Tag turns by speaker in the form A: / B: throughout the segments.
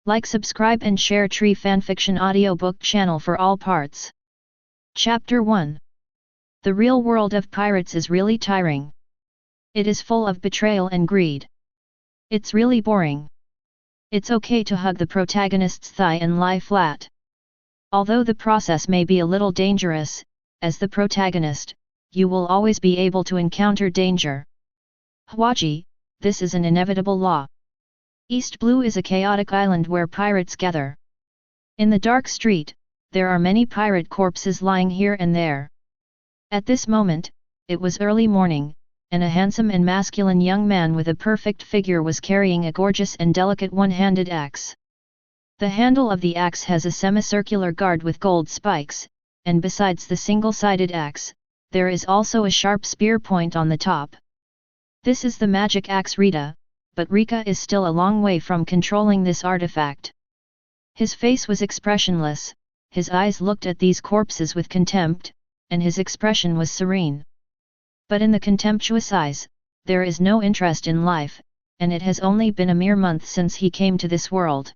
A: Like, subscribe and share Tree Fanfiction audiobook channel for all parts. Chapter 1. The real world of pirates is really tiring. It is full of betrayal and greed. It's really boring. It's okay to hug the protagonist's thigh and lie flat. Although the process may be a little dangerous, as the protagonist, you will always be able to encounter danger. Hwaji, this is an inevitable law. East Blue is a chaotic island where pirates gather. In the dark street, there are many pirate corpses lying here and there. At this moment, it was early morning, and a handsome and masculine young man with a perfect figure was carrying a gorgeous and delicate one-handed axe. The handle of the axe has a semicircular guard with gold spikes, and besides the single-sided axe, there is also a sharp spear point on the top. This is the magic axe Rita, but Reka is still a long way from controlling this artifact. His face was expressionless, his eyes looked at these corpses with contempt, and his expression was serene. But in the contemptuous eyes, there is no interest in life, and it has only been a mere month since he came to this world.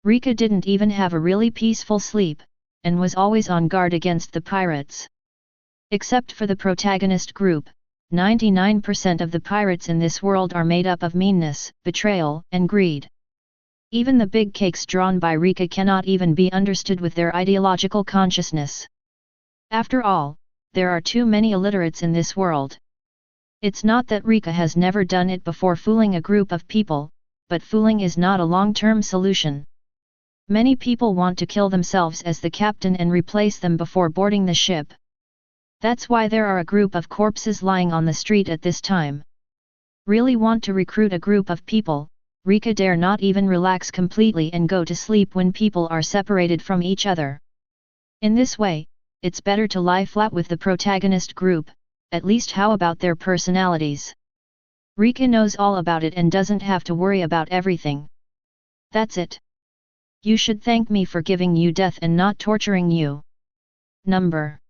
A: Reka didn't even have a really peaceful sleep, and was always on guard against the pirates. Except for the protagonist group, 99% of the pirates in this world are made up of meanness, betrayal, and greed. Even the big cakes drawn by Reka cannot even be understood with their ideological consciousness. After all, there are too many illiterates in this world. It's not that Reka has never done it before fooling a group of people, but fooling is not a long-term solution. Many people want to kill themselves as the captain and replace them before boarding the ship. That's why there are a group of corpses lying on the street at this time. Really want to recruit a group of people, Reka dare not even relax completely and go to sleep when people are separated from each other. In this way, it's better to lie flat with the protagonist group, at least how about their personalities? Reka knows all about it and doesn't have to worry about everything. That's it. You should thank me for giving you death and not torturing you. Number.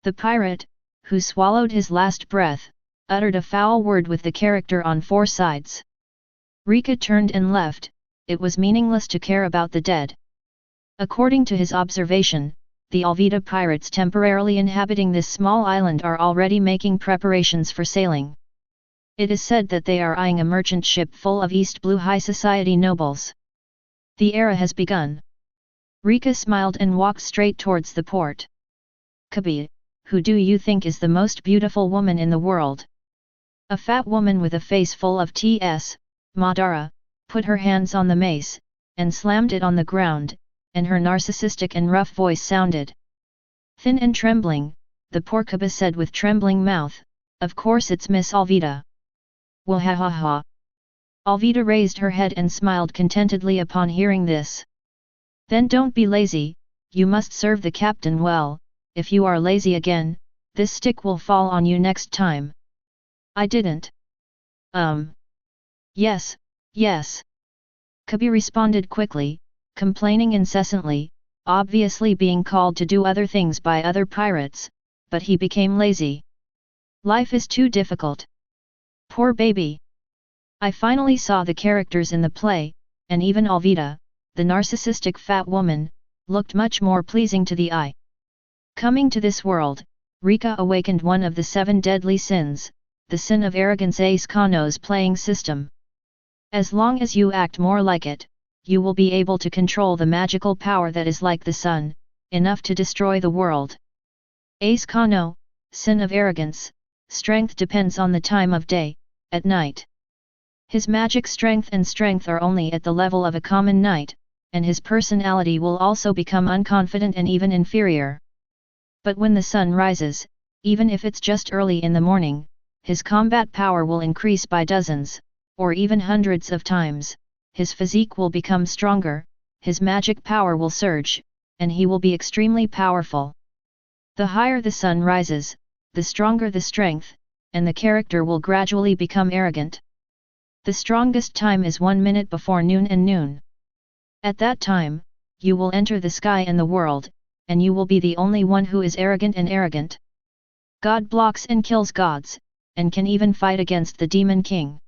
A: The pirate, who swallowed his last breath, uttered a foul word with the character on 4 sides. Reka turned and left, it was meaningless to care about the dead. According to his observation, the Alvida pirates temporarily inhabiting this small island are already making preparations for sailing. It is said that they are eyeing a merchant ship full of East Blue high society nobles. The era has begun. Reka smiled and walked straight towards the port. Kabi, who do you think is the most beautiful woman in the world? A fat woman with a face full of T.S. Madara, put her hands on the mace, and slammed it on the ground, and her narcissistic and rough voice sounded. Thin and trembling, the poor Kabi said with trembling mouth, "Of course it's Miss Alvida." Wahahaha. Alvida raised her head and smiled contentedly upon hearing this. Then don't be lazy, you must serve the captain well. If you are lazy again, this stick will fall on you next time. I didn't. Yes, yes. Kabi responded quickly, complaining incessantly, obviously being called to do other things by other pirates, but he became lazy. Life is too difficult. Poor baby. I finally saw the characters in the play, and even Alvida, the narcissistic fat woman, looked much more pleasing to the eye. Coming to this world, Reka awakened one of the 7 deadly sins, the sin of arrogance. Ace Kano's playing system. As long as you act more like it, you will be able to control the magical power that is like the sun, enough to destroy the world. Ace Kano, sin of arrogance, strength depends on the time of day, at night. His magic strength and strength are only at the level of a common knight, and his personality will also become unconfident and even inferior. But when the sun rises, even if it's just early in the morning, his combat power will increase by dozens, or even hundreds of times, his physique will become stronger, his magic power will surge, and he will be extremely powerful. The higher the sun rises, the stronger the strength, and the character will gradually become arrogant. The strongest time is 1 minute before noon and noon. At that time, you will enter the sky and the world, and you will be the only one who is arrogant and arrogant. God blocks and kills gods, and can even fight against the Demon King.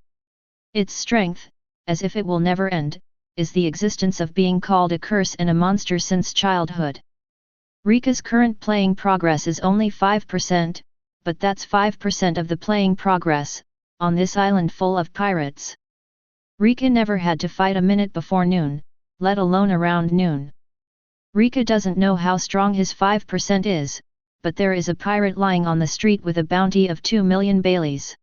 A: Its strength, as if it will never end, is the existence of being called a curse and a monster since childhood. Reka's current playing progress is only 5%, but that's 5% of the playing progress, on this island full of pirates. Reka never had to fight a minute before noon, let alone around noon. Reka doesn't know how strong his 5% is, but there is a pirate lying on the street with a bounty of 2 million Baileys.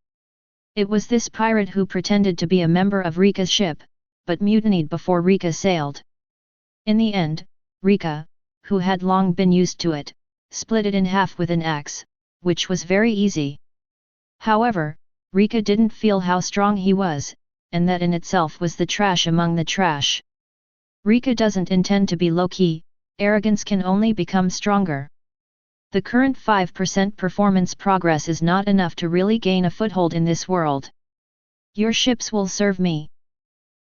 A: It was this pirate who pretended to be a member of Reka's ship, but mutinied before Reka sailed. In the end, Reka, who had long been used to it, split it in half with an axe, which was very easy. However, Reka didn't feel how strong he was, and that in itself was the trash among the trash. Reka doesn't intend to be low-key, arrogance can only become stronger. The current 5% performance progress is not enough to really gain a foothold in this world. Your ships will serve me.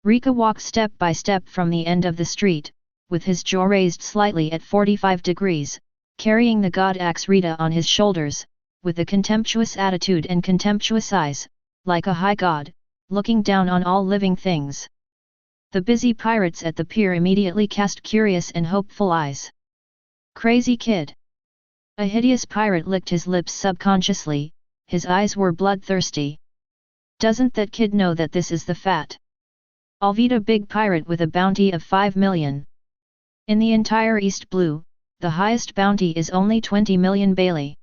A: Reka walked step by step from the end of the street, with his jaw raised slightly at 45 degrees, carrying the god axe Rita on his shoulders, with a contemptuous attitude and contemptuous eyes, like a high god, looking down on all living things. The busy pirates at the pier immediately cast curious and hopeful eyes. Crazy kid! A hideous pirate licked his lips subconsciously, his eyes were bloodthirsty. Doesn't that kid know that this is the fat Alvida big pirate with a bounty of 5 million? In the entire East Blue, the highest bounty is only 20 million Bailey.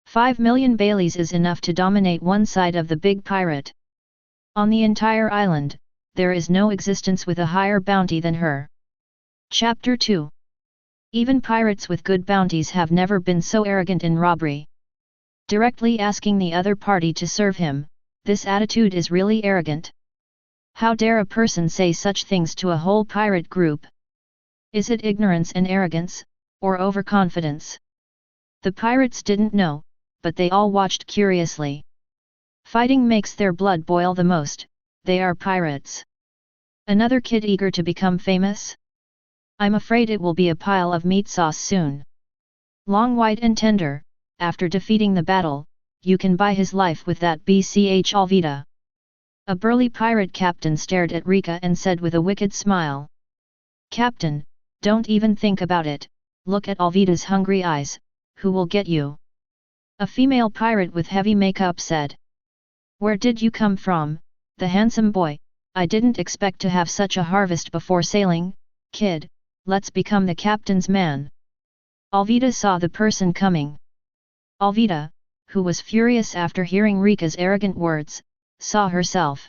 A: 5 million Baileys is enough to dominate one side of the big pirate. On the entire island, there is no existence with a higher bounty than her. Chapter 2. Even pirates with good bounties have never been so arrogant in robbery. Directly asking the other party to serve him, this attitude is really arrogant. How dare a person say such things to a whole pirate group? Is it ignorance and arrogance, or overconfidence? The pirates didn't know, but they all watched curiously. Fighting makes their blood boil the most, they are pirates. Another kid eager to become famous? I'm afraid it will be a pile of meat sauce soon. Long white and tender, after defeating the battle, you can buy his life with that BCH Alvida. A burly pirate captain stared at Reka and said with a wicked smile. Captain, don't even think about it, look at Alvida's hungry eyes, who will get you? A female pirate with heavy makeup said. Where did you come from, the handsome boy? I didn't expect to have such a harvest before sailing, kid, let's become the captain's man. Alvida saw the person coming. Alvida, who was furious after hearing Reka's arrogant words, saw herself.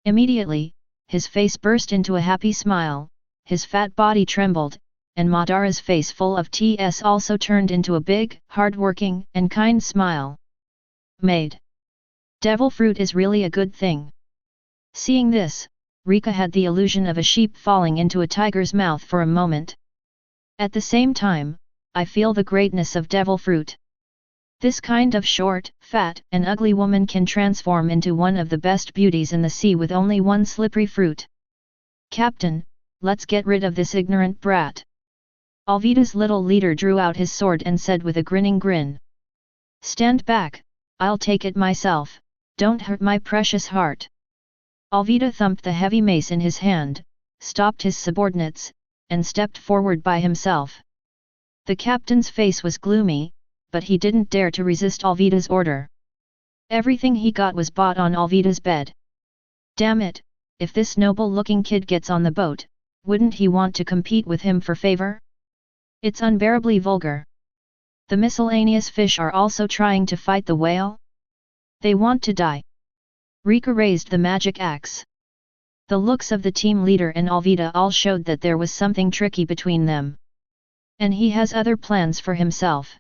A: Immediately, his face burst into a happy smile, his fat body trembled, and Madara's face full of TS also turned into a big, hard-working, and kind smile. Maid. Devil fruit is really a good thing. Seeing this, Reka had the illusion of a sheep falling into a tiger's mouth for a moment. At the same time, I feel the greatness of devil fruit. This kind of short, fat, and ugly woman can transform into one of the best beauties in the sea with only one slippery fruit. Captain, let's get rid of this ignorant brat. Alvida's little leader drew out his sword and said with a grinning grin. Stand back, I'll take it myself, don't hurt my precious heart. Alvida thumped the heavy mace in his hand, stopped his subordinates, and stepped forward by himself. The captain's face was gloomy, but he didn't dare to resist Alvida's order. Everything he got was bought on Alvida's bed. Damn it, if this noble-looking kid gets on the boat, wouldn't he want to compete with him for favor? It's unbearably vulgar. The miscellaneous fish are also trying to fight the whale? They want to die. Reka raised the magic axe. The looks of the team leader and Alvida all showed that there was something tricky between them. And he has other plans for himself.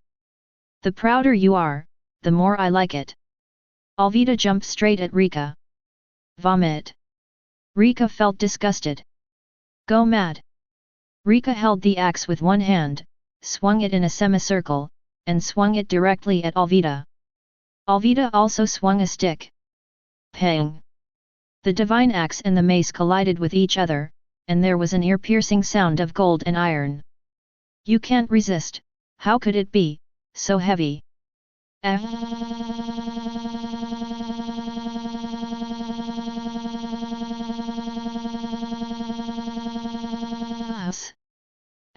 A: The prouder you are, the more I like it. Alvida jumped straight at Reka. Vomit. Reka felt disgusted. Go mad. Reka held the axe with one hand, swung it in a semicircle, and swung it directly at Alvida. Alvida also swung a stick. Pang! The divine axe and the mace collided with each other, and there was an ear-piercing sound of gold and iron. You can't resist, how could it be so heavy?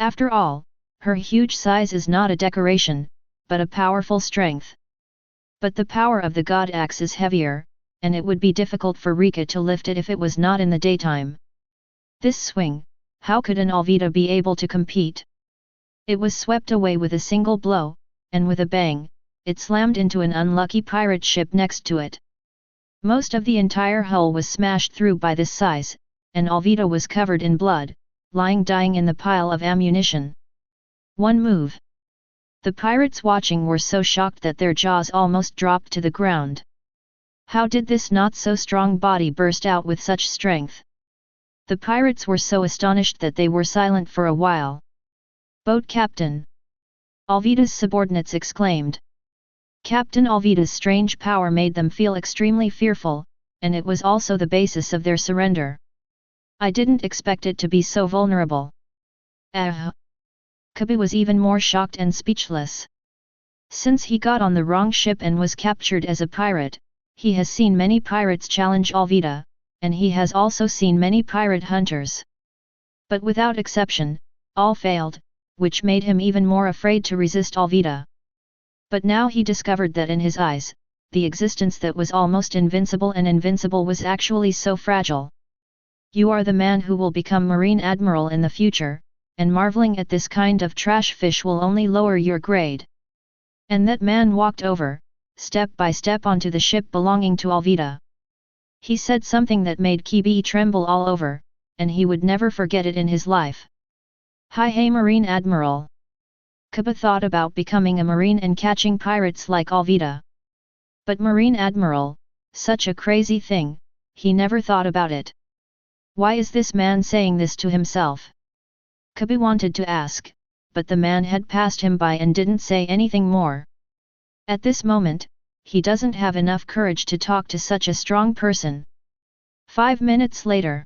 A: After all, her huge size is not a decoration, but a powerful strength. But the power of the god axe is heavier, and it would be difficult for Reka to lift it if it was not in the daytime. This swing, how could an Alvida be able to compete? It was swept away with a single blow, and with a bang, it slammed into an unlucky pirate ship next to it. Most of the entire hull was smashed through by this size, and Alvida was covered in blood, lying dying in the pile of ammunition. One move. The pirates watching were so shocked that their jaws almost dropped to the ground. How did this not-so-strong body burst out with such strength? The pirates were so astonished that they were silent for a while. "Boat captain!" Alvida's subordinates exclaimed. Captain Alvida's strange power made them feel extremely fearful, and it was also the basis of their surrender. "I didn't expect it to be so vulnerable." Kabi was even more shocked and speechless. Since he got on the wrong ship and was captured as a pirate, he has seen many pirates challenge Alvida, and he has also seen many pirate hunters. But without exception, all failed, which made him even more afraid to resist Alvida. But now he discovered that in his eyes, the existence that was almost invincible and invincible was actually so fragile. "You are the man who will become Marine Admiral in the future, and marveling at this kind of trash fish will only lower your grade." And that man walked over, step by step onto the ship belonging to Alvida. He said something that made Kibi tremble all over, and he would never forget it in his life. "Hi hey Marine Admiral." Kaba thought about becoming a marine and catching pirates like Alvida. But Marine Admiral, such a crazy thing, he never thought about it. Why is this man saying this to himself? Kabi wanted to ask, but the man had passed him by and didn't say anything more. At this moment, he doesn't have enough courage to talk to such a strong person. 5 minutes later.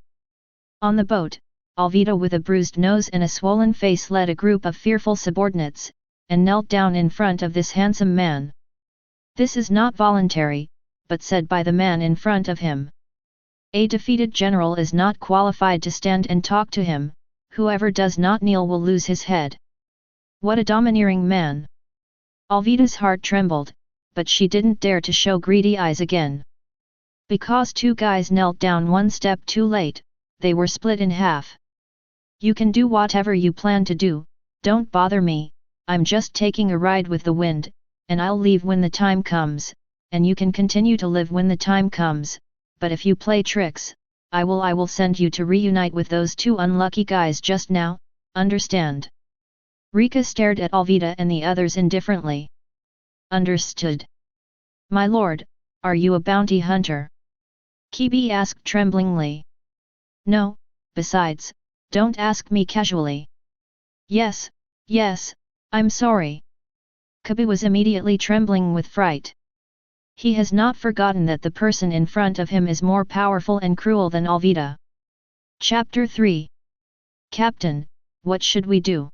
A: On the boat, Alvida with a bruised nose and a swollen face led a group of fearful subordinates, and knelt down in front of this handsome man. This is not voluntary, but said by the man in front of him. A defeated general is not qualified to stand and talk to him, whoever does not kneel will lose his head. What a domineering man! Alvida's heart trembled, but she didn't dare to show greedy eyes again. Because 2 guys knelt down 1 step too late, they were split in half. "You can do whatever you plan to do, don't bother me, I'm just taking a ride with the wind, and I'll leave when the time comes, and you can continue to live when the time comes, but if you play tricks, I will send you to reunite with those 2 unlucky guys just now, understand?" Reka stared at Alvida and the others indifferently. "Understood. My lord, are you a bounty hunter?" Kibi asked tremblingly. "No, besides, don't ask me casually." Yes, I'm sorry." Kabi was immediately trembling with fright. He has not forgotten that the person in front of him is more powerful and cruel than Alvida. Chapter 3. Captain, what should we do?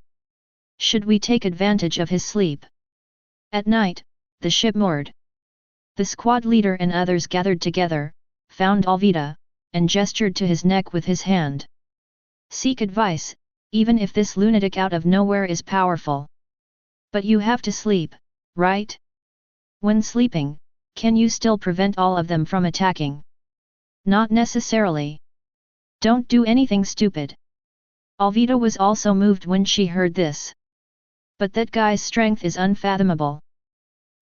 A: Should we take advantage of his sleep? At night, the ship moored. The squad leader and others gathered together, found Alvida, and gestured to his neck with his hand. "Seek advice, even if this lunatic out of nowhere is powerful. But you have to sleep, right? When sleeping, can you still prevent all of them from attacking?" "Not necessarily. Don't do anything stupid." Alvida was also moved when she heard this. But that guy's strength is unfathomable.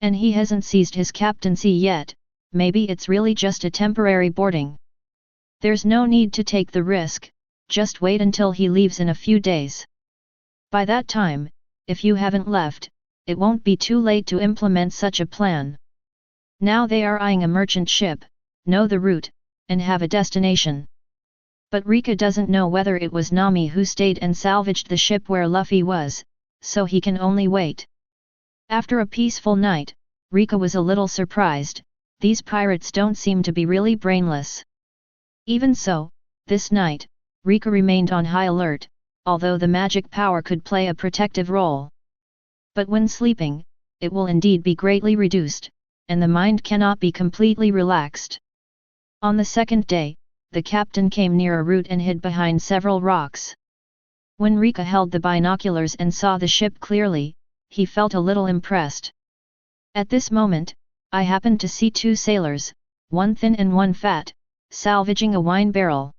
A: And he hasn't seized his captaincy yet, maybe it's really just a temporary boarding. There's no need to take the risk, just wait until he leaves in a few days. By that time, if you haven't left, it won't be too late to implement such a plan. Now they are eyeing a merchant ship, know the route, and have a destination. But Reka doesn't know whether it was Nami who stayed and salvaged the ship where Luffy was, so he can only wait. After a peaceful night, Reka was a little surprised, these pirates don't seem to be really brainless. Even so, this night, Reka remained on high alert, although the magic power could play a protective role. But when sleeping, it will indeed be greatly reduced, and the mind cannot be completely relaxed. On the second day, the captain came near a root and hid behind several rocks. When Reka held the binoculars and saw the ship clearly, he felt a little impressed. At this moment, I happened to see two sailors, one thin and one fat, salvaging a wine barrel.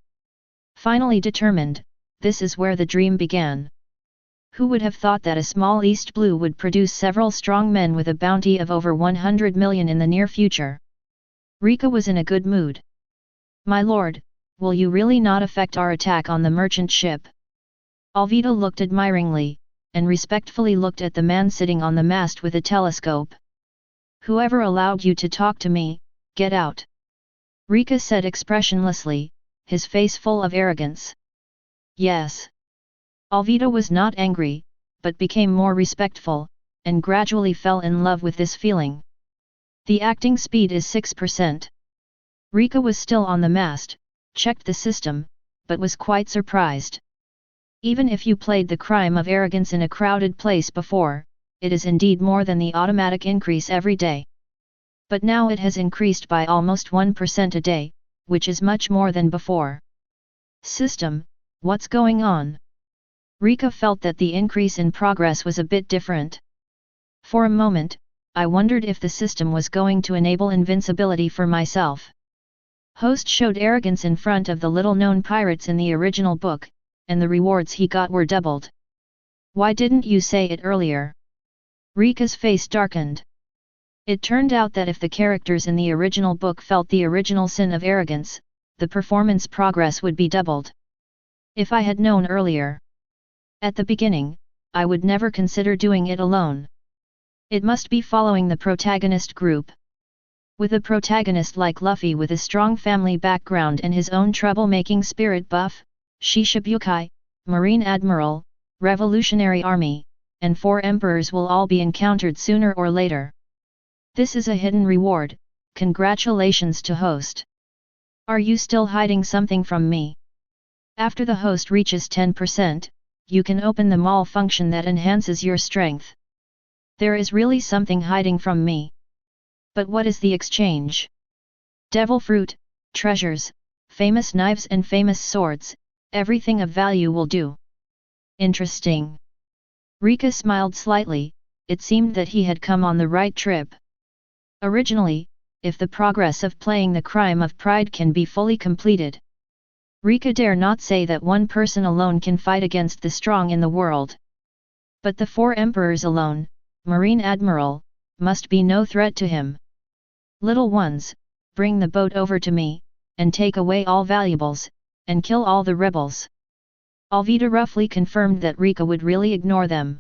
A: Finally determined, this is where the dream began. Who would have thought that a small East Blue would produce several strong men with a bounty of over 100 million in the near future? Reka was in a good mood. My lord, will you really not affect our attack on the merchant ship? Alvida looked admiringly, and respectfully looked at the man sitting on the mast with a telescope. Whoever allowed you to talk to me, get out. Reka said expressionlessly, his face full of arrogance. Yes. Alvida was not angry, but became more respectful, and gradually fell in love with this feeling. The acting speed is 6%. Reka was still on the mast, checked the system, but was quite surprised. Even if you played the crime of arrogance in a crowded place before, it is indeed more than the automatic increase every day. But now it has increased by almost 1% a day, which is much more than before. System, what's going on? Reka felt that the increase in progress was a bit different. For a moment, I wondered if the system was going to enable invincibility for myself. Host showed arrogance in front of the little-known pirates in the original book, and the rewards he got were doubled. Why didn't you say it earlier? Reka's face darkened. It turned out that if the characters in the original book felt the original sin of arrogance, the performance progress would be doubled. If I had known earlier. At the beginning, I would never consider doing it alone. It must be following the protagonist group. With a protagonist like Luffy with a strong family background and his own troublemaking spirit buff, Shichibukai, Marine Admiral, Revolutionary Army, and 4 emperors will all be encountered sooner or later. This is a hidden reward, congratulations to host. Are you still hiding something from me? After the host reaches 10%, you can open the mall function that enhances your strength. There is really something hiding from me. But what is the exchange? Devil fruit, treasures, famous knives and famous swords, everything of value will do. Interesting. Reka smiled slightly, it seemed that he had come on the right trip. Originally, if the progress of playing the crime of pride can be fully completed. Reka dare not say that one person alone can fight against the strong in the world. But the 4 emperors alone, Marine Admiral, must be no threat to him. Little ones, bring the boat over to me, and take away all valuables, and kill all the rebels. Alvida roughly confirmed that Reka would really ignore them.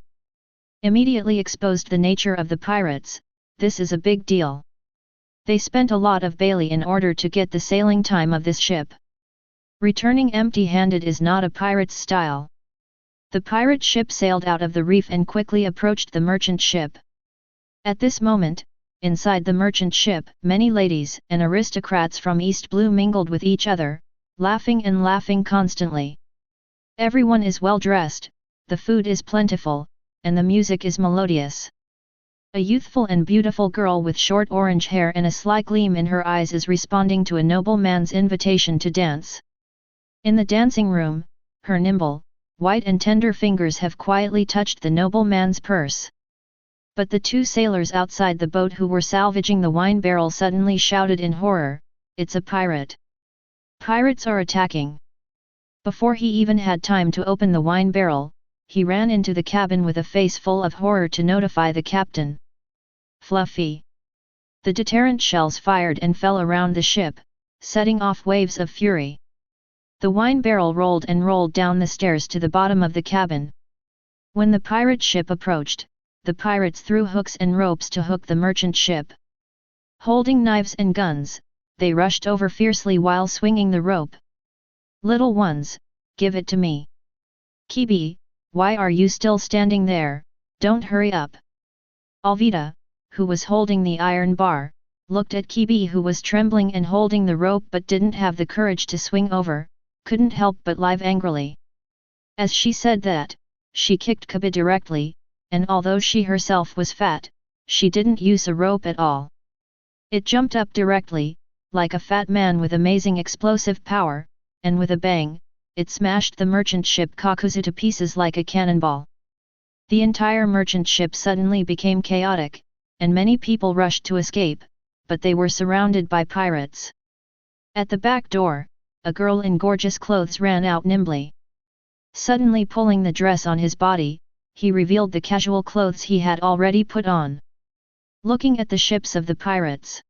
A: Immediately exposed the nature of the pirates, this is a big deal. They spent a lot of Bailey in order to get the sailing time of this ship. Returning empty-handed is not a pirate's style. The pirate ship sailed out of the reef and quickly approached the merchant ship. At this moment, inside the merchant ship, many ladies and aristocrats from East Blue mingled with each other, laughing and laughing constantly. Everyone is well dressed, the food is plentiful, and the music is melodious. A youthful and beautiful girl with short orange hair and a sly gleam in her eyes is responding to a nobleman's invitation to dance. In the dancing room, her nimble, white and tender fingers have quietly touched the nobleman's purse. But the 2 sailors outside the boat who were salvaging the wine barrel suddenly shouted in horror, "It's a pirate! Pirates are attacking!" Before he even had time to open the wine barrel, he ran into the cabin with a face full of horror to notify the captain. Fluffy! The deterrent shells fired and fell around the ship, setting off waves of fury. The wine barrel rolled and rolled down the stairs to the bottom of the cabin. When the pirate ship approached, the pirates threw hooks and ropes to hook the merchant ship. Holding knives and guns, they rushed over fiercely while swinging the rope. Little ones, give it to me. Kibi, why are you still standing there? Don't hurry up. Alvida, who was holding the iron bar, looked at Kibi who was trembling and holding the rope but didn't have the courage to swing over, couldn't help but laugh angrily. As she said that, she kicked Kibi directly, and although she herself was fat, she didn't use a rope at all. It jumped up directly, like a fat man with amazing explosive power, and with a bang, it smashed the merchant ship Kakuzu to pieces like a cannonball. The entire merchant ship suddenly became chaotic, and many people rushed to escape, but they were surrounded by pirates. At the back door, a girl in gorgeous clothes ran out nimbly. Suddenly pulling the dress on his body, he revealed the casual clothes he had already put on. Looking at the ships of the pirates.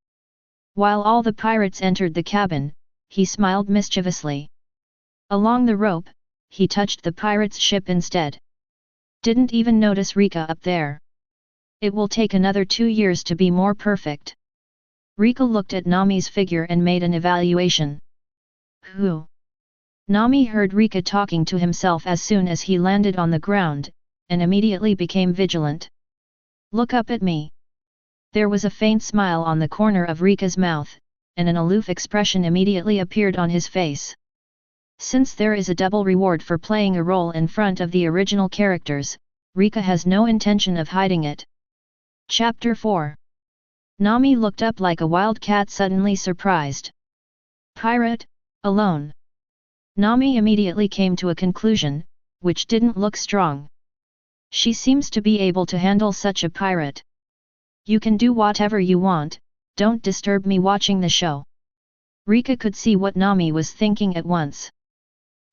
A: While all the pirates entered the cabin, he smiled mischievously. Along the rope, he touched the pirate's ship instead. Didn't even notice Reka up there. It will take another 2 years to be more perfect. Reka looked at Nami's figure and made an evaluation. Who? Nami heard Reka talking to himself as soon as he landed on the ground, and immediately became vigilant. Look up at me. There was a faint smile on the corner of Rika's mouth, and an aloof expression immediately appeared on his face. Since there is a double reward for playing a role in front of the original characters, Reka has no intention of hiding it. Chapter 4. Nami looked up like a wild cat suddenly surprised. Pirate, alone. Nami immediately came to a conclusion, which didn't look strong. She seems to be able to handle such a pirate. You can do whatever you want, don't disturb me watching the show. Reka could see what Nami was thinking at once.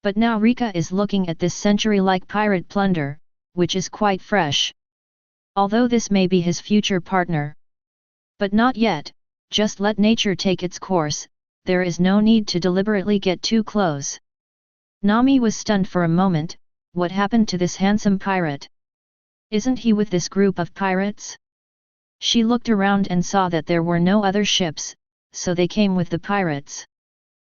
A: But now Reka is looking at this century-like pirate plunder, which is quite fresh. Although this may be his future partner. But not yet, just let nature take its course, there is no need to deliberately get too close. Nami was stunned for a moment. What happened to this handsome pirate? Isn't he with this group of pirates? She looked around and saw that there were no other ships, so they came with the pirates.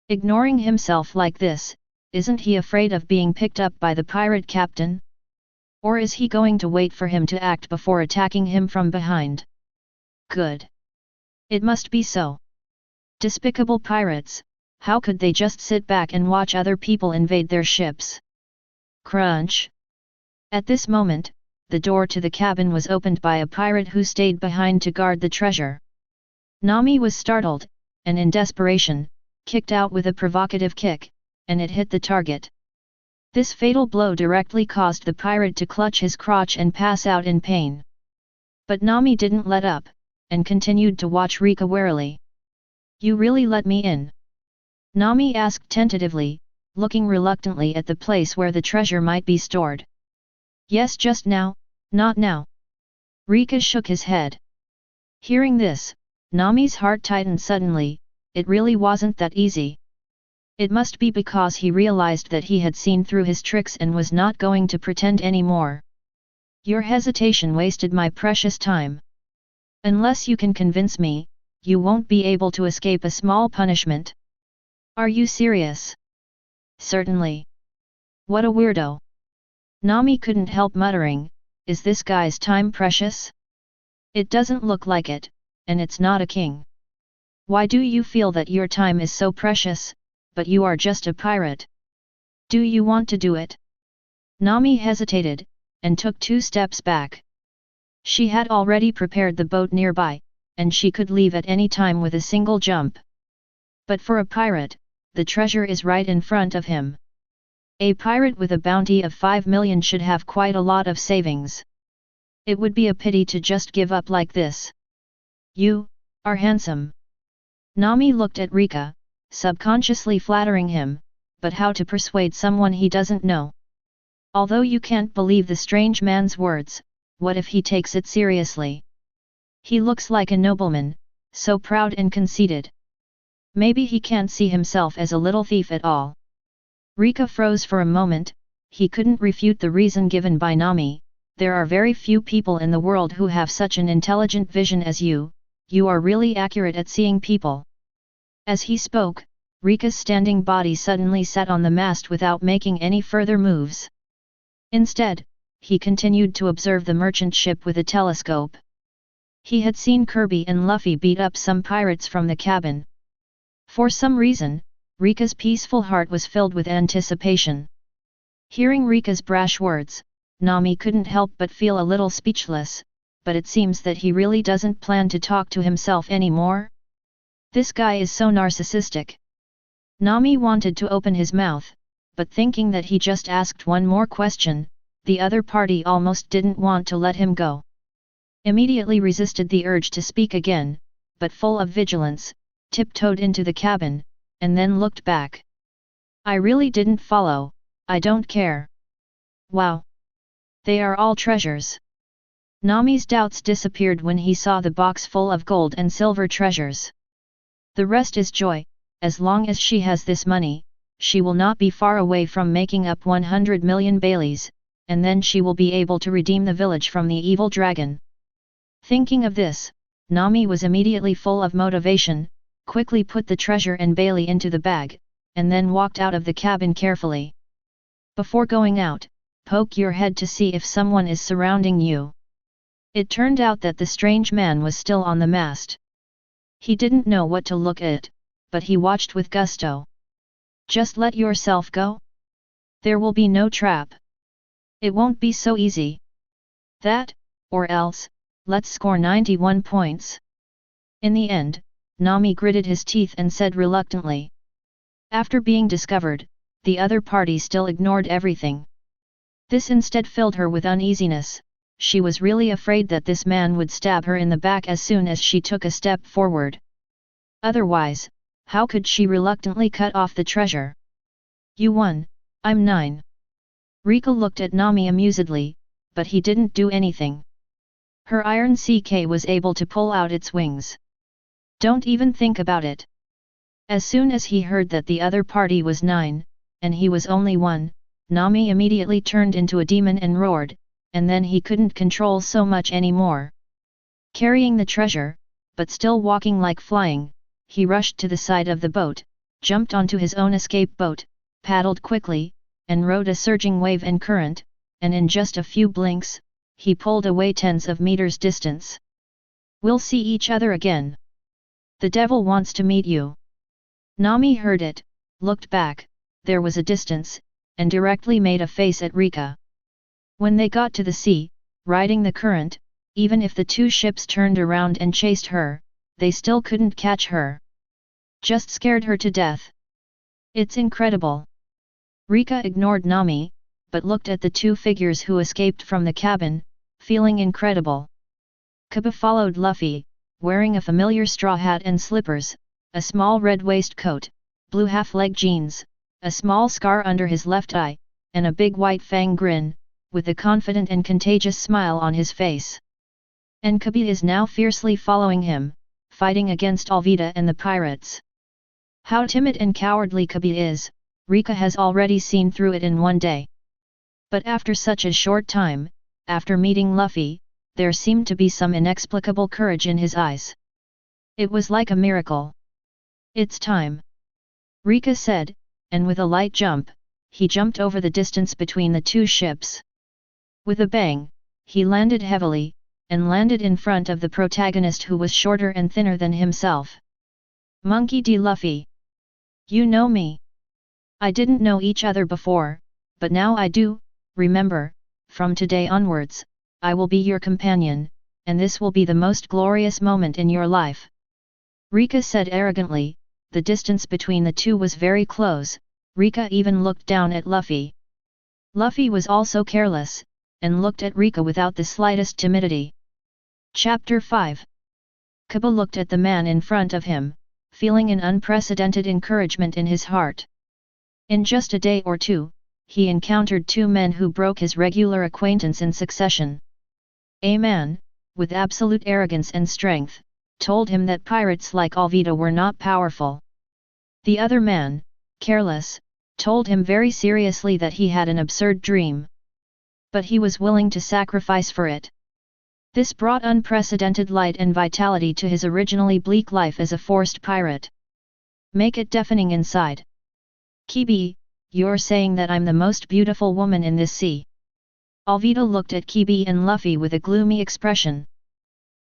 A: Ignoring himself like this, isn't he afraid of being picked up by the pirate captain? Or is he going to wait for him to act before attacking him from behind? Good. It must be so. Despicable pirates, how could they just sit back and watch other people invade their ships? Crunch. At this moment, the door to the cabin was opened by a pirate who stayed behind to guard the treasure. Nami was startled, and in desperation, kicked out with a provocative kick, and it hit the target. This fatal blow directly caused the pirate to clutch his crotch and pass out in pain. But Nami didn't let up, and continued to watch Reka warily. You really let me in? Nami asked tentatively, looking reluctantly at the place where the treasure might be stored. Yes, just now, not now. Reka shook his head. Hearing this, Nami's heart tightened suddenly. It really wasn't that easy. It must be because he realized that he had seen through his tricks and was not going to pretend anymore. Your hesitation wasted my precious time. Unless you can convince me, you won't be able to escape a small punishment. Are you serious? Certainly. What a weirdo. Nami couldn't help muttering, is this guy's time precious? It doesn't look like it, and it's not a king. Why do you feel that your time is so precious, but you are just a pirate? Do you want to do it? Nami hesitated, and took 2 steps back. She had already prepared the boat nearby, and she could leave at any time with a single jump. But for a pirate, the treasure is right in front of him. A pirate with a bounty of 5 million should have quite a lot of savings. It would be a pity to just give up like this. You are handsome. Nami looked at Reka, subconsciously flattering him, but how to persuade someone he doesn't know? Although you can't believe the strange man's words, what if he takes it seriously? He looks like a nobleman, so proud and conceited. Maybe he can't see himself as a little thief at all. Reka froze for a moment. He couldn't refute the reason given by Nami. There are very few people in the world who have such an intelligent vision as you. You are really accurate at seeing people. As he spoke, Reka's standing body suddenly sat on the mast without making any further moves. Instead, he continued to observe the merchant ship with a telescope. He had seen Kirby and Luffy beat up some pirates from the cabin. For some reason, Reka's peaceful heart was filled with anticipation. Hearing Reka's brash words, Nami couldn't help but feel a little speechless, but it seems that he really doesn't plan to talk to himself anymore. This guy is so narcissistic. Nami wanted to open his mouth, but thinking that he just asked one more question, the other party almost didn't want to let him go. Immediately resisted the urge to speak again, but full of vigilance, tiptoed into the cabin, and then looked back. I really didn't follow, I don't care. Wow! They are all treasures. Nami's doubts disappeared when he saw the box full of gold and silver treasures. The rest is joy, as long as she has this money, she will not be far away from making up 100 million Baileys, and then she will be able to redeem the village from the evil dragon. Thinking of this, Nami was immediately full of motivation, quickly put the treasure and Bailey into the bag, and then walked out of the cabin carefully. Before going out, poke your head to see if someone is surrounding you. It turned out that the strange man was still on the mast. He didn't know what to look at, but he watched with gusto. Just let yourself go? There will be no trap. It won't be so easy. That, or else, let's score 91 points. In the end, Nami gritted his teeth and said reluctantly. After being discovered, the other party still ignored everything. This instead filled her with uneasiness. She was really afraid that this man would stab her in the back as soon as she took a step forward. Otherwise, how could she reluctantly cut off the treasure? You won, I'm 9. Reka looked at Nami amusedly, but he didn't do anything. Her iron CK was able to pull out its wings. Don't even think about it. As soon as he heard that the other party was 9, and he was only 1, Nami immediately turned into a demon and roared, and then he couldn't control so much anymore. Carrying the treasure, but still walking like flying, he rushed to the side of the boat, jumped onto his own escape boat, paddled quickly, and rode a surging wave and current, and in just a few blinks, he pulled away tens of meters distance. We'll see each other again. The devil wants to meet you. Nami heard it, looked back, there was a distance, and directly made a face at Reka. When they got to the sea, riding the current, even if the two ships turned around and chased her, they still couldn't catch her. Just scared her to death. It's incredible. Reka ignored Nami, but looked at the two figures who escaped from the cabin, feeling incredible. Kaba followed Luffy, wearing a familiar straw hat and slippers, a small red waistcoat, blue half-leg jeans, a small scar under his left eye, and a big white fang grin, with a confident and contagious smile on his face. And Kaba is now fiercely following him, fighting against Alvida and the pirates. How timid and cowardly Kaba is, Reka has already seen through it in one day. But after such a short time, after meeting Luffy, there seemed to be some inexplicable courage in his eyes. It was like a miracle. It's time. Reka said, and with a light jump, he jumped over the distance between the two ships. With a bang, he landed heavily, and landed in front of the protagonist who was shorter and thinner than himself. Monkey D. Luffy. You know me. I didn't know each other before, but now I do. Remember, from today onwards, I will be your companion, and this will be the most glorious moment in your life. Reka said arrogantly. The distance between the two was very close. Reka even looked down at Luffy. Luffy was also careless, and looked at Reka without the slightest timidity. Chapter 5. Kaba looked at the man in front of him, feeling an unprecedented encouragement in his heart. In just a day or two, he encountered two men who broke his regular acquaintance in succession. A man, with absolute arrogance and strength, told him that pirates like Alvida were not powerful. The other man, careless, told him very seriously that he had an absurd dream. But he was willing to sacrifice for it. This brought unprecedented light and vitality to his originally bleak life as a forced pirate. Make it deafening inside. Kibi, you're saying that I'm the most beautiful woman in this sea. Alvida looked at Kibi and Luffy with a gloomy expression.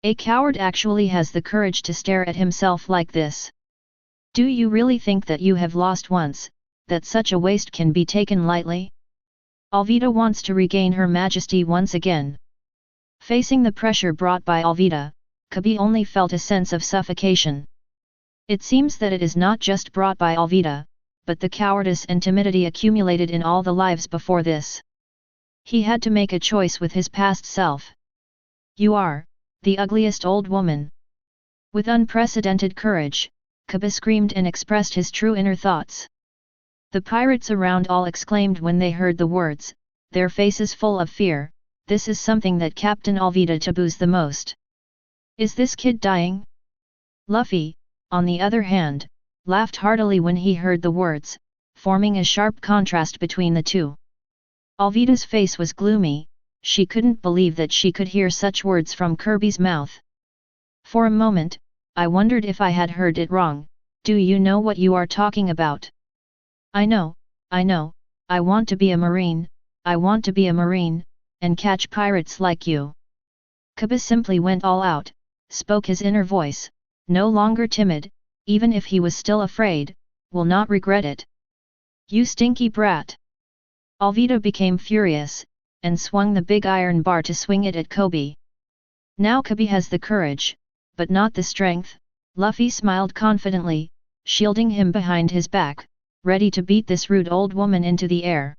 A: A coward actually has the courage to stare at himself like this. Do you really think that you have lost once, that such a waste can be taken lightly? Alvida wants to regain her majesty once again. Facing the pressure brought by Alvida, Kaba only felt a sense of suffocation. It seems that it is not just brought by Alvida, but the cowardice and timidity accumulated in all the lives before this. He had to make a choice with his past self. "You are the ugliest old woman." With unprecedented courage, Kaba screamed and expressed his true inner thoughts. The pirates around all exclaimed when they heard the words, their faces full of fear. This is something that Captain Alvida taboos the most. "Is this kid dying?" Luffy, on the other hand, laughed heartily when he heard the words, forming a sharp contrast between the two. Alvida's face was gloomy. She couldn't believe that she could hear such words from Kirby's mouth. "For a moment, I wondered if I had heard it wrong. Do you know what you are talking about?" I know, I want to be a marine, and catch pirates like you." Kaba simply went all out, spoke his inner voice, no longer timid, even if he was still afraid, will not regret it. "You stinky brat!" Alvida became furious, and swung the big iron bar to swing it at Kobe. Now Kobe has the courage, but not the strength. Luffy smiled confidently, shielding him behind his back, ready to beat this rude old woman into the air.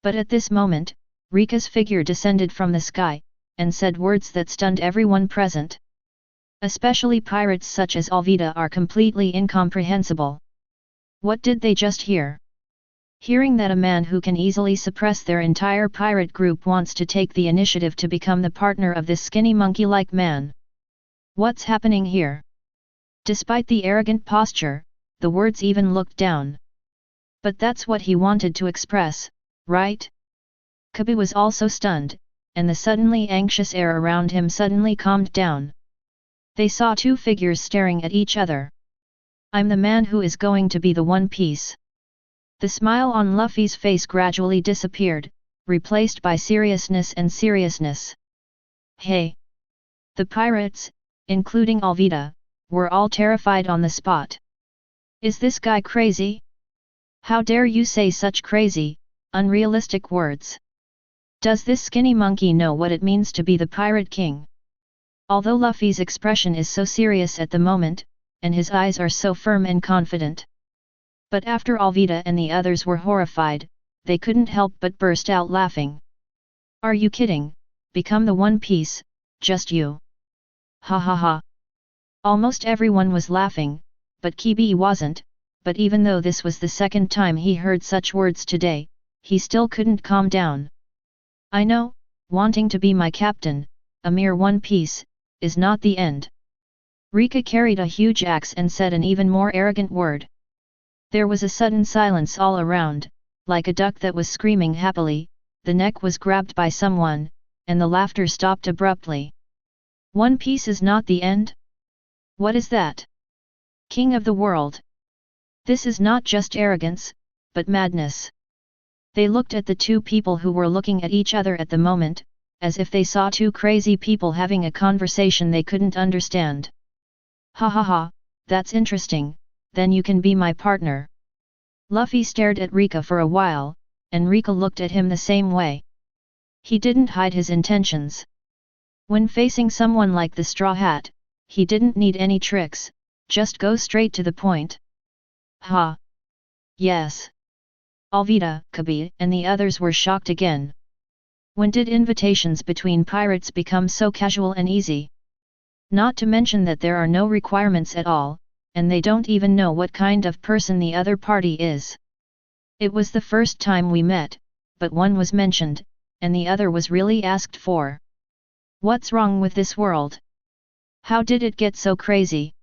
A: But at this moment, Rika's figure descended from the sky, and said words that stunned everyone present. Especially pirates such as Alvida are completely incomprehensible. What did they just hear? Hearing that a man who can easily suppress their entire pirate group wants to take the initiative to become the partner of this skinny monkey-like man. What's happening here? Despite the arrogant posture, the words even looked down. But that's what he wanted to express, right? Kabi was also stunned, and the suddenly anxious air around him suddenly calmed down. They saw two figures staring at each other. "I'm the man who is going to be the One Piece." The smile on Luffy's face gradually disappeared, replaced by seriousness and seriousness. "Hey!" The pirates, including Alvida, were all terrified on the spot. "Is this guy crazy? How dare you say such crazy, unrealistic words? Does this skinny monkey know what it means to be the Pirate King?" Although Luffy's expression is so serious at the moment, and his eyes are so firm and confident. But after Alvida and the others were horrified, they couldn't help but burst out laughing. "Are you kidding? Become the One Piece, just you? Ha ha ha." Almost everyone was laughing, but Kibi wasn't, but even though this was the second time he heard such words today, he still couldn't calm down. "I know, wanting to be my captain, a mere One Piece, is not the end." Reka carried a huge axe and said an even more arrogant word. There was a sudden silence all around, like a duck that was screaming happily. The neck was grabbed by someone, and the laughter stopped abruptly. "One Piece is not the end? What is that? King of the world? This is not just arrogance, but madness." They looked at the two people who were looking at each other at the moment, as if they saw two crazy people having a conversation they couldn't understand. "Ha ha ha, that's interesting, then you can be my partner." Luffy stared at Reka for a while, and Reka looked at him the same way. He didn't hide his intentions. When facing someone like the Straw Hat, he didn't need any tricks, just go straight to the point. "Ha! Yes." Alvida, Kabi, and the others were shocked again. When did invitations between pirates become so casual and easy? Not to mention that there are no requirements at all, and they don't even know what kind of person the other party is. "It was the first time we met, but one was mentioned, and the other was really asked for. What's wrong with this world? How did it get so crazy?"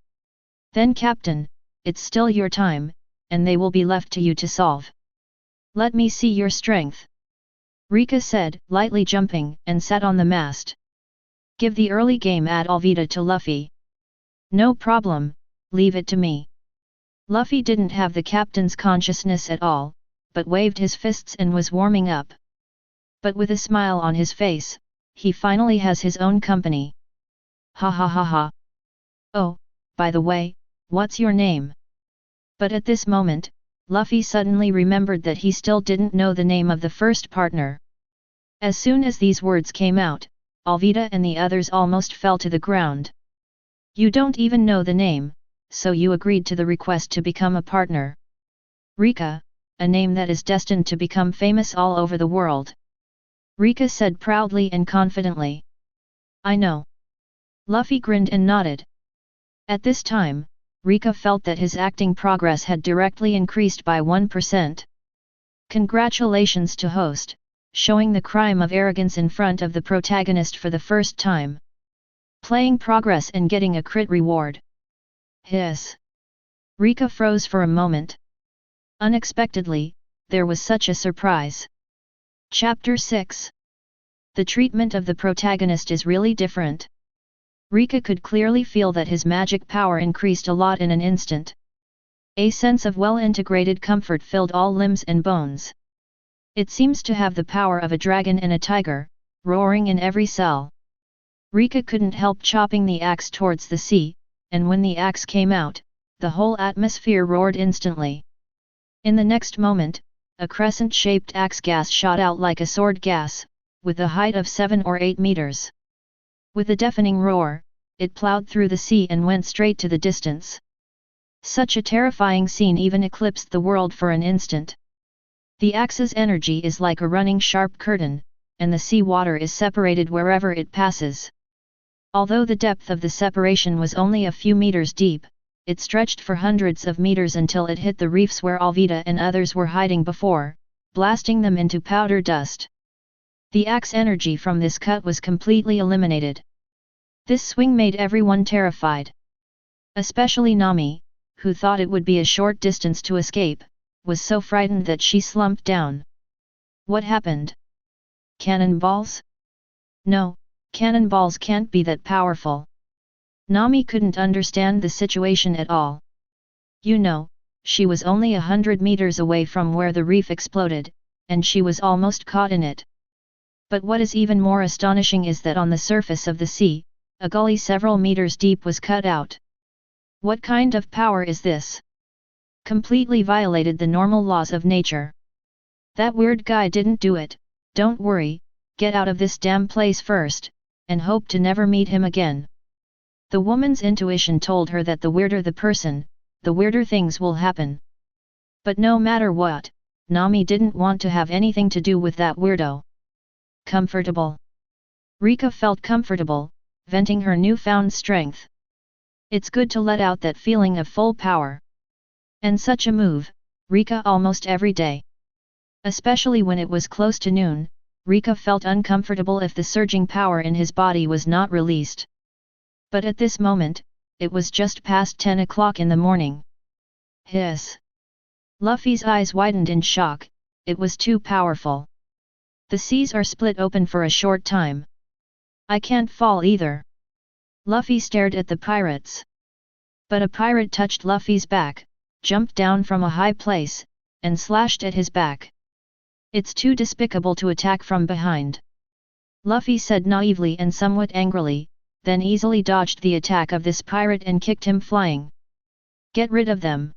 A: "Then Captain, it's still your time, and they will be left to you to solve. Let me see your strength," Reka said, lightly jumping, and sat on the mast. "Give the early game at Alvida to Luffy." "No problem, leave it to me." Luffy didn't have the captain's consciousness at all, but waved his fists and was warming up. But with a smile on his face, he finally has his own company. Ha ha ha ha. "Oh, by the way, what's your name?" But at this moment, Luffy suddenly remembered that he still didn't know the name of the first partner. As soon as these words came out, Alvida and the others almost fell to the ground. "You don't even know the name, so you agreed to the request to become a partner?" Reka, a name that is destined to become famous all over the world. Reka said proudly and confidently. I know. Luffy grinned and nodded. At this time, Reka felt that his acting progress had directly increased by 1%. Congratulations to host, showing the crime of arrogance in front of the protagonist for the first time. Playing progress and getting a crit reward. Hiss. Reka froze for a moment. Unexpectedly, there was such a surprise. Chapter 6. The treatment of the protagonist is really different. Reka could clearly feel that his magic power increased a lot in an instant. A sense of well-integrated comfort filled all limbs and bones. It seems to have the power of a dragon and a tiger, roaring in every cell. Reka couldn't help chopping the axe towards the sea, and when the axe came out, the whole atmosphere roared instantly. In the next moment, a crescent-shaped axe gas shot out like a sword gas, with a height of 7 or 8 meters. With a deafening roar, it plowed through the sea and went straight to the distance. Such a terrifying scene even eclipsed the world for an instant. The axe's energy is like a running sharp curtain, and the sea water is separated wherever it passes. Although the depth of the separation was only a few meters deep, it stretched for hundreds of meters until it hit the reefs where Alvida and others were hiding before, blasting them into powder dust. The axe energy from this cut was completely eliminated. This swing made everyone terrified. Especially Nami, who thought it would be a short distance to escape, was so frightened that she slumped down. What happened? Cannonballs? No, cannonballs can't be that powerful. Nami couldn't understand the situation at all. You know, she was only 100 meters away from where the reef exploded, and she was almost caught in it. But what is even more astonishing is that on the surface of the sea, a gully several meters deep was cut out. What kind of power is this? Completely violated the normal laws of nature. That weird guy didn't do it. Don't worry, get out of this damn place first, and hope to never meet him again. The woman's intuition told her that the weirder the person, the weirder things will happen. But no matter what, Nami didn't want to have anything to do with that weirdo. Comfortable. Reka felt comfortable, venting her newfound strength. It's good to let out that feeling of full power. And such a move, Reka almost every day. Especially when it was close to noon, Reka felt uncomfortable if the surging power in his body was not released. But at this moment, it was just past 10 o'clock in the morning. Hiss. Luffy's eyes widened in shock, it was too powerful. The seas are split open for a short time. I can't fall either. Luffy stared at the pirates. But a pirate touched Luffy's back, jumped down from a high place, and slashed at his back. It's too despicable to attack from behind. Luffy said naively and somewhat angrily, then easily dodged the attack of this pirate and kicked him flying. Get rid of them.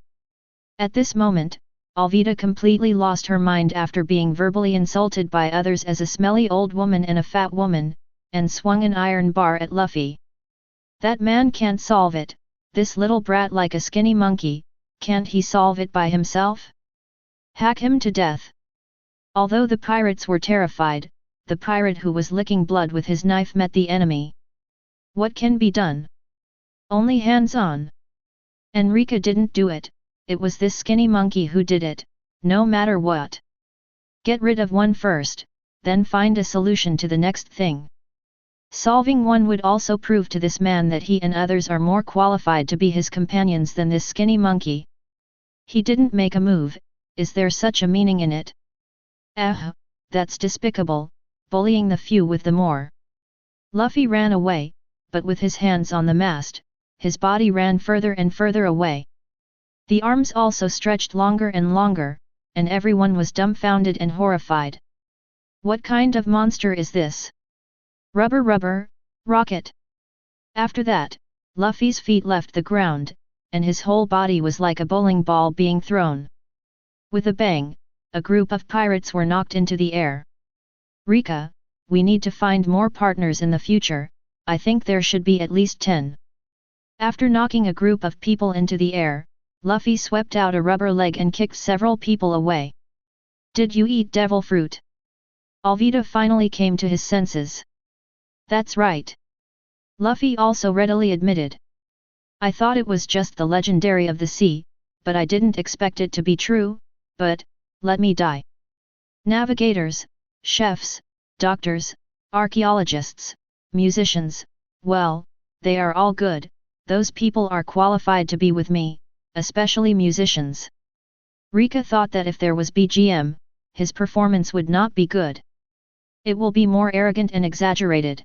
A: At this moment, Alvida completely lost her mind after being verbally insulted by others as a smelly old woman and a fat woman, and swung an iron bar at Luffy. That man can't solve it, this little brat like a skinny monkey, can't he solve it by himself? Hack him to death. Although the pirates were terrified, the pirate who was licking blood with his knife met the enemy. What can be done? Only hands on. And Reka didn't do it, it was this skinny monkey who did it, no matter what. Get rid of one first, then find a solution to the next thing. Solving one would also prove to this man that he and others are more qualified to be his companions than this skinny monkey. He didn't make a move, is there such a meaning in it? That's despicable, bullying the few with the more. Luffy ran away, but with his hands on the mast, his body ran further and further away. The arms also stretched longer and longer, and everyone was dumbfounded and horrified. What kind of monster is this? Rubber, rocket. After that, Luffy's feet left the ground, and his whole body was like a bowling ball being thrown. With a bang, a group of pirates were knocked into the air. Reka, we need to find more partners in the future, I think there should be at least 10. After knocking a group of people into the air, Luffy swept out a rubber leg and kicked several people away. Did you eat devil fruit? Alvida finally came to his senses. That's right. Luffy also readily admitted. I thought it was just the legendary of the sea, but I didn't expect it to be true, but, let me die. Navigators, chefs, doctors, archaeologists, musicians, well, they are all good, those people are qualified to be with me, especially musicians. Reka thought that if there was BGM, his performance would not be good. It will be more arrogant and exaggerated.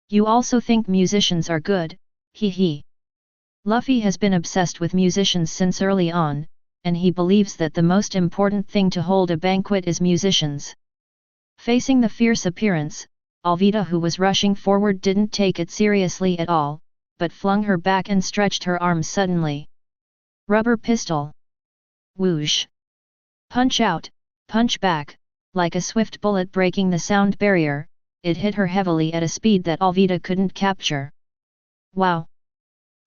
A: You also think musicians are good, hee hee. Luffy has been obsessed with musicians since early on, and he believes that the most important thing to hold a banquet is musicians. Facing the fierce appearance, Alvida, who was rushing forward, didn't take it seriously at all, but flung her back and stretched her arms suddenly. Rubber pistol. Whoosh. Punch out, punch back, like a swift bullet breaking the sound barrier, it hit her heavily at a speed that Alvida couldn't capture. Wow!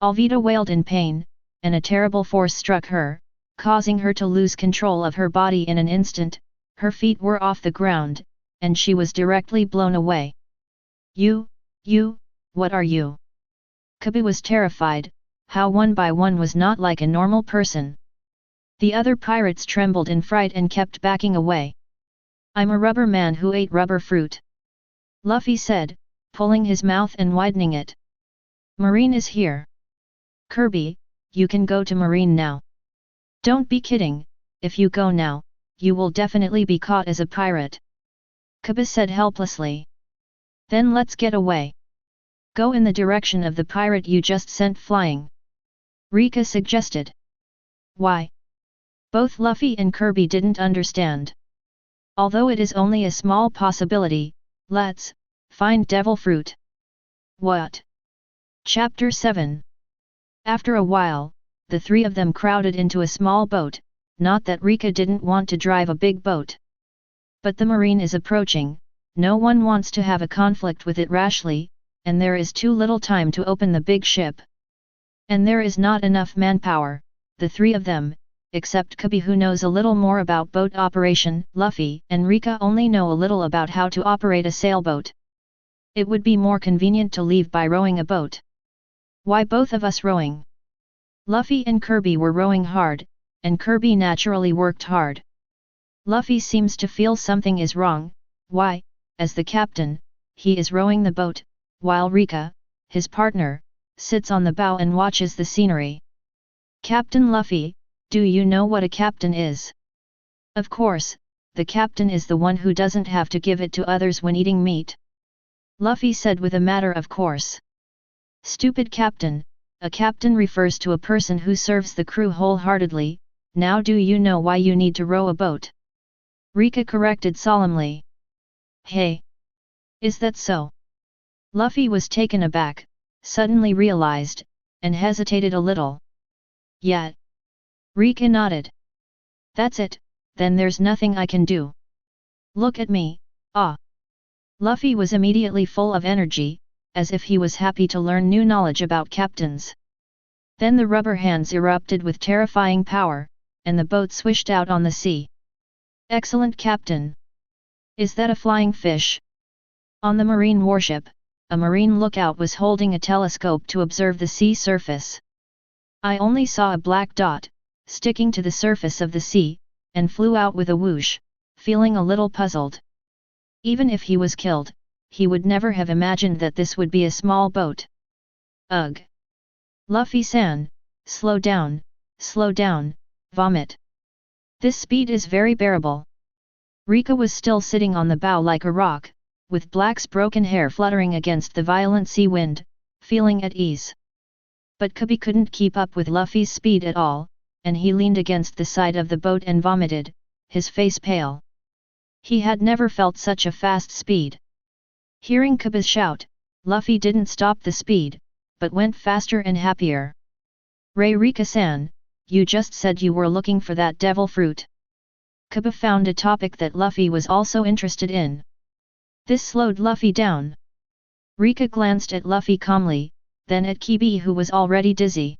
A: Alvida wailed in pain, and a terrible force struck her, causing her to lose control of her body in an instant. Her feet were off the ground, and she was directly blown away. You, what are you? Kabi was terrified, how one by one was not like a normal person. The other pirates trembled in fright and kept backing away. I'm a rubber man who ate rubber fruit. Luffy said, pulling his mouth and widening it. Marine is here. Kirby, you can go to Marine now. Don't be kidding, if you go now, you will definitely be caught as a pirate. Kabi said helplessly. Then let's get away. Go in the direction of the pirate you just sent flying. Reka suggested. Why? Both Luffy and Kirby didn't understand. Although it is only a small possibility, let's find devil fruit. What? Chapter 7. After a while, the three of them crowded into a small boat, not that Reka didn't want to drive a big boat. But the marine is approaching, no one wants to have a conflict with it rashly, and there is too little time to open the big ship. And there is not enough manpower, the three of them, except Kabi who knows a little more about boat operation, Luffy and Reka only know a little about how to operate a sailboat. It would be more convenient to leave by rowing a boat. Why both of us rowing? Luffy and Kirby were rowing hard, and Kirby naturally worked hard. Luffy seems to feel something is wrong. Why, as the captain, he is rowing the boat, while Reka, his partner, sits on the bow and watches the scenery. Captain Luffy, do you know what a captain is? Of course, the captain is the one who doesn't have to give it to others when eating meat. Luffy said with a matter of course. Stupid captain, a captain refers to a person who serves the crew wholeheartedly. Now do you know why you need to row a boat? Reka corrected solemnly. Hey! Is that so? Luffy was taken aback, suddenly realized, and hesitated a little. Yeah. Reka nodded. That's it, then there's nothing I can do. Look at me, ah! Luffy was immediately full of energy, as if he was happy to learn new knowledge about captains. Then the rubber hands erupted with terrifying power, and the boat swished out on the sea. Excellent captain! Is that a flying fish? On the marine warship, a marine lookout was holding a telescope to observe the sea surface. I only saw a black dot, sticking to the surface of the sea, and flew out with a whoosh, feeling a little puzzled. Even if he was killed, he would never have imagined that this would be a small boat. Ugh! Luffy-san, slow down, vomit. This speed is very bearable. Reka was still sitting on the bow like a rock, with Black's broken hair fluttering against the violent sea wind, feeling at ease. But Kabi couldn't keep up with Luffy's speed at all, and he leaned against the side of the boat and vomited, his face pale. He had never felt such a fast speed. Hearing Kabi's shout, Luffy didn't stop the speed, but went faster and happier. Reka-san, you just said you were looking for that devil fruit. Kabi found a topic that Luffy was also interested in. This slowed Luffy down. Reka glanced at Luffy calmly, then at Kibi who was already dizzy.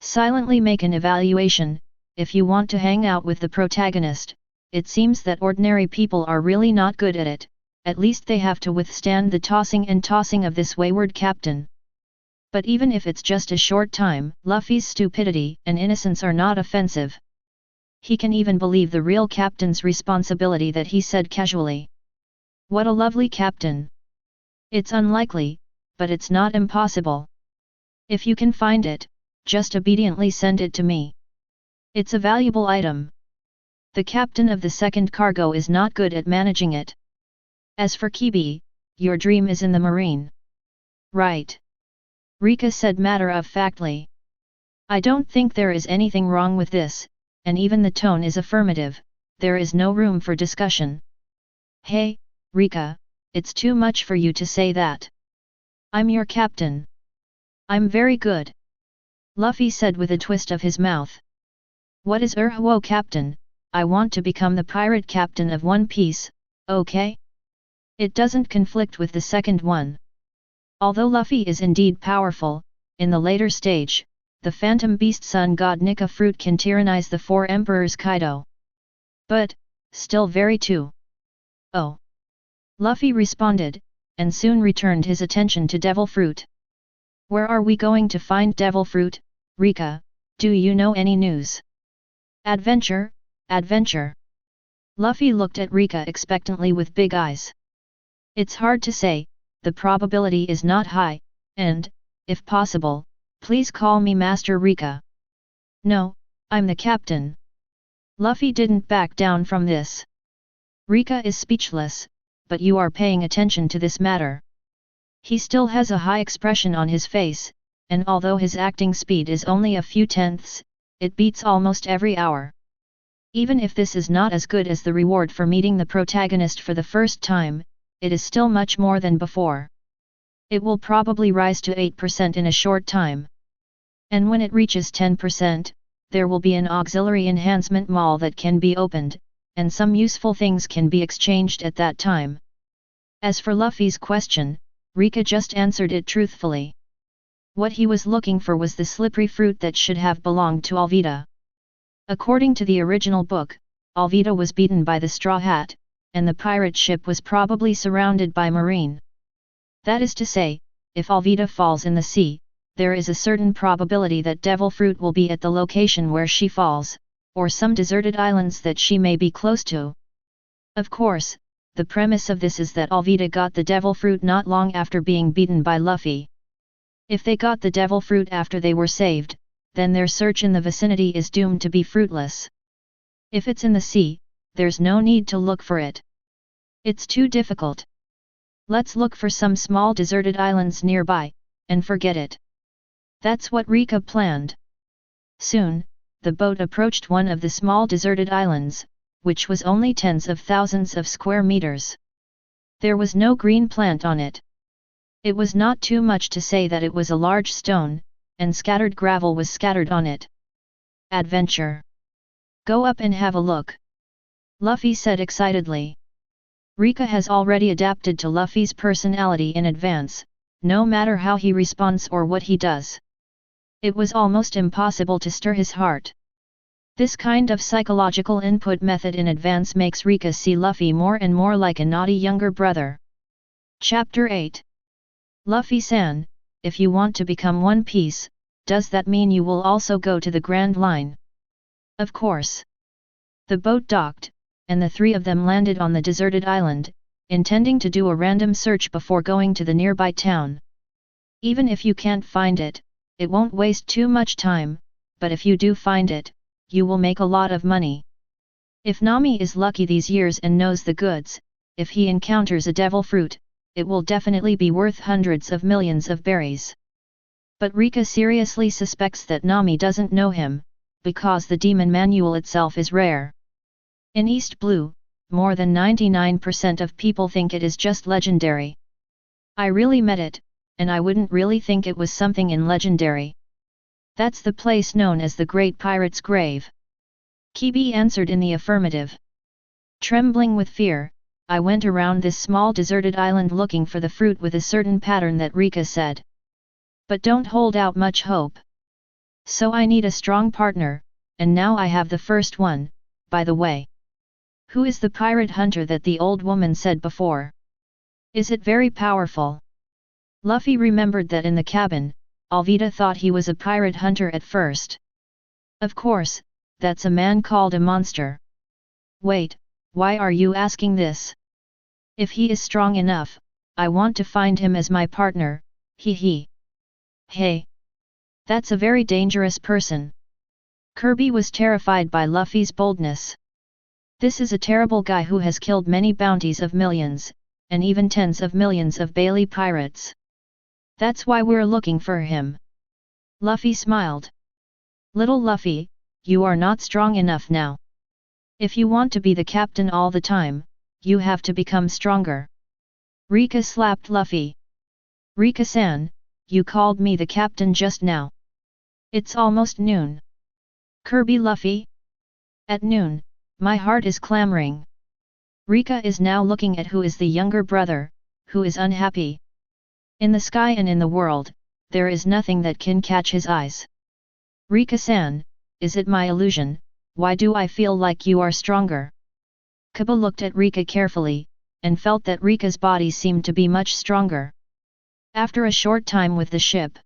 A: Silently make an evaluation. If you want to hang out with the protagonist, it seems that ordinary people are really not good at it, at least they have to withstand the tossing and tossing of this wayward captain. But even if it's just a short time, Luffy's stupidity and innocence are not offensive. He can even believe the real captain's responsibility that he said casually. What a lovely captain! It's unlikely, but it's not impossible. If you can find it, just obediently send it to me. It's a valuable item. The captain of the second cargo is not good at managing it. As for Kibi, your dream is in the marine. Right. Reka said matter-of-factly. I don't think there is anything wrong with this, and even the tone is affirmative, there is no room for discussion. Hey, Reka, it's too much for you to say that. I'm your captain. I'm very good. Luffy said with a twist of his mouth. What is Whoa captain? I want to become the pirate captain of One Piece, okay? It doesn't conflict with the second one. Although Luffy is indeed powerful, in the later stage, the phantom beast sun god Nika fruit can tyrannize the four emperors Kaido. But, still very too. Oh. Luffy responded, and soon returned his attention to devil fruit. Where are we going to find devil fruit, Reka, do you know any news? Adventure, adventure. Luffy looked at Reka expectantly with big eyes. It's hard to say, the probability is not high, and, if possible, please call me Master Reka. No, I'm the captain. Luffy didn't back down from this. Reka is speechless, but you are paying attention to this matter. He still has a high expression on his face, and although his acting speed is only a few tenths, it beats almost every hour. Even if this is not as good as the reward for meeting the protagonist for the first time, it is still much more than before. It will probably rise to 8% in a short time. And when it reaches 10%, there will be an auxiliary enhancement mall that can be opened, and some useful things can be exchanged at that time. As for Luffy's question, Reka just answered it truthfully. What he was looking for was the slippery fruit that should have belonged to Alvida. According to the original book, Alvida was beaten by the Straw Hat, and the pirate ship was probably surrounded by marine. That is to say, if Alvida falls in the sea, there is a certain probability that devil fruit will be at the location where she falls, or some deserted islands that she may be close to. Of course, the premise of this is that Alvida got the devil fruit not long after being beaten by Luffy. If they got the devil fruit after they were saved, then their search in the vicinity is doomed to be fruitless. If it's in the sea, there's no need to look for it. It's too difficult. Let's look for some small deserted islands nearby, and forget it. That's what Reka planned. Soon, the boat approached one of the small deserted islands, which was only tens of thousands of square meters. There was no green plant on it. It was not too much to say that it was a large stone, and scattered gravel was scattered on it. Adventure. Go up and have a look. Luffy said excitedly. Reka has already adapted to Luffy's personality in advance, no matter how he responds or what he does. It was almost impossible to stir his heart. This kind of psychological input method in advance makes Reka see Luffy more and more like a naughty younger brother. Chapter 8. Luffy-san, if you want to become One Piece, does that mean you will also go to the Grand Line? Of course. The boat docked, and the three of them landed on the deserted island, intending to do a random search before going to the nearby town. Even if you can't find it, it won't waste too much time, but if you do find it, you will make a lot of money. If Nami is lucky these years and knows the goods, if he encounters a devil fruit, it will definitely be worth hundreds of millions of berries. But Reka seriously suspects that Nami doesn't know him, because the demon manual itself is rare. In East Blue, more than 99% of people think it is just legendary. I really met it, and I wouldn't really think it was something in legendary. That's the place known as the Great Pirate's Grave. Kibi answered in the affirmative. Trembling with fear, I went around this small deserted island looking for the fruit with a certain pattern that Reka said. But don't hold out much hope. So I need a strong partner, and now I have the first one, by the way. Who is the pirate hunter that the old woman said before? Is it very powerful? Luffy remembered that in the cabin, Alvida thought he was a pirate hunter at first. Of course, that's a man called a monster. Wait, why are you asking this? If he is strong enough, I want to find him as my partner, hee. Hey! That's a very dangerous person. Kirby was terrified by Luffy's boldness. This is a terrible guy who has killed many bounties of millions, and even tens of millions of Bailey pirates. That's why we're looking for him. Luffy smiled. Little Luffy, you are not strong enough now. If you want to be the captain all the time, you have to become stronger. Reka slapped Luffy. Reka-san, you called me the captain just now. It's almost noon. Kirby Luffy? At noon, my heart is clamoring. Reka is now looking at who is the younger brother, who is unhappy. In the sky and in the world, there is nothing that can catch his eyes. Reka-san, is it my illusion, why do I feel like you are stronger? Kaba looked at Reka carefully, and felt that Reka's body seemed to be much stronger. After a short time with the ship,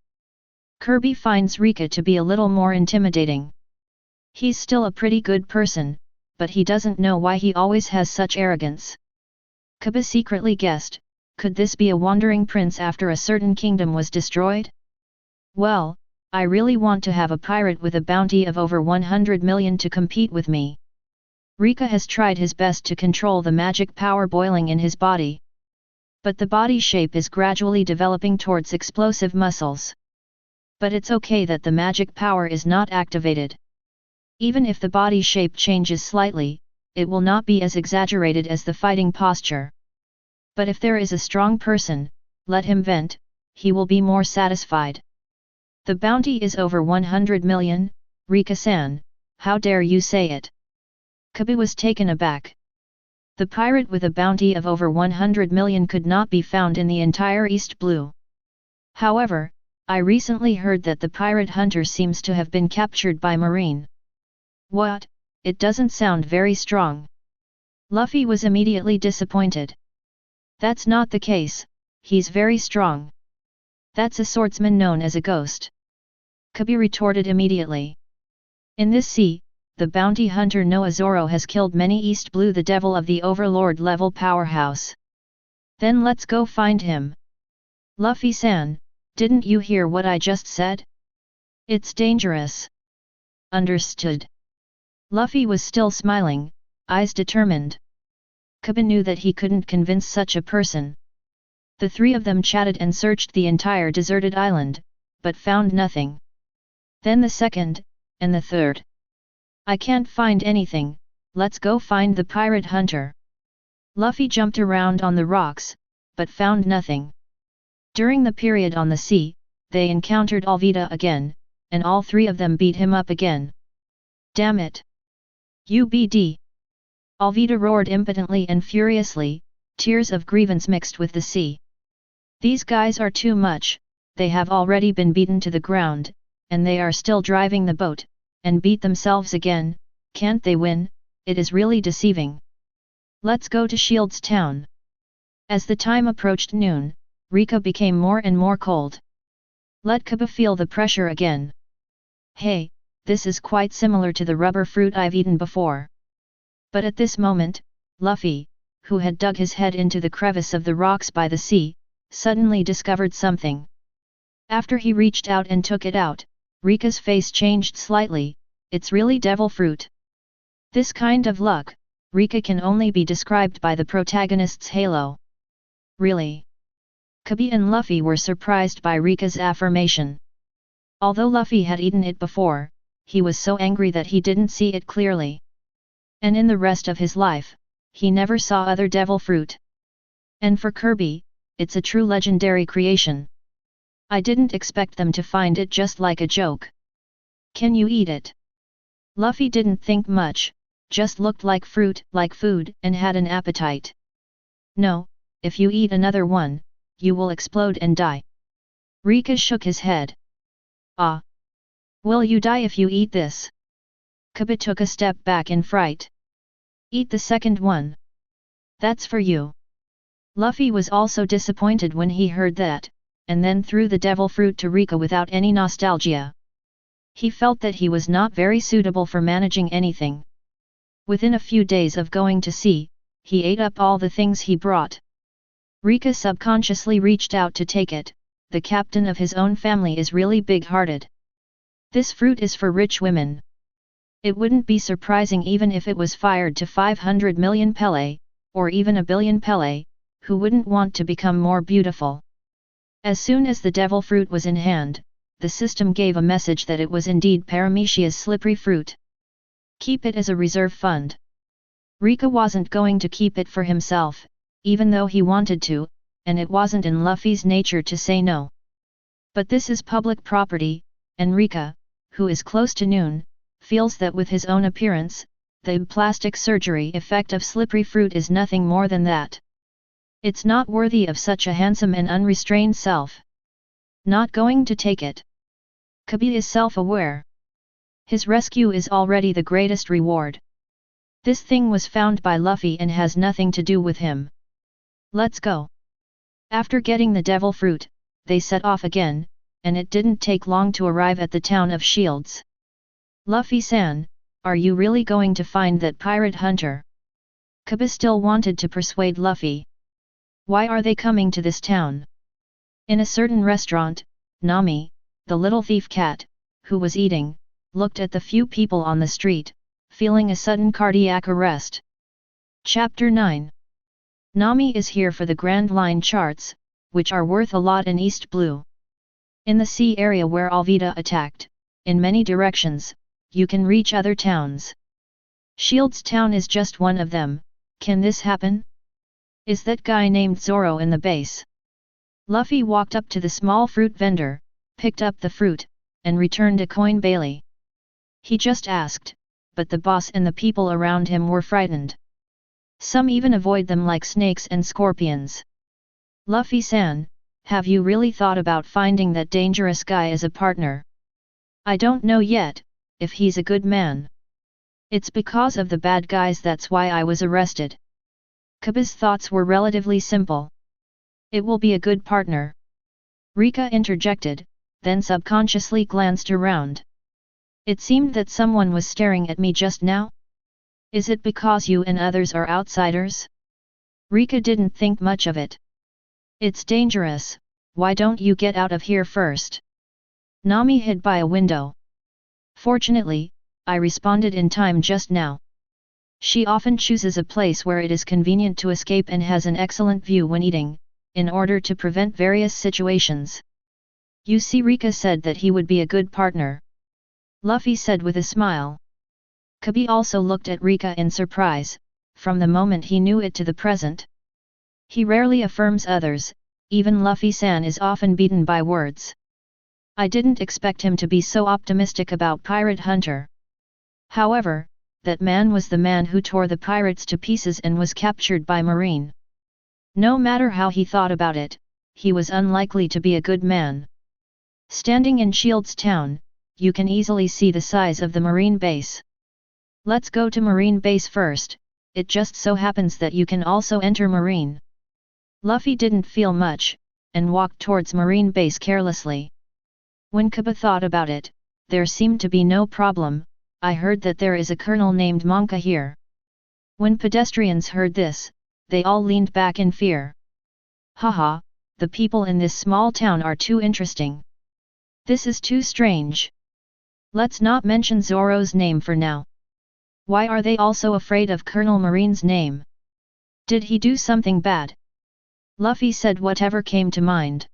A: Kirby finds Reka to be a little more intimidating. He's still a pretty good person, but he doesn't know why he always has such arrogance. Kaba secretly guessed, could this be a wandering prince after a certain kingdom was destroyed? Well, I really want to have a pirate with a bounty of over 100 million to compete with me. Reka has tried his best to control the magic power boiling in his body. But the body shape is gradually developing towards explosive muscles. But it's okay that the magic power is not activated. Even if the body shape changes slightly, it will not be as exaggerated as the fighting posture. But if there is a strong person, let him vent, he will be more satisfied. The bounty is over 100 million, Reka-san, how dare you say it? Kaba was taken aback. The pirate with a bounty of over 100 million could not be found in the entire East Blue. However, I recently heard that the pirate hunter seems to have been captured by Marine. What? It doesn't sound very strong. Luffy was immediately disappointed. That's not the case, he's very strong. That's a swordsman known as a ghost. Kaba retorted immediately. In this sea, the bounty hunter Noah Zoro has killed many East Blue, the devil of the overlord level powerhouse. Then let's go find him. Luffy-san, didn't you hear what I just said? It's dangerous. Understood. Luffy was still smiling, eyes determined. Kaba knew that he couldn't convince such a person. The three of them chatted and searched the entire deserted island, but found nothing. Then the second, and the third. I can't find anything, let's go find the pirate hunter. Luffy jumped around on the rocks, but found nothing. During the period on the sea, they encountered Alvida again, and all three of them beat him up again. Damn it! UBD! Alvida roared impotently and furiously, tears of grievance mixed with the sea. These guys are too much, they have already been beaten to the ground, and they are still driving the boat, and beat themselves again, can't they win? It is really deceiving. Let's go to Shields Town. As the time approached noon, Reka became more and more cold. Let Kaba feel the pressure again. Hey, this is quite similar to the rubber fruit I've eaten before. But at this moment, Luffy, who had dug his head into the crevice of the rocks by the sea, suddenly discovered something. After he reached out and took it out, Reka's face changed slightly, it's really devil fruit. This kind of luck, Reka can only be described by the protagonist's halo. Really? Kaba and Luffy were surprised by Reka's affirmation. Although Luffy had eaten it before, he was so angry that he didn't see it clearly. And in the rest of his life, he never saw other devil fruit. And for Kirby, it's a true legendary creation. I didn't expect them to find it just like a joke. Can you eat it? Luffy didn't think much, just looked like fruit, like food, and had an appetite. No, if you eat another one, you will explode and die. Reka shook his head. Ah! Will you die if you eat this? Kaba took a step back in fright. Eat the second one. That's for you. Luffy was also disappointed when he heard that, and then threw the devil fruit to Reka without any nostalgia. He felt that he was not very suitable for managing anything. Within a few days of going to sea, he ate up all the things he brought. Reka subconsciously reached out to take it. The captain of his own family is really big-hearted. This fruit is for rich women. It wouldn't be surprising even if it was fired to 500 million Pele, or even a billion Pele, who wouldn't want to become more beautiful. As soon as the devil fruit was in hand, the system gave a message that it was indeed Paramecia's slippery fruit. Keep it as a reserve fund. Reka wasn't going to keep it for himself, even though he wanted to, and it wasn't in Luffy's nature to say no. But this is public property, and Reka, who is close to noon, feels that with his own appearance, the plastic surgery effect of slippery fruit is nothing more than that. It's not worthy of such a handsome and unrestrained self. Not going to take it. Kabi is self-aware. His rescue is already the greatest reward. This thing was found by Luffy and has nothing to do with him. Let's go. After getting the devil fruit, they set off again, and it didn't take long to arrive at the town of Shields. Luffy-san, are you really going to find that pirate hunter? Kaba still wanted to persuade Luffy. Why are they coming to this town? In a certain restaurant, Nami, the little thief cat, who was eating, looked at the few people on the street, feeling a sudden cardiac arrest. Chapter 9. Nami is here for the Grand Line charts, which are worth a lot in East Blue. In the sea area where Alvida attacked, in many directions, you can reach other towns. Shields Town is just one of them. Can this happen? Is that guy named Zoro in the base? Luffy walked up to the small fruit vendor, picked up the fruit, and returned a coin Bailey. He just asked, but the boss and the people around him were frightened. Some even avoid them like snakes and scorpions. Luffy-san, have you really thought about finding that dangerous guy as a partner? I don't know yet, if he's a good man. It's because of the bad guys that's why I was arrested. Kaba's thoughts were relatively simple. It will be a good partner. Reka interjected, then subconsciously glanced around. It seemed that someone was staring at me just now? Is it because you and others are outsiders? Reka didn't think much of it. It's dangerous, why don't you get out of here first? Nami hid by a window. Fortunately, I responded in time just now. She often chooses a place where it is convenient to escape and has an excellent view when eating, in order to prevent various situations. You see, Reka said that he would be a good partner. Luffy said with a smile. Kabi also looked at Reka in surprise, from the moment he knew it to the present. He rarely affirms others, even Luffy-san is often beaten by words. I didn't expect him to be so optimistic about Pirate Hunter. However, that man was the man who tore the pirates to pieces and was captured by Marine. No matter how he thought about it, he was unlikely to be a good man. Standing in Shields Town, you can easily see the size of the Marine base. Let's go to Marine base first, it just so happens that you can also enter Marine. Luffy didn't feel much, and walked towards Marine base carelessly. When Kaba thought about it, there seemed to be no problem. I heard that there is a colonel named Monka here. When pedestrians heard this, they all leaned back in fear. Haha, the people in this small town are too interesting. This is too strange. Let's not mention Zoro's name for now. Why are they also afraid of Colonel Marine's name? Did he do something bad? Luffy said whatever came to mind.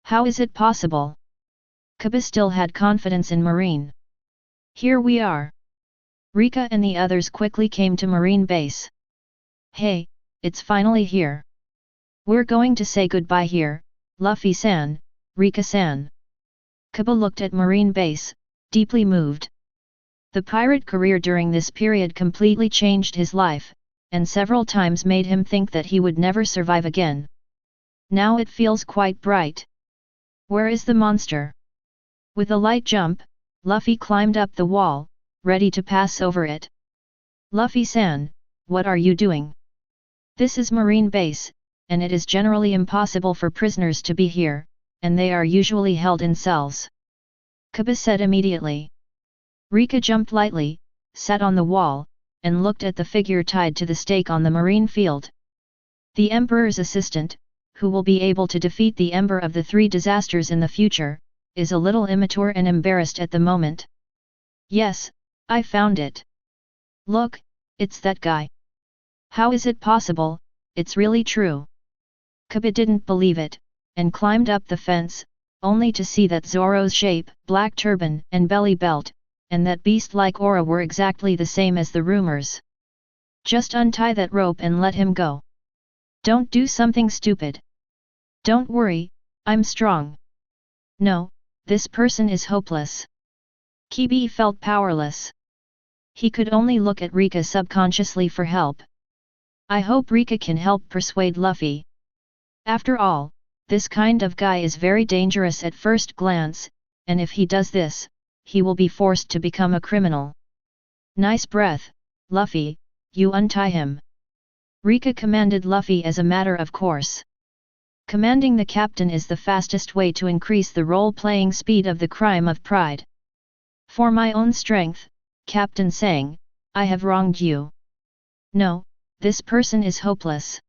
A: How is it possible? Kaba still had confidence in Marine. Here we are. Reka and the others quickly came to Marine base. Hey, it's finally here. We're going to say goodbye here, Luffy-san, Reka-san. Kaba looked at Marine base, deeply moved. The pirate career during this period completely changed his life, and several times made him think that he would never survive again. Now it feels quite bright. Where is the monster? With a light jump, Luffy climbed up the wall, ready to pass over it. Luffy-san, what are you doing? This is Marine Base, and it is generally impossible for prisoners to be here, and they are usually held in cells. Kaba said immediately. Reka jumped lightly, sat on the wall, and looked at the figure tied to the stake on the marine field. The Emperor's assistant, who will be able to defeat the Emperor of the three disasters in the future, is a little immature and embarrassed at the moment. Yes, I found it. Look, it's that guy. How is it possible? It's really true. Kaba didn't believe it, and climbed up the fence, only to see that Zoro's shape, black turban and belly belt, and that beast-like aura were exactly the same as the rumors. Just untie that rope and let him go. Don't do something stupid. Don't worry, I'm strong. No, this person is hopeless. Kibi felt powerless. He could only look at Reka subconsciously for help. I hope Reka can help persuade Luffy. After all, this kind of guy is very dangerous at first glance, and if he does this, he will be forced to become a criminal. Nice breath, Luffy, you untie him. Reka commanded Luffy as a matter of course. Commanding the captain is the fastest way to increase the role-playing speed of the crime of pride. For my own strength, Captain sang, I have wronged you. No, this person is hopeless.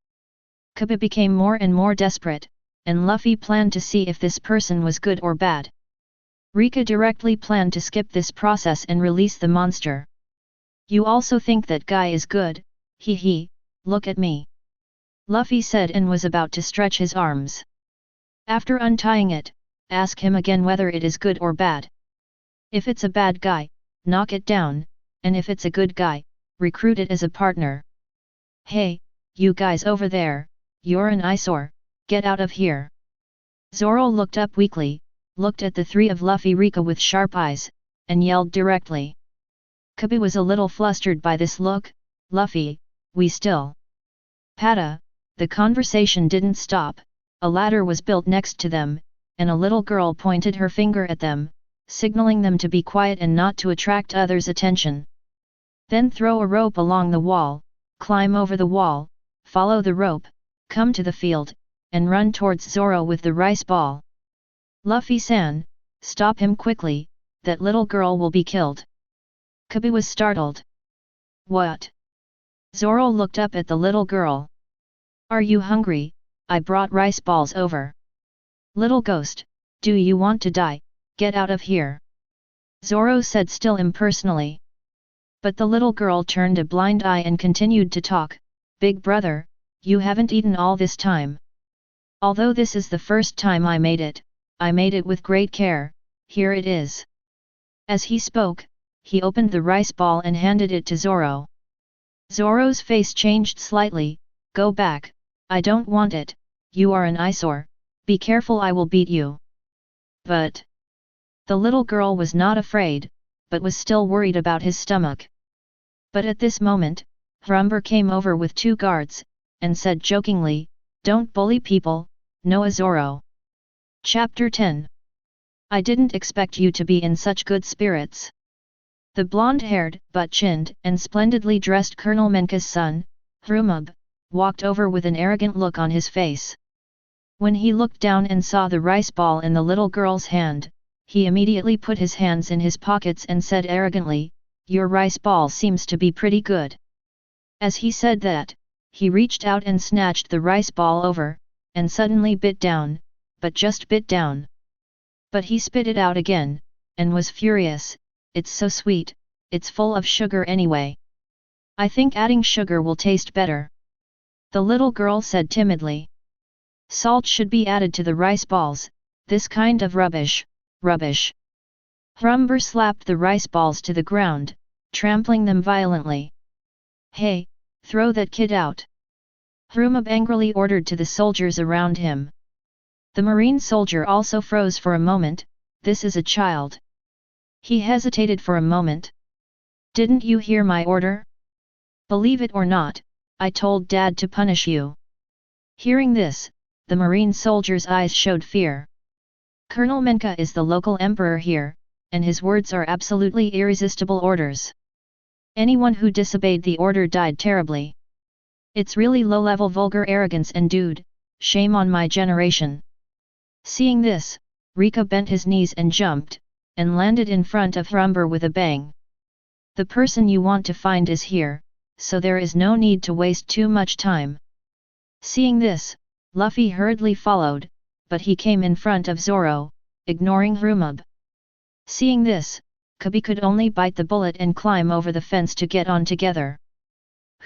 A: Kaba became more and more desperate, and Luffy planned to see if this person was good or bad. Reka directly planned to skip this process and release the monster. You also think that guy is good, hee, look at me. Luffy said and was about to stretch his arms. After untying it, ask him again whether it is good or bad. If it's a bad guy, knock it down, and if it's a good guy, recruit it as a partner. Hey, you guys over there, you're an eyesore, get out of here. Zoro looked up weakly, looked at the three of Luffy Reka with sharp eyes, and yelled directly. Kaba was a little flustered by this look. Luffy, we still. Pata. The conversation didn't stop. A ladder was built next to them, and a little girl pointed her finger at them, signaling them to be quiet and not to attract others' attention. Then throw a rope along the wall, climb over the wall, follow the rope, come to the field, and run towards Zoro with the rice ball. Luffy-san, stop him quickly, that little girl will be killed. Kaba was startled. What? Zoro looked up at the little girl. Are you hungry? I brought rice balls over. Little ghost, do you want to die? Get out of here. Zoro said still impersonally. But the little girl turned a blind eye and continued to talk. Big brother, you haven't eaten all this time. Although this is the first time I made it with great care, here it is. As he spoke, he opened the rice ball and handed it to Zoro. Zoro's face changed slightly. Go back, I don't want it, you are an eyesore, be careful I will beat you. But the little girl was not afraid, but was still worried about his stomach. But at this moment, Hrumber came over with 2 guards, and said jokingly, don't bully people, no Zoro. Chapter 10. I didn't expect you to be in such good spirits. The blonde-haired, butt-chinned, and splendidly dressed Colonel Menka's son, Hrumub, walked over with an arrogant look on his face. When he looked down and saw the rice ball in the little girl's hand, he immediately put his hands in his pockets and said arrogantly, your rice ball seems to be pretty good. As he said that, he reached out and snatched the rice ball over, and suddenly bit down, but just bit down. But he spit it out again, and was furious, it's so sweet, it's full of sugar anyway. I think adding sugar will taste better. The little girl said timidly. Salt should be added to the rice balls, this kind of rubbish. Hrumber slapped the rice balls to the ground, trampling them violently. Hey, throw that kid out. Hrumub angrily ordered to the soldiers around him. The marine soldier also froze for a moment, this is a child. He hesitated for a moment. Didn't you hear my order? Believe it or not, I told Dad to punish you. Hearing this, the marine soldier's eyes showed fear. Colonel Menka is the local emperor here, and his words are absolutely irresistible orders. Anyone who disobeyed the order died terribly. It's really low-level vulgar arrogance, and dude, shame on my generation. Seeing this, Reka bent his knees and jumped, and landed in front of Rumber with a bang. The person you want to find is here, so there is no need to waste too much time. Seeing this, Luffy hurriedly followed, but he came in front of Zoro, ignoring Rumub. Seeing this, Kabi could only bite the bullet and climb over the fence to get on together.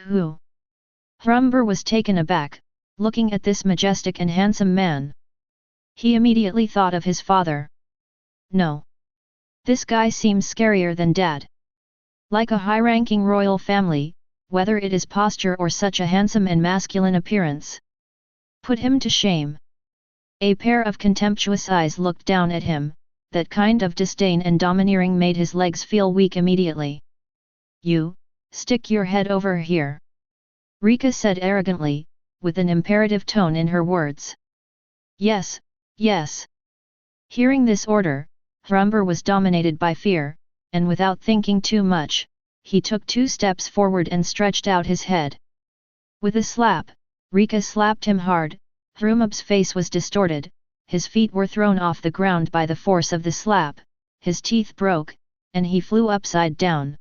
A: Who? Rumber was taken aback, looking at this majestic and handsome man. He immediately thought of his father. No. This guy seems scarier than Dad. Like a high-ranking royal family, whether it is posture or such a handsome and masculine appearance. Put him to shame. A pair of contemptuous eyes looked down at him. That kind of disdain and domineering made his legs feel weak immediately. You, stick your head over here. Reka said arrogantly, with an imperative tone in her words. Yes, yes. Hearing this order, Rumber was dominated by fear, and without thinking too much, he took 2 steps forward and stretched out his head. With a slap, Reka slapped him hard. Rumub's face was distorted. His feet were thrown off the ground by the force of the slap, his teeth broke, and he flew upside down.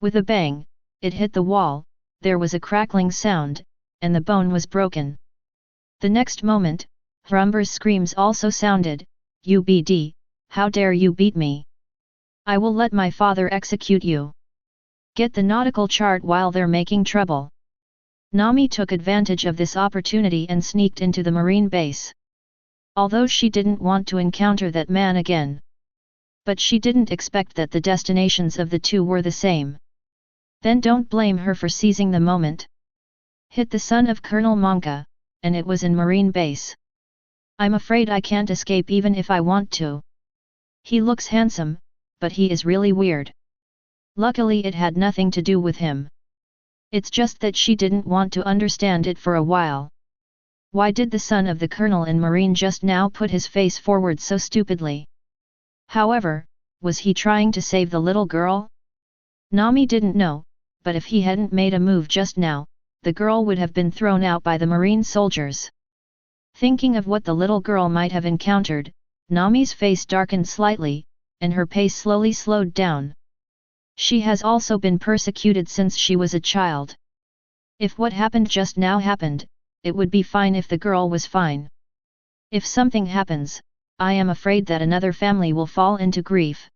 A: With a bang, it hit the wall, there was a crackling sound, and the bone was broken. The next moment, Rumber's screams also sounded, "UBD, how dare you beat me? I will let my father execute you. Get the nautical chart while they're making trouble." Nami took advantage of this opportunity and sneaked into the marine base. Although she didn't want to encounter that man again. But she didn't expect that the destinations of the two were the same. Then don't blame her for seizing the moment. Hit the son of Colonel Monka, and it was in marine base. I'm afraid I can't escape even if I want to. He looks handsome, but he is really weird. Luckily it had nothing to do with him. It's just that she didn't want to understand it for a while. Why did the son of the colonel in Marine just now put his face forward so stupidly? However, was he trying to save the little girl? Nami didn't know, but if he hadn't made a move just now, the girl would have been thrown out by the Marine soldiers. Thinking of what the little girl might have encountered, Nami's face darkened slightly, and her pace slowly slowed down. She has also been persecuted since she was a child. If what happened just now happened, it would be fine if the girl was fine. If something happens, I am afraid that another family will fall into grief.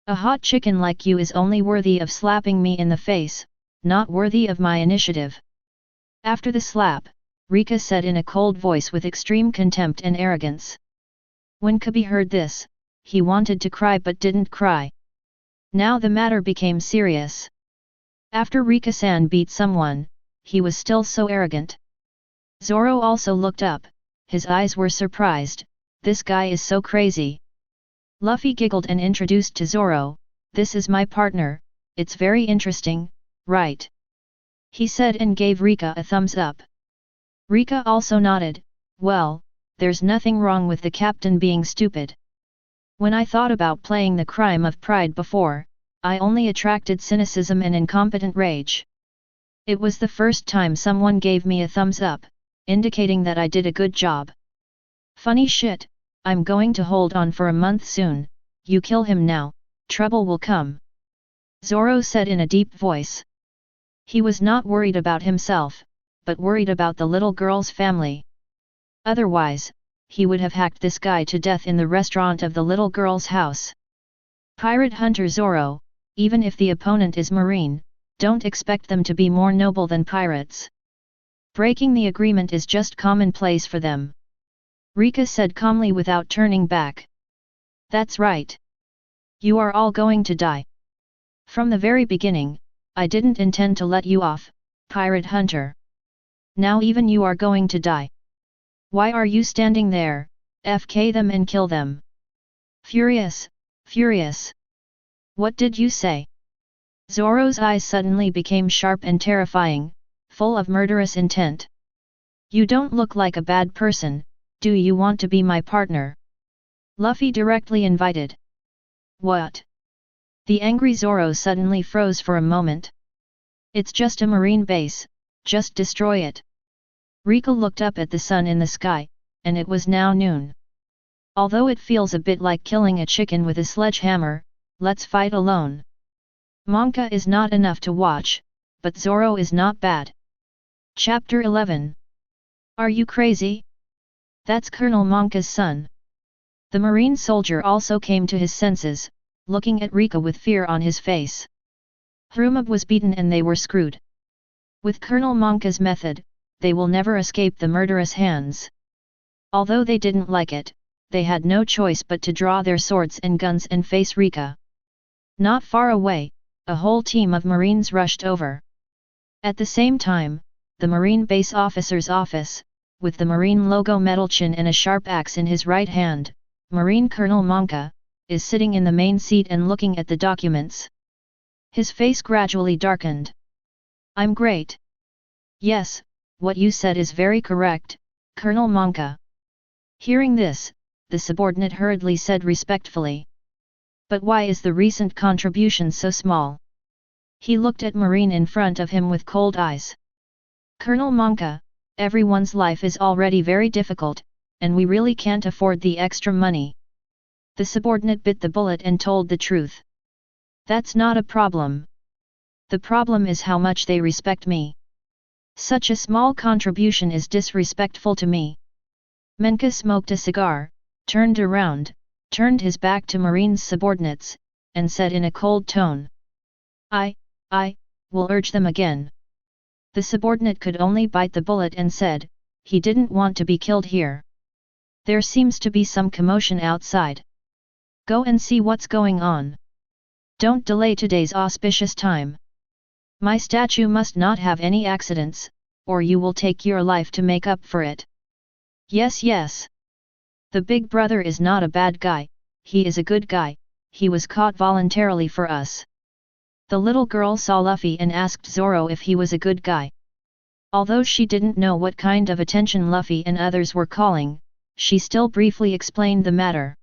A: A hot chicken like you is only worthy of slapping me in the face, not worthy of my initiative. After the slap, Reka said in a cold voice with extreme contempt and arrogance. When Kabi heard this, he wanted to cry but didn't cry. Now the matter became serious. After Reka-san beat someone, he was still so arrogant. Zoro also looked up, his eyes were surprised, this guy is so crazy. Luffy giggled and introduced to Zoro, this is my partner, it's very interesting, right? He said and gave Reka a thumbs up. Reka also nodded, well, there's nothing wrong with the captain being stupid. When I thought about playing the crime of pride before, I only attracted cynicism and incompetent rage. It was the first time someone gave me a thumbs up, indicating that I did a good job. Funny shit, I'm going to hold on for a month soon, you kill him now, trouble will come. Zoro said in a deep voice. He was not worried about himself, but worried about the little girl's family. Otherwise, he would have hacked this guy to death in the restaurant of the little girl's house. Pirate Hunter Zoro, even if the opponent is Marine, don't expect them to be more noble than pirates. Breaking the agreement is just commonplace for them. Reka said calmly without turning back. That's right. You are all going to die. From the very beginning, I didn't intend to let you off, Pirate Hunter. Now even you are going to die. Why are you standing there? FK them and kill them. Furious, furious. What did you say? Zoro's eyes suddenly became sharp and terrifying, full of murderous intent. You don't look like a bad person, do you want to be my partner? Luffy directly invited. What? The angry Zoro suddenly froze for a moment. It's just a marine base, just destroy it. Reka looked up at the sun in the sky, and it was now noon. Although it feels a bit like killing a chicken with a sledgehammer, let's fight alone. Manga is not enough to watch, but Zoro is not bad. Chapter 11. Are you crazy? That's Colonel Manga's son. The marine soldier also came to his senses, looking at Reka with fear on his face. Hrumab was beaten and they were screwed. With Colonel Manga's method, they will never escape the murderous hands. Although they didn't like it, they had no choice but to draw their swords and guns and face Reka. Not far away, a whole team of Marines rushed over. At the same time, the Marine base officer's office, with the Marine logo metal chin and a sharp axe in his right hand, Marine Colonel Manga, is sitting in the main seat and looking at the documents. His face gradually darkened. I'm great. Yes, what you said is very correct, Colonel Manga. Hearing this, the subordinate hurriedly said respectfully. But why is the recent contribution so small? He looked at Marine in front of him with cold eyes. Colonel Manga, everyone's life is already very difficult, and we really can't afford the extra money. The subordinate bit the bullet and told the truth. That's not a problem. The problem is how much they respect me. Such a small contribution is disrespectful to me. Menka smoked a cigar, turned around, turned his back to Marine's subordinates, and said in a cold tone. I will urge them again. The subordinate could only bite the bullet and said, he didn't want to be killed here. There seems to be some commotion outside. Go and see what's going on. Don't delay today's auspicious time. My statue must not have any accidents, or you will take your life to make up for it. Yes. The big brother is not a bad guy, he is a good guy, he was caught voluntarily for us. The little girl saw Luffy and asked Zoro if he was a good guy. Although she didn't know what kind of attention Luffy and others were calling, she still briefly explained the matter.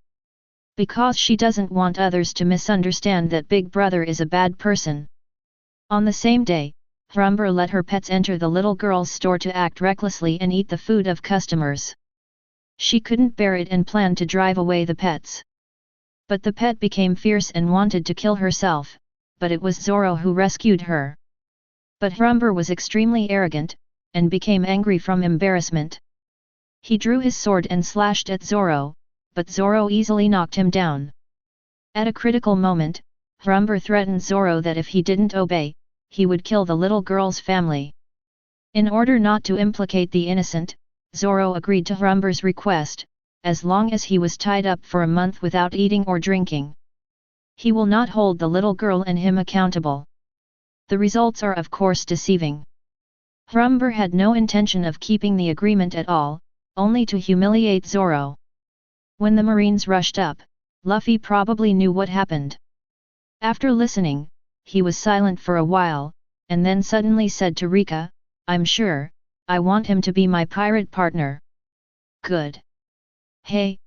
A: Because she doesn't want others to misunderstand that Big Brother is a bad person. On the same day, Hrumber let her pets enter the little girl's store to act recklessly and eat the food of customers. She couldn't bear it and planned to drive away the pets. But the pet became fierce and wanted to kill herself, but it was Zoro who rescued her. But Hrumber was extremely arrogant, and became angry from embarrassment. He drew his sword and slashed at Zoro, but Zoro easily knocked him down. At a critical moment, Hrumber threatened Zoro that if he didn't obey, he would kill the little girl's family. In order not to implicate the innocent, Zoro agreed to Hrumber's request, as long as he was tied up for a month without eating or drinking. He will not hold the little girl and him accountable. The results are of course deceiving. Hrumber had no intention of keeping the agreement at all, only to humiliate Zoro. When the Marines rushed up, Luffy probably knew what happened. After listening, he was silent for a while, and then suddenly said to Reka, I'm sure, I want him to be my pirate partner. Good. Hey,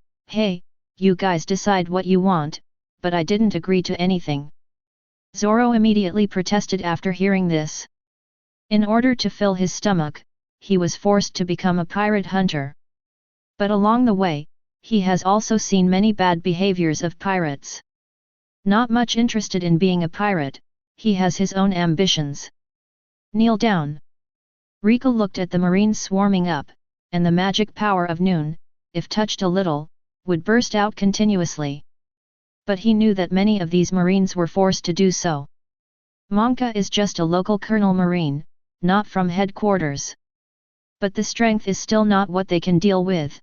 A: you guys decide what you want, but I didn't agree to anything. Zoro immediately protested after hearing this. In order to fill his stomach, he was forced to become a pirate hunter. But along the way, he has also seen many bad behaviors of pirates. Not much interested in being a pirate, he has his own ambitions. Kneel down. Reka looked at the Marines swarming up, and the magic power of noon, if touched a little, would burst out continuously. But he knew that many of these Marines were forced to do so. Manga is just a local Colonel Marine, not from headquarters. But the strength is still not what they can deal with.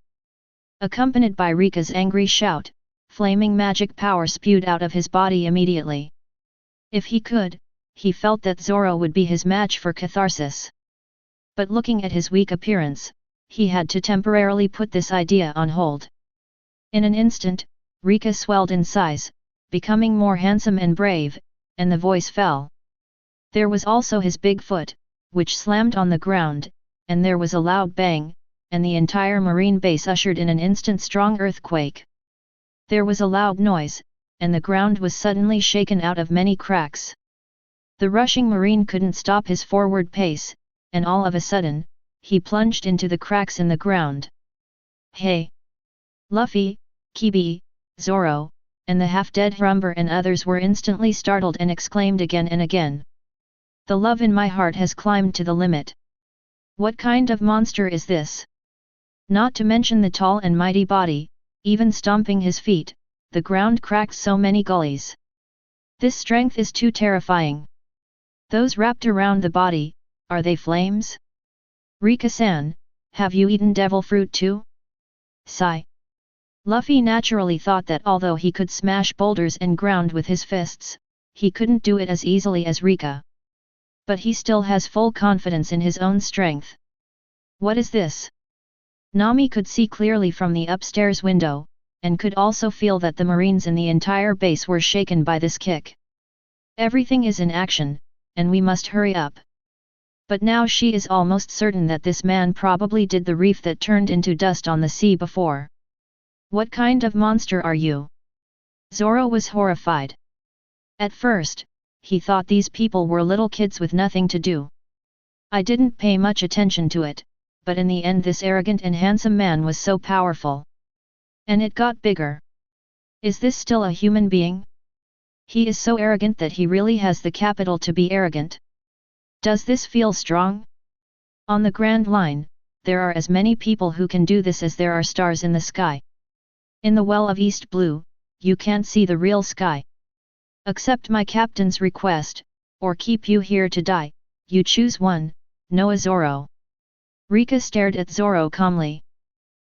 A: Accompanied by Rika's angry shout, flaming magic power spewed out of his body immediately. If he could, he felt that Zoro would be his match for catharsis. But looking at his weak appearance, he had to temporarily put this idea on hold. In an instant, Reka swelled in size, becoming more handsome and brave, and the voice fell. There was also his big foot, which slammed on the ground, and there was a loud bang, and the entire marine base ushered in an instant strong earthquake. There was a loud noise, and the ground was suddenly shaken out of many cracks. The rushing marine couldn't stop his forward pace, and all of a sudden, he plunged into the cracks in the ground. Hey! Luffy, Kibi, Zoro, and the half-dead Rumber and others were instantly startled and exclaimed again and again. The love in my heart has climbed to the limit. What kind of monster is this? Not to mention the tall and mighty body, even stomping his feet, the ground cracked so many gullies. This strength is too terrifying. Those wrapped around the body, are they flames? Reka-san, have you eaten devil fruit too? Sigh. Luffy naturally thought that although he could smash boulders and ground with his fists, he couldn't do it as easily as Reka. But he still has full confidence in his own strength. What is this? Nami could see clearly from the upstairs window, and could also feel that the marines in the entire base were shaken by this kick. Everything is in action, and we must hurry up. But now she is almost certain that this man probably did the reef that turned into dust on the sea before. What kind of monster are you? Zoro was horrified. At first, he thought these people were little kids with nothing to do. I didn't pay much attention to it, but in the end this arrogant and handsome man was so powerful. And it got bigger. Is this still a human being? He is so arrogant that he really has the capital to be arrogant. Does this feel strong? On the Grand Line, there are as many people who can do this as there are stars in the sky. In the well of East Blue, you can't see the real sky. Accept my captain's request, or keep you here to die, you choose one, Noah Zoro. Reka stared at Zoro calmly.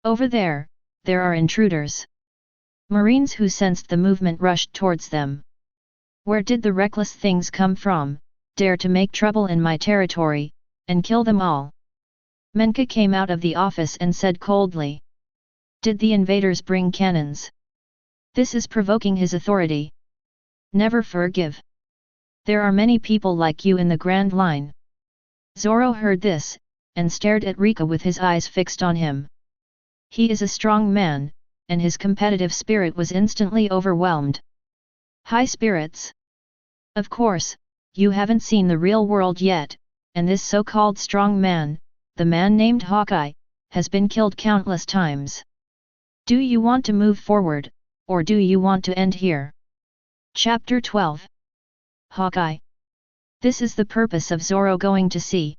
A: Over there are intruders. Marines who sensed the movement rushed towards them. Where did the reckless things come from, dare to make trouble in my territory, and kill them all? Menka came out of the office and said coldly. Did the invaders bring cannons? This is provoking his authority. Never forgive. There are many people like you in the Grand Line. Zoro heard this, and stared at Reka with his eyes fixed on him. He is a strong man, and his competitive spirit was instantly overwhelmed. High spirits. Of course, you haven't seen the real world yet, and this so-called strong man, the man named Hawkeye, has been killed countless times. Do you want to move forward, or do you want to end here? Chapter 12. Hawkeye. This is the purpose of Zoro going to sea.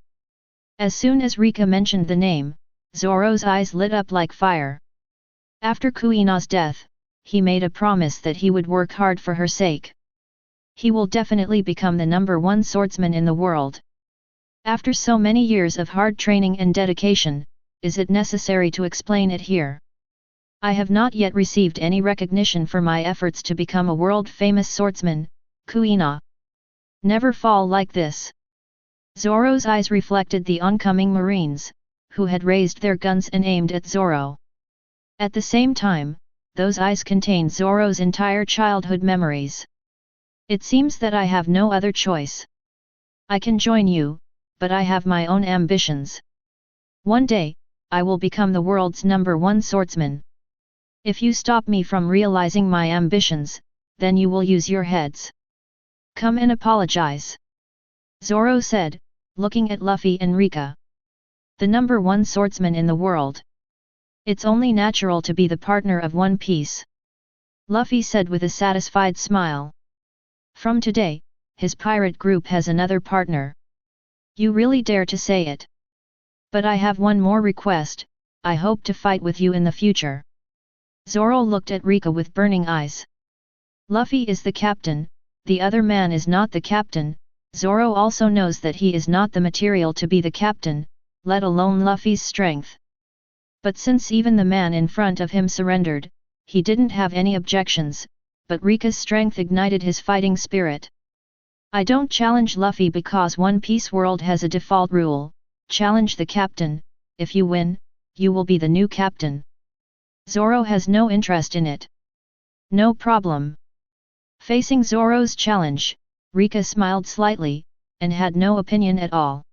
A: As soon as Reka mentioned the name, Zoro's eyes lit up like fire. After Kuina's death, he made a promise that he would work hard for her sake. He will definitely become the #1 swordsman in the world. After so many years of hard training and dedication, is it necessary to explain it here? I have not yet received any recognition for my efforts to become a world-famous swordsman, Kuina. Never fall like this. Zoro's eyes reflected the oncoming marines, who had raised their guns and aimed at Zoro. At the same time, those eyes contained Zoro's entire childhood memories. It seems that I have no other choice. I can join you, but I have my own ambitions. One day, I will become the world's #1 swordsman. If you stop me from realizing my ambitions, then you will use your heads. Come and apologize. Zoro said, looking at Luffy and Reka. The #1 swordsman in the world. It's only natural to be the partner of One Piece. Luffy said with a satisfied smile. From today, his pirate group has another partner. You really dare to say it. But I have one more request, I hope to fight with you in the future. Zoro looked at Reka with burning eyes. Luffy is the captain, the other man is not the captain. Zoro also knows that he is not the material to be the captain, let alone Luffy's strength. But since even the man in front of him surrendered, he didn't have any objections, but Reka's strength ignited his fighting spirit. I don't challenge Luffy because One Piece World has a default rule, challenge the captain, if you win, you will be the new captain. Zoro has no interest in it. No problem. Facing Zoro's challenge, Reka smiled slightly, and had no opinion at all.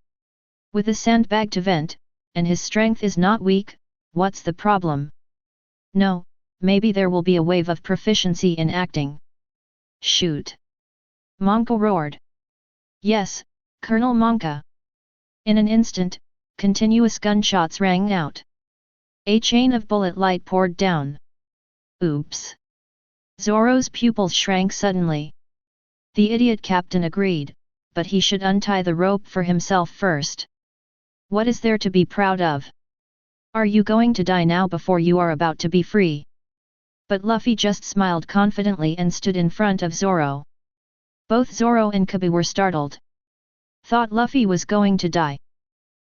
A: With a sandbag to vent, and his strength is not weak, what's the problem? No, maybe there will be a wave of proficiency in acting. Shoot! Monka roared. Yes, Colonel Monka. In an instant, continuous gunshots rang out. A chain of bullet light poured down. Oops! Zoro's pupils shrank suddenly. The idiot captain agreed, but he should untie the rope for himself first. What is there to be proud of? Are you going to die now before you are about to be free? But Luffy just smiled confidently and stood in front of Zoro. Both Zoro and Kirby were startled. Thought Luffy was going to die.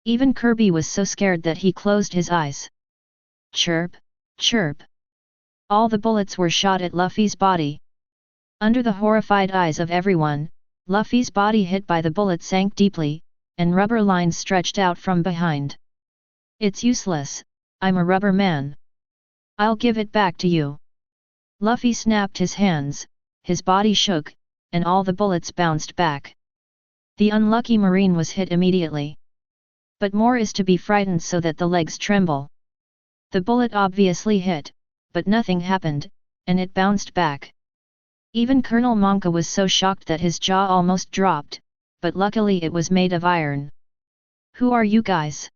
A: Even Kirby was so scared that he closed his eyes. Chirp, chirp. All the bullets were shot at Luffy's body. Under the horrified eyes of everyone, Luffy's body hit by the bullet sank deeply, and rubber lines stretched out from behind. It's useless, I'm a rubber man. I'll give it back to you. Luffy snapped his hands, his body shook, and all the bullets bounced back. The unlucky marine was hit immediately. But more is to be frightened so that the legs tremble. The bullet obviously hit, but nothing happened, and it bounced back. Even Colonel Monka was so shocked that his jaw almost dropped, but luckily it was made of iron. Who are you guys?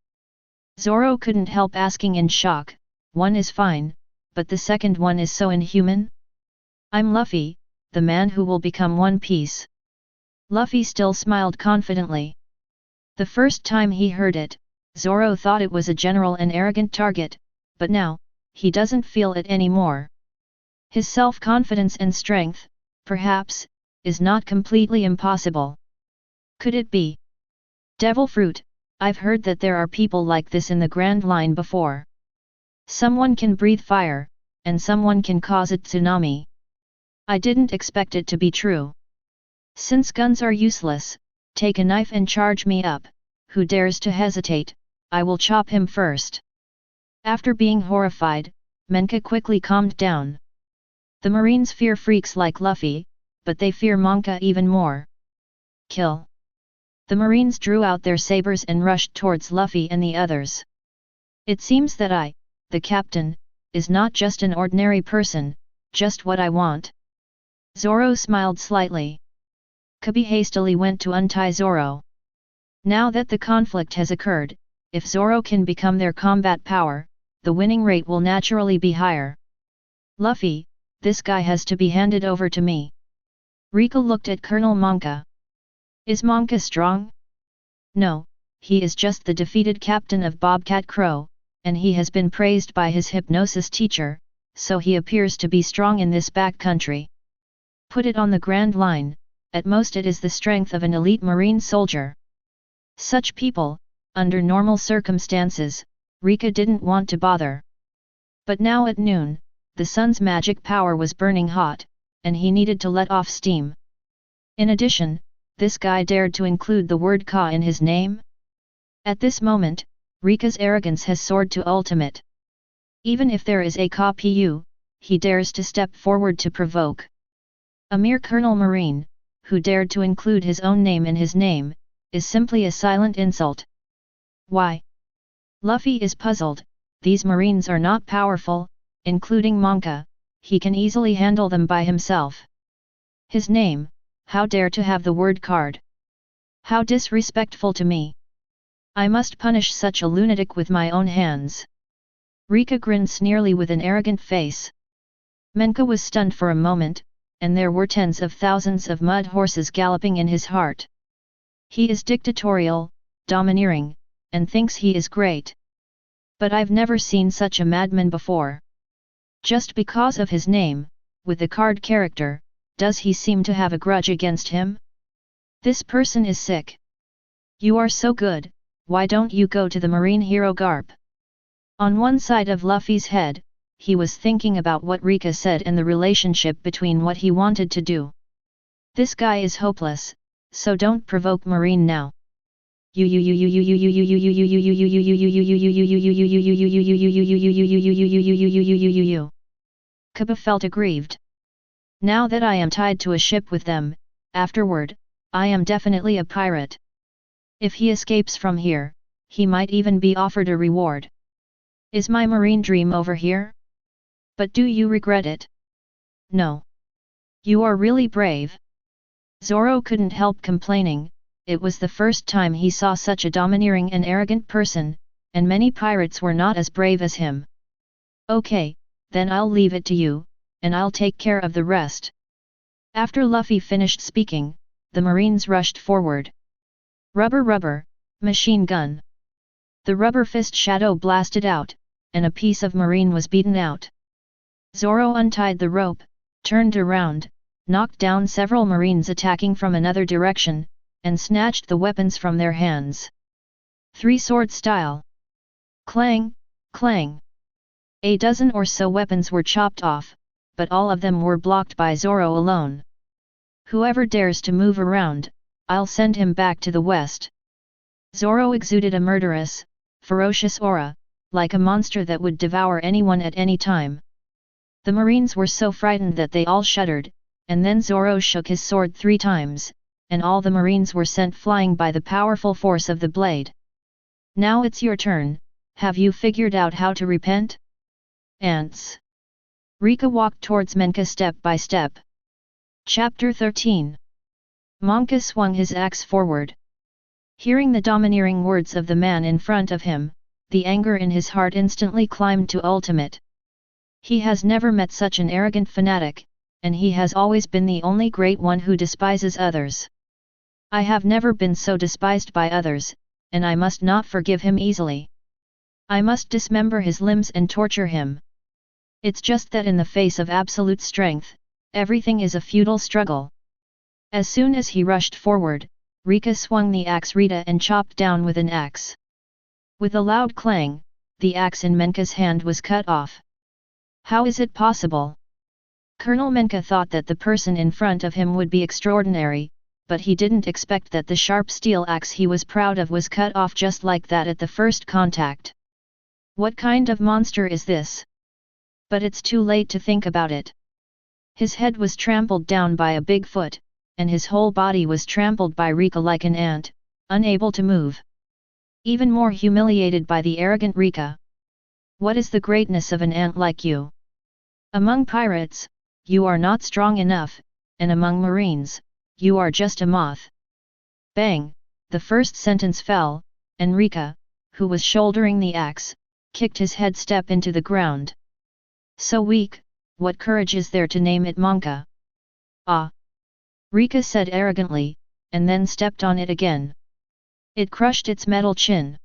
A: Zoro couldn't help asking in shock. One is fine, but the second one is so inhuman? I'm Luffy, the man who will become One Piece. Luffy still smiled confidently. The first time he heard it, Zoro thought it was a general and arrogant target, but now, he doesn't feel it anymore. His self-confidence and strength, perhaps, is not completely impossible. Could it be? Devil Fruit, I've heard that there are people like this in the Grand Line before. Someone can breathe fire, and someone can cause a tsunami. I didn't expect it to be true. Since guns are useless, take a knife and charge me up. Who dares to hesitate, I will chop him first. After being horrified, Menka quickly calmed down. The Marines fear freaks like Luffy, but they fear Monka even more. Kill. The Marines drew out their sabers and rushed towards Luffy and the others. It seems that I, the captain, is not just an ordinary person, just what I want. Zoro smiled slightly. Kabi hastily went to untie Zoro. Now that the conflict has occurred, if Zoro can become their combat power, the winning rate will naturally be higher. Luffy, this guy has to be handed over to me. Rika looked at Colonel Monka. Is Monka strong? No, he is just the defeated captain of Bobcat Crow, and he has been praised by his hypnosis teacher, so he appears to be strong in this back country. Put it on the Grand Line, at most it is the strength of an elite marine soldier. Such people, under normal circumstances, Rika didn't want to bother. But now at noon, the sun's magic power was burning hot, and he needed to let off steam. In addition, this guy dared to include the word Ka in his name? At this moment, Rika's arrogance has soared to ultimate. Even if there is a Ka Pu, he dares to step forward to provoke. A mere Colonel Marine, who dared to include his own name in his name, is simply a silent insult. Why? Luffy is puzzled. These Marines are not powerful, including Monka, he can easily handle them by himself. His name, how dare to have the word card? How disrespectful to me! I must punish such a lunatic with my own hands. Rika grinned sneerly with an arrogant face. Menka was stunned for a moment, and there were tens of thousands of mud horses galloping in his heart. He is dictatorial, domineering, and thinks he is great. But I've never seen such a madman before. Just because of his name, with the card character, does he seem to have a grudge against him? This person is sick. You are so good, why don't you go to the marine hero Garp? On one side of Luffy's head, he was thinking about what Rika said and the relationship between what he wanted to do. This guy is hopeless, so don't provoke Marine now. Kappa felt aggrieved. Now that I am tied to a ship with them, afterward, I am definitely a pirate. If he escapes from here, he might even be offered a reward. Is my marine dream over here? But do you regret it? No. You are really brave. Zoro couldn't help complaining. It was the first time he saw such a domineering and arrogant person, and many pirates were not as brave as him. Okay, then I'll leave it to you, and I'll take care of the rest. After Luffy finished speaking, the Marines rushed forward. Rubber rubber, machine gun. The rubber fist shadow blasted out, and a piece of Marine was beaten out. Zoro untied the rope, turned around, knocked down several Marines attacking from another direction, and snatched the weapons from their hands. Three-sword style. Clang, clang. A dozen or so weapons were chopped off, but all of them were blocked by Zoro alone. Whoever dares to move around, I'll send him back to the west. Zoro exuded a murderous, ferocious aura, like a monster that would devour anyone at any time. The Marines were so frightened that they all shuddered, and then Zoro shook his sword 3 times, and all the Marines were sent flying by the powerful force of the blade. Now it's your turn, have you figured out how to repent? Ants. Reka walked towards Menka step by step. Chapter 13. Monka swung his axe forward. Hearing the domineering words of the man in front of him, the anger in his heart instantly climbed to ultimate. He has never met such an arrogant fanatic, and he has always been the only great one who despises others. I have never been so despised by others, and I must not forgive him easily. I must dismember his limbs and torture him. It's just that in the face of absolute strength, everything is a futile struggle. As soon as he rushed forward, Reka swung the axe Rita and chopped down with an axe. With a loud clang, the axe in Menka's hand was cut off. How is it possible? Colonel Menka thought that the person in front of him would be extraordinary, but he didn't expect that the sharp steel axe he was proud of was cut off just like that at the first contact. What kind of monster is this? But it's too late to think about it. His head was trampled down by a big foot, and his whole body was trampled by Reka like an ant, unable to move. Even more humiliated by the arrogant Reka. What is the greatness of an ant like you? Among pirates, you are not strong enough, and among Marines, you are just a moth. Bang, the first sentence fell, and Reka, who was shouldering the axe, kicked his head step into the ground. So weak, what courage is there to name it Monka? Ah! Reka said arrogantly, and then stepped on it again. It crushed its metal chin.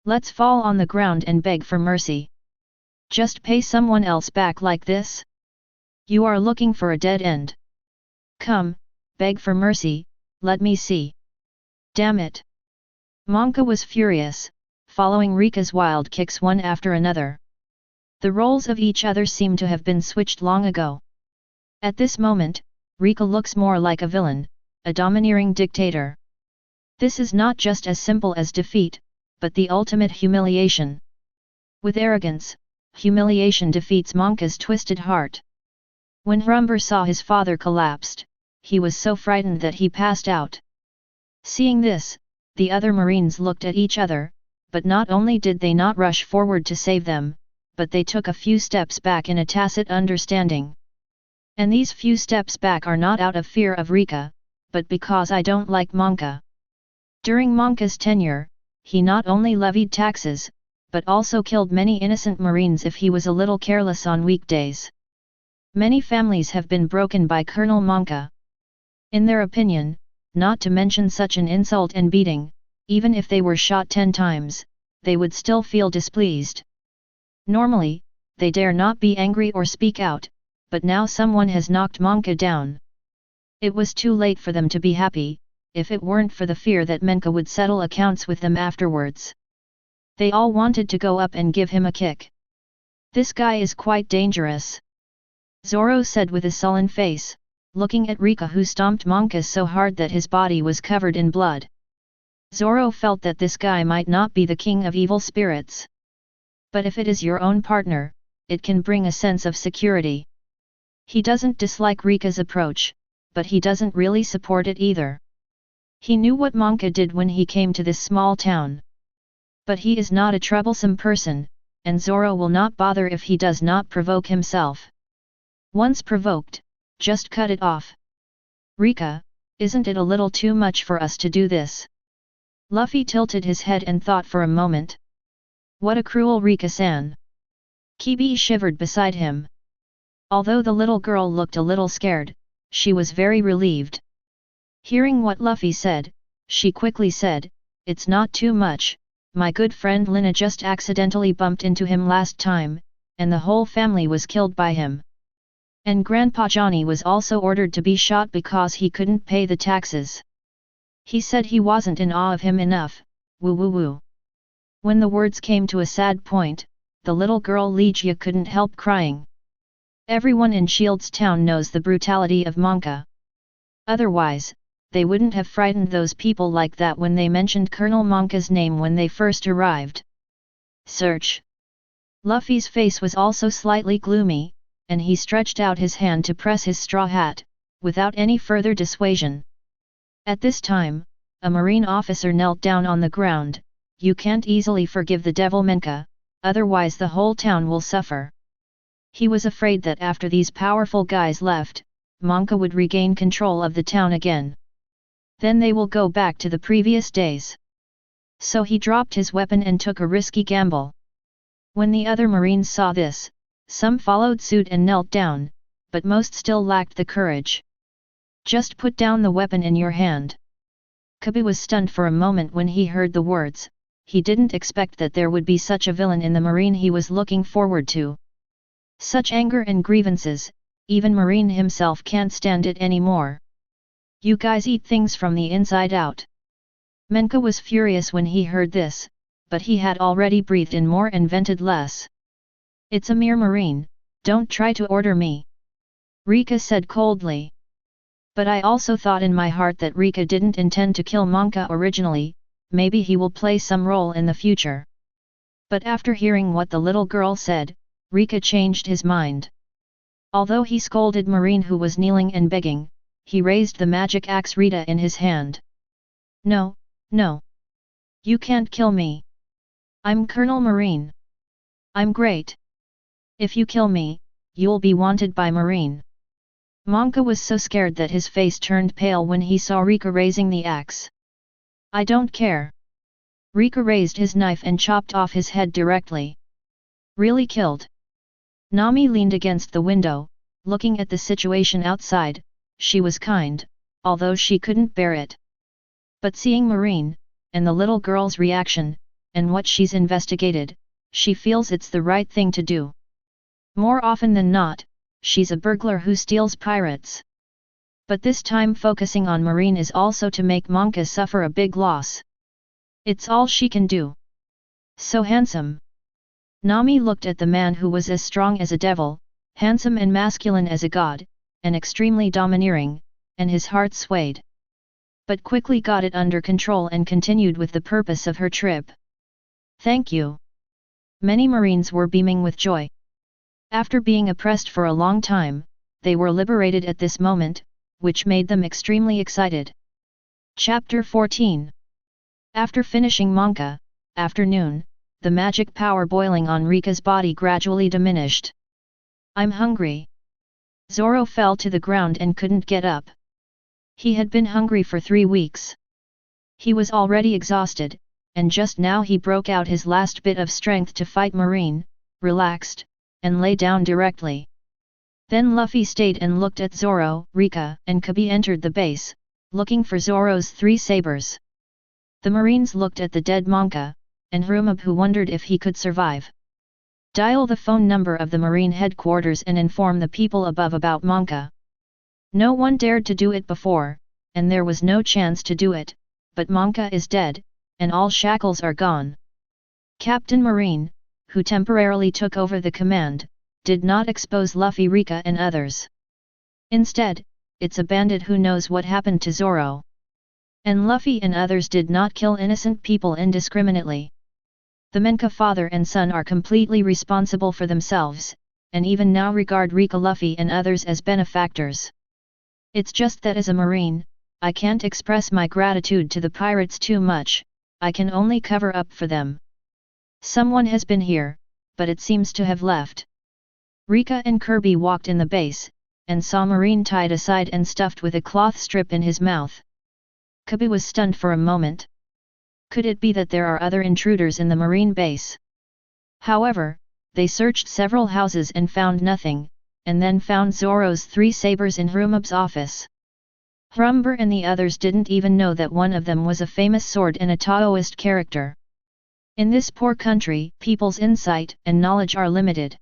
A: Let's fall on the ground and beg for mercy. Just pay someone else back like this? You are looking for a dead end. Come, beg for mercy, let me see. Damn it! Monka was furious, following Reka's wild kicks one after another. The roles of each other seemed to have been switched long ago. At this moment, Reka looks more like a villain, a domineering dictator. This is not just as simple as defeat, but the ultimate humiliation. With arrogance, humiliation defeats Monka's twisted heart. When Rumber saw his father collapsed, he was so frightened that he passed out. Seeing this, the other Marines looked at each other, but not only did they not rush forward to save them, but they took a few steps back in a tacit understanding. And these few steps back are not out of fear of Reka, but because I don't like Monka. During Monka's tenure, he not only levied taxes, but also killed many innocent Marines if he was a little careless on weekdays. Many families have been broken by Colonel Monka. In their opinion, not to mention such an insult and beating, even if they were shot 10 times, they would still feel displeased. Normally, they dare not be angry or speak out, but now someone has knocked Monka down. It was too late for them to be happy, if it weren't for the fear that Menka would settle accounts with them afterwards. They all wanted to go up and give him a kick. This guy is quite dangerous. Zoro said with a sullen face, looking at Reka who stomped Monka so hard that his body was covered in blood. Zoro felt that this guy might not be the king of evil spirits. But if it is your own partner, it can bring a sense of security. He doesn't dislike Reka's approach, but he doesn't really support it either. He knew what Monka did when he came to this small town. But he is not a troublesome person, and Zoro will not bother if he does not provoke himself. Once provoked, just cut it off. Reka, isn't it a little too much for us to do this? Luffy tilted his head and thought for a moment. What a cruel Reka-san. Kibi shivered beside him. Although the little girl looked a little scared, she was very relieved. Hearing what Luffy said, she quickly said, "It's not too much, my good friend Lina just accidentally bumped into him last time, and the whole family was killed by him. And Grandpa Johnny was also ordered to be shot because he couldn't pay the taxes. He said he wasn't in awe of him enough, woo woo woo." When the words came to a sad point, the little girl Ligia couldn't help crying. Everyone in Shields Town knows the brutality of Monka. Otherwise, they wouldn't have frightened those people like that when they mentioned Colonel Monka's name when they first arrived. Search. Luffy's face was also slightly gloomy, and he stretched out his hand to press his straw hat, without any further dissuasion. At this time, a marine officer knelt down on the ground. "You can't easily forgive the devil Monka, otherwise the whole town will suffer." He was afraid that after these powerful guys left, Monka would regain control of the town again. Then they will go back to the previous days. So he dropped his weapon and took a risky gamble. When the other marines saw this, some followed suit and knelt down, but most still lacked the courage. "Just put down the weapon in your hand." Kabi was stunned for a moment when he heard the words. He didn't expect that there would be such a villain in the marine he was looking forward to. Such anger and grievances, even Marine himself can't stand it anymore. "You guys eat things from the inside out." Monka was furious when he heard this, but he had already breathed in more and vented less. "It's a mere marine, don't try to order me," Reka said coldly. "But I also thought in my heart that Reka didn't intend to kill Monka originally, maybe he will play some role in the future." But after hearing what the little girl said, Reka changed his mind. Although he scolded Marine who was kneeling and begging, he raised the magic axe Rita in his hand. "No, no. You can't kill me. I'm Colonel Marine. I'm great. If you kill me, you'll be wanted by Marine." Monka was so scared that his face turned pale when he saw Rika raising the axe. "I don't care." Rika raised his knife and chopped off his head directly. "Really killed?" Nami leaned against the window, looking at the situation outside. She was kind, although she couldn't bear it. But seeing Marine, and the little girl's reaction, and what she's investigated, she feels it's the right thing to do. More often than not, she's a burglar who steals pirates. But this time focusing on Marine is also to make Monka suffer a big loss. It's all she can do. So handsome. Nami looked at the man who was as strong as a devil, handsome and masculine as a god, and extremely domineering, and his heart swayed. But quickly got it under control and continued with the purpose of her trip. "Thank you." Many Marines were beaming with joy. After being oppressed for a long time, they were liberated at this moment, which made them extremely excited. Chapter 14. After finishing Monka, afternoon, the magic power boiling on Rika's body gradually diminished. "I'm hungry." Zoro fell to the ground and couldn't get up. He had been hungry for 3 weeks. He was already exhausted, and just now he broke out his last bit of strength to fight Marine, relaxed, and lay down directly. Then Luffy stayed and looked at Zoro. Rika and Kabi entered the base, looking for Zoro's 3 sabers. The Marines looked at the dead Monka, and Harumab who wondered if he could survive. "Dial the phone number of the Marine headquarters and inform the people above about Monka." No one dared to do it before, and there was no chance to do it, but Monka is dead, and all shackles are gone. Captain Marine, who temporarily took over the command, did not expose Luffy, Rika and others. Instead, it's a bandit who knows what happened to Zoro. And Luffy and others did not kill innocent people indiscriminately. The Monka father and son are completely responsible for themselves, and even now regard Rika, Luffy and others as benefactors. It's just that as a Marine, I can't express my gratitude to the pirates too much, I can only cover up for them. Someone has been here, but it seems to have left. Rika and Kirby walked in the base, and saw Marine tied aside and stuffed with a cloth strip in his mouth. Kabi was stunned for a moment. Could it be that there are other intruders in the Marine base? However, they searched several houses and found nothing, and then found Zoro's 3 sabers in Hrumab's office. Hrumber and the others didn't even know that one of them was a famous sword and a Taoist character. In this poor country, people's insight and knowledge are limited.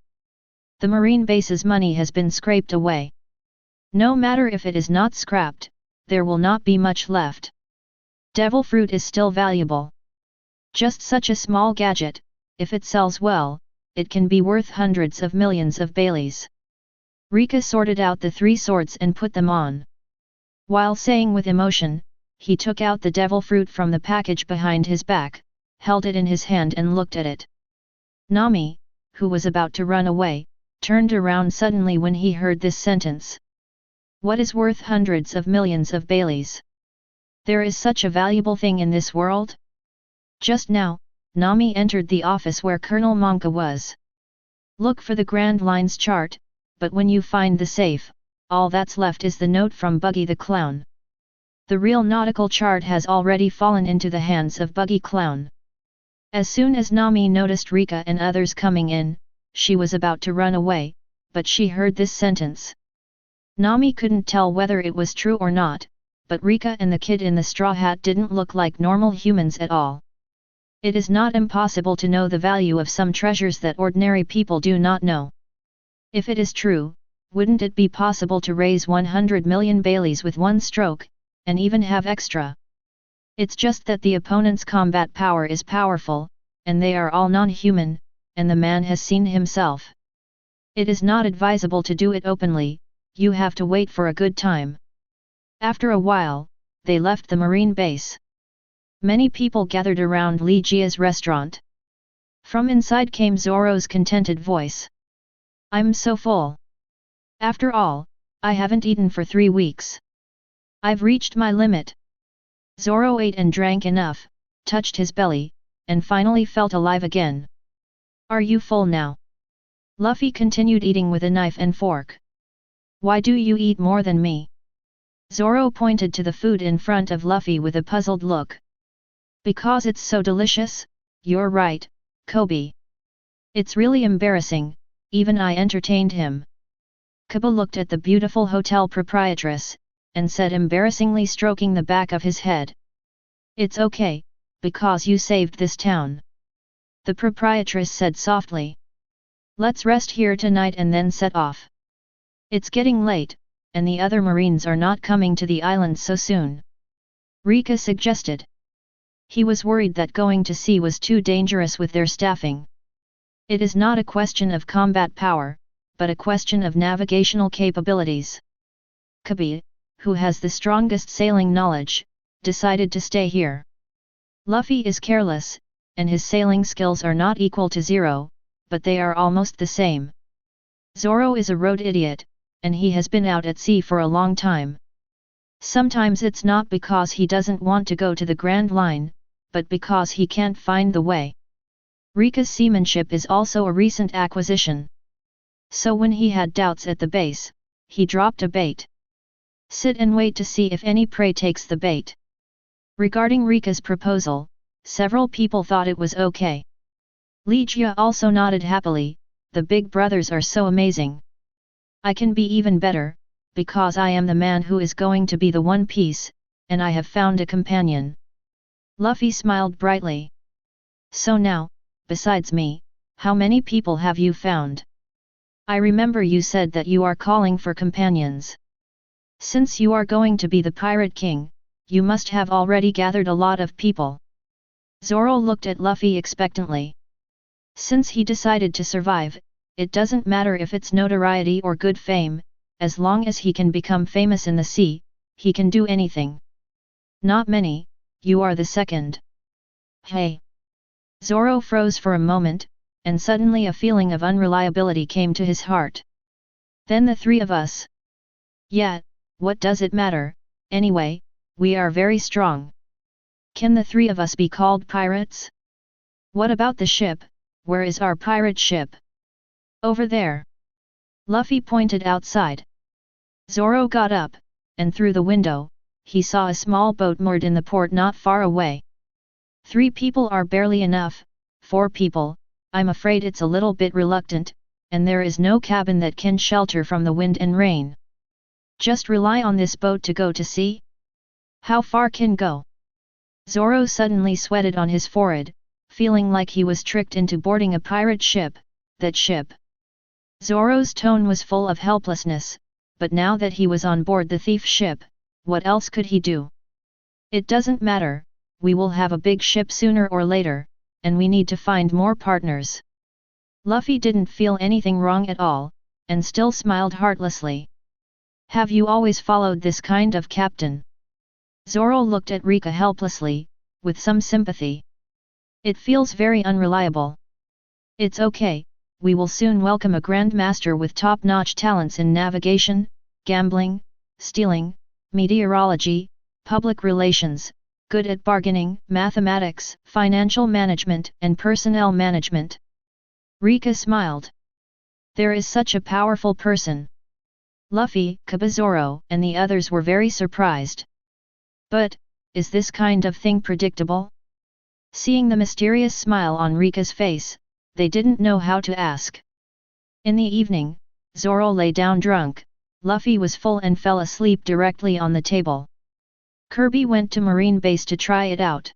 A: The Marine base's money has been scraped away. No matter if it is not scrapped, there will not be much left. Devil fruit is still valuable. Just such a small gadget, if it sells well, it can be worth hundreds of millions of Baileys. Reka sorted out the 3 swords and put them on. While saying with emotion, he took out the devil fruit from the package behind his back, held it in his hand and looked at it. Nami, who was about to run away, turned around suddenly when he heard this sentence. What is worth hundreds of millions of Baileys? There is such a valuable thing in this world? Just now, Nami entered the office where Colonel Monka was. Look for the Grand Lines chart, but when you find the safe, all that's left is the note from Buggy the Clown. The real nautical chart has already fallen into the hands of Buggy Clown. As soon as Nami noticed Reka and others coming in, she was about to run away, but she heard this sentence. Nami couldn't tell whether it was true or not, but Reka and the kid in the straw hat didn't look like normal humans at all. It is not impossible to know the value of some treasures that ordinary people do not know. If it is true, wouldn't it be possible to raise 100 million Baileys with one stroke, and even have extra? It's just that the opponent's combat power is powerful, and they are all non-human, and the man has seen himself. It is not advisable to do it openly, you have to wait for a good time. After a while, they left the Marine base. Many people gathered around Li Jia's restaurant. From inside came Zoro's contented voice. I'm so full. After all, I haven't eaten for 3 weeks. I've reached my limit. Zoro ate and drank enough, touched his belly, and finally felt alive again. Are you full now? Luffy continued eating with a knife and fork. Why do you eat more than me? Zoro pointed to the food in front of Luffy with a puzzled look. Because it's so delicious, you're right, Kobe. It's really embarrassing, even I entertained him. Kaba looked at the beautiful hotel proprietress, and said embarrassingly, stroking the back of his head. It's okay, because you saved this town. The proprietress said softly. Let's rest here tonight and then set off. It's getting late, and the other Marines are not coming to the island so soon. Reka suggested. He was worried that going to sea was too dangerous with their staffing. It is not a question of combat power, but a question of navigational capabilities. Kabi, who has the strongest sailing knowledge, decided to stay here. Luffy is careless, and his sailing skills are not equal to Zoro, but they are almost the same. Zoro is a road idiot, and he has been out at sea for a long time. Sometimes it's not because he doesn't want to go to the Grand Line, but because he can't find the way. Reka's seamanship is also a recent acquisition. So when he had doubts at the base, he dropped a bait. Sit and wait to see if any prey takes the bait. Regarding Reka's proposal, several people thought it was okay. Li Jia also nodded happily, the big brothers are so amazing. I can be even better, because I am the man who is going to be the One Piece, and I have found a companion. Luffy smiled brightly. So now, besides me, how many people have you found? I remember you said that you are calling for companions. Since you are going to be the Pirate King, you must have already gathered a lot of people. Zoro looked at Luffy expectantly. Since he decided to survive, it doesn't matter if it's notoriety or good fame, as long as he can become famous in the sea, he can do anything. Not many, you are the second. Hey! Zoro froze for a moment, and suddenly a feeling of unreliability came to his heart. Then the 3 of us. Yeah, what does it matter, anyway, we are very strong. Can the 3 of us be called pirates? What about the ship, where is our pirate ship? Over there. Luffy pointed outside. Zoro got up, and through the window, he saw a small boat moored in the port not far away. 3 people are barely enough, 4 people, I'm afraid it's a little bit reluctant, and there is no cabin that can shelter from the wind and rain. Just rely on this boat to go to sea? How far can go? Zoro suddenly sweated on his forehead, feeling like he was tricked into boarding a pirate ship, that ship. Zoro's tone was full of helplessness, but now that he was on board the thief ship, what else could he do? It doesn't matter, we will have a big ship sooner or later, and we need to find more partners. Luffy didn't feel anything wrong at all, and still smiled heartlessly. Have you always followed this kind of captain? Zoro looked at Reka helplessly, with some sympathy. It feels very unreliable. It's okay, we will soon welcome a grandmaster with top-notch talents in navigation, gambling, stealing, meteorology, public relations, good at bargaining, mathematics, financial management and personnel management. Reka smiled. There is such a powerful person. Luffy, Zoro, and the others were very surprised. But, is this kind of thing predictable? Seeing the mysterious smile on Rika's face, they didn't know how to ask. In the evening, Zoro lay down drunk, Luffy was full and fell asleep directly on the table. Kirby went to Marine Base to try it out.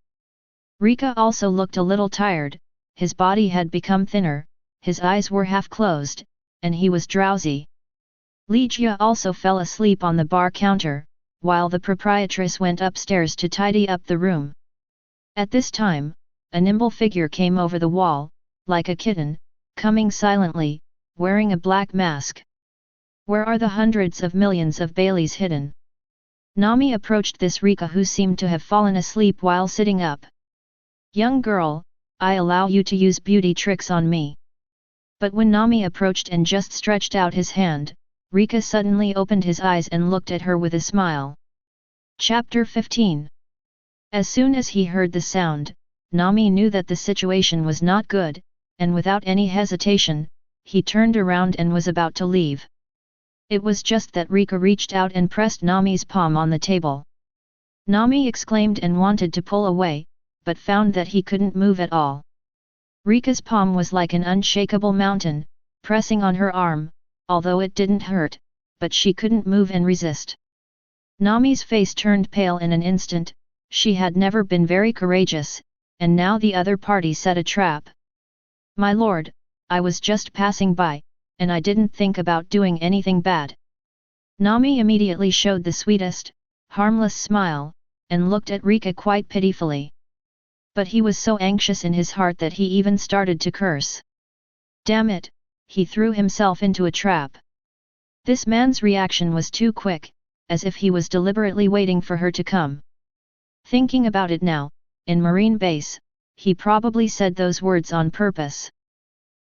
A: Reka also looked a little tired, his body had become thinner, his eyes were half closed, and he was drowsy. Ligia also fell asleep on the bar counter, while the proprietress went upstairs to tidy up the room. At this time, a nimble figure came over the wall, like a kitten, coming silently, wearing a black mask. Where are the hundreds of millions of Baileys hidden? Nami approached this Reka, who seemed to have fallen asleep while sitting up. Young girl, I allow you to use beauty tricks on me. But when Nami approached and just stretched out his hand, Reka suddenly opened his eyes and looked at her with a smile. Chapter 15. As soon as he heard the sound, Nami knew that the situation was not good, and without any hesitation, he turned around and was about to leave. It was just that Reka reached out and pressed Nami's palm on the table. Nami exclaimed and wanted to pull away, but found that he couldn't move at all. Rika's palm was like an unshakable mountain, pressing on her arm, although it didn't hurt, but she couldn't move and resist. Nami's face turned pale in an instant. She had never been very courageous, and now the other party set a trap. My lord, I was just passing by, and I didn't think about doing anything bad. Nami immediately showed the sweetest, harmless smile, and looked at Reka quite pitifully. But he was so anxious in his heart that he even started to curse. Damn it, he threw himself into a trap. This man's reaction was too quick, as if he was deliberately waiting for her to come. Thinking about it now, in Marine Base, he probably said those words on purpose.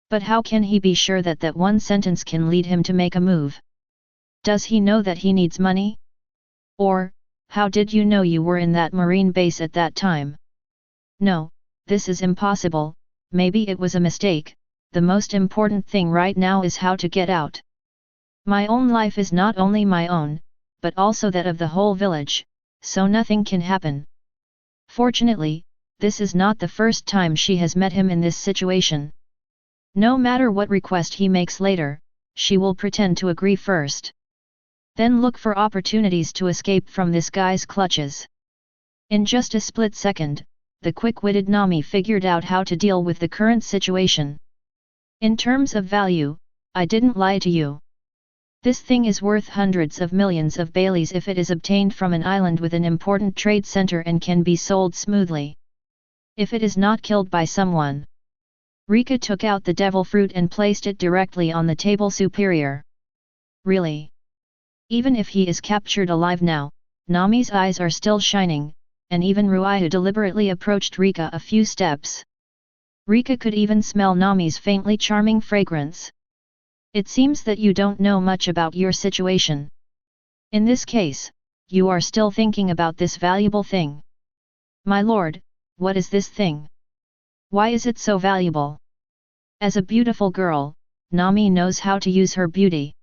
A: But how can he be sure that that one sentence can lead him to make a move? Does he know that he needs money? Or, how did you know you were in that Marine Base at that time? No, this is impossible, maybe it was a mistake, the most important thing right now is how to get out. My own life is not only my own, but also that of the whole village, so nothing can happen. Fortunately, this is not the first time she has met him in this situation. No matter what request he makes later, she will pretend to agree first. Then look for opportunities to escape from this guy's clutches. In just a split second, the quick-witted Nami figured out how to deal with the current situation. In terms of value, I didn't lie to you. This thing is worth hundreds of millions of Baileys if it is obtained from an island with an important trade center and can be sold smoothly. If it is not killed by someone. Reka took out the devil fruit and placed it directly on the table superior. Really? Even if he is captured alive now, Nami's eyes are still shining, and even Ruiyu deliberately approached Reka a few steps. Reka could even smell Nami's faintly charming fragrance. It seems that you don't know much about your situation. In this case, you are still thinking about this valuable thing. My lord, what is this thing? Why is it so valuable? As a beautiful girl, Nami knows how to use her beauty.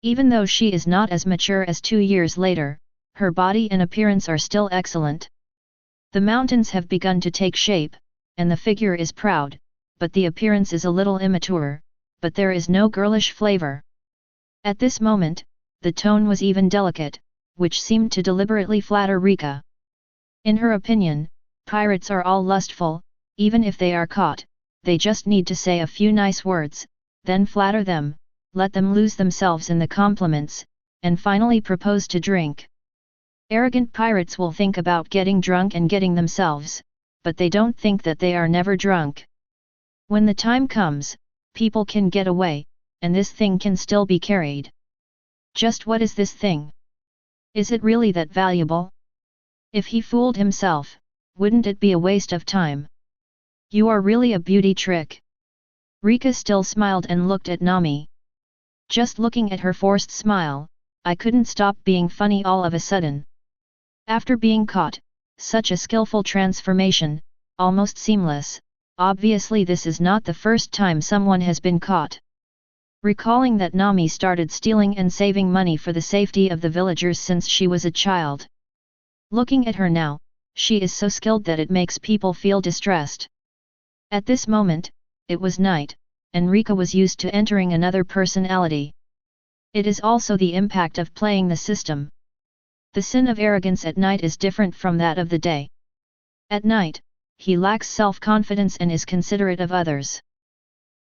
A: Even though she is not as mature as 2 years later, her body and appearance are still excellent. The mountains have begun to take shape, and the figure is proud, but the appearance is a little immature, but there is no girlish flavor. At this moment, the tone was even delicate, which seemed to deliberately flatter Reka. In her opinion, pirates are all lustful, even if they are caught, they just need to say a few nice words, then flatter them, let them lose themselves in the compliments, and finally propose to drink. Arrogant pirates will think about getting drunk and getting themselves, but they don't think that they are never drunk. When the time comes, people can get away, and this thing can still be carried. Just what is this thing? Is it really that valuable? If he fooled himself, wouldn't it be a waste of time? You are really a beauty trick. Reka still smiled and looked at Nami. Just looking at her forced smile, I couldn't stop being funny all of a sudden. After being caught, such a skillful transformation, almost seamless, obviously this is not the first time someone has been caught. Recalling that Nami started stealing and saving money for the safety of the villagers since she was a child. Looking at her now, she is so skilled that it makes people feel distressed. At this moment, it was night, and Reka was used to entering another personality. It is also the impact of playing the system. The sin of arrogance at night is different from that of the day. At night, he lacks self-confidence and is considerate of others.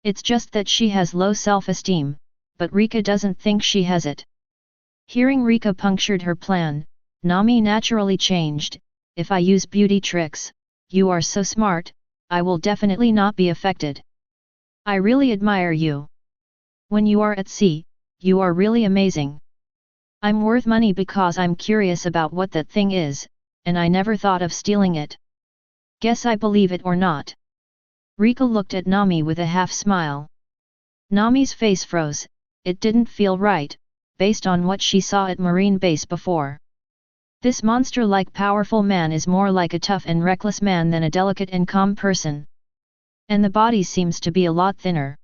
A: It's just that she has low self-esteem, but Reka doesn't think she has it. Hearing Reka punctured her plan, Nami naturally changed. If I use beauty tricks, you are so smart, I will definitely not be affected. I really admire you. When you are at sea, you are really amazing. I'm worth money because I'm curious about what that thing is, and I never thought of stealing it. Guess I believe it or not. Reka looked at Nami with a half smile. Nami's face froze, it didn't feel right, based on what she saw at Marine Base before. This monster-like powerful man is more like a tough and reckless man than a delicate and calm person. And the body seems to be a lot thinner.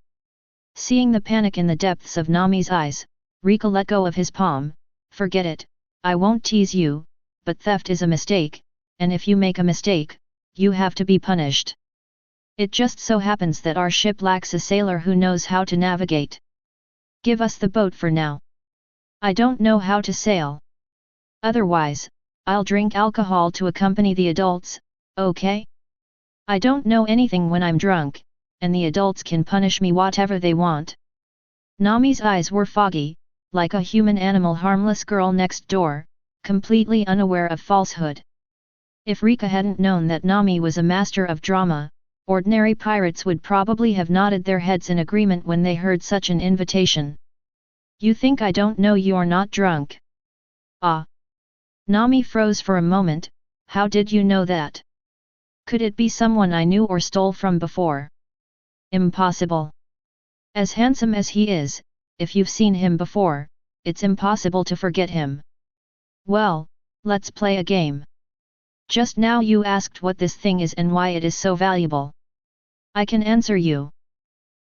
A: Seeing the panic in the depths of Nami's eyes, Reka let go of his palm. Forget it, I won't tease you, but theft is a mistake, and if you make a mistake, you have to be punished. It just so happens that our ship lacks a sailor who knows how to navigate. Give us the boat for now. I don't know how to sail. Otherwise, I'll drink alcohol to accompany the adults, okay? I don't know anything when I'm drunk, and the adults can punish me whatever they want. Nami's eyes were foggy, like a human animal harmless girl next door, completely unaware of falsehood. If Reka hadn't known that Nami was a master of drama, ordinary pirates would probably have nodded their heads in agreement when they heard such an invitation. You think I don't know you're not drunk? Ah! Nami froze for a moment. How did you know that? Could it be someone I knew or stole from before? Impossible. As handsome as he is, if you've seen him before, it's impossible to forget him. Well, let's play a game. Just now you asked what this thing is and why it is so valuable. I can answer you.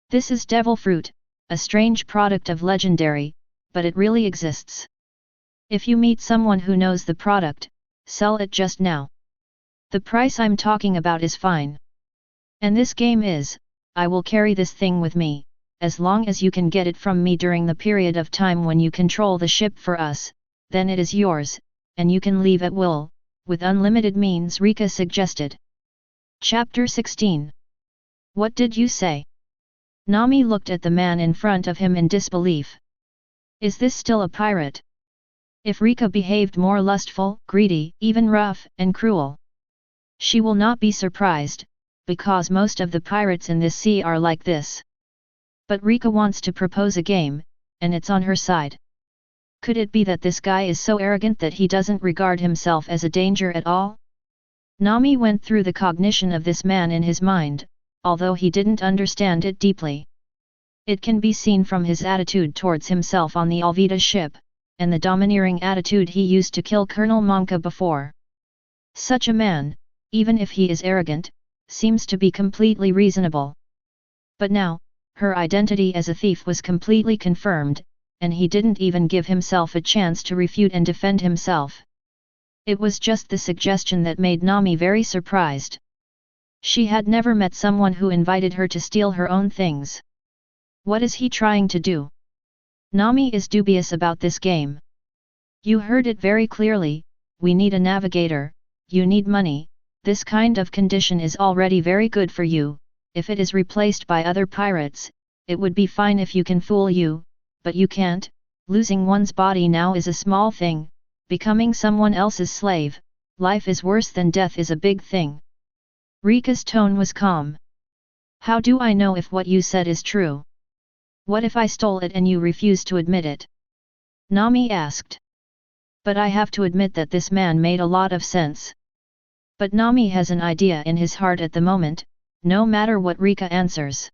A: This is devil fruit, a strange product of legendary, but it really exists. If you meet someone who knows the product, sell it just now. The price I'm talking about is fine. And this game is, I will carry this thing with me, as long as you can get it from me during the period of time when you control the ship for us, then it is yours, and you can leave at will, with unlimited means, Reka suggested. Chapter 16. What did you say? Nami looked at the man in front of him in disbelief. Is this still a pirate? If Reka behaved more lustful, greedy, even rough and cruel, she will not be surprised, because most of the pirates in this sea are like this. But Reka wants to propose a game, and it's on her side. Could it be that this guy is so arrogant that he doesn't regard himself as a danger at all? Nami went through the cognition of this man in his mind, although he didn't understand it deeply. It can be seen from his attitude towards himself on the Alvita ship, and the domineering attitude he used to kill Colonel Monka before. Such a man, even if he is arrogant, seems to be completely reasonable. But now, her identity as a thief was completely confirmed, and he didn't even give himself a chance to refute and defend himself. It was just the suggestion that made Nami very surprised. She had never met someone who invited her to steal her own things. What is he trying to do? Nami is dubious about this game. You heard it very clearly, we need a navigator, you need money, this kind of condition is already very good for you, if it is replaced by other pirates, it would be fine if you can fool you, but you can't, losing one's body now is a small thing, becoming someone else's slave, life is worse than death is a big thing. Rika's tone was calm. How do I know if what you said is true? What if I stole it and you refuse to admit it? Nami asked. But I have to admit that this man made a lot of sense. But Nami has an idea in his heart at the moment, no matter what Reka answers.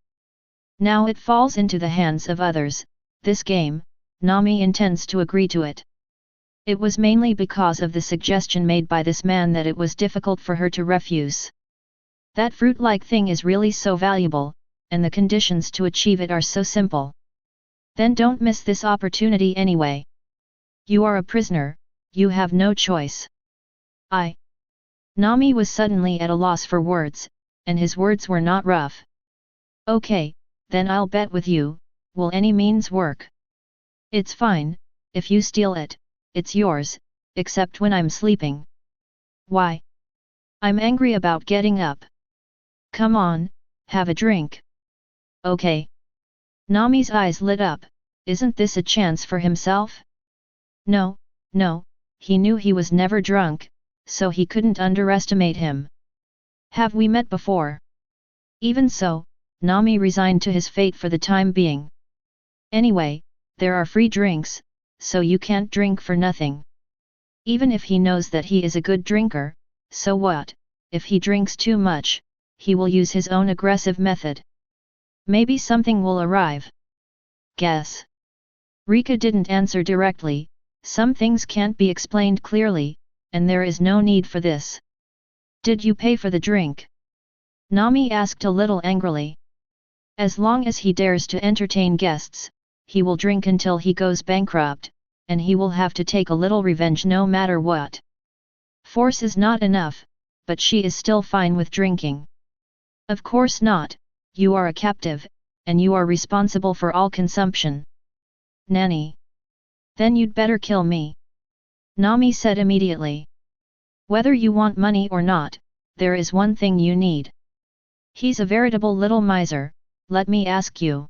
A: Now it falls into the hands of others, this game, Nami intends to agree to it. It was mainly because of the suggestion made by this man that it was difficult for her to refuse. That fruit-like thing is really so valuable, and the conditions to achieve it are so simple. Then don't miss this opportunity anyway. You are a prisoner, you have no choice. Nami was suddenly at a loss for words, and his words were not rough. Okay, then I'll bet with you, will any means work? It's fine, if you steal it, it's yours, except when I'm sleeping. Why? I'm angry about getting up. Come on, have a drink. Okay. Nami's eyes lit up, isn't this a chance for himself? No, he knew he was never drunk, so he couldn't underestimate him. Have we met before? Even so, Nami resigned to his fate for the time being. Anyway, there are free drinks, so you can't drink for nothing. Even if he knows that he is a good drinker, so what, if he drinks too much, he will use his own aggressive method. Maybe something will arrive. Guess. Reka didn't answer directly, some things can't be explained clearly, and there is no need for this. Did you pay for the drink? Nami asked a little angrily. As long as he dares to entertain guests, he will drink until he goes bankrupt, and he will have to take a little revenge no matter what. Force is not enough, but she is still fine with drinking. Of course not, you are a captive, and you are responsible for all consumption. Nanny. Then you'd better kill me. Nami said immediately. Whether you want money or not, there is one thing you need. He's a veritable little miser, let me ask you.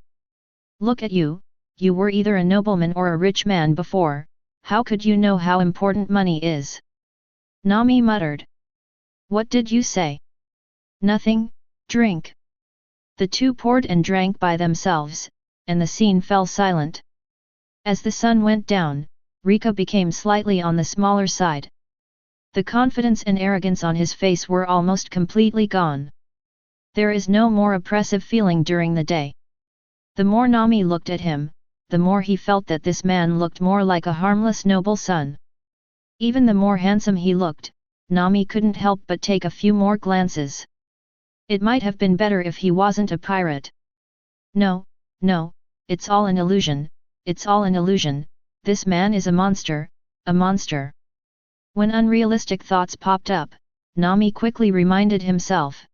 A: Look at you, you were either a nobleman or a rich man before, how could you know how important money is? Nami muttered. What did you say? Nothing, drink. The two poured and drank by themselves, and the scene fell silent. As the sun went down, Reka became slightly on the smaller side. The confidence and arrogance on his face were almost completely gone. There is no more oppressive feeling during the day. The more Nami looked at him, the more he felt that this man looked more like a harmless noble son. Even the more handsome he looked, Nami couldn't help but take a few more glances. It might have been better if he wasn't a pirate. No, it's all an illusion, it's all an illusion, this man is a monster, a monster. When unrealistic thoughts popped up, Nami quickly reminded himself.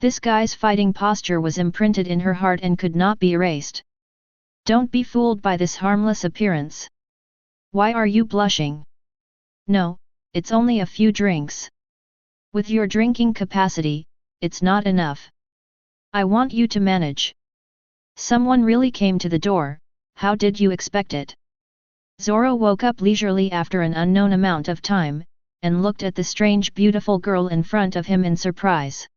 A: This guy's fighting posture was imprinted in her heart and could not be erased. Don't be fooled by this harmless appearance. Why are you blushing? No, it's only a few drinks. With your drinking capacity, it's not enough. I want you to manage. Someone really came to the door, how did you expect it? Zoro woke up leisurely after an unknown amount of time, and looked at the strange beautiful girl in front of him in surprise.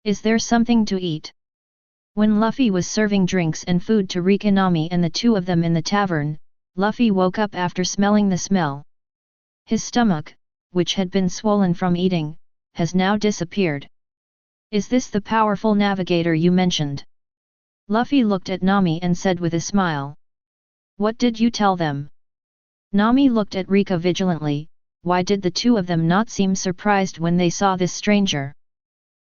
A: Is there something to eat? When Luffy was serving drinks and food to Rika, Nami and the two of them in the tavern, Luffy woke up after smelling the smell. His stomach, which had been swollen from eating, has now disappeared. Is this the powerful navigator you mentioned? Luffy looked at Nami and said with a smile. What did you tell them? Nami looked at Rika vigilantly, why did the two of them not seem surprised when they saw this stranger?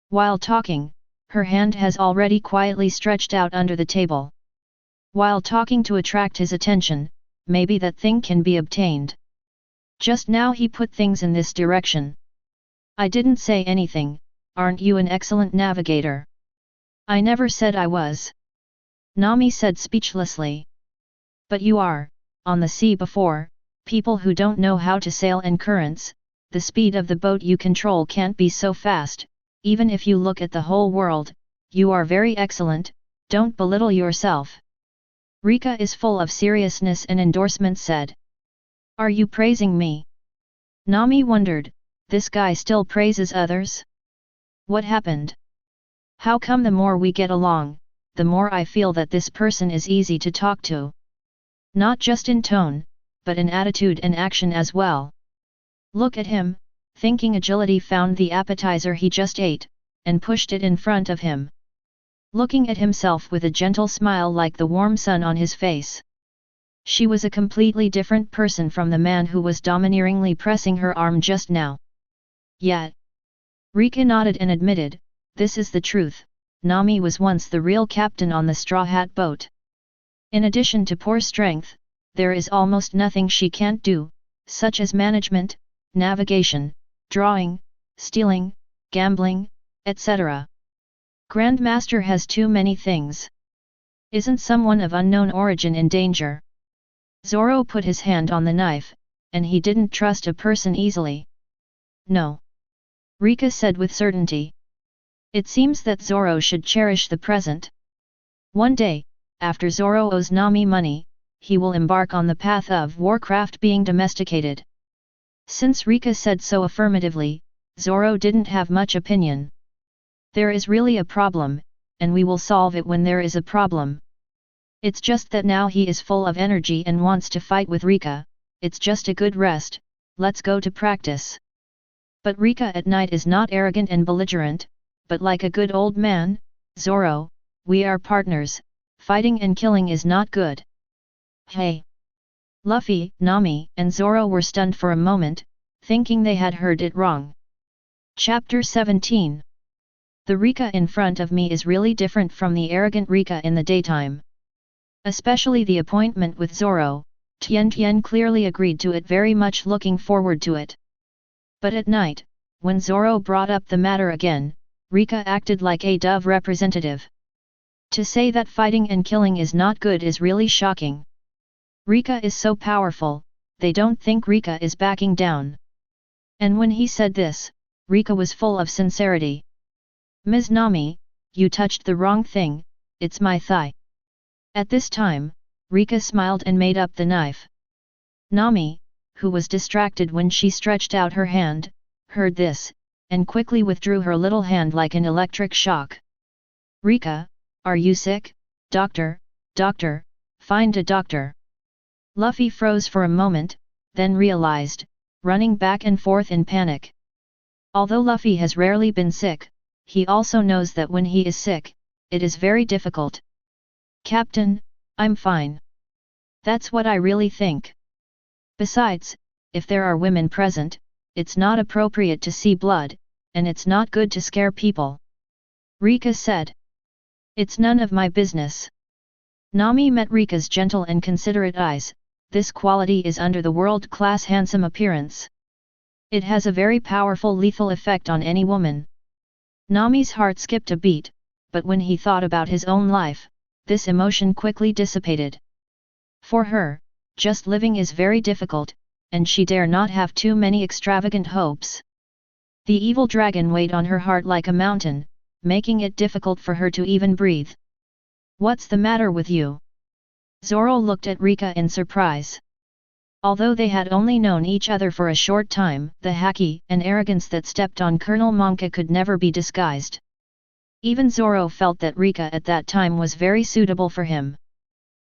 A: While talking, her hand has already quietly stretched out under the table. While talking to attract his attention, maybe that thing can be obtained. Just now he put things in this direction. I didn't say anything, aren't you an excellent navigator? I never said I was. Nami said speechlessly. But you are, on the sea before, people who don't know how to sail and currents, the speed of the boat you control can't be so fast, even if you look at the whole world, you are very excellent, don't belittle yourself. Reka is full of seriousness and endorsement said. Are you praising me? Nami wondered, this guy still praises others? What happened? How come the more we get along, the more I feel that this person is easy to talk to? Not just in tone, but in attitude and action as well. Look at him, thinking agility found the appetizer he just ate, and pushed it in front of him. Looking at himself with a gentle smile like the warm sun on his face. She was a completely different person from the man who was domineeringly pressing her arm just now. Yet. Reka nodded and admitted, this is the truth, Nami was once the real captain on the Straw Hat boat. In addition to poor strength, there is almost nothing she can't do, such as management, navigation, drawing, stealing, gambling, etc. Grandmaster has too many things. Isn't someone of unknown origin in danger? Zoro put his hand on the knife, and he didn't trust a person easily. No. Reka said with certainty. It seems that Zoro should cherish the present. One day, after Zoro owes Nami money, he will embark on the path of warcraft being domesticated. Since Reka said so affirmatively, Zoro didn't have much opinion. There is really a problem, and we will solve it when there is a problem. It's just that now he is full of energy and wants to fight with Reka, it's just a good rest, let's go to practice. But Reka at night is not arrogant and belligerent, but like a good old man, Zoro, we are partners, fighting and killing is not good. Hey! Luffy, Nami, and Zoro were stunned for a moment, thinking they had heard it wrong. Chapter 17. The Reka in front of me is really different from the arrogant Reka in the daytime. Especially the appointment with Zoro, Tian clearly agreed to it, very much looking forward to it. But at night, when Zoro brought up the matter again, Reka acted like a dove representative. To say that fighting and killing is not good is really shocking. Reka is so powerful, they don't think Reka is backing down. And when he said this, Reka was full of sincerity. Ms. Nami, you touched the wrong thing, it's my thigh. At this time, Reka smiled and made up the knife. Nami, who was distracted when she stretched out her hand, heard this, and quickly withdrew her little hand like an electric shock. Reka, are you sick? Doctor, doctor, find a doctor. Luffy froze for a moment, then realized, running back and forth in panic. Although Luffy has rarely been sick, he also knows that when he is sick, it is very difficult. Captain, I'm fine. That's what I really think. Besides, if there are women present, it's not appropriate to see blood, and it's not good to scare people. Reka said. It's none of my business. Nami met Reka's gentle and considerate eyes, this quality is under the world-class handsome appearance. It has a very powerful lethal effect on any woman. Nami's heart skipped a beat, but when he thought about his own life, this emotion quickly dissipated. For her, just living is very difficult, and she dare not have too many extravagant hopes. The evil dragon weighed on her heart like a mountain, making it difficult for her to even breathe. What's the matter with you? Zoro looked at Reka in surprise. Although they had only known each other for a short time, the haki and arrogance that stepped on Colonel Monka could never be disguised. Even Zoro felt that Reka at that time was very suitable for him.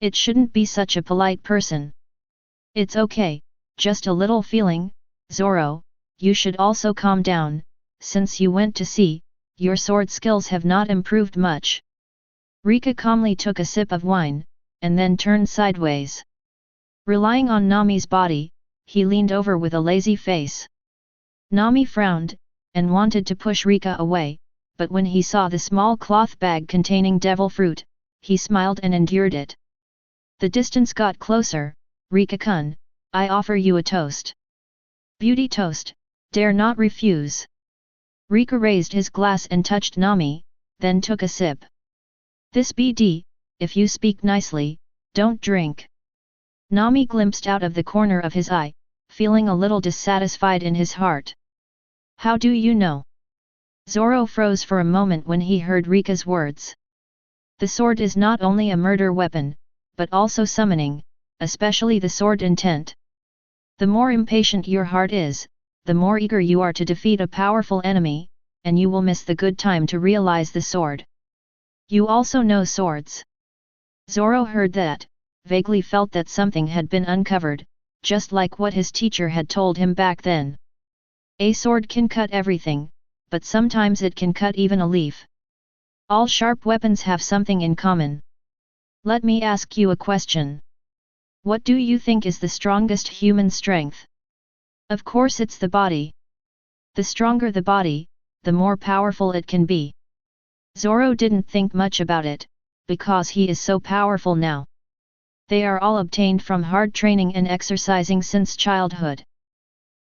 A: It shouldn't be such a polite person. It's okay, just a little feeling, Zoro, you should also calm down, since you went to sea, your sword skills have not improved much. Reka calmly took a sip of wine, and then turned sideways. Relying on Nami's body, he leaned over with a lazy face. Nami frowned, and wanted to push Reka away, but when he saw the small cloth bag containing devil fruit, he smiled and endured it. The distance got closer. Reka-kun, I offer you a toast. Beauty toast, dare not refuse. Reka raised his glass and touched Nami, then took a sip. This BD, if you speak nicely, don't drink. Nami glimpsed out of the corner of his eye, feeling a little dissatisfied in his heart. How do you know? Zoro froze for a moment when he heard Rika's words. The sword is not only a murder weapon, but also summoning, especially the sword intent. The more impatient your heart is, the more eager you are to defeat a powerful enemy, and you will miss the good time to realize the sword. You also know swords. Zoro heard that, vaguely felt that something had been uncovered, just like what his teacher had told him back then. A sword can cut everything, but sometimes it can cut even a leaf. All sharp weapons have something in common. Let me ask you a question. What do you think is the strongest human strength? Of course it's the body. The stronger the body, the more powerful it can be. Zoro didn't think much about it, because he is so powerful now. They are all obtained from hard training and exercising since childhood.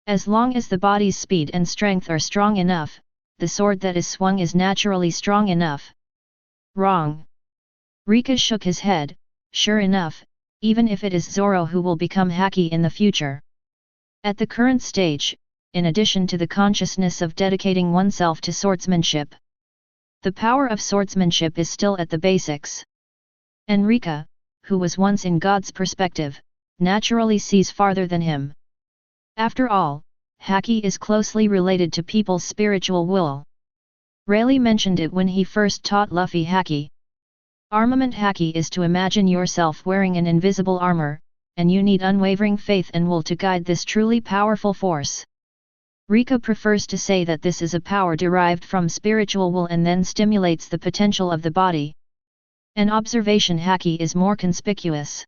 A: As long as the body's speed and strength are strong enough, the sword that is swung is naturally strong enough. Wrong. Rika shook his head. Sure enough, even if it is Zoro who will become Haki in the future. At the current stage, in addition to the consciousness of dedicating oneself to swordsmanship, the power of swordsmanship is still at the basics. And Rika, who was once in God's perspective, naturally sees farther than him. After all, Haki is closely related to people's spiritual will. Rayleigh mentioned it when he first taught Luffy Haki. Armament Haki is to imagine yourself wearing an invisible armor, and you need unwavering faith and will to guide this truly powerful force. Rika prefers to say that this is a power derived from spiritual will and then stimulates the potential of the body. An observation Haki is more conspicuous.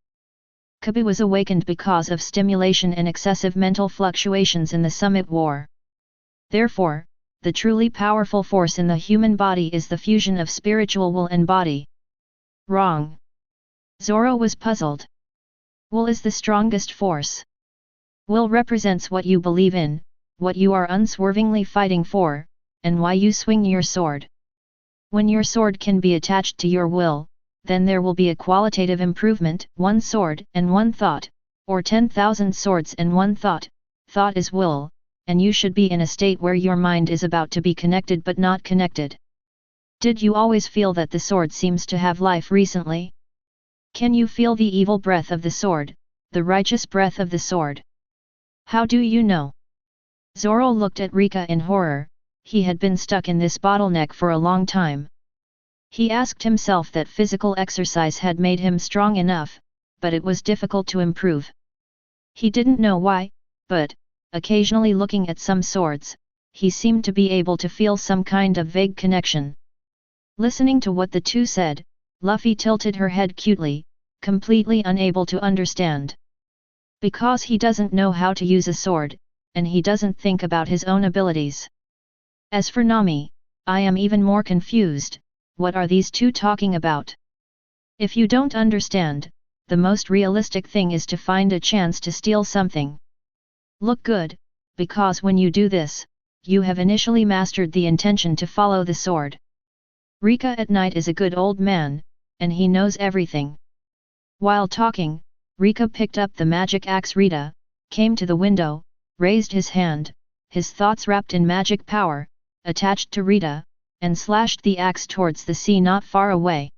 A: Kabu was awakened because of stimulation and excessive mental fluctuations in the Summit War. Therefore, the truly powerful force in the human body is the fusion of spiritual will and body. Wrong. Zoro was puzzled. Will is the strongest force. Will represents what you believe in, what you are unswervingly fighting for, and why you swing your sword. When your sword can be attached to your will, then there will be a qualitative improvement, one sword and one thought, or 10,000 swords and one thought. Thought is will, and you should be in a state where your mind is about to be connected but not connected. Did you always feel that the sword seems to have life recently? Can you feel the evil breath of the sword, the righteous breath of the sword? How do you know? Zoro looked at Rika in horror. He had been stuck in this bottleneck for a long time. He asked himself that physical exercise had made him strong enough, but it was difficult to improve. He didn't know why, but, occasionally looking at some swords, he seemed to be able to feel some kind of vague connection. Listening to what the two said, Luffy tilted her head cutely, completely unable to understand. Because he doesn't know how to use a sword, and he doesn't think about his own abilities. As for Nami, I am even more confused. What are these two talking about? If you don't understand, the most realistic thing is to find a chance to steal something. Look good, because when you do this, you have initially mastered the intention to follow the sword. Rika at night is a good old man, and he knows everything. While talking, Rika picked up the magic axe Rita, came to the window, raised his hand, his thoughts wrapped in magic power, attached to Rita, and slashed the axe towards the sea not far away.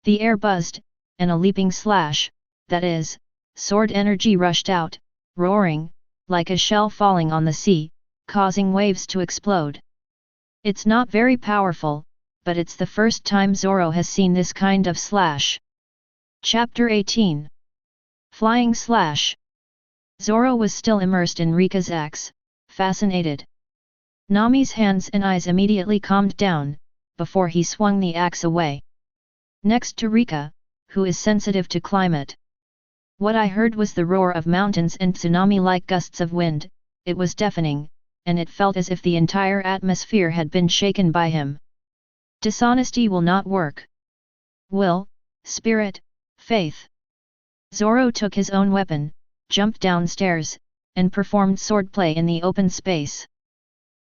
A: The air buzzed, and a leaping slash, that is, sword energy rushed out, roaring, like a shell falling on the sea, causing waves to explode. It's not very powerful, but it's the first time Zoro has seen this kind of slash. Chapter 18. Flying Slash. Zoro was still immersed in Rika's axe, fascinated. Nami's hands and eyes immediately calmed down, before he swung the axe away. Next to Rika, who is sensitive to climate. What I heard was the roar of mountains and tsunami-like gusts of wind. It was deafening, and it felt as if the entire atmosphere had been shaken by him. Dishonesty will not work. Will, spirit, faith. Zoro took his own weapon, jumped downstairs, and performed swordplay in the open space.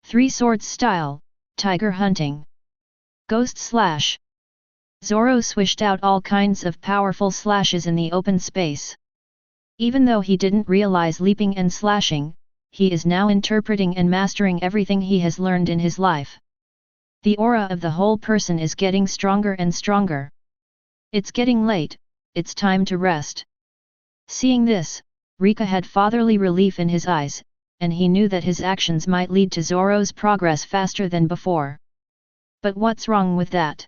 A: Three swords style, tiger hunting. Ghost slash. Zoro swished out all kinds of powerful slashes in the open space. Even though he didn't realize leaping and slashing, he is now interpreting and mastering everything he has learned in his life. The aura of the whole person is getting stronger and stronger. It's getting late, it's time to rest. Seeing this, Reka had fatherly relief in his eyes, and he knew that his actions might lead to Zoro's progress faster than before. But what's wrong with that?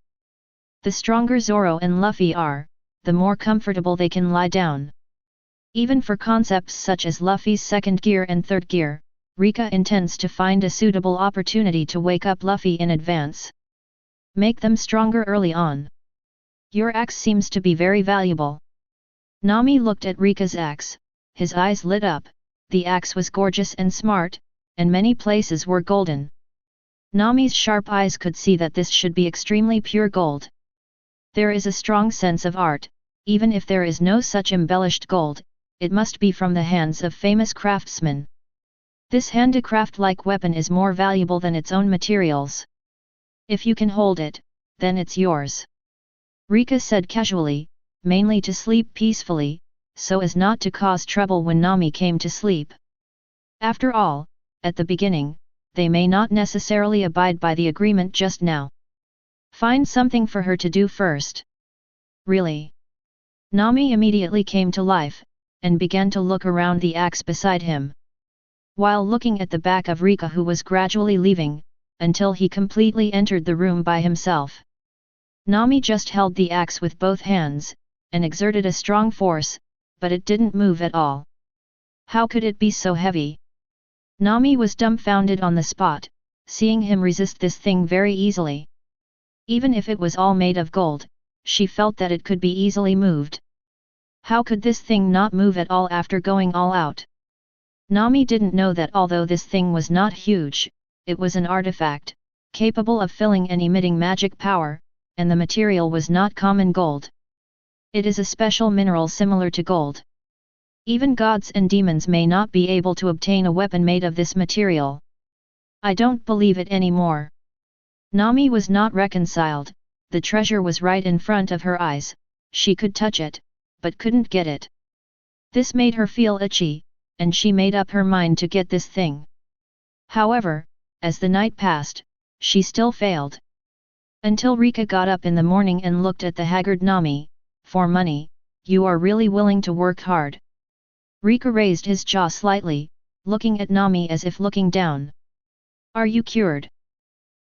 A: The stronger Zoro and Luffy are, the more comfortable they can lie down. Even for concepts such as Luffy's second gear and third gear, Reka intends to find a suitable opportunity to wake up Luffy in advance. Make them stronger early on. Your axe seems to be very valuable. Nami looked at Reka's axe, his eyes lit up. The axe was gorgeous and smart, and many places were golden. Nami's sharp eyes could see that this should be extremely pure gold. There is a strong sense of art, even if there is no such embellished gold, it must be from the hands of famous craftsmen. This handicraft-like weapon is more valuable than its own materials. If you can hold it, then it's yours. Reka said casually, mainly to sleep peacefully, so as not to cause trouble when Nami came to sleep. After all, at the beginning, they may not necessarily abide by the agreement just now. Find something for her to do first. Really? Nami immediately came to life, and began to look around the axe beside him. While looking at the back of Reka, who was gradually leaving, until he completely entered the room by himself. Nami just held the axe with both hands, and exerted a strong force, but it didn't move at all. How could it be so heavy? Nami was dumbfounded on the spot, seeing him resist this thing very easily. Even if it was all made of gold, she felt that it could be easily moved. How could this thing not move at all after going all out? Nami didn't know that although this thing was not huge, it was an artifact, capable of filling and emitting magic power, and the material was not common gold. It is a special mineral similar to gold. Even gods and demons may not be able to obtain a weapon made of this material. I don't believe it anymore. Nami was not reconciled. The treasure was right in front of her eyes, she could touch it, but couldn't get it. This made her feel itchy, and she made up her mind to get this thing. However, as the night passed, she still failed. Until Reka got up in the morning and looked at the haggard Nami. For money, you are really willing to work hard. Reka raised his jaw slightly, looking at Nami as if looking down. Are you cured?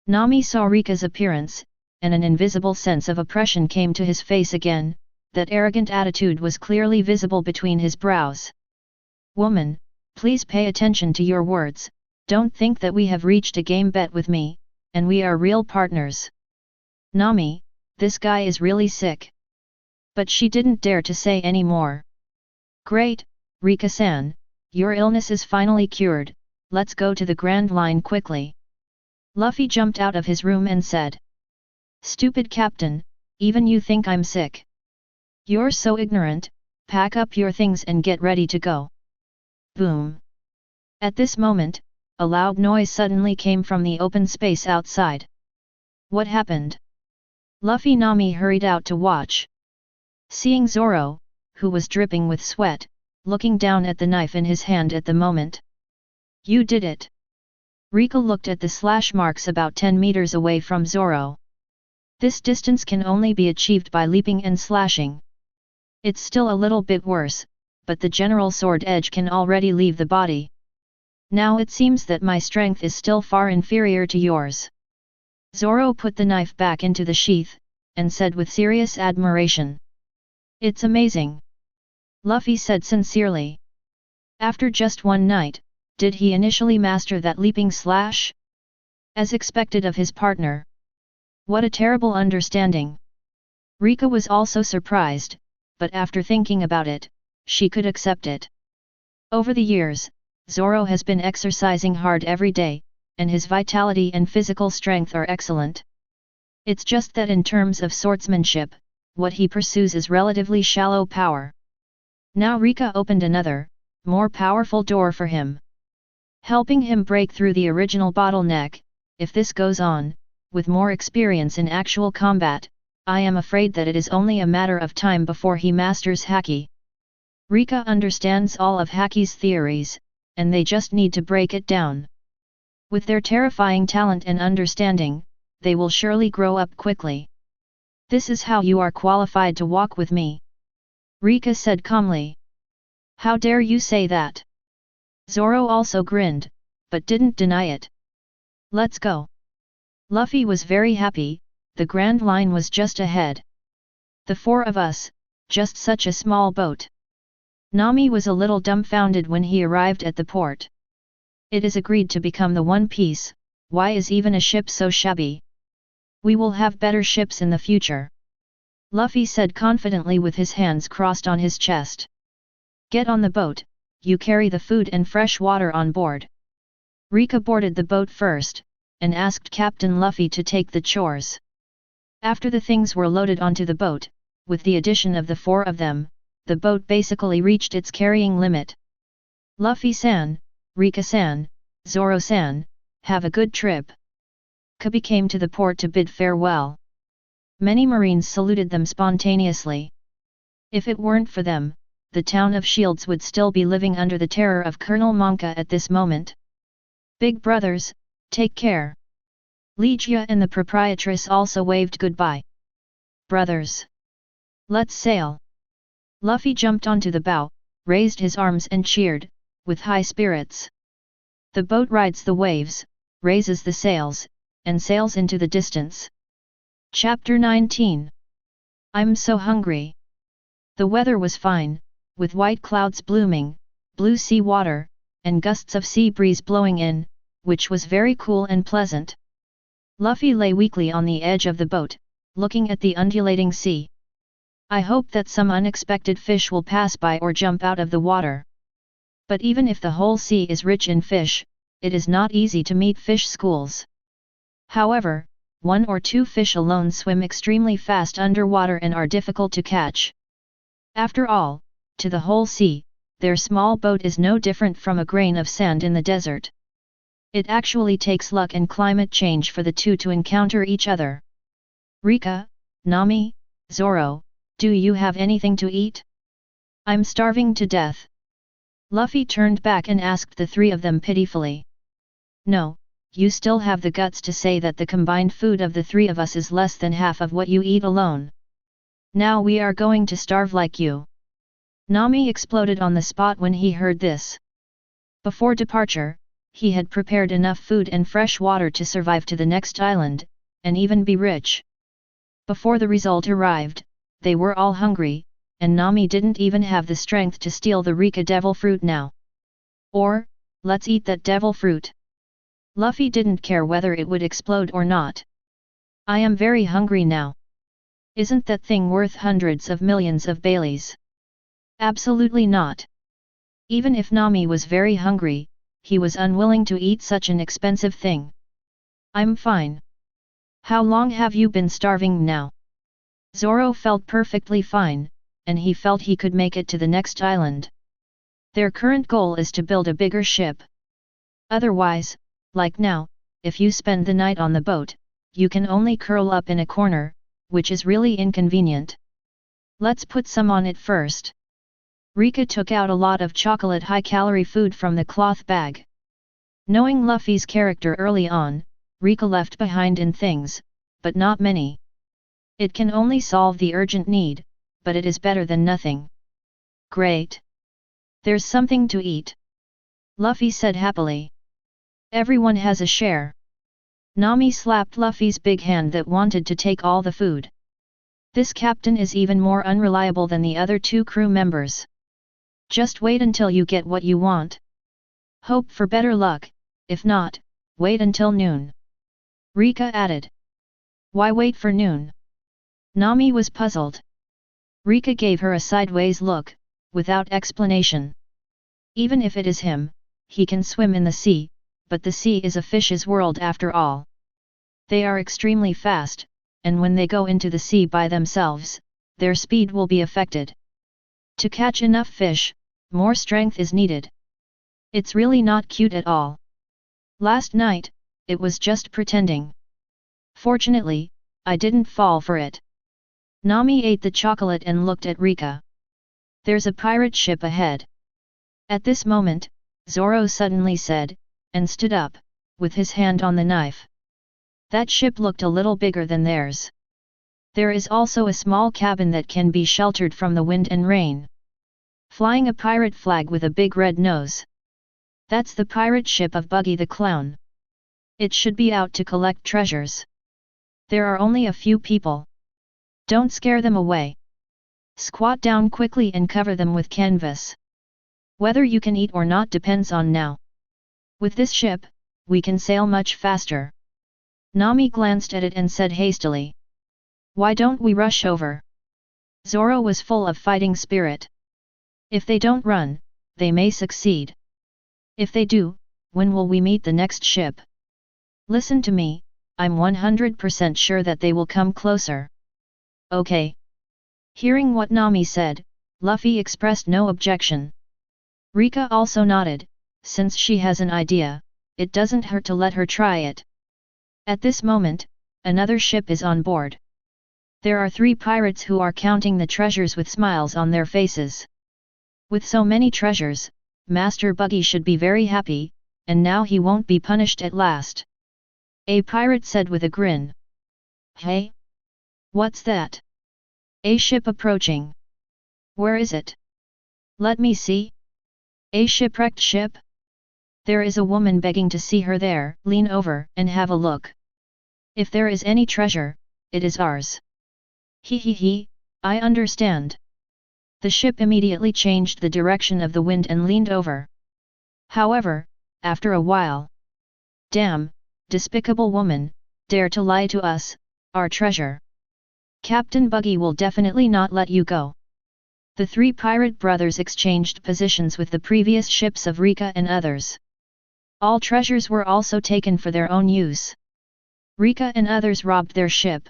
A: Nami saw Reka's appearance, and an invisible sense of oppression came to his face again. That arrogant attitude was clearly visible between his brows. Woman, please pay attention to your words, don't think that we have reached a game bet with me, and we are real partners. Nami, this guy is really sick. But she didn't dare to say any more. Great, Reka-san, your illness is finally cured, let's go to the Grand Line quickly. Luffy jumped out of his room and said. Stupid captain, even you think I'm sick. You're so ignorant, pack up your things and get ready to go. Boom. At this moment, a loud noise suddenly came from the open space outside. What happened? Luffy and Nami hurried out to watch. Seeing Zoro, who was dripping with sweat, looking down at the knife in his hand at the moment. You did it. Reka looked at the slash marks about 10 meters away from Zoro. This distance can only be achieved by leaping and slashing. It's still a little bit worse, but the general sword edge can already leave the body. Now it seems that my strength is still far inferior to yours. Zoro put the knife back into the sheath, and said with serious admiration. It's amazing. Luffy said sincerely. After just one night, did he initially master that leaping slash? As expected of his partner. What a terrible understanding. Reka was also surprised, but after thinking about it, she could accept it. Over the years, Zoro has been exercising hard every day, and his vitality and physical strength are excellent. It's just that in terms of swordsmanship, what he pursues is relatively shallow power. Now Reka opened another, more powerful door for him, helping him break through the original bottleneck. If this goes on, with more experience in actual combat, I am afraid that it is only a matter of time before he masters Haki. Reka understands all of Haki's theories, and they just need to break it down. With their terrifying talent and understanding, they will surely grow up quickly. This is how you are qualified to walk with me, Reka said calmly. How dare you say that? Zoro also grinned, but didn't deny it. Let's go. Luffy was very happy, the Grand Line was just ahead. The four of us, just such a small boat. Nami was a little dumbfounded when he arrived at the port. It is agreed to become the One Piece, why is even a ship so shabby? We will have better ships in the future, Luffy said confidently with his hands crossed on his chest. Get on the boat, you carry the food and fresh water on board. Reka boarded the boat first, and asked Captain Luffy to take the chores. After the things were loaded onto the boat, with the addition of the four of them, the boat basically reached its carrying limit. Luffy-san, Reka-san, Zoro-san, have a good trip. Kabi came to the port to bid farewell. Many Marines saluted them spontaneously. If it weren't for them, the town of Shields would still be living under the terror of Colonel Monka at this moment. Big brothers, take care. Legia and the proprietress also waved goodbye. Brothers, let's sail. Luffy jumped onto the bow, raised his arms and cheered, with high spirits. The boat rides the waves, raises the sails, and sails into the distance. Chapter 19. I'm so hungry. The weather was fine, with white clouds blooming, blue sea water, and gusts of sea breeze blowing in, which was very cool and pleasant. Luffy lay weakly on the edge of the boat, looking at the undulating sea. I hope that some unexpected fish will pass by or jump out of the water. But even if the whole sea is rich in fish, it is not easy to meet fish schools. However, one or two fish alone swim extremely fast underwater and are difficult to catch. After all, to the whole sea, their small boat is no different from a grain of sand in the desert. It actually takes luck and climate change for the two to encounter each other. Reka, Nami, Zoro, do you have anything to eat? I'm starving to death. Luffy turned back and asked the three of them pitifully. No, you still have the guts to say that the combined food of the three of us is less than half of what you eat alone. Now we are going to starve like you. Nami exploded on the spot when he heard this. Before departure, he had prepared enough food and fresh water to survive to the next island, and even be rich. Before the result arrived, they were all hungry, and Nami didn't even have the strength to steal the Reka devil fruit now. Or, let's eat that devil fruit. Luffy didn't care whether it would explode or not. I am very hungry now. Isn't that thing worth hundreds of millions of Baileys? Absolutely not. Even if Nami was very hungry, he was unwilling to eat such an expensive thing. I'm fine. How long have you been starving now? Zoro felt perfectly fine, and he felt he could make it to the next island. Their current goal is to build a bigger ship. Otherwise, like now, if you spend the night on the boat, you can only curl up in a corner, which is really inconvenient. Let's put some on it first. Reka took out a lot of chocolate high-calorie food from the cloth bag. Knowing Luffy's character early on, Reka left behind in things, but not many. It can only solve the urgent need, but it is better than nothing. Great! There's something to eat. Luffy said happily. Everyone has a share. Nami slapped Luffy's big hand that wanted to take all the food. This captain is even more unreliable than the other two crew members. Just wait until you get what you want. Hope for better luck, if not, wait until noon. Reka added. Why wait for noon? Nami was puzzled. Reka gave her a sideways look, without explanation. Even if it is him, he can swim in the sea, but the sea is a fish's world after all. They are extremely fast, and when they go into the sea by themselves, their speed will be affected. To catch enough fish, more strength is needed. It's really not cute at all. Last night, it was just pretending. Fortunately, I didn't fall for it. Nami ate the chocolate and looked at Reka. There's a pirate ship ahead. At this moment, Zoro suddenly said, and stood up, with his hand on the knife. That ship looked a little bigger than theirs. There is also a small cabin that can be sheltered from the wind and rain. Flying a pirate flag with a big red nose. That's the pirate ship of Buggy the Clown. It should be out to collect treasures. There are only a few people. Don't scare them away. Squat down quickly and cover them with canvas. Whether you can eat or not depends on now. With this ship, we can sail much faster. Nami glanced at it and said hastily. Why don't we rush over? Zoro was full of fighting spirit. If they don't run, they may succeed. If they do, when will we meet the next ship? Listen to me, I'm 100% sure that they will come closer. Okay. Hearing what Nami said, Luffy expressed no objection. Reka also nodded, since she has an idea, it doesn't hurt to let her try it. At this moment, another ship is on board. There are 3 pirates who are counting the treasures with smiles on their faces. With so many treasures, Master Buggy should be very happy, and now he won't be punished at last. A pirate said with a grin. Hey? What's that? A ship approaching. Where is it? Let me see. A shipwrecked ship? There is a woman begging to see her there, lean over and have a look. If there is any treasure, it is ours. He, I understand. The ship immediately changed the direction of the wind and leaned over. However, after a while. Damn, despicable woman, dare to lie to us, our treasure. Captain Buggy will definitely not let you go. The 3 pirate brothers exchanged positions with the previous ships of Reka and others. All treasures were also taken for their own use. Reka and others robbed their ship.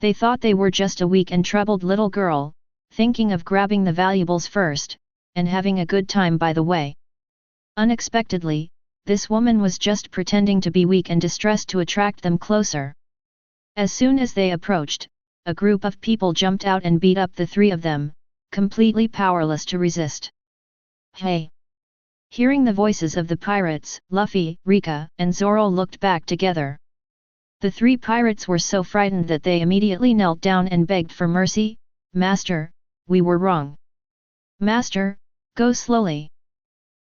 A: They thought they were just a weak and troubled little girl, thinking of grabbing the valuables first, and having a good time by the way. Unexpectedly, this woman was just pretending to be weak and distressed to attract them closer. As soon as they approached, a group of people jumped out and beat up the 3 of them, completely powerless to resist. Hey! Hearing the voices of the pirates, Luffy, Reka, and Zoro looked back together. The 3 pirates were so frightened that they immediately knelt down and begged for mercy. Master, we were wrong. Master, go slowly.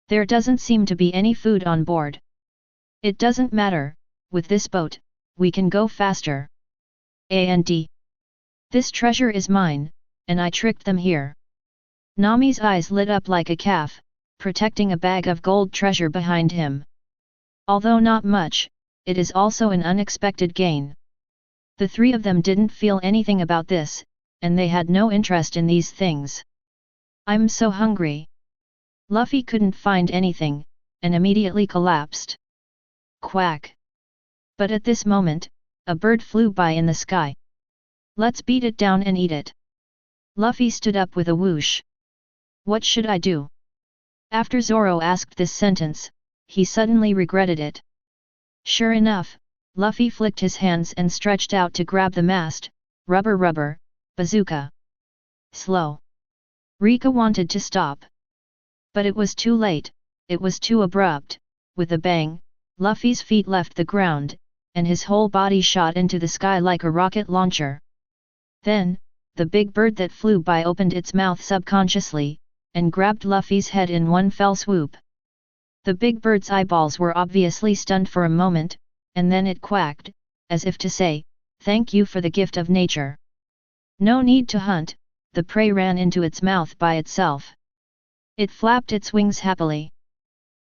A: There doesn't seem to be any food on board. It doesn't matter, with this boat, we can go faster. And this treasure is mine, and I tricked them here. Nami's eyes lit up like a calf, protecting a bag of gold treasure behind him. Although not much, it is also an unexpected gain. The 3 of them didn't feel anything about this, and they had no interest in these things. I'm so hungry. Luffy couldn't find anything, and immediately collapsed. Quack! But at this moment, a bird flew by in the sky. Let's beat it down and eat it. Luffy stood up with a whoosh. What should I do? After Zoro asked this sentence, he suddenly regretted it. Sure enough, Luffy flicked his hands and stretched out to grab the mast. Rubber, bazooka. Slow. Reka wanted to stop. But it was too late, it was too abrupt. With a bang, Luffy's feet left the ground, and his whole body shot into the sky like a rocket launcher. Then, the big bird that flew by opened its mouth subconsciously, and grabbed Luffy's head in one fell swoop. The big bird's eyeballs were obviously stunned for a moment, and then it quacked, as if to say, thank you for the gift of nature. No need to hunt, the prey ran into its mouth by itself. It flapped its wings happily.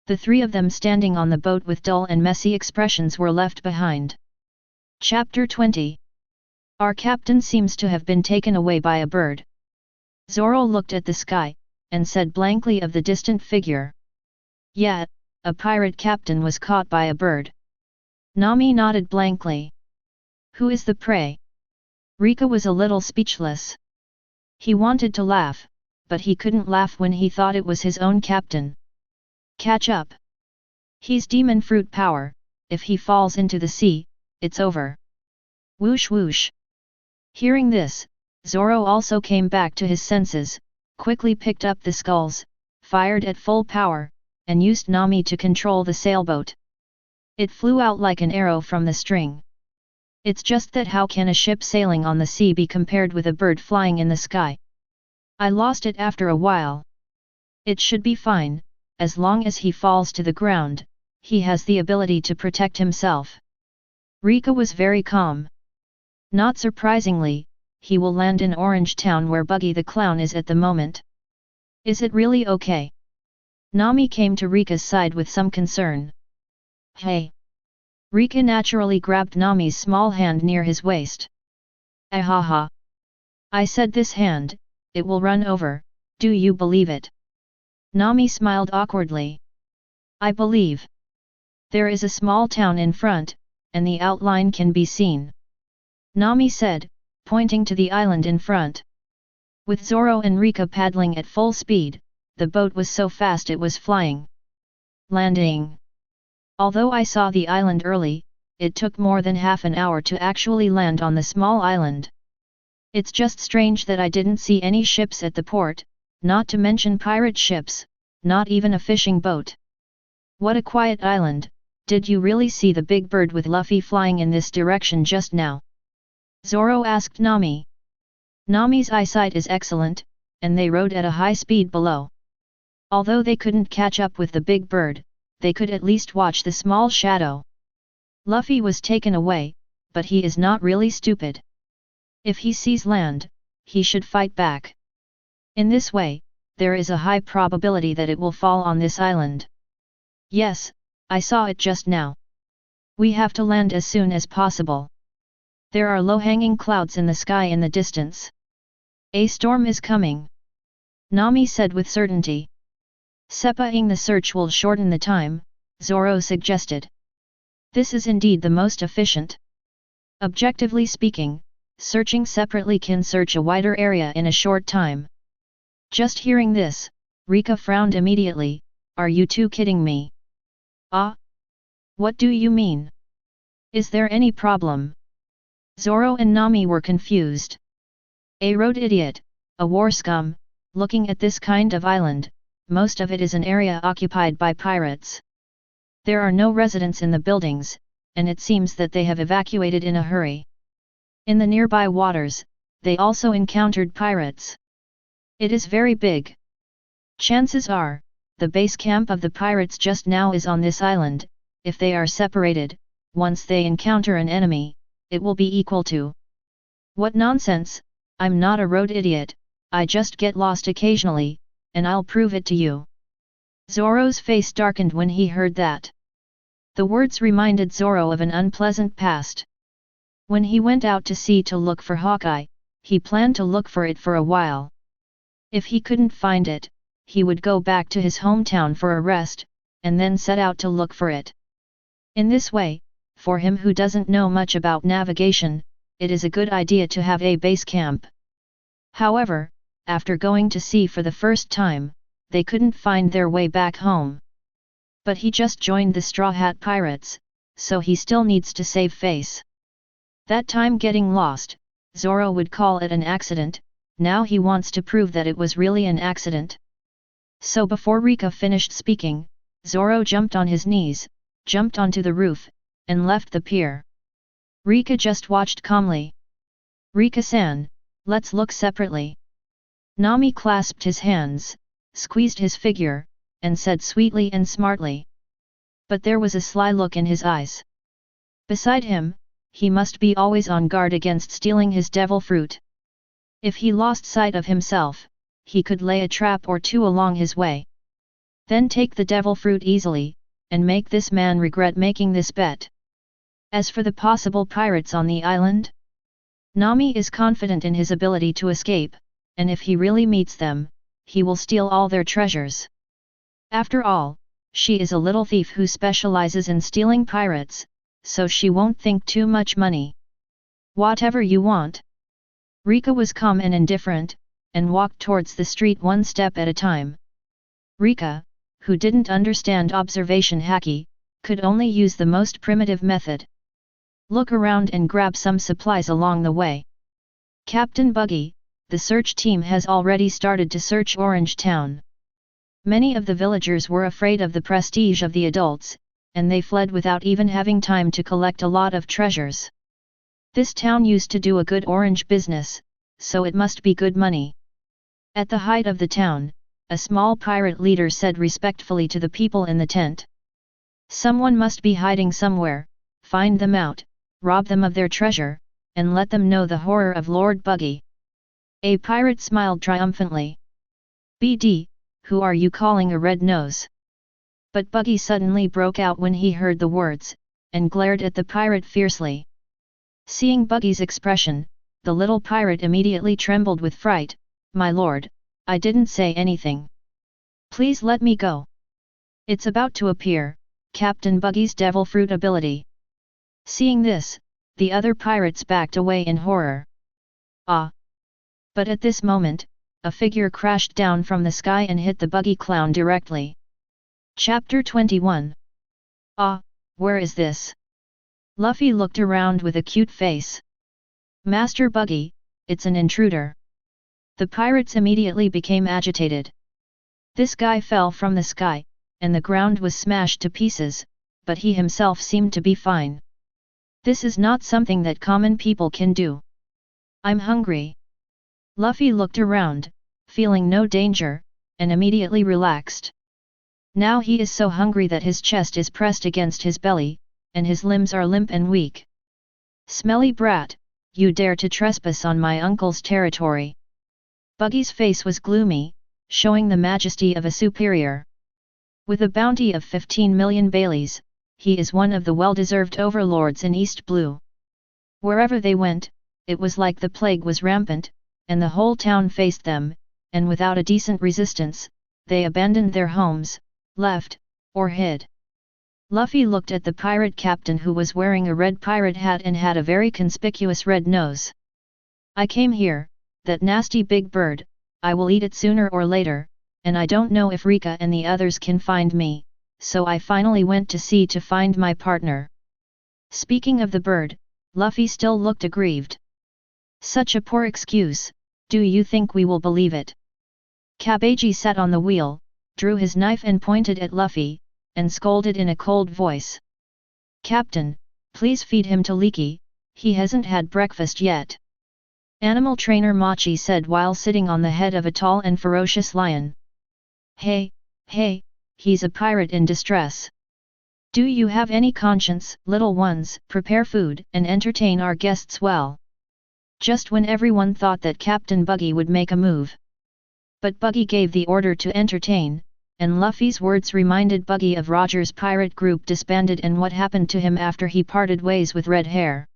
A: The 3 of them standing on the boat with dull and messy expressions were left behind. Chapter 20. Our captain seems to have been taken away by a bird. Zoro looked at the sky, and said blankly of the distant figure. Yeah, a pirate captain was caught by a bird. Nami nodded blankly. Who is the prey? Reka was a little speechless. He wanted to laugh, but he couldn't laugh when he thought it was his own captain. Catch up! He's demon fruit power, if he falls into the sea, it's over. Whoosh whoosh! Hearing this, Zoro also came back to his senses, quickly picked up the sculls, fired at full power, and used Nami to control the sailboat. It flew out like an arrow from the string. It's just that how can a ship sailing on the sea be compared with a bird flying in the sky? I lost it after a while. It should be fine, as long as he falls to the ground, he has the ability to protect himself. Reka was very calm. Not surprisingly, he will land in Orange Town where Buggy the Clown is at the moment. Is it really okay? Nami came to Reka's side with some concern. Hey! Reka naturally grabbed Nami's small hand near his waist. Hahaha! I said this hand, it will run over, do you believe it? Nami smiled awkwardly. I believe. There is a small town in front, and the outline can be seen. Nami said, pointing to the island in front. With Zoro and Reka paddling at full speed, the boat was so fast it was flying. Landing. Although I saw the island early, it took more than half an hour to actually land on the small island. It's just strange that I didn't see any ships at the port, not to mention pirate ships, not even a fishing boat. What a quiet island, did you really see the big bird with Luffy flying in this direction just now? Zoro asked Nami. Nami's eyesight is excellent, and they rode at a high speed below. Although they couldn't catch up with the big bird, they could at least watch the small shadow. Luffy was taken away, but he is not really stupid. If he sees land, he should fight back. In this way, there is a high probability that it will fall on this island. Yes, I saw it just now. We have to land as soon as possible. There are low-hanging clouds in the sky in the distance. A storm is coming. Nami said with certainty. Separating the search will shorten the time, Zoro suggested. This is indeed the most efficient. Objectively speaking, searching separately can search a wider area in a short time. Just hearing this, Reka frowned immediately. Are you two kidding me? Ah? What do you mean? Is there any problem? Zoro and Nami were confused. A road idiot, a war scum, looking at this kind of island, most of it is an area occupied by pirates. There are no residents in the buildings, and it seems that they have evacuated in a hurry. In the nearby waters, they also encountered pirates. It is very big. Chances are, the base camp of the pirates just now is on this island. If they are separated, once they encounter an enemy, it will be equal to. What nonsense, I'm not a road idiot, I just get lost occasionally, and I'll prove it to you. Zoro's face darkened when he heard that. The words reminded Zoro of an unpleasant past. When he went out to sea to look for Hawkeye, he planned to look for it for a while. If he couldn't find it, he would go back to his hometown for a rest, and then set out to look for it. In this way, for him who doesn't know much about navigation, it is a good idea to have a base camp. However, after going to sea for the first time, they couldn't find their way back home. But he just joined the Straw Hat Pirates, so he still needs to save face. That time getting lost, Zoro would call it an accident, now he wants to prove that it was really an accident. So before Reka finished speaking, Zoro jumped on his knees, jumped onto the roof, and left the pier. Reka just watched calmly. Reka-san, let's look separately. Nami clasped his hands, squeezed his figure, and said sweetly and smartly. But there was a sly look in his eyes. Beside him, he must be always on guard against stealing his devil fruit. If he lost sight of himself, he could lay a trap or two along his way. Then take the devil fruit easily, and make this man regret making this bet. As for the possible pirates on the island, Nami is confident in his ability to escape, and if he really meets them, he will steal all their treasures. After all, she is a little thief who specializes in stealing pirates, so she won't think too much money. Whatever you want. Reka was calm and indifferent, and walked towards the street one step at a time. Reka, who didn't understand observation haki, could only use the most primitive method. Look around and grab some supplies along the way. Captain Buggy, the search team has already started to search Orange Town. Many of the villagers were afraid of the prestige of the adults, and they fled without even having time to collect a lot of treasures. This town used to do a good orange business, so it must be good money. At the height of the town, a small pirate leader said respectfully to the people in the tent. Someone must be hiding somewhere, find them out, rob them of their treasure, and let them know the horror of Lord Buggy. A pirate smiled triumphantly. BD, who are you calling a red nose? But Buggy suddenly broke out when he heard the words, and glared at the pirate fiercely. Seeing Buggy's expression, the little pirate immediately trembled with fright. My lord, I didn't say anything. Please let me go. It's about to appear, Captain Buggy's devil fruit ability. Seeing this, the other pirates backed away in horror. Ah! But at this moment, a figure crashed down from the sky and hit the Buggy clown directly. Chapter 21. Ah, where is this? Luffy looked around with a cute face. Master Buggy, it's an intruder. The pirates immediately became agitated. This guy fell from the sky, and the ground was smashed to pieces, but he himself seemed to be fine. This is not something that common people can do. I'm hungry. Luffy looked around, feeling no danger, and immediately relaxed. Now he is so hungry that his chest is pressed against his belly, and his limbs are limp and weak. Smelly brat, you dare to trespass on my uncle's territory. Buggy's face was gloomy, showing the majesty of a superior. With a bounty of 15 million Baileys, he is one of the well-deserved overlords in East Blue. Wherever they went, it was like the plague was rampant, and the whole town faced them, and without a decent resistance, they abandoned their homes, left, or hid. Luffy looked at the pirate captain who was wearing a red pirate hat and had a very conspicuous red nose. I came here, that nasty big bird, I will eat it sooner or later, and I don't know if Reka and the others can find me, so I finally went to sea to find my partner. Speaking of the bird, Luffy still looked aggrieved. Such a poor excuse, do you think we will believe it? Kabaji sat on the wheel, drew his knife and pointed at Luffy, and scolded in a cold voice. Captain, please feed him to Leaky, he hasn't had breakfast yet. Animal trainer Machi said while sitting on the head of a tall and ferocious lion. Hey, he's a pirate in distress. Do you have any conscience, little ones? Prepare food and entertain our guests well. Just when everyone thought that Captain Buggy would make a move. But Buggy gave the order to entertain, and Luffy's words reminded Buggy of Roger's pirate group disbanded and what happened to him after he parted ways with Red Hair.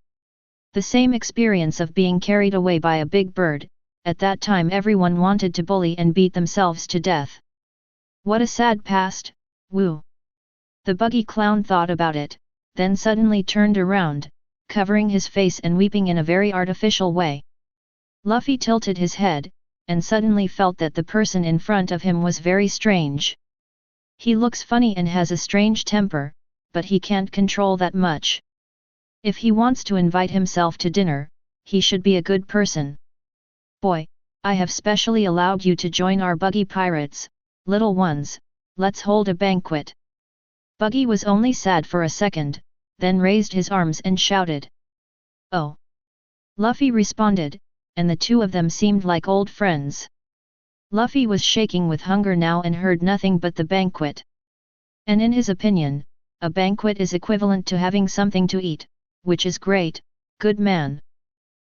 A: The same experience of being carried away by a big bird, at that time everyone wanted to bully and beat themselves to death. What a sad past, woo. The Buggy clown thought about it, then suddenly turned around, covering his face and weeping in a very artificial way. Luffy tilted his head, and suddenly felt that the person in front of him was very strange. He looks funny and has a strange temper, but he can't control that much. If he wants to invite himself to dinner, he should be a good person. Boy, I have specially allowed you to join our Buggy Pirates, little ones, let's hold a banquet. Buggy was only sad for a second, then raised his arms and shouted. Oh! Luffy responded, and the two of them seemed like old friends. Luffy was shaking with hunger now and heard nothing but the banquet. And in his opinion, a banquet is equivalent to having something to eat, which is great, good man.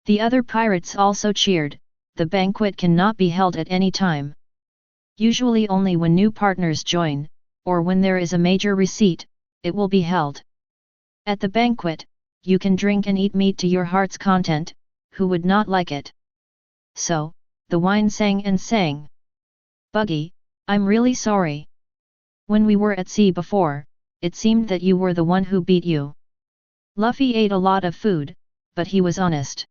A: The other pirates also cheered. The banquet cannot be held at any time. Usually only when new partners join, or when there is a major receipt, it will be held. At the banquet, you can drink and eat meat to your heart's content. Who would not like it? So, the wine sang and sang. Buggy, I'm really sorry. When we were at sea before, it seemed that you were the one who beat you. Luffy ate a lot of food, but he was honest.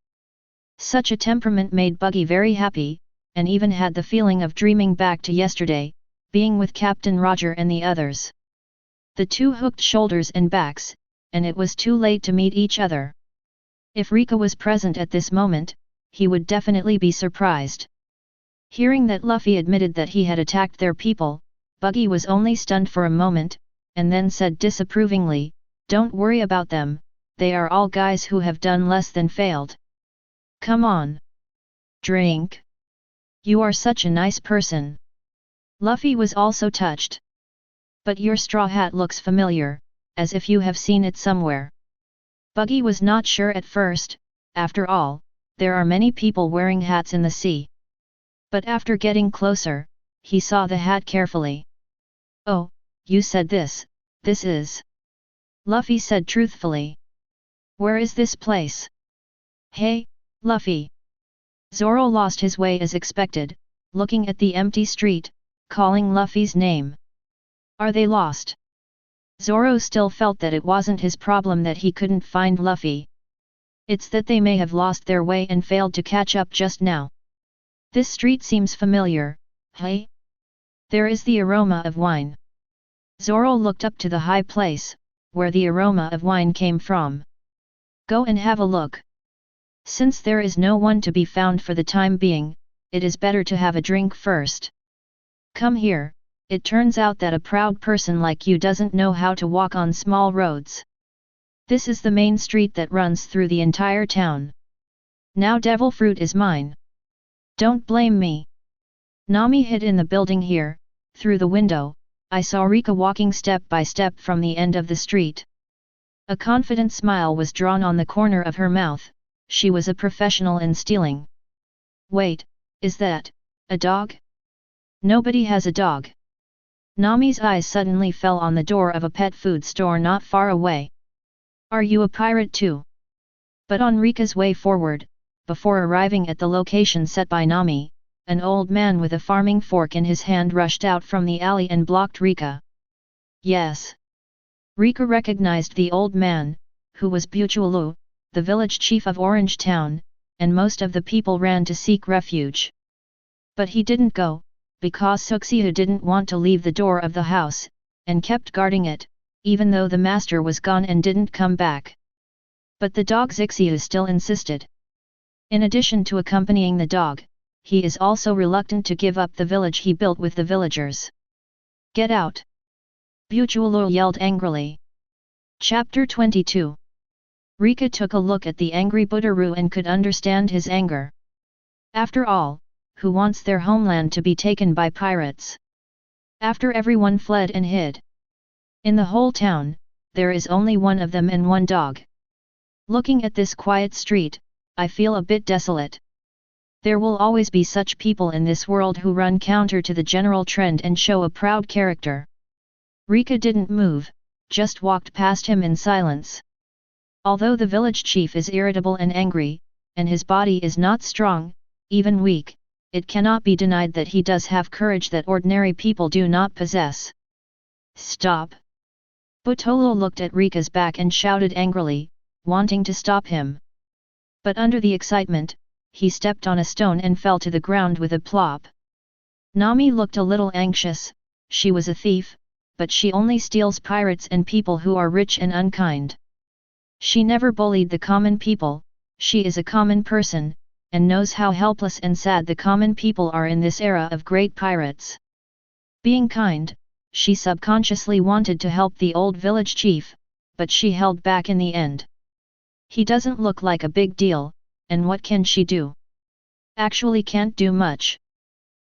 A: Such a temperament made Buggy very happy, and even had the feeling of dreaming back to yesterday, being with Captain Roger and the others. The two hooked shoulders and backs, and it was too late to meet each other. If Reka was present at this moment, he would definitely be surprised. Hearing that Luffy admitted that he had attacked their people, Buggy was only stunned for a moment, and then said disapprovingly, "Don't worry about them, they are all guys who have done less than failed. Come on. Drink. You are such a nice person." Luffy was also touched. "But your straw hat looks familiar, as if you have seen it somewhere." Buggy was not sure at first, after all, there are many people wearing hats in the sea. But after getting closer, he saw the hat carefully. "Oh, you said this is..." Luffy said truthfully. "Where is this place?" "Hey, Luffy." Zoro lost his way as expected, looking at the empty street, calling Luffy's name. "Are they lost?" Zoro still felt that it wasn't his problem that he couldn't find Luffy. It's that they may have lost their way and failed to catch up just now. "This street seems familiar, hey? There is the aroma of wine." Zoro looked up to the high place, where the aroma of wine came from. "Go and have a look. Since there is no one to be found for the time being, it is better to have a drink first. Come here, it turns out that a proud person like you doesn't know how to walk on small roads. This is the main street that runs through the entire town. Now devil fruit is mine. Don't blame me." Nami hid in the building here. Through the window, I saw Reka walking step by step from the end of the street. A confident smile was drawn on the corner of her mouth. She was a professional in stealing. "Wait, is that a dog? Nobody has a dog." Nami's eyes suddenly fell on the door of a pet food store not far away. "Are you a pirate too?" But on Rika's way forward, before arriving at the location set by Nami, an old man with a farming fork in his hand rushed out from the alley and blocked Rika. "Yes." Rika recognized the old man, who was Buchulu, the village chief of Orange Town, and most of the people ran to seek refuge. But he didn't go, because Caya didn't want to leave the door of the house, and kept guarding it, even though the master was gone and didn't come back. But the dog Caya still insisted. In addition to accompanying the dog, he is also reluctant to give up the village he built with the villagers. "Get out!" Buchulu yelled angrily. Chapter 22. Rika took a look at the angry Butaru and could understand his anger. After all, who wants their homeland to be taken by pirates? After everyone fled and hid. In the whole town, there is only one of them and one dog. Looking at this quiet street, I feel a bit desolate. There will always be such people in this world who run counter to the general trend and show a proud character. Rika didn't move, just walked past him in silence. Although the village chief is irritable and angry, and his body is not strong, even weak, it cannot be denied that he does have courage that ordinary people do not possess. "Stop!" Butolo looked at Rika's back and shouted angrily, wanting to stop him. But under the excitement, he stepped on a stone and fell to the ground with a plop. Nami looked a little anxious. She was a thief, but she only steals pirates and people who are rich and unkind. She never bullied the common people. She is a common person, and knows how helpless and sad the common people are in this era of great pirates. Being kind, she subconsciously wanted to help the old village chief, but she held back in the end. He doesn't look like a big deal, and what can she do? Actually can't do much.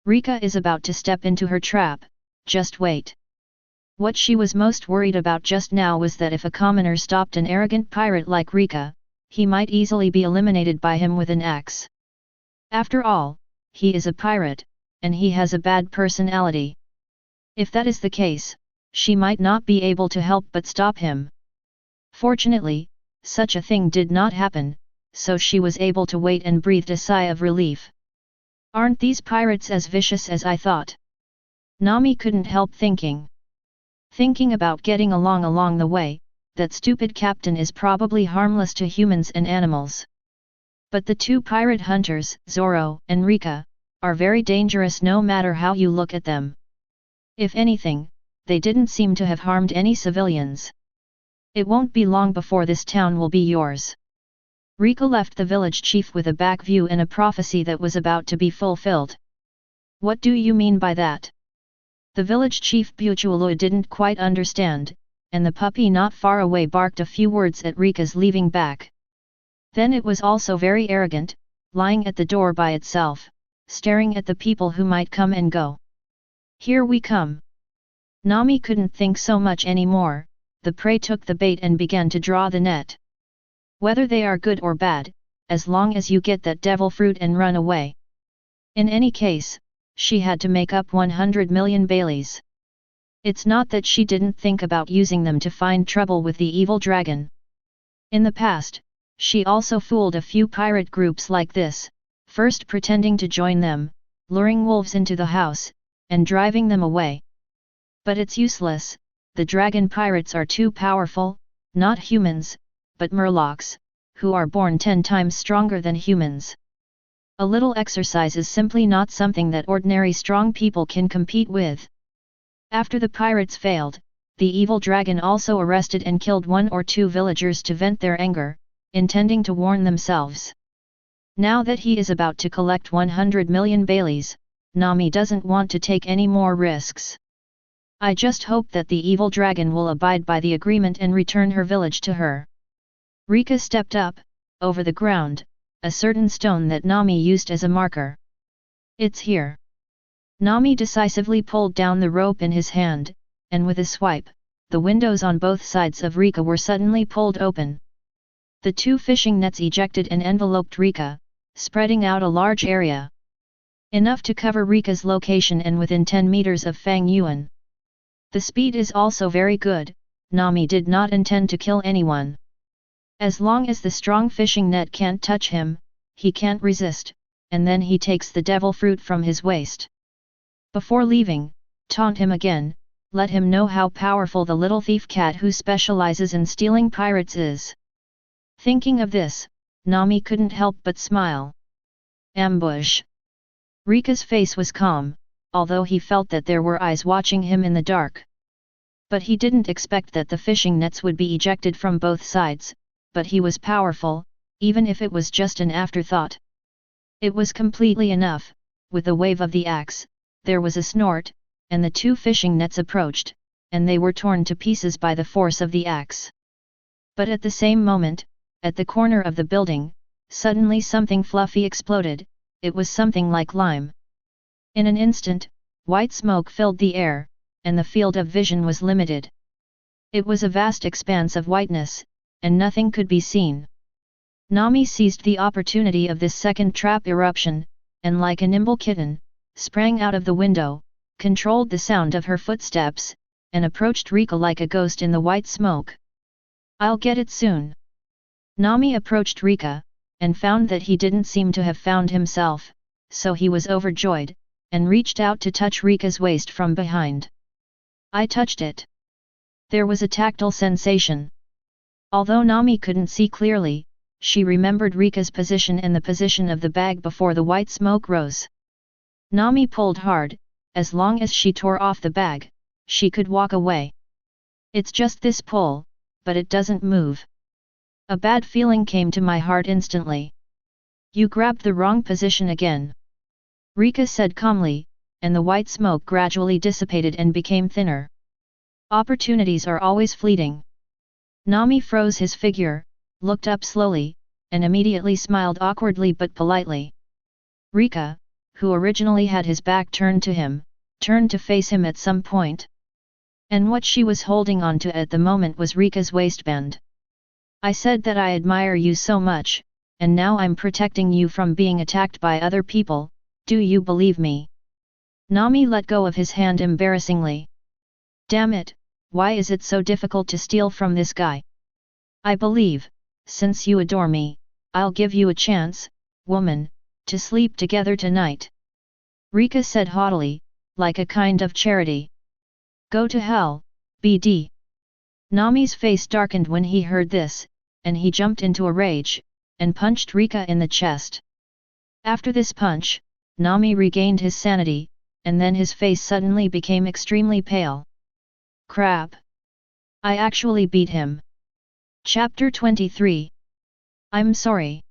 A: Rika is about to step into her trap. Just wait. What she was most worried about just now was that if a commoner stopped an arrogant pirate like Rika, he might easily be eliminated by him with an axe. After all, he is a pirate, and he has a bad personality. If that is the case, she might not be able to help but stop him. Fortunately, such a thing did not happen, so she was able to wait and breathed a sigh of relief. Aren't these pirates as vicious as I thought? Nami couldn't help thinking. Thinking about getting along the way, that stupid captain is probably harmless to humans and animals. But the two pirate hunters, Zoro and Rika, are very dangerous no matter how you look at them. If anything, they didn't seem to have harmed any civilians. It won't be long before this town will be yours. Reka left the village chief with a back view and a prophecy that was about to be fulfilled. What do you mean by that? The village chief Buchulu didn't quite understand, and the puppy not far away barked a few words at Reka's leaving back. Then it was also very arrogant, lying at the door by itself, staring at the people who might come and go. Here we come. Nami couldn't think so much anymore. The prey took the bait and began to draw the net. Whether they are good or bad, as long as you get that devil fruit and run away. In any case, she had to make up 100 million Baileys. It's not that she didn't think about using them to find trouble with the evil dragon. In the past, she also fooled a few pirate groups like this, first pretending to join them, luring wolves into the house, and driving them away. But it's useless, the dragon pirates are too powerful, not humans, but murlocs, who are born 10 times stronger than humans. A little exercise is simply not something that ordinary strong people can compete with. After the pirates failed, the evil dragon also arrested and killed 1 or 2 villagers to vent their anger, intending to warn themselves. Now that he is about to collect 100 million Baileys, Nami doesn't want to take any more risks. I just hope that the evil dragon will abide by the agreement and return her village to her. Reka stepped up, over the ground, a certain stone that Nami used as a marker. It's here. Nami decisively pulled down the rope in his hand, and with a swipe, the windows on both sides of Reka were suddenly pulled open. The 2 fishing nets ejected and enveloped Reka, spreading out a large area. Enough to cover Reka's location and within 10 meters of Fang Yuan. The speed is also very good. Nami did not intend to kill anyone. As long as the strong fishing net can't touch him, he can't resist, and then he takes the devil fruit from his waist. Before leaving, taunt him again, let him know how powerful the little thief cat who specializes in stealing pirates is. Thinking of this, Nami couldn't help but smile. Ambush. Reka's face was calm, although he felt that there were eyes watching him in the dark. But he didn't expect that the fishing nets would be ejected from both sides, but he was powerful, even if it was just an afterthought. It was completely enough. With a wave of the axe, there was a snort, and the 2 fishing nets approached, and they were torn to pieces by the force of the axe. But at the same moment, at the corner of the building, suddenly something fluffy exploded. It was something like lime. In an instant, white smoke filled the air, and the field of vision was limited. It was a vast expanse of whiteness, and nothing could be seen. Nami seized the opportunity of this second trap eruption, and like a nimble kitten, sprang out of the window, controlled the sound of her footsteps, and approached Reka like a ghost in the white smoke. I'll get it soon. Nami approached Reka, and found that he didn't seem to have found himself, so he was overjoyed, and reached out to touch Reka's waist from behind. I touched it. There was a tactile sensation. Although Nami couldn't see clearly, she remembered Reka's position and the position of the bag before the white smoke rose. Nami pulled hard. As long as she tore off the bag, she could walk away. It's just this pull, but it doesn't move. A bad feeling came to my heart instantly. You grabbed the wrong position again. Reka said calmly, and the white smoke gradually dissipated and became thinner. Opportunities are always fleeting. Nami froze his figure, looked up slowly, and immediately smiled awkwardly but politely. Reka, who originally had his back turned to him, turned to face him at some point. And what she was holding on to at the moment was Reka's waistband. I said that I admire you so much, and now I'm protecting you from being attacked by other people, do you believe me? Nami let go of his hand embarrassingly. Damn it, why is it so difficult to steal from this guy? I believe, since you adore me, I'll give you a chance, woman, to sleep together tonight. Reka said haughtily, like a kind of charity. Go to hell, BD. Nami's face darkened when he heard this, and he jumped into a rage, and punched Reka in the chest. After this punch, Nami regained his sanity, and then his face suddenly became extremely pale. Crap! I actually beat him. Chapter 23. I'm sorry.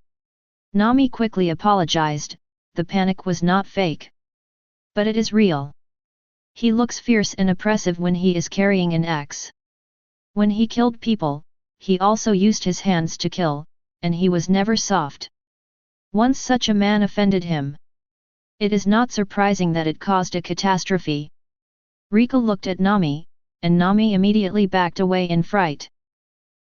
A: Nami quickly apologized, the panic was not fake. But it is real. He looks fierce and oppressive when he is carrying an axe. When he killed people, he also used his hands to kill, and he was never soft. Once such a man offended him. It is not surprising that it caused a catastrophe. Reka looked at Nami, and Nami immediately backed away in fright.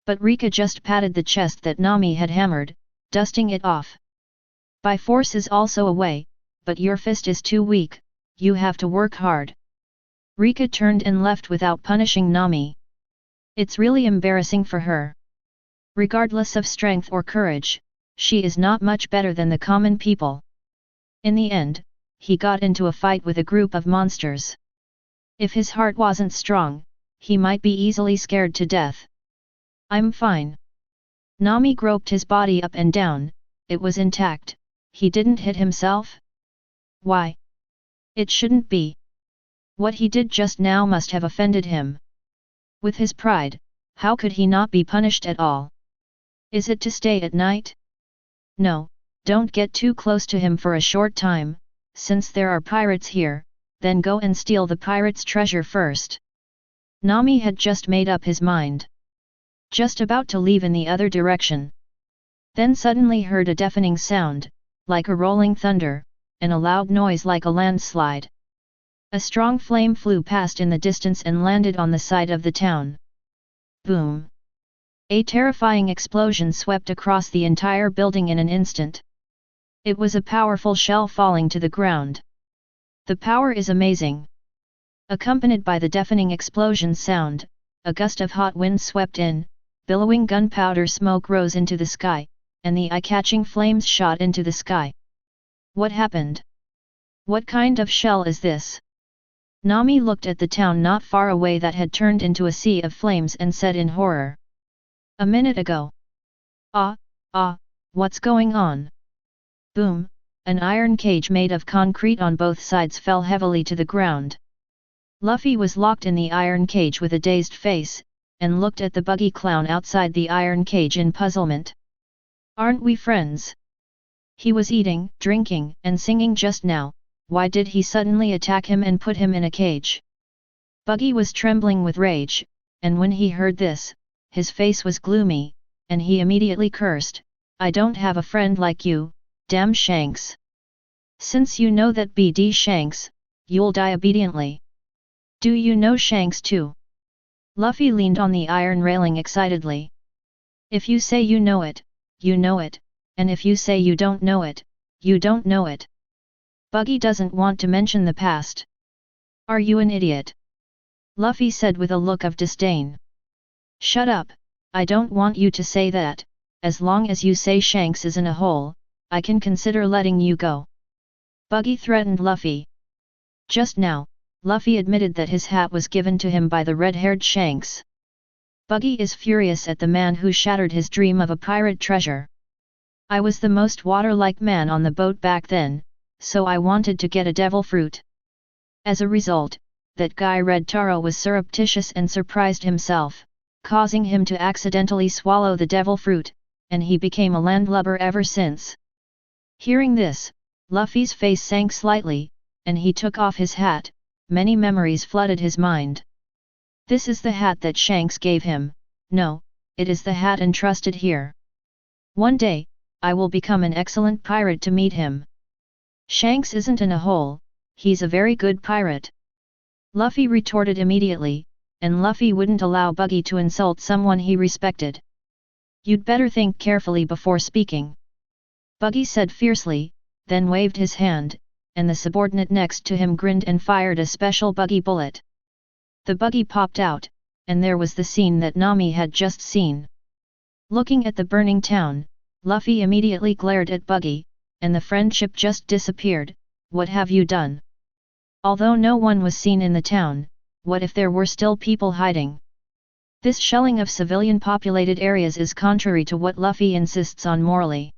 A: But Reka just patted the chest that Nami had hammered, dusting it off. By force is also a way, but your fist is too weak, you have to work hard. Reka turned and left without punishing Nami. It's really embarrassing for her. Regardless of strength or courage, she is not much better than the common people. In the end, he got into a fight with a group of monsters. If his heart wasn't strong, he might be easily scared to death. I'm fine. Nami groped his body up and down, it was intact, he didn't hit himself? Why? It shouldn't be. What he did just now must have offended him. With his pride, how could he not be punished at all? Is it to stay at night? No, don't get too close to him for a short time, since there are pirates here, then go and steal the pirates' treasure first. Nami had just made up his mind. Just about to leave in the other direction. Then suddenly heard a deafening sound, like a rolling thunder, and a loud noise like a landslide. A strong flame flew past in the distance and landed on the side of the town. Boom! A terrifying explosion swept across the entire building in an instant. It was a powerful shell falling to the ground. The power is amazing. Accompanied by the deafening explosion sound, a gust of hot wind swept in, billowing gunpowder smoke rose into the sky, and the eye-catching flames shot into the sky. What happened? What kind of shell is this? Nami looked at the town not far away that had turned into a sea of flames and said in horror. A minute ago. What's going on? Boom, an iron cage made of concrete on both sides fell heavily to the ground. Luffy was locked in the iron cage with a dazed face, and looked at the buggy clown outside the iron cage in puzzlement. Aren't we friends? He was eating, drinking, and singing just now. Why did he suddenly attack him and put him in a cage? Buggy was trembling with rage, and when he heard this, his face was gloomy, and he immediately cursed, I don't have a friend like you, damn Shanks. Since you know that BD Shanks, you'll die obediently. Do you know Shanks too? Luffy leaned on the iron railing excitedly. If you say you know it, and if you say you don't know it, you don't know it. Buggy doesn't want to mention the past. Are you an idiot? Luffy said with a look of disdain. Shut up, I don't want you to say that, as long as you say Shanks is in a hole, I can consider letting you go. Buggy threatened Luffy. Just now, Luffy admitted that his hat was given to him by the red-haired Shanks. Buggy is furious at the man who shattered his dream of a pirate treasure. I was the most water-like man on the boat back then, so I wanted to get a devil fruit. As a result, that guy Red Taro was surreptitious and surprised himself, causing him to accidentally swallow the devil fruit, and he became a landlubber ever since. Hearing this, Luffy's face sank slightly, and he took off his hat. Many memories flooded his mind. This is the hat that Shanks gave him. No, it is the hat entrusted here. One day, I will become an excellent pirate to meet him. Shanks isn't in a hole, he's a very good pirate. Luffy retorted immediately, and Luffy wouldn't allow Buggy to insult someone he respected. You'd better think carefully before speaking. Buggy said fiercely, then waved his hand, and the subordinate next to him grinned and fired a special buggy bullet. The buggy popped out, and there was the scene that Nami had just seen. Looking at the burning town, Luffy immediately glared at Buggy, and the friendship just disappeared. What have you done? Although no one was seen in the town, what if there were still people hiding? This shelling of civilian-populated areas is contrary to what Luffy insists on morally.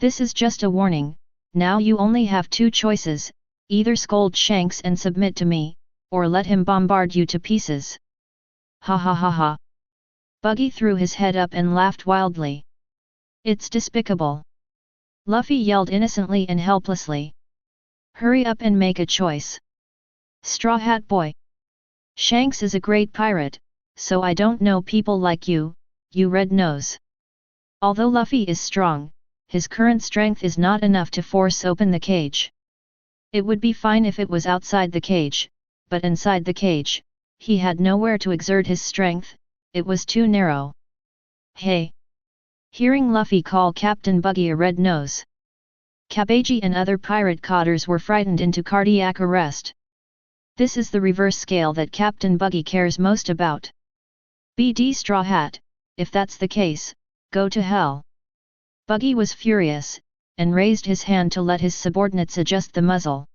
A: This is just a warning, now you only have two choices, either scold Shanks and submit to me, or let him bombard you to pieces. Ha ha ha ha. Buggy threw his head up and laughed wildly. It's despicable. Luffy yelled innocently and helplessly. Hurry up and make a choice. Straw Hat Boy. Shanks is a great pirate, so I don't know people like you, you red nose. Although Luffy is strong, his current strength is not enough to force open the cage. It would be fine if it was outside the cage, but inside the cage, he had nowhere to exert his strength, it was too narrow. Hey! Hearing Luffy call Captain Buggy a red nose, Kabagi and other pirate cotters were frightened into cardiac arrest. This is the reverse scale that Captain Buggy cares most about. BD Straw Hat, if that's the case, go to hell. Buggy was furious, and raised his hand to let his subordinates adjust the muzzle.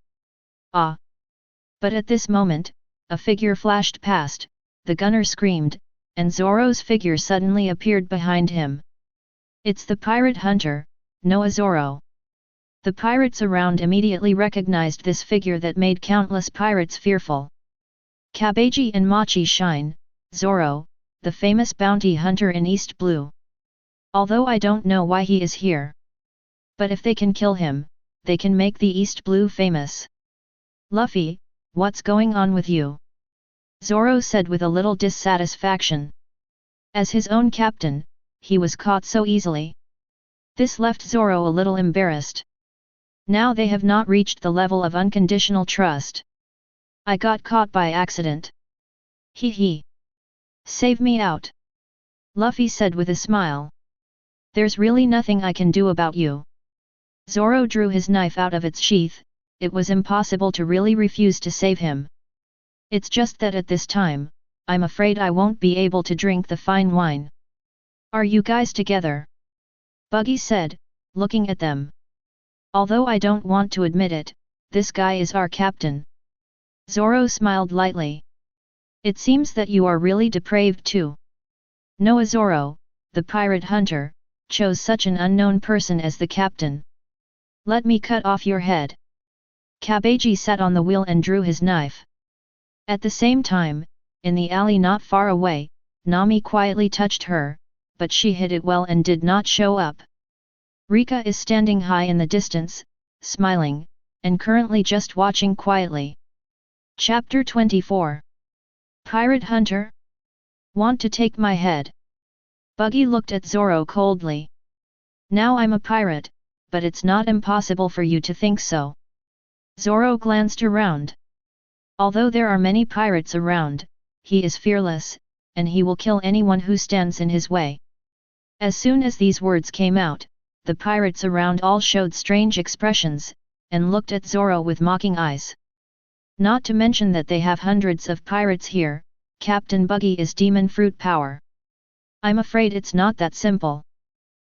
A: Ah! But at this moment, a figure flashed past, the gunner screamed, and Zoro's figure suddenly appeared behind him. It's the pirate hunter, Noah Zoro. The pirates around immediately recognized this figure that made countless pirates fearful. Kabagi and Machi Shine, Zoro, the famous bounty hunter in East Blue. Although I don't know why he is here. But if they can kill him, they can make the East Blue famous. Luffy, what's going on with you? Zoro said with a little dissatisfaction. As his own captain, he was caught so easily. This left Zoro a little embarrassed. Now they have not reached the level of unconditional trust. I got caught by accident. Hee hee. Save me out. Luffy said with a smile. There's really nothing I can do about you. Zoro drew his knife out of its sheath, it was impossible to really refuse to save him. It's just that at this time, I'm afraid I won't be able to drink the fine wine. Are you guys together? Buggy said, looking at them. Although I don't want to admit it, this guy is our captain. Zoro smiled lightly. It seems that you are really depraved too. Noah Zoro, the pirate hunter, chose such an unknown person as the captain. Let me cut off your head. Kabagi sat on the wheel and drew his knife. At the same time, in the alley not far away, Nami quietly touched her, but she hid it well and did not show up. Reka is standing high in the distance, smiling, and currently just watching quietly. Chapter 24. Pirate Hunter? Want to take my head? Buggy looked at Zoro coldly. Now I'm a pirate, but it's not impossible for you to think so. Zoro glanced around. Although there are many pirates around, he is fearless, and he will kill anyone who stands in his way. As soon as these words came out, the pirates around all showed strange expressions, and looked at Zoro with mocking eyes. Not to mention that they have hundreds of pirates here, Captain Buggy is demon fruit power. I'm afraid it's not that simple.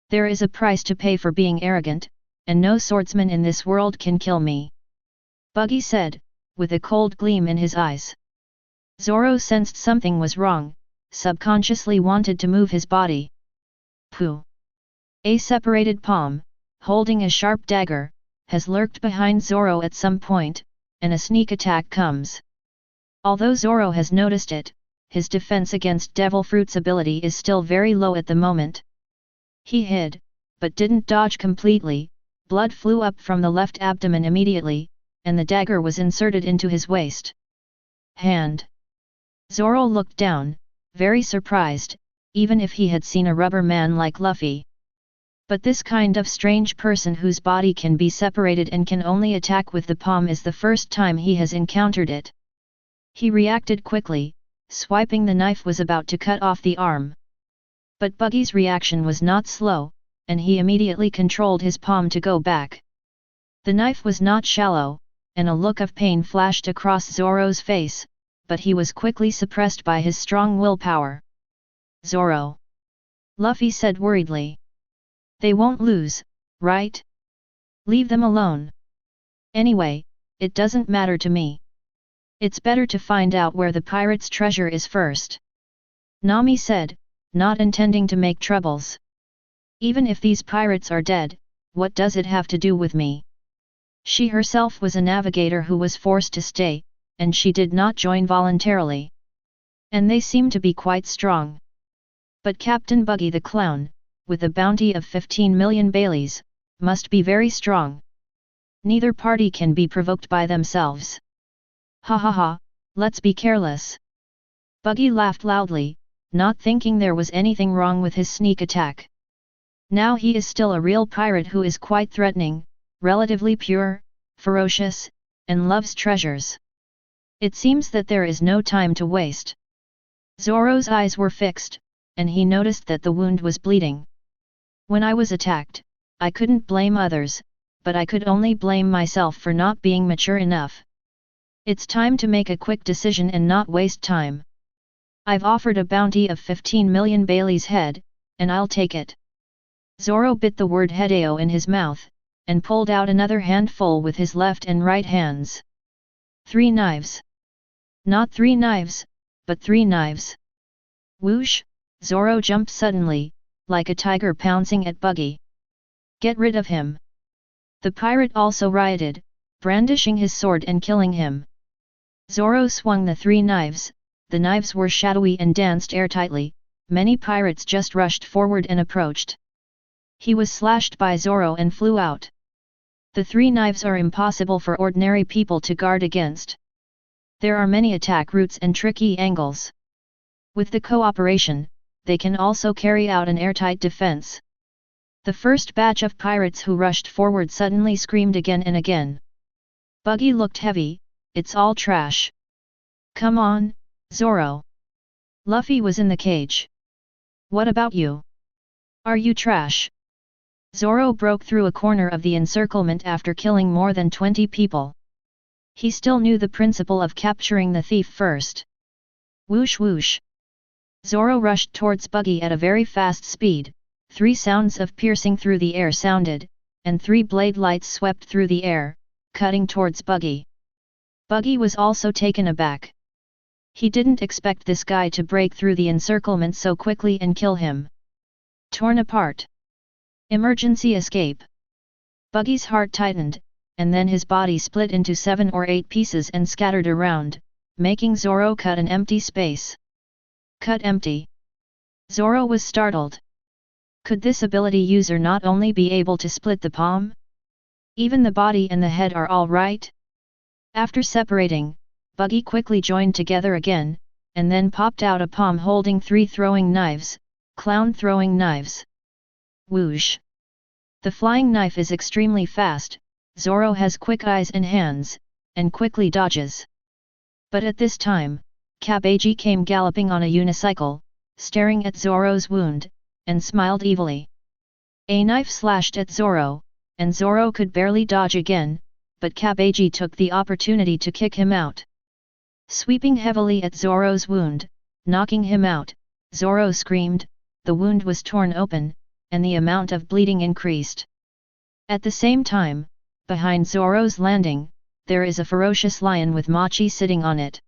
A: There is a price to pay for being arrogant, and no swordsman in this world can kill me. Buggy said, with a cold gleam in his eyes. Zoro sensed something was wrong, subconsciously wanted to move his body. Pooh! A separated palm, holding a sharp dagger, has lurked behind Zoro at some point, and a sneak attack comes. Although Zoro has noticed it, his defense against Devil Fruit's ability is still very low at the moment. He hid, but didn't dodge completely, blood flew up from the left abdomen immediately, and the dagger was inserted into his waist. Hand. Zoro looked down, very surprised, even if he had seen a rubber man like Luffy. But this kind of strange person whose body can be separated and can only attack with the palm is the first time he has encountered it. He reacted quickly, swiping the knife was about to cut off the arm. But Buggy's reaction was not slow, and he immediately controlled his palm to go back. The knife was not shallow, and a look of pain flashed across Zoro's face, but he was quickly suppressed by his strong willpower. Zoro. Luffy said worriedly. They won't lose, right? Leave them alone. Anyway, it doesn't matter to me. It's better to find out where the pirate's treasure is first. Nami said, not intending to make troubles. Even if these pirates are dead, what does it have to do with me? She herself was a navigator who was forced to stay, and she did not join voluntarily. And they seemed to be quite strong. But Captain Buggy the Clown, with a bounty of 15 million Baileys, must be very strong. Neither party can be provoked by themselves. Hahaha, let's be careless. Buggy laughed loudly, not thinking there was anything wrong with his sneak attack. Now he is still a real pirate who is quite threatening, relatively pure, ferocious, and loves treasures. It seems that there is no time to waste. Zoro's eyes were fixed, and he noticed that the wound was bleeding. When I was attacked, I couldn't blame others, but I could only blame myself for not being mature enough. It's time to make a quick decision and not waste time. I've offered a bounty of 15 million Bailey's head, and I'll take it. Zoro bit the word Hedeo in his mouth, and pulled out another handful with his left and right hands. 3 knives. Not 3 knives, but 3 knives. Whoosh, Zoro jumped suddenly, like a tiger pouncing at Buggy. Get rid of him. The pirate also rioted, brandishing his sword and killing him. Zoro swung the 3 knives, the knives were shadowy and danced airtightly, many pirates just rushed forward and approached. He was slashed by Zoro and flew out. The 3 knives are impossible for ordinary people to guard against. There are many attack routes and tricky angles. With the cooperation, they can also carry out an airtight defense. The first batch of pirates who rushed forward suddenly screamed again and again. Buggy looked heavy, it's all trash. Come on, Zoro. Luffy was in the cage. What about you? Are you trash? Zoro broke through a corner of the encirclement after killing more than 20 people. He still knew the principle of capturing the thief first. Whoosh whoosh. Zoro rushed towards Buggy at a very fast speed, 3 sounds of piercing through the air sounded, and 3 blade lights swept through the air, cutting towards Buggy. Buggy was also taken aback. He didn't expect this guy to break through the encirclement so quickly and kill him. Torn apart. Emergency escape. Buggy's heart tightened, and then his body split into 7 or 8 pieces and scattered around, making Zoro cut an empty space. Cut empty. Zoro was startled. Could this ability user not only be able to split the palm? Even the body and the head are all right? After separating, Buggy quickly joined together again, and then popped out a palm holding 3 throwing knives, clown throwing knives. Whoosh. The flying knife is extremely fast, Zoro has quick eyes and hands, and quickly dodges. But at this time, Kabeji came galloping on a unicycle, staring at Zoro's wound, and smiled evilly. A knife slashed at Zoro, and Zoro could barely dodge again, but Kabeji took the opportunity to kick him out. Sweeping heavily at Zoro's wound, knocking him out, Zoro screamed, the wound was torn open, and the amount of bleeding increased. At the same time, behind Zoro's landing, there is a ferocious lion with Machi sitting on it.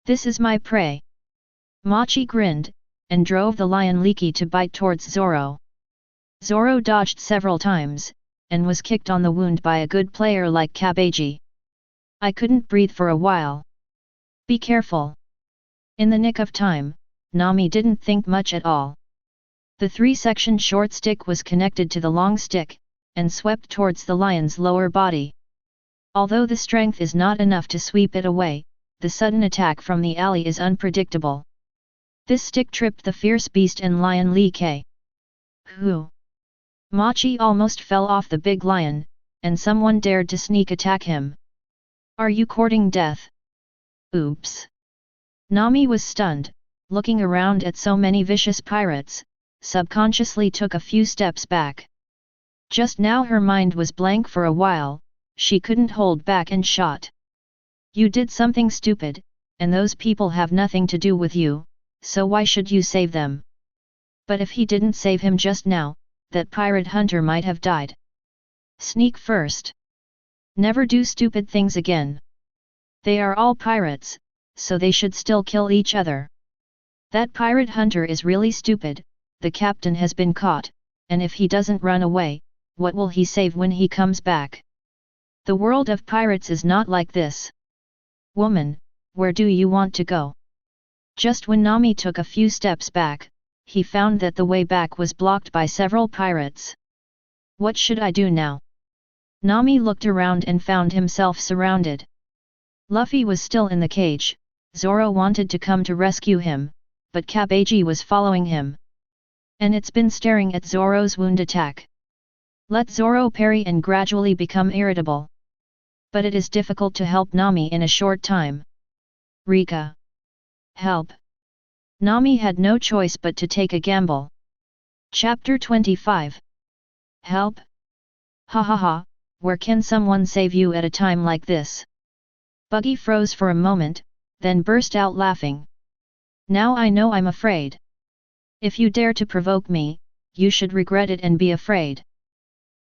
A: This is my prey. Machi grinned, and drove the lion Leaky to bite towards Zoro. Zoro dodged several times, and was kicked on the wound by a good player like Kabeji. I couldn't breathe for a while. Be careful. In the nick of time, Nami didn't think much at all. The 3-section short stick was connected to the long stick, and swept towards the lion's lower body. Although the strength is not enough to sweep it away, the sudden attack from the alley is unpredictable. This stick tripped the fierce beast and lion Lee K. Who? Machi almost fell off the big lion, and someone dared to sneak attack him. Are you courting death? Oops. Nami was stunned, looking around at so many vicious pirates, subconsciously took a few steps back. Just now her mind was blank for a while, she couldn't hold back and shot. You did something stupid, and those people have nothing to do with you, so why should you save them? But if he didn't save him just now, that pirate hunter might have died. Sneak first. Never do stupid things again. They are all pirates, so they should still kill each other. That pirate hunter is really stupid, the captain has been caught, and if he doesn't run away, what will he save when he comes back? The world of pirates is not like this. Woman, where do you want to go? Just when Nami took a few steps back, he found that the way back was blocked by several pirates. What should I do now? Nami looked around and found himself surrounded. Luffy was still in the cage. Zoro wanted to come to rescue him, but Kabaji was following him. And it's been staring at Zoro's wound attack. Let Zoro parry and gradually become irritable. But it is difficult to help Nami in a short time. Reka. Help. Nami had no choice but to take a gamble. Chapter 25. Help? Hahaha, where can someone save you at a time like this? Buggy froze for a moment, then burst out laughing. Now I know I'm afraid. If you dare to provoke me, you should regret it and be afraid.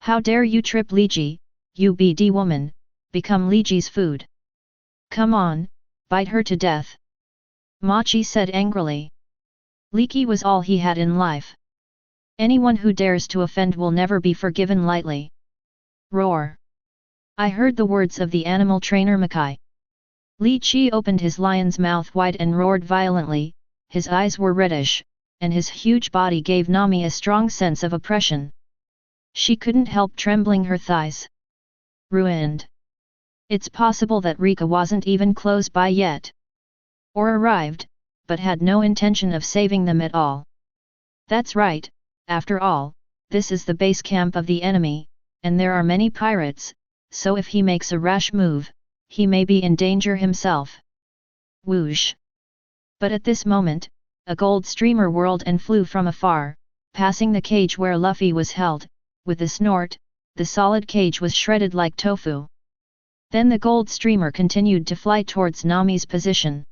A: How dare you trip Leegi, you BD woman, become Leegi's food. Come on, bite her to death. Machi said angrily. Leeki was all he had in life. Anyone who dares to offend will never be forgiven lightly. Roar. I heard the words of the animal trainer Makai. Leechi opened his lion's mouth wide and roared violently, his eyes were reddish, and his huge body gave Nami a strong sense of oppression. She couldn't help trembling her thighs. Ruined. It's possible that Reka wasn't even close by yet. Or arrived, but had no intention of saving them at all. That's right, after all, this is the base camp of the enemy, and there are many pirates, so if he makes a rash move, he may be in danger himself. Whoosh! But at this moment, a gold streamer whirled and flew from afar, passing the cage where Luffy was held. With a snort, the solid cage was shredded like tofu. Then the gold streamer continued to fly towards Nami's position.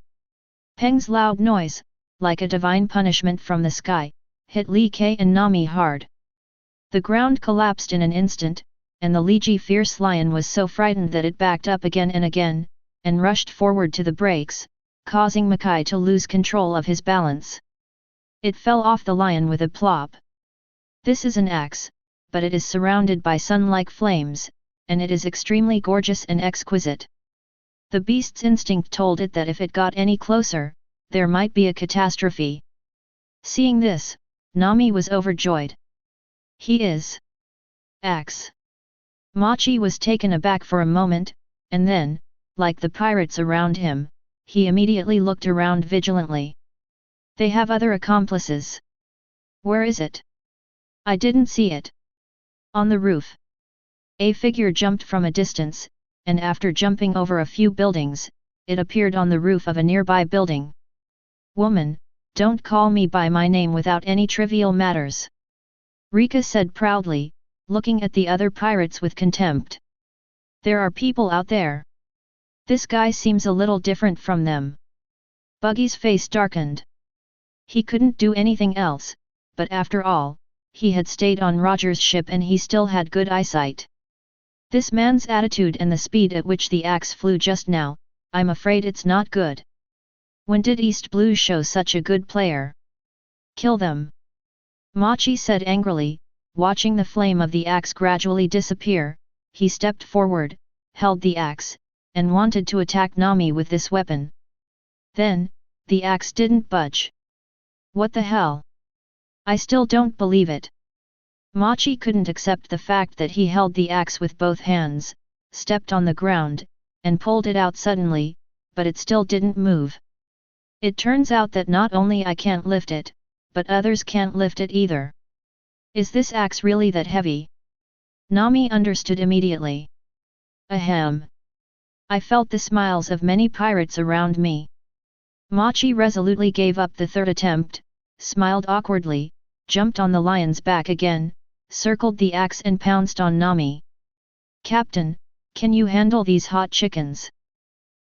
A: Peng's loud noise, like a divine punishment from the sky, hit Lee K and Nami hard. The ground collapsed in an instant, and the Leegi fierce lion was so frightened that it backed up again and rushed forward to the brakes, causing Makai to lose control of his balance. It fell off the lion with a plop. This is an axe, but it is surrounded by sun-like flames, and it is extremely gorgeous and exquisite. The beast's instinct told it that if it got any closer, there might be a catastrophe. Seeing this, Nami was overjoyed. He is. Axe. Machi was taken aback for a moment, and then, like the pirates around him, he immediately looked around vigilantly. They have other accomplices. Where is it? I didn't see it. On the roof. A figure jumped from a distance, and after jumping over a few buildings, it appeared on the roof of a nearby building. Woman, don't call me by my name without any trivial matters. Reka said proudly, looking at the other pirates with contempt. There are people out there. This guy seems a little different from them. Buggy's face darkened. He couldn't do anything else, but after all, he had stayed on Roger's ship and he still had good eyesight. This man's attitude and the speed at which the axe flew just now, I'm afraid it's not good. When did East Blue show such a good player? Kill them. Machi said angrily, watching the flame of the axe gradually disappear. He stepped forward, held the axe, and wanted to attack Nami with this weapon. Then, the axe didn't budge. What the hell? I still don't believe it. Machi couldn't accept the fact that he held the axe with both hands, stepped on the ground, and pulled it out suddenly, but it still didn't move. It turns out that not only I can't lift it, but others can't lift it either. Is this axe really that heavy? Nami understood immediately. Ahem. I felt the smiles of many pirates around me. Machi resolutely gave up the third attempt, smiled awkwardly, jumped on the lion's back again, circled the axe and pounced on Nami. Captain, can you handle these hot chickens?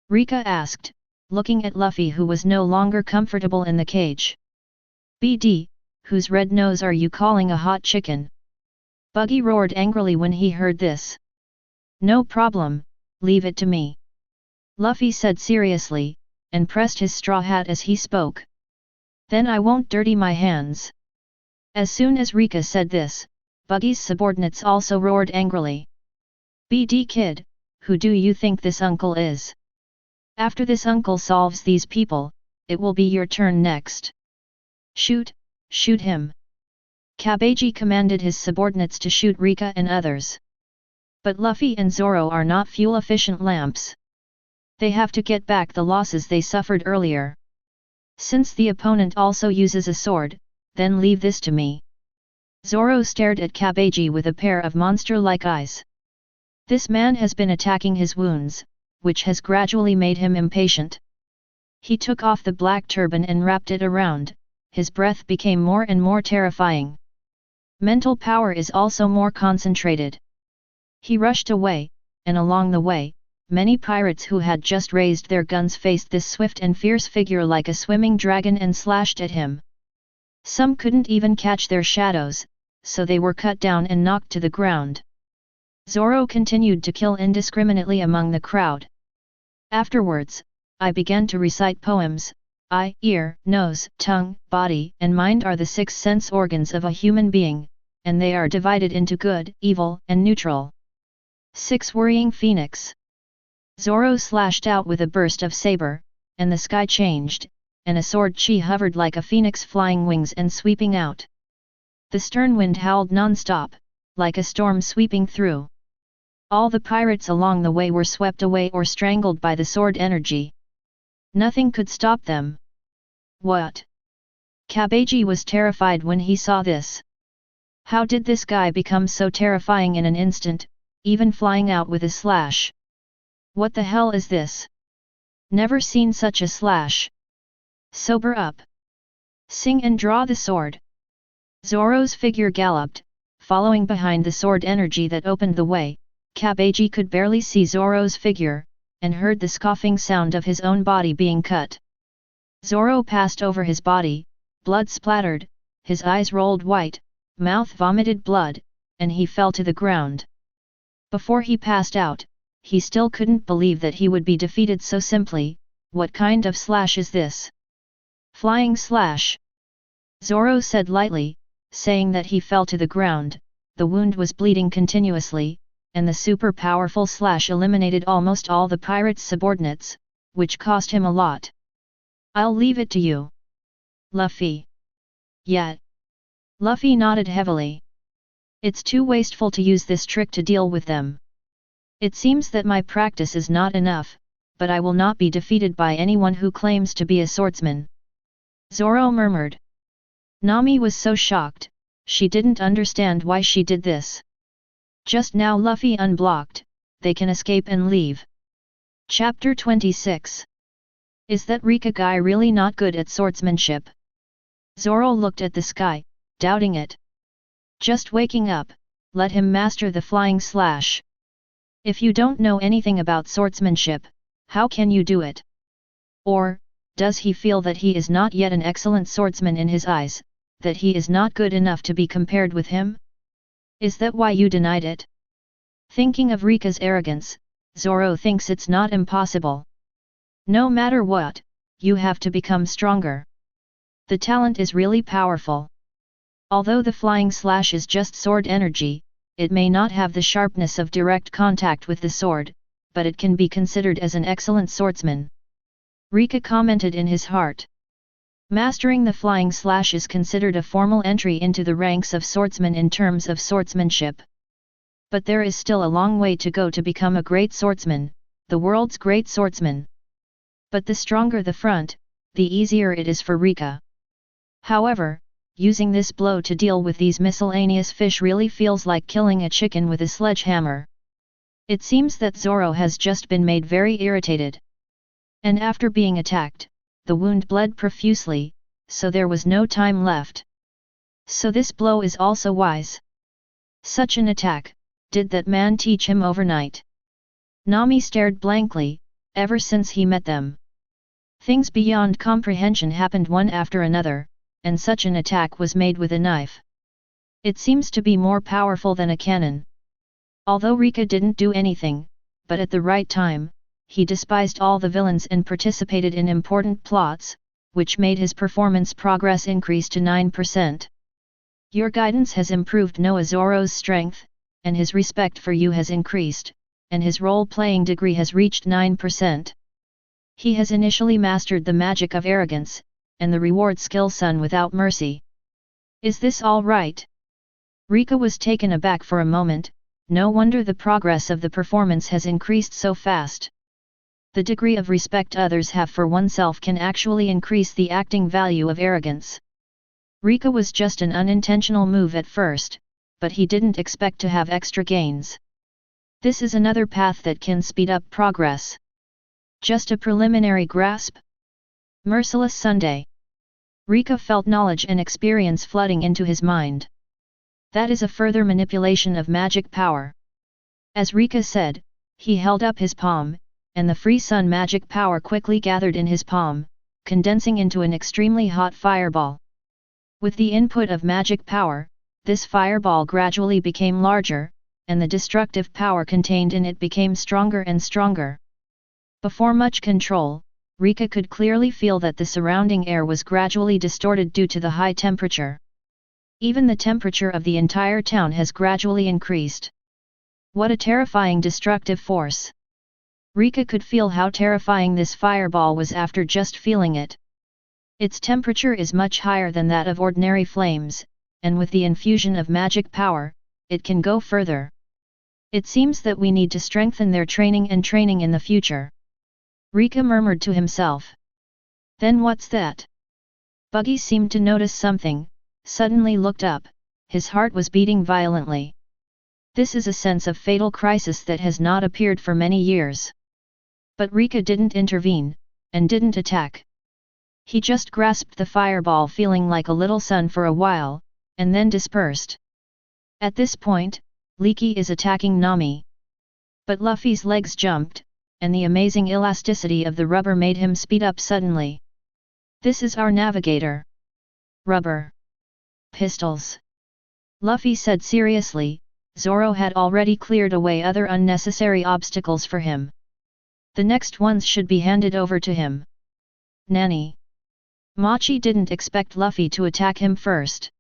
A: Reka asked, looking at Luffy who was no longer comfortable in the cage. BD, whose red nose are you calling a hot chicken? Buggy roared angrily when he heard this. No problem, leave it to me. Luffy said seriously, and pressed his straw hat as he spoke. Then I won't dirty my hands. As soon as Reka said this, Buggy's subordinates also roared angrily. BD kid, who do you think this uncle is? After this uncle solves these people, it will be your turn next. Shoot, shoot him. Cabbagey commanded his subordinates to shoot Reka and others. But Luffy and Zoro are not fuel-efficient lamps. They have to get back the losses they suffered earlier. Since the opponent also uses a sword, then leave this to me. Zoro stared at Cabbagey with a pair of monster-like eyes. This man has been attacking his wounds, which has gradually made him impatient. He took off the black turban and wrapped it around, his breath became more and more terrifying. Mental power is also more concentrated. He rushed away, and along the way, many pirates who had just raised their guns faced this swift and fierce figure like a swimming dragon and slashed at him. Some couldn't even catch their shadows, so they were cut down and knocked to the ground. Zoro continued to kill indiscriminately among the crowd. Afterwards, I began to recite poems. Eye, ear, nose, tongue, body, and mind are the 6 sense organs of a human being, and they are divided into good, evil, and neutral. 6 Worrying Phoenix. Zoro slashed out with a burst of saber, and the sky changed, and a sword chi hovered like a phoenix flying wings and sweeping out. The stern wind howled non-stop, like a storm sweeping through. All the pirates along the way were swept away or strangled by the sword energy. Nothing could stop them. What? Cabbagey was terrified when he saw this. How did this guy become so terrifying in an instant, even flying out with a slash? What the hell is this? Never seen such a slash. Sober up. Sing and draw the sword. Zoro's figure galloped, following behind the sword energy that opened the way. Cabbagey could barely see Zoro's figure, and heard the scoffing sound of his own body being cut. Zoro passed over his body, blood splattered, his eyes rolled white, mouth vomited blood, and he fell to the ground. Before he passed out, he still couldn't believe that he would be defeated so simply. What kind of slash is this? Flying slash. Zoro said lightly, saying that he fell to the ground. The wound was bleeding continuously, and the super powerful slash eliminated almost all the pirate's subordinates, which cost him a lot. I'll leave it to you, Luffy. Yet. Luffy nodded heavily. It's too wasteful to use this trick to deal with them. It seems that my practice is not enough, but I will not be defeated by anyone who claims to be a swordsman. Zoro murmured. Nami was so shocked, she didn't understand why she did this. Just now Luffy unblocked, they can escape and leave. Chapter 26. Is that Reka guy really not good at swordsmanship? Zoro looked at the sky, doubting it. Just waking up, let him master the flying slash. If you don't know anything about swordsmanship, how can you do it? Or, does he feel that he is not yet an excellent swordsman in his eyes, that he is not good enough to be compared with him? Is that why you denied it? Thinking of Reka's arrogance, Zoro thinks it's not impossible. No matter what, you have to become stronger. The talent is really powerful. Although the flying slash is just sword energy, it may not have the sharpness of direct contact with the sword, but it can be considered as an excellent swordsman. Reka commented in his heart. Mastering the flying slash is considered a formal entry into the ranks of swordsmen in terms of swordsmanship. But there is still a long way to go to become a great swordsman, the world's great swordsman. But the stronger the front, the easier it is for Reka. However, using this blow to deal with these miscellaneous fish really feels like killing a chicken with a sledgehammer. It seems that Zoro has just been made very irritated. And after being attacked, the wound bled profusely, so there was no time left. So this blow is also wise. Such an attack, did that man teach him overnight? Nami stared blankly, ever since he met them. Things beyond comprehension happened one after another, and such an attack was made with a knife. It seems to be more powerful than a cannon. Although Reka didn't do anything, but at the right time, he despised all the villains and participated in important plots, which made his performance progress increase to 9%. Your guidance has improved Noah Zoro's strength, and his respect for you has increased, and his role-playing degree has reached 9%. He has initially mastered the magic of arrogance, and the reward skill Sun without mercy. Is this all right? Reka was taken aback for a moment. No wonder the progress of the performance has increased so fast. The degree of respect others have for oneself can actually increase the acting value of arrogance. Reka was just an unintentional move at first, but he didn't expect to have extra gains. This is another path that can speed up progress. Just a preliminary grasp? Merciless Sunday. Reka felt knowledge and experience flooding into his mind. That is a further manipulation of magic power. As Reka said, he held up his palm, and the free sun magic power quickly gathered in his palm, condensing into an extremely hot fireball. With the input of magic power, this fireball gradually became larger, and the destructive power contained in it became stronger and stronger. Before much control, Reka could clearly feel that the surrounding air was gradually distorted due to the high temperature. Even the temperature of the entire town has gradually increased. What a terrifying destructive force! Reka could feel how terrifying this fireball was after just feeling it. Its temperature is much higher than that of ordinary flames, and with the infusion of magic power, it can go further. It seems that we need to strengthen their training in the future. Reka murmured to himself. Then what's that? Buggy seemed to notice something, suddenly looked up, his heart was beating violently. This is a sense of fatal crisis that has not appeared for many years. But Reka didn't intervene, and didn't attack. He just grasped the fireball feeling like a little sun for a while, and then dispersed. At this point, Leaky is attacking Nami. But Luffy's legs jumped, and the amazing elasticity of the rubber made him speed up suddenly. This is our navigator. Rubber. Pistols. Luffy said seriously. Zoro had already cleared away other unnecessary obstacles for him. The next ones should be handed over to him. Nani. Machi didn't expect Luffy to attack him first.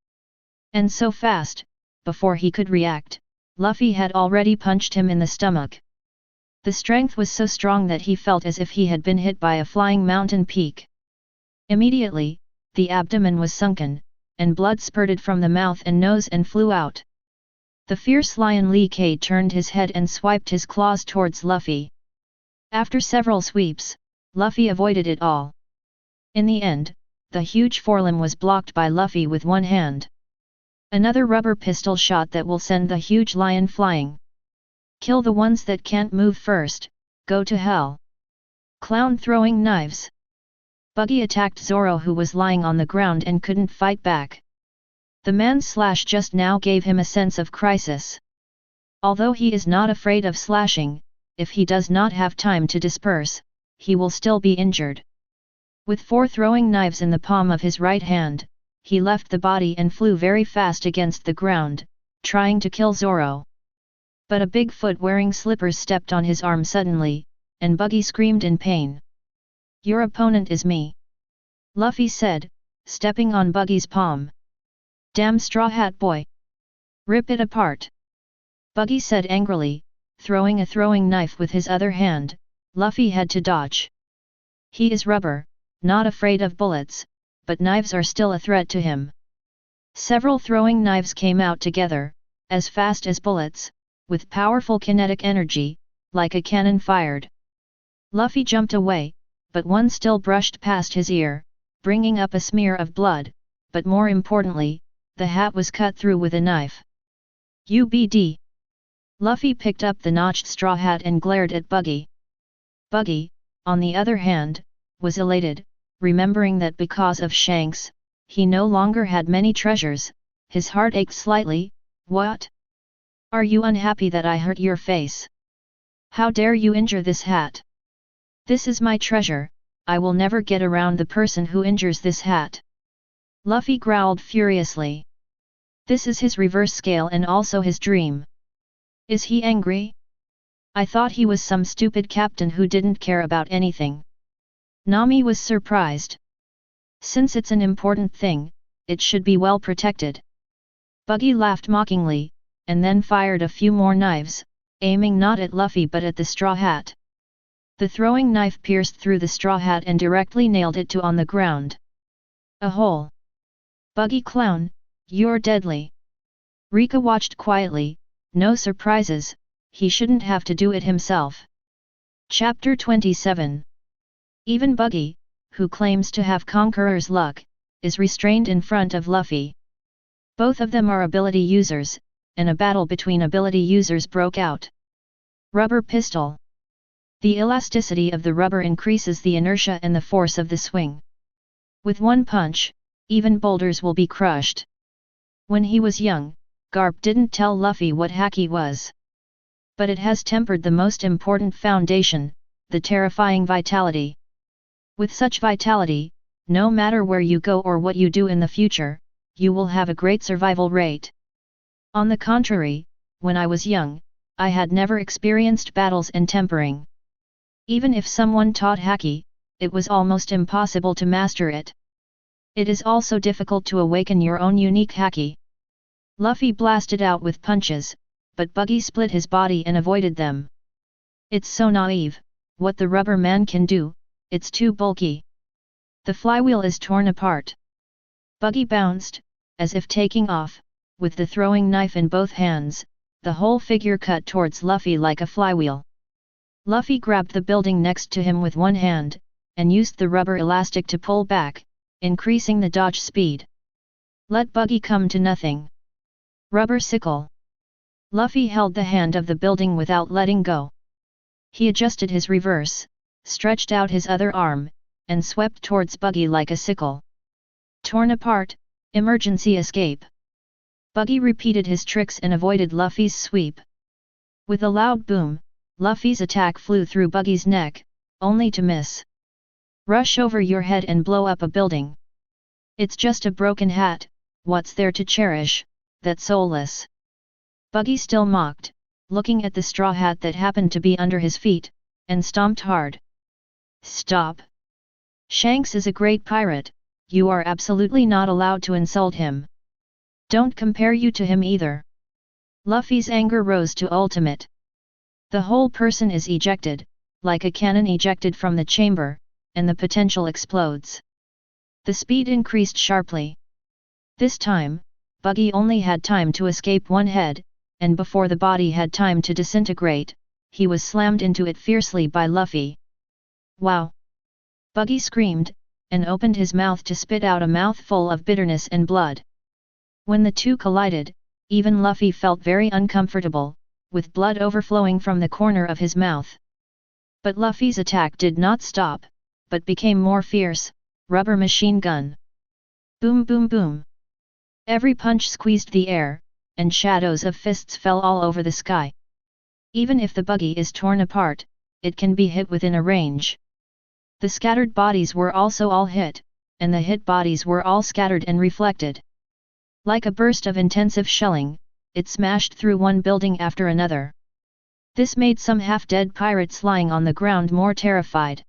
A: And so fast, before he could react, Luffy had already punched him in the stomach. The strength was so strong that he felt as if he had been hit by a flying mountain peak. Immediately, the abdomen was sunken, and blood spurted from the mouth and nose and flew out. The fierce lion Lee K turned his head and swiped his claws towards Luffy. After several sweeps, Luffy avoided it all. In the end, the huge forelimb was blocked by Luffy with one hand. Another rubber pistol shot that will send the huge lion flying. Kill the ones that can't move first, go to hell. Clown throwing knives. Buggy attacked Zoro, who was lying on the ground and couldn't fight back. The man's slash just now gave him a sense of crisis. Although he is not afraid of slashing, if he does not have time to disperse, he will still be injured. With 4 throwing knives in the palm of his right hand, he left the body and flew very fast against the ground, trying to kill Zoro. But a big foot wearing slippers stepped on his arm suddenly, and Buggy screamed in pain. Your opponent is me. Luffy said, stepping on Buggy's palm. Damn Straw Hat Boy. Rip it apart. Buggy said angrily, throwing a throwing knife with his other hand. Luffy had to dodge. He is rubber, not afraid of bullets, but knives are still a threat to him. Several throwing knives came out together, as fast as bullets, with powerful kinetic energy, like a cannon fired. Luffy jumped away, but one still brushed past his ear, bringing up a smear of blood, but more importantly, the hat was cut through with a knife. UBD. Luffy picked up the notched straw hat and glared at Buggy. Buggy, on the other hand, was elated, remembering that because of Shanks, he no longer had many treasures. His heart ached slightly. What? Are you unhappy that I hurt your face? How dare you injure this hat? This is my treasure, I will never get around the person who injures this hat. Luffy growled furiously. This is his reverse scale and also his dream. Is he angry? I thought he was some stupid captain who didn't care about anything. Nami was surprised. Since it's an important thing, it should be well protected. Buggy laughed mockingly, and then fired a few more knives, aiming not at Luffy but at the straw hat. The throwing knife pierced through the straw hat and directly nailed it to on the ground. A hole. Buggy clown, you're deadly. Reka watched quietly, no surprises, he shouldn't have to do it himself. Chapter 27. Even Buggy, who claims to have conqueror's luck, is restrained in front of Luffy. Both of them are ability users, and a battle between ability users broke out. Rubber pistol. The elasticity of the rubber increases the inertia and the force of the swing. With one punch, even boulders will be crushed. When he was young, Garp didn't tell Luffy what haki was. But it has tempered the most important foundation, the terrifying vitality. With such vitality, no matter where you go or what you do in the future, you will have a great survival rate. On the contrary, when I was young, I had never experienced battles and tempering. Even if someone taught haki, it was almost impossible to master it. It is also difficult to awaken your own unique haki. Luffy blasted out with punches, but Buggy split his body and avoided them. It's so naive, what the rubber man can do, it's too bulky. The flywheel is torn apart. Buggy bounced, as if taking off, with the throwing knife in both hands, the whole figure cut towards Luffy like a flywheel. Luffy grabbed the building next to him with one hand, and used the rubber elastic to pull back, increasing the dodge speed. Let Buggy come to nothing. Rubber sickle. Luffy held the hand of the building without letting go. He adjusted his reverse, stretched out his other arm, and swept towards Buggy like a sickle. Torn apart, emergency escape. Buggy repeated his tricks and avoided Luffy's sweep. With a loud boom, Luffy's attack flew through Buggy's neck, only to miss. Rush over your head and blow up a building. It's just a broken hat, what's there to cherish, that's soulless. Buggy still mocked, looking at the straw hat that happened to be under his feet, and stomped hard. Stop! Shanks is a great pirate, you are absolutely not allowed to insult him. Don't compare you to him either. Luffy's anger rose to ultimate. The whole person is ejected, like a cannon ejected from the chamber, and the potential explodes. The speed increased sharply. This time, Buggy only had time to escape one head, and before the body had time to disintegrate, he was slammed into it fiercely by Luffy. Wow! Buggy screamed, and opened his mouth to spit out a mouthful of bitterness and blood. When the two collided, even Luffy felt very uncomfortable, with blood overflowing from the corner of his mouth. But Luffy's attack did not stop, but became more fierce, rubber machine gun. Boom boom boom. Every punch squeezed the air, and shadows of fists fell all over the sky. Even if the buggy is torn apart, it can be hit within a range. The scattered bodies were also all hit, and the hit bodies were all scattered and reflected. Like a burst of intensive shelling, it smashed through one building after another. This made some half-dead pirates lying on the ground more terrified.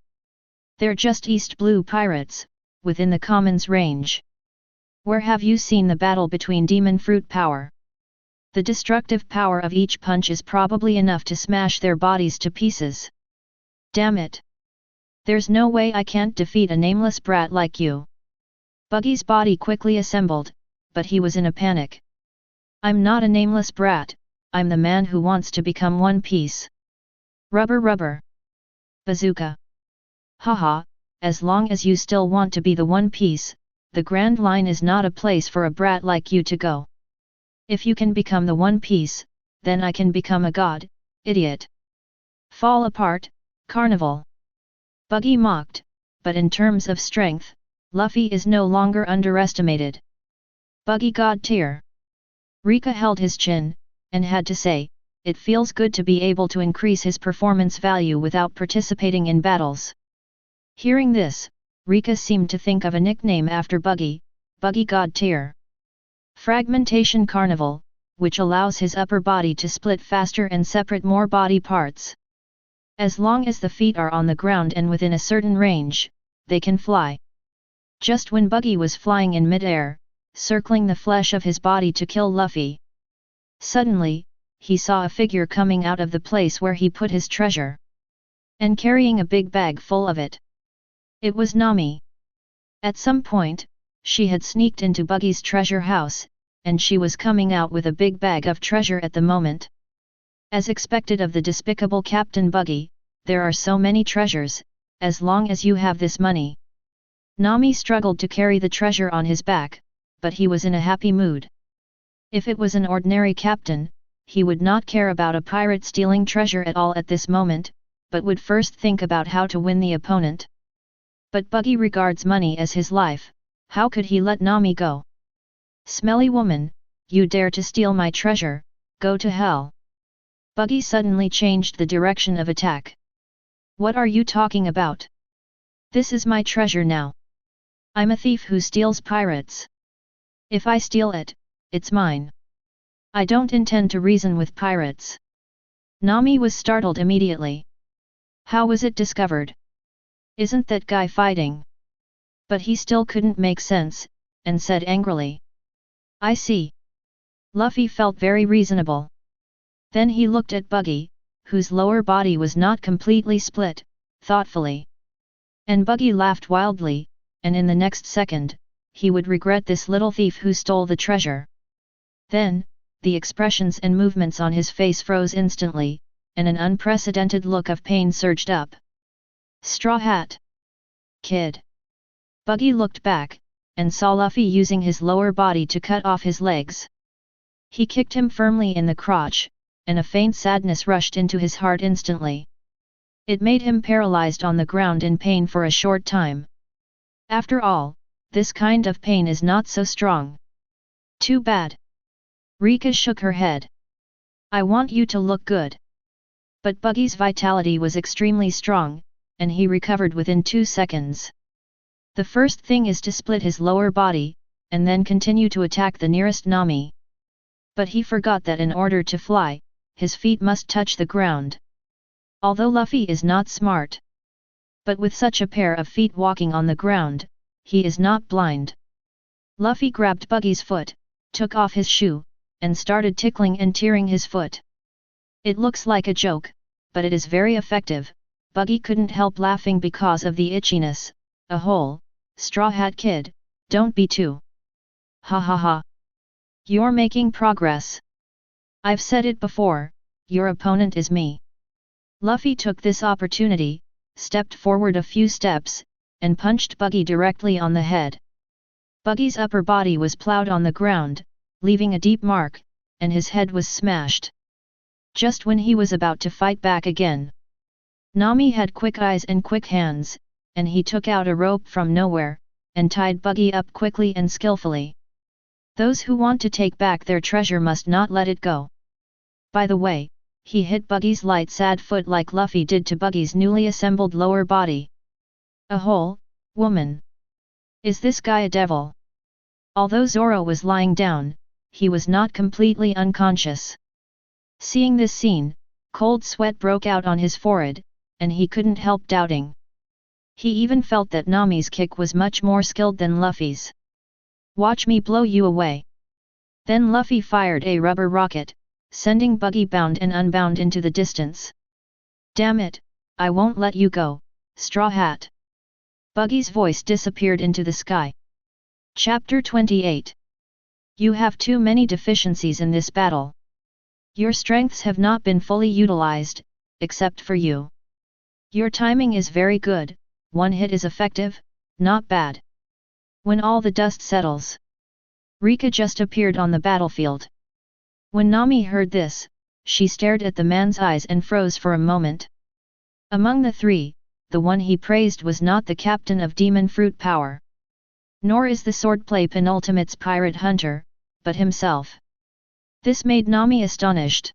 A: They're just East Blue pirates, within the common's range. Where have you seen the battle between demon fruit power? The destructive power of each punch is probably enough to smash their bodies to pieces. Damn it! There's no way I can't defeat a nameless brat like you. Buggy's body quickly assembled, but he was in a panic. I'm not a nameless brat, I'm the man who wants to become One Piece. Rubber rubber. Bazooka. Haha, as long as you still want to be the One Piece, the Grand Line is not a place for a brat like you to go. If you can become the One Piece, then I can become a god, idiot. Fall apart, Carnival. Buggy mocked, but in terms of strength, Luffy is no longer underestimated. Buggy God tier. Reka held his chin, and had to say, it feels good to be able to increase his performance value without participating in battles. Hearing this, Reka seemed to think of a nickname after Buggy, Buggy God tier. Fragmentation Carnival, which allows his upper body to split faster and separate more body parts. As long as the feet are on the ground and within a certain range, they can fly. Just when Buggy was flying in mid-air, circling the flesh of his body to kill Luffy. Suddenly, he saw a figure coming out of the place where he put his treasure. And carrying a big bag full of it. It was Nami. At some point, she had sneaked into Buggy's treasure house, and she was coming out with a big bag of treasure at the moment. As expected of the despicable Captain Buggy, there are so many treasures, as long as you have this money. Nami struggled to carry the treasure on his back, but he was in a happy mood. If it was an ordinary captain, he would not care about a pirate stealing treasure at all at this moment, but would first think about how to win the opponent. But Buggy regards money as his life, how could he let Nami go? Smelly woman, you dare to steal my treasure, go to hell. Buggy suddenly changed the direction of attack. What are you talking about? This is my treasure now. I'm a thief who steals pirates. If I steal it, it's mine. I don't intend to reason with pirates. Nami was startled immediately. How was it discovered? Isn't that guy fighting? But he still couldn't make sense, and said angrily. I see. Luffy felt very reasonable. Then he looked at Buggy, whose lower body was not completely split, thoughtfully. And Buggy laughed wildly, and in the next second, he would regret this little thief who stole the treasure. Then, the expressions and movements on his face froze instantly, and an unprecedented look of pain surged up. Straw Hat! Kid! Buggy looked back, and saw Luffy using his lower body to cut off his legs. He kicked him firmly in the crotch, and a faint sadness rushed into his heart instantly. It made him paralyzed on the ground in pain for a short time. After all, this kind of pain is not so strong. Too bad. Reka shook her head. I want you to look good. But Buggy's vitality was extremely strong, and he recovered within 2 seconds. The first thing is to split his lower body, and then continue to attack the nearest Nami. But he forgot that in order to fly, his feet must touch the ground. Although Luffy is not smart. But with such a pair of feet walking on the ground, he is not blind. Luffy grabbed Buggy's foot, took off his shoe, and started tickling and tearing his foot. It looks like a joke, but it is very effective. Buggy couldn't help laughing because of the itchiness. A hole, Straw Hat Kid, don't be too. Ha ha ha. You're making progress. I've said it before, your opponent is me. Luffy took this opportunity, stepped forward a few steps, and punched Buggy directly on the head. Buggy's upper body was plowed on the ground, leaving a deep mark, and his head was smashed. Just when he was about to fight back again. Nami had quick eyes and quick hands, and he took out a rope from nowhere, and tied Buggy up quickly and skillfully. Those who want to take back their treasure must not let it go. By the way, he hit Buggy's light sad foot like Luffy did to Buggy's newly assembled lower body. A hole, woman. Is this guy a devil? Although Zoro was lying down, he was not completely unconscious. Seeing this scene, cold sweat broke out on his forehead, and he couldn't help doubting. He even felt that Nami's kick was much more skilled than Luffy's. Watch me blow you away. Then Luffy fired a rubber rocket, sending Buggy bound and unbound into the distance. Damn it, I won't let you go, Straw Hat. Buggy's voice disappeared into the sky. Chapter 28. You have too many deficiencies in this battle. Your strengths have not been fully utilized, except for you. Your timing is very good, one hit is effective, not bad. When all the dust settles. Reka just appeared on the battlefield. When Nami heard this, she stared at the man's eyes and froze for a moment. Among the three, the one he praised was not the captain of Demon Fruit Power. Nor is the Swordplay Penultimate's pirate hunter, but himself. This made Nami astonished.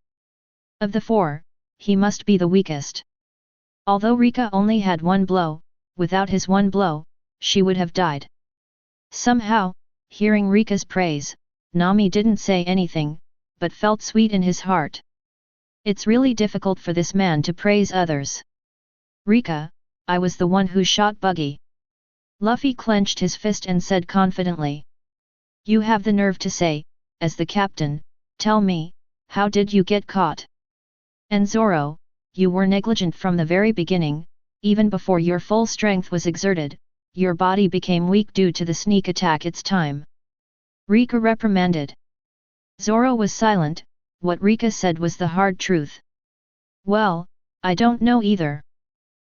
A: Of the four, he must be the weakest. Although Reka only had one blow, without his one blow, she would have died. Somehow, hearing Reka's praise, Nami didn't say anything, but felt sweet in his heart. It's really difficult for this man to praise others. Reka, I was the one who shot Buggy. Luffy clenched his fist and said confidently. You have the nerve to say, as the captain, tell me, how did you get caught? And Zoro, you were negligent from the very beginning, even before your full strength was exerted, your body became weak due to the sneak attack. It's time. Reka reprimanded. Zoro was silent. What Reka said was the hard truth. Well, I don't know either.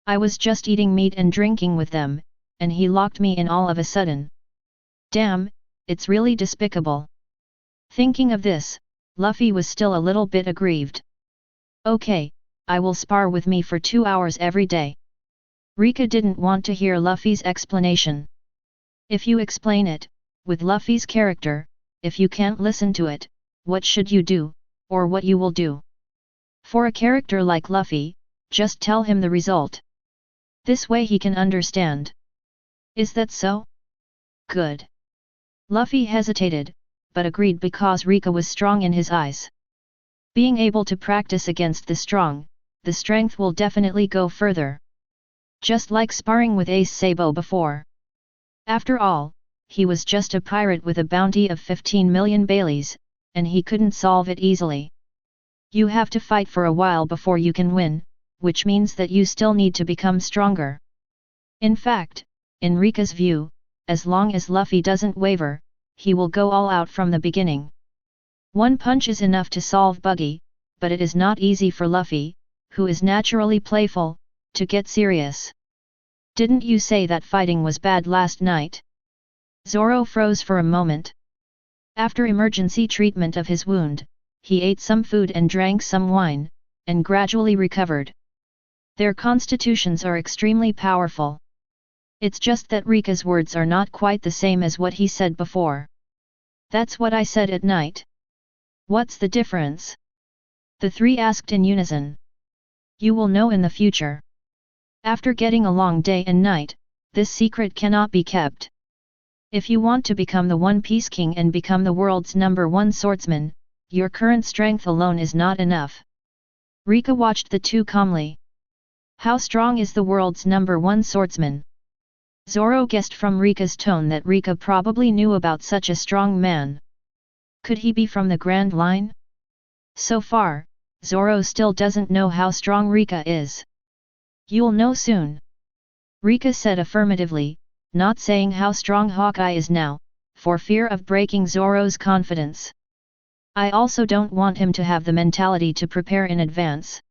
A: I was just eating meat and drinking with them, and he locked me in all of a sudden. Damn, it's really despicable. Thinking of this, Luffy was still a little bit aggrieved. Okay, I will spar with me for 2 hours every day. Reka didn't want to hear Luffy's explanation. If you explain it, with Luffy's character, if you can't listen to it, what should you do, or what you will do? For a character like Luffy, just tell him the result. This way he can understand. Is that so? Good. Luffy hesitated, but agreed because Reka was strong in his eyes. Being able to practice against the strong, the strength will definitely go further. Just like sparring with Ace Sabo before. After all, he was just a pirate with a bounty of 15 million Baileys, and he couldn't solve it easily. You have to fight for a while before you can win, which means that you still need to become stronger. In fact, in Reka's view, as long as Luffy doesn't waver, he will go all out from the beginning. One punch is enough to solve Buggy, but it is not easy for Luffy, who is naturally playful, to get serious. Didn't you say that fighting was bad last night? Zoro froze for a moment. After emergency treatment of his wound, he ate some food and drank some wine, and gradually recovered. Their constitutions are extremely powerful. It's just that Reka's words are not quite the same as what he said before. That's what I said at night. What's the difference? The three asked in unison. You will know in the future. After getting a long day and night, this secret cannot be kept. If you want to become the One Piece King and become the world's #1 swordsman, your current strength alone is not enough. Reka watched the two calmly. How strong is the world's #1 swordsman? Zoro guessed from Reka's tone that Reka probably knew about such a strong man. Could he be from the Grand Line? So far, Zoro still doesn't know how strong Reka is. You'll know soon. Reka said affirmatively, not saying how strong Hawkeye is now, for fear of breaking Zoro's confidence. I also don't want him to have the mentality to prepare in advance.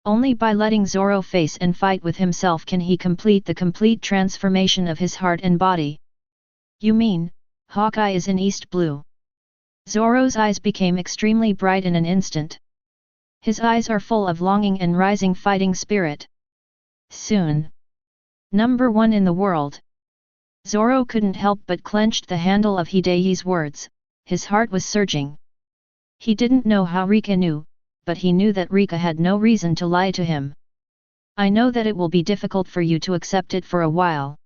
A: Only by letting Zoro face and fight with himself can he complete the complete transformation of his heart and body. You mean, Hawkeye is in East Blue? Zoro's eyes became extremely bright in an instant. His eyes are full of longing and rising fighting spirit. Soon. #1 in the world. Zoro couldn't help but clenched the handle of Hideyi's words, his heart was surging. He didn't know how Reka knew, but he knew that Reka had no reason to lie to him. I know that it will be difficult for you to accept it for a while.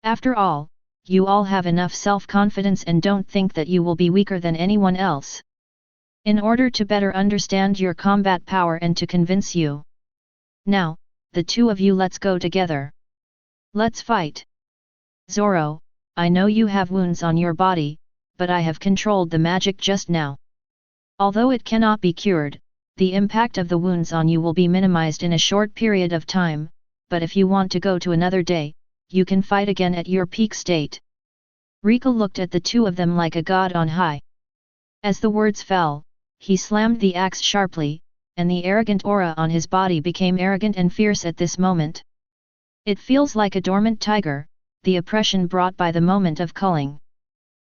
A: After all, you all have enough self-confidence and don't think that you will be weaker than anyone else. In order to better understand your combat power and to convince you. Now, the two of you let's go together. Let's fight. Zoro, I know you have wounds on your body, but I have controlled the magic just now. Although it cannot be cured, the impact of the wounds on you will be minimized in a short period of time, but if you want to go to another day, you can fight again at your peak state. Reka looked at the two of them like a god on high. As the words fell, he slammed the axe sharply, and the arrogant aura on his body became arrogant and fierce at this moment. It feels like a dormant tiger, the oppression brought by the moment of culling.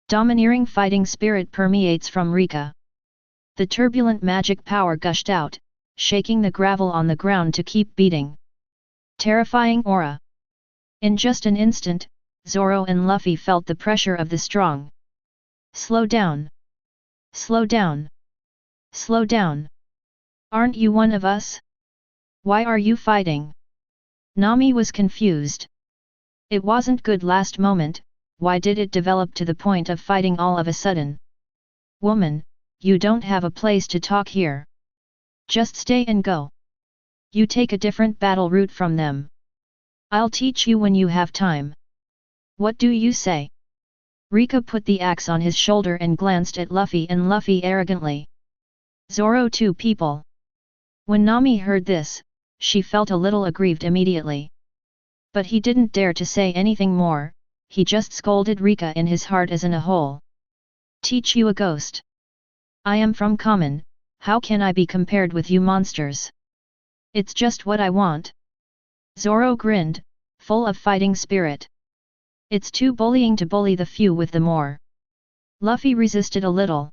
A: Domineering fighting spirit permeates from Reka. The turbulent magic power gushed out, shaking the gravel on the ground to keep beating. Terrifying aura. In just an instant, Zoro and Luffy felt the pressure of the strong. Slow down. Slow down. Slow down. Aren't you one of us? Why are you fighting? Nami was confused. It wasn't good last moment, why did it develop to the point of fighting all of a sudden? Woman, you don't have a place to talk here. Just stay and go. You take a different battle route from them. I'll teach you when you have time. What do you say? Reka put the axe on his shoulder and glanced at Luffy arrogantly. Zoro two people. When Nami heard this, she felt a little aggrieved immediately. But he didn't dare to say anything more, he just scolded Reka in his heart as in a hole. Teach you a ghost. I am from common, how can I be compared with you monsters? It's just what I want. Zoro grinned, full of fighting spirit. It's too bullying to bully the few with the more. Luffy resisted a little.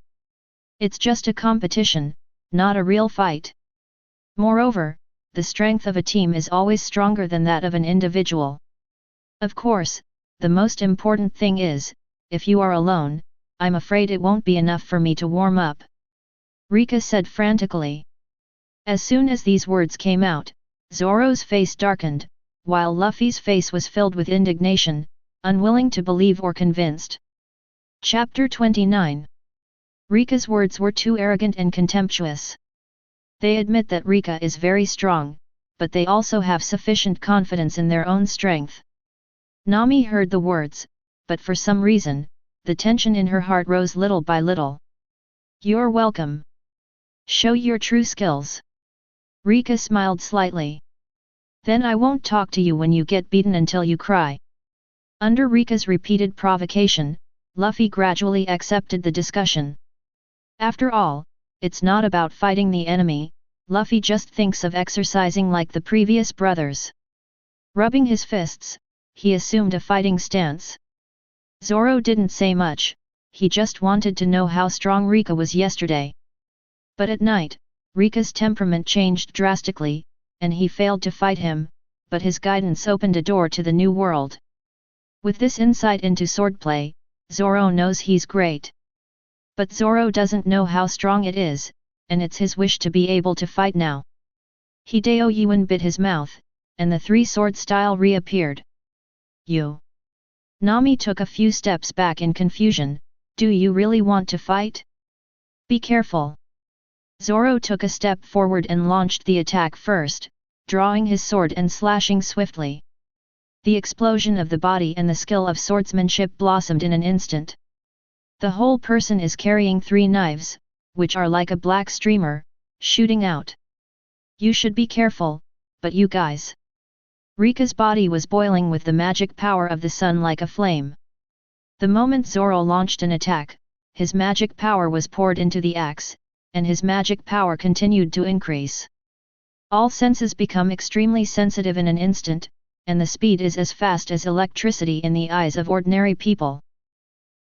A: It's just a competition, not a real fight. Moreover, the strength of a team is always stronger than that of an individual. Of course, the most important thing is, if you are alone, I'm afraid it won't be enough for me to warm up. Reka said frantically. As soon as these words came out, Zoro's face darkened, while Luffy's face was filled with indignation, unwilling to believe or convinced. Chapter 29. Reka's words were too arrogant and contemptuous. They admit that Reka is very strong, but they also have sufficient confidence in their own strength. Nami heard the words, but for some reason, the tension in her heart rose little by little. You're welcome. Show your true skills. Reka smiled slightly. Then I won't talk to you when you get beaten until you cry. Under Reka's repeated provocation, Luffy gradually accepted the discussion. After all, it's not about fighting the enemy, Luffy just thinks of exercising like the previous brothers. Rubbing his fists, he assumed a fighting stance. Zoro didn't say much, he just wanted to know how strong Reka was yesterday. But at night, Reka's temperament changed drastically, and he failed to fight him, but his guidance opened a door to the new world. With this insight into swordplay, Zoro knows he's great. But Zoro doesn't know how strong it is, and it's his wish to be able to fight now. Hideo Yuan bit his mouth, and the three-sword style reappeared. You. Nami took a few steps back in confusion, do you really want to fight? Be careful. Zoro took a step forward and launched the attack first, drawing his sword and slashing swiftly. The explosion of the body and the skill of swordsmanship blossomed in an instant. The whole person is carrying 3 knives, which are like a black streamer, shooting out. You should be careful, but you guys. Reka's body was boiling with the magic power of the sun like a flame. The moment Zoro launched an attack, his magic power was poured into the axe, and his magic power continued to increase. All senses become extremely sensitive in an instant, and the speed is as fast as electricity in the eyes of ordinary people.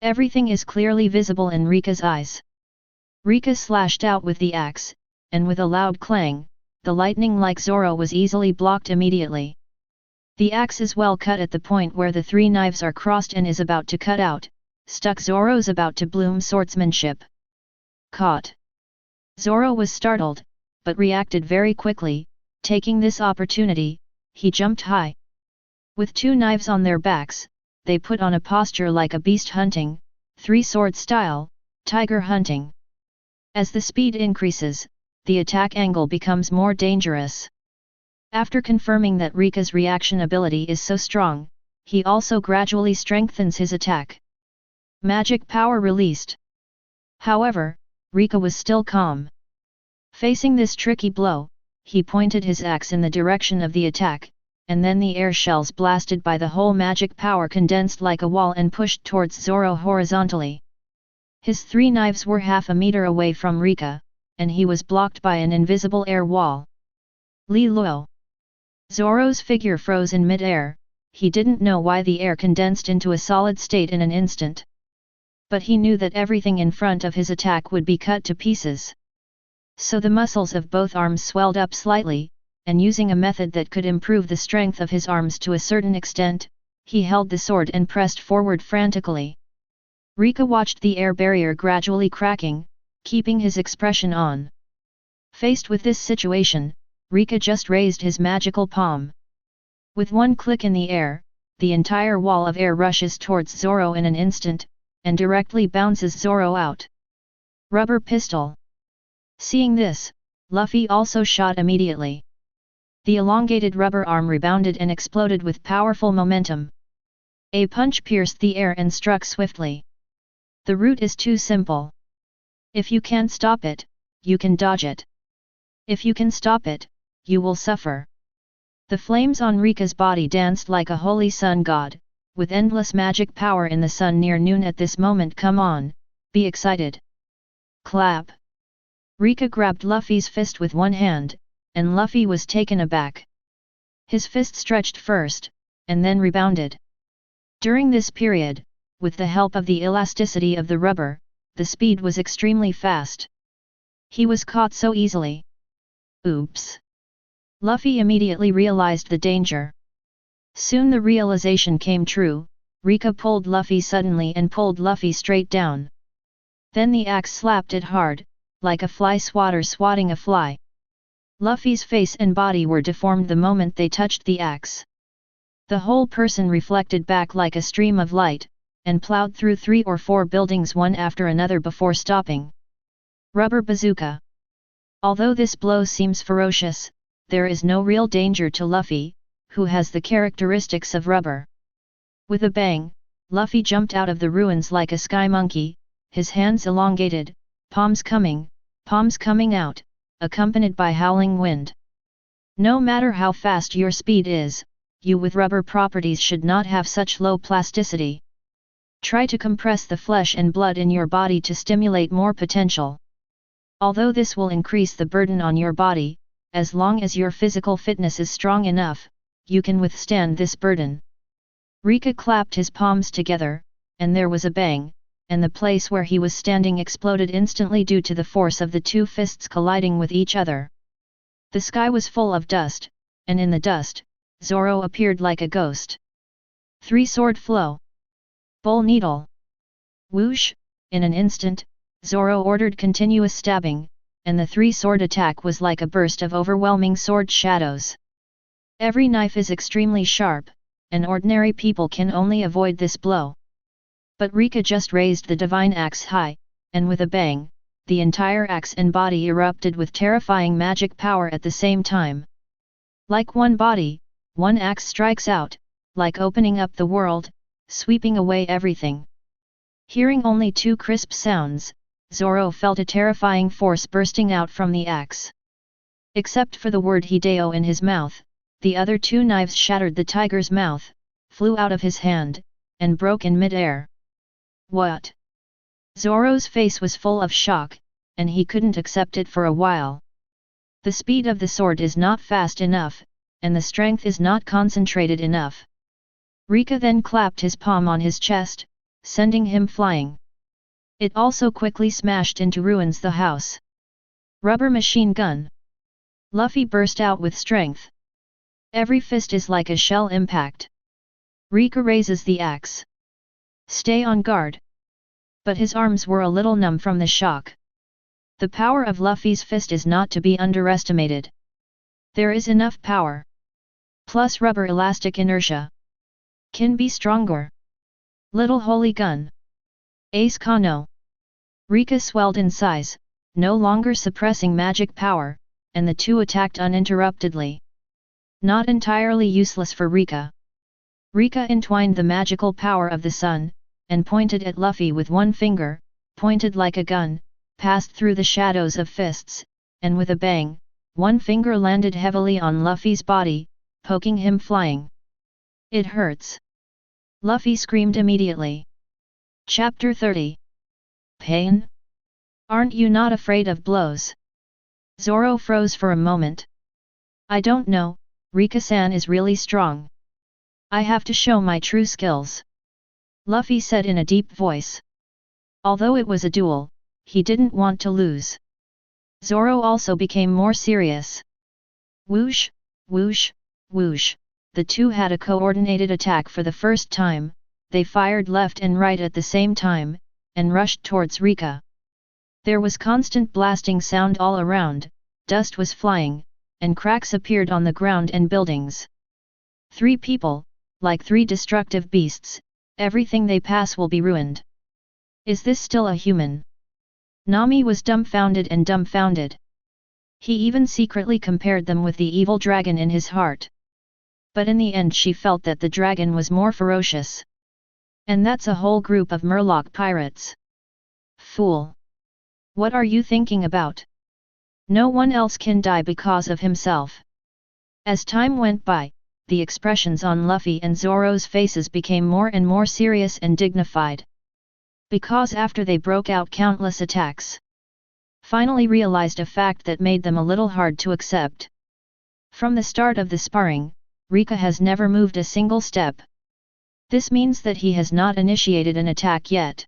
A: Everything is clearly visible in Reka's eyes. Reka slashed out with the axe, and with a loud clang, the lightning like Zoro was easily blocked immediately. The axe is well cut at the point where the 3 knives are crossed and is about to cut out, stuck Zoro's about to bloom swordsmanship. Caught. Zoro was startled, but reacted very quickly, taking this opportunity, he jumped high. With 2 knives on their backs, they put on a posture like a beast hunting, 3-sword style, tiger hunting. As the speed increases, the attack angle becomes more dangerous. After confirming that Reka's reaction ability is so strong, he also gradually strengthens his attack. Magic power released. However, Reka was still calm. Facing this tricky blow, he pointed his axe in the direction of the attack, and then the air shells blasted by the whole magic power condensed like a wall and pushed towards Zoro horizontally. His 3 knives were half a meter away from Reka, and he was blocked by an invisible air wall. Li Luo. Zoro's figure froze in mid-air, he didn't know why the air condensed into a solid state in an instant. But he knew that everything in front of his attack would be cut to pieces. So the muscles of both arms swelled up slightly, and using a method that could improve the strength of his arms to a certain extent, he held the sword and pressed forward frantically. Reka watched the air barrier gradually cracking, keeping his expression on. Faced with this situation, Reka just raised his magical palm. With one click in the air, the entire wall of air rushes towards Zoro in an instant, and directly bounces Zoro out. Rubber pistol. Seeing this, Luffy also shot immediately. The elongated rubber arm rebounded and exploded with powerful momentum. A punch pierced the air and struck swiftly. The route is too simple. If you can't stop it, you can dodge it. If you can stop it, you will suffer. The flames on Reka's body danced like a holy sun god, with endless magic power in the sun near noon at this moment. Come on, be excited. Clap. Reka grabbed Luffy's fist with one hand, and Luffy was taken aback. His fist stretched first, and then rebounded. During this period, with the help of the elasticity of the rubber, the speed was extremely fast. He was caught so easily. Oops! Luffy immediately realized the danger. Soon the realization came true. Reka pulled Luffy suddenly and pulled Luffy straight down. Then the axe slapped it hard, like a fly swatter swatting a fly. Luffy's face and body were deformed the moment they touched the axe. The whole person reflected back like a stream of light, and plowed through 3 or 4 buildings one after another before stopping. Rubber bazooka. Although this blow seems ferocious, there is no real danger to Luffy, who has the characteristics of rubber. With a bang, Luffy jumped out of the ruins like a sky monkey, his hands elongated, palms coming out, accompanied by howling wind. No matter how fast your speed is, you with rubber properties should not have such low plasticity. Try to compress the flesh and blood in your body to stimulate more potential. Although this will increase the burden on your body, as long as your physical fitness is strong enough, you can withstand this burden. Reka clapped his palms together, and there was a bang, and the place where he was standing exploded instantly due to the force of the 2 fists colliding with each other. The sky was full of dust, and in the dust, Zoro appeared like a ghost. 3-sword flow. Bull needle. Whoosh! In an instant, Zoro ordered continuous stabbing, and the 3-sword attack was like a burst of overwhelming sword shadows. Every knife is extremely sharp, and ordinary people can only avoid this blow. But Reka just raised the divine axe high, and with a bang, the entire axe and body erupted with terrifying magic power at the same time. Like one body, one axe strikes out, like opening up the world, sweeping away everything. Hearing only 2 crisp sounds, Zoro felt a terrifying force bursting out from the axe. Except for the word Hideo in his mouth, the other 2 knives shattered the tiger's mouth, flew out of his hand, and broke in mid-air. What? Zoro's face was full of shock, and he couldn't accept it for a while. The speed of the sword is not fast enough, and the strength is not concentrated enough. Reka then clapped his palm on his chest, sending him flying. It also quickly smashed into ruins the house. Rubber machine gun. Luffy burst out with strength. Every fist is like a shell impact. Reka raises the axe. Stay on guard. But his arms were a little numb from the shock. The power of Luffy's fist is not to be underestimated. There is enough power. Plus rubber elastic inertia. Can be stronger. Little holy gun. Ace Kano. Reka swelled in size, no longer suppressing magic power, and the 2 attacked uninterruptedly. Not entirely useless for Reka. Reka entwined the magical power of the sun, and pointed at Luffy with one finger, pointed like a gun, passed through the shadows of fists, and with a bang, one finger landed heavily on Luffy's body, poking him flying. It hurts. Luffy screamed immediately. Chapter 30. Pain? Aren't you not afraid of blows? Zoro froze for a moment. I don't know, Reka-san is really strong. I have to show my true skills. Luffy said in a deep voice. Although it was a duel, he didn't want to lose. Zoro also became more serious. Whoosh, whoosh, whoosh, the 2 had a coordinated attack for the first time. They fired left and right at the same time, and rushed towards Reka. There was constant blasting sound all around, dust was flying, and cracks appeared on the ground and buildings. 3 people, like 3 destructive beasts, everything they pass will be ruined. Is this still a human? Nami was dumbfounded and dumbfounded. He even secretly compared them with the evil dragon in his heart. But in the end she felt that the dragon was more ferocious. And that's a whole group of Murloc pirates. Fool! What are you thinking about? No one else can die because of himself. As time went by, the expressions on Luffy and Zoro's faces became more and more serious and dignified. Because after they broke out countless attacks, finally realized a fact that made them a little hard to accept. From the start of the sparring, Reka has never moved a single step. This means that he has not initiated an attack yet.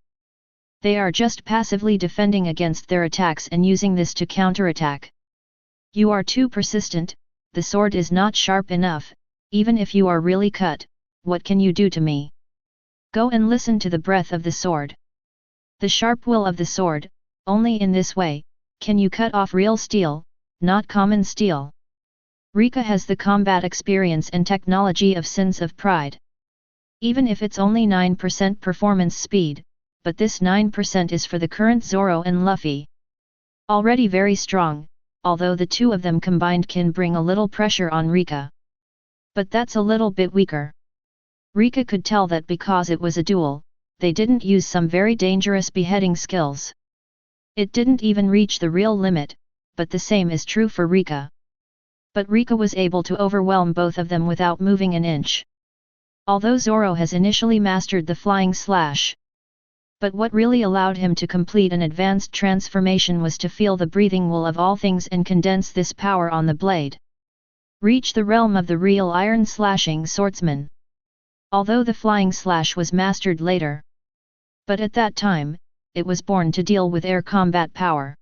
A: They are just passively defending against their attacks and using this to counterattack. You are too persistent, the sword is not sharp enough, even if you are really cut, what can you do to me? Go and listen to the breath of the sword. The sharp will of the sword, only in this way, can you cut off real steel, not common steel. Reka has the combat experience and technology of Sins of Pride. Even if it's only 9% performance speed, but this 9% is for the current Zoro and Luffy. Already very strong, although the two of them combined can bring a little pressure on Reka. But that's a little bit weaker. Reka could tell that because it was a duel, they didn't use some very dangerous beheading skills. It didn't even reach the real limit, but the same is true for Reka. But Reka was able to overwhelm both of them without moving an inch. Although Zoro has initially mastered the flying slash. But what really allowed him to complete an advanced transformation was to feel the breathing will of all things and condense this power on the blade. Reach the realm of the real iron slashing swordsman. Although the flying slash was mastered later. But at that time, it was born to deal with air combat power.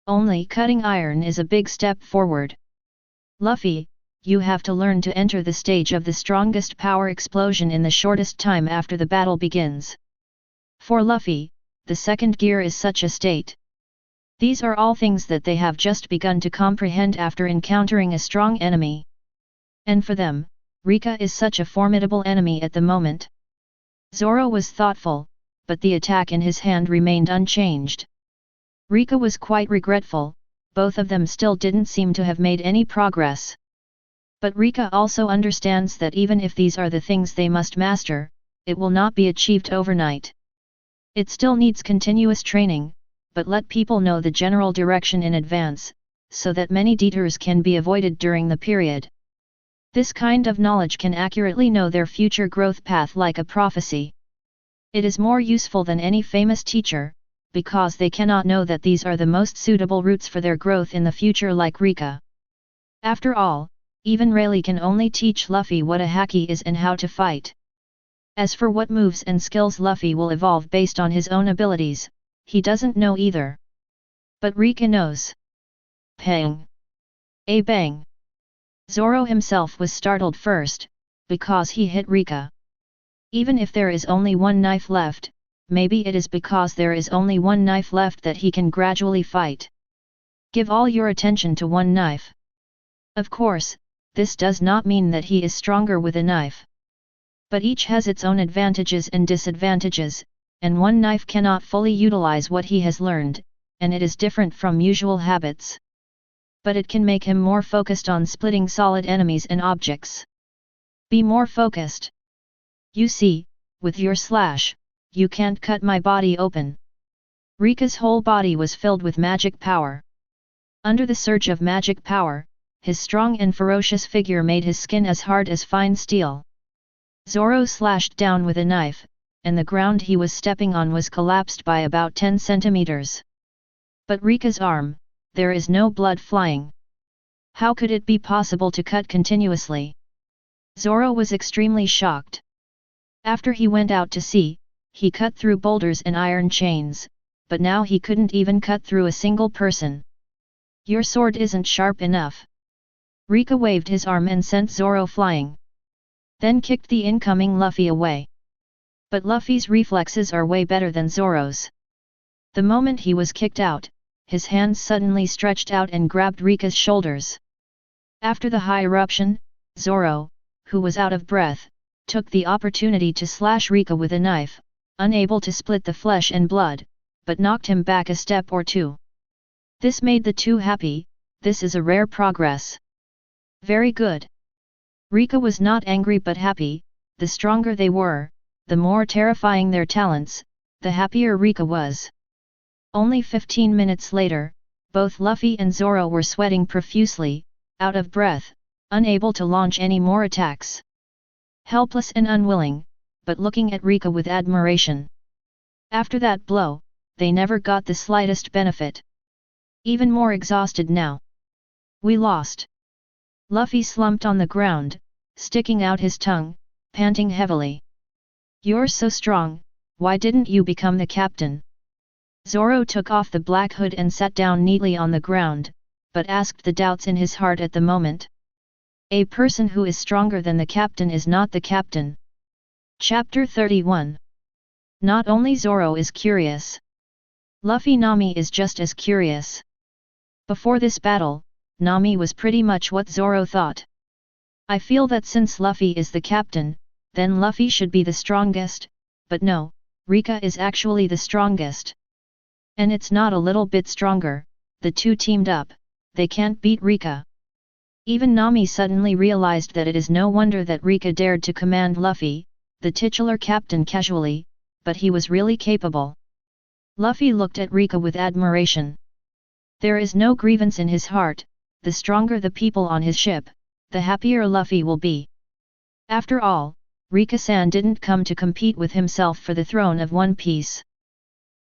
A: Only cutting iron is a big step forward. Luffy, you have to learn to enter the stage of the strongest power explosion in the shortest time after the battle begins. For Luffy, the second gear is such a state. These are all things that they have just begun to comprehend after encountering a strong enemy. And for them, Reka is such a formidable enemy at the moment. Zoro was thoughtful, but the attack in his hand remained unchanged. Reka was quite regretful, both of them still didn't seem to have made any progress. But Reka also understands that even if these are the things they must master, it will not be achieved overnight. It still needs continuous training, but let people know the general direction in advance, so that many detours can be avoided during the period. This kind of knowledge can accurately know their future growth path like a prophecy. It is more useful than any famous teacher, because they cannot know that these are the most suitable routes for their growth in the future like Reka. After all, even Rayleigh can only teach Luffy what a haki is and how to fight. As for what moves and skills Luffy will evolve based on his own abilities, he doesn't know either. But Reka knows. Pang! A bang! Zoro himself was startled first, because he hit Reka. Even if there is only one knife left, maybe it is because there is only one knife left that he can gradually fight. Give all your attention to one knife. Of course, this does not mean that he is stronger with a knife. But each has its own advantages and disadvantages, and one knife cannot fully utilize what he has learned, and it is different from usual habits. But it can make him more focused on splitting solid enemies and objects. Be more focused. You see, with your slash, you can't cut my body open. Reka's whole body was filled with magic power. Under the surge of magic power, his strong and ferocious figure made his skin as hard as fine steel. Zoro slashed down with a knife, and the ground he was stepping on was collapsed by about 10 centimeters. But Reka's arm, there is no blood flying. How could it be possible to cut continuously? Zoro was extremely shocked. After he went out to sea, he cut through boulders and iron chains, but now he couldn't even cut through a single person. Your sword isn't sharp enough. Reka waved his arm and sent Zoro flying. Then kicked the incoming Luffy away. But Luffy's reflexes are way better than Zoro's. The moment he was kicked out, his hands suddenly stretched out and grabbed Reka's shoulders. After the high eruption, Zoro, who was out of breath, took the opportunity to slash Reka with a knife, unable to split the flesh and blood, but knocked him back a step or two. This made the two happy. This is a rare progress. Very good. Reka was not angry but happy. The stronger they were, the more terrifying their talents, the happier Reka was. Only 15 minutes later, Both Luffy and Zoro were sweating profusely, out of breath, unable to launch any more attacks. Helpless and unwilling, but looking at Reka with admiration. After that blow, they never got the slightest benefit. Even more exhausted now. We lost. Luffy slumped on the ground, sticking out his tongue, panting heavily. You're so strong, why didn't you become the captain? Zoro took off the black hood and sat down neatly on the ground, but asked the doubts in his heart at the moment. A person who is stronger than the captain is not the captain. Chapter 31. Not only Zoro is curious. Luffy Nami is just as curious. Before this battle, Nami was pretty much what Zoro thought. I feel that since Luffy is the captain, then Luffy should be the strongest, but no, Reka is actually the strongest. And it's not a little bit stronger, the two teamed up, they can't beat Reka. Even Nami suddenly realized that it is no wonder that Reka dared to command Luffy, the titular captain, casually, but he was really capable. Luffy looked at Reka with admiration. There is no grievance in his heart, the stronger the people on his ship, the happier Luffy will be. After all, Reka-san didn't come to compete with himself for the throne of One Piece.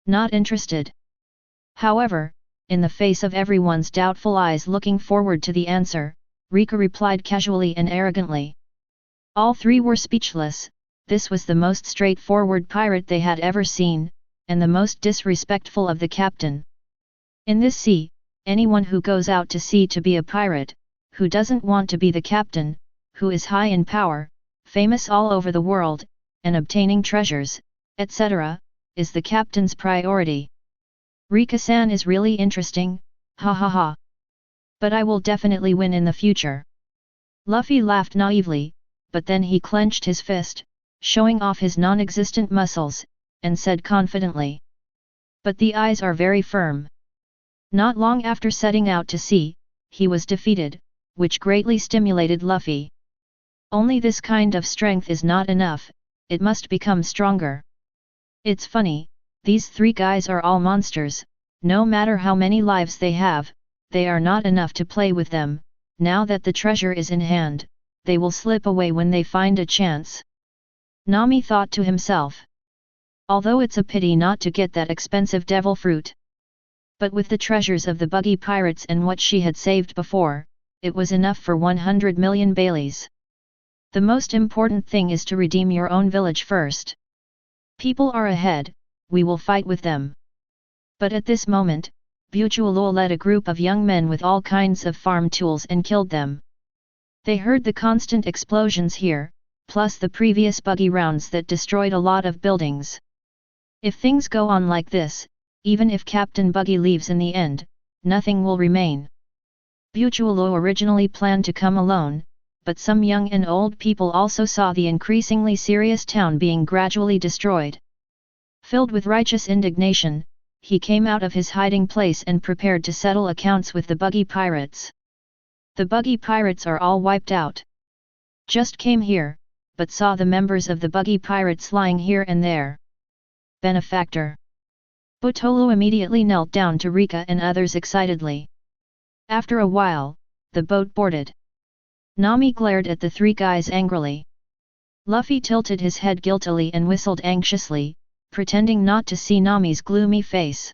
A: Not interested. However, in the face of everyone's doubtful eyes looking forward to the answer, Reka replied casually and arrogantly. All three were speechless. This was the most straightforward pirate they had ever seen, and the most disrespectful of the captain. In this sea, anyone who goes out to sea to be a pirate, who doesn't want to be the captain, who is high in power, famous all over the world, and obtaining treasures, etc., is the captain's priority. Reka-san is really interesting, ha ha ha. But I will definitely win in the future. Luffy laughed naively, but then he clenched his fist, showing off his non-existent muscles, and said confidently. But the eyes are very firm. Not long after setting out to sea, he was defeated, which greatly stimulated Luffy. Only this kind of strength is not enough, it must become stronger. It's funny, these three guys are all monsters, no matter how many lives they have, they are not enough to play with them. Now that the treasure is in hand, they will slip away when they find a chance. Nami thought to himself. Although it's a pity not to get that expensive devil fruit. But with the treasures of the Buggy Pirates and what she had saved before, it was enough for 100 million Baileys. The most important thing is to redeem your own village first. People are ahead, we will fight with them. But at this moment, Butualo led a group of young men with all kinds of farm tools and killed them. They heard the constant explosions here, plus the previous buggy rounds that destroyed a lot of buildings. If things go on like this, even if Captain Buggy leaves in the end, nothing will remain. Butualo originally planned to come alone, but some young and old people also saw the increasingly serious town being gradually destroyed. Filled with righteous indignation, he came out of his hiding place and prepared to settle accounts with the Buggy Pirates. The Buggy Pirates are all wiped out. Just came here, but saw the members of the Buggy Pirates lying here and there. Benefactor. Butolo immediately knelt down to Reka and others excitedly. After a while, the boat boarded. Nami glared at the three guys angrily. Luffy tilted his head guiltily and whistled anxiously, pretending not to see Nami's gloomy face.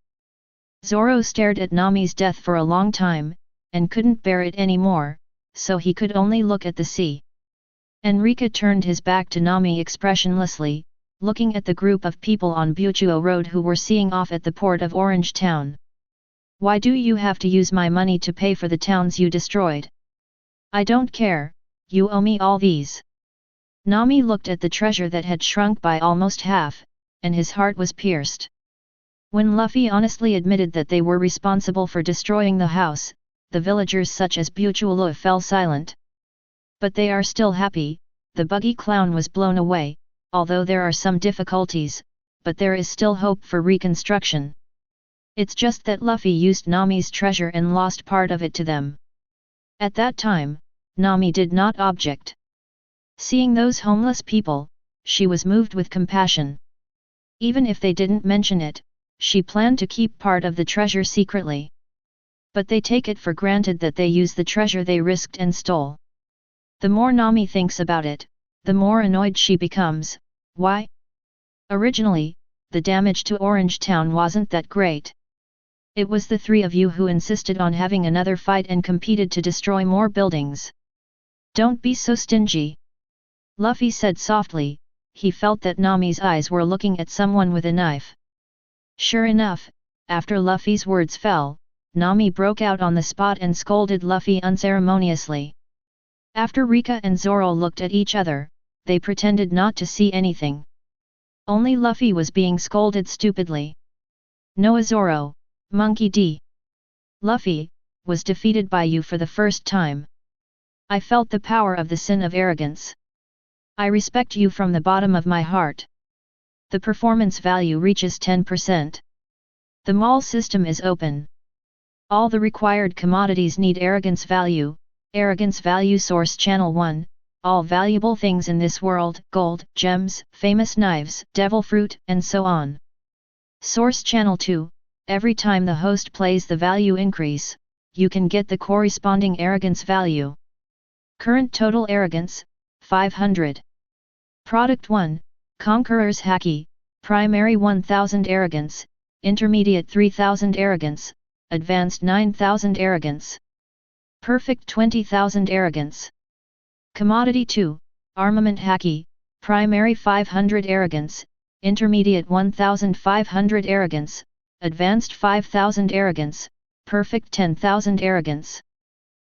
A: Zoro stared at Nami's death for a long time, and couldn't bear it anymore, so he could only look at the sea. And Reka turned his back to Nami expressionlessly, looking at the group of people on Butuo Road who were seeing off at the port of Orange Town. Why do you have to use my money to pay for the towns you destroyed? I don't care, you owe me all these. Nami looked at the treasure that had shrunk by almost half, and his heart was pierced. When Luffy honestly admitted that they were responsible for destroying the house, the villagers such as Butualo fell silent. But they are still happy, the buggy clown was blown away, although there are some difficulties, but there is still hope for reconstruction. It's just that Luffy used Nami's treasure and lost part of it to them. At that time, Nami did not object. Seeing those homeless people, she was moved with compassion. Even if they didn't mention it, she planned to keep part of the treasure secretly. But they take it for granted that they use the treasure they risked and stole. The more Nami thinks about it, the more annoyed she becomes. Why? Originally, the damage to Orange Town wasn't that great. It was the three of you who insisted on having another fight and competed to destroy more buildings. Don't be so stingy. Luffy said softly. He felt that Nami's eyes were looking at someone with a knife. Sure enough, after Luffy's words fell, Nami broke out on the spot and scolded Luffy unceremoniously. After Reka and Zoro looked at each other, they pretended not to see anything. Only Luffy was being scolded stupidly. Noah Zoro, Monkey D. Luffy, was defeated by you for the first time. I felt the power of the sin of arrogance. I respect you from the bottom of my heart. The performance value reaches 10%. The mall system is open. All the required commodities need arrogance value source channel 1, all valuable things in this world, gold, gems, famous knives, devil fruit, and so on. Source channel 2, every time the host plays the value increase, you can get the corresponding arrogance value. Current total arrogance, 500. Product 1, Conqueror's Haki, Primary 1000 arrogance, Intermediate 3000 arrogance, Advanced 9000 arrogance. Perfect 20,000 arrogance. Commodity 2, Armament Haki, Primary 500 arrogance, Intermediate 1500 arrogance, Advanced 5000 arrogance, Perfect 10,000 arrogance.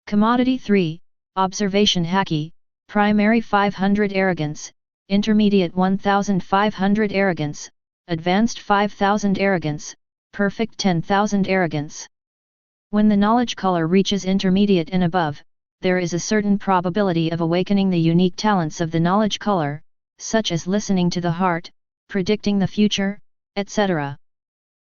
A: Commodity 3, Observation Haki, Primary 500 arrogance, Intermediate 1500 arrogance, Advanced 5000 arrogance, Perfect 10,000 arrogance. When the knowledge color reaches intermediate and above, there is a certain probability of awakening the unique talents of the knowledge color, such as listening to the heart, predicting the future, etc.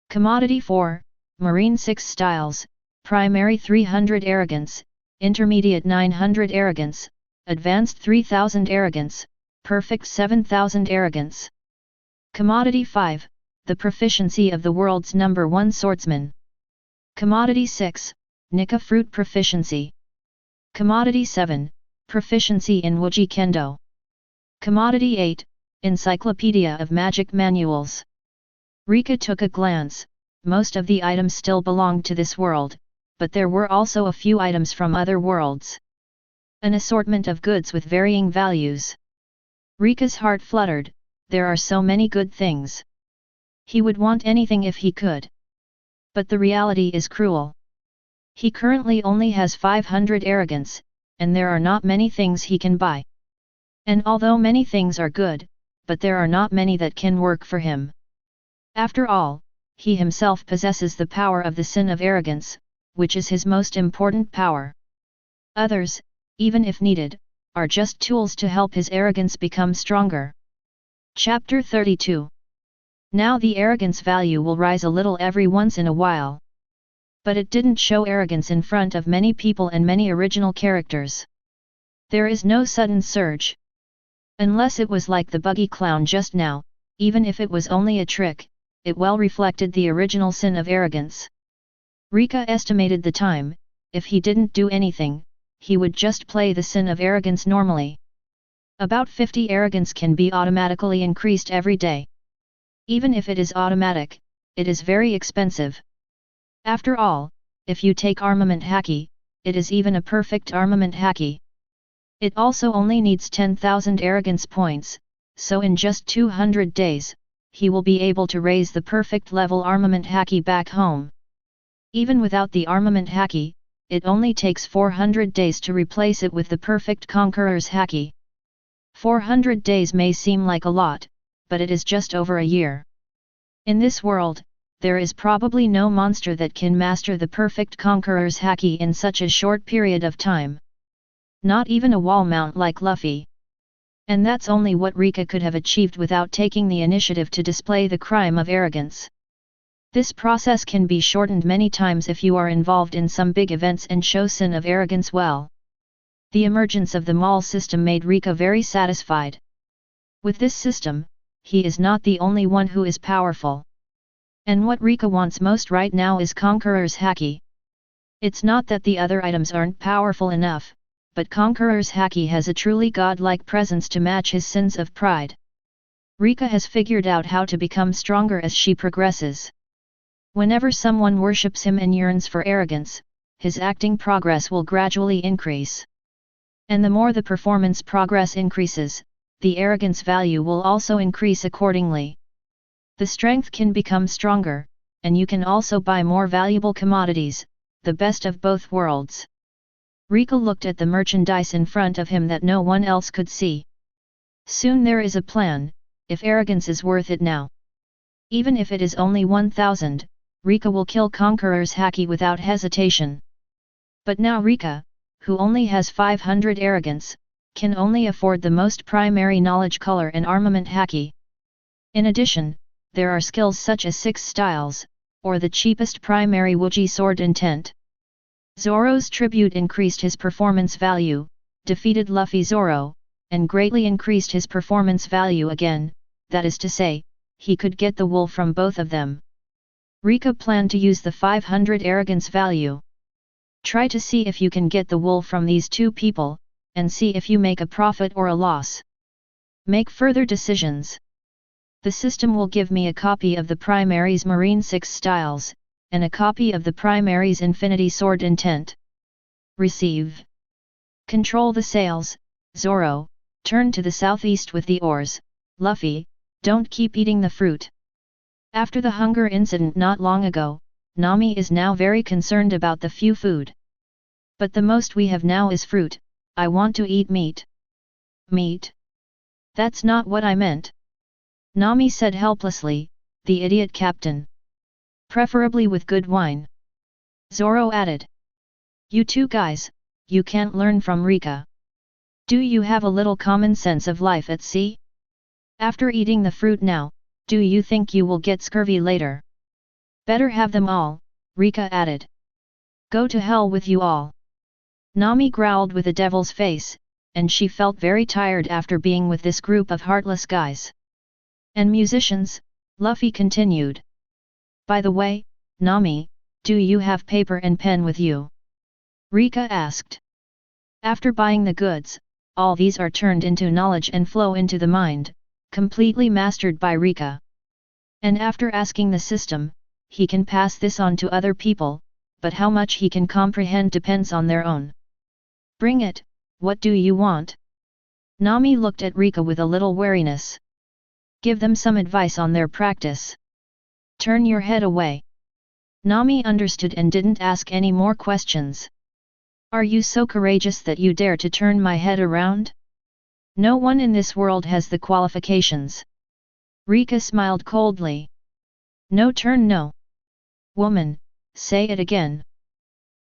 A: Commodity 4, Marine 6 styles, Primary 300 arrogance, Intermediate 900 arrogance, Advanced 3000 arrogance, Perfect 7000 arrogance. Commodity 5, the proficiency of the world's number 1 swordsman. Commodity 6, Nika fruit proficiency. Commodity 7, proficiency in Wuji Kendo. Commodity 8, Encyclopedia of Magic Manuals. Reka took a glance. Most of the items still belonged to this world, but there were also a few items from other worlds. An assortment of goods with varying values. Reka's heart fluttered. There are so many good things. He would want anything if he could. But the reality is cruel. He currently only has 500 arrogance, and there are not many things he can buy. And although many things are good, but there are not many that can work for him. After all, he himself possesses the power of the sin of arrogance, which is his most important power. Others, even if needed, are just tools to help his arrogance become stronger. Chapter 32. Now the arrogance value will rise a little every once in a while. But it didn't show arrogance in front of many people and many original characters. There is no sudden surge. Unless it was like the buggy clown just now, even if it was only a trick, it well reflected the original sin of arrogance. Reka estimated the time. If he didn't do anything, he would just play the sin of arrogance normally. About 50 arrogance can be automatically increased every day. Even if it is automatic, it is very expensive. After all, if you take armament haki, it is even a perfect armament haki. It also only needs 10,000 arrogance points, so in just 200 days, he will be able to raise the perfect level armament haki back home. Even without the armament haki, it only takes 400 days to replace it with the perfect conqueror's haki. 400 days may seem like a lot, but it is just over a year. In this world, there is probably no monster that can master the perfect conqueror's haki in such a short period of time. Not even a wall mount like Luffy. And that's only what Reka could have achieved without taking the initiative to display the crime of arrogance. This process can be shortened many times if you are involved in some big events and show sin of arrogance well. The emergence of the mall system made Reka very satisfied. With this system, he is not the only one who is powerful. And what Reka wants most right now is Conqueror's haki. It's not that the other items aren't powerful enough, but Conqueror's Haki has a truly godlike presence to match his sins of pride. Reka has figured out how to become stronger as she progresses. Whenever someone worships him and yearns for arrogance, his acting progress will gradually increase. And the more the performance progress increases, the arrogance value will also increase accordingly. The strength can become stronger, and you can also buy more valuable commodities, the best of both worlds. Reka looked at the merchandise in front of him that no one else could see. Soon there is a plan, if arrogance is worth it now. Even if it is only 1,000, Reka will kill Conqueror's Haki without hesitation. But now Reka, who only has 500 arrogance, can only afford the most primary knowledge color and armament Haki. In addition, there are skills such as 6 styles, or the cheapest primary Wuji sword intent. Zoro's tribute increased his performance value, defeated Luffy Zoro, and greatly increased his performance value again, that is to say, he could get the wool from both of them. Reka planned to use the 500 arrogance value. Try to see if you can get the wool from these two people, and see if you make a profit or a loss. Make further decisions. The system will give me a copy of the primary's Marine 6 styles, and a copy of the primary's Infinity Sword intent. Receive. Control the sails, Zoro, turn to the southeast with the oars, Luffy, don't keep eating the fruit. After the hunger incident not long ago, Nami is now very concerned about the few food. But the most we have now is fruit, I want to eat meat. Meat? That's not what I meant. Nami said helplessly, the idiot captain. Preferably with good wine. Zoro added. You two guys, you can't learn from Reka. Do you have a little common sense of life at sea? After eating the fruit now, do you think you will get scurvy later? Better have them all, Reka added. Go to hell with you all. Nami growled with a devil's face, and she felt very tired after being with this group of heartless guys. And musicians, Luffy continued. By the way, Nami, do you have paper and pen with you? Reka asked. After buying the goods, all these are turned into knowledge and flow into the mind, completely mastered by Reka. And after asking the system, he can pass this on to other people, but how much he can comprehend depends on their own. Bring it, what do you want? Nami looked at Reka with a little wariness. Give them some advice on their practice. Turn your head away. Nami understood and didn't ask any more questions. Are you so courageous that you dare to turn my head around? No one in this world has the qualifications. Reka smiled coldly. No turn no. Woman, say it again.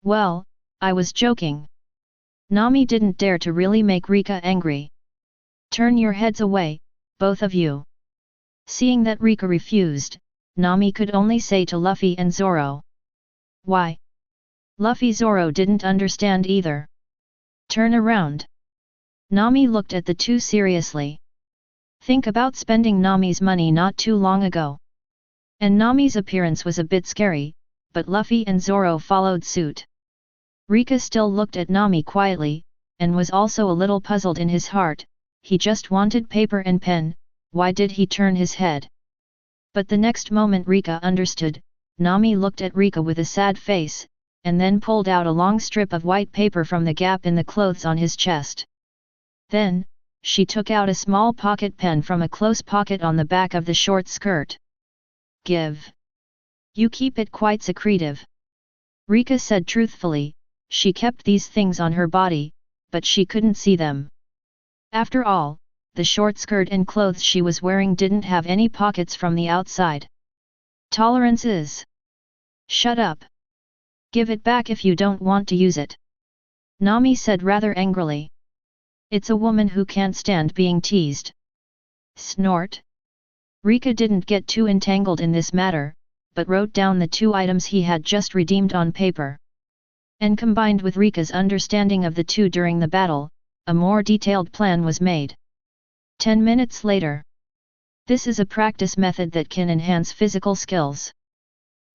A: Well, I was joking. Nami didn't dare to really make Reka angry. Turn your heads away, both of you. Seeing that Reka refused, Nami could only say to Luffy and Zoro. Why? Luffy Zoro didn't understand either. Turn around. Nami looked at the two seriously. Think about spending Nami's money not too long ago. And Nami's appearance was a bit scary, but Luffy and Zoro followed suit. Reka still looked at Nami quietly, and was also a little puzzled in his heart. He just wanted paper and pen, why did he turn his head? But the next moment Reka understood. Nami looked at Reka with a sad face, and then pulled out a long strip of white paper from the gap in the clothes on his chest. Then, she took out a small pocket pen from a close pocket on the back of the short skirt. Give. You keep it quite secretive. Reka said truthfully, she kept these things on her body, but she couldn't see them. After all, the short skirt and clothes she was wearing didn't have any pockets from the outside. Tolerance is. Shut up. Give it back if you don't want to use it. Nami said rather angrily. It's a woman who can't stand being teased. Snort. Reka didn't get too entangled in this matter, but wrote down the 2 items he had just redeemed on paper. And combined with Reka's understanding of the two during the battle, a more detailed plan was made. 10 minutes later. This is a practice method that can enhance physical skills.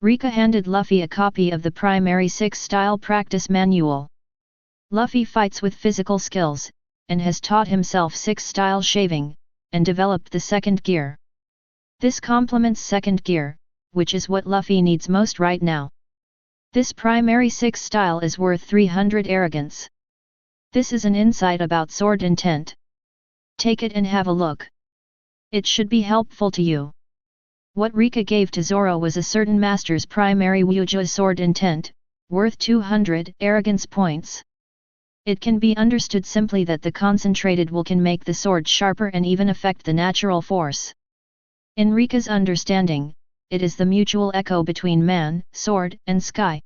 A: Reka handed Luffy a copy of the Primary 6 Style Practice Manual. Luffy fights with physical skills, and has taught himself 6 style shaving, and developed the second gear. This complements second gear, which is what Luffy needs most right now. This Primary 6 style is worth 300 arrogance. This is an insight about sword intent. Take it and have a look. It should be helpful to you. What Reka gave to Zoro was a certain master's primary Wuja sword intent, worth 200 arrogance points. It can be understood simply that the concentrated will can make the sword sharper and even affect the natural force. In Reka's understanding, it is the mutual echo between man, sword, and sky.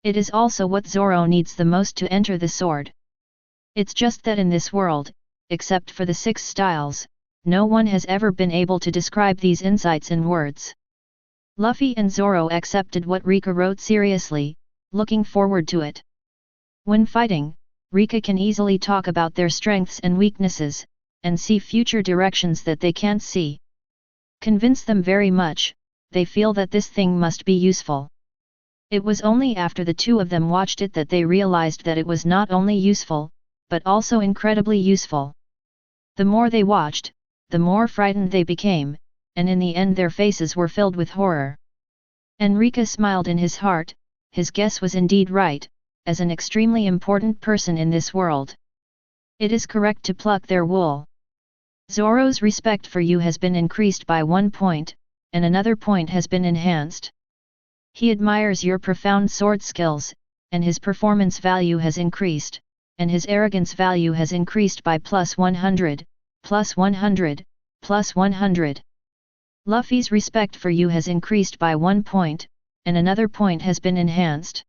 A: It is also what Zoro needs the most to enter the sword. It's just that in this world, except for the 6 styles, no one has ever been able to describe these insights in words. Luffy and Zoro accepted what Reka wrote seriously, looking forward to it. When fighting, Reka can easily talk about their strengths and weaknesses, and see future directions that they can't see. Convince them very much, they feel that this thing must be useful. It was only after the two of them watched it that they realized that it was not only useful, but also incredibly useful. The more they watched, the more frightened they became, and in the end their faces were filled with horror. And Reka smiled in his heart. His guess was indeed right, as an extremely important person in this world. It is correct to pluck their wool. Zoro's respect for you has been increased by 1 point, and another point has been enhanced. He admires your profound sword skills, and his performance value has increased, and his arrogance value has increased by plus 100, plus 100, plus 100. Luffy's respect for you has increased by 1 point, and another point has been enhanced.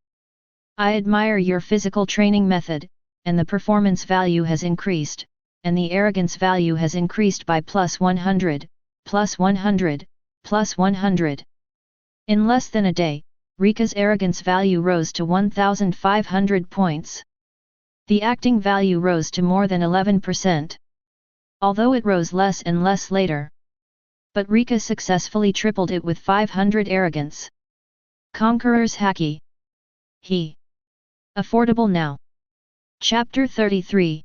A: I admire your physical training method, and the performance value has increased, and the arrogance value has increased by plus 100, plus 100, plus 100. In less than a day, Reka's arrogance value rose to 1,500 points. The acting value rose to more than 11%. Although it rose less and less later. But Reka successfully tripled it with 500 arrogance. Conqueror's Haki. He. Affordable now. Chapter 33.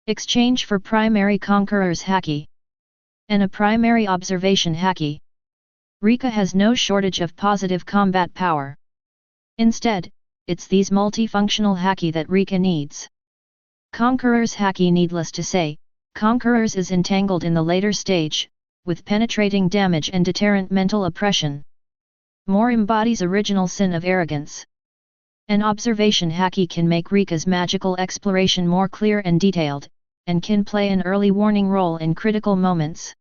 A: Exchange for Primary Conqueror's Haki. And a Primary Observation Haki. Reka has no shortage of positive combat power. Instead, it's these multifunctional Haki that Reka needs. Conqueror's Haki, needless to say, Conqueror's is entangled in the later stage, with penetrating damage and deterrent mental oppression. More embodies original sin of arrogance. An observation Haki can make Reka's magical exploration more clear and detailed, and can play an early warning role in critical moments.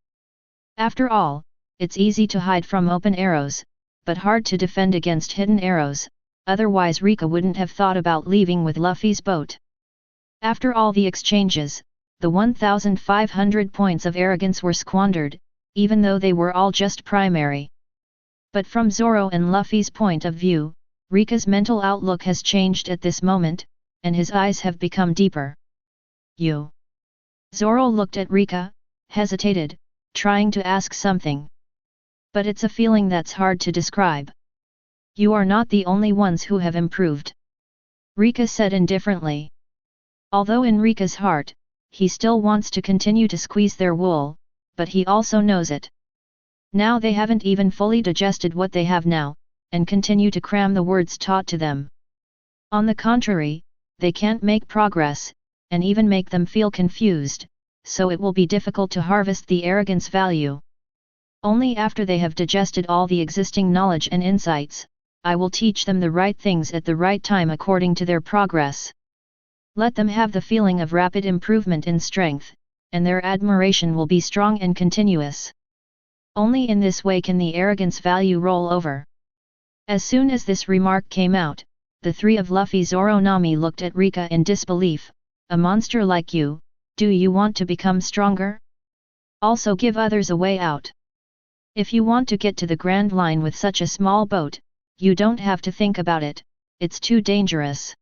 A: After all, it's easy to hide from open arrows, but hard to defend against hidden arrows, otherwise Reka wouldn't have thought about leaving with Luffy's boat. After all the exchanges, the 1,500 points of arrogance were squandered, even though they were all just primary. But from Zoro and Luffy's point of view, Reka's mental outlook has changed at this moment, and his eyes have become deeper. You. Zoro looked at Reka, hesitated, trying to ask something. But it's a feeling that's hard to describe. You are not the only ones who have improved. Reka said indifferently. Although in Reka's heart, he still wants to continue to squeeze their wool, but he also knows it. Now they haven't even fully digested what they have now, and continue to cram the words taught to them. On the contrary, they can't make progress, and even make them feel confused, so it will be difficult to harvest the arrogance value. Only after they have digested all the existing knowledge and insights, I will teach them the right things at the right time according to their progress. Let them have the feeling of rapid improvement in strength, and their admiration will be strong and continuous. Only in this way can the arrogance value roll over. As soon as this remark came out, the three of Luffy, Zoro, Nami looked at Reka in disbelief. A monster like you, do you want to become stronger? Also give others a way out. If you want to get to the Grand Line with such a small boat, you don't have to think about it, it's too dangerous.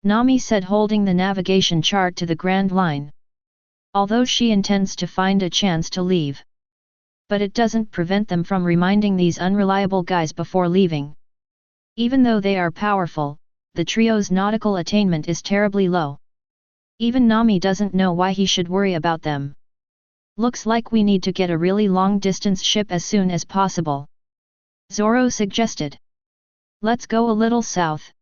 A: Nami said, holding the navigation chart to the Grand Line. Although she intends to find a chance to leave. But it doesn't prevent them from reminding these unreliable guys before leaving. Even though they are powerful, the trio's nautical attainment is terribly low. Even Nami doesn't know why he should worry about them. Looks like we need to get a really long-distance ship as soon as possible. Zoro suggested. Let's go a little south.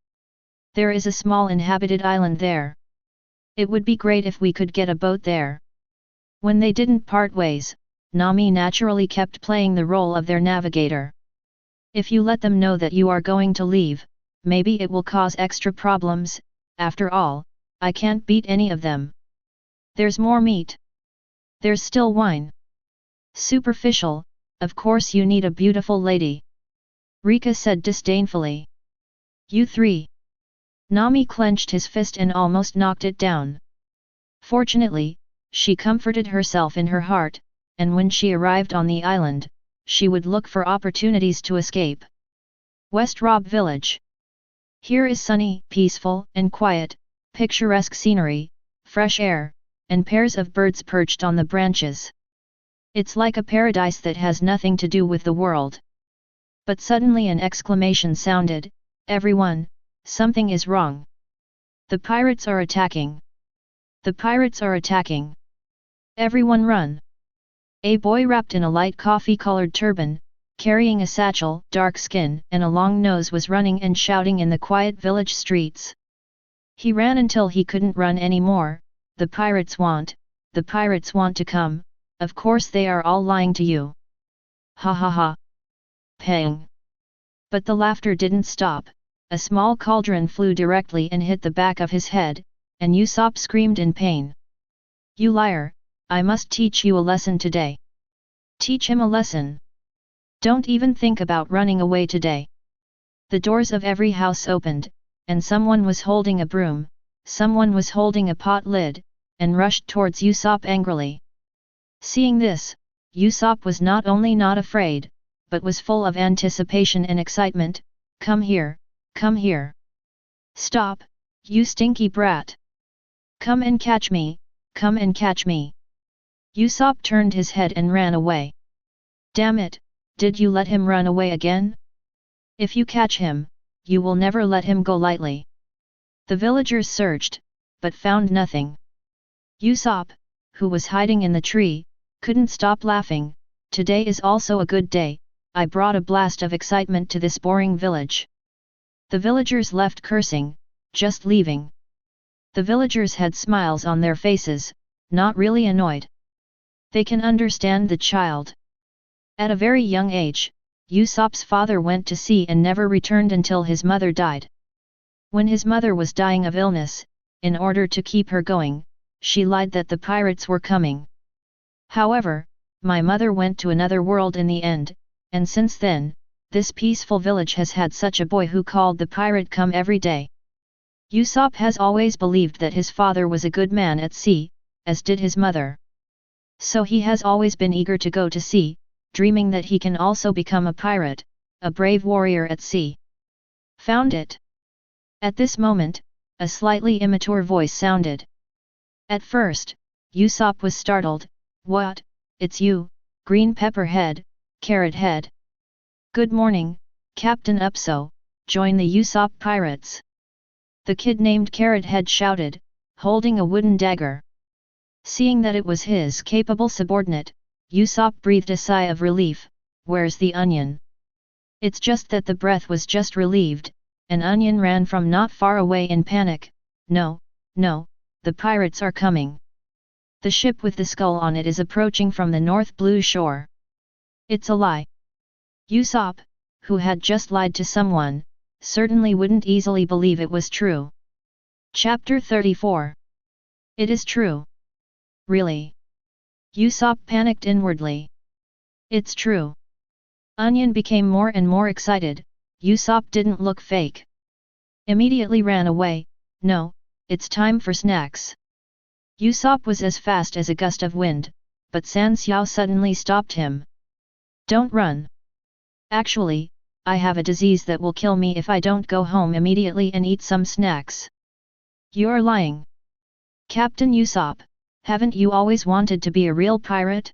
A: There is a small inhabited island there. It would be great if we could get a boat there. When they didn't part ways, Nami naturally kept playing the role of their navigator. If you let them know that you are going to leave, maybe it will cause extra problems. After all, I can't beat any of them. There's more meat. There's still wine. Superficial, of course you need a beautiful lady. Reka said disdainfully. You three. Nami clenched his fist and almost knocked it down. Fortunately, she comforted herself in her heart, and when she arrived on the island, she would look for opportunities to escape. West Rob Village. Here is sunny, peaceful, and quiet, picturesque scenery, fresh air, and pairs of birds perched on the branches. It's like a paradise that has nothing to do with the world. But suddenly an exclamation sounded, "Everyone, something is wrong. The pirates are attacking. The pirates are attacking. Everyone run." A boy wrapped in a light coffee-colored turban, carrying a satchel, dark skin, and a long nose was running and shouting in the quiet village streets. He ran until he couldn't run anymore. The pirates want to come, of course they are all lying to you. Ha ha ha. Pang. But the laughter didn't stop. A small cauldron flew directly and hit the back of his head, and Usopp screamed in pain. You liar, I must teach you a lesson today. Teach him a lesson. Don't even think about running away today. The doors of every house opened, and someone was holding a broom, someone was holding a pot lid, and rushed towards Usopp angrily. Seeing this, Usopp was not only not afraid, but was full of anticipation and excitement. Come here, come here. Stop, you stinky brat. Come and catch me, come and catch me. Usopp turned his head and ran away. Damn it, did you let him run away again? If you catch him, you will never let him go lightly. The villagers searched, but found nothing. Usopp, who was hiding in the tree, couldn't stop laughing. Today is also a good day, I brought a blast of excitement to this boring village. The villagers left cursing, just leaving. The villagers had smiles on their faces, not really annoyed. They can understand the child. At a very young age, Usopp's father went to sea and never returned until his mother died. When his mother was dying of illness, in order to keep her going, she lied that the pirates were coming. However, my mother went to another world in the end, and since then, this peaceful village has had such a boy who called the pirate come every day. Usopp has always believed that his father was a good man at sea, as did his mother. So he has always been eager to go to sea, dreaming that he can also become a pirate, a brave warrior at sea. Found it. At this moment, a slightly immature voice sounded. At first, Usopp was startled. What, it's you, Green Pepper Head, Carrot Head. Good morning, Captain Upso, join the Usopp Pirates. The kid named Carrot Head shouted, holding a wooden dagger. Seeing that it was his capable subordinate, Usopp breathed a sigh of relief. Where's the onion? It's just that the breath was just relieved. An onion ran from not far away in panic. No, no, the pirates are coming. The ship with the skull on it is approaching from the North Blue Shore. It's a lie. Usopp, who had just lied to someone, certainly wouldn't easily believe it was true. Chapter 34. It is true. Really? Usopp panicked inwardly. It's true. Onion became more and more excited. Usopp didn't look fake. Immediately ran away. No, it's time for snacks. Usopp was as fast as a gust of wind, but San Xiao suddenly stopped him. Don't run. Actually, I have a disease that will kill me if I don't go home immediately and eat some snacks. You're lying. Captain Usopp, haven't you always wanted to be a real pirate?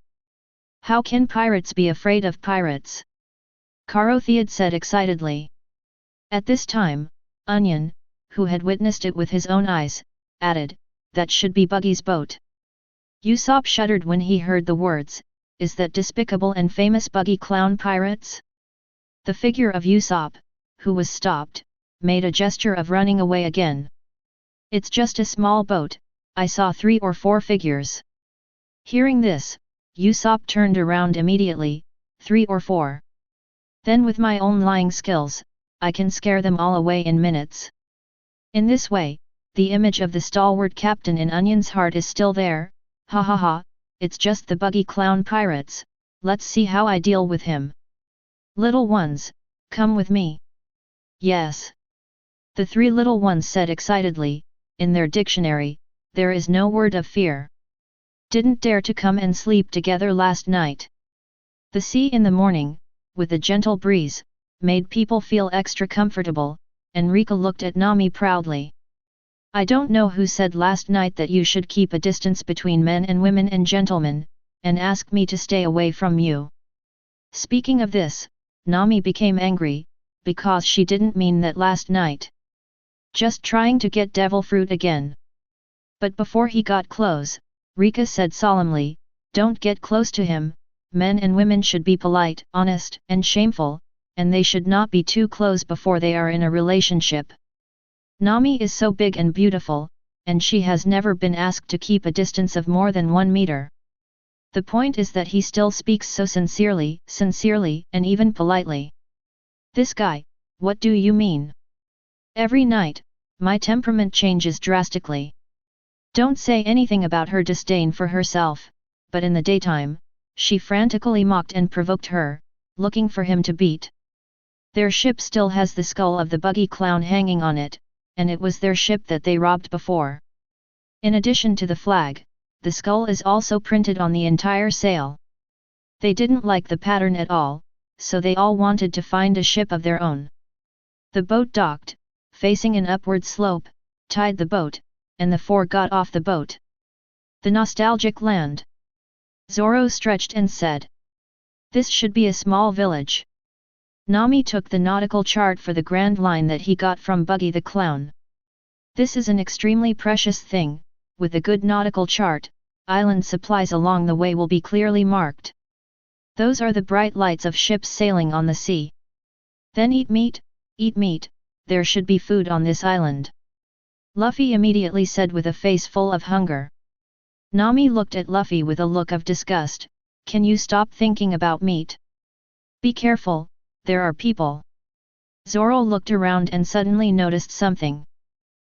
A: How can pirates be afraid of pirates? Kuro said excitedly. At this time, Onion, who had witnessed it with his own eyes, added, that should be Buggy's boat. Usopp shuddered when he heard the words, is that despicable and famous Buggy clown pirates? The figure of Usopp, who was stopped, made a gesture of running away again. It's just a small boat, I saw 3 or 4 figures. Hearing this, Usopp turned around immediately, 3 or 4. Then with my own lying skills, I can scare them all away in minutes. In this way, the image of the stalwart captain in Onion's heart is still there. Hahaha, it's just the Buggy clown pirates, let's see how I deal with him. Little ones, come with me. Yes. The 3 little ones said excitedly, in their dictionary, there is no word of fear. Didn't dare to come and sleep together last night. The sea in the morning, with a gentle breeze, made people feel extra comfortable, and Reka looked at Nami proudly. I don't know who said last night that you should keep a distance between men and women and gentlemen, and ask me to stay away from you. Speaking of this, Nami became angry, because she didn't mean that last night. Just trying to get devil fruit again. But before he got close, Reka said solemnly, don't get close to him, men and women should be polite, honest, and shameful, and they should not be too close before they are in a relationship. Nami is so big and beautiful, and she has never been asked to keep a distance of more than 1 meter. The point is that he still speaks so sincerely, and even politely. This guy, what do you mean? Every night, my temperament changes drastically. Don't say anything about her disdain for herself, but in the daytime, she frantically mocked and provoked her, looking for him to beat. Their ship still has the skull of the Buggy clown hanging on it, and it was their ship that they robbed before. In addition to the flag, the skull is also printed on the entire sail. They didn't like the pattern at all, so they all wanted to find a ship of their own. The boat docked, facing an upward slope, tied the boat, and the 4 got off the boat. The nostalgic land. Zoro stretched and said. This should be a small village. Nami took the nautical chart for the Grand Line that he got from Buggy the Clown. This is an extremely precious thing, with a good nautical chart, island supplies along the way will be clearly marked. Those are the bright lights of ships sailing on the sea. Then eat meat, there should be food on this island. Luffy immediately said with a face full of hunger. Nami looked at Luffy with a look of disgust, can you stop thinking about meat? Be careful, there are people. Zoro looked around and suddenly noticed something.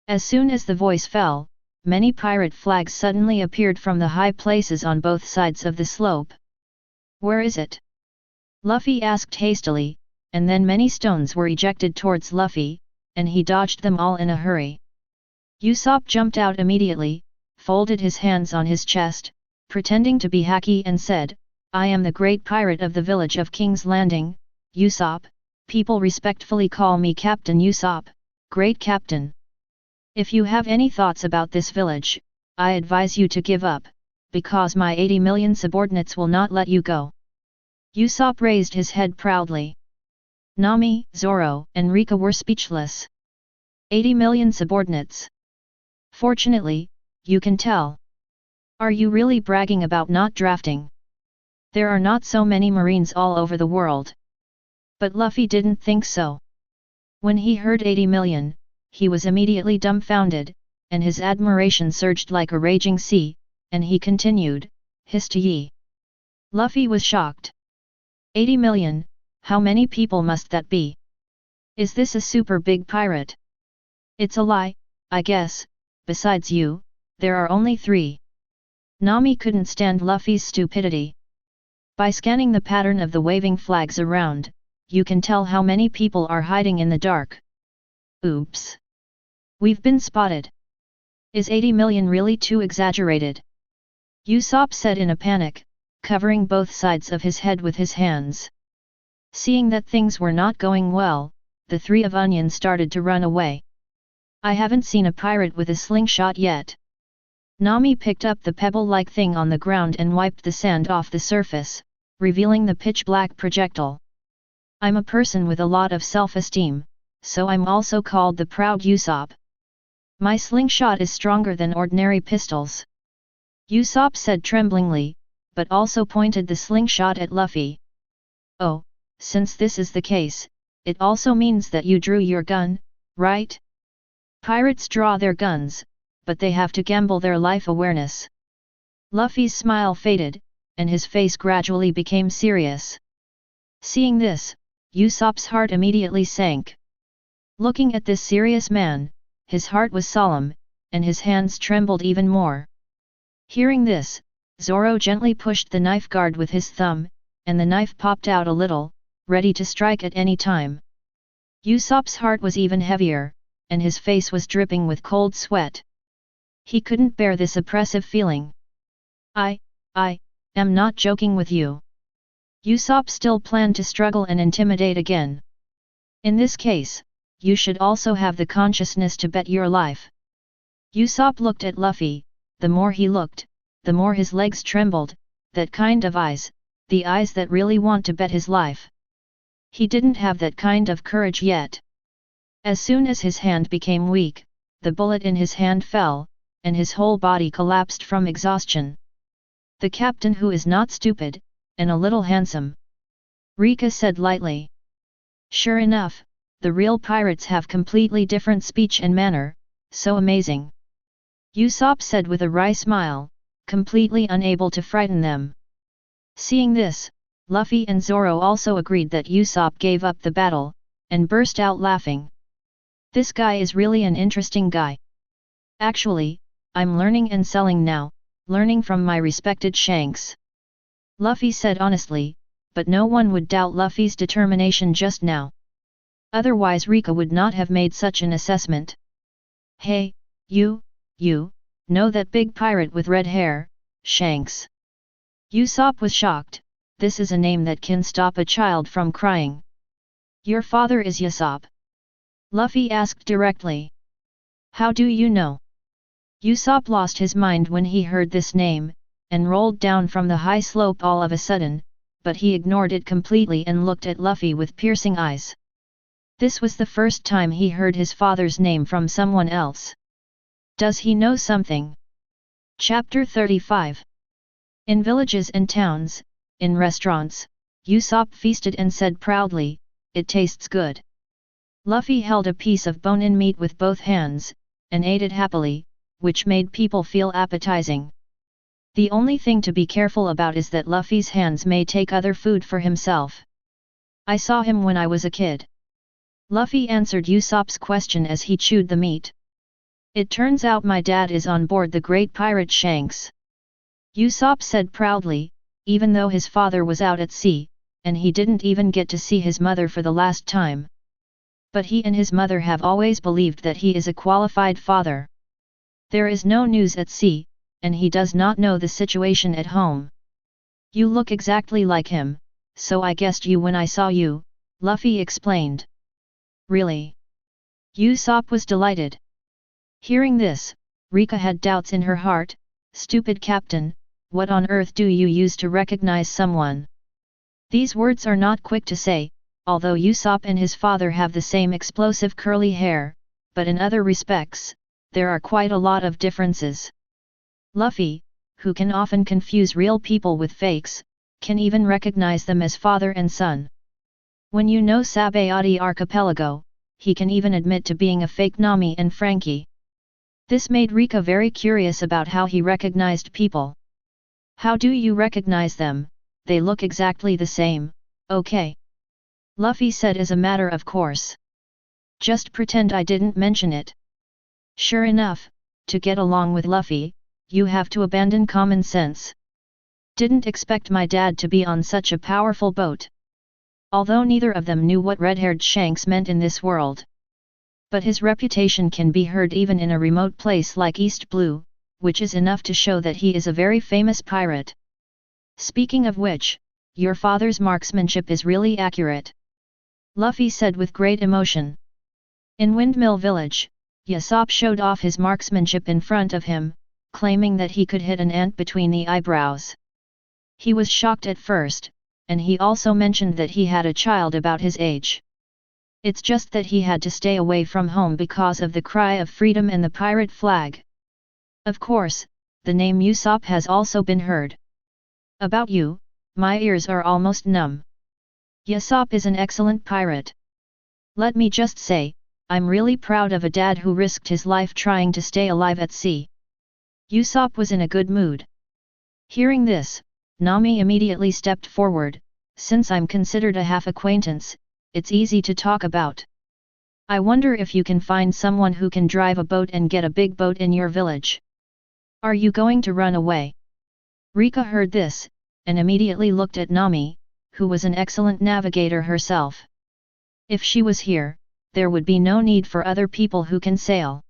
A: As soon as the voice fell, many pirate flags suddenly appeared from the high places on both sides of the slope. Where is it? Luffy asked hastily, and then many stones were ejected towards Luffy, and he dodged them all in a hurry. Usopp jumped out immediately, folded his hands on his chest, pretending to be happy and said, I am the great pirate of the village of King's Landing, Usopp, people respectfully call me Captain Usopp, great captain. If you have any thoughts about this village, I advise you to give up, because my 80 million subordinates will not let you go. Usopp raised his head proudly. Nami, Zoro, and Reka were speechless. 80 million subordinates. Fortunately, you can tell. Are you really bragging about not drafting? There are not so many Marines all over the world. But Luffy didn't think so. When he heard 80 million, he was immediately dumbfounded, and his admiration surged like a raging sea, and he continued, hissed ye. Luffy was shocked. 80 million, how many people must that be? Is this a super big pirate? It's a lie, I guess, besides you, there are only 3. Nami couldn't stand Luffy's stupidity. By scanning the pattern of the waving flags around, you can tell how many people are hiding in the dark. Oops! We've been spotted. Is 80 million really too exaggerated? Usopp said in a panic, covering both sides of his head with his hands. Seeing that things were not going well, the 3 of Onion started to run away. I haven't seen a pirate with a slingshot yet. Nami picked up the pebble-like thing on the ground and wiped the sand off the surface, revealing the pitch-black projectile. I'm a person with a lot of self-esteem, so I'm also called the proud Usopp. My slingshot is stronger than ordinary pistols. Usopp said tremblingly, but also pointed the slingshot at Luffy. Oh, since this is the case, it also means that you drew your gun, right? Pirates draw their guns, but they have to gamble their life awareness. Luffy's smile faded, and his face gradually became serious. Seeing this, Usopp's heart immediately sank. Looking at this serious man, his heart was solemn, and his hands trembled even more. Hearing this, Zoro gently pushed the knife guard with his thumb, and the knife popped out a little, ready to strike at any time. Usopp's heart was even heavier, and his face was dripping with cold sweat. He couldn't bear this oppressive feeling. I am not joking with you. Usopp still planned to struggle and intimidate again. In this case, you should also have the consciousness to bet your life. Usopp looked at Luffy. The more he looked, the more his legs trembled, that kind of eyes, the eyes that really want to bet his life. He didn't have that kind of courage yet. As soon as his hand became weak, the bullet in his hand fell, and his whole body collapsed from exhaustion. The captain who is not stupid, and a little handsome. Reka said lightly. Sure enough, the real pirates have completely different speech and manner, so amazing. Usopp said with a wry smile, completely unable to frighten them. Seeing this, Luffy and Zoro also agreed that Usopp gave up the battle, and burst out laughing. This guy is really an interesting guy. Actually, I'm learning and selling now, learning from my respected Shanks. Luffy said honestly, but no one would doubt Luffy's determination just now. Otherwise Reka would not have made such an assessment. Hey, you know that big pirate with red hair, Shanks? Usopp was shocked. This is a name that can stop a child from crying. Your father is Usopp? Luffy asked directly. How do you know? Usopp lost his mind when he heard this name, and rolled down from the high slope all of a sudden, but he ignored it completely and looked at Luffy with piercing eyes. This was the first time he heard his father's name from someone else. Does he know something? Chapter 35. In villages and towns, in restaurants, Usopp feasted and said proudly, "It tastes good." Luffy held a piece of bone-in meat with both hands, and ate it happily, which made people feel appetizing. The only thing to be careful about is that Luffy's hands may take other food for himself. I saw him when I was a kid. Luffy answered Usopp's question as he chewed the meat. It turns out my dad is on board the great pirate Shanks. Usopp said proudly, even though his father was out at sea, and he didn't even get to see his mother for the last time. But he and his mother have always believed that he is a qualified father. There is no news at sea, and he does not know the situation at home. You look exactly like him, so I guessed you when I saw you, Luffy explained. Really? Usopp was delighted. Hearing this, Reka had doubts in her heart. Stupid captain, what on earth do you use to recognize someone? These words are not quick to say, although Usopp and his father have the same explosive curly hair, but in other respects, there are quite a lot of differences. Luffy, who can often confuse real people with fakes, can even recognize them as father and son. When you know Sabayati Archipelago, he can even admit to being a fake Nami and Frankie. This made Reka very curious about how he recognized people. How do you recognize them? They look exactly the same, okay? Luffy said as a matter of course. Just pretend I didn't mention it. Sure enough, to get along with Luffy, you have to abandon common sense. Didn't expect my dad to be on such a powerful boat. Although neither of them knew what red-haired Shanks meant in this world. But his reputation can be heard even in a remote place like East Blue, which is enough to show that he is a very famous pirate. Speaking of which, your father's marksmanship is really accurate. Luffy said with great emotion. In Windmill Village, Usopp showed off his marksmanship in front of him, claiming that he could hit an ant between the eyebrows. He was shocked at first, and he also mentioned that he had a child about his age. It's just that he had to stay away from home because of the cry of freedom and the pirate flag. Of course, the name Usopp has also been heard. About you, my ears are almost numb. Usopp is an excellent pirate. Let me just say, I'm really proud of a dad who risked his life trying to stay alive at sea. Usopp was in a good mood. Hearing this, Nami immediately stepped forward. Since I'm considered a half-acquaintance, it's easy to talk about. I wonder if you can find someone who can drive a boat and get a big boat in your village. Are you going to run away? Reka heard this, and immediately looked at Nami, who was an excellent navigator herself. If she was here, there would be no need for other people who can sail.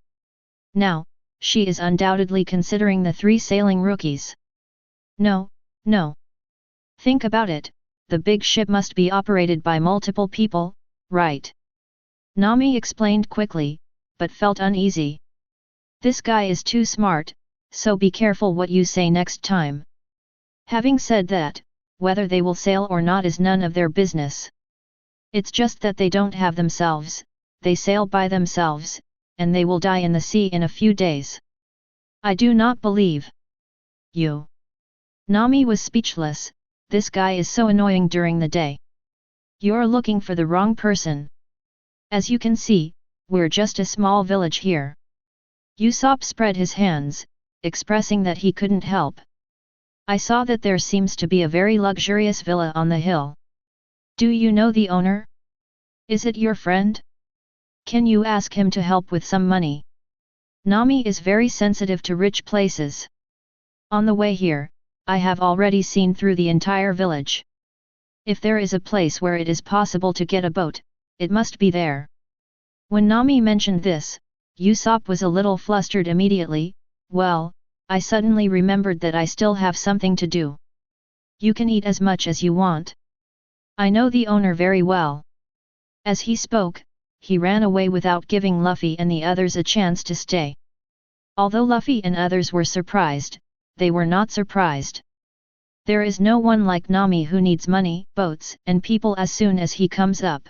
A: Now, she is undoubtedly considering the 3 sailing rookies. No. Think about it, the big ship must be operated by multiple people, right? Nami explained quickly, but felt uneasy. This guy is too smart, so be careful what you say next time. Having said that, whether they will sail or not is none of their business. It's just that they don't have themselves, they sail by themselves, and they will die in the sea in a few days. I do not believe you. Nami was speechless. This guy is so annoying during the day. You're looking for the wrong person. As you can see, we're just a small village here. Usopp spread his hands, expressing that he couldn't help. I saw that there seems to be a very luxurious villa on the hill. Do you know the owner? Is it your friend? Can you ask him to help with some money? Nami is very sensitive to rich places. On the way here, I have already seen through the entire village. If there is a place where it is possible to get a boat, it must be there. When Nami mentioned this, Usopp was a little flustered immediately. Well, I suddenly remembered that I still have something to do. You can eat as much as you want. I know the owner very well. As he spoke, he ran away without giving Luffy and the others a chance to stay. Although Luffy and others were surprised, they were not surprised. There is no one like Nami who needs money, boats, and people as soon as he comes up.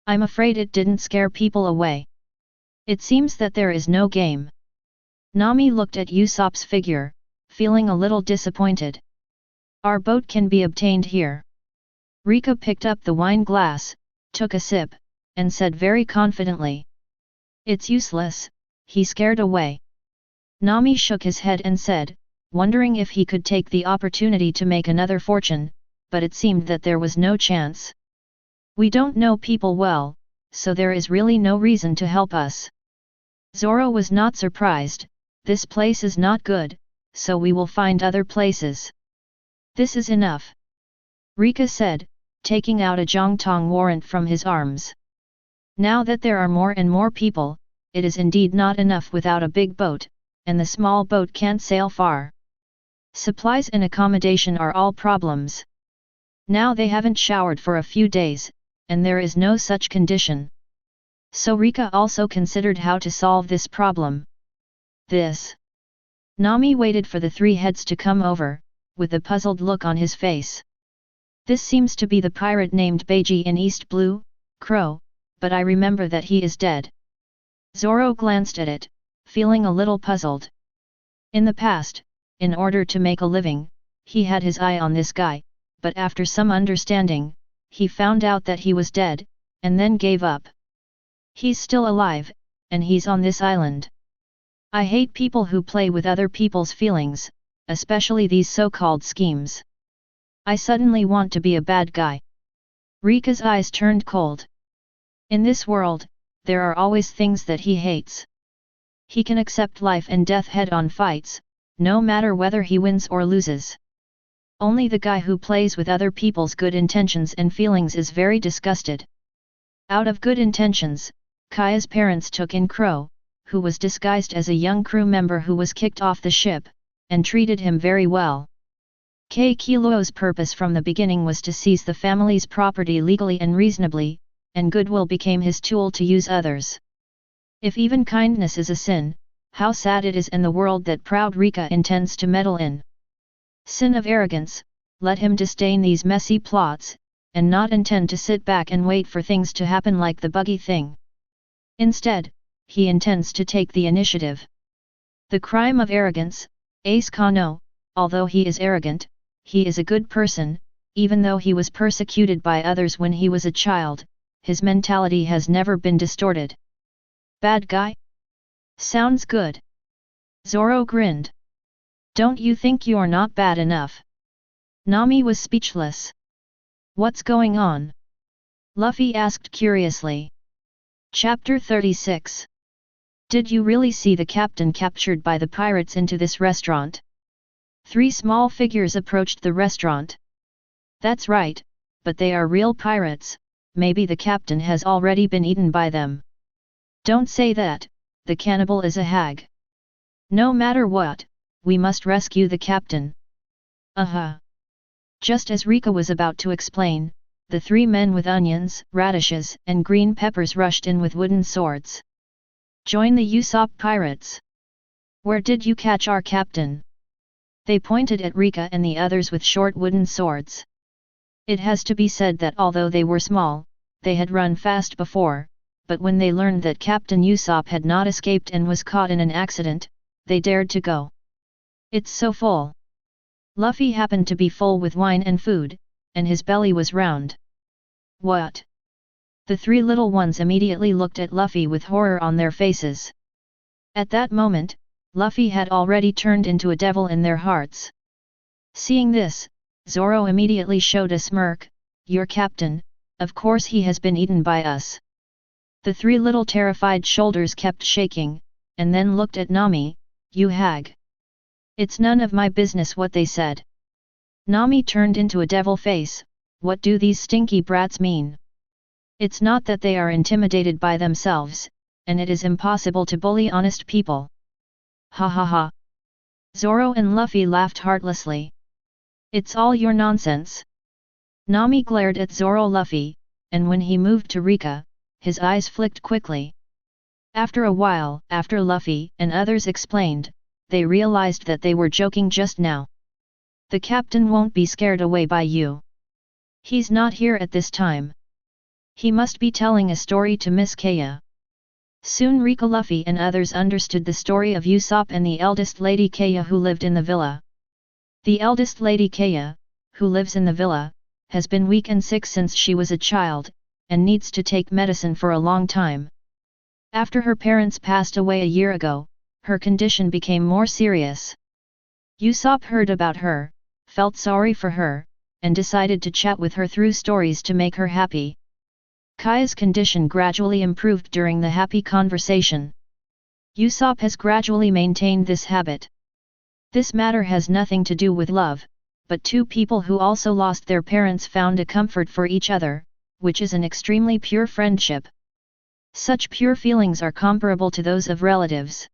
A: I'm afraid it didn't scare people away. It seems that there is no game. Nami looked at Usopp's figure, feeling a little disappointed. Our boat can be obtained here. Reka picked up the wine glass, took a sip, and said very confidently. It's useless, he scared away. Nami shook his head and said, wondering if he could take the opportunity to make another fortune, but it seemed that there was no chance. We don't know people well, so there is really no reason to help us. Zoro was not surprised. This place is not good, so we will find other places. This is enough. Reka said, taking out a Jongtong warrant from his arms. Now that there are more and more people, it is indeed not enough without a big boat, and the small boat can't sail far. Supplies and accommodation are all problems. Now they haven't showered for a few days, and there is no such condition. So Reka also considered how to solve this problem. Nami waited for the 3 heads to come over, with a puzzled look on his face. This seems to be the pirate named Beiji in East Blue, Crow, but I remember that he is dead. Zoro glanced at it, feeling a little puzzled. In the past, in order to make a living, he had his eye on this guy, but after some understanding, he found out that he was dead, and then gave up. He's still alive, and he's on this island. I hate people who play with other people's feelings, especially these so-called schemes. I suddenly want to be a bad guy. Rika's eyes turned cold. In this world, there are always things that he hates. He can accept life and death head-on fights, no matter whether he wins or loses. Only the guy who plays with other people's good intentions and feelings is very disgusted. Out of good intentions, Caya's parents took in Crow, who was disguised as a young crew member who was kicked off the ship, and treated him very well. Kilo's purpose from the beginning was to seize the family's property legally and reasonably, and goodwill became his tool to use others. If even kindness is a sin, how sad it is in the world that proud Reka intends to meddle in. Sin of arrogance, let him disdain these messy plots, and not intend to sit back and wait for things to happen like the Buggy thing. Instead, he intends to take the initiative. The crime of arrogance, Ace Kano, although he is arrogant, he is a good person, even though he was persecuted by others when he was a child, his mentality has never been distorted. Bad guy? Sounds good. Zoro grinned. Don't you think you're not bad enough? Nami was speechless. What's going on? Luffy asked curiously. Chapter 36. Did you really see the captain captured by the pirates into this restaurant? 3 small figures approached the restaurant. That's right, but they are real pirates, maybe the captain has already been eaten by them. Don't say that, the cannibal is a hag. No matter what, we must rescue the captain. Just as Reka was about to explain, the 3 men with onions, radishes, and green peppers rushed in with wooden swords. Join the Usopp pirates. Where did you catch our captain? They pointed at Reka and the others with short wooden swords. It has to be said that although they were small, they had run fast before, but when they learned that Captain Usopp had not escaped and was caught in an accident, they dared to go. It's so full. Luffy happened to be full with wine and food, and his belly was round. What? The 3 little ones immediately looked at Luffy with horror on their faces. At that moment, Luffy had already turned into a devil in their hearts. Seeing this, Zoro immediately showed a smirk. Your captain, of course he has been eaten by us. The 3 little terrified shoulders kept shaking, and then looked at Nami. You hag. It's none of my business what they said. Nami turned into a devil face. What do these stinky brats mean? It's not that they are intimidated by themselves, and it is impossible to bully honest people. Hahaha. Zoro and Luffy laughed heartlessly. It's all your nonsense. Nami glared at Zoro Luffy, and when he moved to Reka, his eyes flicked quickly. After a while, after Luffy and others explained, they realized that they were joking just now. The captain won't be scared away by you. He's not here at this time. He must be telling a story to Miss Caya. Soon Reka, Luffy and others understood the story of Usopp and the eldest lady Caya who lived in the villa. The eldest lady Caya, who lives in the villa, has been weak and sick since she was a child, and needs to take medicine for a long time. After her parents passed away a year ago, her condition became more serious. Usopp heard about her, felt sorry for her, and decided to chat with her through stories to make her happy. Caya's condition gradually improved during the happy conversation. Usopp has gradually maintained this habit. This matter has nothing to do with love, but 2 people who also lost their parents found a comfort for each other, which is an extremely pure friendship. Such pure feelings are comparable to those of relatives.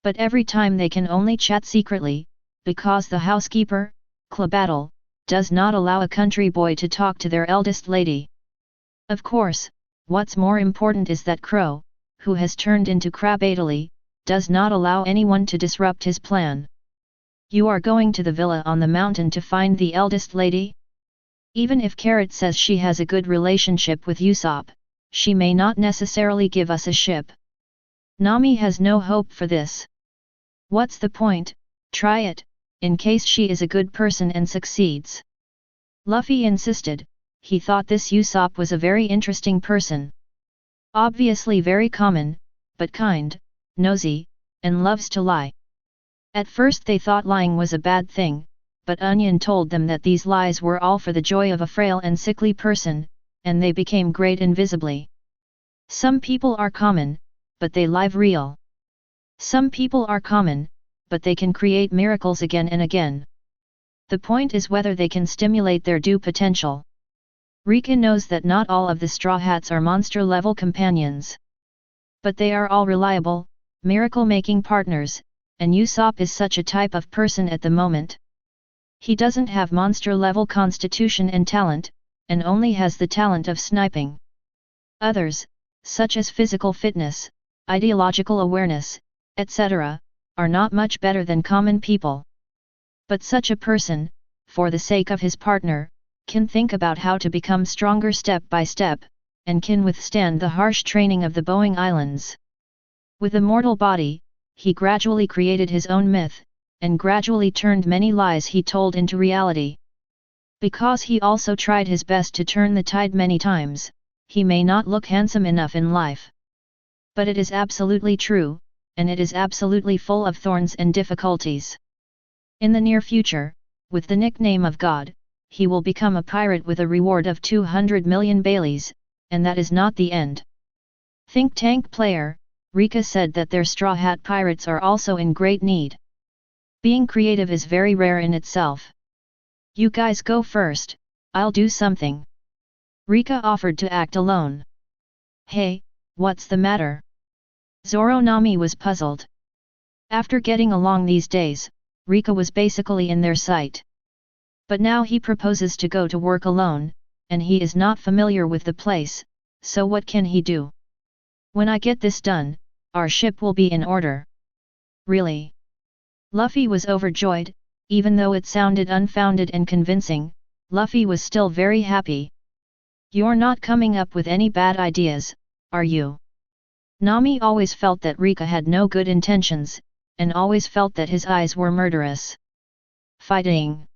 A: But every time they can only chat secretly, because the housekeeper, Clabattle, does not allow a country boy to talk to their eldest lady. Of course, what's more important is that Crow, who has turned into Crabately, does not allow anyone to disrupt his plan. You are going to the villa on the mountain to find the eldest lady? Even if Carrot says she has a good relationship with Usopp, she may not necessarily give us a ship. Nami has no hope for this. What's the point? Try it, in case she is a good person and succeeds. Luffy insisted. He thought this Usopp was a very interesting person. Obviously very common, but kind, nosy, and loves to lie. At first they thought lying was a bad thing, but Onion told them that these lies were all for the joy of a frail and sickly person, and they became great invisibly. Some people are common, but they lie real. Some people are common, but they can create miracles again and again. The point is whether they can stimulate their due potential. Reka knows that not all of the Straw Hats are monster-level companions. But they are all reliable, miracle-making partners, and Usopp is such a type of person at the moment. He doesn't have monster-level constitution and talent, and only has the talent of sniping. Others, such as physical fitness, ideological awareness, etc., are not much better than common people. But such a person, for the sake of his partner, can think about how to become stronger step by step, and can withstand the harsh training of the Boeing Islands. With a mortal body, he gradually created his own myth, and gradually turned many lies he told into reality. Because he also tried his best to turn the tide many times, he may not look handsome enough in life. But it is absolutely true, and it is absolutely full of thorns and difficulties. In the near future, with the nickname of God, he will become a pirate with a reward of 200 million Baileys, and that is not the end. Think tank player, Reka said that their Straw Hat Pirates are also in great need. Being creative is very rare in itself. You guys go first, I'll do something. Reka offered to act alone. Hey, what's the matter? Zoro Nami was puzzled. After getting along these days, Reka was basically in their sight. But now he proposes to go to work alone, and he is not familiar with the place, so what can he do? When I get this done, our ship will be in order. Really? Luffy was overjoyed, even though it sounded unfounded and convincing, Luffy was still very happy. You're not coming up with any bad ideas, are you? Nami always felt that Reka had no good intentions, and always felt that his eyes were murderous. Fighting.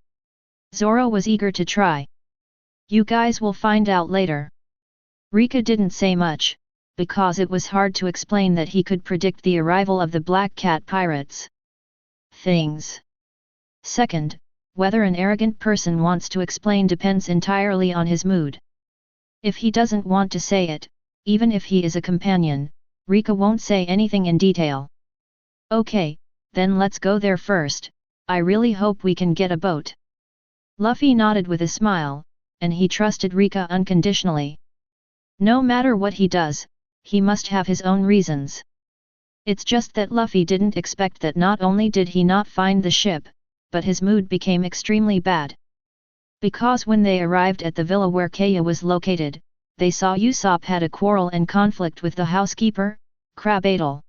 A: Zoro was eager to try. You guys will find out later. Reka didn't say much, because it was hard to explain that he could predict the arrival of the Black Cat Pirates. Things. Second, whether an arrogant person wants to explain depends entirely on his mood. If he doesn't want to say it, even if he is a companion, Reka won't say anything in detail. Okay, then let's go there first, I really hope we can get a boat. Luffy nodded with a smile, and he trusted Reka unconditionally. No matter what he does, he must have his own reasons. It's just that Luffy didn't expect that not only did he not find the ship, but his mood became extremely bad. Because when they arrived at the villa where Caya was located, they saw Usopp had a quarrel and conflict with the housekeeper, Crazier.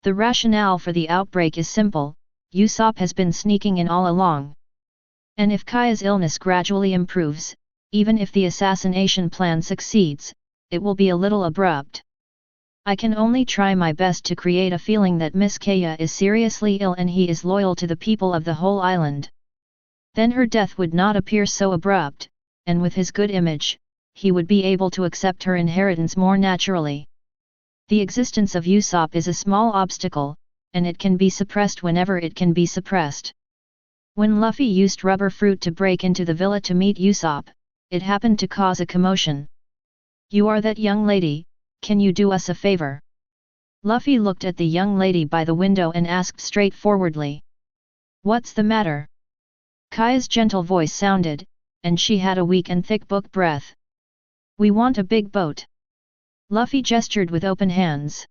A: The rationale for the outbreak is simple, Usopp has been sneaking in all along. And if Caya's illness gradually improves, even if the assassination plan succeeds, it will be a little abrupt. I can only try my best to create a feeling that Miss Caya is seriously ill and he is loyal to the people of the whole island. Then her death would not appear so abrupt, and with his good image, he would be able to accept her inheritance more naturally. The existence of Usopp is a small obstacle, and it can be suppressed whenever it can be suppressed. When Luffy used rubber fruit to break into the villa to meet Usopp, it happened to cause a commotion. You are that young lady, can you do us a favor? Luffy looked at the young lady by the window and asked straightforwardly. What's the matter? Kaya's gentle voice sounded, and she had a weak and thick book breath. We want a big boat. Luffy gestured with open hands.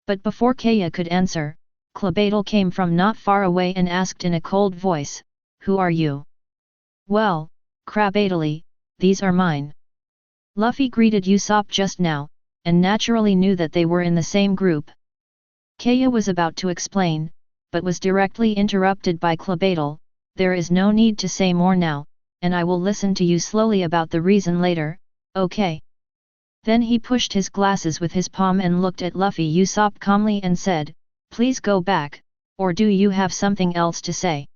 A: But before Caya could answer, Crazier came from not far away and asked in a cold voice, Who are you? Well, Crazier, these are mine. Luffy greeted Usopp just now, and naturally knew that they were in the same group. Caya was about to explain, but was directly interrupted by Crazier. There is no need to say more now, and I will listen to you slowly about the reason later, okay? Then he pushed his glasses with his palm and looked at Luffy Usopp calmly and said, Please go back, or do you have something else to say?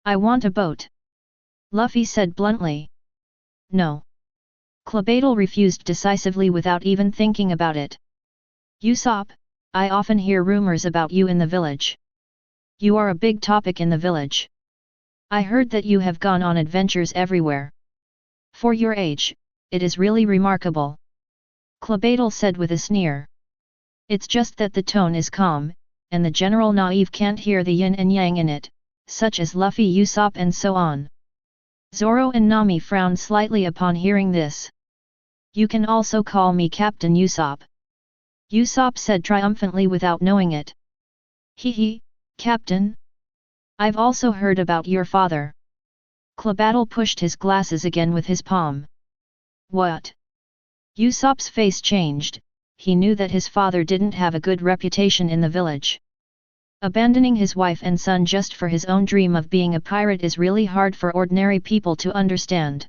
A: I want a boat. Luffy said bluntly. No. Crazier refused decisively without even thinking about it. Usopp, I often hear rumors about you in the village. You are a big topic in the village. I heard that you have gone on adventures everywhere. For your age, it is really remarkable. Crazier said with a sneer. It's just that the tone is calm, and the general naive can't hear the yin and yang in it, such as Luffy Usopp and so on. Zoro and Nami frowned slightly upon hearing this. You can also call me Captain Usopp. Usopp said triumphantly without knowing it. Hee, Captain? I've also heard about your father. Crazier pushed his glasses again with his palm. What? Usopp's face changed, he knew that his father didn't have a good reputation in the village. Abandoning his wife and son just for his own dream of being a pirate is really hard for ordinary people to understand.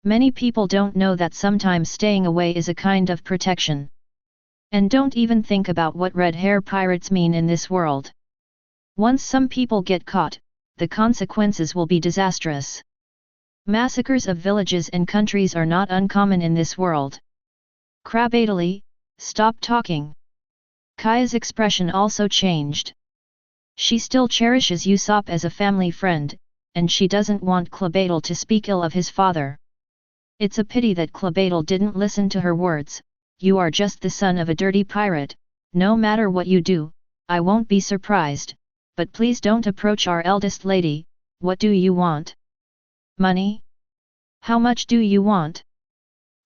A: Many people don't know that sometimes staying away is a kind of protection. And don't even think about what red-hair pirates mean in this world. Once some people get caught, the consequences will be disastrous. Massacres of villages and countries are not uncommon in this world. Crabately, stop talking. Caya's expression also changed. She still cherishes Usopp as a family friend, and she doesn't want Crabatle to speak ill of his father. It's a pity that Crabatle didn't listen to her words. You are just the son of a dirty pirate, no matter what you do, I won't be surprised, but please don't approach our eldest lady. What do you want? Money? How much do you want?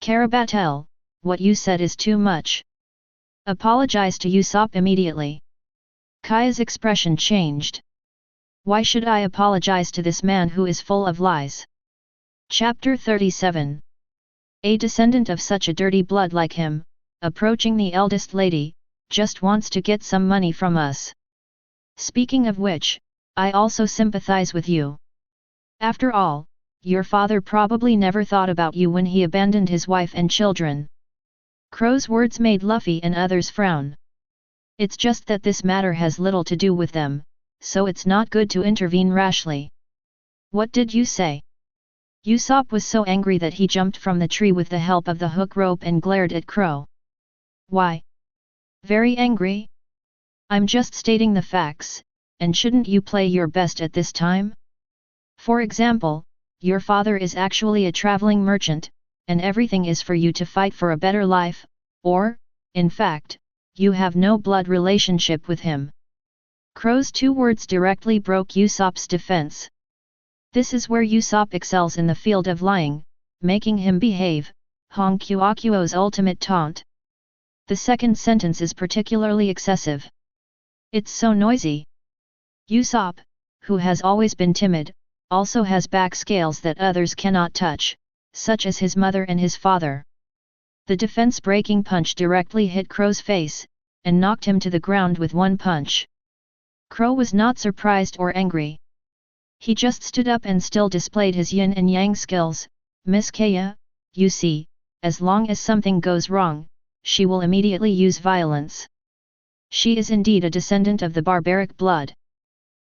A: Carabatel, what you said is too much. Apologize to Usopp immediately. Caya's expression changed. Why should I apologize to this man who is full of lies? Chapter 37. A descendant of such a dirty blood like him, approaching the eldest lady, just wants to get some money from us. Speaking of which, I also sympathize with you. After all, your father probably never thought about you when he abandoned his wife and children. Crow's words made Luffy and others frown. It's just that this matter has little to do with them, so it's not good to intervene rashly. What did you say? Usopp was so angry that he jumped from the tree with the help of the hook rope and glared at Crow. Why? Very angry? I'm just stating the facts, and shouldn't you play your best at this time? For example, your father is actually a traveling merchant, and everything is for you to fight for a better life, or, in fact, you have no blood relationship with him. Crow's two words directly broke Usopp's defense. This is where Usopp excels in the field of lying, making him behave, Hong Kyokuo's ultimate taunt. The second sentence is particularly excessive. It's so noisy. Usopp, who has always been timid, also has back scales that others cannot touch, such as his mother and his father. The defense-breaking punch directly hit Crow's face, and knocked him to the ground with one punch. Crow was not surprised or angry. He just stood up and still displayed his yin and yang skills. Miss Caya, you see, as long as something goes wrong, she will immediately use violence. She is indeed a descendant of the barbaric blood.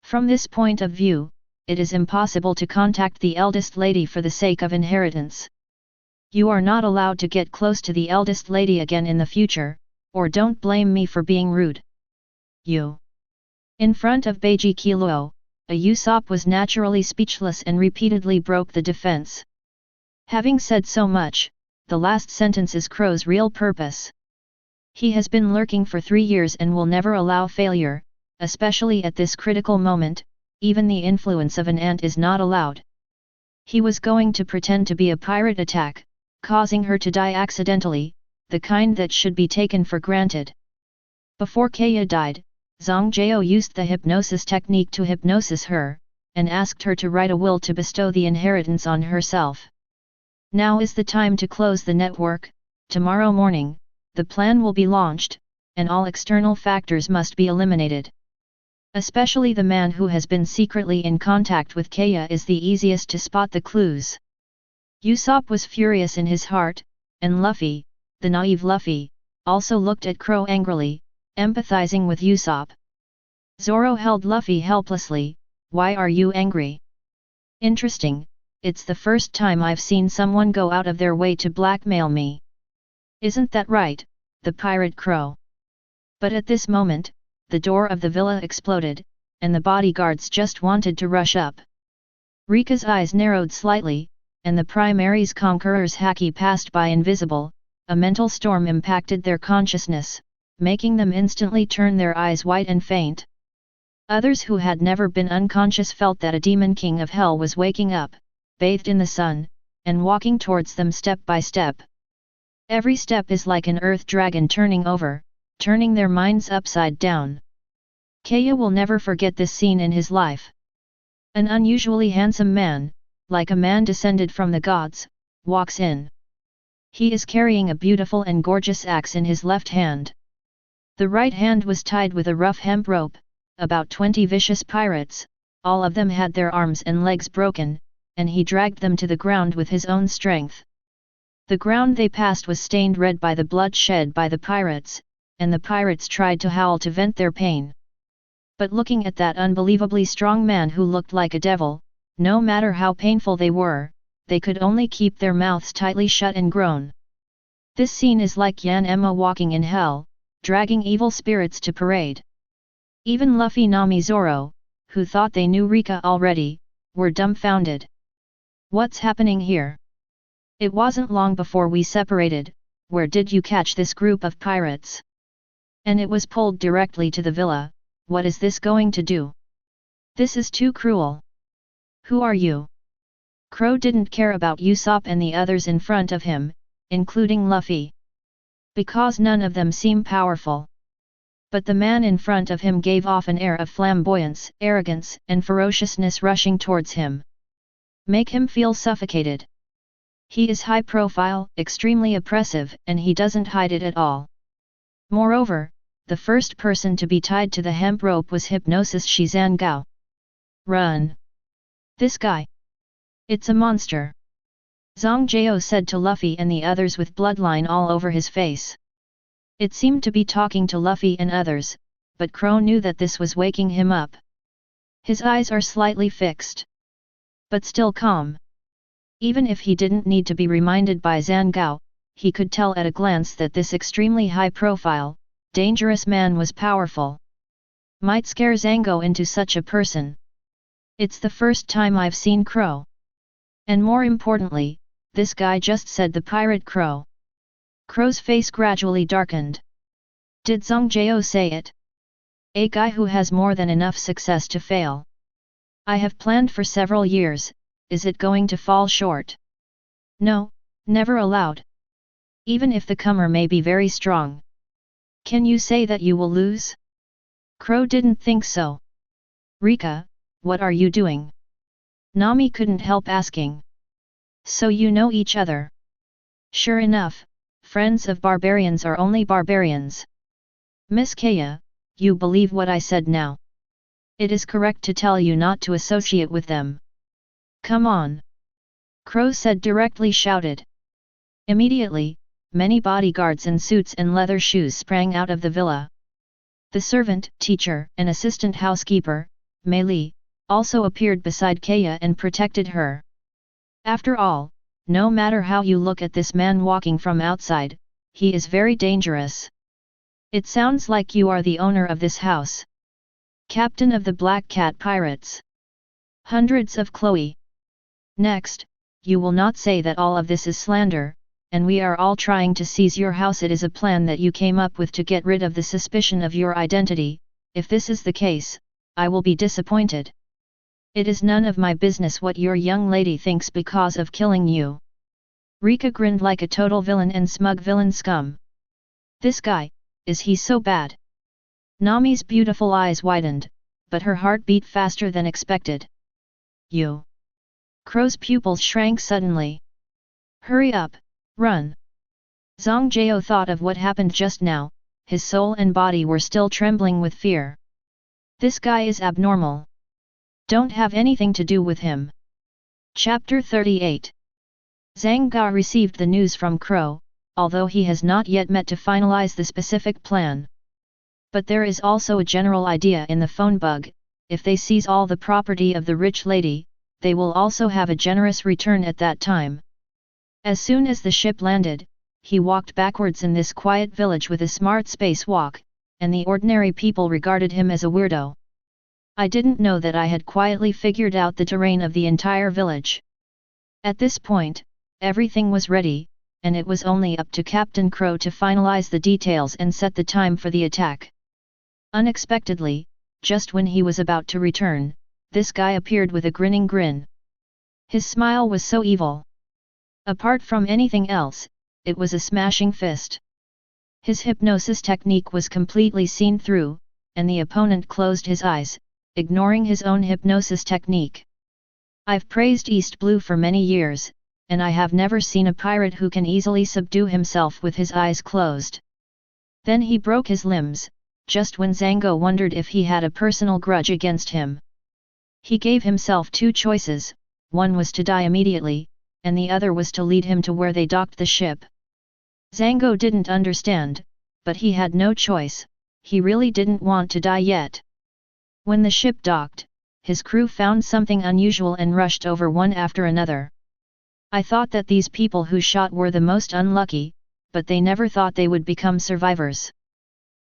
A: From this point of view, it is impossible to contact the eldest lady for the sake of inheritance. You are not allowed to get close to the eldest lady again in the future, or don't blame me for being rude. You. In front of Beiji Kilo, a Usopp was naturally speechless and repeatedly broke the defense. Having said so much, the last sentence is Crow's real purpose. He has been lurking for 3 years and will never allow failure, especially at this critical moment. Even the influence of an ant is not allowed. He was going to pretend to be a pirate attack, causing her to die accidentally, the kind that should be taken for granted. Before Caya died, Zongjao used the hypnosis technique to hypnosis her, and asked her to write a will to bestow the inheritance on herself. Now is the time to close the network. Tomorrow morning, the plan will be launched, and all external factors must be eliminated. Especially the man who has been secretly in contact with Caya is the easiest to spot the clues. Usopp was furious in his heart, and Luffy, the naive Luffy, also looked at Crow angrily, empathizing with Usopp. Zoro held Luffy helplessly. Why are you angry? Interesting, it's the first time I've seen someone go out of their way to blackmail me. Isn't that right, the pirate Crow? But at this moment, the door of the villa exploded, and the bodyguards just wanted to rush up. Rika's eyes narrowed slightly, and the Primary's conqueror's haki passed by invisible. A mental storm impacted their consciousness, making them instantly turn their eyes white and faint. Others who had never been unconscious felt that a demon king of hell was waking up, bathed in the sun, and walking towards them step by step. Every step is like an earth dragon turning over, turning their minds upside down. Caya will never forget this scene in his life. An unusually handsome man, like a man descended from the gods, walks in. He is carrying a beautiful and gorgeous axe in his left hand. The right hand was tied with a rough hemp rope, about 20 vicious pirates, all of them had their arms and legs broken, and he dragged them to the ground with his own strength. The ground they passed was stained red by the blood shed by the pirates, and the pirates tried to howl to vent their pain. But looking at that unbelievably strong man who looked like a devil, no matter how painful they were, they could only keep their mouths tightly shut and groan. This scene is like Yan Emma walking in hell, dragging evil spirits to parade. Even Luffy, Nami, Zoro, who thought they knew Reka already, were dumbfounded. What's happening here? It wasn't long before we separated. Where did you catch this group of pirates? And it was pulled directly to the villa. What is this going to do? This is too cruel. Who are you? Kuro didn't care about Usopp and the others in front of him, including Luffy, because none of them seem powerful. But the man in front of him gave off an air of flamboyance, arrogance, and ferociousness rushing towards him. Make him feel suffocated. He is high profile, extremely oppressive, and he doesn't hide it at all. Moreover, the first person to be tied to the hemp rope was Hypnosis Shizangao. Run! This guy! It's a monster! Zhang Jiao said to Luffy and the others with bloodline all over his face. It seemed to be talking to Luffy and others, but Kuro knew that this was waking him up. His eyes are slightly fixed, but still calm. Even if he didn't need to be reminded by Zhangao, he could tell at a glance that this extremely high-profile, dangerous man was powerful. Might scare Zango into such a person. It's the first time I've seen Kuro. And more importantly, this guy just said the pirate Kuro. Kuro's face gradually darkened. Did Zhang Jiao say it? A guy who has more than enough success to fail. I have planned for several years. Is it going to fall short? No, never allowed. Even if the comer may be very strong. Can you say that you will lose? Kuro didn't think so. Reka, what are you doing? Nami couldn't help asking. So you know each other. Sure enough, friends of barbarians are only barbarians. Miss Caya, you believe what I said now? It is correct to tell you not to associate with them. Come on! Kuro said directly shouted. Immediately, many bodyguards in suits and leather shoes sprang out of the villa. The servant, teacher, and assistant housekeeper, Mei Li, also appeared beside Caya and protected her. After all, no matter how you look at this man walking from outside, he is very dangerous. It sounds like you are the owner of this house. Captain of the Black Cat Pirates. Hundreds of Chloe. Next, you will not say that all of this is slander, and we are all trying to seize your house. It is a plan that you came up with to get rid of the suspicion of your identity. If this is the case, I will be disappointed. It is none of my business what your young lady thinks because of killing you. Reka grinned like a total villain and smug villain scum. This guy, is he so bad? Nami's beautiful eyes widened, but her heart beat faster than expected. You. Kuro's pupils shrank suddenly. Hurry up, run. Zhang Jiao thought of what happened just now, his soul and body were still trembling with fear. This guy is abnormal. Don't have anything to do with him. Chapter 38. Zhang Ge received the news from Kuro, although he has not yet met to finalize the specific plan. But there is also a general idea in the phone bug. If they seize all the property of the rich lady, they will also have a generous return at that time. As soon as the ship landed, he walked backwards in this quiet village with a smart space walk, and the ordinary people regarded him as a weirdo. I didn't know that I had quietly figured out the terrain of the entire village. At this point, everything was ready, and it was only up to Captain Kuro to finalize the details and set the time for the attack. Unexpectedly, just when he was about to return, this guy appeared with a grinning grin. His smile was so evil. Apart from anything else, it was a smashing fist. His hypnosis technique was completely seen through, and the opponent closed his eyes, ignoring his own hypnosis technique. I've praised East Blue for many years, and I have never seen a pirate who can easily subdue himself with his eyes closed. Then he broke his limbs, just when Zango wondered if he had a personal grudge against him. He gave himself two choices, one was to die immediately, and the other was to lead him to where they docked the ship. Zango didn't understand, but he had no choice, he really didn't want to die yet. When the ship docked, his crew found something unusual and rushed over one after another. I thought that these people who shot were the most unlucky, but they never thought they would become survivors.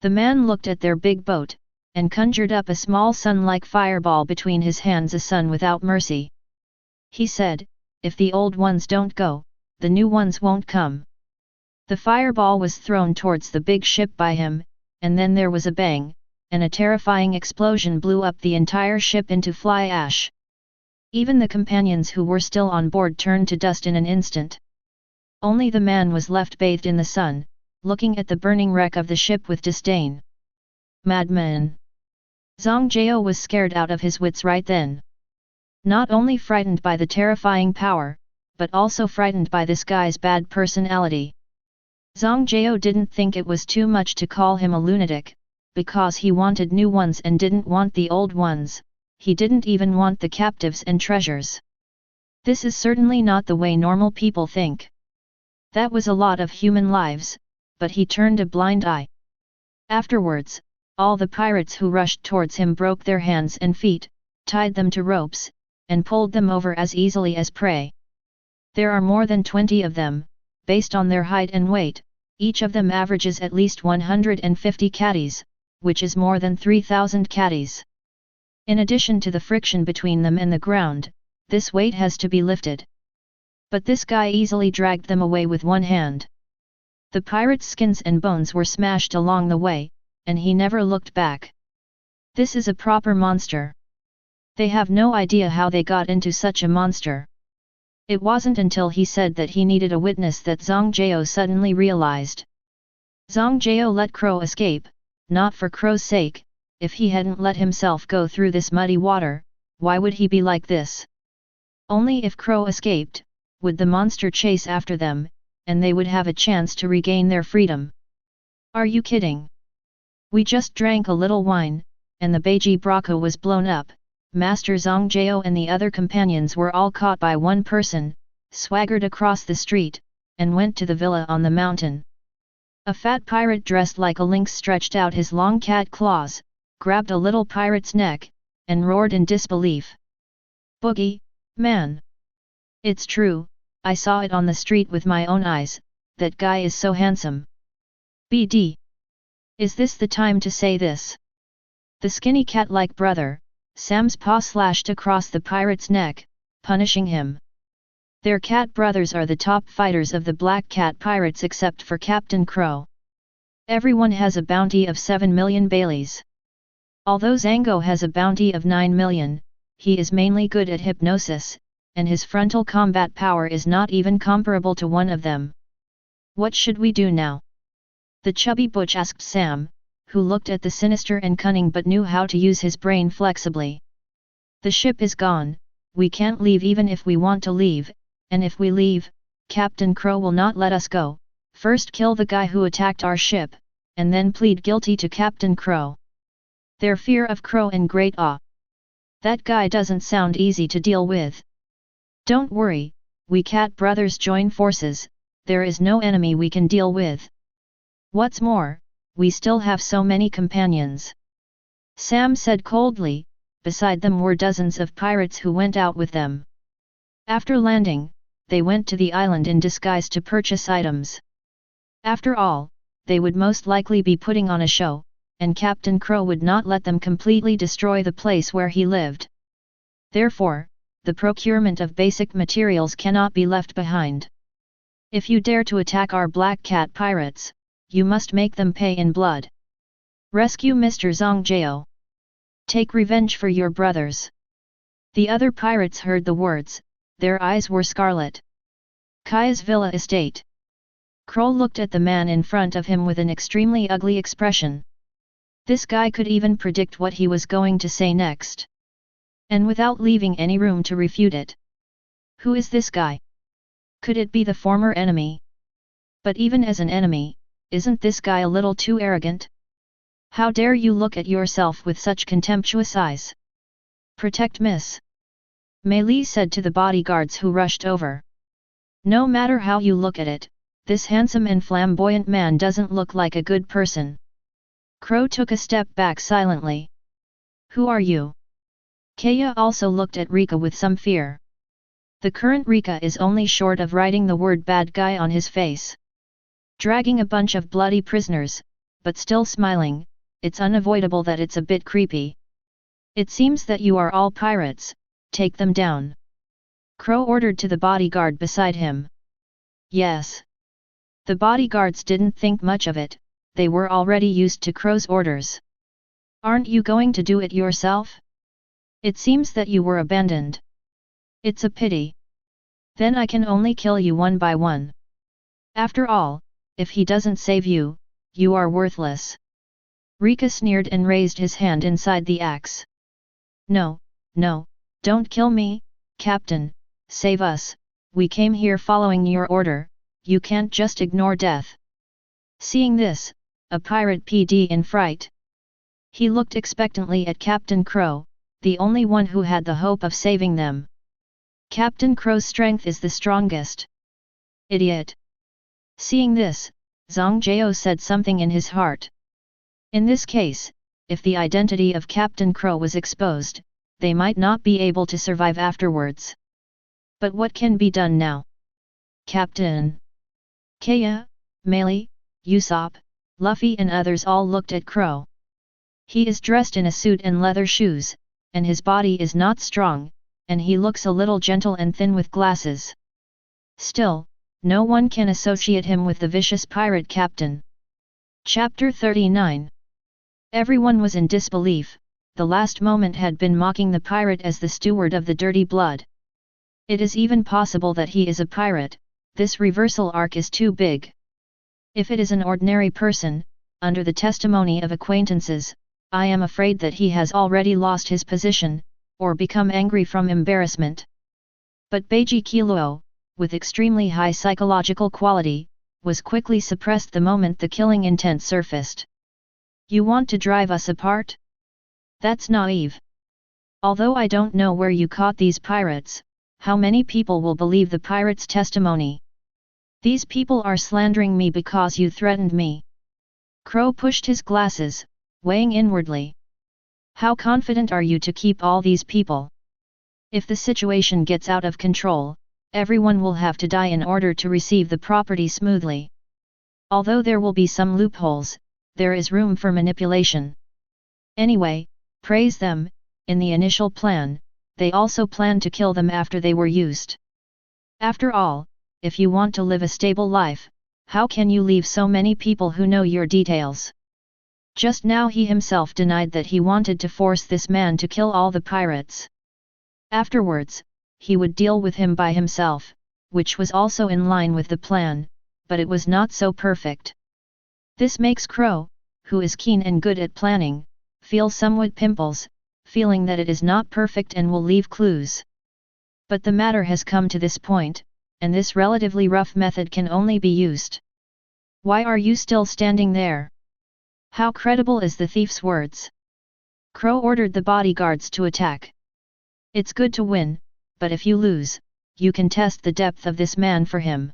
A: The man looked at their big boat, and conjured up a small sun-like fireball between his hands, a sun without mercy. He said, "If the old ones don't go, the new ones won't come." The fireball was thrown towards the big ship by him, and then there was a bang, and a terrifying explosion blew up the entire ship into fly ash. Even the companions who were still on board turned to dust in an instant. Only the man was left bathed in the sun, looking at the burning wreck of the ship with disdain. Madman! Zango was scared out of his wits right then. Not only frightened by the terrifying power, but also frightened by this guy's bad personality. Zango didn't think it was too much to call him a lunatic, because he wanted new ones and didn't want the old ones, he didn't even want the captives and treasures. This is certainly not the way normal people think. That was a lot of human lives, but he turned a blind eye. Afterwards, all the pirates who rushed towards him broke their hands and feet, tied them to ropes, and pulled them over as easily as prey. There are more than 20 of them, based on their height and weight, each of them averages at least 150 catties, which is more than 3,000 catties. In addition to the friction between them and the ground, this weight has to be lifted. But this guy easily dragged them away with one hand. The pirates' skins and bones were smashed along the way, and he never looked back. This is a proper monster. They have no idea how they got into such a monster. It wasn't until he said that he needed a witness that Zango suddenly realized. Zango let Kuro escape, not for Kuro's sake. If he hadn't let himself go through this muddy water, why would he be like this? Only if Kuro escaped, would the monster chase after them, and they would have a chance to regain their freedom. Are you kidding? We just drank a little wine, and the Beiji Braco was blown up. Master Zango and the other companions were all caught by one person, swaggered across the street, and went to the villa on the mountain. A fat pirate dressed like a lynx stretched out his long cat claws, grabbed a little pirate's neck, and roared in disbelief. "Boogie, man! It's true, I saw it on the street with my own eyes, that guy is so handsome. BD! Is this the time to say this?" The skinny cat-like brother, Sam's paw slashed across the pirate's neck, punishing him. Their cat brothers are the top fighters of the Black Cat Pirates except for Captain Crow. Everyone has a bounty of 7 million Baileys. Although Zango has a bounty of 9 million, he is mainly good at hypnosis, and his frontal combat power is not even comparable to one of them. "What should we do now?" the chubby butch asked Sam, who looked at the sinister and cunning but knew how to use his brain flexibly. "The ship is gone, we can't leave even if we want to leave, and if we leave, Captain Crow will not let us go. First kill the guy who attacked our ship, and then plead guilty to Captain Crow." Their fear of Crow and great awe. That guy doesn't sound easy to deal with. "Don't worry, we cat brothers join forces, there is no enemy we can deal with. What's more, we still have so many companions," Sam said coldly. Beside them were dozens of pirates who went out with them. After landing, they went to the island in disguise to purchase items. After all, they would most likely be putting on a show, and Captain Crow would not let them completely destroy the place where he lived. Therefore, the procurement of basic materials cannot be left behind. "If you dare to attack our Black Cat Pirates, you must make them pay in blood. Rescue Mr. Zango. Take revenge for your brothers." The other pirates heard the words, their eyes were scarlet. Caya's villa estate. Crow looked at the man in front of him with an extremely ugly expression. This guy could even predict what he was going to say next. And without leaving any room to refute it. Who is this guy? Could it be the former enemy? But even as an enemy, isn't this guy a little too arrogant? How dare you look at yourself with such contemptuous eyes? Protect Miss Mei Li said to the bodyguards who rushed over. No matter how you look at it, this handsome and flamboyant man doesn't look like a good person. Kuro took a step back silently. Who are you? Caya also looked at Reka with some fear. The current Reka is only short of writing the word bad guy on his face. Dragging a bunch of bloody prisoners, but still smiling, it's unavoidable that it's a bit creepy. It seems that you are all pirates, take them down. Kuro ordered to the bodyguard beside him. Yes. The bodyguards didn't think much of it, they were already used to Kuro's orders. Aren't you going to do it yourself? It seems that you were abandoned. It's a pity. Then I can only kill you one by one. After all, if he doesn't save you, you are worthless. Reka sneered and raised his hand inside the axe. No, no, don't kill me, Captain, save us, we came here following your order, you can't just ignore death. Seeing this, a pirate PD in fright. He looked expectantly at Captain Kuro, the only one who had the hope of saving them. Captain Kuro's strength is the strongest. Idiot. Seeing this, Zhang Jiao said something in his heart. In this case, if the identity of Captain Kuro was exposed, they might not be able to survive afterwards. But what can be done now? Captain Caya, Mei Li, Usopp, Luffy and others all looked at Kuro. He is dressed in a suit and leather shoes, and his body is not strong, and he looks a little gentle and thin with glasses. Still, no one can associate him with the vicious pirate captain. Chapter 39. Everyone was in disbelief, the last moment had been mocking the pirate as the steward of the dirty blood. It is even possible that he is a pirate, this reversal arc is too big. If it is an ordinary person, under the testimony of acquaintances, I am afraid that he has already lost his position, or become angry from embarrassment. But Beiji Kilo, with extremely high psychological quality, was quickly suppressed the moment the killing intent surfaced. You want to drive us apart? That's naive. Although I don't know where you caught these pirates, how many people will believe the pirates' testimony? These people are slandering me because you threatened me. Kuro pushed his glasses, weighing inwardly. How confident are you to keep all these people? If the situation gets out of control, everyone will have to die in order to receive the property smoothly. Although there will be some loopholes, there is room for manipulation. Anyway, praise them, in the initial plan, they also planned to kill them after they were used. After all, if you want to live a stable life, how can you leave so many people who know your details? Just now he himself denied that he wanted to force this man to kill all the pirates. Afterwards, he would deal with him by himself, which was also in line with the plan, but it was not so perfect. This makes Kuro, who is keen and good at planning, feel somewhat pimples, feeling that it is not perfect and will leave clues. But the matter has come to this point, and this relatively rough method can only be used. Why are you still standing there? How credible is the thief's words? Kuro ordered the bodyguards to attack. It's good to win, but if you lose, you can test the depth of this man for him.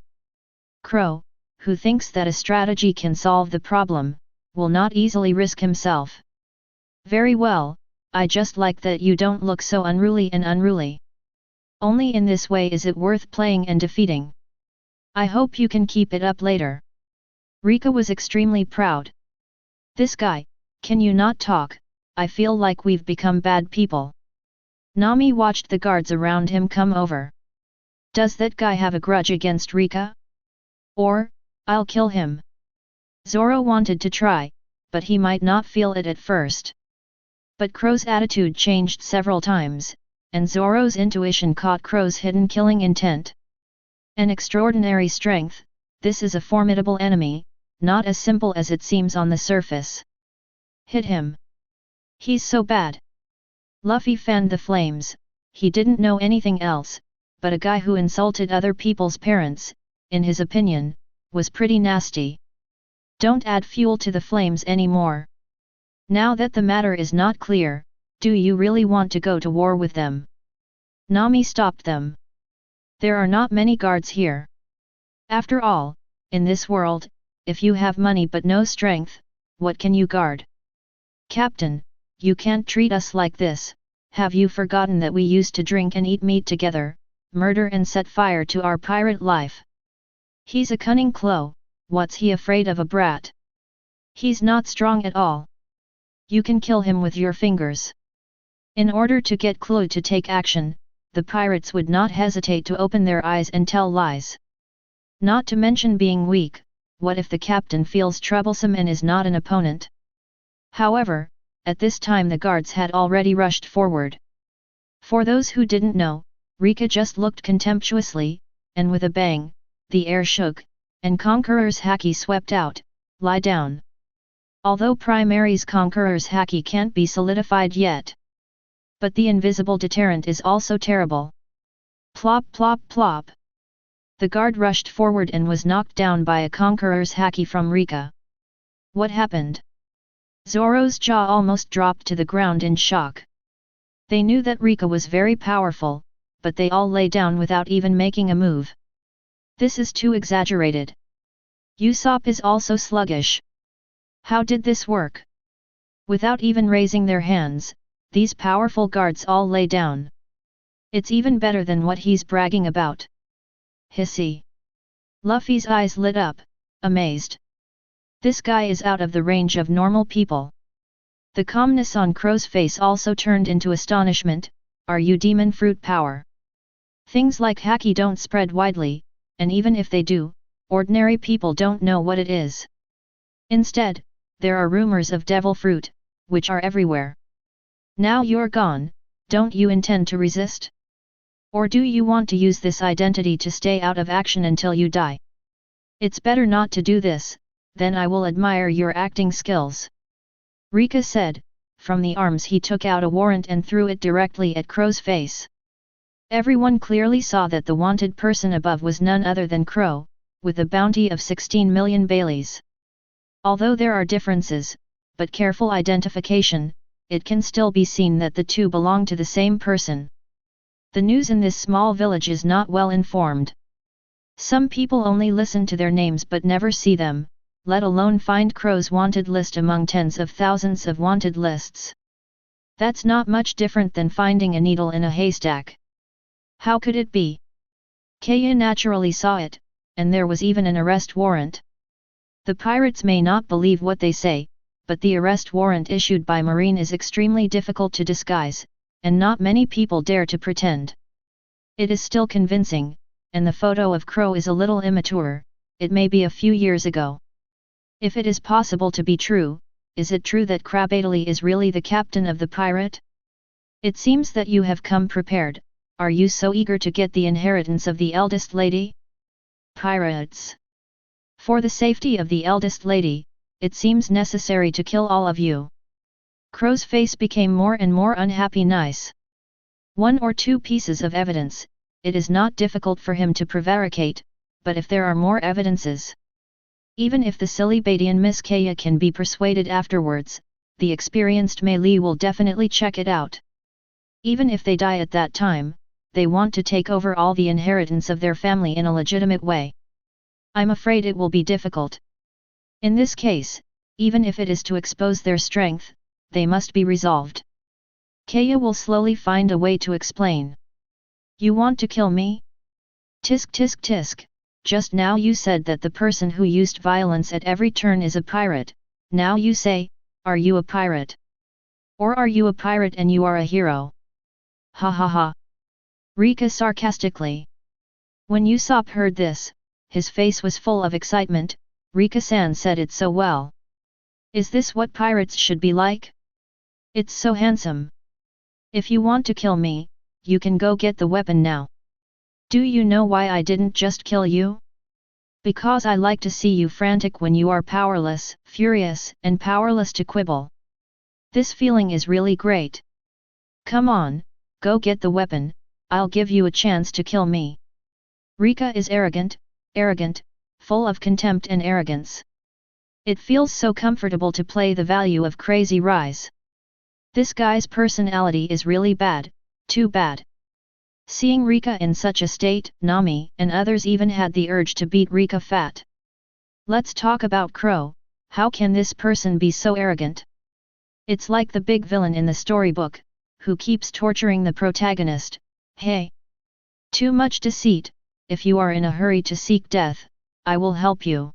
A: Kuro, who thinks that a strategy can solve the problem, will not easily risk himself. Very well, I just like that you don't look so unruly and unruly. Only in this way is it worth playing and defeating. I hope you can keep it up later. Reka was extremely proud. This guy, can you not talk? I feel like we've become bad people. Nami watched the guards around him come over. Does that guy have a grudge against Reka? Or, I'll kill him. Zoro wanted to try, but he might not feel it at first. But Kuro's attitude changed several times, and Zoro's intuition caught Kuro's hidden killing intent. An extraordinary strength, this is a formidable enemy, not as simple as it seems on the surface. Hit him. He's so bad. Luffy fanned the flames, he didn't know anything else, but a guy who insulted other people's parents, in his opinion, was pretty nasty. Don't add fuel to the flames anymore. Now that the matter is not clear, do you really want to go to war with them? Nami stopped them. There are not many guards here. After all, in this world, if you have money but no strength, what can you guard? Captain, you can't treat us like this. Have you forgotten that we used to drink and eat meat together, murder and set fire to our pirate life? He's a cunning clo, what's he afraid of a brat? He's not strong at all. You can kill him with your fingers. In order to get Clo to take action, the pirates would not hesitate to open their eyes and tell lies. Not to mention being weak, what if the captain feels troublesome and is not an opponent? However, at this time the guards had already rushed forward. For those who didn't know, Reka just looked contemptuously, and with a bang, the air shook, and Conqueror's haki swept out. Lie down. Although Primary's Conqueror's haki can't be solidified yet. But the invisible deterrent is also terrible. Plop plop plop. The guard rushed forward and was knocked down by a Conqueror's haki from Reka. What happened? Zoro's jaw almost dropped to the ground in shock. They knew that Reka was very powerful, but they all lay down without even making a move. This is too exaggerated. Usopp is also sluggish. How did this work? Without even raising their hands, these powerful guards all lay down. It's even better than what he's bragging about. Hissy. Luffy's eyes lit up, amazed. This guy is out of the range of normal people. The calmness on Crow's face also turned into astonishment. Are you demon fruit power? Things like haki don't spread widely, and even if they do, ordinary people don't know what it is. Instead, there are rumors of devil fruit, which are everywhere. Now you're gone, don't you intend to resist? Or do you want to use this identity to stay out of action until you die? It's better not to do this, then I will admire your acting skills. Reka said. From the arms he took out a warrant and threw it directly at Crow's face. Everyone clearly saw that the wanted person above was none other than Crow, with a bounty of 16 million Baileys. Although there are differences, but careful identification, it can still be seen that the two belong to the same person. The news in this small village is not well informed. Some people only listen to their names but never see them, let alone find Crow's wanted list among tens of thousands of wanted lists. That's not much different than finding a needle in a haystack. How could it be? Caya naturally saw it, and there was even an arrest warrant. The pirates may not believe what they say, but the arrest warrant issued by Marine is extremely difficult to disguise, and not many people dare to pretend. It is still convincing, and the photo of Crow is a little immature, it may be a few years ago. If it is possible to be true, is it true that Crazier is really the captain of the pirate? It seems that you have come prepared. Are you so eager to get the inheritance of the eldest lady? Pirates. For the safety of the eldest lady, it seems necessary to kill all of you. Crow's face became more and more unhappy. Nice. One or two pieces of evidence, it is not difficult for him to prevaricate, but if there are more evidences. Even if the silly Badian Miss Caya can be persuaded afterwards, the experienced Melee will definitely check it out. Even if they die at that time, they want to take over all the inheritance of their family in a legitimate way. I'm afraid it will be difficult. In this case, even if it is to expose their strength, they must be resolved. Caya will slowly find a way to explain. You want to kill me? Tisk tisk tisk, just now you said that the person who used violence at every turn is a pirate, now you say, are you a pirate? Or are you a pirate and you are a hero? Ha ha ha. Reka sarcastically. When Usopp heard this, his face was full of excitement. Reka-san said it so well. Is this what pirates should be like? It's so handsome. If you want to kill me, you can go get the weapon now. Do you know why I didn't just kill you? Because I like to see you frantic when you are powerless, furious, and powerless to quibble. This feeling is really great. Come on, go get the weapon, I'll give you a chance to kill me. Reka is arrogant, full of contempt and arrogance. It feels so comfortable to play the value of Crazy Rise. This guy's personality is really bad, too bad. Seeing Reka in such a state, Nami and others even had the urge to beat Reka fat. Let's talk about Crow. How can this person be so arrogant? It's like the big villain in the storybook, who keeps torturing the protagonist. Hey! Too much deceit. If you are in a hurry to seek death, I will help you.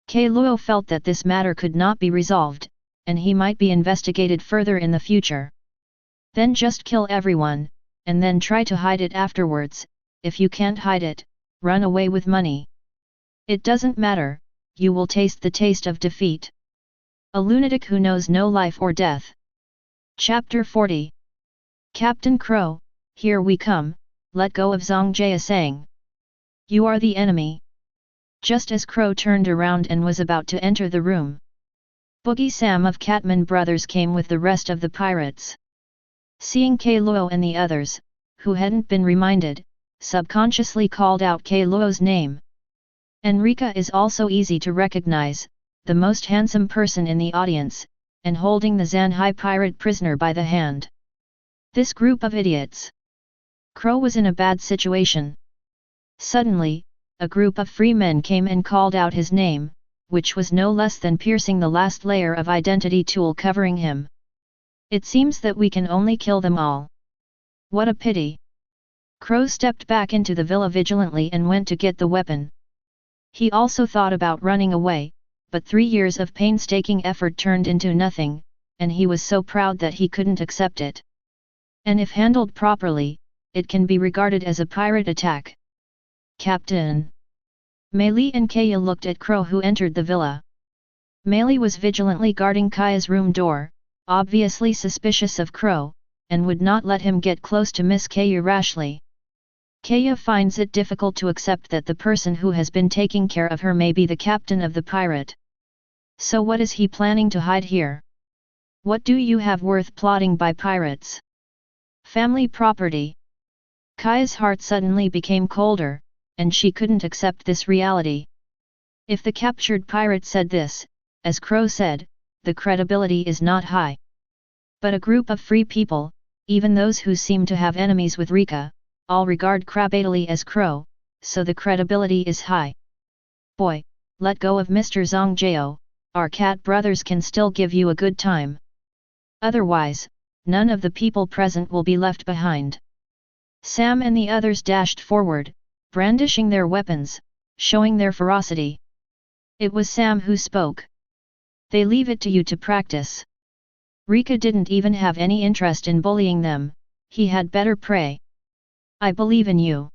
A: Kailuo felt that this matter could not be resolved, and he might be investigated further in the future. Then just kill everyone, and then try to hide it afterwards. If you can't hide it, run away with money. It doesn't matter, you will taste the taste of defeat. A lunatic who knows no life or death. Chapter 40. Captain Crow, here we come, let go of Zhang Jia saying. You are the enemy. Just as Crow turned around and was about to enter the room, Boogie Sam of Catman Brothers came with the rest of the pirates. Seeing Kailuo and the others, who hadn't been reminded, subconsciously called out Kailuo's name. Reka is also easy to recognize, the most handsome person in the audience, and holding the Zanhai pirate prisoner by the hand. This group of idiots. Crow was in a bad situation. Suddenly, a group of free men came and called out his name, which was no less than piercing the last layer of identity tool covering him. It seems that we can only kill them all. What a pity. Crow stepped back into the villa vigilantly and went to get the weapon. He also thought about running away, but 3 years of painstaking effort turned into nothing, and he was so proud that he couldn't accept it. And if handled properly, it can be regarded as a pirate attack. Captain. Mei Li and Caya looked at Crow who entered the villa. Mei Li was vigilantly guarding Kaya's room door, obviously suspicious of Crow, and would not let him get close to Miss Caya rashly. Caya finds it difficult to accept that the person who has been taking care of her may be the captain of the pirate. So what is he planning to hide here? What do you have worth plotting by pirates? Family property. Kaya's heart suddenly became colder, and she couldn't accept this reality. If the captured pirate said this, as Crow said, the credibility is not high. But a group of free people, even those who seem to have enemies with Reka, all regard Crazier as Crow, so the credibility is high. Boy, let go of Mr. Zhang Jiao, our cat brothers can still give you a good time. Otherwise, none of the people present will be left behind. Sam and the others dashed forward, brandishing their weapons, showing their ferocity. It was Sam who spoke. They leave it to you to practice. Reka didn't even have any interest in bullying them, he had better pray. I believe in you.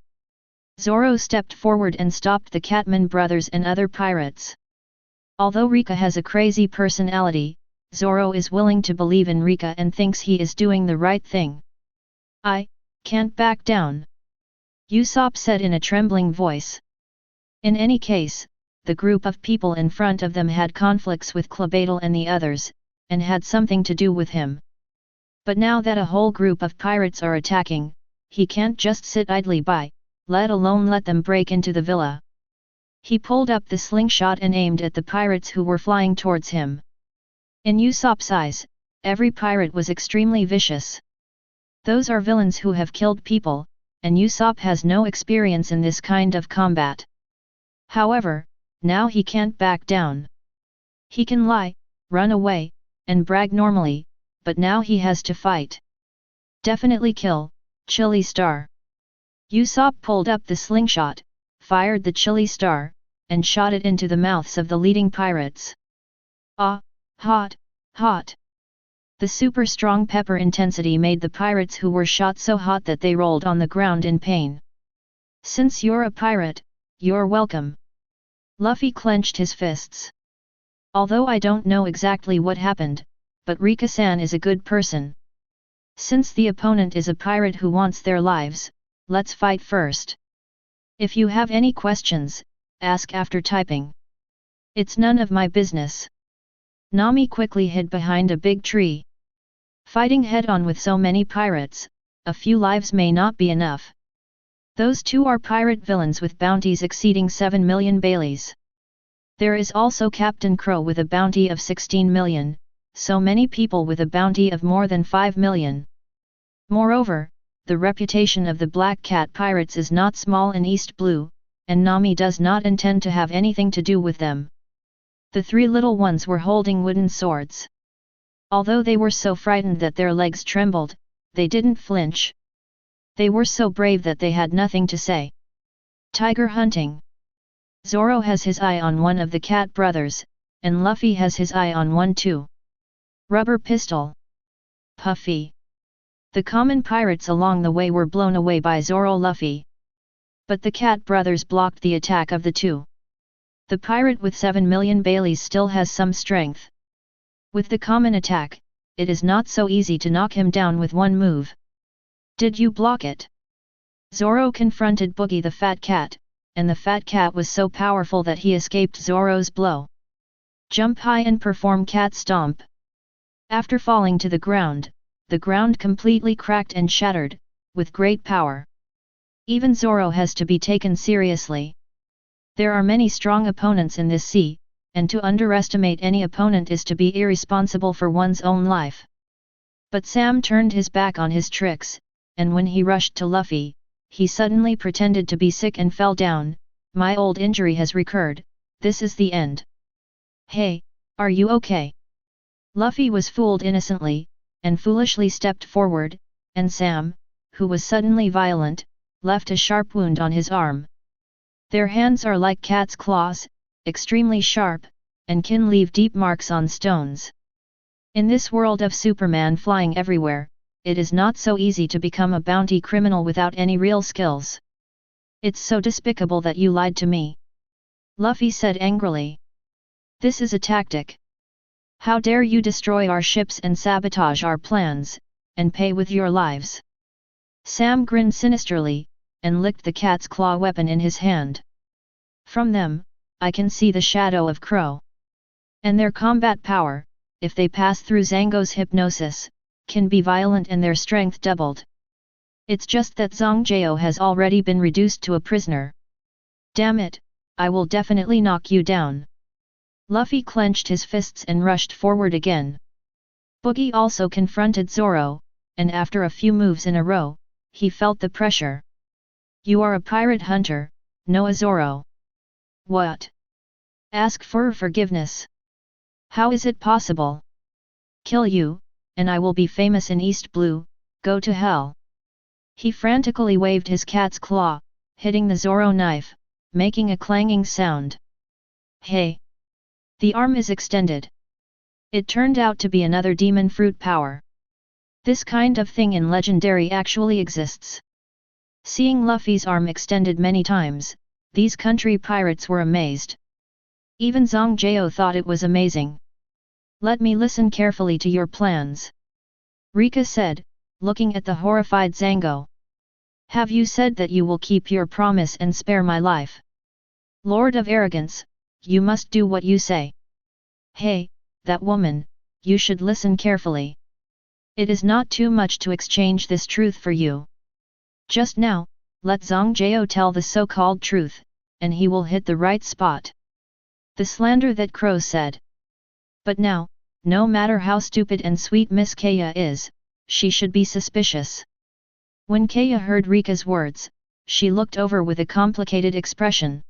A: Zoro stepped forward and stopped the Catman brothers and other pirates. Although Reka has a crazy personality, Zoro is willing to believe in Reka and thinks he is doing the right thing. I can't back down. Usopp said in a trembling voice. In any case, the group of people in front of them had conflicts with Crazier and the others, and had something to do with him. But now that a whole group of pirates are attacking, he can't just sit idly by, let alone let them break into the villa. He pulled up the slingshot and aimed at the pirates who were flying towards him. In Usopp's eyes, every pirate was extremely vicious. Those are villains who have killed people, and Usopp has no experience in this kind of combat. However, now he can't back down. He can lie, run away, and brag normally, but now he has to fight. Definitely kill, Chili Star. Usopp pulled up the slingshot, fired the Chili Star, and shot it into the mouths of the leading pirates. Ah, hot, hot. The super strong pepper intensity made the pirates who were shot so hot that they rolled on the ground in pain. Since you're a pirate, you're welcome. Luffy clenched his fists. Although I don't know exactly what happened, but Reka-san is a good person. Since the opponent is a pirate who wants their lives, let's fight first. If you have any questions, ask after typing. It's none of my business. Nami quickly hid behind a big tree. Fighting head-on with so many pirates, a few lives may not be enough. Those two are pirate villains with bounties exceeding 7 million baileys. There is also Captain Crow with a bounty of 16 million, so many people with a bounty of more than 5 million. Moreover, the reputation of the Black Cat Pirates is not small in East Blue, and Nami does not intend to have anything to do with them. The three little ones were holding wooden swords. Although they were so frightened that their legs trembled, they didn't flinch. They were so brave that they had nothing to say. Tiger hunting. Zoro has his eye on one of the cat brothers, and Luffy has his eye on one too. Rubber pistol. Puffy. The common pirates along the way were blown away by Zoro Luffy. But the cat brothers blocked the attack of the two. The pirate with 7 million Baileys still has some strength. With the common attack, it is not so easy to knock him down with one move. Did you block it? Zoro confronted Boogie the fat cat, and the fat cat was so powerful that he escaped Zoro's blow. Jump high and perform cat stomp. After falling to the ground completely cracked and shattered, with great power. Even Zoro has to be taken seriously. There are many strong opponents in this sea, and to underestimate any opponent is to be irresponsible for one's own life. But Sam turned his back on his tricks, and when he rushed to Luffy, he suddenly pretended to be sick and fell down. My old injury has recurred, this is the end. Hey, are you okay? Luffy was fooled innocently, and foolishly stepped forward, and Sam, who was suddenly violent, left a sharp wound on his arm. Their hands are like cat's claws, extremely sharp, and can leave deep marks on stones. In this world of Superman flying everywhere, it is not so easy to become a bounty criminal without any real skills. It's so despicable that you lied to me. Luffy said angrily. This is a tactic. How dare you destroy our ships and sabotage our plans, and pay with your lives? Sam grinned sinisterly, and licked the cat's claw weapon in his hand. From them, I can see the shadow of Crow. And their combat power, if they pass through Zango's hypnosis, can be violent and their strength doubled. It's just that Zangjao has already been reduced to a prisoner. Damn it, I will definitely knock you down. Luffy clenched his fists and rushed forward again. Boogie also confronted Zoro, and after a few moves in a row, he felt the pressure. You are a pirate hunter, no a Zoro. What? Ask for forgiveness. How is it possible? Kill you, and I will be famous in East Blue, go to hell. He frantically waved his cat's claw, hitting the Zoro knife, making a clanging sound. Hey! The arm is extended. It turned out to be another demon fruit power. This kind of thing in Legendary actually exists. Seeing Luffy's arm extended many times, these country pirates were amazed. Even Zangjao thought it was amazing. Let me listen carefully to your plans. Reka said, looking at the horrified Zango. Have you said that you will keep your promise and spare my life? Lord of Arrogance, you must do what you say. Hey, that woman, you should listen carefully. It is not too much to exchange this truth for you. Just now, let Zangjao tell the so-called truth, and he will hit the right spot. The slander that Crow said. But now, no matter how stupid and sweet Miss Caya is, she should be suspicious. When Caya heard Reka's words, she looked over with a complicated expression.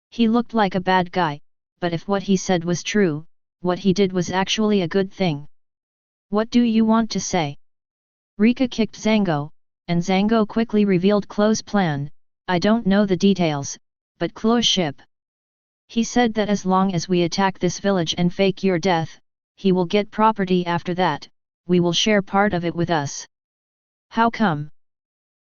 A: He looked like a bad guy, but if what he said was true, what he did was actually a good thing. What do you want to say? Reka kicked Zango, and Zango quickly revealed Klo's plan. I don't know the details, but Klo's ship. He said that as long as we attack this village and fake your death, he will get property after that, we will share part of it with us. How come?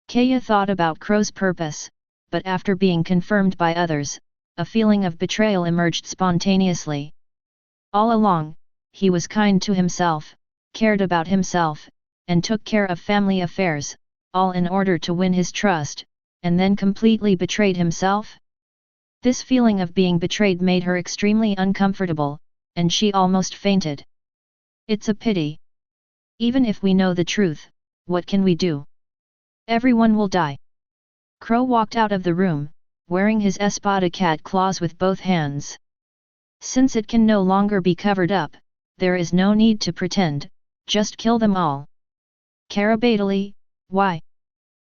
A: Caya thought about Crow's purpose, but after being confirmed by others, a feeling of betrayal emerged spontaneously. All along, he was kind to himself, cared about himself, and took care of family affairs, all in order to win his trust, and then completely betrayed himself? This feeling of being betrayed made her extremely uncomfortable, and she almost fainted. It's a pity. Even if we know the truth, what can we do? Everyone will die. Crow walked out of the room, wearing his espada cat claws with both hands. Since it can no longer be covered up, there is no need to pretend, just kill them all. Carabately, why?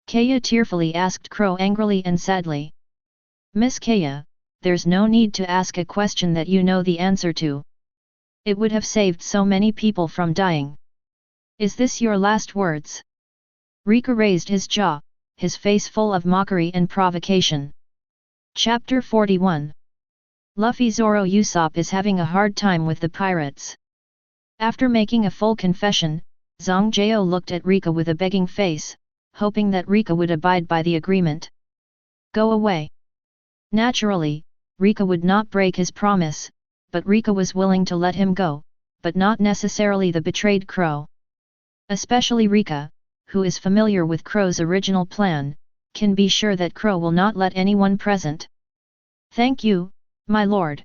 A: Caya tearfully asked Crow angrily and sadly. Miss Caya, there's no need to ask a question that you know the answer to. It would have saved so many people from dying. Is this your last words? Reka raised his jaw, his face full of mockery and provocation. Chapter 41. Luffy Zoro Usopp is having a hard time with the pirates. After making a full confession, Zhang Jiao looked at Reka with a begging face, hoping that Reka would abide by the agreement. Go away. Naturally, Reka would not break his promise, but Reka was willing to let him go, but not necessarily the betrayed Crow. Especially Reka, who is familiar with Crow's original plan, can be sure that Crow will not let anyone present. Thank you, my lord.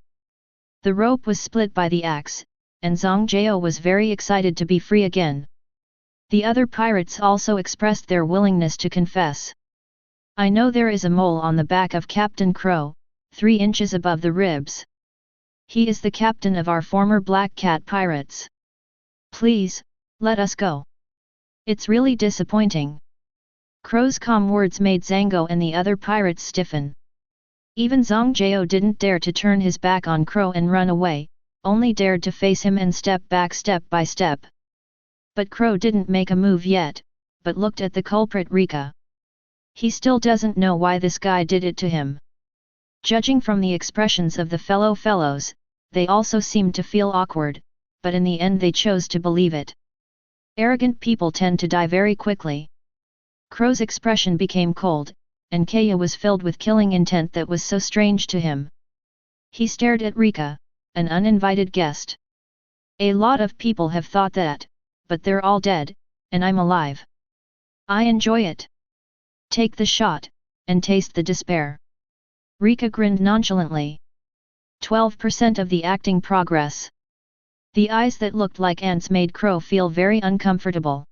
A: The rope was split by the axe, and Zhang Jiao was very excited to be free again. The other pirates also expressed their willingness to confess. I know there is a mole on the back of Captain Crow, 3 inches above the ribs. He is the captain of our former Black Cat pirates. Please, let us go. It's really disappointing. Crow's calm words made Zango and the other pirates stiffen. Even Zhang Jiao didn't dare to turn his back on Crow and run away, only dared to face him and step back step by step. But Crow didn't make a move yet, but looked at the culprit Reka. He still doesn't know why this guy did it to him. Judging from the expressions of the fellows, they also seemed to feel awkward, but in the end they chose to believe it. Arrogant people tend to die very quickly. Crow's expression became cold, and Caya was filled with killing intent that was so strange to him. He stared at Reka, an uninvited guest. A lot of people have thought that, but they're all dead, and I'm alive. I enjoy it. Take the shot, and taste the despair. Reka grinned nonchalantly. 12% of the acting progress. The eyes that looked like ants made Crow feel very uncomfortable.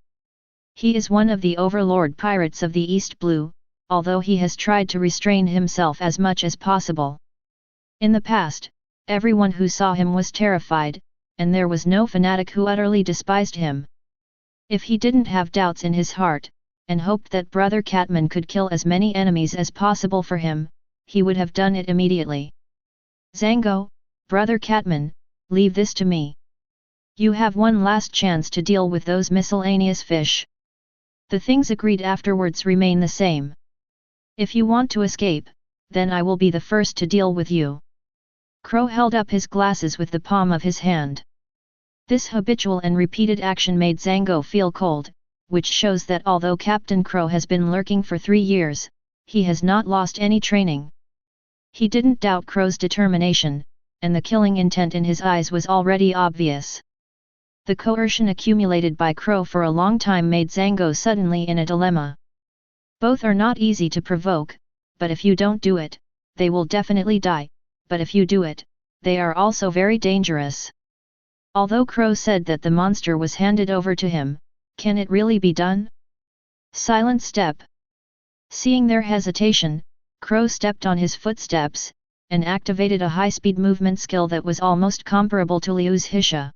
A: He is one of the overlord pirates of the East Blue, although he has tried to restrain himself as much as possible. In the past, everyone who saw him was terrified, and there was no fanatic who utterly despised him. If he didn't have doubts in his heart, and hoped that Brother Catman could kill as many enemies as possible for him, he would have done it immediately. Zango, Brother Catman, leave this to me. You have one last chance to deal with those miscellaneous fish. The things agreed afterwards remain the same. If you want to escape, then I will be the first to deal with you. Crow held up his glasses with the palm of his hand. This habitual and repeated action made Zango feel cold, which shows that although Captain Crow has been lurking for 3 years, he has not lost any training. He didn't doubt Crow's determination, and the killing intent in his eyes was already obvious. The coercion accumulated by Crow for a long time made Zango suddenly in a dilemma. Both are not easy to provoke, but if you don't do it, they will definitely die, but if you do it, they are also very dangerous. Although Crow said that the monster was handed over to him, can it really be done? Silent step. Seeing their hesitation, Crow stepped on his footsteps, and activated a high-speed movement skill that was almost comparable to Liu's Hisha.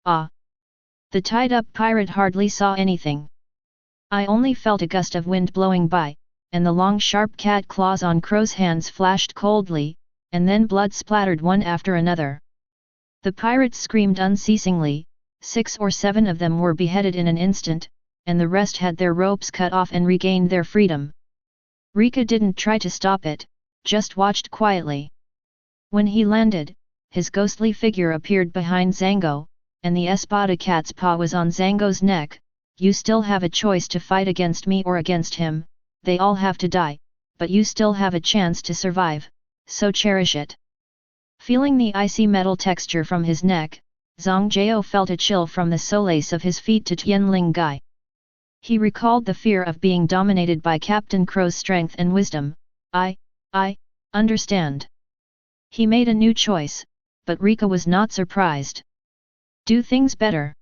A: Ah! The tied-up pirate hardly saw anything. I only felt a gust of wind blowing by, and the long sharp cat claws on Crow's hands flashed coldly, and then blood splattered one after another. The pirates screamed unceasingly, 6 or 7 of them were beheaded in an instant, and the rest had their ropes cut off and regained their freedom. Reka didn't try to stop it, just watched quietly. When he landed, his ghostly figure appeared behind Zango, and the Espada cat's paw was on Zango's neck. You still have a choice to fight against me or against him, they all have to die, but you still have a chance to survive, so cherish it. Feeling the icy metal texture from his neck, Zhang Jiao felt a chill from the solace of his feet to Tianling Gai. He recalled the fear of being dominated by Captain Crow's strength and wisdom. I understand. He made a new choice, but Reka was not surprised. Do things better.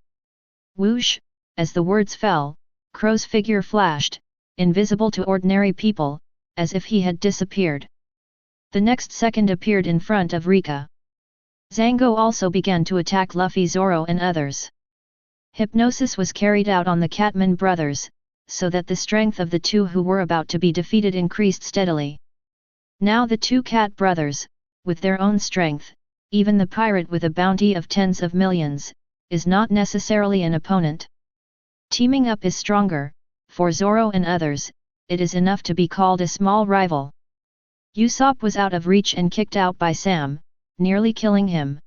A: Whoosh, as the words fell, Crow's figure flashed, invisible to ordinary people, as if he had disappeared. The next second appeared in front of Reka. Zango also began to attack Luffy, Zoro and others. Hypnosis was carried out on the Catman brothers, so that the strength of the two who were about to be defeated increased steadily. Now the two Cat brothers, with their own strength, even the pirate with a bounty of tens of millions, is not necessarily an opponent. Teaming up is stronger. For Zoro and others, it is enough to be called a small rival. Usopp was out of reach and kicked out by Sam, nearly killing him.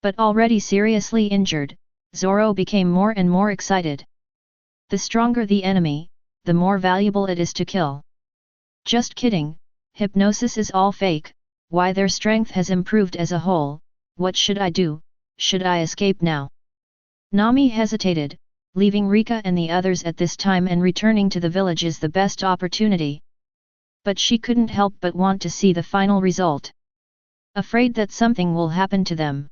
A: But already seriously injured, Zoro became more and more excited. The stronger the enemy, the more valuable it is to kill. Just kidding, hypnosis is all fake. Why, their strength has improved as a whole. What should I do? Should I escape now? Nami hesitated. Leaving Reka and the others at this time and returning to the village is the best opportunity. But she couldn't help but want to see the final result. Afraid that something will happen to them.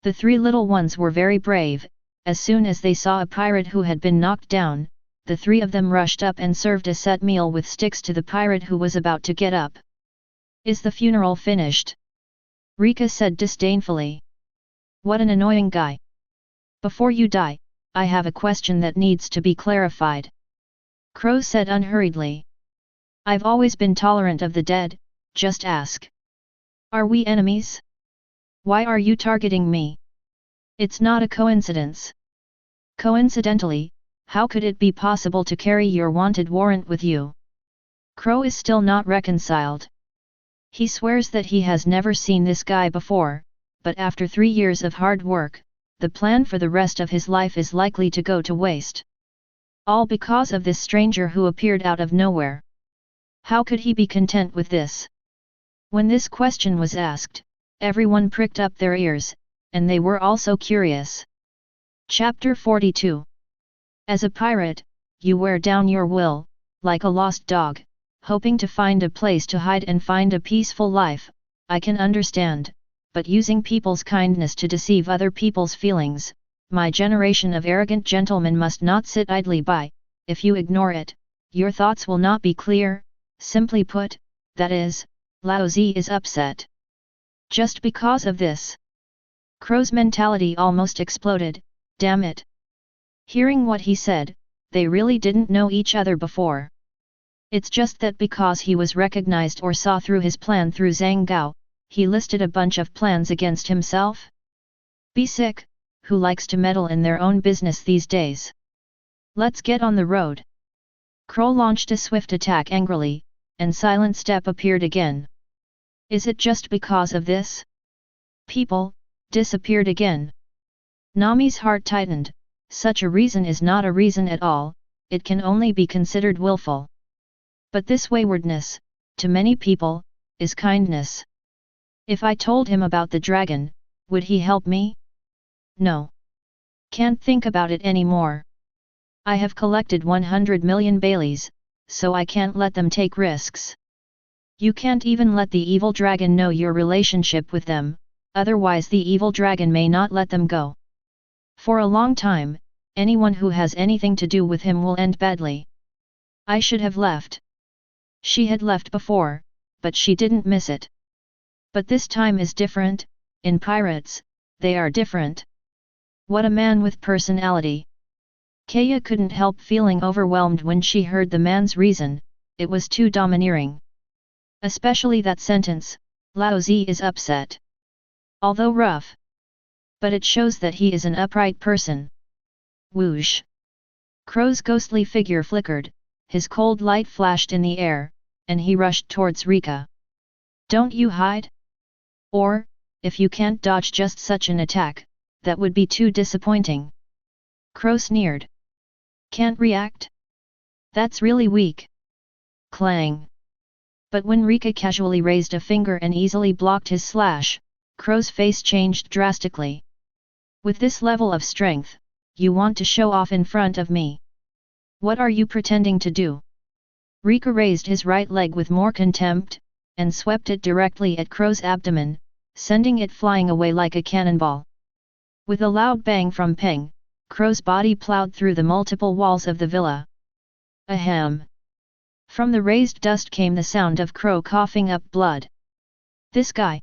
A: The three little ones were very brave. As soon as they saw a pirate who had been knocked down, the three of them rushed up and served a set meal with sticks to the pirate who was about to get up. Is the funeral finished? Reka said disdainfully. What an annoying guy. Before you die, I have a question that needs to be clarified. Crow said unhurriedly. I've always been tolerant of the dead, just ask. Are we enemies? Why are you targeting me? It's not a coincidence. Coincidentally, how could it be possible to carry your wanted warrant with you? Crow is still not reconciled. He swears that he has never seen this guy before, but after 3 years of hard work, the plan for the rest of his life is likely to go to waste. All because of this stranger who appeared out of nowhere. How could he be content with this? When this question was asked, everyone pricked up their ears, and they were also curious. Chapter 42. As a pirate, you wear down your will, like a lost dog, hoping to find a place to hide and find a peaceful life. I can understand, but using people's kindness to deceive other people's feelings, my generation of arrogant gentlemen must not sit idly by. If you ignore it, your thoughts will not be clear. Simply put, that is, Lao Zi is upset. Just because of this. Crow's mentality almost exploded. Damn it. Hearing what he said, they really didn't know each other before. It's just that because he was recognized or saw through his plan through Zhang Gao, he listed a bunch of plans against himself? Be sick, who likes to meddle in their own business these days? Let's get on the road. Crow launched a swift attack angrily, and Silent Step appeared again. Is it just because of this? People, disappeared again. Nami's heart tightened. Such a reason is not a reason at all, it can only be considered willful. But this waywardness, to many people, is kindness. If I told him about the dragon, would he help me? No. Can't think about it anymore. I have collected 100 million Baileys, so I can't let them take risks. You can't even let the evil dragon know your relationship with them, otherwise the evil dragon may not let them go. For a long time, anyone who has anything to do with him will end badly. I should have left. She had left before, but she didn't miss it. But this time is different. In pirates, they are different. What a man with personality. Caya couldn't help feeling overwhelmed when she heard the man's reason. It was too domineering. Especially that sentence, Lao Zi is upset. Although rough. But it shows that he is an upright person. Whoosh. Crow's ghostly figure flickered, his cold light flashed in the air, and he rushed towards Reka. Don't you hide? Or, if you can't dodge just such an attack, that would be too disappointing. Crow sneered. Can't react? That's really weak. Clang. But when Reka casually raised a finger and easily blocked his slash, Crow's face changed drastically. With this level of strength, you want to show off in front of me? What are you pretending to do? Reka raised his right leg with more contempt, and swept it directly at Crow's abdomen, sending it flying away like a cannonball. With a loud bang from Peng, Crow's body plowed through the multiple walls of the villa. Ahem! From the raised dust came the sound of Crow coughing up blood. This guy!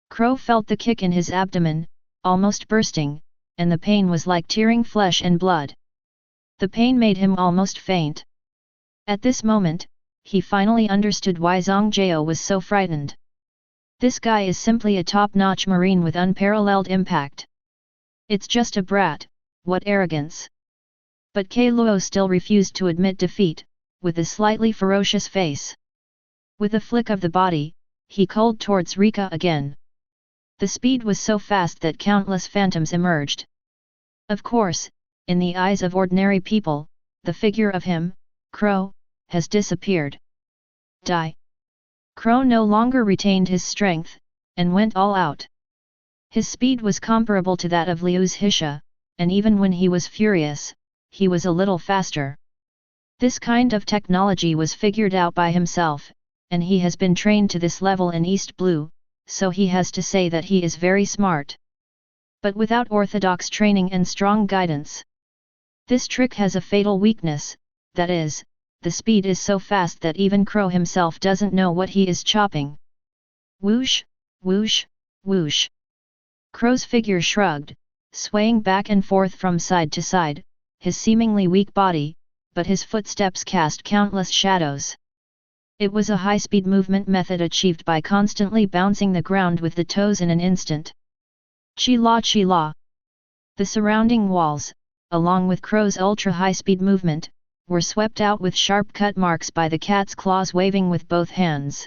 A: Crow felt the kick in his abdomen, almost bursting, and the pain was like tearing flesh and blood. The pain made him almost faint. At this moment, he finally understood why Zhang Jiao was so frightened. This guy is simply a top-notch marine with unparalleled impact. It's just a brat, what arrogance. But Luo still refused to admit defeat, with a slightly ferocious face. With a flick of the body, he culled towards Reka again. The speed was so fast that countless phantoms emerged. Of course, in the eyes of ordinary people, the figure of him, Crow, has disappeared. Die. Crow no longer retained his strength, and went all out. His speed was comparable to that of Liu's Hisha, and even when he was furious, he was a little faster. This kind of technology was figured out by himself, and he has been trained to this level in East Blue, so he has to say that he is very smart. But without orthodox training and strong guidance. This trick has a fatal weakness, that is, the speed is so fast that even Crow himself doesn't know what he is chopping. Whoosh, whoosh, whoosh. Crow's figure shrugged, swaying back and forth from side to side, his seemingly weak body, but his footsteps cast countless shadows. It was a high-speed movement method achieved by constantly bouncing the ground with the toes in an instant. Chi-la chi-la. The surrounding walls, along with Crow's ultra-high-speed movement, were swept out with sharp cut marks by the cat's claws waving with both hands.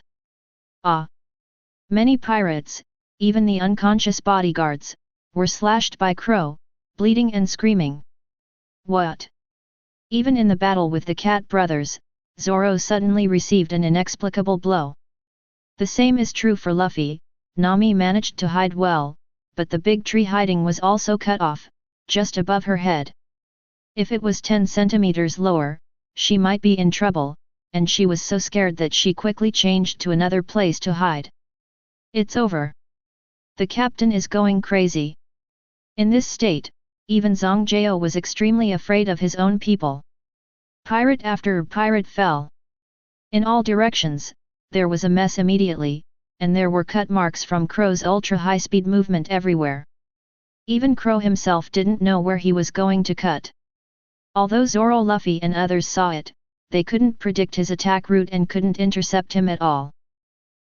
A: Ah! Many pirates, even the unconscious bodyguards, were slashed by Crow, bleeding and screaming. What? Even in the battle with the cat brothers, Zoro suddenly received an inexplicable blow. The same is true for Luffy. Nami managed to hide well, but the big tree hiding was also cut off, just above her head. If it was 10 centimeters lower, she might be in trouble, and she was so scared that she quickly changed to another place to hide. It's over. The captain is going crazy. In this state, even Zhang Jiao was extremely afraid of his own people. Pirate after pirate fell. In all directions, there was a mess immediately, and there were cut marks from Crow's ultra-high-speed movement everywhere. Even Crow himself didn't know where he was going to cut. Although Zoro, Luffy and others saw it, they couldn't predict his attack route and couldn't intercept him at all.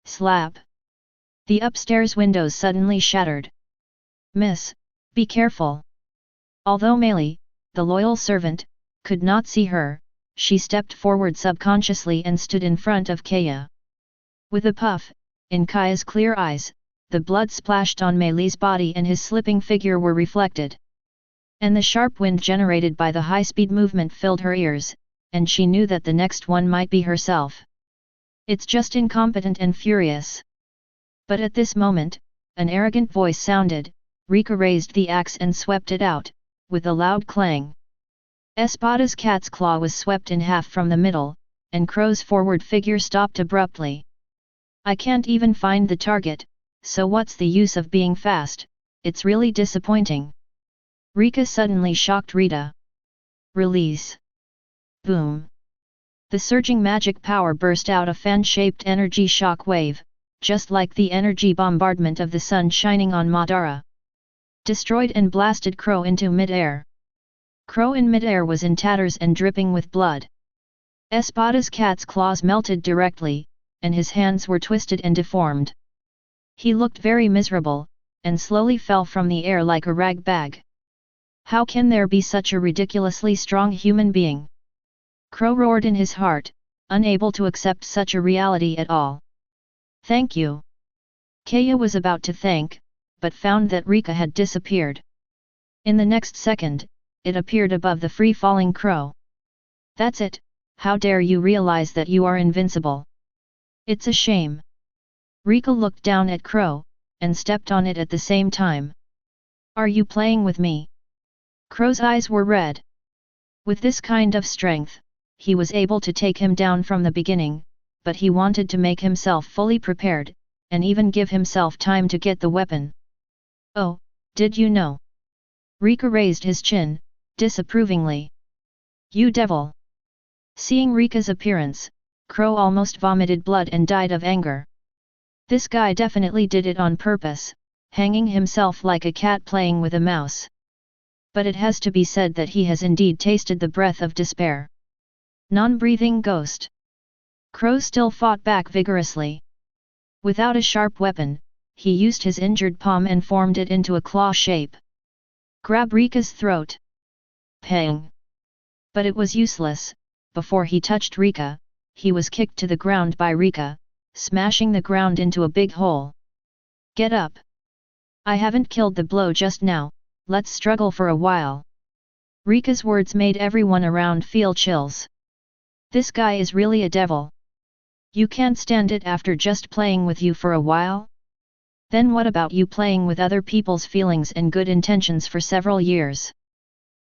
A: Slap! The upstairs windows suddenly shattered. Miss, be careful! Although Meili, the loyal servant, could not see her, she stepped forward subconsciously and stood in front of Caya. With a puff, in Caya's clear eyes, the blood splashed on Meili's body and his slipping figure were reflected. And the sharp wind generated by the high-speed movement filled her ears, and she knew that the next one might be herself. It's just incompetent and furious. But at this moment, an arrogant voice sounded. Reka raised the axe and swept it out, with a loud clang. Espada's cat's claw was swept in half from the middle, and Crow's forward figure stopped abruptly. I can't even find the target, so what's the use of being fast? It's really disappointing. Reka suddenly shocked Rita. Release. Boom. The surging magic power burst out a fan-shaped energy shock wave, just like the energy bombardment of the sun shining on Madara. Destroyed and blasted Crow into mid-air. Crow in mid-air was in tatters and dripping with blood. Espada's cat's claws melted directly, and his hands were twisted and deformed. He looked very miserable, and slowly fell from the air like a rag bag. How can there be such a ridiculously strong human being? Crow roared in his heart, unable to accept such a reality at all. Thank you. Caya was about to thank, but found that Reka had disappeared. In the next second, it appeared above the free-falling Crow. That's it, how dare you realize that you are invincible? It's a shame. Reka looked down at Crow, and stepped on it at the same time. Are you playing with me? Crow's eyes were red. With this kind of strength, he was able to take him down from the beginning, but he wanted to make himself fully prepared, and even give himself time to get the weapon. Oh, did you know? Reka raised his chin, disapprovingly. You devil! Seeing Reka's appearance, Crow almost vomited blood and died of anger. This guy definitely did it on purpose, hanging himself like a cat playing with a mouse. But it has to be said that he has indeed tasted the breath of despair. Non-breathing ghost. Crow still fought back vigorously. Without a sharp weapon, he used his injured palm and formed it into a claw shape. Grab Reka's throat. Pang! But it was useless. Before he touched Reka, he was kicked to the ground by Reka, smashing the ground into a big hole. Get up! I haven't killed the blow just now, let's struggle for a while. Reka's words made everyone around feel chills. This guy is really a devil. You can't stand it after just playing with you for a while? Then what about you playing with other people's feelings and good intentions for several years?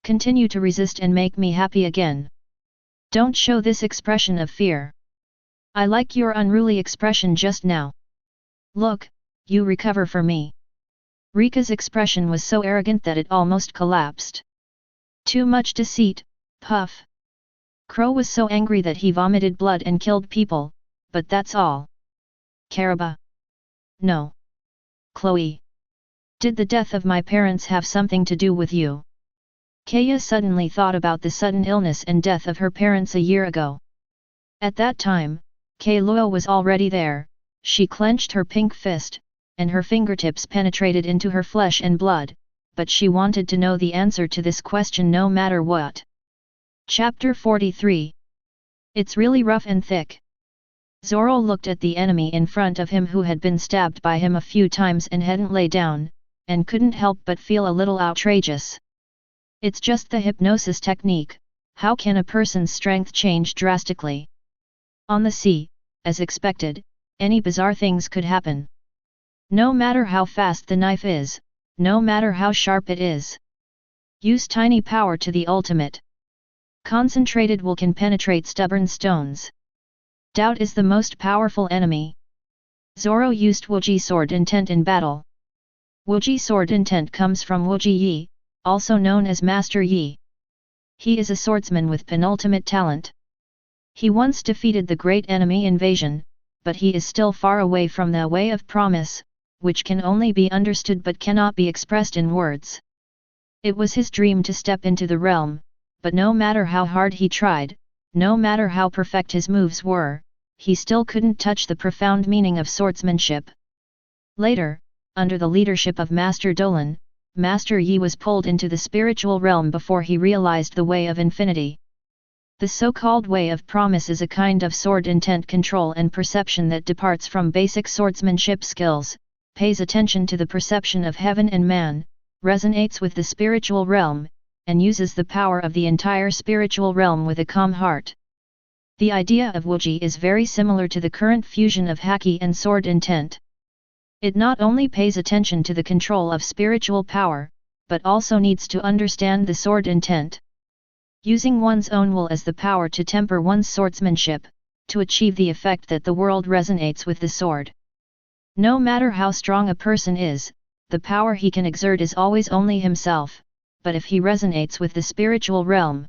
A: Continue to resist and make me happy again. Don't show this expression of fear. I like your unruly expression just now. Look, you recover for me. Reka's expression was so arrogant that it almost collapsed. Too much deceit, puff. Crow was so angry that he vomited blood and killed people, but that's all. Caraba. No. Chloe. Did the death of my parents have something to do with you? Caya suddenly thought about the sudden illness and death of her parents a year ago. At that time, Kaloa was already there. She clenched her pink fist, and her fingertips penetrated into her flesh and blood, but she wanted to know the answer to this question no matter what. Chapter 43. It's really rough and thick. Zoro looked at the enemy in front of him who had been stabbed by him a few times and hadn't lay down, and couldn't help but feel a little outrageous. It's just the hypnosis technique, how can a person's strength change drastically? On the sea, as expected, any bizarre things could happen. No matter how fast the knife is, no matter how sharp it is. Use tiny power to the ultimate. Concentrated will can penetrate stubborn stones. Doubt is the most powerful enemy. Zoro used Wuji sword intent in battle. Wuji sword intent comes from Wuji Yi, also known as Master Yi. He is a swordsman with penultimate talent. He once defeated the great enemy invasion, but he is still far away from the way of promise, which can only be understood but cannot be expressed in words. It was his dream to step into the realm, but no matter how hard he tried, no matter how perfect his moves were, he still couldn't touch the profound meaning of swordsmanship. Later, under the leadership of Master Dolan, Master Yi was pulled into the spiritual realm before he realized the way of infinity. The so-called way of promise is a kind of sword intent control and perception that departs from basic swordsmanship skills, pays attention to the perception of heaven and man, resonates with the spiritual realm, and uses the power of the entire spiritual realm with a calm heart. The idea of Wuji is very similar to the current fusion of Haki and sword intent. It not only pays attention to the control of spiritual power, but also needs to understand the sword intent. Using one's own will as the power to temper one's swordsmanship, to achieve the effect that the world resonates with the sword. No matter how strong a person is, the power he can exert is always only himself, but if he resonates with the spiritual realm,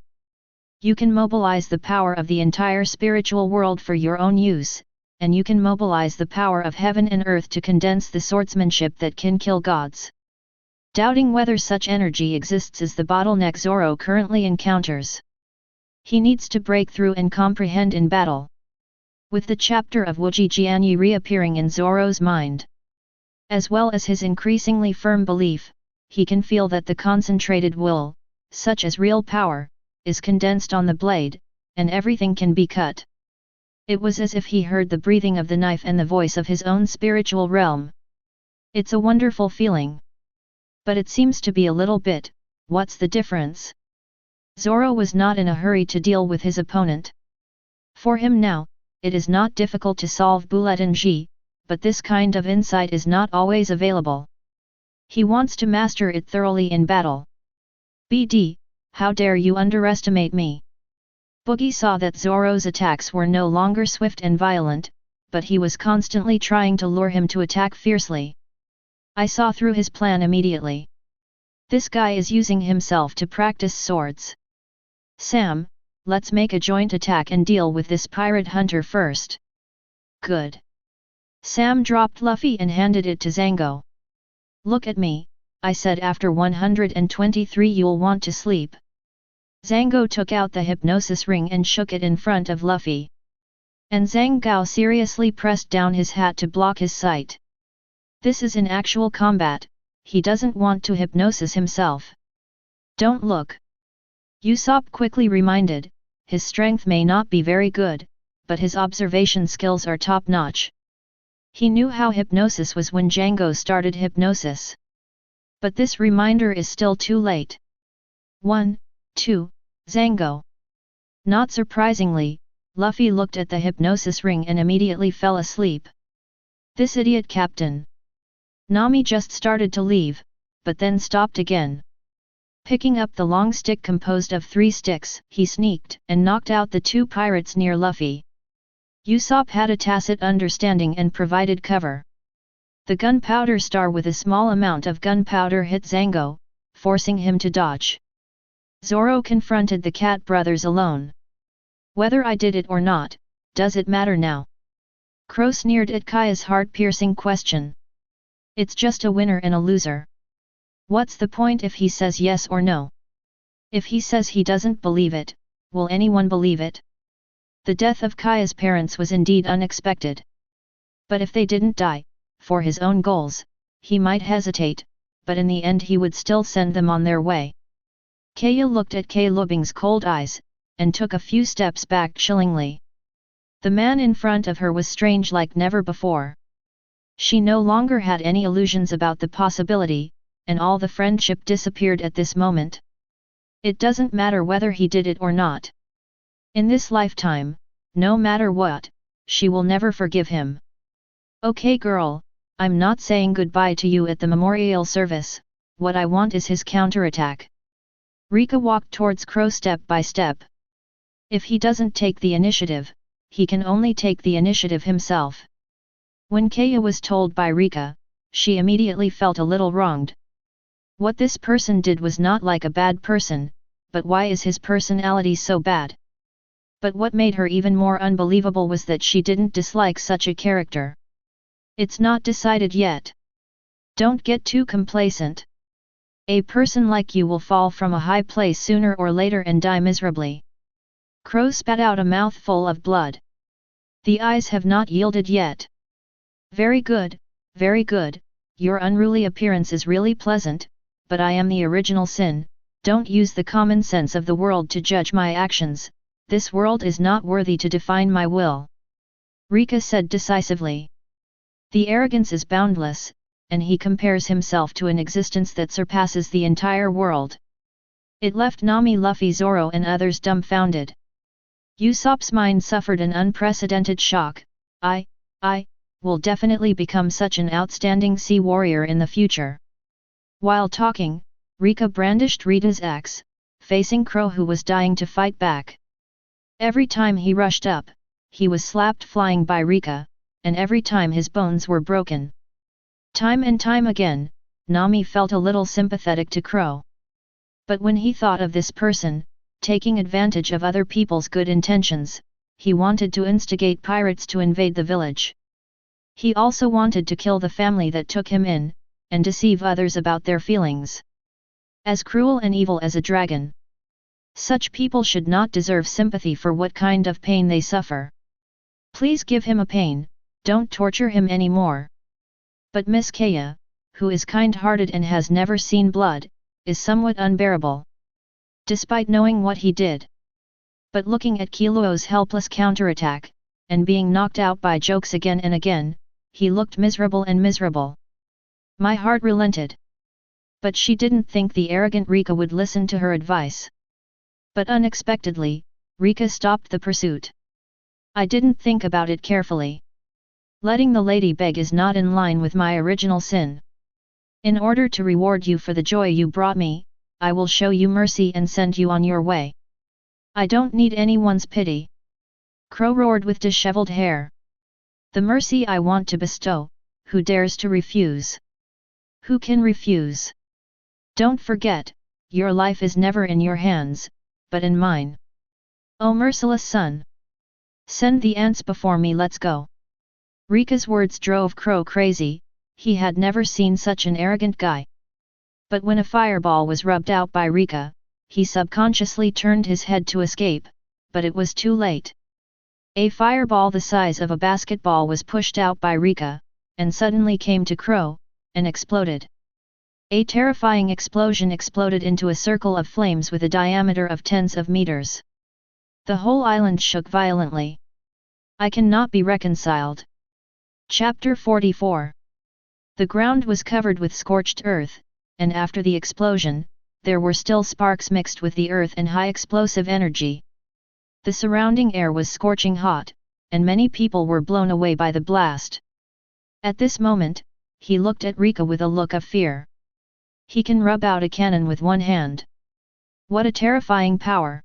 A: you can mobilize the power of the entire spiritual world for your own use, and you can mobilize the power of heaven and earth to condense the swordsmanship that can kill gods. Doubting whether such energy exists is the bottleneck Zoro currently encounters. He needs to break through and comprehend in battle. With the chapter of Wuji Jianyi reappearing in Zoro's mind, as well as his increasingly firm belief, he can feel that the concentrated will, such as real power, is condensed on the blade, and everything can be cut. It was as if he heard the breathing of the knife and the voice of his own spiritual realm. It's a wonderful feeling. But it seems to be a little bit, what's the difference? Zoro was not in a hurry to deal with his opponent. For him now, it is not difficult to solve Bulletin-ji, but this kind of insight is not always available. He wants to master it thoroughly in battle. BD, how dare you underestimate me? Buggy saw that Zoro's attacks were no longer swift and violent, but he was constantly trying to lure him to attack fiercely. I saw through his plan immediately. This guy is using himself to practice swords. Sam, let's make a joint attack and deal with this pirate hunter first. Good. Sam dropped Luffy and handed it to Zango. Look at me, I said after 123 you'll want to sleep. Zango took out the hypnosis ring and shook it in front of Luffy. And Zango seriously pressed down his hat to block his sight. This is in actual combat, he doesn't want to hypnosis himself. Don't look. Usopp quickly reminded, his strength may not be very good, but his observation skills are top-notch. He knew how hypnosis was when Django started hypnosis. But this reminder is still too late. 1, 2, Zango. Not surprisingly, Luffy looked at the hypnosis ring and immediately fell asleep. This idiot captain. Nami just started to leave, but then stopped again. Picking up the long stick composed of 3 sticks, he sneaked and knocked out the 2 pirates near Luffy. Usopp had a tacit understanding and provided cover. The gunpowder star with a small amount of gunpowder hit Zango, forcing him to dodge. Zoro confronted the Cat brothers alone. Whether I did it or not, does it matter now? Kuro sneered at Caya's heart-piercing question. It's just a winner and a loser. What's the point if he says yes or no? If he says he doesn't believe it, will anyone believe it? The death of Caya's parents was indeed unexpected. But if they didn't die, for his own goals, he might hesitate, but in the end he would still send them on their way. Caya looked at Calebing's cold eyes, and took a few steps back chillingly. The man in front of her was strange like never before. She no longer had any illusions about the possibility, and all the friendship disappeared at this moment. It doesn't matter whether he did it or not. In this lifetime, no matter what, she will never forgive him. Okay girl, I'm not saying goodbye to you at the memorial service, what I want is his counterattack. Reka walked towards Kuro step by step. If he doesn't take the initiative, he can only take the initiative himself. When Caya was told by Reka, she immediately felt a little wronged. What this person did was not like a bad person, but why is his personality so bad? But what made her even more unbelievable was that she didn't dislike such a character. It's not decided yet. Don't get too complacent. A person like you will fall from a high place sooner or later and die miserably. Kuro spat out a mouthful of blood. The eyes have not yielded yet. Very good, your unruly appearance is really pleasant, but I am the original sin, don't use the common sense of the world to judge my actions, this world is not worthy to define my will. Reka said decisively. The arrogance is boundless, and he compares himself to an existence that surpasses the entire world. It left Nami, Luffy, Zoro and others dumbfounded. Usopp's mind suffered an unprecedented shock. I will definitely become such an outstanding sea warrior in the future. While talking, Reka brandished Rita's axe, facing Kuro who was dying to fight back. Every time he rushed up, he was slapped flying by Reka, and every time his bones were broken. Time and time again, Nami felt a little sympathetic to Kuro. But when he thought of this person, taking advantage of other people's good intentions, he wanted to instigate pirates to invade the village. He also wanted to kill the family that took him in, and deceive others about their feelings. As cruel and evil as a dragon. Such people should not deserve sympathy for what kind of pain they suffer. Please give him a pain, don't torture him anymore. But Miss Caya, who is kind-hearted and has never seen blood, is somewhat unbearable. Despite knowing what he did. But looking at Kiluo's helpless counterattack, and being knocked out by jokes again and again, he looked miserable and miserable. My heart relented. But she didn't think the arrogant Reka would listen to her advice. But unexpectedly, Reka stopped the pursuit. I didn't think about it carefully. Letting the lady beg is not in line with my original sin. In order to reward you for the joy you brought me, I will show you mercy and send you on your way. I don't need anyone's pity. Kuro roared with disheveled hair. The mercy I want to bestow, who dares to refuse? Who can refuse? Don't forget, your life is never in your hands, but in mine. O merciless son! Send the ants before me, let's go. Rika's words drove Kuro crazy, he had never seen such an arrogant guy. But when a fireball was rubbed out by Reka, he subconsciously turned his head to escape, but it was too late. A fireball the size of a basketball was pushed out by Reka, and suddenly came to Kuro, and exploded. A terrifying explosion exploded into a circle of flames with a diameter of tens of meters. The whole island shook violently. I cannot be reconciled. Chapter 44. The ground was covered with scorched earth, and after the explosion, there were still sparks mixed with the earth and high explosive energy. The surrounding air was scorching hot, and many people were blown away by the blast. At this moment, he looked at Reka with a look of fear. He can rub out a cannon with one hand. What a terrifying power!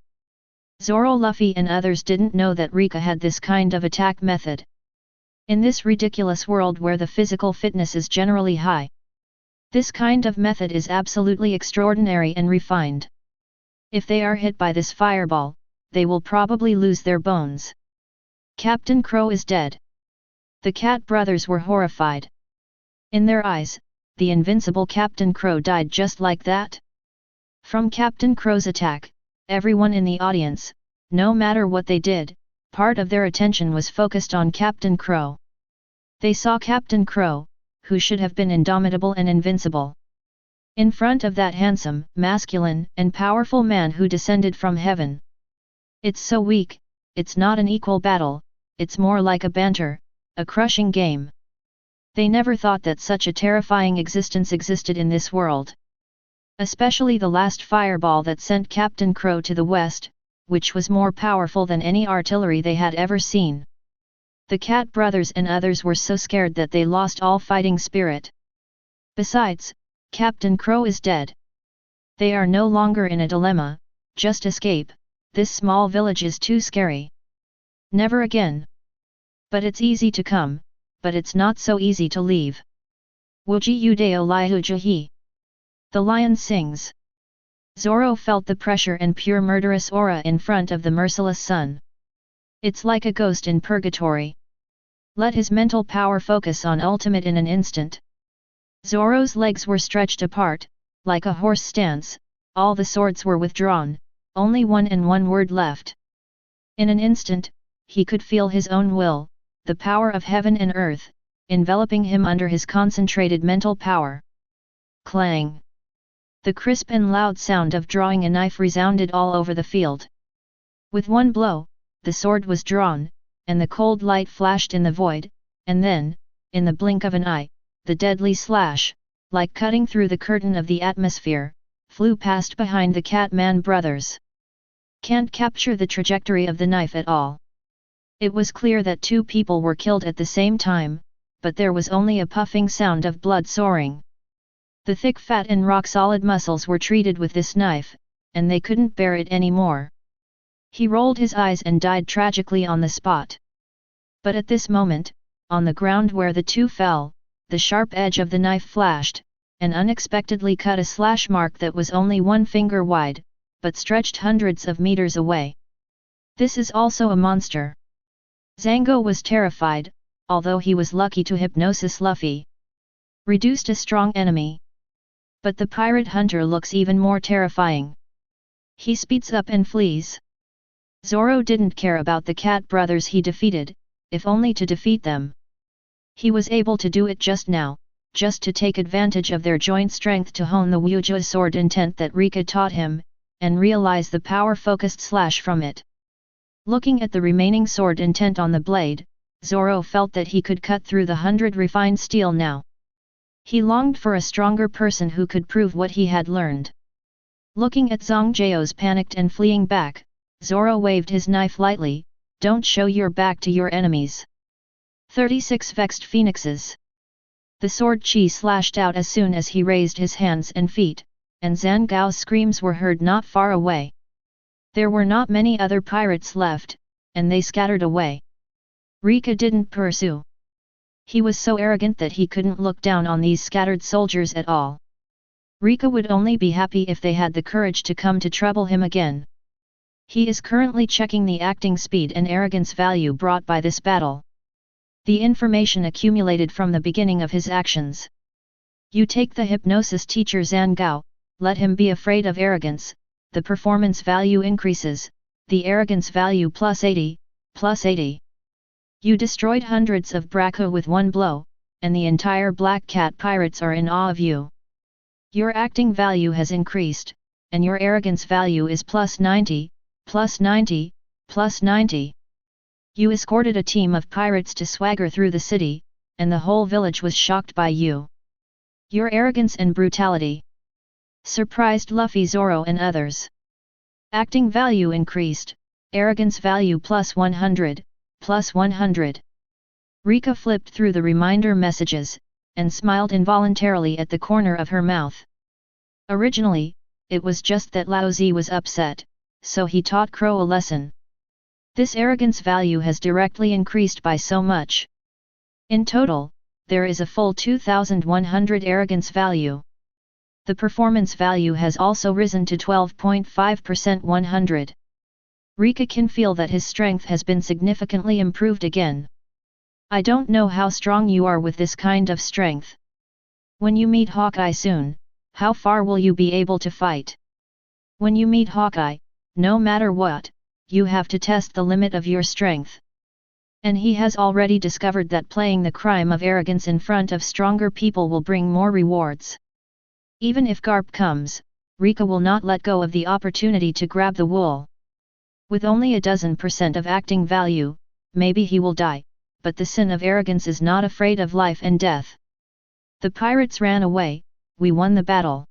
A: Zoro, Luffy and others didn't know that Reka had this kind of attack method. In this ridiculous world where the physical fitness is generally high, this kind of method is absolutely extraordinary and refined. If they are hit by this fireball, they will probably lose their bones. Captain Crow is dead. The Cat brothers were horrified. In their eyes, the invincible Captain Crow died just like that. From Captain Crow's attack, everyone in the audience, no matter what they did, part of their attention was focused on Captain Crow. They saw Captain Crow, who should have been indomitable and invincible. In front of that handsome, masculine, and powerful man who descended from heaven. It's so weak, it's not an equal battle, it's more like a banter, a crushing game. They never thought that such a terrifying existence existed in this world. Especially the last fireball that sent Captain Crow to the west, which was more powerful than any artillery they had ever seen. The Cat brothers and others were so scared that they lost all fighting spirit. Besides, Captain Crow is dead. They are no longer in a dilemma, just escape, this small village is too scary. Never again. But it's easy to come, but it's not so easy to leave. Wuji Udeo Lihujahi. The lion sings. Zoro felt the pressure and pure murderous aura in front of the merciless sun. It's like a ghost in purgatory. Let his mental power focus on ultimate in an instant. Zoro's legs were stretched apart, like a horse stance, all the swords were withdrawn, only one word left. In an instant, he could feel his own will, the power of heaven and earth, enveloping him under his concentrated mental power. Clang! The crisp and loud sound of drawing a knife resounded all over the field. With one blow, the sword was drawn, and the cold light flashed in the void, and then, in the blink of an eye, the deadly slash, like cutting through the curtain of the atmosphere, flew past behind the Catman brothers. Can't capture the trajectory of the knife at all. It was clear that two people were killed at the same time, but there was only a puffing sound of blood soaring. The thick fat and rock-solid muscles were treated with this knife, and they couldn't bear it anymore. He rolled his eyes and died tragically on the spot. But at this moment, on the ground where the two fell, the sharp edge of the knife flashed, and unexpectedly cut a slash mark that was only 1 finger wide, but stretched hundreds of meters away. This is also a monster. Zango was terrified, although he was lucky to hypnosis Luffy. Reduced a strong enemy. But the pirate hunter looks even more terrifying. He speeds up and flees. Zoro didn't care about the Cat brothers he defeated, if only to defeat them. He was able to do it just now, just to take advantage of their joint strength to hone the Wuja sword intent that Reka taught him, and realize the power-focused slash from it. Looking at the remaining sword intent on the blade, Zoro felt that he could cut through the 100 refined steel now. He longed for a stronger person who could prove what he had learned. Looking at Zongjao's panicked and fleeing back, Zoro waved his knife lightly, "Don't show your back to your enemies." 36 vexed phoenixes. The sword chi slashed out as soon as he raised his hands and feet, and Zangao's screams were heard not far away. There were not many other pirates left, and they scattered away. Reka didn't pursue. He was so arrogant that he couldn't look down on these scattered soldiers at all. Reka would only be happy if they had the courage to come to trouble him again. He is currently checking the acting speed and arrogance value brought by this battle. The information accumulated from the beginning of his actions. You take the hypnosis teacher Zangao, let him be afraid of arrogance, the performance value increases, the arrogance value plus 80, plus 80. You destroyed hundreds of Braco with one blow, and the entire Black Cat Pirates are in awe of you. Your acting value has increased, and your arrogance value is plus 90, plus 90, plus 90. You escorted a team of pirates to swagger through the city, and the whole village was shocked by you. Your arrogance and brutality surprised Luffy, Zoro and others. Acting value increased, arrogance value plus 100, plus 100. Reka flipped through the reminder messages, and smiled involuntarily at the corner of her mouth. Originally, it was just that Laozi was upset, so he taught Crow a lesson. This arrogance value has directly increased by so much. In total, there is a full 2100 arrogance value. The performance value has also risen to 12.5% 100. Reka can feel that his strength has been significantly improved again. I don't know how strong you are with this kind of strength. When you meet Hawkeye soon, how far will you be able to fight? When you meet Hawkeye, no matter what, you have to test the limit of your strength. And he has already discovered that playing the crime of arrogance in front of stronger people will bring more rewards. Even if Garp comes, Reka will not let go of the opportunity to grab the wool. With only a dozen% of acting value, maybe he will die, but the sin of arrogance is not afraid of life and death. The pirates ran away, we won the battle.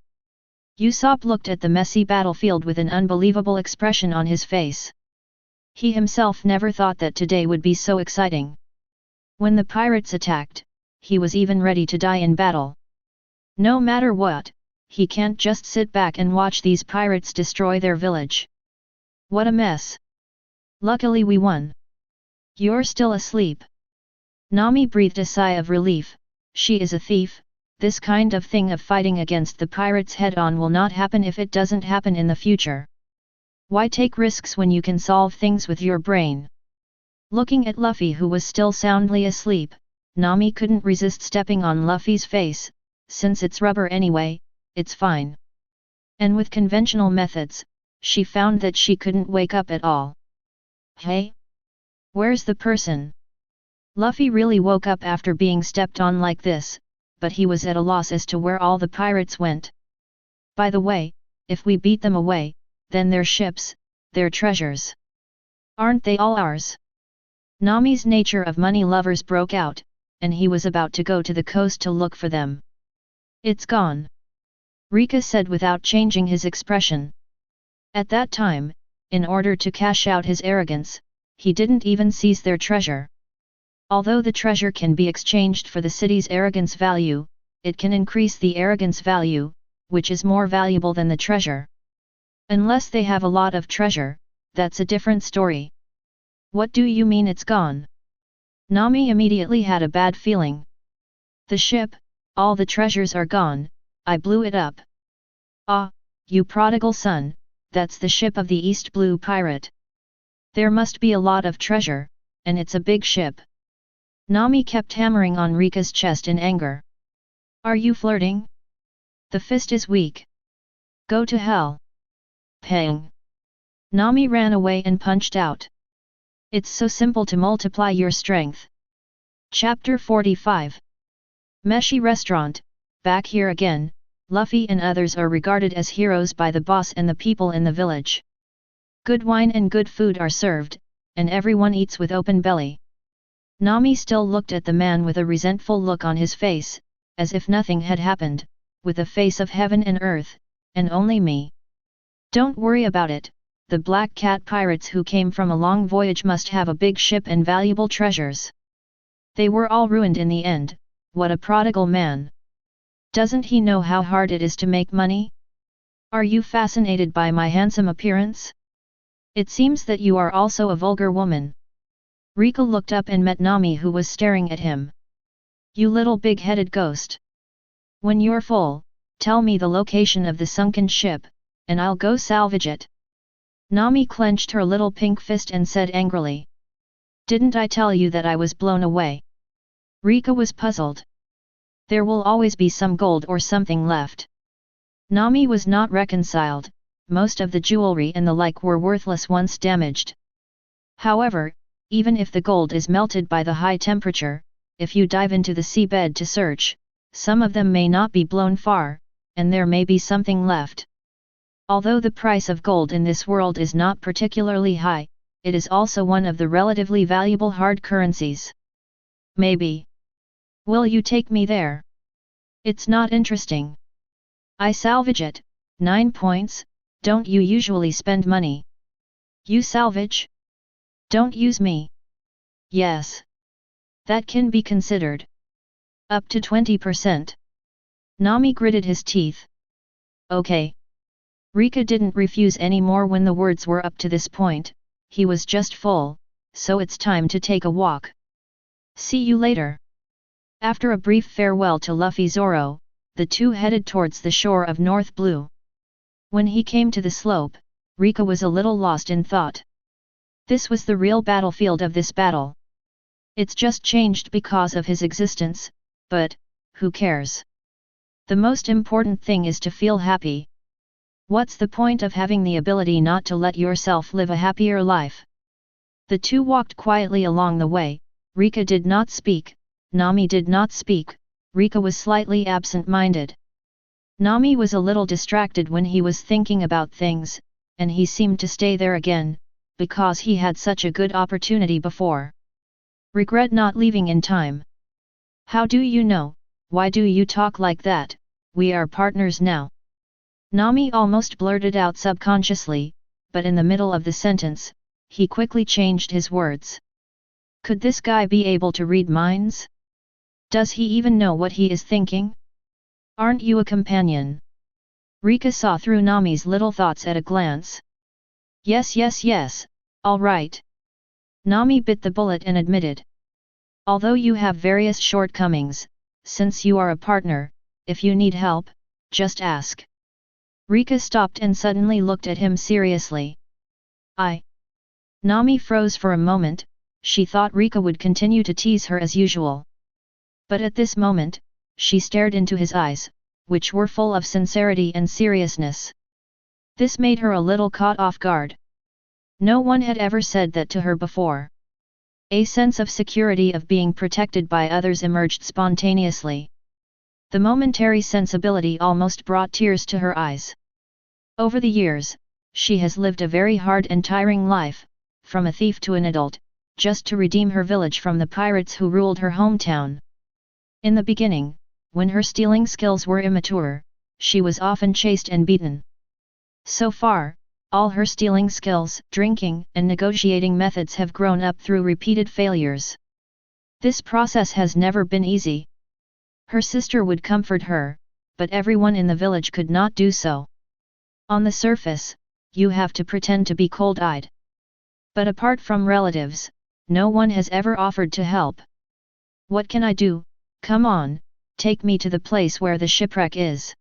A: Usopp looked at the messy battlefield with an unbelievable expression on his face. He himself never thought that today would be so exciting. When the pirates attacked, he was even ready to die in battle. No matter what, he can't just sit back and watch these pirates destroy their village. What a mess. Luckily we won. You're still asleep. Nami breathed a sigh of relief. She is a thief. This kind of thing of fighting against the pirates head-on will not happen if it doesn't happen in the future. Why take risks when you can solve things with your brain? Looking at Luffy, who was still soundly asleep, Nami couldn't resist stepping on Luffy's face. Since it's rubber anyway, it's fine. And with conventional methods, she found that she couldn't wake up at all. Hey? Where's the person? Luffy really woke up after being stepped on like this, but he was at a loss as to where all the pirates went. By the way, if we beat them away, then their ships, their treasures. Aren't they all ours? Nami's nature of money lovers broke out, and he was about to go to the coast to look for them. It's gone. Reka said without changing his expression. At that time, in order to cash out his arrogance, he didn't even seize their treasure. Although the treasure can be exchanged for the city's arrogance value, it can increase the arrogance value, which is more valuable than the treasure. Unless they have a lot of treasure, that's a different story. What do you mean it's gone? Nami immediately had a bad feeling. The ship, all the treasures are gone, I blew it up. Ah, you prodigal son, that's the ship of the East Blue Pirate. There must be a lot of treasure, and it's a big ship. Nami kept hammering on Rika's chest in anger. Are you flirting? The fist is weak. Go to hell. Pang. Nami ran away and punched out. It's so simple to multiply your strength. Chapter 45. Meshi Restaurant, back here again, Luffy and others are regarded as heroes by the boss and the people in the village. Good wine and good food are served, and everyone eats with open belly. Nami still looked at the man with a resentful look on his face, as if nothing had happened, with a face of heaven and earth, and only me. Don't worry about it, the Black Cat Pirates who came from a long voyage must have a big ship and valuable treasures. They were all ruined in the end, what a prodigal man. Doesn't he know how hard it is to make money? Are you fascinated by my handsome appearance? It seems that you are also a vulgar woman. Rika looked up and met Nami, who was staring at him. You little big-headed ghost. When you're full, tell me the location of the sunken ship, and I'll go salvage it. Nami clenched her little pink fist and said angrily. Didn't I tell you that I was blown away? Reka was puzzled. There will always be some gold or something left. Nami was not reconciled, most of the jewelry and the like were worthless once damaged. However, even if the gold is melted by the high temperature, if you dive into the seabed to search, some of them may not be blown far, and there may be something left. Although the price of gold in this world is not particularly high, it is also one of the relatively valuable hard currencies. Maybe. Will you take me there? It's not interesting. I salvage it, 9 points, don't you usually spend money? You salvage? Don't use me. Yes. That can be considered. Up to 20%. Nami gritted his teeth. Okay. Reka didn't refuse any more when the words were up to this point, he was just full, so it's time to take a walk. See you later. After a brief farewell to Luffy Zoro, the two headed towards the shore of North Blue. When he came to the slope, Reka was a little lost in thought. This was the real battlefield of this battle. It's just changed because of his existence, but, who cares? The most important thing is to feel happy. What's the point of having the ability not to let yourself live a happier life? The two walked quietly along the way, Reka did not speak, Nami did not speak, Reka was slightly absent-minded. Nami was a little distracted when he was thinking about things, and he seemed to stay there again, because he had such a good opportunity before. Regret not leaving in time. How do you know? Why do you talk like that? We are partners now. Nami almost blurted out subconsciously, but in the middle of the sentence, he quickly changed his words. Could this guy be able to read minds? Does he even know what he is thinking? Aren't you a companion? Reka saw through Nami's little thoughts at a glance. Yes, all right. Nami bit the bullet and admitted. Although you have various shortcomings, since you are a partner, if you need help, just ask. Reka stopped and suddenly looked at him seriously. Nami froze for a moment, she thought Reka would continue to tease her as usual. But at this moment, she stared into his eyes, which were full of sincerity and seriousness. This made her a little caught off guard. No one had ever said that to her before. A sense of security of being protected by others emerged spontaneously. The momentary sensibility almost brought tears to her eyes. Over the years, she has lived a very hard and tiring life, from a thief to an adult, just to redeem her village from the pirates who ruled her hometown. In the beginning, when her stealing skills were immature, she was often chased and beaten. So far, all her stealing skills, drinking, and negotiating methods have grown up through repeated failures. This process has never been easy. Her sister would comfort her, but everyone in the village could not do so. On the surface, you have to pretend to be cold-eyed. But apart from relatives, no one has ever offered to help. What can I do? Come on, take me to the place where the shipwreck is.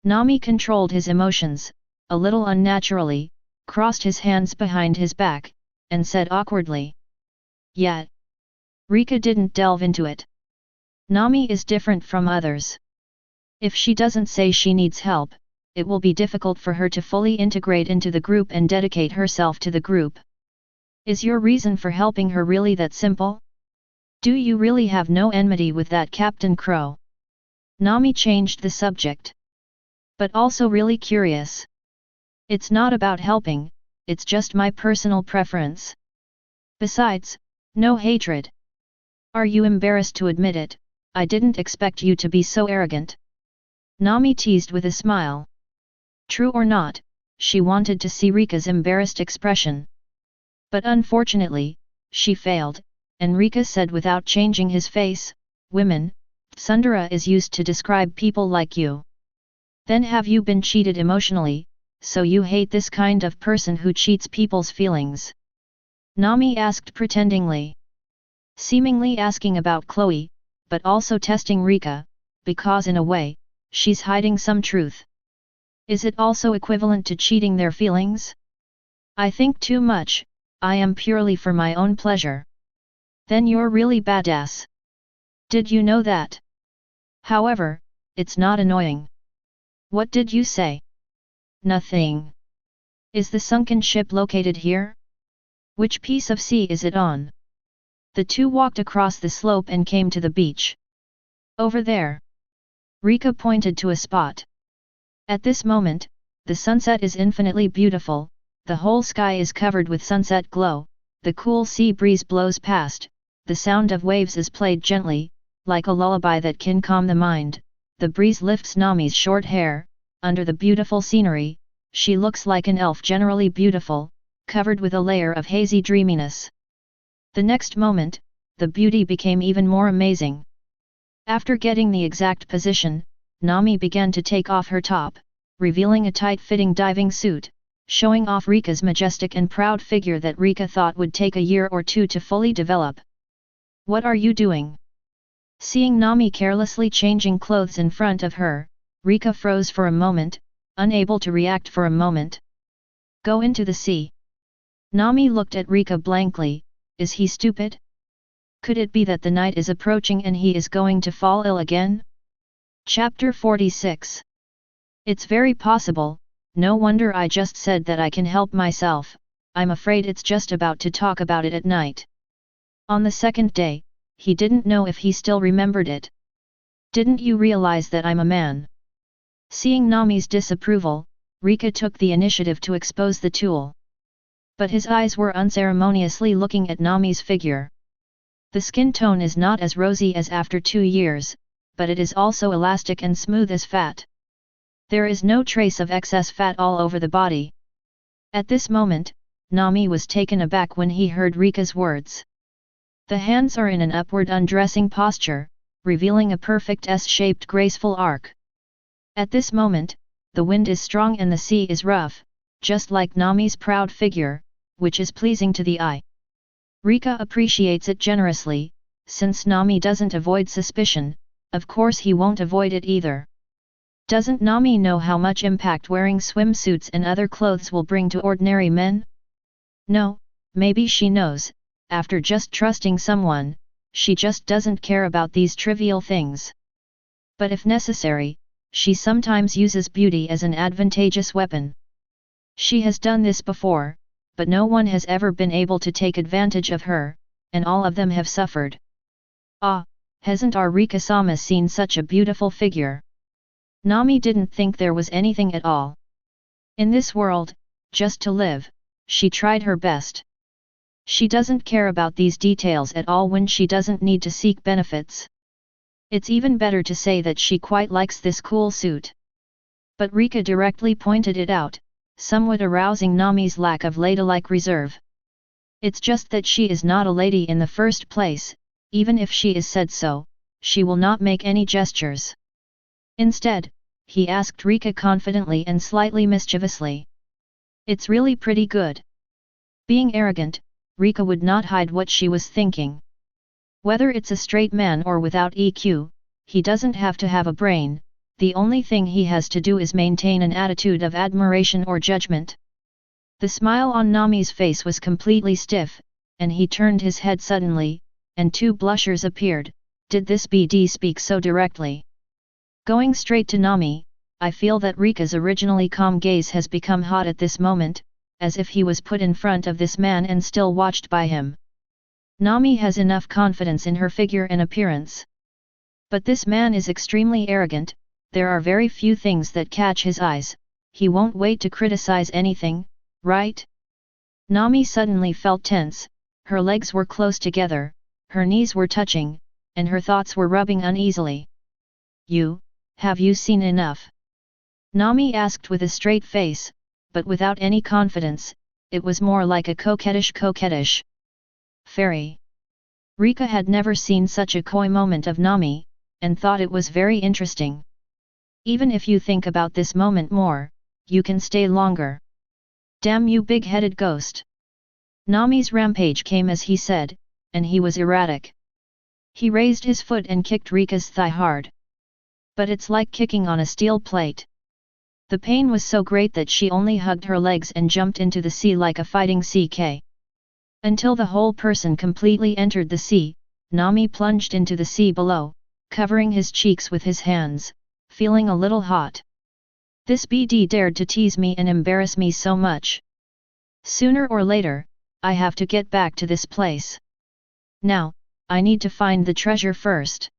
A: Nami controlled his emotions, a little unnaturally, crossed his hands behind his back, and said awkwardly. Yet. Reka didn't delve into it. Nami is different from others. If she doesn't say she needs help, it will be difficult for her to fully integrate into the group and dedicate herself to the group. Is your reason for helping her really that simple? Do you really have no enmity with that Captain Crow? Nami changed the subject. But also really curious. It's not about helping, it's just my personal preference. Besides, no hatred. Are you embarrassed to admit it? I didn't expect you to be so arrogant. Nami teased with a smile. True or not, she wanted to see Reka's embarrassed expression. But unfortunately, she failed, and Reka said without changing his face, Women, Sundara is used to describe people like you. Then have you been cheated emotionally, so you hate this kind of person who cheats people's feelings? Nami asked pretendingly. Seemingly asking about Chloe, but also testing Reka, because in a way, she's hiding some truth. Is it also equivalent to cheating their feelings? I think too much, I am purely for my own pleasure. Then you're really badass. Did you know that? However, it's not annoying. What did you say? Nothing. Is the sunken ship located here? Which piece of sea is it on? The two walked across the slope and came to the beach. Over there. Reka pointed to a spot. At this moment, the sunset is infinitely beautiful, the whole sky is covered with sunset glow, the cool sea breeze blows past, the sound of waves is played gently, like a lullaby that can calm the mind, the breeze lifts Nami's short hair, under the beautiful scenery, she looks like an elf generally beautiful, covered with a layer of hazy dreaminess. The next moment, the beauty became even more amazing. After getting the exact position, Nami began to take off her top, revealing a tight-fitting diving suit, showing off Rika's majestic and proud figure that Reka thought would take a year or two to fully develop. What are you doing? Seeing Nami carelessly changing clothes in front of her, Reka froze for a moment, unable to react for a moment. Go into the sea. Nami looked at Reka blankly, is he stupid? Could it be that the night is approaching and he is going to fall ill again? Chapter 46. It's very possible, no wonder I just said that I can help myself, I'm afraid it's just about to talk about it at night. On the second day, he didn't know if he still remembered it. Didn't you realize that I'm a man? Seeing Nami's disapproval, Reka took the initiative to expose the tool. But his eyes were unceremoniously looking at Nami's figure. The skin tone is not as rosy as after 2 years, but it is also elastic and smooth as fat. There is no trace of excess fat all over the body. At this moment, Nami was taken aback when he heard Rika's words. The hands are in an upward undressing posture, revealing a perfect S-shaped graceful arc. At this moment, the wind is strong and the sea is rough, just like Nami's proud figure, which is pleasing to the eye. Reka appreciates it generously, since Nami doesn't avoid suspicion, of course he won't avoid it either. Doesn't Nami know how much impact wearing swimsuits and other clothes will bring to ordinary men? No, maybe she knows, after just trusting someone, she just doesn't care about these trivial things. But if necessary, she sometimes uses beauty as an advantageous weapon. She has done this before, but no one has ever been able to take advantage of her, and all of them have suffered. Ah, hasn't our Rika-sama seen such a beautiful figure? Nami didn't think there was anything at all. In this world, just to live, she tried her best. She doesn't care about these details at all when she doesn't need to seek benefits. It's even better to say that she quite likes this cool suit. But Reka directly pointed it out, somewhat arousing Nami's lack of ladylike reserve. It's just that she is not a lady in the first place, even if she is said so, she will not make any gestures. Instead, he asked Reka confidently and slightly mischievously. It's really pretty good. Being arrogant, Reka would not hide what she was thinking. Whether it's a straight man or without EQ, he doesn't have to have a brain, the only thing he has to do is maintain an attitude of admiration or judgment. The smile on Nami's face was completely stiff, and he turned his head suddenly, and 2 blushers appeared. Did this BD speak so directly? Going straight to Nami, I feel that Rika's originally calm gaze has become hot at this moment, as if he was put in front of this man and still watched by him. Nami has enough confidence in her figure and appearance. But this man is extremely arrogant, there are very few things that catch his eyes, he won't wait to criticize anything, right? Nami suddenly felt tense, her legs were close together, her knees were touching, and her thoughts were rubbing uneasily. Have you seen enough? Nami asked with a straight face, but without any confidence, it was more like a coquettish. Fairy. Reka had never seen such a coy moment of Nami, and thought it was very interesting. Even if you think about this moment more, you can stay longer. Damn you big-headed ghost. Nami's rampage came as he said, and he was erratic. He raised his foot and kicked Rika's thigh hard. But it's like kicking on a steel plate. The pain was so great that she only hugged her legs and jumped into the sea like a fighting CK. Until the whole person completely entered the sea, Nami plunged into the sea below, covering his cheeks with his hands, feeling a little hot. This BD dared to tease me and embarrass me so much. Sooner or later, I have to get back to this place. Now, I need to find the treasure first.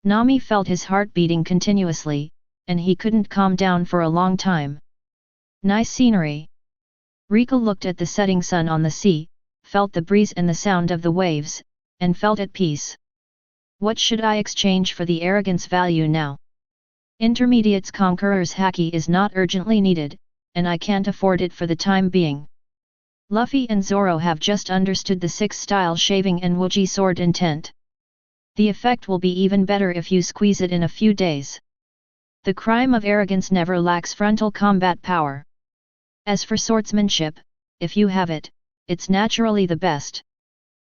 A: Nami felt his heart beating continuously, and he couldn't calm down for a long time. Nice scenery. Reka looked at the setting sun on the sea, felt the breeze and the sound of the waves, and felt at peace. What should I exchange for the arrogance value now? Intermediate's Conqueror's Haki is not urgently needed, and I can't afford it for the time being. Luffy and Zoro have just understood the 6-style shaving and Wuji sword intent. The effect will be even better if you squeeze it in a few days. The crime of arrogance never lacks frontal combat power. As for swordsmanship, if you have it, it's naturally the best.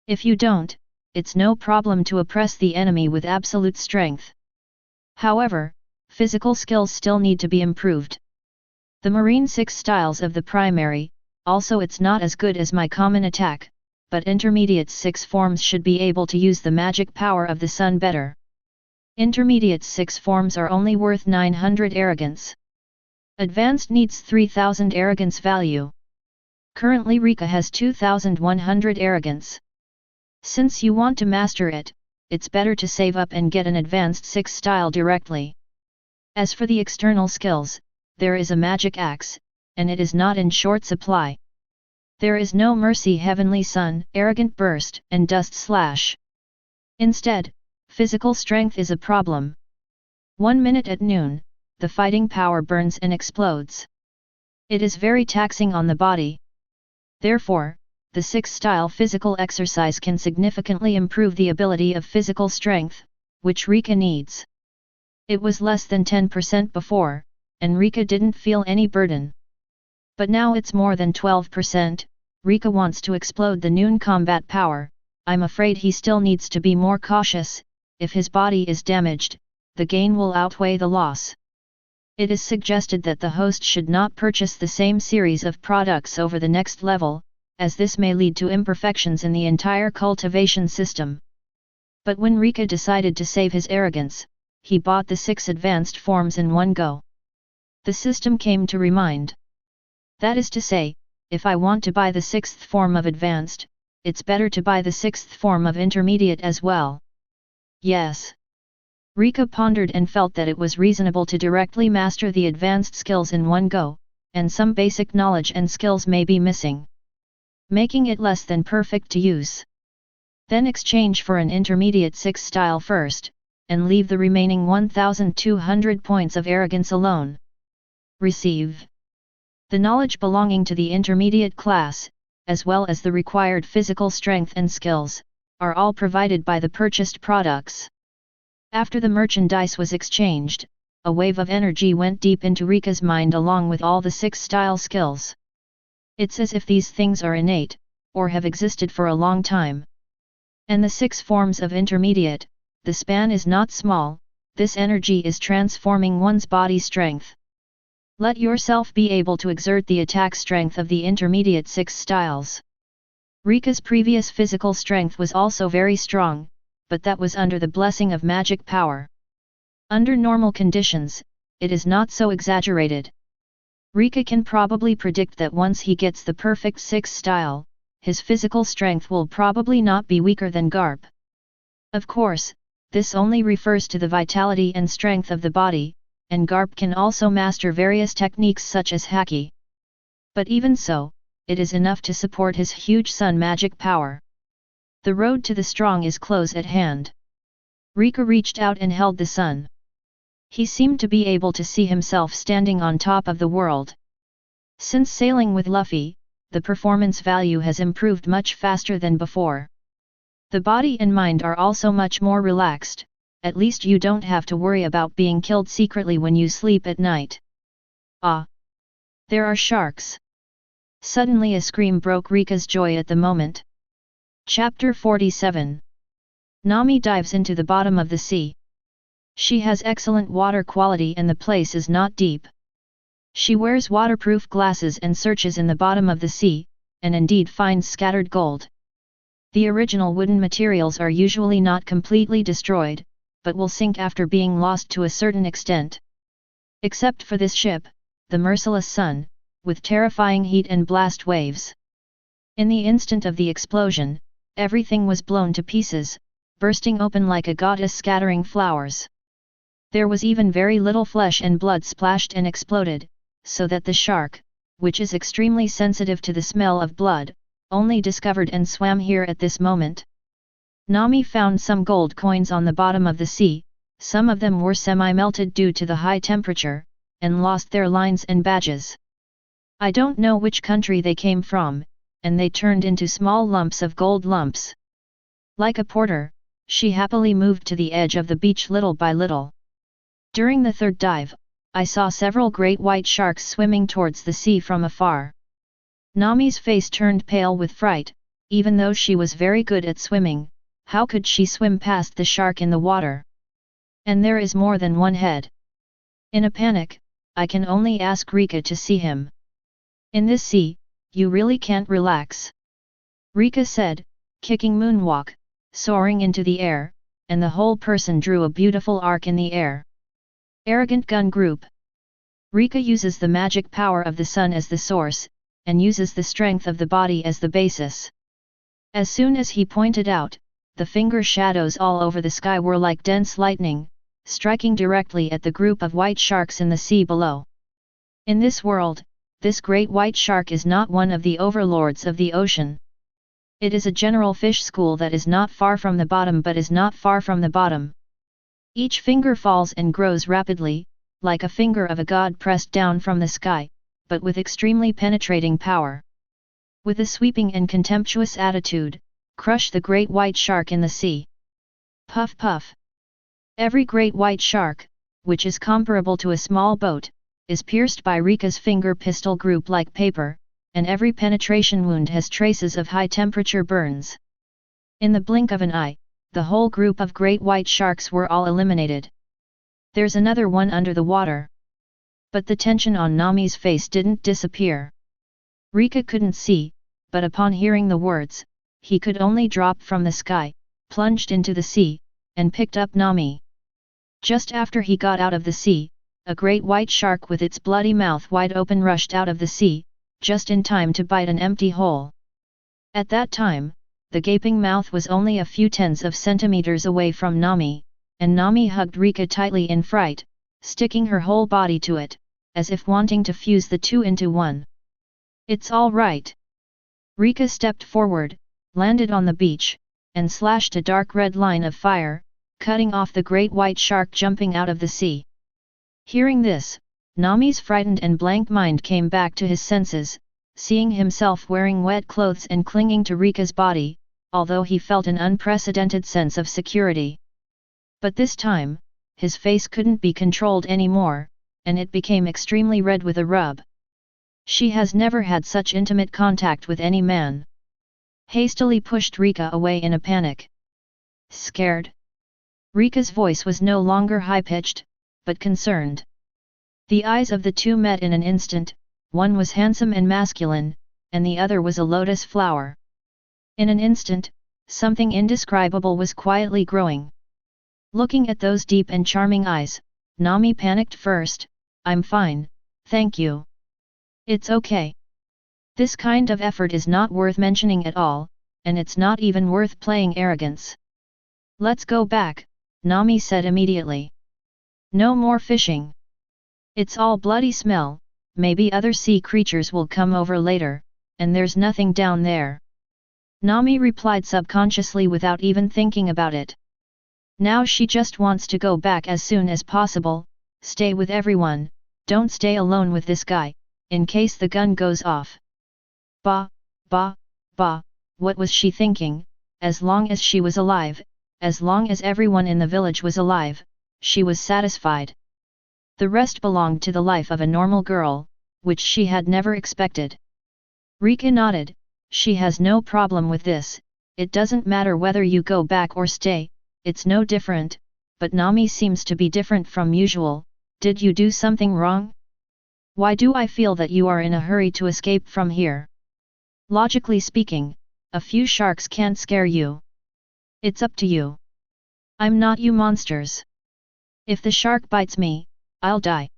A: If you don't, it's no problem to oppress the enemy with absolute strength. However, physical skills still need to be improved. The Marine 6 styles of the primary, also it's not as good as my common attack, but intermediate 6 forms should be able to use the magic power of the sun better. Intermediate 6 forms are only worth 900 arrogance. Advanced needs 3000 arrogance value. Currently Reka has 2100 arrogance. Since you want to master it, it's better to save up and get an advanced 6 style directly. As for the external skills, there is a magic axe, and it is not in short supply. There is no mercy heavenly sun, arrogant burst, and dust slash. Instead, physical strength is a problem. 1 minute at noon, the fighting power burns and explodes. It is very taxing on the body. Therefore, the 6-style physical exercise can significantly improve the ability of physical strength, which Reka needs. It was less than 10% before, and Reka didn't feel any burden. But now it's more than 12%, Reka wants to explode the noon combat power. I'm afraid he still needs to be more cautious. If his body is damaged, the gain will outweigh the loss. It is suggested that the host should not purchase the same series of products over the next level, as this may lead to imperfections in the entire cultivation system. But when Reka decided to save his arrogance, he bought the 6 advanced forms in one go. The system came to remind. That is to say, if I want to buy the 6th form of advanced, it's better to buy the 6th form of intermediate as well. Yes. Reka pondered and felt that it was reasonable to directly master the advanced skills in one go, and some basic knowledge and skills may be missing, making it less than perfect to use. Then exchange for an intermediate 6 style first, and leave the remaining 1200 points of arrogance alone. Receive. The knowledge belonging to the intermediate class, as well as the required physical strength and skills, are all provided by the purchased products. After the merchandise was exchanged, a wave of energy went deep into Reka's mind along with all the 6 style skills. It's as if these things are innate, or have existed for a long time. And the 6 forms of intermediate, the span is not small, this energy is transforming one's body strength. Let yourself be able to exert the attack strength of the intermediate 6 styles. Reka's previous physical strength was also very strong, but that was under the blessing of magic power. Under normal conditions, it is not so exaggerated. Reka can probably predict that once he gets the perfect 6 style, his physical strength will probably not be weaker than Garp. Of course, this only refers to the vitality and strength of the body, and Garp can also master various techniques such as Haki. But even so, it is enough to support his huge sun magic power. The road to the strong is close at hand. Reka reached out and held the sun. He seemed to be able to see himself standing on top of the world. Since sailing with Luffy, the performance value has improved much faster than before. The body and mind are also much more relaxed, at least you don't have to worry about being killed secretly when you sleep at night. Ah! There are sharks! Suddenly a scream broke Reka's joy at the moment. Chapter 47. Nami dives into the bottom of the sea. She has excellent water quality and the place is not deep. She wears waterproof glasses and searches in the bottom of the sea, and indeed finds scattered gold. The original wooden materials are usually not completely destroyed, but will sink after being lost to a certain extent. Except for this ship, the merciless sun, with terrifying heat and blast waves. In the instant of the explosion, everything was blown to pieces, bursting open like a goddess scattering flowers. There was even very little flesh and blood splashed and exploded, so that the shark, which is extremely sensitive to the smell of blood, only discovered and swam here at this moment. Nami found some gold coins on the bottom of the sea, some of them were semi-melted due to the high temperature, and lost their lines and badges. I don't know which country they came from, and they turned into small lumps of gold lumps. Like a porter, she happily moved to the edge of the beach little by little. During the third dive, I saw several great white sharks swimming towards the sea from afar. Nami's face turned pale with fright. Even though she was very good at swimming, how could she swim past the shark in the water? And there is more than one head. In a panic, I can only ask Reka to see him. In this sea, you really can't relax. Reka said, kicking moonwalk, soaring into the air, and the whole person drew a beautiful arc in the air. Arrogant gun group. Reka uses the magic power of the sun as the source, and uses the strength of the body as the basis. As soon as he pointed out, the finger shadows all over the sky were like dense lightning, striking directly at the group of white sharks in the sea below. In this world, this great white shark is not one of the overlords of the ocean. It is a general fish school that is not far from the bottom but is not far from the bottom. Each finger falls and grows rapidly, like a finger of a god pressed down from the sky, but with extremely penetrating power. With a sweeping and contemptuous attitude, crush the great white shark in the sea. Puff puff. Every great white shark, which is comparable to a small boat, is pierced by Reka's finger pistol group like paper, and every penetration wound has traces of high temperature burns. In the blink of an eye, the whole group of great white sharks were all eliminated. There's another one under the water. But the tension on Nami's face didn't disappear. Reka couldn't see, but upon hearing the words, he could only drop from the sky, plunged into the sea, and picked up Nami. Just after he got out of the sea, a great white shark with its bloody mouth wide open rushed out of the sea, just in time to bite an empty hole. At that time, the gaping mouth was only a few tens of centimeters away from Nami, and Nami hugged Reka tightly in fright, sticking her whole body to it, as if wanting to fuse the two into one. It's all right. Reka stepped forward, landed on the beach, and slashed a dark red line of fire, cutting off the great white shark jumping out of the sea. Hearing this, Nami's frightened and blank mind came back to his senses, seeing himself wearing wet clothes and clinging to Reka's body, although he felt an unprecedented sense of security. But this time, his face couldn't be controlled anymore, and it became extremely red with a rub. She has never had such intimate contact with any man. Hastily pushed Reka away in a panic. Scared? Reka's voice was no longer high-pitched, but concerned. The eyes of the two met in an instant, one was handsome and masculine, and the other was a lotus flower. In an instant, something indescribable was quietly growing. Looking at those deep and charming eyes, Nami panicked first. I'm fine, thank you. It's okay. This kind of effort is not worth mentioning at all, and it's not even worth playing arrogance. Let's go back, Nami said immediately. No more fishing. It's all bloody smell, maybe other sea creatures will come over later, and there's nothing down there. Nami replied subconsciously without even thinking about it. Now she just wants to go back as soon as possible, stay with everyone, don't stay alone with this guy, in case the gun goes off. Bah, what was she thinking? As long as she was alive, as long as everyone in the village was alive, she was satisfied. The rest belonged to the life of a normal girl, which she had never expected. Reka nodded, she has no problem with this, it doesn't matter whether you go back or stay, it's no different, but Nami seems to be different from usual. Did you do something wrong? Why do I feel that you are in a hurry to escape from here? Logically speaking, a few sharks can't scare you. It's up to you. I'm not you monsters. If the shark bites me, I'll die.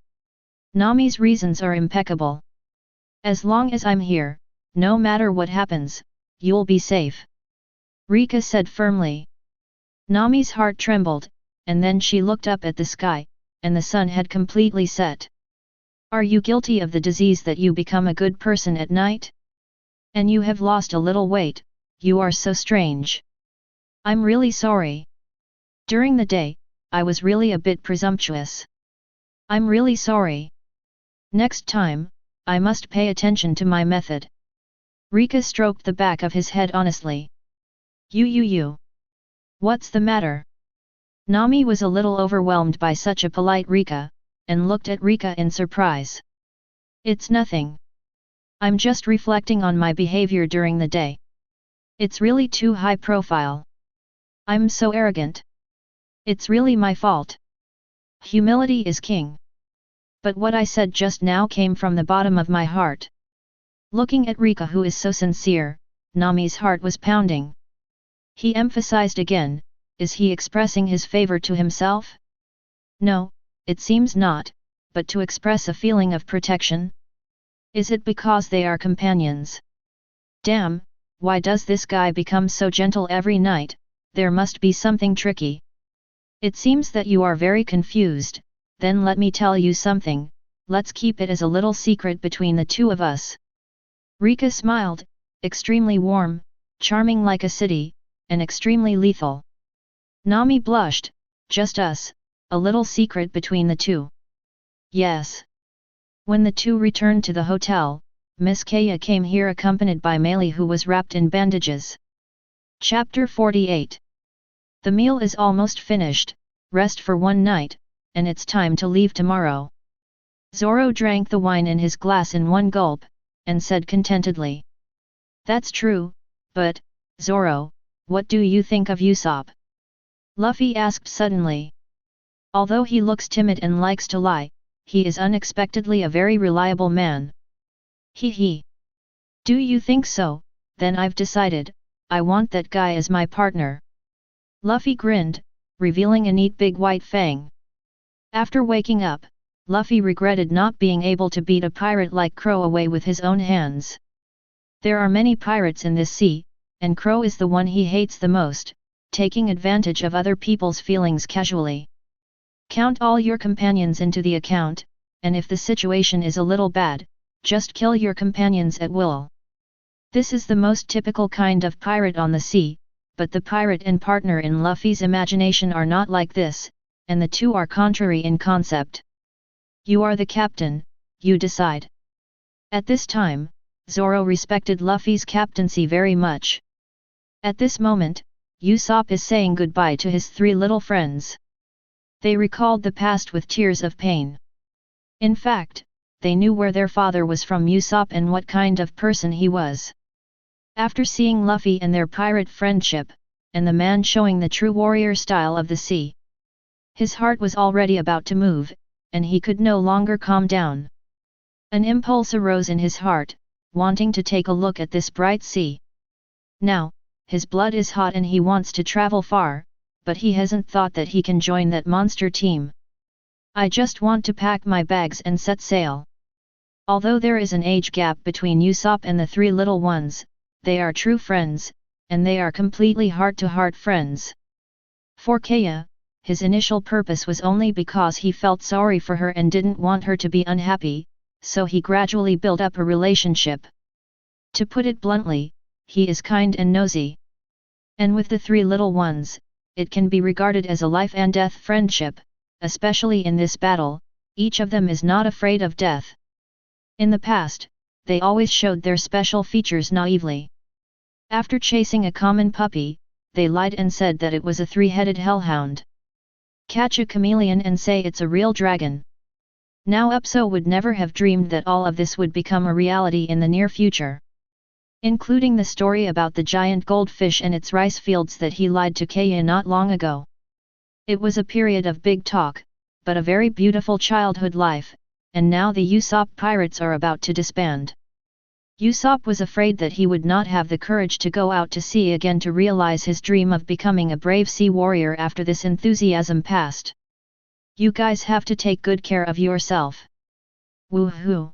A: Nami's reasons are impeccable. As long as I'm here, no matter what happens, you'll be safe. Reka said firmly. Nami's heart trembled, and then she looked up at the sky, and the sun had completely set. Are you guilty of the disease that you become a good person at night? And you have lost a little weight, you are so strange. I'm really sorry. During the day, I was really a bit presumptuous. I'm really sorry. Next time, I must pay attention to my method. Reka stroked the back of his head honestly. You. What's the matter? Nami was a little overwhelmed by such a polite Reka, and looked at Reka in surprise. It's nothing. I'm just reflecting on my behavior during the day. It's really too high profile. I'm so arrogant. It's really my fault. Humility is king. But what I said just now came from the bottom of my heart. Looking at Reka, who is so sincere, Nami's heart was pounding. He emphasized again, is he expressing his favor to himself? No, it seems not, but to express a feeling of protection? Is it because they are companions? Damn, why does this guy become so gentle every night? There must be something tricky. It seems that you are very confused, then let me tell you something, let's keep it as a little secret between the two of us. Reka smiled, extremely warm, charming like a city, and extremely lethal. Nami blushed, just us, a little secret between the two. Yes. When the two returned to the hotel, Miss Caya came here accompanied by Meili, who was wrapped in bandages. Chapter 48. The meal is almost finished, rest for one night, and it's time to leave tomorrow. Zoro drank the wine in his glass in one gulp, and said contentedly. That's true, but, Zoro, what do you think of Usopp? Luffy asked suddenly. Although he looks timid and likes to lie, he is unexpectedly a very reliable man. He. Do you think so? Then I've decided, I want that guy as my partner. Luffy grinned, revealing a neat big white fang. After waking up, Luffy regretted not being able to beat a pirate like Kuro away with his own hands. There are many pirates in this sea, and Kuro is the one he hates the most, taking advantage of other people's feelings casually. Count all your companions into the account, and if the situation is a little bad, just kill your companions at will. This is the most typical kind of pirate on the sea, but the pirate and partner in Luffy's imagination are not like this, and the two are contrary in concept. You are the captain, you decide. At this time, Zoro respected Luffy's captaincy very much. At this moment, Usopp is saying goodbye to his three little friends. They recalled the past with tears of pain. In fact, they knew where their father was from Usopp and what kind of person he was. After seeing Luffy and their pirate friendship, and the man showing the true warrior style of the sea, his heart was already about to move, and he could no longer calm down. An impulse arose in his heart, wanting to take a look at this bright sea. Now, his blood is hot and he wants to travel far, but he hasn't thought that he can join that monster team. I just want to pack my bags and set sail. Although there is an age gap between Usopp and the three little ones, they are true friends, and they are completely heart-to-heart friends. For Caya, his initial purpose was only because he felt sorry for her and didn't want her to be unhappy, so he gradually built up a relationship. To put it bluntly, he is kind and nosy. And with the three little ones, it can be regarded as a life and death friendship, especially in this battle, each of them is not afraid of death. In the past, they always showed their special features naively. After chasing a common puppy, they lied and said that it was a three-headed hellhound. Catch a chameleon and say it's a real dragon. Now Usopp would never have dreamed that all of this would become a reality in the near future. Including the story about the giant goldfish and its rice fields that he lied to Caya not long ago. It was a period of big talk, but a very beautiful childhood life, and now the Usopp pirates are about to disband. Usopp was afraid that he would not have the courage to go out to sea again to realize his dream of becoming a brave sea warrior after this enthusiasm passed. You guys have to take good care of yourself. Woohoo!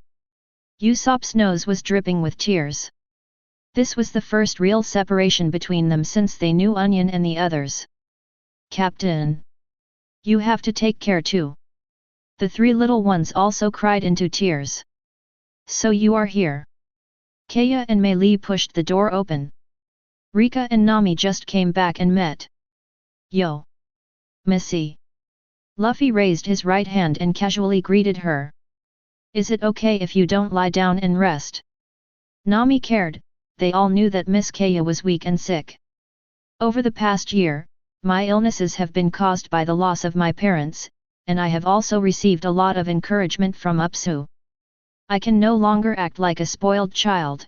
A: Usopp's nose was dripping with tears. This was the first real separation between them since they knew Onion and the others. Captain! You have to take care too. The three little ones also cried into tears. So you are here. Caya and Mei Li pushed the door open. Reka and Nami just came back and met. Yo! Missy! Luffy raised his right hand and casually greeted her. Is it okay if you don't lie down and rest? Nami cared, they all knew that Miss Caya was weak and sick. Over the past year, my illnesses have been caused by the loss of my parents, and I have also received a lot of encouragement from Upsu. I can no longer act like a spoiled child.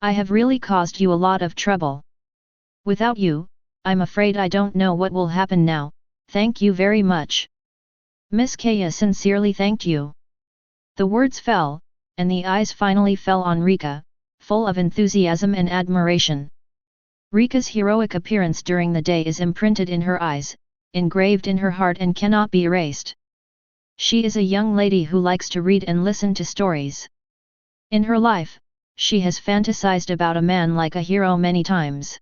A: I have really caused you a lot of trouble. Without you, I'm afraid I don't know what will happen now. Thank you very much. Miss Caya sincerely thanked you. The words fell, and the eyes finally fell on Reka, full of enthusiasm and admiration. Reka's heroic appearance during the day is imprinted in her eyes, engraved in her heart and cannot be erased. She is a young lady who likes to read and listen to stories. In her life, she has fantasized about a man like a hero many times.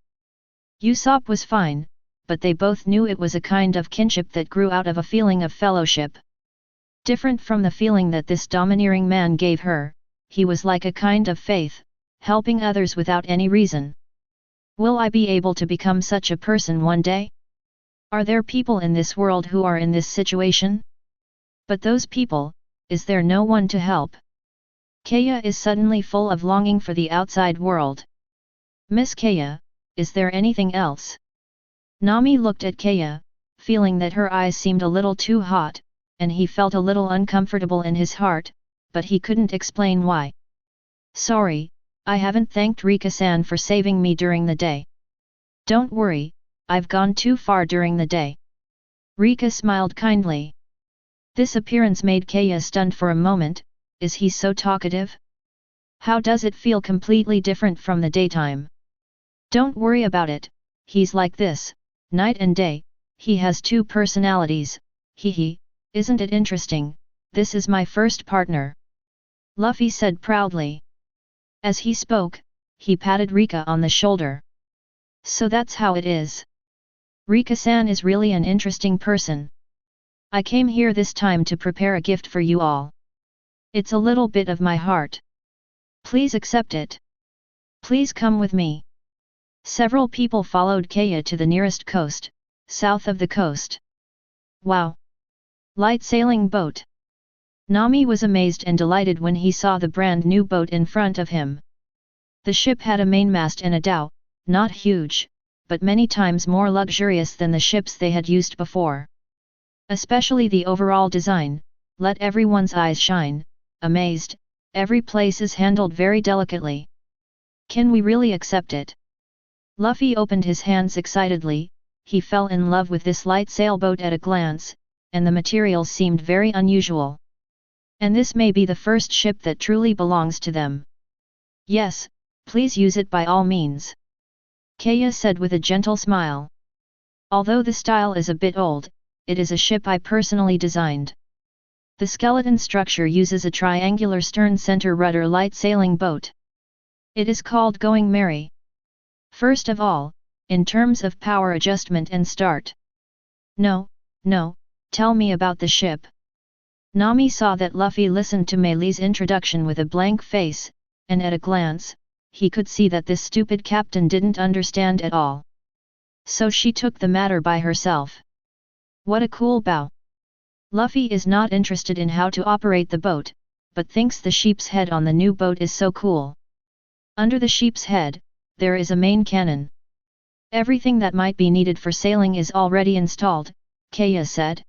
A: Usopp was fine, but they both knew it was a kind of kinship that grew out of a feeling of fellowship. Different from the feeling that this domineering man gave her, he was like a kind of faith, helping others without any reason. Will I be able to become such a person one day? Are there people in this world who are in this situation? But those people, is there no one to help? Caya is suddenly full of longing for the outside world. Miss Caya, is there anything else? Nami looked at Caya, feeling that her eyes seemed a little too hot, and he felt a little uncomfortable in his heart, but he couldn't explain why. Sorry, I haven't thanked Reka-san for saving me during the day. Don't worry, I've gone too far during the day. Reka smiled kindly. This appearance made Caya stunned for a moment. Is he so talkative? How does it feel completely different from the daytime? Don't worry about it, he's like this, night and day, he has two personalities, hee, isn't it interesting, this is my first partner. Luffy said proudly. As he spoke, he patted Reka on the shoulder. So that's how it is. Reka-san is really an interesting person. I came here this time to prepare a gift for you all. It's a little bit of my heart. Please accept it. Please come with me. Several people followed Caya to the nearest coast, south of the coast. Wow! Light sailing boat. Nami was amazed and delighted when he saw the brand new boat in front of him. The ship had a mainmast and a dhow, not huge, but many times more luxurious than the ships they had used before. Especially the overall design, let everyone's eyes shine, amazed, every place is handled very delicately. Can we really accept it? Luffy opened his hands excitedly, he fell in love with this light sailboat at a glance, and the materials seemed very unusual. And this may be the first ship that truly belongs to them. Yes, please use it by all means. Caya said with a gentle smile. Although the style is a bit old, it is a ship I personally designed. The skeleton structure uses a triangular stern center rudder light sailing boat. It is called Going Merry. First of all, in terms of power adjustment and start. No, tell me about the ship. Nami saw that Luffy listened to Mei Li's introduction with a blank face, and at a glance, he could see that this stupid captain didn't understand at all. So she took the matter by herself. What a cool bow! Luffy is not interested in how to operate the boat, but thinks the sheep's head on the new boat is so cool. Under the sheep's head, there is a main cannon. Everything that might be needed for sailing is already installed, Caya said.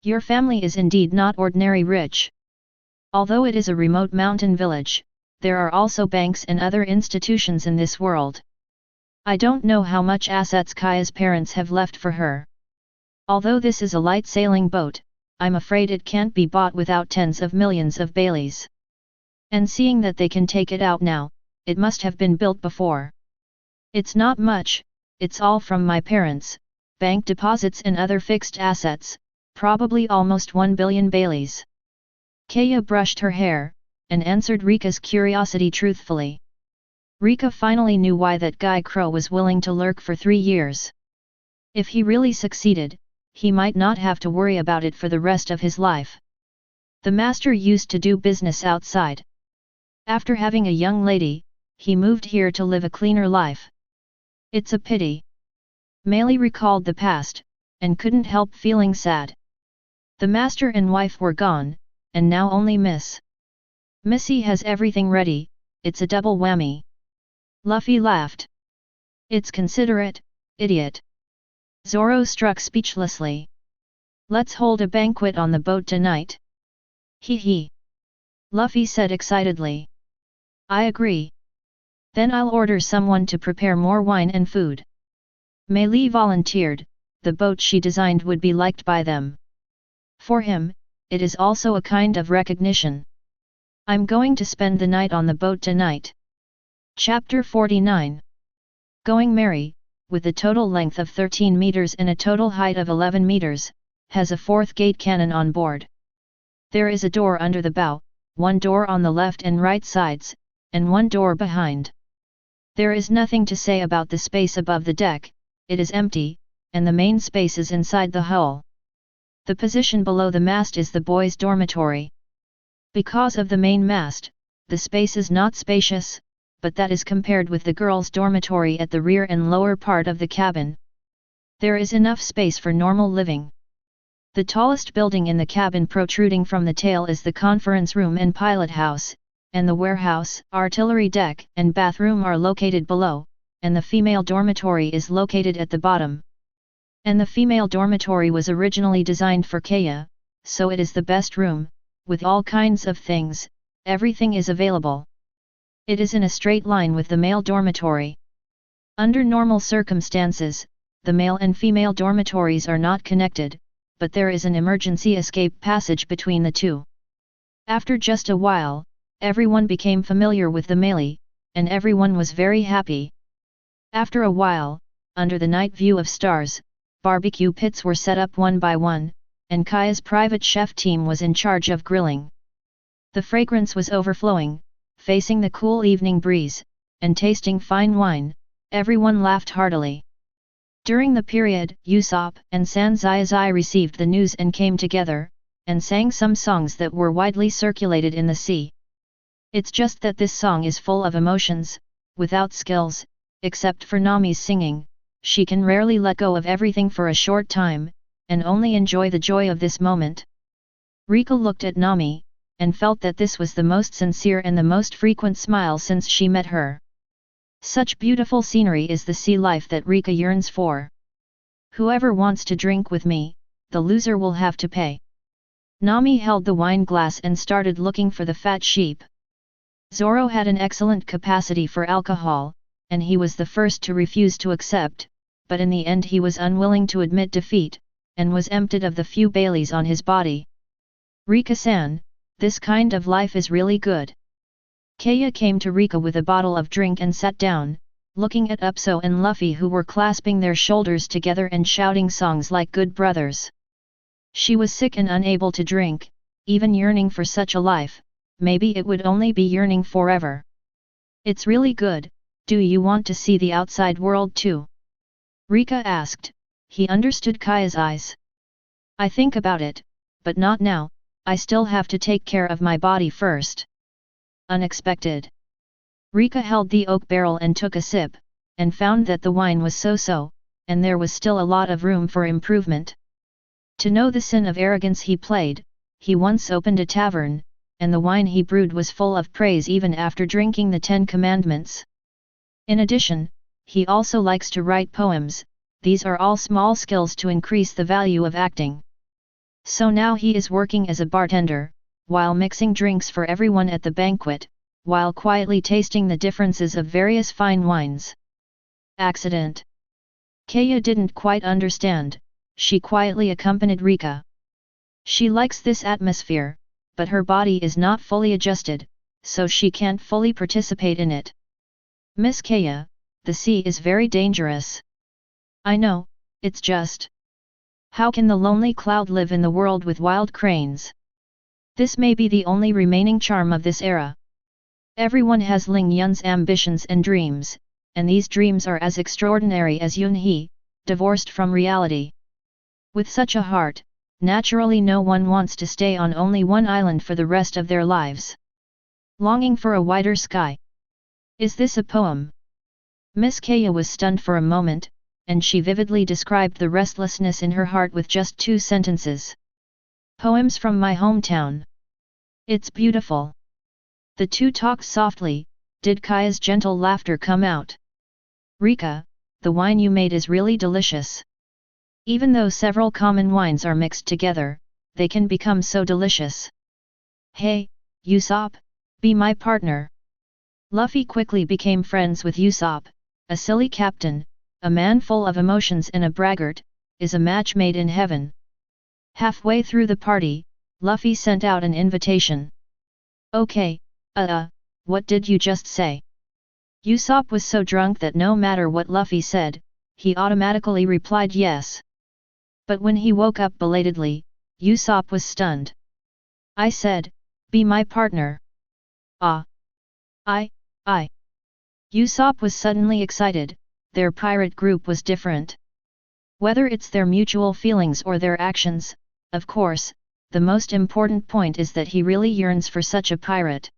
A: Your family is indeed not ordinary rich. Although it is a remote mountain village, there are also banks and other institutions in this world. I don't know how much assets Kaya's parents have left for her. Although this is a light sailing boat, I'm afraid it can't be bought without tens of millions of Baileys. And seeing that they can take it out now, it must have been built before. It's not much, it's all from my parents, bank deposits and other fixed assets, probably almost 1 billion Baileys. Caya brushed her hair, and answered Rika's curiosity truthfully. Reka finally knew why that guy Crow was willing to lurk for 3 years. If he really succeeded, he might not have to worry about it for the rest of his life. The master used to do business outside. After having a young lady, he moved here to live a cleaner life. It's a pity. Meili recalled the past, and couldn't help feeling sad. The master and wife were gone, and now only Missy has everything ready, it's a double whammy. Luffy laughed. It's considerate, idiot. Zoro struck speechlessly. Let's hold a banquet on the boat tonight. Hee hee. Luffy said excitedly. I agree. Then I'll order someone to prepare more wine and food. Meili volunteered, the boat she designed would be liked by them. For him, it is also a kind of recognition. I'm going to spend the night on the boat tonight. Chapter 49. Going Merry, with a total length of 13 meters and a total height of 11 meters, has a 4th gate cannon on board. There is a door under the bow, 1 door on the left and right sides, and 1 door behind. There is nothing to say about the space above the deck, it is empty, and the main space is inside the hull. The position below the mast is the boys' dormitory. Because of the main mast, the space is not spacious, but that is compared with the girls' dormitory at the rear and lower part of the cabin. There is enough space for normal living. The tallest building in the cabin protruding from the tail is the conference room and pilot house, and the warehouse, artillery deck and bathroom are located below, and the female dormitory is located at the bottom. And the female dormitory was originally designed for Caya, so it is the best room, with all kinds of things, everything is available. It is in a straight line with the male dormitory. Under normal circumstances, the male and female dormitories are not connected, but there is an emergency escape passage between the two. After just a while, everyone became familiar with the Meili, and everyone was very happy. After a while, under the night view of stars, barbecue pits were set up one by one, and Kaya's private chef team was in charge of grilling. The fragrance was overflowing, facing the cool evening breeze, and tasting fine wine, everyone laughed heartily. During the period, Usopp and Sanji received the news and came together, and sang some songs that were widely circulated in the sea. It's just that this song is full of emotions, without skills, except for Nami's singing, she can rarely let go of everything for a short time, and only enjoy the joy of this moment. Rika looked at Nami, and felt that this was the most sincere and the most frequent smile since she met her. Such beautiful scenery is the sea life that Rika yearns for. Whoever wants to drink with me, the loser will have to pay. Nami held the wine glass and started looking for the fat sheep. Zoro had an excellent capacity for alcohol, and he was the first to refuse to accept, but in the end he was unwilling to admit defeat, and was emptied of the few Baileys on his body. Reka-san, this kind of life is really good. Caya came to Rika with a bottle of drink and sat down, looking at Usopp and Luffy who were clasping their shoulders together and shouting songs like good brothers. She was sick and unable to drink, even yearning for such a life, maybe it would only be yearning forever. It's really good, do you want to see the outside world too? Rika asked, he understood Kaya's eyes. I think about it, but not now, I still have to take care of my body first. Unexpected. Rika held the oak barrel and took a sip, and found that the wine was so-so, and there was still a lot of room for improvement. To know the sin of arrogance he played, he once opened a tavern, and the wine he brewed was full of praise even after drinking the 10 Commandments. In addition, he also likes to write poems, these are all small skills to increase the value of acting. So now he is working as a bartender, while mixing drinks for everyone at the banquet, while quietly tasting the differences of various fine wines. Accident. Caya didn't quite understand, she quietly accompanied Rika. She likes this atmosphere, but her body is not fully adjusted, so she can't fully participate in it. Miss Caya, the sea is very dangerous. I know, it's just. How can the lonely cloud live in the world with wild cranes? This may be the only remaining charm of this era. Everyone has Ling Yun's ambitions and dreams, and these dreams are as extraordinary as Yun He, divorced from reality. With such a heart, naturally no one wants to stay on only one island for the rest of their lives. Longing for a wider sky. Is this a poem? Miss Caya was stunned for a moment, and she vividly described the restlessness in her heart with just 2 sentences. Poems from my hometown. It's beautiful. The two talked softly. Did Kaya's gentle laughter come out? Reka, the wine you made is really delicious. Even though several common wines are mixed together, they can become so delicious. Hey, Usopp, be my partner. Luffy quickly became friends with Usopp, a silly captain, a man full of emotions and a braggart, is a match made in heaven. Halfway through the party, Luffy sent out an invitation. Okay, what did you just say? Usopp was so drunk that no matter what Luffy said, he automatically replied yes. But when he woke up belatedly, Usopp was stunned. I said, be my partner. I. Usopp was suddenly excited, their pirate group was different. Whether it's their mutual feelings or their actions, of course, the most important point is that he really yearns for such a pirate.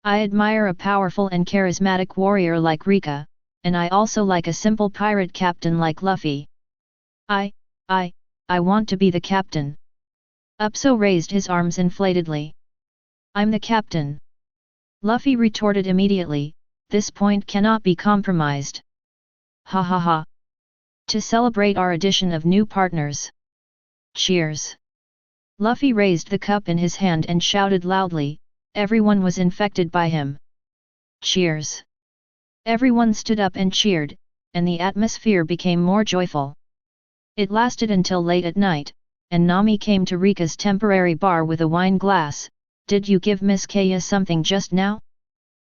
A: I admire a powerful and charismatic warrior like Reka, and I also like a simple pirate captain like Luffy. I want to be the captain. Usopp raised his arms inflatedly. I'm the captain. Luffy retorted immediately, this point cannot be compromised. Hahaha. To celebrate our addition of new partners. Cheers. Luffy raised the cup in his hand and shouted loudly, everyone was infected by him. Cheers. Everyone stood up and cheered, and the atmosphere became more joyful. It lasted until late at night, and Nami came to Rika's temporary bar with a wine glass. Did you give Miss Caya something just now?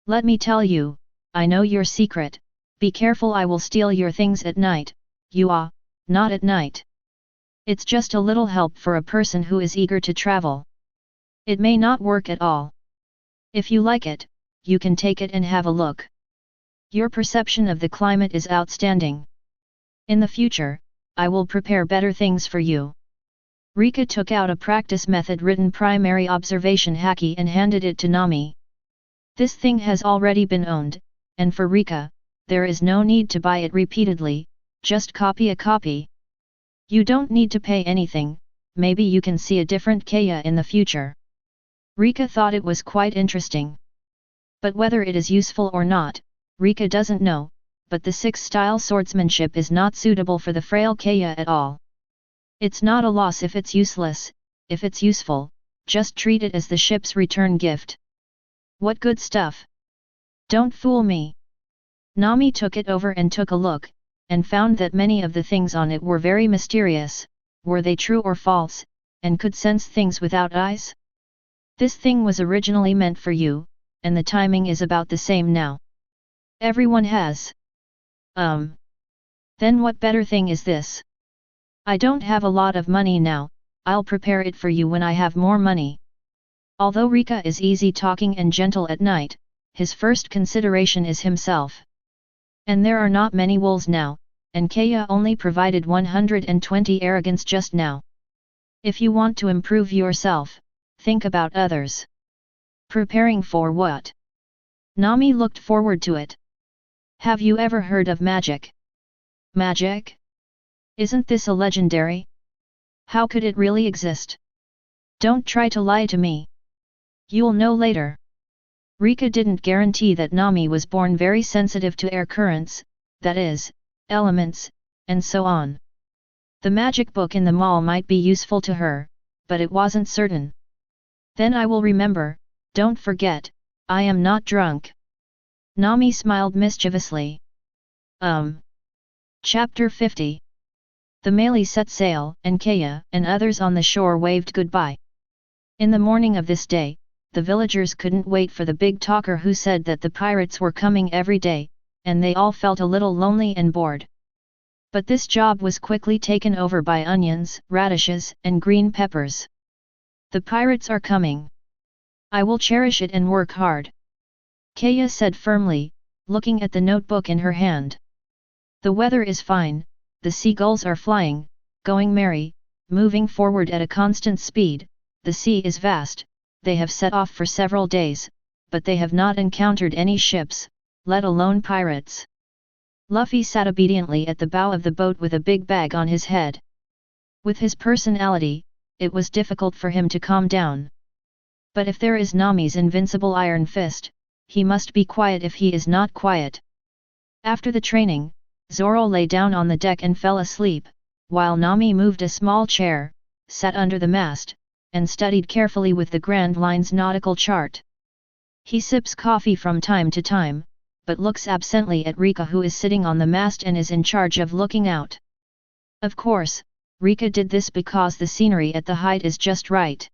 A: Let me tell you, I know your secret, be careful, I will steal your things at night. Not at night. It's just a little help for a person who is eager to travel. It may not work at all. If you like it, you can take it and have a look. Your perception of the climate is outstanding. In the future, I will prepare better things for you. Reka took out a practice method written primary observation haki and handed it to Nami. This thing has already been owned, and for Reka, there is no need to buy it repeatedly, just copy a copy. You don't need to pay anything, maybe you can see a different Caya in the future. Reka thought it was quite interesting. But whether it is useful or not, Reka doesn't know, but the 6-style swordsmanship is not suitable for the frail Caya at all. It's not a loss if it's useless, if it's useful, just treat it as the ship's return gift. What good stuff! Don't fool me! Nami took it over and took a look, and found that many of the things on it were very mysterious. Were they true or false, and could sense things without eyes? This thing was originally meant for you, and the timing is about the same now. Everyone has. Then what better thing is this? I don't have a lot of money now, I'll prepare it for you when I have more money. Although Reka is easy talking and gentle at night, his first consideration is himself. And there are not many wolves now, and Caya only provided 120 arrogance just now. If you want to improve yourself, think about others. Preparing for what? Nami looked forward to it. Have you ever heard of magic? Magic? Isn't this a legendary? How could it really exist? Don't try to lie to me. You'll know later. Reka didn't guarantee that Nami was born very sensitive to air currents, that is, elements, and so on. The magic book in the mall might be useful to her, but it wasn't certain. Then I will remember, don't forget, I am not drunk. Nami smiled mischievously. Chapter 50. The Melee set sail, and Caya and others on the shore waved goodbye. In the morning of this day, the villagers couldn't wait for the big talker who said that the pirates were coming every day, and they all felt a little lonely and bored. But this job was quickly taken over by onions, radishes, and green peppers. The pirates are coming. I will cherish it and work hard. Caya said firmly, looking at the notebook in her hand. The weather is fine, the seagulls are flying, going merry, moving forward at a constant speed, the sea is vast, they have set off for several days, but they have not encountered any ships, let alone pirates. Luffy sat obediently at the bow of the boat with a big bag on his head. With his personality, it was difficult for him to calm down. But if there is Nami's invincible iron fist, he must be quiet if he is not quiet. After the training, Zoro lay down on the deck and fell asleep, while Nami moved a small chair, sat under the mast, and studied carefully with the Grand Line's nautical chart. He sips coffee from time to time, but looks absently at Reka, who is sitting on the mast and is in charge of looking out. Of course, Reka did this because the scenery at the height is just right.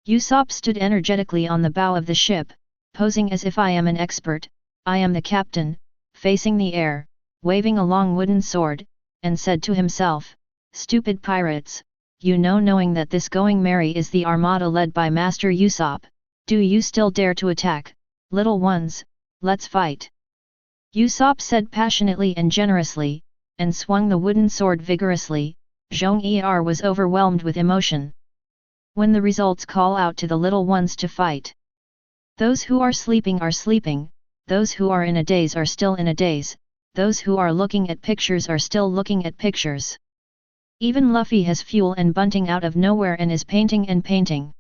A: Usopp stood energetically on the bow of the ship, posing as if I am an expert, I am the captain, facing the air, waving a long wooden sword, and said to himself, "Stupid pirates, you know, knowing that this Going Merry is the armada led by Master Usopp, do you still dare to attack, little ones, let's fight." Usopp said passionately and generously, and swung the wooden sword vigorously. Zhong-er was overwhelmed with emotion. When the results call out to the little ones to fight. Those who are sleeping, those who are in a daze are still in a daze, those who are looking at pictures are still looking at pictures. Even Luffy has fuel and bunting out of nowhere and is painting and painting.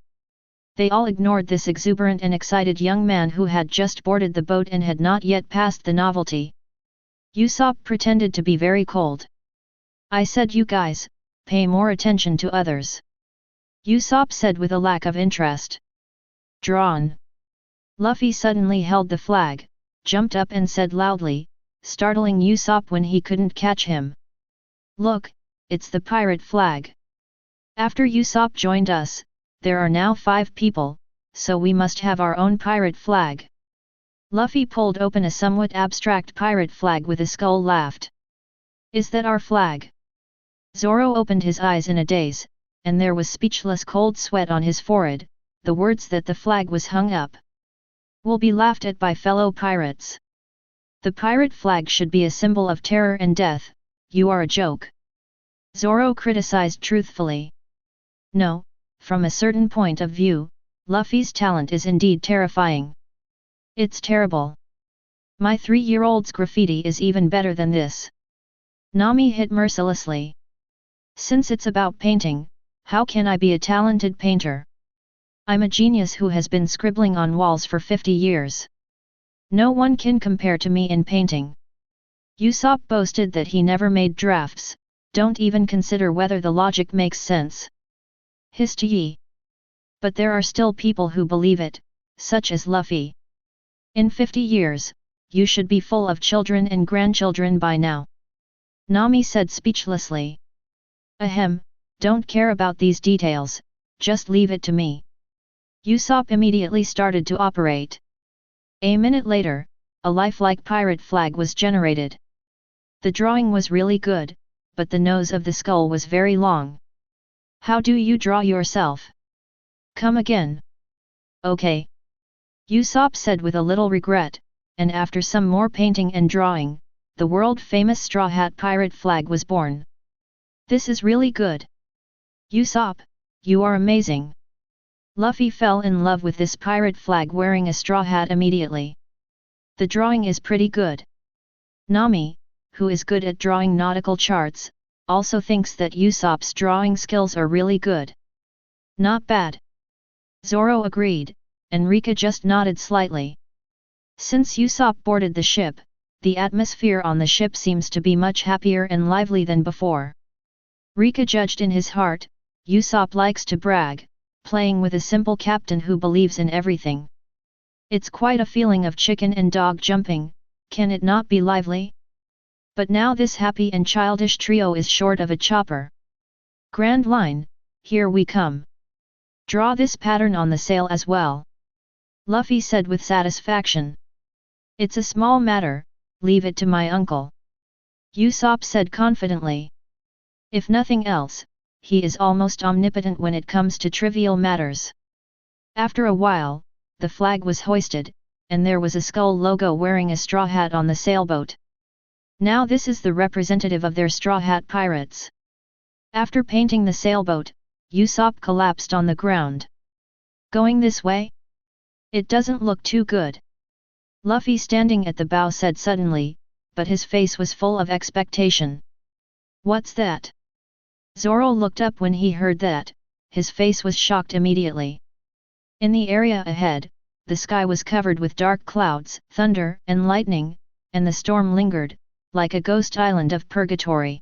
A: They all ignored this exuberant and excited young man who had just boarded the boat and had not yet passed the novelty. Usopp pretended to be very cold. "I said you guys, pay more attention to others," Usopp said with a lack of interest. "Drawn." Luffy suddenly held the flag, jumped up and said loudly, startling Usopp when he couldn't catch him. "Look, it's the pirate flag. After Usopp joined us, there are now 5 people, so we must have our own pirate flag." Luffy pulled open a somewhat abstract pirate flag with a skull laughed. "Is that our flag?" Zoro opened his eyes in a daze, and there was speechless cold sweat on his forehead, the words that the flag was hung up. "Will be laughed at by fellow pirates. The pirate flag should be a symbol of terror and death, you are a joke." Zoro criticized truthfully. "No, from a certain point of view, Luffy's talent is indeed terrifying. It's terrible. My 3-year-old's graffiti is even better than this." Nami hit mercilessly. "Since it's about painting, how can I be a talented painter? I'm a genius who has been scribbling on walls for 50 years. No one can compare to me in painting." Usopp boasted that he never made drafts, don't even consider whether the logic makes sense. Hissed ye. But there are still people who believe it, such as Luffy. In 50 years, you should be full of children and grandchildren by now. Nami said speechlessly. "Ahem, don't care about these details, just leave it to me." Usopp immediately started to operate. A minute later, a lifelike pirate flag was generated. The drawing was really good, but the nose of the skull was very long. "How do you draw yourself?" "Come again." "Okay." Usopp said with a little regret, and after some more painting and drawing, the world-famous Straw Hat pirate flag was born. "This is really good. Usopp, you are amazing." Luffy fell in love with this pirate flag wearing a straw hat immediately. "The drawing is pretty good." Nami, who is good at drawing nautical charts, also thinks that Usopp's drawing skills are really good. "Not bad." Zoro agreed, and Reka just nodded slightly. Since Usopp boarded the ship, the atmosphere on the ship seems to be much happier and lively than before. Reka judged in his heart, Usopp likes to brag, playing with a simple captain who believes in everything. It's quite a feeling of chicken and dog jumping, can it not be lively? But now this happy and childish trio is short of a chopper. "Grand Line, here we come. Draw this pattern on the sail as well." Luffy said with satisfaction. It's a small matter, leave it to my uncle. Usopp said confidently. If nothing else, he is almost omnipotent when it comes to trivial matters. After a while, the flag was hoisted, and there was a skull logo wearing a straw hat on the sailboat. Now this is the representative of their Straw Hat Pirates. After painting the sailboat, Usopp collapsed on the ground. Going this way? It doesn't look too good. Luffy standing at the bow said suddenly, but his face was full of expectation. What's that? Zoro looked up when he heard that, his face was shocked immediately. In the area ahead, the sky was covered with dark clouds, thunder and lightning, and the storm lingered, like a ghost island of purgatory.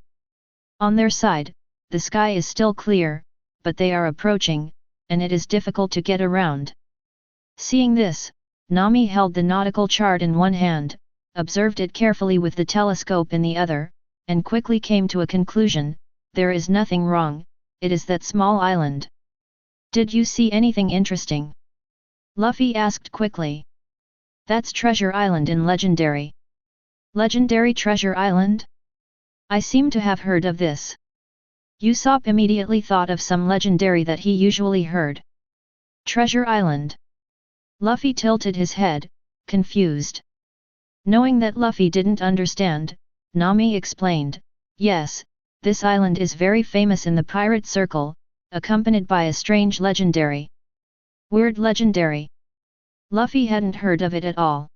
A: On their side, the sky is still clear, but they are approaching, and it is difficult to get around. Seeing this, Nami held the nautical chart in one hand, observed it carefully with the telescope in the other, and quickly came to a conclusion: there is nothing wrong, it is that small island. Did you see anything interesting? Luffy asked quickly. That's Treasure Island in Legendary. Legendary Treasure Island? I seem to have heard of this. Usopp immediately thought of some legendary that he usually heard. Treasure Island. Luffy tilted his head, confused. Knowing that Luffy didn't understand, Nami explained, yes, this island is very famous in the pirate circle, accompanied by a strange legendary. Weird legendary. Luffy hadn't heard of it at all.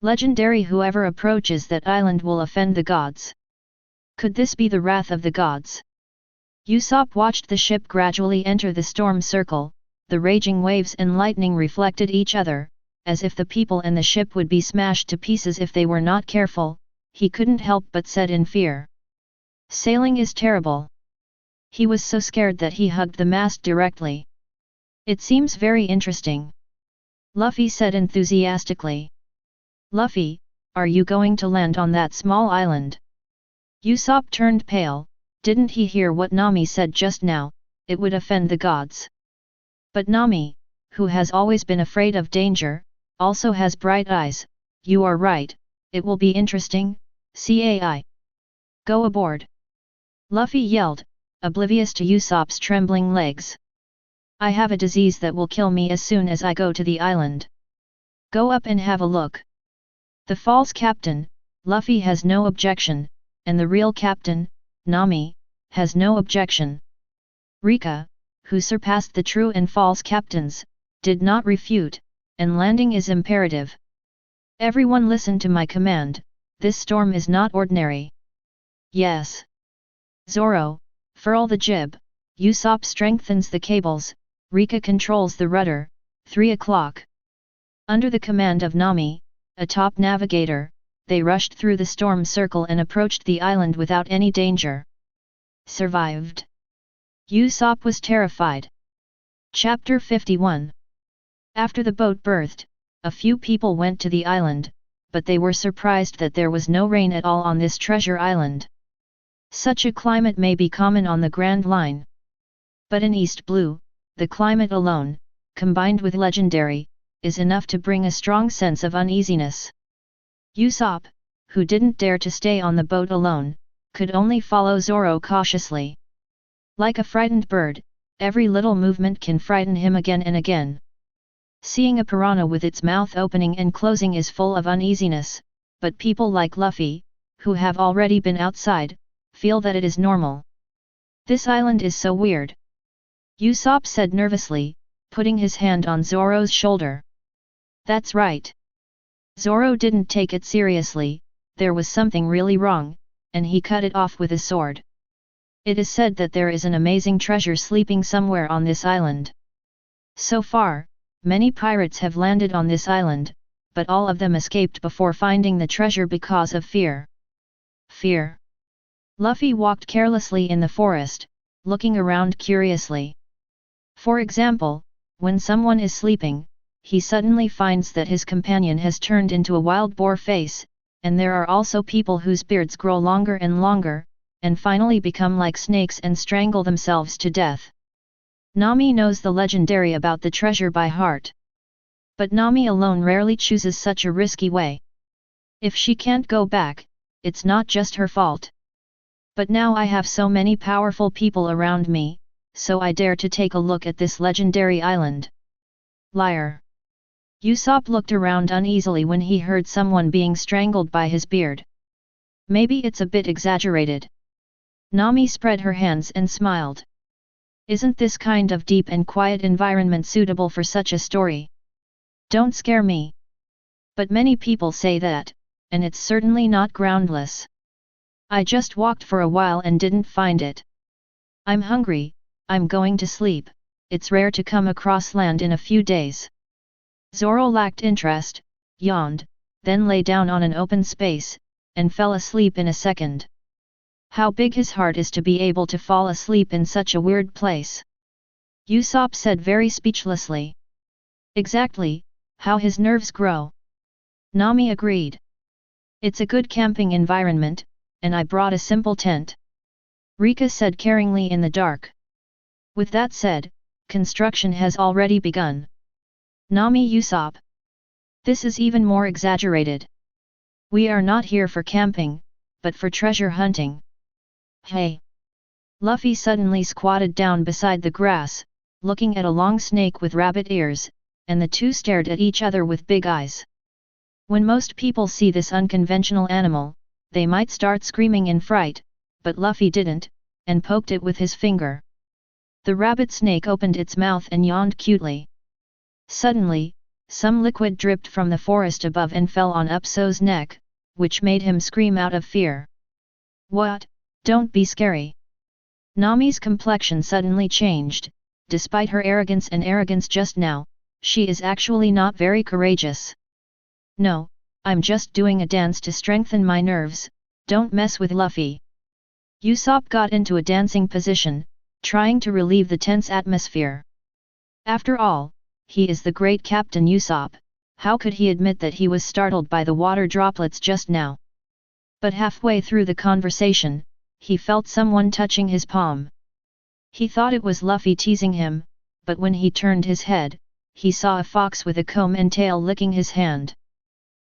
A: Legendary: whoever approaches that island will offend the gods. Could this be the wrath of the gods? Usopp watched the ship gradually enter the storm circle, the raging waves and lightning reflected each other, as if the people and the ship would be smashed to pieces if they were not careful. He couldn't help but said in fear. Sailing is terrible. He was so scared that he hugged the mast directly. It seems very interesting. Luffy said enthusiastically. Luffy, are you going to land on that small island? Usopp turned pale. Didn't he hear what Nami said just now? It would offend the gods. But Nami, who has always been afraid of danger, also has bright eyes. You are right, it will be interesting. Cai. Go aboard. Luffy yelled, oblivious to Usopp's trembling legs. I have a disease that will kill me as soon as I go to the island. Go up and have a look. The false captain, Luffy, has no objection, and the real captain, Nami, has no objection. Reka, who surpassed the true and false captains, did not refute, and landing is imperative. Everyone listen to my command, this storm is not ordinary. Yes. Zoro, furl the jib, Usopp strengthens the cables, Reka controls the rudder. 3 o'clock. Under the command of Nami, a top navigator, they rushed through the storm circle and approached the island without any danger. Survived. Usopp was terrified. Chapter 51. After the boat berthed, a few people went to the island, but they were surprised that there was no rain at all on this treasure island. Such a climate may be common on the Grand Line. But in East Blue, the climate alone, combined with legendary, is enough to bring a strong sense of uneasiness. Usopp, who didn't dare to stay on the boat alone, could only follow Zoro cautiously. Like a frightened bird, every little movement can frighten him again and again. Seeing a piranha with its mouth opening and closing is full of uneasiness, but people like Luffy, who have already been outside, feel that it is normal. This island is so weird. Usopp said nervously, putting his hand on Zoro's shoulder. That's right. Zoro didn't take it seriously, there was something really wrong, and he cut it off with his sword. It is said that there is an amazing treasure sleeping somewhere on this island. So far, many pirates have landed on this island, but all of them escaped before finding the treasure because of fear. Fear. Luffy walked carelessly in the forest, looking around curiously. For example, when someone is sleeping, he suddenly finds that his companion has turned into a wild boar face, and there are also people whose beards grow longer and longer, and finally become like snakes and strangle themselves to death. Nami knows the legendary about the treasure by heart. But Nami alone rarely chooses such a risky way. If she can't go back, it's not just her fault. But now I have so many powerful people around me, so I dare to take a look at this legendary island. Liar. Usopp looked around uneasily when he heard someone being strangled by his beard. Maybe it's a bit exaggerated. Nami spread her hands and smiled. Isn't this kind of deep and quiet environment suitable for such a story? Don't scare me. But many people say that, and it's certainly not groundless. I just walked for a while and didn't find it. I'm hungry, I'm going to sleep, it's rare to come across land in a few days. Zoro lacked interest, yawned, then lay down on an open space, and fell asleep in a second. How big his heart is to be able to fall asleep in such a weird place. Usopp said very speechlessly. Exactly, how his nerves grow. Nami agreed. It's a good camping environment, and I brought a simple tent. Reka said caringly in the dark. With that said, construction has already begun. Nami Usopp. This is even more exaggerated. We are not here for camping, but for treasure hunting. Hey! Luffy suddenly squatted down beside the grass, looking at a long snake with rabbit ears, and the two stared at each other with big eyes. When most people see this unconventional animal, they might start screaming in fright, but Luffy didn't, and poked it with his finger. The rabbit snake opened its mouth and yawned cutely. Suddenly, some liquid dripped from the forest above and fell on Usopp's neck, which made him scream out of fear. What? Don't be scary. Nami's complexion suddenly changed. Despite her arrogance just now, she is actually not very courageous. No, I'm just doing a dance to strengthen my nerves, don't mess with Luffy. Usopp got into a dancing position, trying to relieve the tense atmosphere. After all, he is the great Captain Usopp, how could he admit that he was startled by the water droplets just now? But halfway through the conversation, he felt someone touching his palm. He thought it was Luffy teasing him, but when he turned his head, he saw a fox with a comb and tail licking his hand.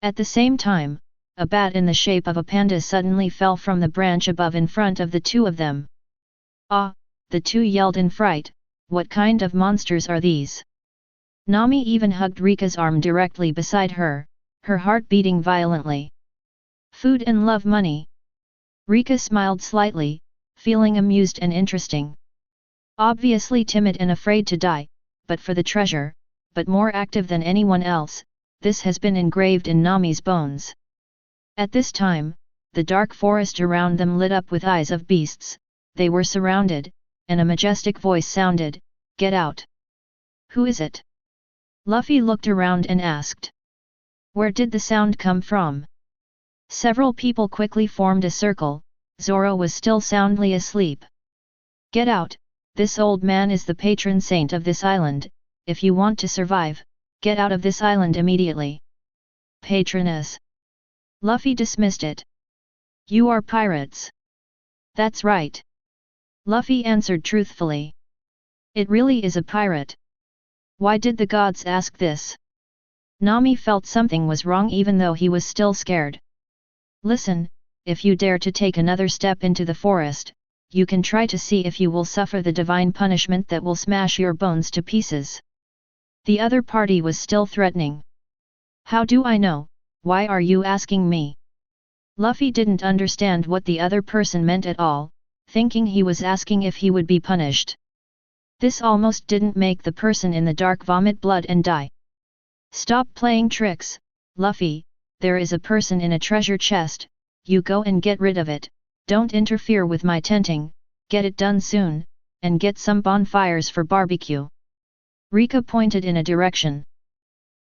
A: At the same time, a bat in the shape of a panda suddenly fell from the branch above in front of the two of them. Ah! The two yelled in fright, what kind of monsters are these? Nami even hugged Rika's arm directly beside her, her heart beating violently. Food and love money. Reka smiled slightly, feeling amused and interesting. Obviously timid and afraid to die, but for the treasure, but more active than anyone else, this has been engraved in Nami's bones. At this time, the dark forest around them lit up with eyes of beasts, they were surrounded, and a majestic voice sounded, "Get out!" Who is it? Luffy looked around and asked. Where did the sound come from? Several people quickly formed a circle. Zoro was still soundly asleep. Get out, this old man is the patron saint of this island, if you want to survive, get out of this island immediately. Patroness. Luffy dismissed it. You are pirates. That's right. Luffy answered truthfully. It really is a pirate. Why did the gods ask this? Nami felt something was wrong even though he was still scared. Listen, if you dare to take another step into the forest, you can try to see if you will suffer the divine punishment that will smash your bones to pieces. The other party was still threatening. How do I know? Why are you asking me? Luffy didn't understand what the other person meant at all, thinking he was asking if he would be punished. This almost didn't make the person in the dark vomit blood and die. Stop playing tricks, Luffy, there is a person in a treasure chest, you go and get rid of it, don't interfere with my tenting, get it done soon, and get some bonfires for barbecue. Reka pointed in a direction.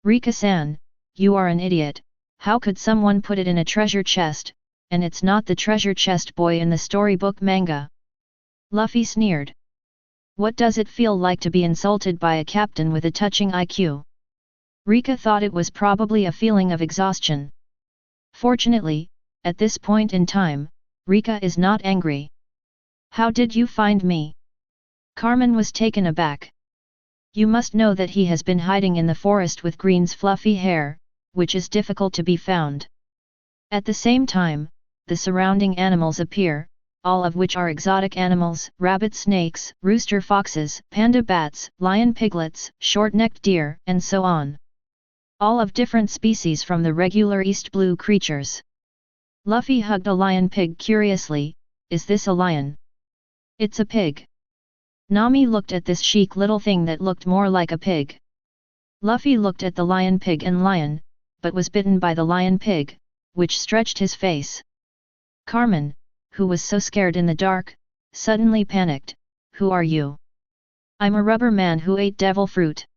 A: Reka-san, you are an idiot, how could someone put it in a treasure chest, and it's not the treasure chest boy in the storybook manga? Luffy sneered. What does it feel like to be insulted by a captain with a touching IQ? Reka thought it was probably a feeling of exhaustion. Fortunately, at this point in time, Reka is not angry. How did you find me? Carmen was taken aback. You must know that he has been hiding in the forest with Green's fluffy hair, which is difficult to be found. At the same time, the surrounding animals appear, all of which are exotic animals, rabbit snakes, rooster foxes, panda bats, lion piglets, short-necked deer, and so on. All of different species from the regular East Blue creatures. Luffy hugged a lion pig curiously. Is this a lion? It's a pig. Nami looked at this chic little thing that looked more like a pig. Luffy looked at the lion pig and lion, but was bitten by the lion pig, which stretched his face. Carmen, who was so scared in the dark, suddenly panicked. Who are you? I'm a rubber man who ate devil fruit.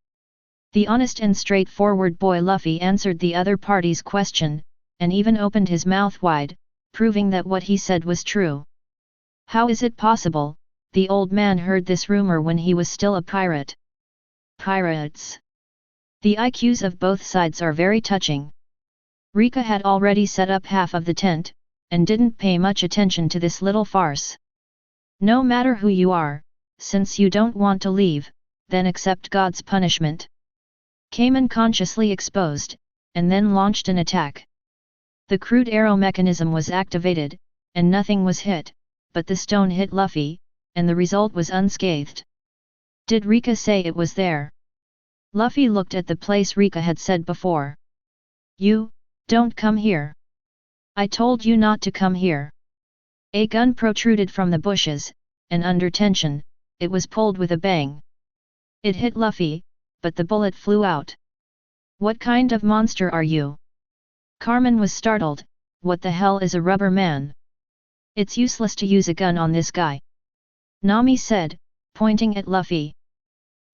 A: The honest and straightforward boy Luffy answered the other party's question, and even opened his mouth wide, proving that what he said was true. How is it possible? The old man heard this rumor when he was still a pirate. Pirates. The IQs of both sides are very touching. Reka had already set up half of the tent, and didn't pay much attention to this little farce. No matter who you are, since you don't want to leave, then accept God's punishment. Came unconsciously exposed, and then launched an attack. The crude arrow mechanism was activated, and nothing was hit, but the stone hit Luffy, and the result was unscathed. Did Reka say it was there? Luffy looked at the place Reka had said before. You, don't come here. I told you not to come here. A gun protruded from the bushes, and under tension, it was pulled with a bang. It hit Luffy, but the bullet flew out. What kind of monster are you? Carmen was startled. What the hell is a rubber man? It's useless to use a gun on this guy. Nami said, pointing at Luffy.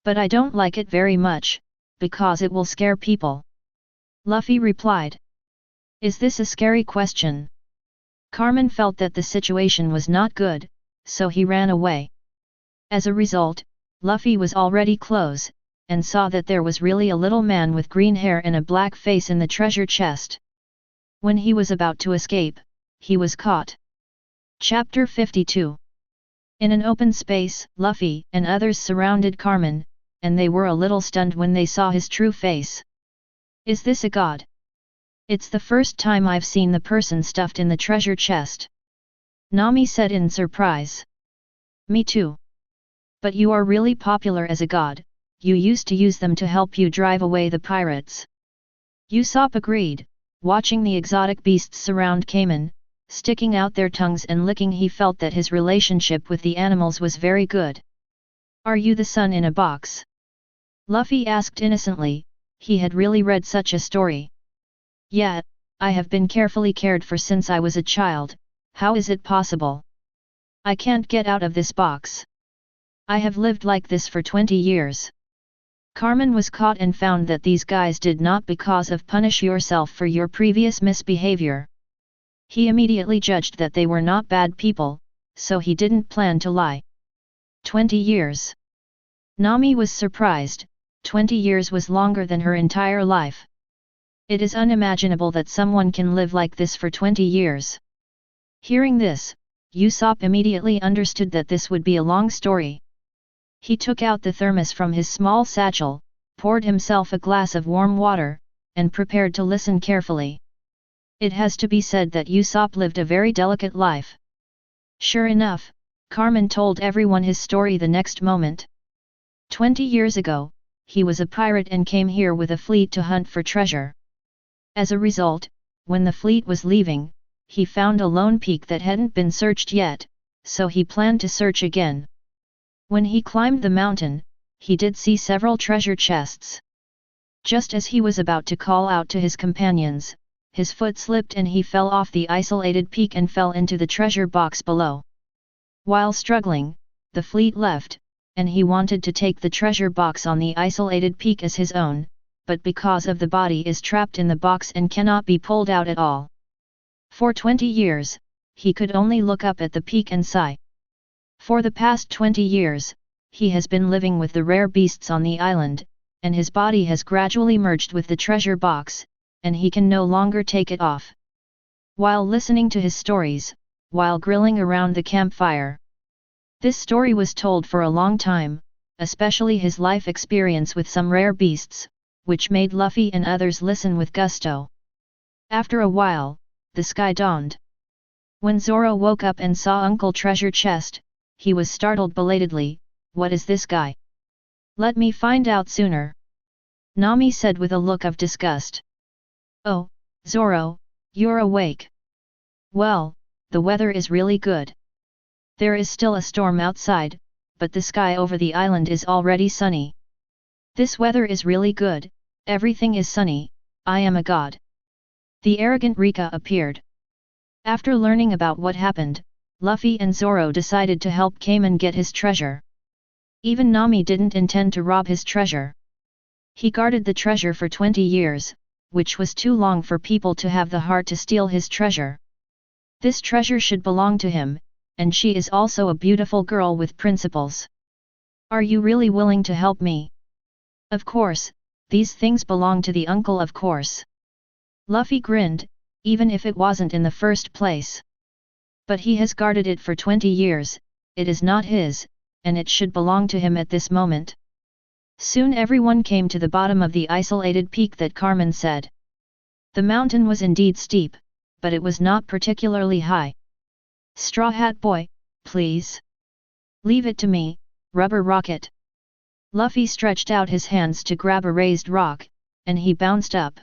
A: But I don't like it very much, because it will scare people. Luffy replied. Is this a scary question? Carmen felt that the situation was not good, so he ran away. As a result, Luffy was already close, and saw that there was really a little man with green hair and a black face in the treasure chest. When he was about to escape, he was caught. Chapter 52. In an open space, Luffy and others surrounded Carmen, and they were a little stunned when they saw his true face. Is this a god? It's the first time I've seen the person stuffed in the treasure chest. Nami said in surprise. Me too. But you are really popular as a god, you used to use them to help you drive away the pirates. Usopp agreed, watching the exotic beasts surround Cayman, sticking out their tongues and licking. He felt that his relationship with the animals was very good. Are you the sun in a box? Luffy asked innocently, he had really read such a story. Yeah, I have been carefully cared for since I was a child. How is it possible? I can't get out of this box. I have lived like this for 20 years. Carmen was caught and found that these guys did not because of punish yourself for your previous misbehavior. He immediately judged that they were not bad people, so he didn't plan to lie. 20 years. Nami was surprised, 20 years was longer than her entire life. It is unimaginable that someone can live like this for 20 years. Hearing this, Usopp immediately understood that this would be a long story. He took out the thermos from his small satchel, poured himself a glass of warm water, and prepared to listen carefully. It has to be said that Usopp lived a very delicate life. Sure enough, Carmen told everyone his story the next moment. 20 years ago, he was a pirate and came here with a fleet to hunt for treasure. As a result, when the fleet was leaving, he found a lone peak that hadn't been searched yet, so he planned to search again. When he climbed the mountain, he did see several treasure chests. Just as he was about to call out to his companions, his foot slipped and he fell off the isolated peak and fell into the treasure box below. While struggling, the fleet left, and he wanted to take the treasure box on the isolated peak as his own, but because of the body is trapped in the box and cannot be pulled out at all. For 20 years, he could only look up at the peak and sigh. For the past 20 years, he has been living with the rare beasts on the island, and his body has gradually merged with the treasure box, and he can no longer take it off. While listening to his stories, while grilling around the campfire. This story was told for a long time, especially his life experience with some rare beasts, which made Luffy and others listen with gusto. After a while, the sky dawned. When Zoro woke up and saw Uncle Treasure Chest, he was startled belatedly. "What is this guy? Let me find out sooner," Nami said with a look of disgust. "Oh, Zoro, you're awake. Well, the weather is really good. There is still a storm outside, but the sky over the island is already sunny. This weather is really good, everything is sunny, I am a god." The arrogant Reka appeared. After learning about what happened, Luffy and Zoro decided to help Cayman get his treasure. Even Nami didn't intend to rob his treasure. He guarded the treasure for 20 years, which was too long for people to have the heart to steal his treasure. This treasure should belong to him, and she is also a beautiful girl with principles. "Are you really willing to help me?" "Of course, these things belong to the uncle, of course." Luffy grinned, even if it wasn't in the first place. But he has guarded it for 20 years, it is not his, and it should belong to him at this moment. Soon everyone came to the bottom of the isolated peak that Carmen said. The mountain was indeed steep, but it was not particularly high. "Straw Hat Boy, please. Leave it to me, Rubber Rocket." Luffy stretched out his hands to grab a raised rock, and he bounced up.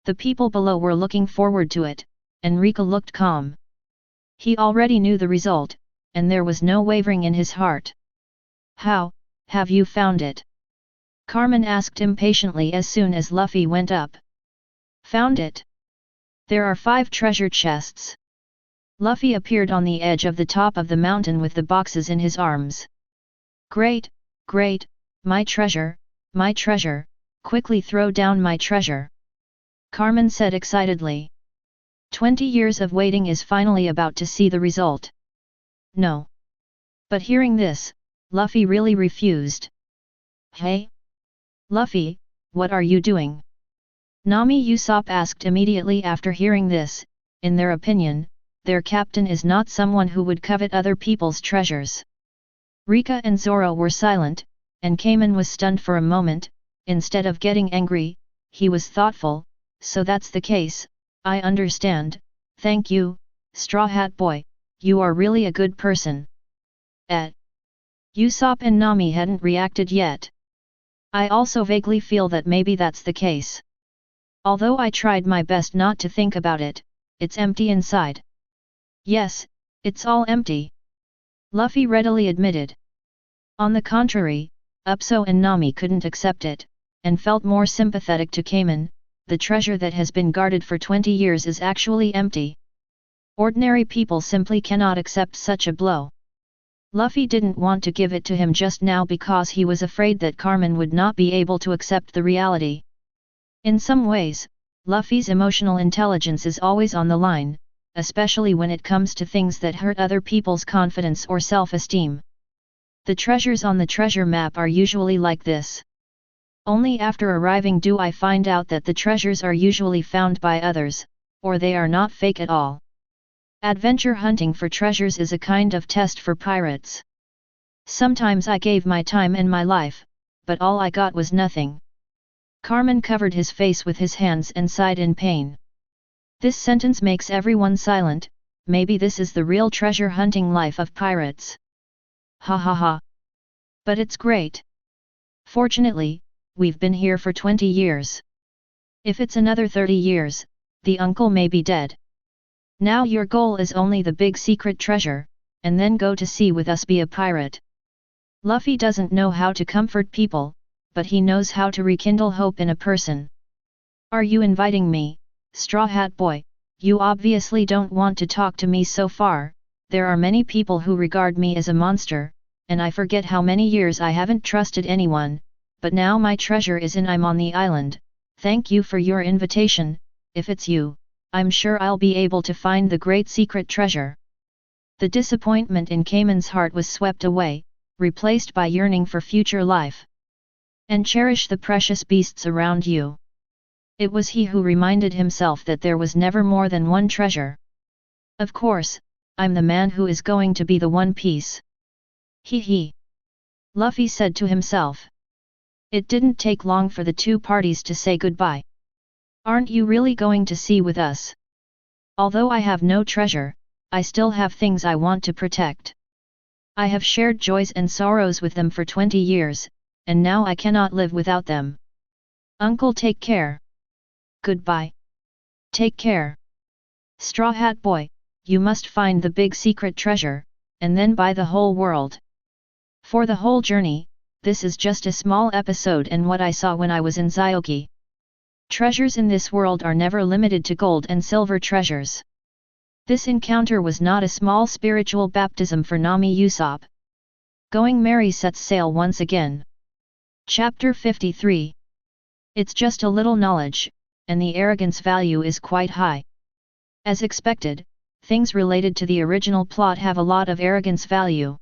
A: The people below were looking forward to it, and Reka looked calm. He already knew the result, and there was no wavering in his heart. "How, have you found it?" Carmen asked impatiently as soon as Luffy went up. "Found it? There are 5 treasure chests." Luffy appeared on the edge of the top of the mountain with the boxes in his arms. "Great, great, my treasure, quickly throw down my treasure," Carmen said excitedly. 20 years of waiting is finally about to see the result. No. But hearing this, Luffy really refused. "Hey? Luffy, what are you doing?" Nami Usopp asked immediately after hearing this. In their opinion, their captain is not someone who would covet other people's treasures. Reka and Zoro were silent, and Cayman was stunned for a moment. Instead of getting angry, he was thoughtful. "So that's the case, I understand, thank you, Straw Hat Boy, you are really a good person." Usopp and Nami hadn't reacted yet. "I also vaguely feel that maybe that's the case. Although I tried my best not to think about it, it's empty inside." "Yes, it's all empty," Luffy readily admitted. On the contrary, Usopp and Nami couldn't accept it, and felt more sympathetic to Cayman. The treasure that has been guarded for 20 years is actually empty. Ordinary people simply cannot accept such a blow. Luffy didn't want to give it to him just now because he was afraid that Carmen would not be able to accept the reality. In some ways, Luffy's emotional intelligence is always on the line, especially when it comes to things that hurt other people's confidence or self-esteem. The treasures on the treasure map are usually like this. Only after arriving do I find out that the treasures are usually found by others, or they are not fake at all. Adventure hunting for treasures is a kind of test for pirates. Sometimes I gave my time and my life, but all I got was nothing. Carmen covered his face with his hands and sighed in pain. This sentence makes everyone silent. Maybe this is the real treasure hunting life of pirates. Hahaha. But it's great. Fortunately, we've been here for 20 years. If it's another 30 years, the uncle may be dead. Now your goal is only the big secret treasure, and then go to sea with us, be a pirate. Luffy doesn't know how to comfort people, but he knows how to rekindle hope in a person. "Are you inviting me, Straw Hat Boy? You obviously don't want to talk to me so far. There are many people who regard me as a monster, and I forget how many years I haven't trusted anyone, but now my treasure is in. I'm on the island. Thank you for your invitation. If it's you, I'm sure I'll be able to find the great secret treasure." The disappointment in Cayman's heart was swept away, replaced by yearning for future life. "And cherish the precious beasts around you." It was he who reminded himself that there was never more than one treasure. "Of course, I'm the man who is going to be the One Piece." Hee hee. Luffy said to himself. It didn't take long for the two parties to say goodbye. Aren't you really going to sea with us? Although I have no treasure, I still have things I want to protect. I have shared joys and sorrows with them for 20 years, and now I cannot live without them. Uncle, take care. Goodbye. Take care. Straw Hat Boy, you must find the big secret treasure, and then buy the whole world. For the whole journey, this is just a small episode and what I saw when I was in Zyoki. Treasures in this world are never limited to gold and silver treasures. This encounter was not a small spiritual baptism for Nami Usopp. Going merry sets sail once again. Chapter 53. It's just a little knowledge, and the arrogance value is quite high. As expected, things related to the original plot have a lot of arrogance value.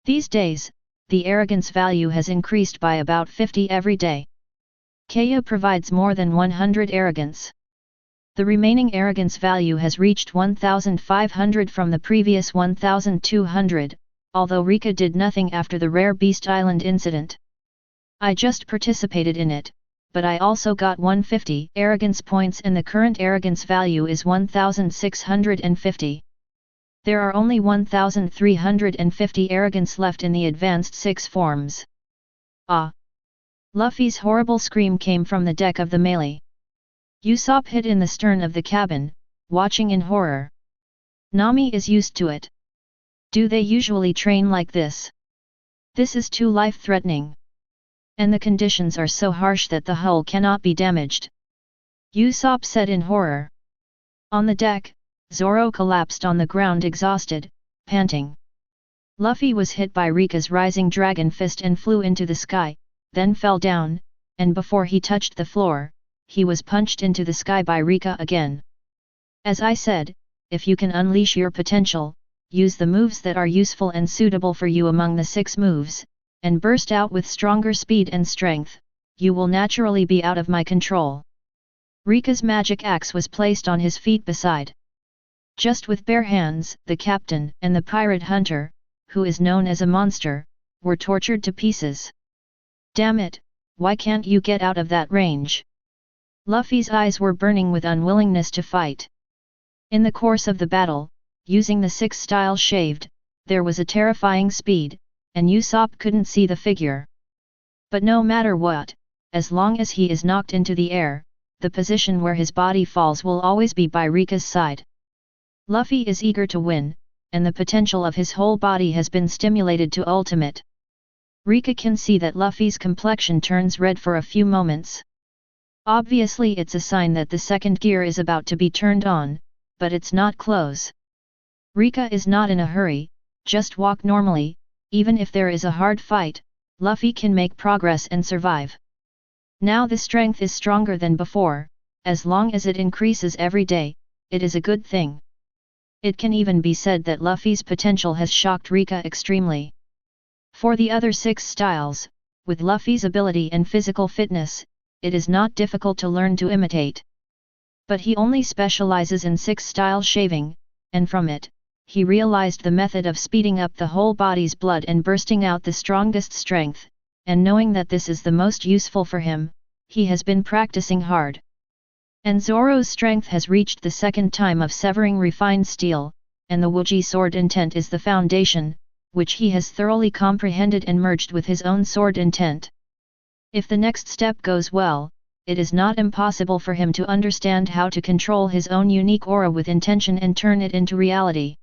A: These days, the arrogance value has increased by about 50 every day. Caya provides more than 100 arrogance. The remaining arrogance value has reached 1,500 from the previous 1,200, although Reka did nothing after the Rare Beast Island incident. I just participated in it, but I also got 150 arrogance points and the current arrogance value is 1,650. There are only 1,350 arrogance left in the advanced 6 forms. Ah! Luffy's horrible scream came from the deck of the melee. Usopp hid in the stern of the cabin, watching in horror. Nami is used to it. Do they usually train like this? This is too life-threatening. And the conditions are so harsh that the hull cannot be damaged. Usopp said in horror. On the deck, Zoro collapsed on the ground exhausted, panting. Luffy was hit by Rika's rising dragon fist and flew into the sky, then fell down, and before he touched the floor, he was punched into the sky by Reka again. As I said, if you can unleash your potential, use the moves that are useful and suitable for you among the 6 moves, and burst out with stronger speed and strength, you will naturally be out of my control. Rika's magic axe was placed on his feet beside. Just with bare hands, the captain and the pirate hunter, who is known as a monster, were tortured to pieces. Damn it, why can't you get out of that range? Luffy's eyes were burning with unwillingness to fight. In the course of the battle, using the 6 style shaved, there was a terrifying speed, and Usopp couldn't see the figure. But no matter what, as long as he is knocked into the air, the position where his body falls will always be by Rika's side. Luffy is eager to win, and the potential of his whole body has been stimulated to ultimate. Reka can see that Luffy's complexion turns red for a few moments. Obviously it's a sign that the second gear is about to be turned on, but it's not close. Reka is not in a hurry, just walk normally. Even if there is a hard fight, Luffy can make progress and survive. Now the strength is stronger than before, as long as it increases every day, it is a good thing. It can even be said that Luffy's potential has shocked Reka extremely. For the other 6 styles, with Luffy's ability and physical fitness, it is not difficult to learn to imitate. But he only specializes in 6 style shaving, and from it, he realized the method of speeding up the whole body's blood and bursting out the strongest strength, and knowing that this is the most useful for him, he has been practicing hard. And Zoro's strength has reached the 2nd time of severing refined steel, and the Wuji sword intent is the foundation, which he has thoroughly comprehended and merged with his own sword intent. If the next step goes well, it is not impossible for him to understand how to control his own unique aura with intention and turn it into reality.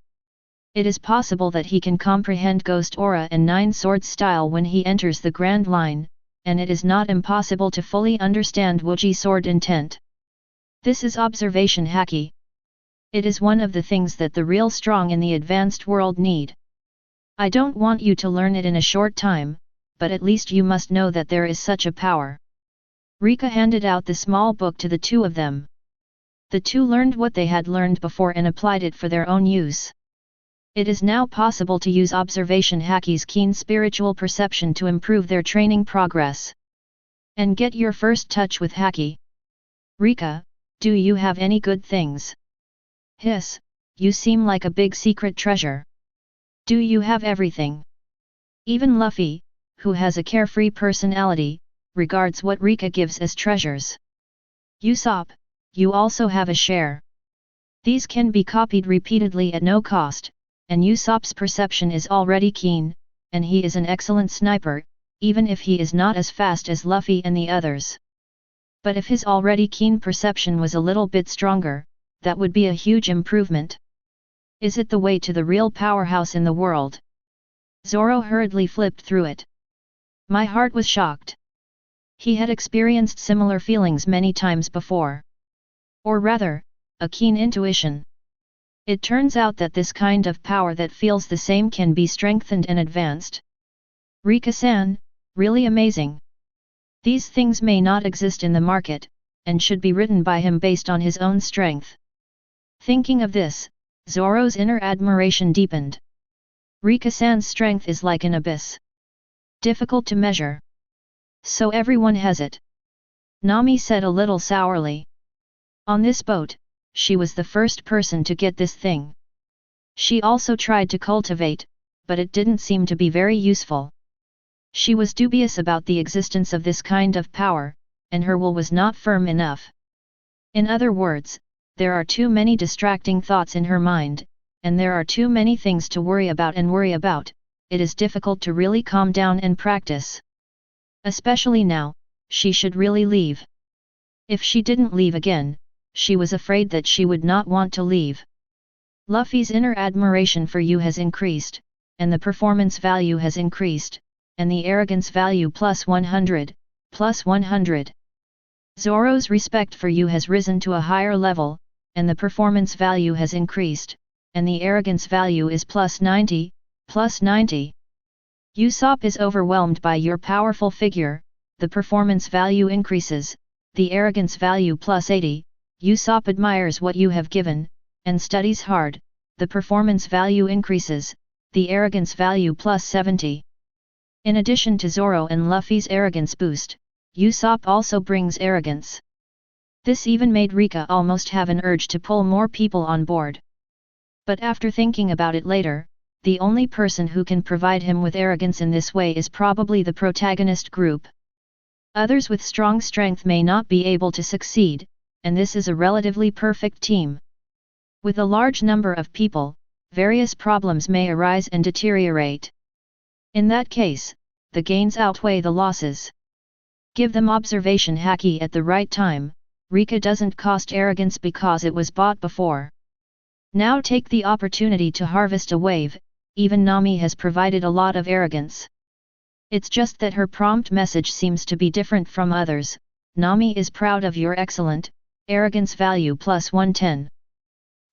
A: It is possible that he can comprehend Ghost Aura and 9 Swords style when he enters the Grand Line, and it is not impossible to fully understand Wuji sword intent. This is observation haki. It is one of the things that the real strong in the advanced world need. I don't want you to learn it in a short time, but at least you must know that there is such a power. Reka handed out the small book to the 2 of them. The 2 learned what they had learned before and applied it for their own use. It is now possible to use observation haki's keen spiritual perception to improve their training progress. And get your first touch with haki. Reka, do you have any good things? Hiss, you seem like a big secret treasure. Do you have everything? Even Luffy, who has a carefree personality, regards what Reka gives as treasures. Usopp, you also have a share. These can be copied repeatedly at no cost, and Usopp's perception is already keen, and he is an excellent sniper, even if he is not as fast as Luffy and the others. But if his already keen perception was a little bit stronger, that would be a huge improvement. Is it the way to the real powerhouse in the world? Zoro hurriedly flipped through it. My heart was shocked. He had experienced similar feelings many times before. Or rather, a keen intuition. It turns out that this kind of power that feels the same can be strengthened and advanced. Reka-san, really amazing. These things may not exist in the market, and should be written by him based on his own strength. Thinking of this, Zoro's inner admiration deepened. Reka-san's strength is like an abyss. Difficult to measure. So everyone has it. Nami said a little sourly. On this boat, she was the first person to get this thing. She also tried to cultivate, but it didn't seem to be very useful. She was dubious about the existence of this kind of power, and her will was not firm enough. In other words, there are too many distracting thoughts in her mind, and there are too many things to worry about, it is difficult to really calm down and practice. Especially now, she should really leave. If she didn't leave again, she was afraid that she would not want to leave. Luffy's inner admiration for you has increased, and the performance value has increased, and the arrogance value plus 100, plus 100. Zoro's respect for you has risen to a higher level, and the performance value has increased, and the arrogance value is plus 90, plus 90. Usopp is overwhelmed by your powerful figure, the performance value increases, the arrogance value plus 80, Usopp admires what you have given, and studies hard, the performance value increases, the arrogance value plus 70. In addition to Zoro and Luffy's arrogance boost, Usopp also brings arrogance. This even made Reka almost have an urge to pull more people on board. But after thinking about it later, the only person who can provide him with arrogance in this way is probably the protagonist group. Others with strong strength may not be able to succeed, and this is a relatively perfect team. With a large number of people, various problems may arise and deteriorate. In that case, the gains outweigh the losses. Give them observation haki at the right time. Reka doesn't cost arrogance because it was bought before. Now take the opportunity to harvest a wave. Even Nami has provided a lot of arrogance. It's just that her prompt message seems to be different from others. Nami is proud of your excellent arrogance value plus 110.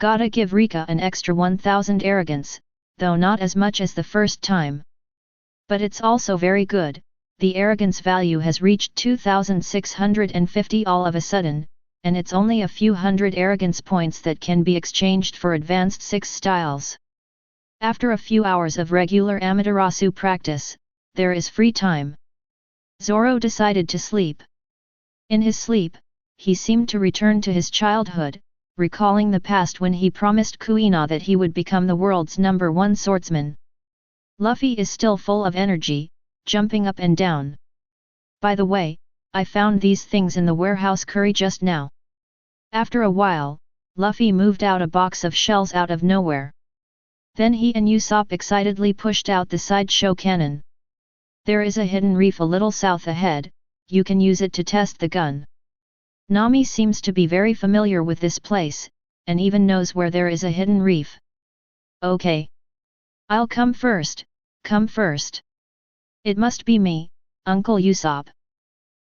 A: Gotta give Reka an extra 1000 arrogance, though not as much as the first time. But it's also very good. The arrogance value has reached 2650 all of a sudden, and it's only a few hundred arrogance points that can be exchanged for advanced 6 styles. After a few hours of regular Amaterasu practice, there is free time. Zoro decided to sleep. In his sleep, he seemed to return to his childhood, recalling the past when he promised Kuina that he would become the world's #1 swordsman. Luffy is still full of energy, jumping up and down. By the way, I found these things in the warehouse curry just now. After a while, Luffy moved out a box of shells out of nowhere. Then he and Usopp excitedly pushed out the sideshow cannon. There is a hidden reef a little south ahead, you can use it to test the gun. Nami seems to be very familiar with this place, and even knows where there is a hidden reef. Okay. I'll come first, come first. It must be me, Uncle Usopp.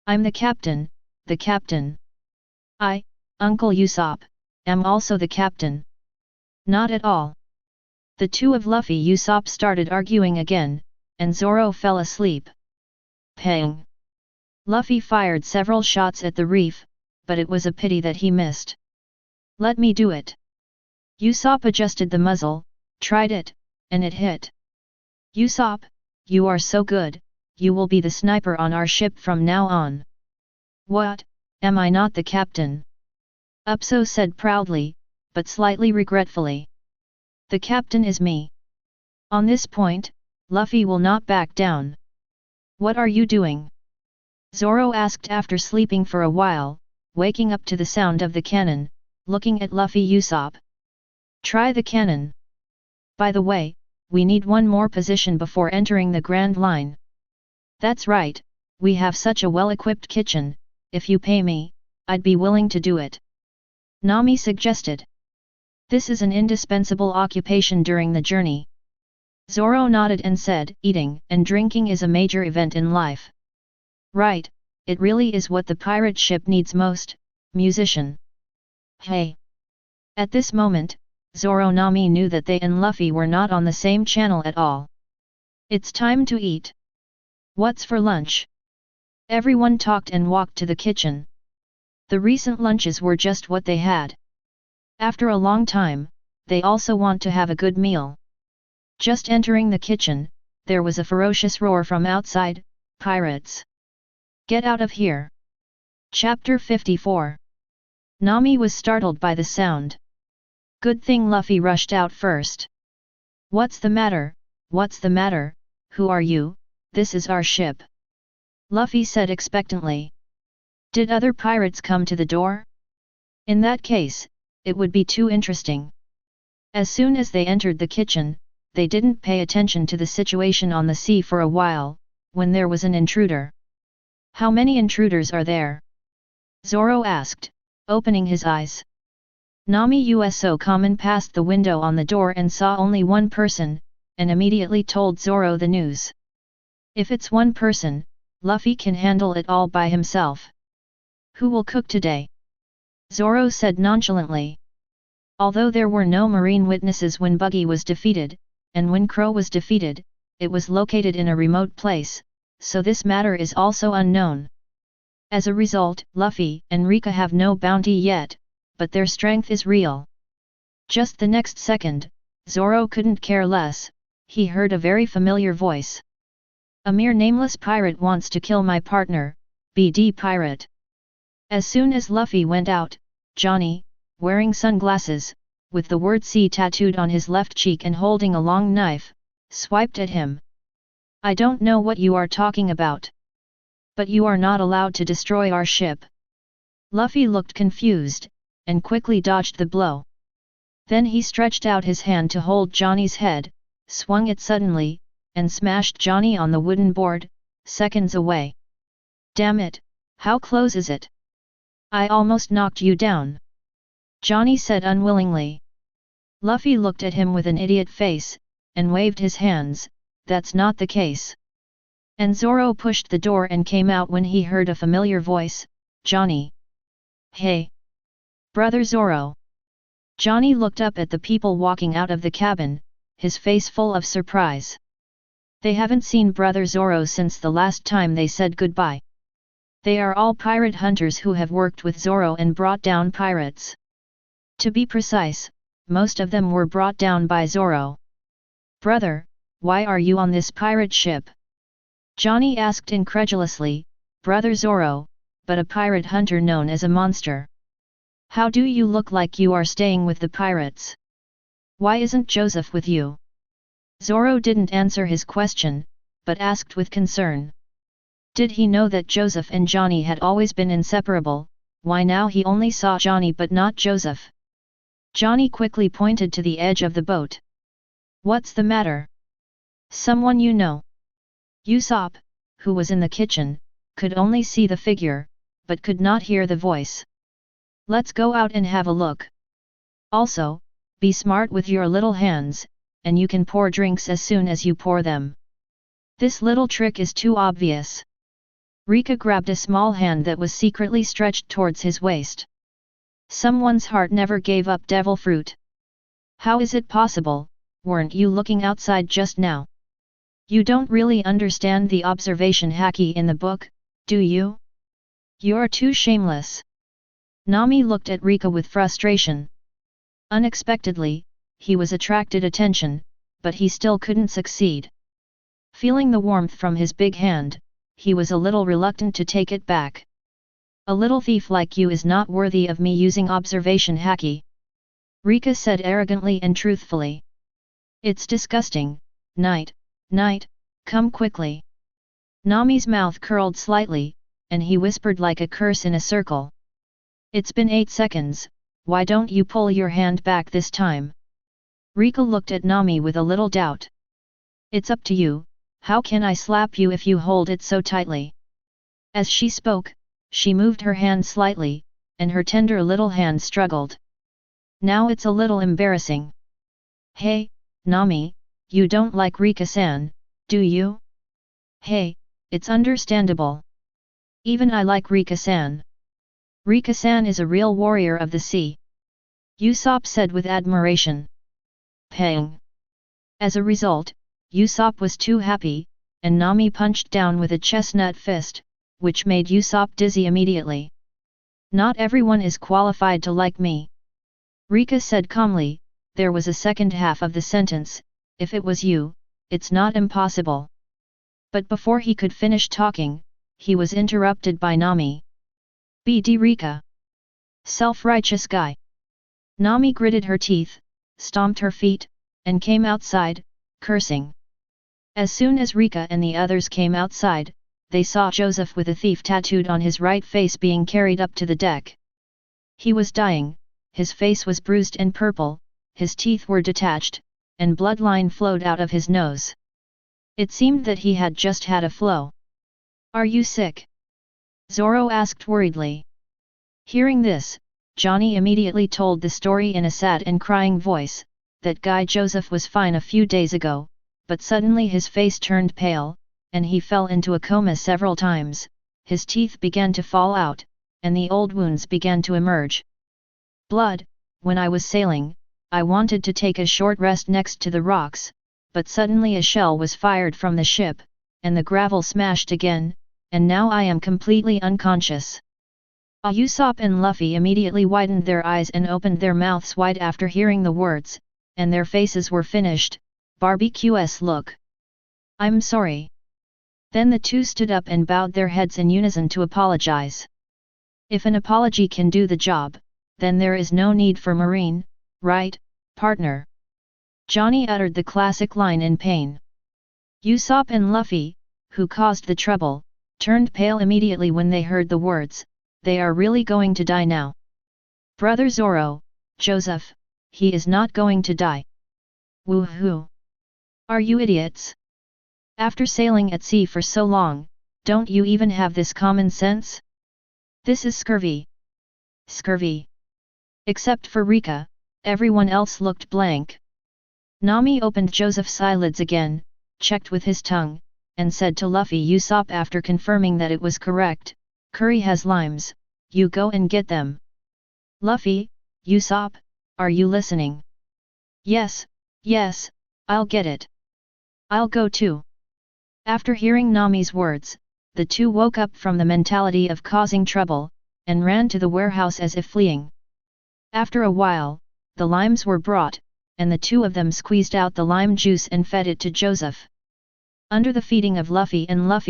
A: I'm the captain, the captain. I, Uncle Usopp, am also the captain. Not at all. The two of Luffy Usopp started arguing again, and Zoro fell asleep. Pang! Luffy fired several shots at the reef, but it was a pity that he missed. Let me do it. Usopp adjusted the muzzle, tried it, and it hit. Usopp, you are so good, you will be the sniper on our ship from now on. What, am I not the captain? Upso said proudly, but slightly regretfully. The captain is me. On this point, Luffy will not back down. What are you doing? Zoro asked after sleeping for a while, waking up to the sound of the cannon, looking at Luffy. Usopp. Try the cannon. By the way, we need one more position before entering the Grand Line. That's right, we have such a well-equipped kitchen, if you pay me, I'd be willing to do it. Nami suggested. This is an indispensable occupation during the journey. Zoro nodded and said, eating and drinking is a major event in life. Right, it really is what the pirate ship needs most, musician. Hey! At this moment, Zoro Nami knew that they and Luffy were not on the same channel at all. It's time to eat. What's for lunch? Everyone talked and walked to the kitchen. The recent lunches were just what they had. After a long time, they also want to have a good meal. Just entering the kitchen, there was a ferocious roar from outside. Pirates! Get out of here! Chapter 54. Nami was startled by the sound. Good thing Luffy rushed out first. What's the matter? What's the matter? Who are you? This is our ship. Luffy said expectantly. Did other pirates come to the door? In that case, it would be too interesting. As soon as they entered the kitchen, they didn't pay attention to the situation on the sea for a while, when there was an intruder. How many intruders are there? Zoro asked, opening his eyes. Nami Uso Kamen passed the window on the door and saw only one person, and immediately told Zoro the news. If it's one person, Luffy can handle it all by himself. Who will cook today? Zoro said nonchalantly. Although there were no marine witnesses when Buggy was defeated, and when Crow was defeated, it was located in a remote place, so this matter is also unknown. As a result, Luffy and Reka have no bounty yet, but their strength is real. Just the next second, Zoro couldn't care less, he heard a very familiar voice. A mere nameless pirate wants to kill my partner, BD Pirate. As soon as Luffy went out, Johnny, wearing sunglasses, with the word C tattooed on his left cheek and holding a long knife, swiped at him. I don't know what you are talking about. But you are not allowed to destroy our ship. Luffy looked confused, and quickly dodged the blow. Then he stretched out his hand to hold Johnny's head, swung it suddenly, and smashed Johnny on the wooden board, seconds away. Damn it, how close is it? I almost knocked you down. Johnny said unwillingly. Luffy looked at him with an idiot face, and waved his hands, that's not the case. And Zoro pushed the door and came out when he heard a familiar voice, Johnny. Hey! Brother Zoro! Johnny looked up at the people walking out of the cabin, his face full of surprise. They haven't seen Brother Zoro since the last time they said goodbye. They are all pirate hunters who have worked with Zoro and brought down pirates. To be precise, most of them were brought down by Zoro. Brother, why are you on this pirate ship? Johnny asked incredulously, Brother Zoro, but a pirate hunter known as a monster. How do you look like you are staying with the pirates? Why isn't Joseph with you? Zoro didn't answer his question, but asked with concern. Did he know that Joseph and Johnny had always been inseparable? Why now he only saw Johnny but not Joseph? Johnny quickly pointed to the edge of the boat. What's the matter? Someone you know? Usopp, who was in the kitchen, could only see the figure, but could not hear the voice. Let's go out and have a look. Also, be smart with your little hands, and you can pour drinks as soon as you pour them. This little trick is too obvious. Reka grabbed a small hand that was secretly stretched towards his waist. Someone's heart never gave up devil fruit. How is it possible? Weren't you looking outside just now? You don't really understand the observation haki in the book, do you? You're too shameless. Nami looked at Reka with frustration. Unexpectedly, he was attracted attention, but he still couldn't succeed. Feeling the warmth from his big hand, he was a little reluctant to take it back. A little thief like you is not worthy of me using observation haki. Reka said arrogantly and truthfully. It's disgusting. Night, come quickly. Nami's mouth curled slightly, and he whispered like a curse in a circle. It's been 8 seconds, why don't you pull your hand back this time? Reka looked at Nami with a little doubt. It's up to you, how can I slap you if you hold it so tightly? As she spoke, she moved her hand slightly, and her tender little hand struggled. Now it's a little embarrassing. Hey, Nami, you don't like Reka-san, do you? Hey, it's understandable. Even I like Reka-san. Reka-san is a real warrior of the sea. Usopp said with admiration. Pang. As a result, Usopp was too happy, and Nami punched down with a chestnut fist, which made Usopp dizzy immediately. Not everyone is qualified to like me. Reka said calmly, there was a second half of the sentence, if it was you, it's not impossible. But before he could finish talking, he was interrupted by Nami. BD Reka. Self-righteous guy. Nami gritted her teeth, stomped her feet, and came outside, cursing. As soon as Reka and the others came outside, they saw Joseph with a thief tattooed on his right face being carried up to the deck. He was dying, his face was bruised and purple, his teeth were detached, and bloodline flowed out of his nose. It seemed that he had just had a flow. Are you sick? Zoro asked worriedly. Hearing this, Johnny immediately told the story in a sad and crying voice, that guy Joseph was fine a few days ago, but suddenly his face turned pale, and he fell into a coma several times, his teeth began to fall out, and the old wounds began to emerge. Blood, when I was sailing, I wanted to take a short rest next to the rocks, but suddenly a shell was fired from the ship, and the gravel smashed again, and now I am completely unconscious. Usopp and Luffy immediately widened their eyes and opened their mouths wide after hearing the words, and their faces were finished, barbecuous look. I'm sorry. Then the two stood up and bowed their heads in unison to apologize. If an apology can do the job, then there is no need for Marine, right, partner? Johnny uttered the classic line in pain. Usopp and Luffy, who caused the trouble, turned pale immediately when they heard the words, they are really going to die now. Brother Zoro, Joseph, he is not going to die. Woohoo! Are you idiots? After sailing at sea for so long, don't you even have this common sense? This is scurvy. Scurvy. Except for Reka, everyone else looked blank. Nami opened Joseph's eyelids again, checked with his tongue, and said to Luffy Usopp after confirming that it was correct, Curry has limes, you go and get them. Luffy, Usopp, are you listening? Yes, yes, I'll get it. I'll go too. After hearing Nami's words, the two woke up from the mentality of causing trouble, and ran to the warehouse as if fleeing. After a while, the limes were brought, and the two of them squeezed out the lime juice and fed it to Joseph. Under the feeding of Luffy,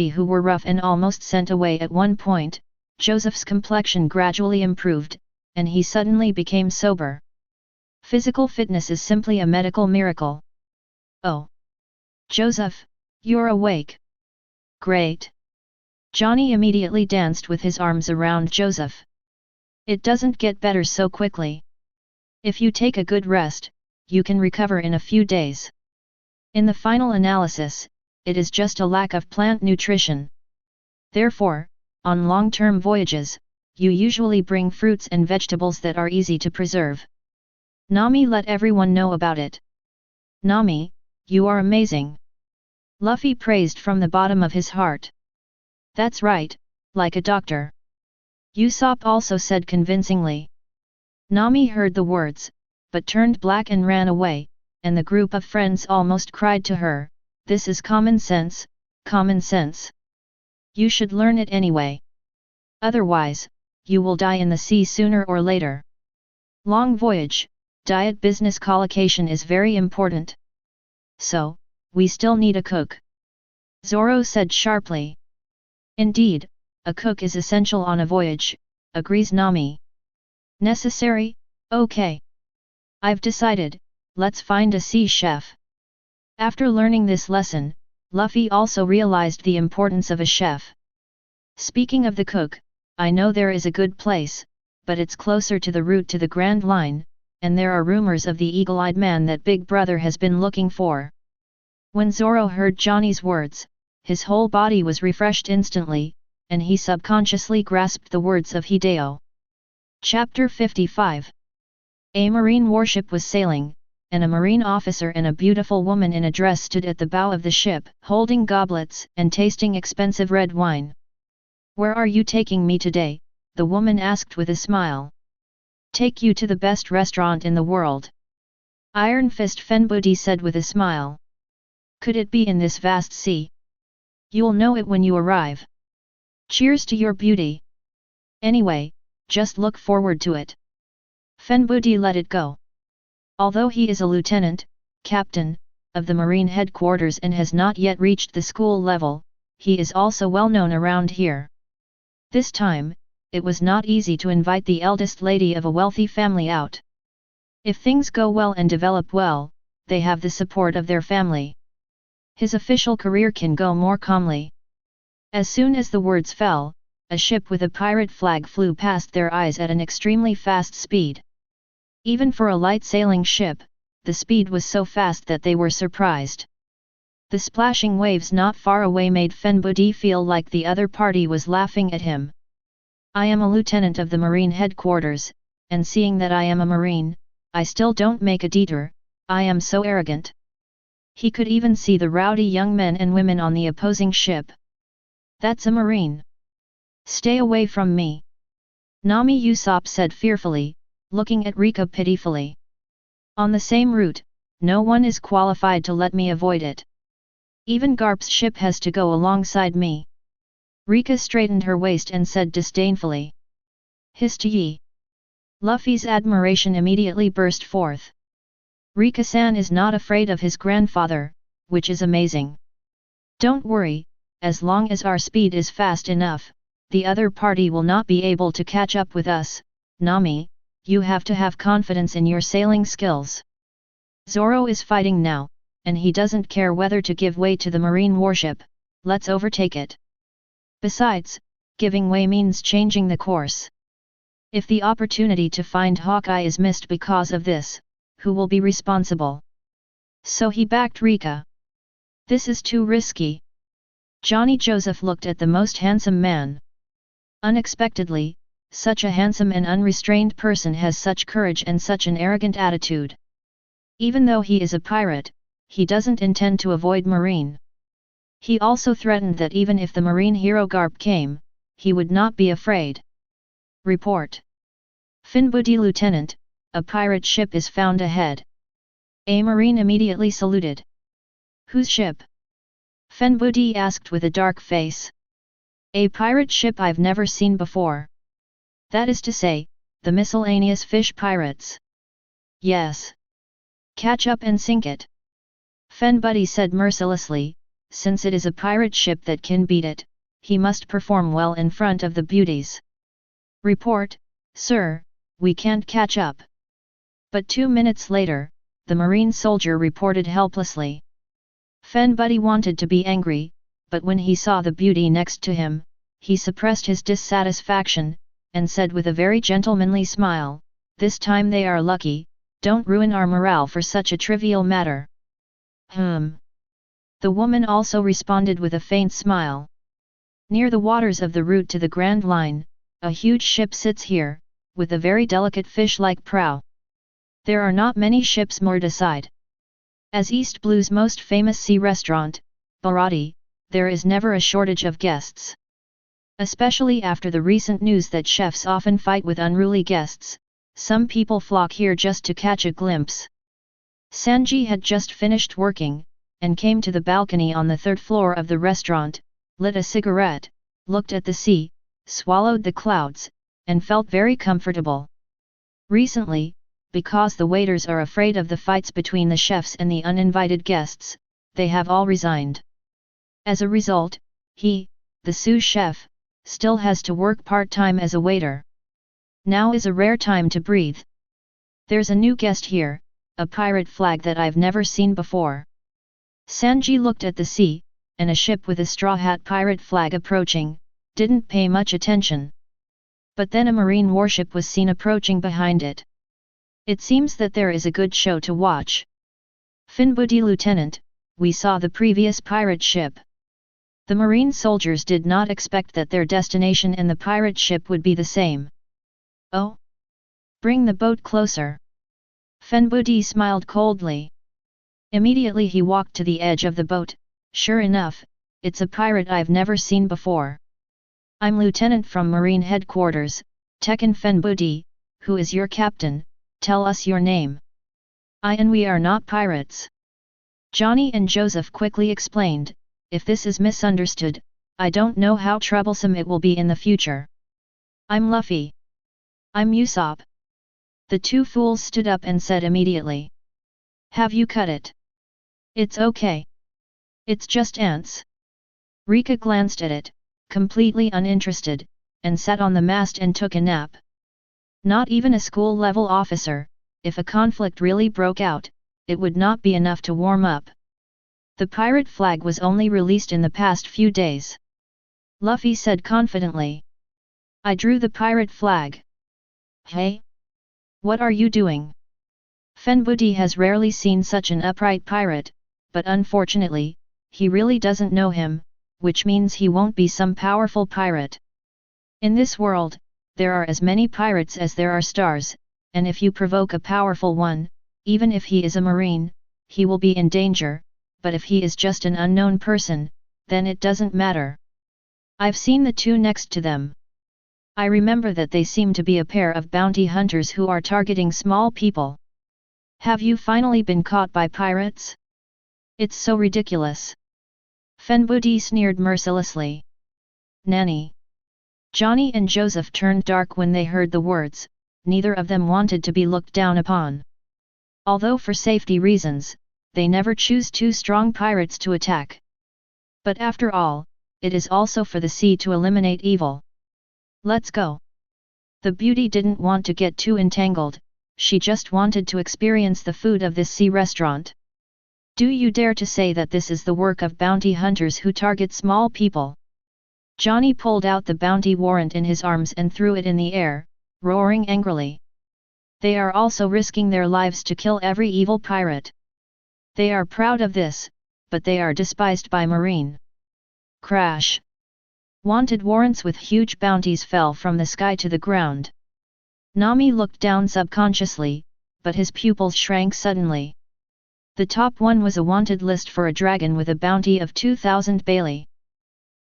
A: who were rough and almost sent away at one point, Joseph's complexion gradually improved, and he suddenly became sober. Physical fitness is simply a medical miracle. Oh! Joseph, you're awake. Great! Johnny immediately danced with his arms around Joseph. It doesn't get better so quickly. If you take a good rest, you can recover in a few days. In the final analysis, it is just a lack of plant nutrition. Therefore, on long-term voyages, you usually bring fruits and vegetables that are easy to preserve. Nami let everyone know about it. Nami, you are amazing. Luffy praised from the bottom of his heart. That's right, like a doctor. Usopp also said convincingly. Nami heard the words, but turned black and ran away, and the group of friends almost cried to her, this is common sense, common sense. You should learn it anyway. Otherwise, you will die in the sea sooner or later. Long voyage, diet business collocation is very important. So, we still need a cook. Zoro said sharply. Indeed, a cook is essential on a voyage, agrees Nami. Necessary? Okay. I've decided, let's find a sea chef. After learning this lesson, Luffy also realized the importance of a chef. Speaking of the cook, I know there is a good place, but it's closer to the route to the Grand Line, and there are rumors of the eagle-eyed man that Big Brother has been looking for. When Zoro heard Johnny's words, his whole body was refreshed instantly, and he subconsciously grasped the words of Hideo. Chapter 55. A marine warship was sailing, and a marine officer and a beautiful woman in a dress stood at the bow of the ship, holding goblets and tasting expensive red wine. "Where are you taking me today?" the woman asked with a smile. "Take you to the best restaurant in the world." Iron Fist Fenbudi said with a smile. "Could it be in this vast sea?" "You'll know it when you arrive. Cheers to your beauty. Anyway, just look forward to it." Fenbudi let it go. Although he is a lieutenant, captain, of the marine headquarters and has not yet reached the school level, he is also well known around here. This time, it was not easy to invite the eldest lady of a wealthy family out. If things go well and develop well, they have the support of their family. His official career can go more calmly. As soon as the words fell, a ship with a pirate flag flew past their eyes at an extremely fast speed. Even for a light sailing ship, the speed was so fast that they were surprised. The splashing waves not far away made Fenbudi feel like the other party was laughing at him. "I am a lieutenant of the marine headquarters, and seeing that I am a marine, I still don't make a detour, I am so arrogant." He could even see the rowdy young men and women on the opposing ship. "That's a marine. Stay away from me," Nami Usopp said fearfully, looking at Reka pitifully. "On the same route, no one is qualified to let me avoid it. Even Garp's ship has to go alongside me." Reka straightened her waist and said disdainfully. "Hist ye!" Luffy's admiration immediately burst forth. "Reka-san is not afraid of his grandfather, which is amazing. Don't worry, as long as our speed is fast enough, the other party will not be able to catch up with us. Nami, you have to have confidence in your sailing skills. Zoro is fighting now, and he doesn't care whether to give way to the marine warship, let's overtake it. Besides, giving way means changing the course. If the opportunity to find Hawkeye is missed because of this, who will be responsible?" So he backed Reka. "This is too risky." Johnny Joseph looked at the most handsome man. Unexpectedly, such a handsome and unrestrained person has such courage and such an arrogant attitude. Even though he is a pirate, he doesn't intend to avoid marine. He also threatened that even if the marine hero Garp came, he would not be afraid. "Report. Fenbudi Lieutenant, a pirate ship is found ahead." A marine immediately saluted. "Whose ship?" Fenbudi asked with a dark face. "A pirate ship I've never seen before. That is to say, the miscellaneous fish pirates." "Yes. Catch up and sink it." Fenbudi said mercilessly, since it is a pirate ship that can beat it, he must perform well in front of the beauties. "Report, sir, we can't catch up." But 2 minutes later, the marine soldier reported helplessly. Fenbudi wanted to be angry, but when he saw the beauty next to him, he suppressed his dissatisfaction, and said with a very gentlemanly smile, "This time they are lucky, don't ruin our morale for such a trivial matter." The woman also responded with a faint smile. "Near the waters of the route to the Grand Line, a huge ship sits here, with a very delicate fish-like prow. There are not many ships moored aside. As East Blue's most famous sea restaurant, Baratie, there is never a shortage of guests. Especially after the recent news that chefs often fight with unruly guests, some people flock here just to catch a glimpse." Sanji had just finished working, and came to the balcony on the 3rd floor of the restaurant, lit a cigarette, looked at the sea, swallowed the clouds, and felt very comfortable. Recently, because the waiters are afraid of the fights between the chefs and the uninvited guests, they have all resigned. As a result, he, the sous chef, still has to work part-time as a waiter. Now is a rare time to breathe. "There's a new guest here, a pirate flag that I've never seen before." Sanji looked at the sea, and a ship with a straw hat pirate flag approaching, didn't pay much attention. But then a marine warship was seen approaching behind it. It seems that there is a good show to watch. Finbudi Lieutenant, we saw the previous pirate ship. The marine soldiers did not expect that their destination and the pirate ship would be the same. Oh? Bring the boat closer. Finbudi smiled coldly. Immediately he walked to the edge of the boat. Sure enough, it's a pirate I've never seen before. I'm Lieutenant from Marine Headquarters, Tekken Finbudi. Who is your captain? Tell us your name. And we are not pirates. Johnny and Joseph quickly explained, if this is misunderstood, I don't know how troublesome it will be in the future. I'm Luffy. I'm Usopp. The two fools stood up and said immediately. Have you cut it? It's okay. It's just ants. Reka glanced at it, completely uninterested, and sat on the mast and took a nap. Not even a school-level officer, if a conflict really broke out, it would not be enough to warm up. The pirate flag was only released in the past few days. Luffy said confidently. I drew the pirate flag. Hey? What are you doing? Finbudi has rarely seen such an upright pirate, but unfortunately, he really doesn't know him, which means he won't be some powerful pirate. In this world, there are as many pirates as there are stars, and if you provoke a powerful one, even if he is a marine, he will be in danger, but if he is just an unknown person, then it doesn't matter. I've seen the two next to them. I remember that they seem to be a pair of bounty hunters who are targeting small people. Have you finally been caught by pirates? It's so ridiculous. Finbudi sneered mercilessly. Nanny. Johnny and Joseph turned dark when they heard the words, neither of them wanted to be looked down upon. Although for safety reasons, they never choose two strong pirates to attack. But after all, it is also for the sea to eliminate evil. Let's go. The beauty didn't want to get too entangled, she just wanted to experience the food of this sea restaurant. Do you dare to say that this is the work of bounty hunters who target small people? Johnny pulled out the bounty warrant in his arms and threw it in the air, roaring angrily. They are also risking their lives to kill every evil pirate. They are proud of this, but they are despised by Marine. Crash! Wanted warrants with huge bounties fell from the sky to the ground. Nami looked down subconsciously, but his pupils shrank suddenly. The top one was a wanted list for a dragon with a bounty of 2,000 Bailey.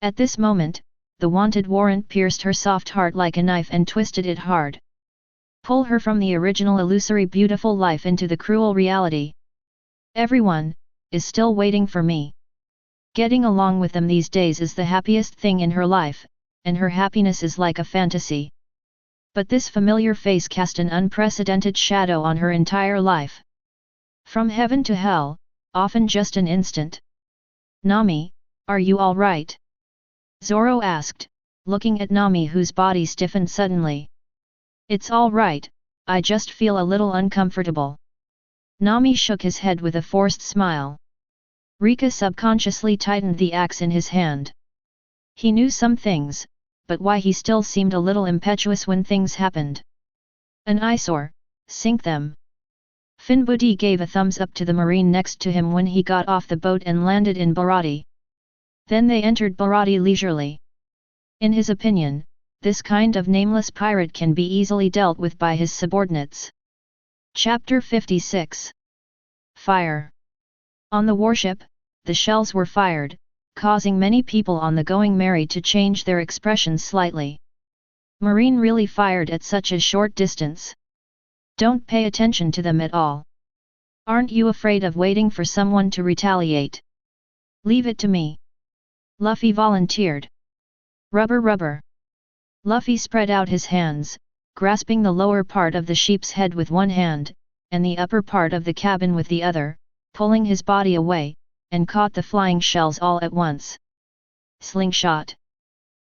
A: At this moment, the wanted warrant pierced her soft heart like a knife and twisted it hard. Pull her from the original illusory beautiful life into the cruel reality. Everyone is still waiting for me. Getting along with them these days is the happiest thing in her life, and her happiness is like a fantasy. But this familiar face cast an unprecedented shadow on her entire life. From heaven to hell, often just an instant. Nami, are you all right? Zoro asked, looking at Nami whose body stiffened suddenly. It's all right, I just feel a little uncomfortable. Nami shook his head with a forced smile. Reka subconsciously tightened the axe in his hand. He knew some things, but why he still seemed a little impetuous when things happened. An eyesore, sink them. Finbudi gave a thumbs up to the marine next to him when he got off the boat and landed in Baratie. Then they entered Baratie leisurely. In his opinion, this kind of nameless pirate can be easily dealt with by his subordinates. Chapter 56. Fire. On the warship, the shells were fired, causing many people on the Going Merry to change their expressions slightly. Marine really fired at such a short distance. Don't pay attention to them at all. Aren't you afraid of waiting for someone to retaliate? Leave it to me. Luffy volunteered. Rubber rubber. Luffy spread out his hands, grasping the lower part of the sheep's head with one hand, and the upper part of the cabin with the other, pulling his body away, and caught the flying shells all at once. Slingshot.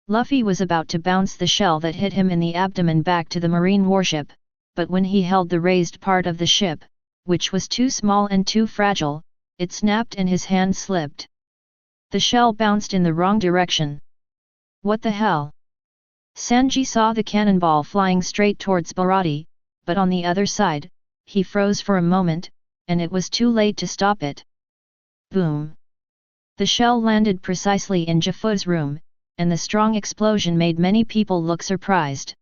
A: Luffy was about to bounce the shell that hit him in the abdomen back to the marine warship, but when he held the raised part of the ship, which was too small and too fragile, it snapped and his hand slipped. The shell bounced in the wrong direction. What the hell? Sanji saw the cannonball flying straight towards Baratie, but on the other side, he froze for a moment, and it was too late to stop it. Boom! The shell landed precisely in Jafu's room, and the strong explosion made many people look surprised.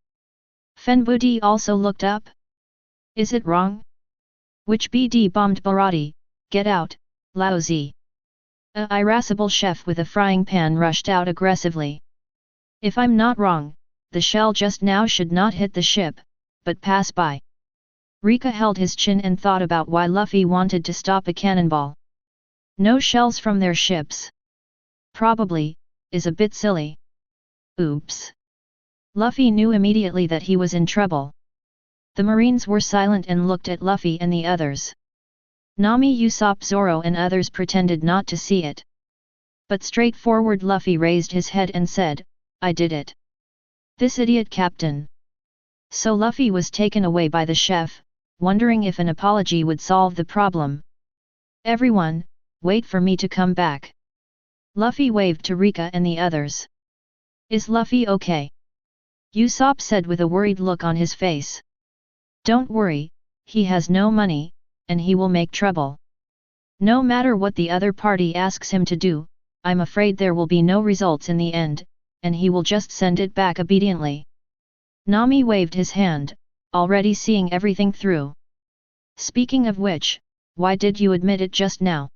A: Fenbudi also looked up. Is it wrong? Which BD bombed Baratie? Get out, lousy! A irascible chef with a frying pan rushed out aggressively. If I'm not wrong, the shell just now should not hit the ship, but pass by. Reka held his chin and thought about why Luffy wanted to stop a cannonball. No shells from their ships. Probably, is a bit silly. Oops. Luffy knew immediately that he was in trouble. The Marines were silent and looked at Luffy and the others. Nami, Usopp, Zoro and others pretended not to see it. But straightforward Luffy raised his head and said, I did it. This idiot captain. So Luffy was taken away by the chef, wondering if an apology would solve the problem. Everyone, wait for me to come back. Luffy waved to Reka and the others. Is Luffy okay? Usopp said with a worried look on his face. Don't worry, he has no money, and he will make trouble. No matter what the other party asks him to do, I'm afraid there will be no results in the end, and he will just send it back obediently. Nami waved his hand, already seeing everything through. Speaking of which, why did you admit it just now?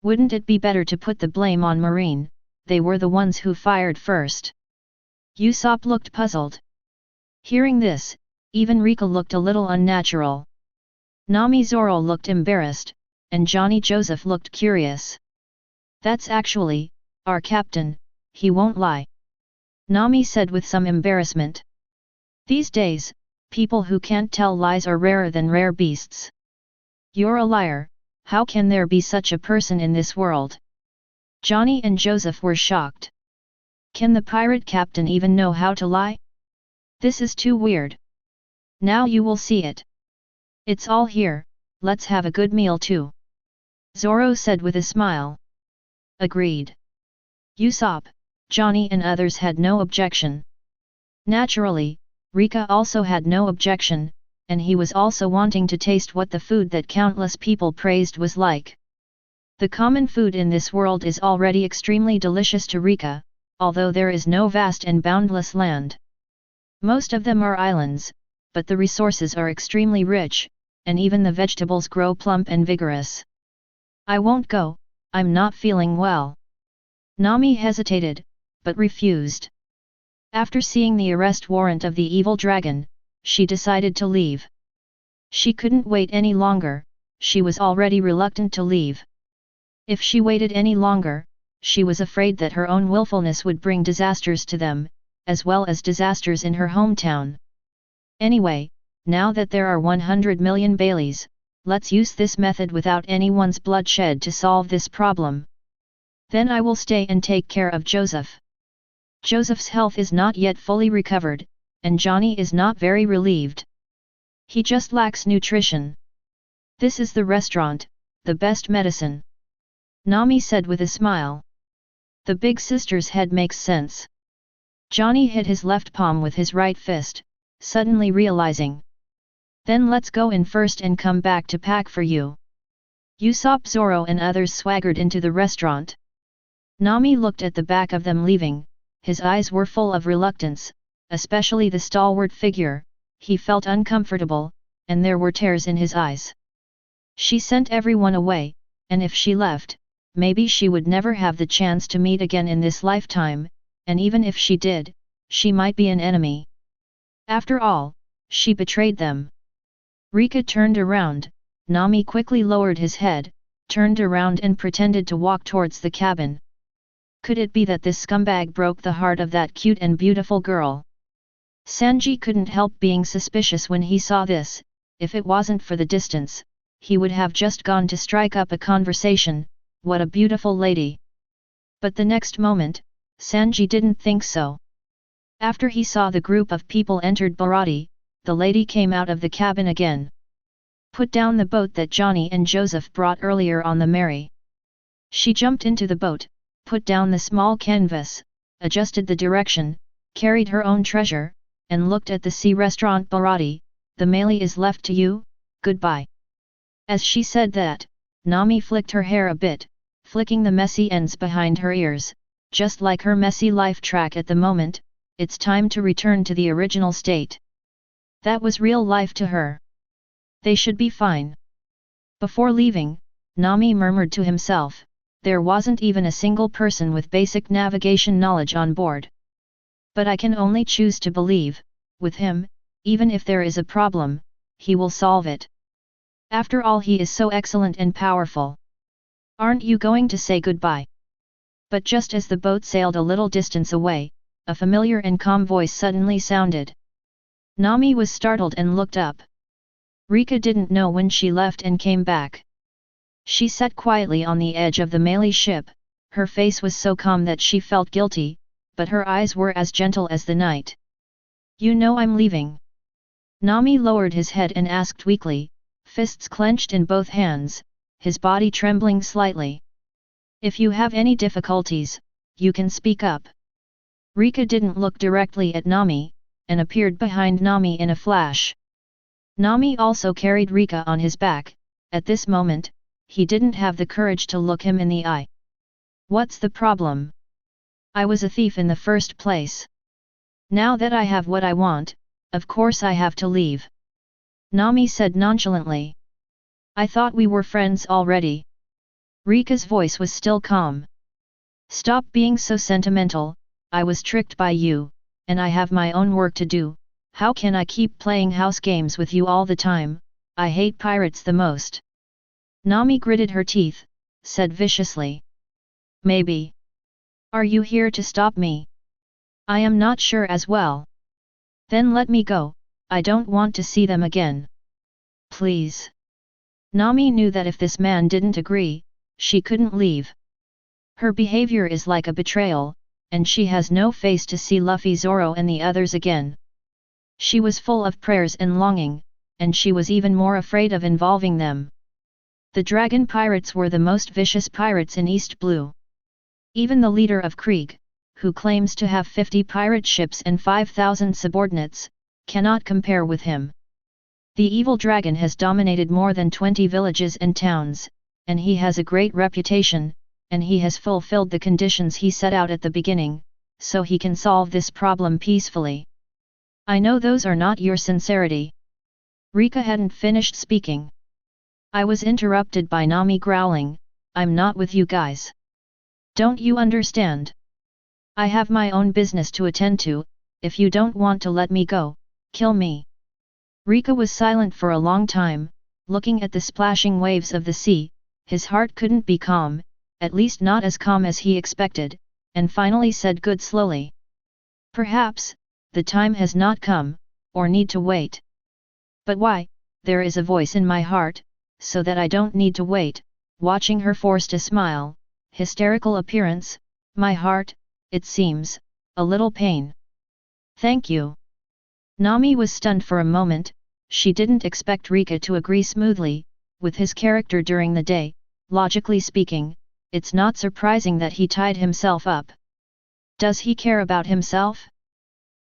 A: Wouldn't it be better to put the blame on Marine? They were the ones who fired first. Usopp looked puzzled. Hearing this, even Reka looked a little unnatural. Nami Zoro looked embarrassed, and Johnny Joseph looked curious. That's actually, our captain, he won't lie. Nami said with some embarrassment. These days, people who can't tell lies are rarer than rare beasts. You're a liar, how can there be such a person in this world? Johnny and Joseph were shocked. Can the pirate captain even know how to lie? This is too weird. Now you will see it. It's all here, let's have a good meal too. Zoro said with a smile. Agreed. Usopp, Johnny and others had no objection. Naturally, Reka also had no objection, and he was also wanting to taste what the food that countless people praised was like. The common food in this world is already extremely delicious to Reka, although there is no vast and boundless land. Most of them are islands, but the resources are extremely rich, and even the vegetables grow plump and vigorous. I won't go, I'm not feeling well. Nami hesitated, but refused. After seeing the arrest warrant of the evil dragon, she decided to leave. She couldn't wait any longer, she was already reluctant to leave. If she waited any longer, she was afraid that her own willfulness would bring disasters to them, as well as disasters in her hometown. Anyway, now that there are 100 million Baileys, let's use this method without anyone's bloodshed to solve this problem. Then I will stay and take care of Joseph. Joseph's health is not yet fully recovered, and Johnny is not very relieved. He just lacks nutrition. This is the restaurant, the best medicine. Nami said with a smile. The big sister's head makes sense. Johnny hit his left palm with his right fist, suddenly realizing. Then let's go in first and come back to pack for you. Usopp, Zoro and others swaggered into the restaurant. Nami looked at the back of them leaving, his eyes were full of reluctance, especially the stalwart figure, he felt uncomfortable, and there were tears in his eyes. She sent everyone away, and if she left, maybe she would never have the chance to meet again in this lifetime, and even if she did, she might be an enemy. After all, she betrayed them. Reka turned around, Nami quickly lowered his head, turned around and pretended to walk towards the cabin. Could it be that this scumbag broke the heart of that cute and beautiful girl? Sanji couldn't help being suspicious when he saw this. If it wasn't for the distance, he would have just gone to strike up a conversation. What a beautiful lady! But the next moment, Sanji didn't think so. After he saw the group of people entered Baratie, the lady came out of the cabin again. Put down the boat that Johnny and Joseph brought earlier on the Mary. She jumped into the boat, put down the small canvas, adjusted the direction, carried her own treasure, and looked at the sea restaurant. Baratie, the melee is left to you, goodbye. As she said that, Nami flicked her hair a bit, flicking the messy ends behind her ears, just like her messy life track at the moment. It's time to return to the original state. That was real life to her. They should be fine. Before leaving, Nami murmured to himself, there wasn't even a single person with basic navigation knowledge on board. But I can only choose to believe, with him, even if there is a problem, he will solve it. After all, he is so excellent and powerful. Aren't you going to say goodbye? But just as the boat sailed a little distance away, a familiar and calm voice suddenly sounded. Nami was startled and looked up. Reka didn't know when she left and came back. She sat quietly on the edge of the melee ship, her face was so calm that she felt guilty, but her eyes were as gentle as the night. You know I'm leaving. Nami lowered his head and asked weakly, fists clenched in both hands, his body trembling slightly. If you have any difficulties, you can speak up. Reka didn't look directly at Nami, and appeared behind Nami in a flash. Nami also carried Reka on his back. At this moment, he didn't have the courage to look him in the eye. What's the problem? I was a thief in the first place. Now that I have what I want, of course I have to leave. Nami said nonchalantly. I thought we were friends already. Reka's voice was still calm. Stop being so sentimental, I was tricked by you, and I have my own work to do. How can I keep playing house games with you all the time? I hate pirates the most. Nami gritted her teeth, said viciously. Maybe. Are you here to stop me? I am not sure as well. Then let me go, I don't want to see them again. Please. Nami knew that if this man didn't agree, she couldn't leave. Her behavior is like a betrayal, and she has no face to see Luffy, Zoro and the others again. She was full of prayers and longing, and she was even more afraid of involving them. The Dragon Pirates were the most vicious pirates in East Blue. Even the leader of Krieg, who claims to have 50 pirate ships and 5,000 subordinates, cannot compare with him. The evil dragon has dominated more than 20 villages and towns, and he has a great reputation, and he has fulfilled the conditions he set out at the beginning, so he can solve this problem peacefully. I know those are not your sincerity. Reka hadn't finished speaking. I was interrupted by Nami growling, I'm not with you guys. Don't you understand? I have my own business to attend to. If you don't want to let me go, kill me. Reka was silent for a long time, looking at the splashing waves of the sea. His heart couldn't be calm, at least not as calm as he expected, and finally said good slowly. Perhaps, the time has not come, or need to wait. But why? There is a voice in my heart, so that I don't need to wait. Watching her forced a smile, hysterical appearance, my heart, it seems, a little pain. Thank you. Nami was stunned for a moment. She didn't expect Reka to agree smoothly with his character during the day. Logically speaking, it's not surprising that he tied himself up. Does he care about himself?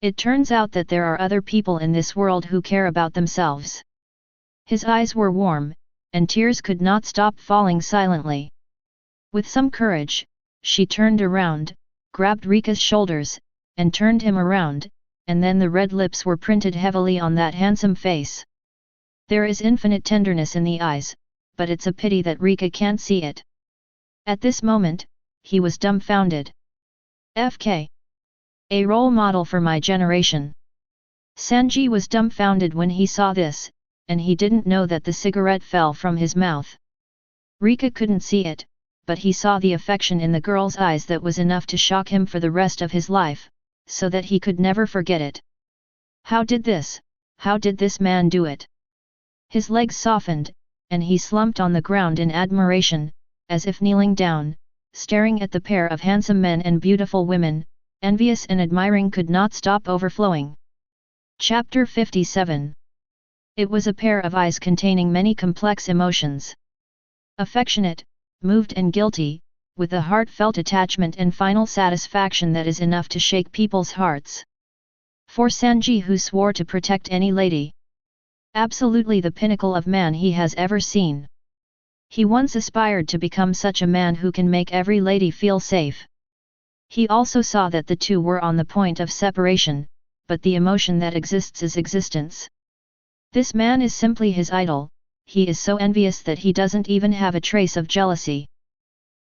A: It turns out that there are other people in this world who care about themselves. His eyes were warm, and tears could not stop falling silently. With some courage, she turned around, grabbed Reka's shoulders, and turned him around, and then the red lips were printed heavily on that handsome face. There is infinite tenderness in the eyes, but it's a pity that Reka can't see it. At this moment, he was dumbfounded. FK. A role model for my generation. Sanji was dumbfounded when he saw this, and he didn't know that the cigarette fell from his mouth. Reka couldn't see it, but he saw the affection in the girl's eyes that was enough to shock him for the rest of his life, so that he could never forget it. How did this man do it? His legs softened, and he slumped on the ground in admiration, as if kneeling down, staring at the pair of handsome men and beautiful women, envious and admiring could not stop overflowing. Chapter 57. It was a pair of eyes containing many complex emotions. Affectionate, moved and guilty, with a heartfelt attachment and final satisfaction that is enough to shake people's hearts. For Sanji, who swore to protect any lady. Absolutely the pinnacle of man he has ever seen. He once aspired to become such a man who can make every lady feel safe. He also saw that the two were on the point of separation, but the emotion that exists is existence. This man is simply his idol. He is so envious that he doesn't even have a trace of jealousy.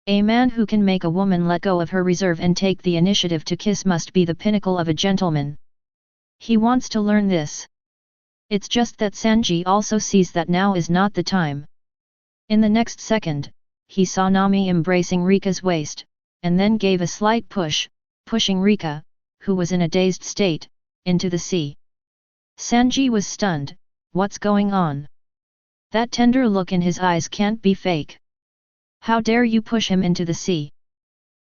A: A man who can make a woman let go of her reserve and take the initiative to kiss must be the pinnacle of a gentleman. He wants to learn this. It's just that Sanji also sees that now is not the time. In the next second, he saw Nami embracing Rika's waist, and then gave a slight push, pushing Rika, who was in a dazed state, into the sea. Sanji was stunned. What's going on? That tender look in his eyes can't be fake. How dare you push him into the sea?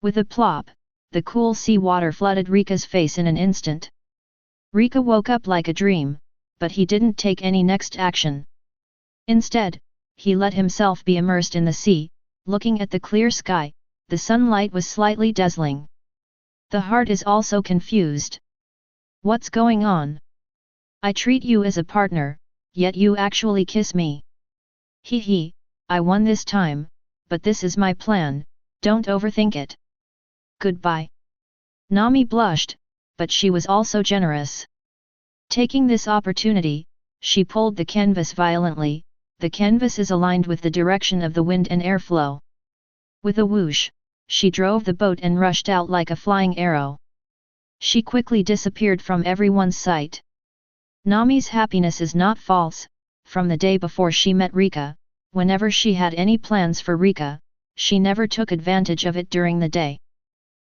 A: With a plop, the cool sea water flooded Rika's face in an instant. Rika woke up like a dream, but he didn't take any next action. Instead, he let himself be immersed in the sea, looking at the clear sky. The sunlight was slightly dazzling. The heart is also confused. What's going on? I treat you as a partner, yet you actually kiss me. Hee, I won this time, but this is my plan, don't overthink it. Goodbye. Nami blushed, but she was also generous. Taking this opportunity, she pulled the canvas violently. The canvas is aligned with the direction of the wind and airflow. With a whoosh, she drove the boat and rushed out like a flying arrow. She quickly disappeared from everyone's sight. Nami's happiness is not false. From the day before she met Rika, whenever she had any plans for Rika, she never took advantage of it during the day.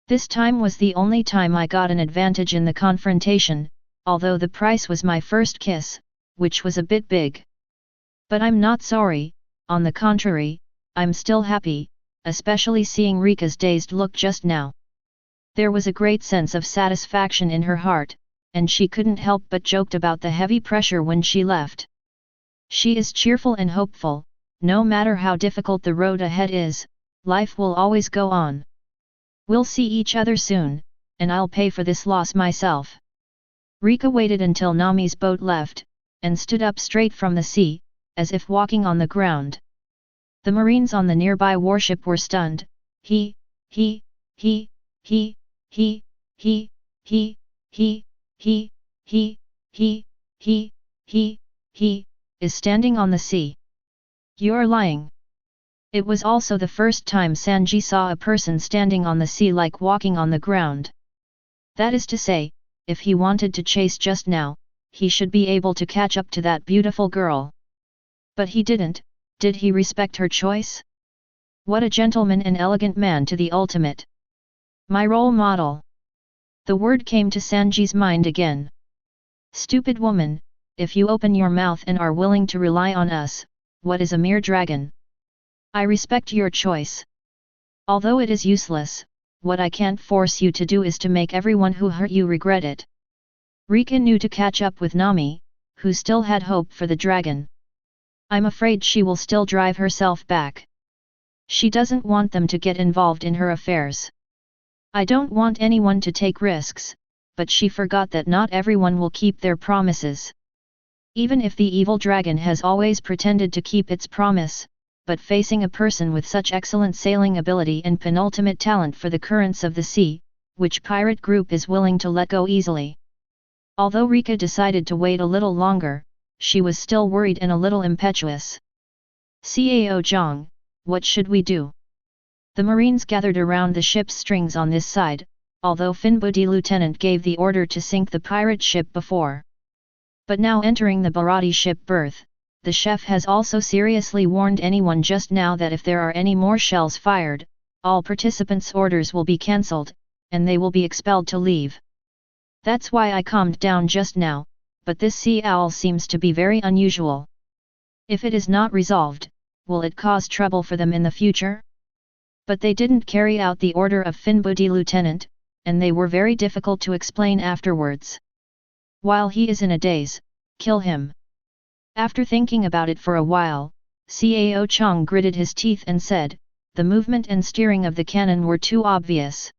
A: This time was the only time I got an advantage in the confrontation, although the price was my first kiss, which was a bit big. But I'm not sorry, on the contrary, I'm still happy, especially seeing Rika's dazed look just now. There was a great sense of satisfaction in her heart, and she couldn't help but joked about the heavy pressure when she left. She is cheerful and hopeful. No matter how difficult the road ahead is, life will always go on. We'll see each other soon, and I'll pay for this loss myself. Rika waited until Nami's boat left, and stood up straight from the sea, as if walking on the ground. The Marines on the nearby warship were stunned. He is standing on the sea. You're lying. It was also the first time Sanji saw a person standing on the sea like walking on the ground. That is to say, if he wanted to chase just now, he should be able to catch up to that beautiful girl. But he didn't. Did he respect her choice? What a gentleman and elegant man to the ultimate. My role model. The word came to Sanji's mind again. Stupid woman, if you open your mouth and are willing to rely on us, what is a mere dragon? I respect your choice. Although it is useless, what I can't force you to do is to make everyone who hurt you regret it. Rika knew to catch up with Nami, who still had hope for the dragon. I'm afraid she will still drive herself back. She doesn't want them to get involved in her affairs. I don't want anyone to take risks, but she forgot that not everyone will keep their promises. Even if the evil dragon has always pretended to keep its promise, but facing a person with such excellent sailing ability and penultimate talent for the currents of the sea, which pirate group is willing to let go easily? Although Rika decided to wait a little longer, she was still worried and a little impetuous. Cao Zhang, what should we do? The Marines gathered around the ship's strings on this side, although Finbudi Lieutenant gave the order to sink the pirate ship before. But now entering the Baratie ship berth, the chef has also seriously warned anyone just now that if there are any more shells fired, all participants' orders will be cancelled, and they will be expelled to leave. That's why I calmed down just now, but this sea owl seems to be very unusual. If it is not resolved, will it cause trouble for them in the future? But they didn't carry out the order of Finbudi Lieutenant, and they were very difficult to explain afterwards. While he is in a daze, kill him. After thinking about it for a while, Cao Chang gritted his teeth and said, the movement and steering of the cannon were too obvious.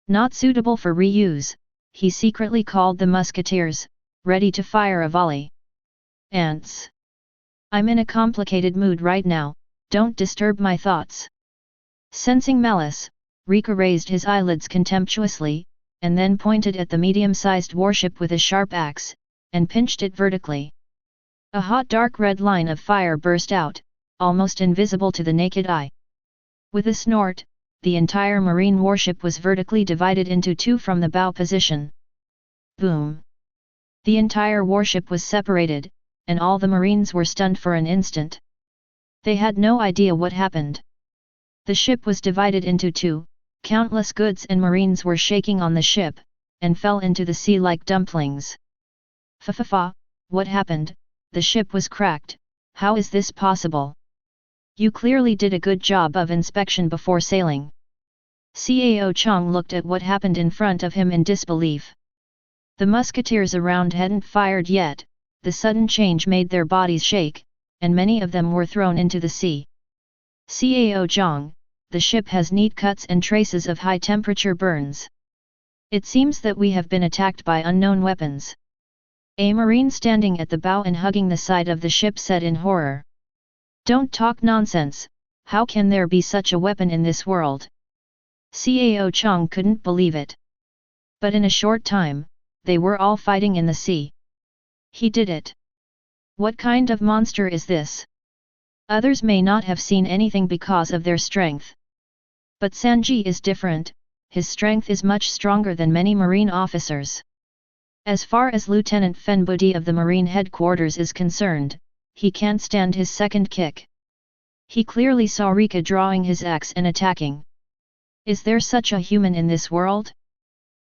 A: Not suitable for reuse, he secretly called the musketeers, ready to fire a volley. "Ants. I'm in a complicated mood right now, don't disturb my thoughts." Sensing malice, Reka raised his eyelids contemptuously, and then pointed at the medium-sized warship with a sharp axe, and pinched it vertically. A hot dark red line of fire burst out, almost invisible to the naked eye. With a snort, the entire marine warship was vertically divided into two from the bow position. Boom! The entire warship was separated, and all the marines were stunned for an instant. They had no idea what happened. The ship was divided into two, countless goods and marines were shaking on the ship, and fell into the sea like dumplings. Fa, what happened? The ship was cracked, how is this possible? You clearly did a good job of inspection before sailing. Cao Chang looked at what happened in front of him in disbelief. The musketeers around hadn't fired yet, the sudden change made their bodies shake, and many of them were thrown into the sea. Cao Chang, the ship has neat cuts and traces of high-temperature burns. It seems that we have been attacked by unknown weapons. A marine standing at the bow and hugging the side of the ship said in horror. Don't talk nonsense, how can there be such a weapon in this world? Cao Chang couldn't believe it. But in a short time, they were all fighting in the sea. He did it. What kind of monster is this? Others may not have seen anything because of their strength. But Sanji is different, his strength is much stronger than many marine officers. As far as Lieutenant Fenbudi of the Marine Headquarters is concerned, he can't stand his second kick. He clearly saw Reka drawing his axe and attacking. Is there such a human in this world?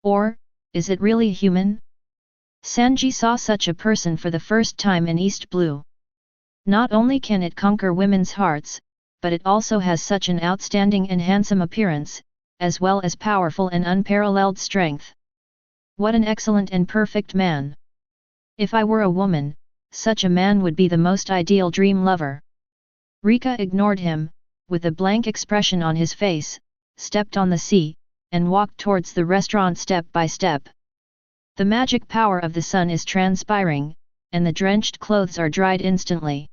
A: Or, is it really human? Sanji saw such a person for the first time in East Blue. Not only can it conquer women's hearts, but it also has such an outstanding and handsome appearance, as well as powerful and unparalleled strength. What an excellent and perfect man! If I were a woman, such a man would be the most ideal dream lover. Reka ignored him, with a blank expression on his face, stepped on the sea, and walked towards the restaurant step by step. The magic power of the sun is transpiring, and the drenched clothes are dried instantly.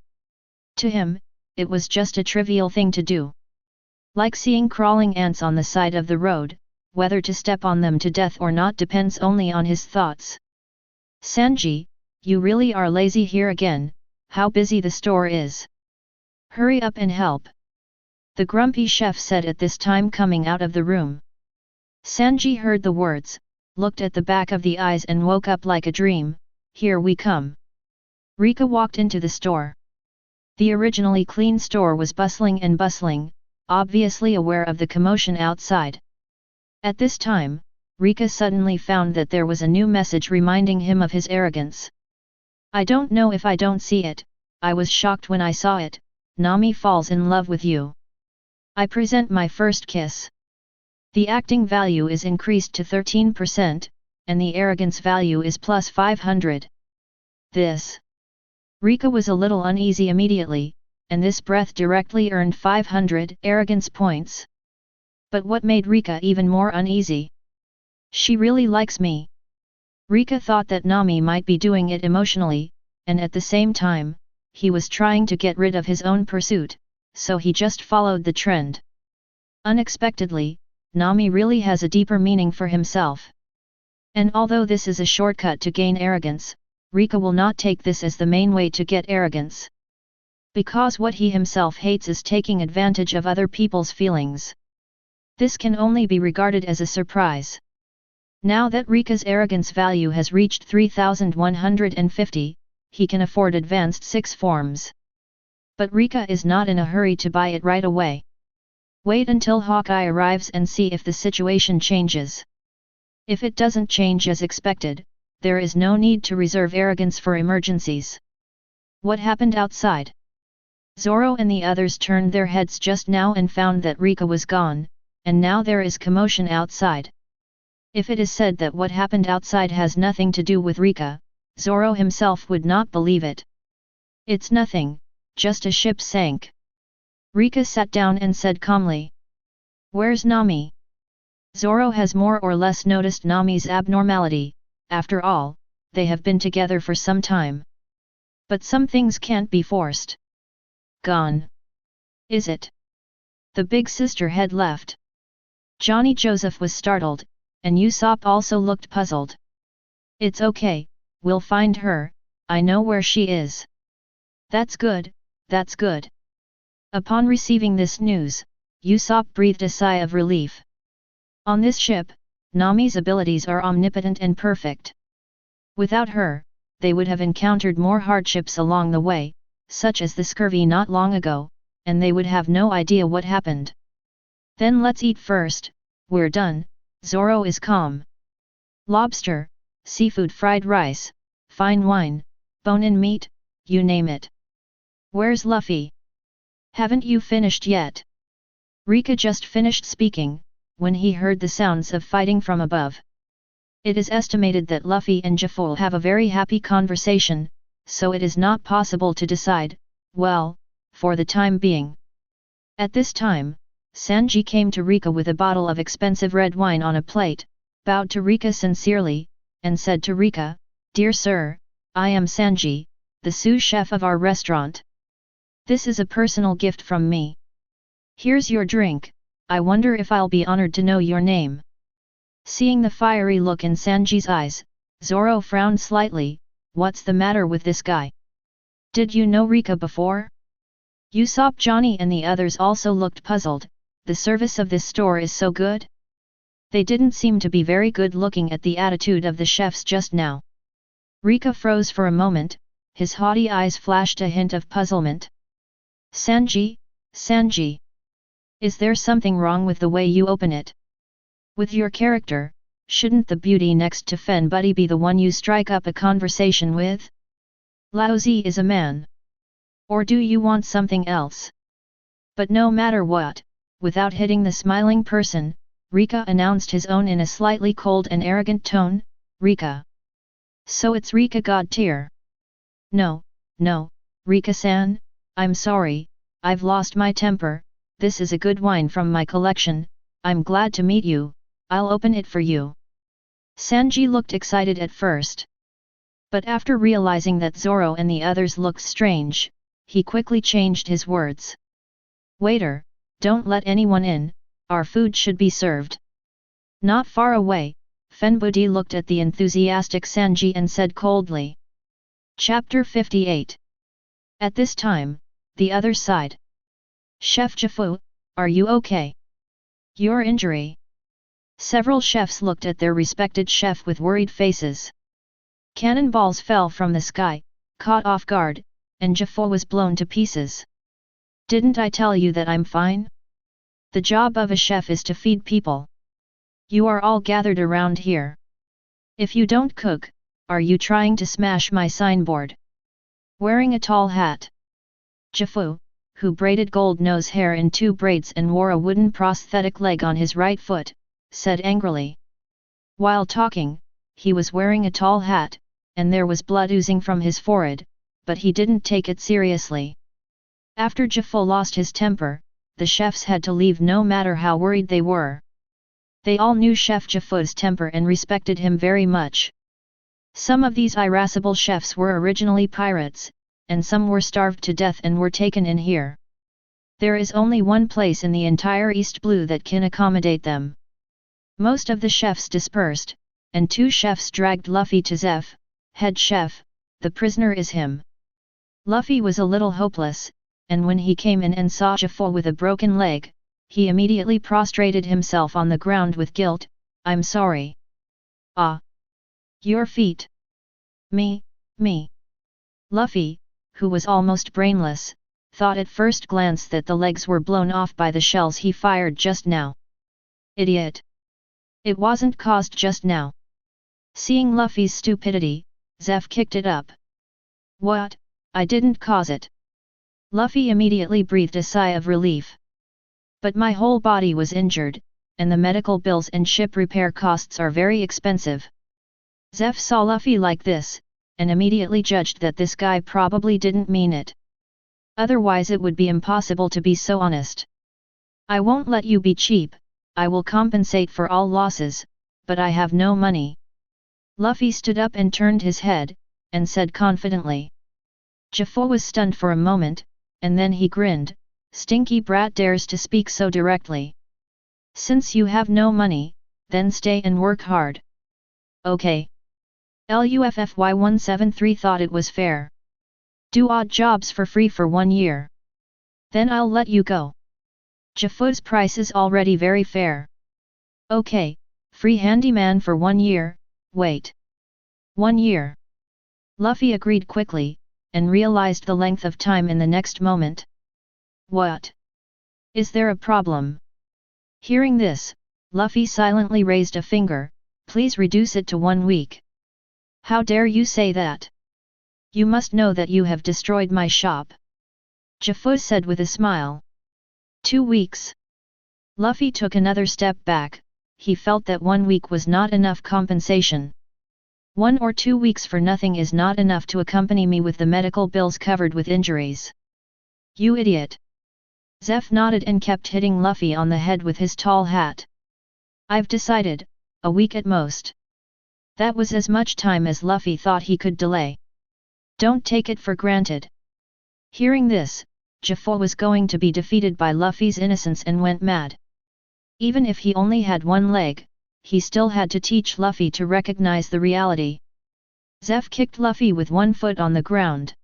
A: To him, it was just a trivial thing to do. Like seeing crawling ants on the side of the road, whether to step on them to death or not depends only on his thoughts. Sanji, you really are lazy here again, how busy the store is. Hurry up and help. The grumpy chef said at this time coming out of the room. Sanji heard the words, looked at the back of the eyes and woke up like a dream, here we come. Reka walked into the store. The originally clean store was bustling, obviously aware of the commotion outside. At this time, Reka suddenly found that there was a new message reminding him of his arrogance. I don't know if I don't see it, I was shocked when I saw it, Nami falls in love with you. I present my first kiss. The acting value is increased to 13%, and the arrogance value is plus 500. This. Reka was a little uneasy immediately, and this breath directly earned 500 arrogance points. But what made Reka even more uneasy? She really likes me. Reka thought that Nami might be doing it emotionally, and at the same time, he was trying to get rid of his own pursuit, so he just followed the trend. Unexpectedly, Nami really has a deeper meaning for himself. And although this is a shortcut to gain arrogance, Reka will not take this as the main way to get arrogance. Because what he himself hates is taking advantage of other people's feelings. This can only be regarded as a surprise. Now that Reka's arrogance value has reached 3,150, he can afford advanced 6 forms. But Reka is not in a hurry to buy it right away. Wait until Hawkeye arrives and see if the situation changes. If it doesn't change as expected, there is no need to reserve arrogance for emergencies. What happened outside? Zoro and the others turned their heads just now and found that Reka was gone, and now there is commotion outside. If it is said that what happened outside has nothing to do with Reka, Zoro himself would not believe it. It's nothing, just a ship sank. Reka sat down and said calmly. Where's Nami? Zoro has more or less noticed Nami's abnormality, after all, they have been together for some time. But some things can't be forced. Gone. Is it? The big sister had left. Johnny Joseph was startled, and Usopp also looked puzzled. It's okay, we'll find her, I know where she is. That's good, that's good. Upon receiving this news, Usopp breathed a sigh of relief. On this ship, Nami's abilities are omnipotent and perfect. Without her, they would have encountered more hardships along the way, such as the scurvy not long ago, and they would have no idea what happened. Then let's eat first, we're done, Zoro is calm. Lobster, seafood fried rice, fine wine, bone-in meat, you name it. Where's Luffy? Haven't you finished yet? Reka just finished speaking, when he heard the sounds of fighting from above. It is estimated that Luffy and Jaffa have a very happy conversation, so it is not possible to decide, well, for the time being. At this time, Sanji came to Reka with a bottle of expensive red wine on a plate, bowed to Reka sincerely, and said to Reka, Dear sir, I am Sanji, the sous chef of our restaurant. This is a personal gift from me. Here's your drink, I wonder if I'll be honored to know your name. Seeing the fiery look in Sanji's eyes, Zoro frowned slightly, what's the matter with this guy? Did you know Reka before? Usopp, Johnny and the others also looked puzzled, the service of this store is so good? They didn't seem to be very good looking at the attitude of the chefs just now. Reka froze for a moment, his haughty eyes flashed a hint of puzzlement. Sanji, Sanji. Is there something wrong with the way you open it? With your character, shouldn't the beauty next to Fen Buddy be the one you strike up a conversation with? Laozi is a man. Or do you want something else? But no matter what, without hitting the smiling person, Reka announced his own in a slightly cold and arrogant tone, Reka. So it's Reka God tier. No, Reka-san, I'm sorry, I've lost my temper, this is a good wine from my collection, I'm glad to meet you, I'll open it for you. Sanji looked excited at first. But after realizing that Zoro and the others looked strange, he quickly changed his words. Waiter, don't let anyone in, our food should be served. Not far away, Fen Buddy looked at the enthusiastic Sanji and said coldly. Chapter 58. At this time, the other side. Chef Jaffa, are you okay? Your injury? Several chefs looked at their respected chef with worried faces. Cannonballs fell from the sky, caught off guard, and Jaffa was blown to pieces. Didn't I tell you that I'm fine? The job of a chef is to feed people. You are all gathered around here. If you don't cook, are you trying to smash my signboard? Wearing a tall hat. Jaffa, who braided gold nose hair in 2 braids and wore a wooden prosthetic leg on his right foot, said angrily. While talking, he was wearing a tall hat, and there was blood oozing from his forehead, but he didn't take it seriously. After Jaffa lost his temper, the chefs had to leave no matter how worried they were. They all knew Chef Jaffa's temper and respected him very much. Some of these irascible chefs were originally pirates, and some were starved to death and were taken in here. There is only one place in the entire East Blue that can accommodate them. Most of the chefs dispersed, and 2 chefs dragged Luffy to Zeph, head chef, the prisoner is him. Luffy was a little hopeless, and when he came in and saw Jaffa with a broken leg, he immediately prostrated himself on the ground with guilt, I'm sorry. Ah! Your feet. Me. Luffy, who was almost brainless, thought at first glance that the legs were blown off by the shells he fired just now. Idiot! It wasn't caused just now. Seeing Luffy's stupidity, Zeph kicked it up. What? I didn't cause it. Luffy immediately breathed a sigh of relief. But my whole body was injured, and the medical bills and ship repair costs are very expensive. Zeph saw Luffy like this, and immediately judged that this guy probably didn't mean it. Otherwise it would be impossible to be so honest. I won't let you be cheap, I will compensate for all losses, but I have no money. Luffy stood up and turned his head, and said confidently. Jaffa was stunned for a moment, and then he grinned, stinky brat dares to speak so directly. Since you have no money, then stay and work hard. Okay. Luffy-173 thought it was fair. Do odd jobs for free for 1 year. Then I'll let you go. Jaffa's price is already very fair. Okay, free handyman for 1 year, wait. 1 year. Luffy agreed quickly, and realized the length of time in the next moment. What? Is there a problem? Hearing this, Luffy silently raised a finger, please reduce it to 1 week. How dare you say that? You must know that you have destroyed my shop. Jaffa said with a smile. 2 weeks. Luffy took another step back, he felt that 1 week was not enough compensation. 1 or 2 weeks for nothing is not enough to accompany me with the medical bills covered with injuries. You idiot. Zeph nodded and kept hitting Luffy on the head with his tall hat. I've decided, a week at most. That was as much time as Luffy thought he could delay. Don't take it for granted. Hearing this, Jaffa was going to be defeated by Luffy's innocence and went mad. Even if he only had 1 leg, he still had to teach Luffy to recognize the reality. Zeph kicked Luffy with 1 foot on the ground.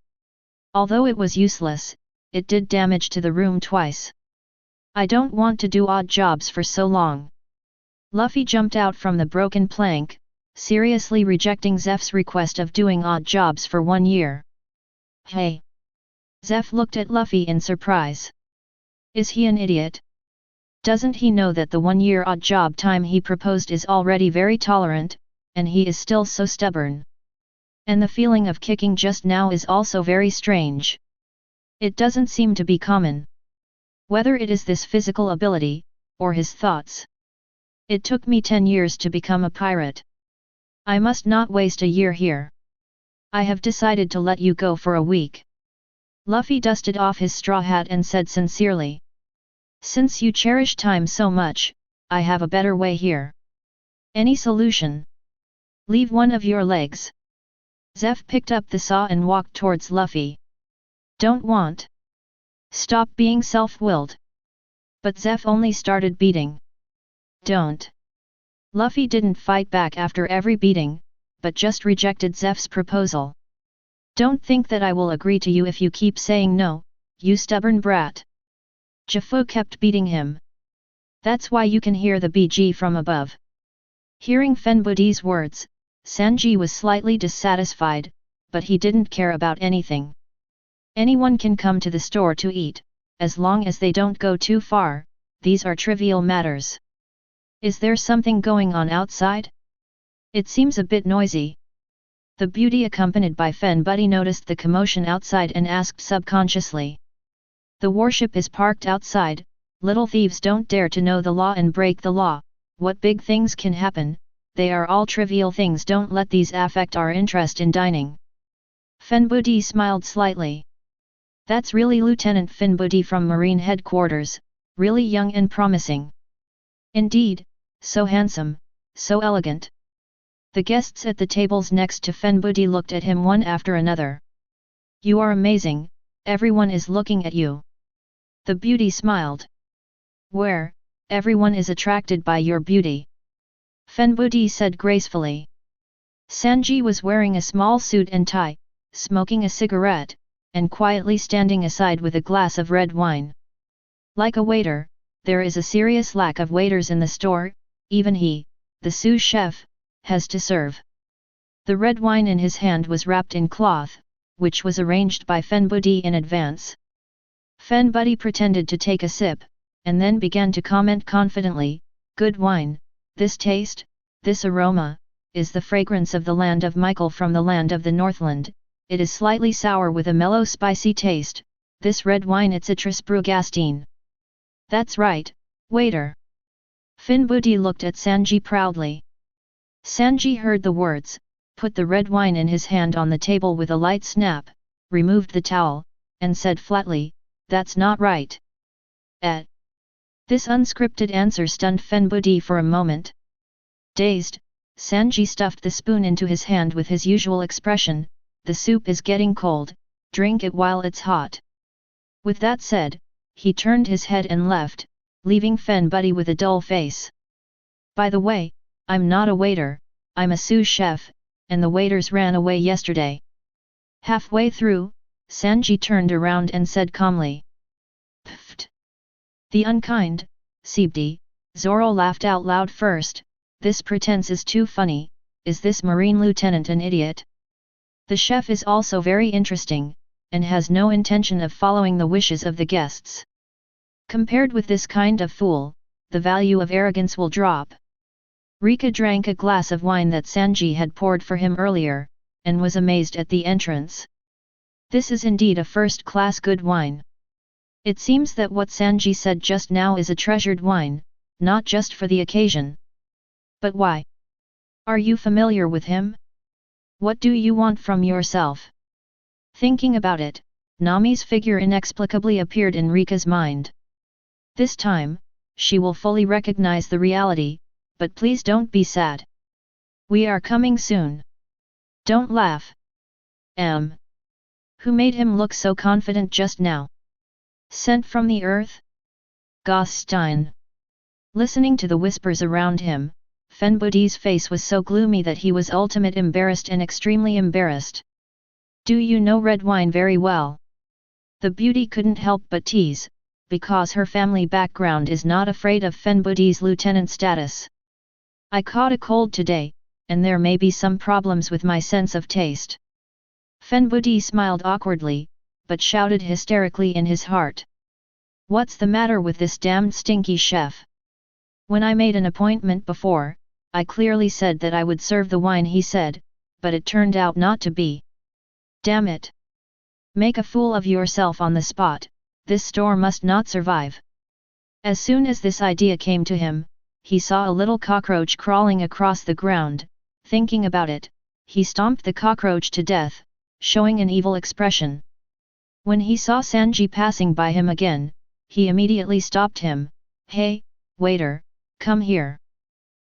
A: Although it was useless, it did damage to the room twice. I don't want to do odd jobs for so long. Luffy jumped out from the broken plank, seriously rejecting Zeph's request of doing odd jobs for 1 year. Hey! Zeph looked at Luffy in surprise. Is he an idiot? Doesn't he know that the 1 year odd job time he proposed is already very tolerant, and he is still so stubborn? And the feeling of kicking just now is also very strange. It doesn't seem to be common. Whether it is this physical ability, or his thoughts. It took me 10 years to become a pirate. I must not waste a year here. I have decided to let you go for a week. Luffy dusted off his straw hat and said sincerely. Since you cherish time so much, I have a better way here. Any solution? Leave 1 of your legs. Zeph picked up the saw and walked towards Luffy. Don't want. Stop being self-willed. But Zeph only started beating. Don't. Luffy didn't fight back after every beating, but just rejected Zeph's proposal. Don't think that I will agree to you if you keep saying no, you stubborn brat. Jaffa kept beating him. That's why you can hear the BG from above. Hearing Fenbuddy's words, Sanji was slightly dissatisfied, but he didn't care about anything. Anyone can come to the store to eat, as long as they don't go too far, these are trivial matters. Is there something going on outside? It seems a bit noisy. The beauty accompanied by Fenbuddy noticed the commotion outside and asked subconsciously. The warship is parked outside, little thieves don't dare to know the law and break the law, what big things can happen, they are all trivial things, don't let these affect our interest in dining. Fenbuddy smiled slightly. That's really Lieutenant Fenbuddy from Marine Headquarters, really young and promising. Indeed, so handsome, so elegant. The guests at the tables next to Fenbuddy looked at him one after another. You are amazing, everyone is looking at you. The beauty smiled. Where, everyone is attracted by your beauty. Fenbuddy said gracefully. Sanji was wearing a small suit and tie, smoking a cigarette, and quietly standing aside with a glass of red wine. Like a waiter, there is a serious lack of waiters in the store, even he, the sous chef, has to serve. The red wine in his hand was wrapped in cloth, which was arranged by Fenbuddy in advance. Fenbuddy pretended to take a sip, and then began to comment confidently, good wine, this taste, this aroma, is the fragrance of the land of Michael from the land of the Northland, it is slightly sour with a mellow spicy taste, this red wine it's citrus brugastine. That's right, waiter. Fenbuddy looked at Sanji proudly. Sanji heard the words, put the red wine in his hand on the table with a light snap, removed the towel, and said flatly, "That's not right." This unscripted answer stunned Fenbudi for a moment. Dazed, Sanji stuffed the spoon into his hand with his usual expression, "The soup is getting cold, drink it while it's hot." With that said, he turned his head and left, leaving Fenbudi with a dull face. "By the way, I'm not a waiter, I'm a sous chef, and the waiters ran away yesterday." Halfway through, Sanji turned around and said calmly. "Pfft! The unkind, Sibdi." Zoro laughed out loud first. "This pretense is too funny. Is this Marine Lieutenant an idiot? The chef is also very interesting, and has no intention of following the wishes of the guests. Compared with this kind of fool, the value of arrogance will drop." Reka drank a glass of wine that Sanji had poured for him earlier, and was amazed at the entrance. "This is indeed a first-class good wine. It seems that what Sanji said just now is a treasured wine, not just for the occasion. But why? Are you familiar with him? What do you want from yourself?" Thinking about it, Nami's figure inexplicably appeared in Rika's mind. "This time, she will fully recognize the reality, but please don't be sad. We are coming soon. Don't laugh. Who made him look so confident just now? Sent from the earth? Gostein." Listening to the whispers around him, Fenbudi's face was so gloomy that he was ultimate embarrassed and extremely embarrassed. "Do you know red wine very well?" The beauty couldn't help but tease, because her family background is not afraid of Fenbudi's lieutenant status. "I caught a cold today, and there may be some problems with my sense of taste." Fenbudi smiled awkwardly, but shouted hysterically in his heart. "What's the matter with this damned stinky chef? When I made an appointment before, I clearly said that I would serve the wine he said, but it turned out not to be. Damn it! Make a fool of yourself on the spot, this store must not survive." As soon as this idea came to him, he saw a little cockroach crawling across the ground. Thinking about it, he stomped the cockroach to death, showing an evil expression. When he saw Sanji passing by him again, he immediately stopped him. "Hey, waiter, come here.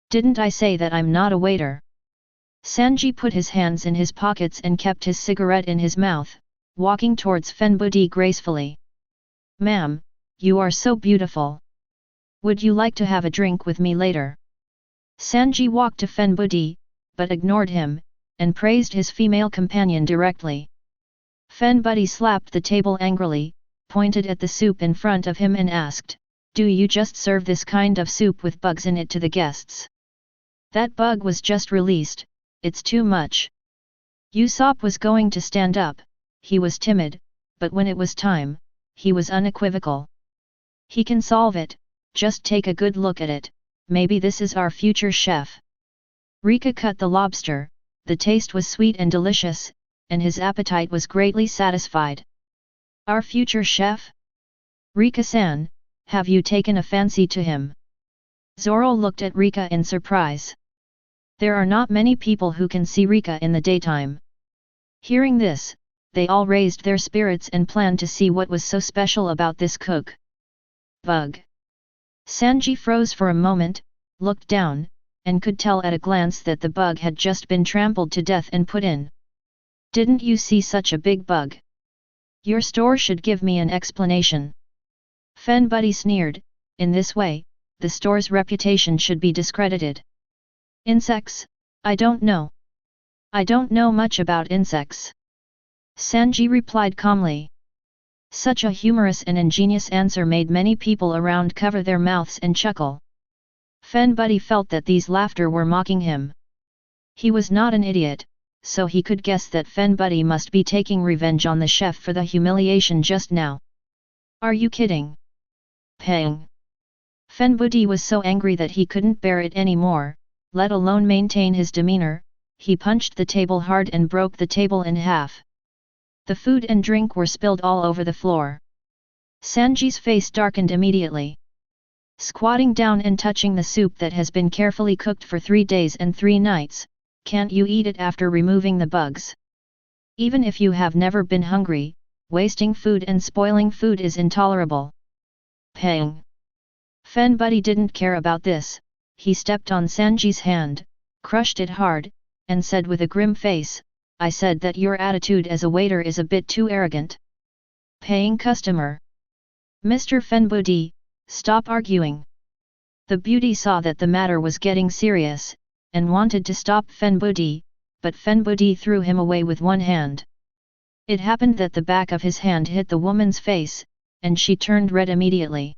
A: Didn't I say that I'm not a waiter?" Sanji put his hands in his pockets and kept his cigarette in his mouth, walking towards Fenbudi gracefully. "Ma'am, you are so beautiful. Would you like to have a drink with me later?" Sanji walked to Fenbudi, but ignored him, and praised his female companion directly. Fenbudi slapped the table angrily, pointed at the soup in front of him and asked, "Do you just serve this kind of soup with bugs in it to the guests? That bug was just released, it's too much." Usopp was going to stand up, he was timid, but when it was time, he was unequivocal. "He can solve it, just take a good look at it, maybe this is our future chef." Reka cut the lobster, the taste was sweet and delicious, and his appetite was greatly satisfied. "Our future chef? Reka-san, have you taken a fancy to him?" Zoro looked at Reka in surprise. There are not many people who can see Reka in the daytime. Hearing this, they all raised their spirits and planned to see what was so special about this cook. Bug. Sanji froze for a moment, looked down, and could tell at a glance that the bug had just been trampled to death and put in. "Didn't you see such a big bug? Your store should give me an explanation." Fenbudi sneered, "In this way, the store's reputation should be discredited." "Insects, I don't know. I don't know much about insects." Sanji replied calmly. Such a humorous and ingenious answer made many people around cover their mouths and chuckle. Fenbudi felt that these laughter were mocking him. He was not an idiot, so he could guess that Fenbudi must be taking revenge on the chef for the humiliation just now. "Are you kidding?" Pang! Fenbudi was so angry that he couldn't bear it anymore, let alone maintain his demeanor. He punched the table hard and broke the table in half. The food and drink were spilled all over the floor. Sanji's face darkened immediately. Squatting down and touching the soup that has been carefully cooked for 3 days and 3 nights, can't you eat it after removing the bugs? Even if you have never been hungry, wasting food and spoiling food is intolerable. Pang! Fen Buddy didn't care about this, he stepped on Sanji's hand, crushed it hard, and said with a grim face, I said that your attitude as a waiter is a bit too arrogant. Paying customer. Mr. Fen Buddy, stop arguing. The beauty saw that the matter was getting serious, and wanted to stop Fen Buddy, but Fen Buddy threw him away with one hand. It happened that the back of his hand hit the woman's face, and she turned red immediately.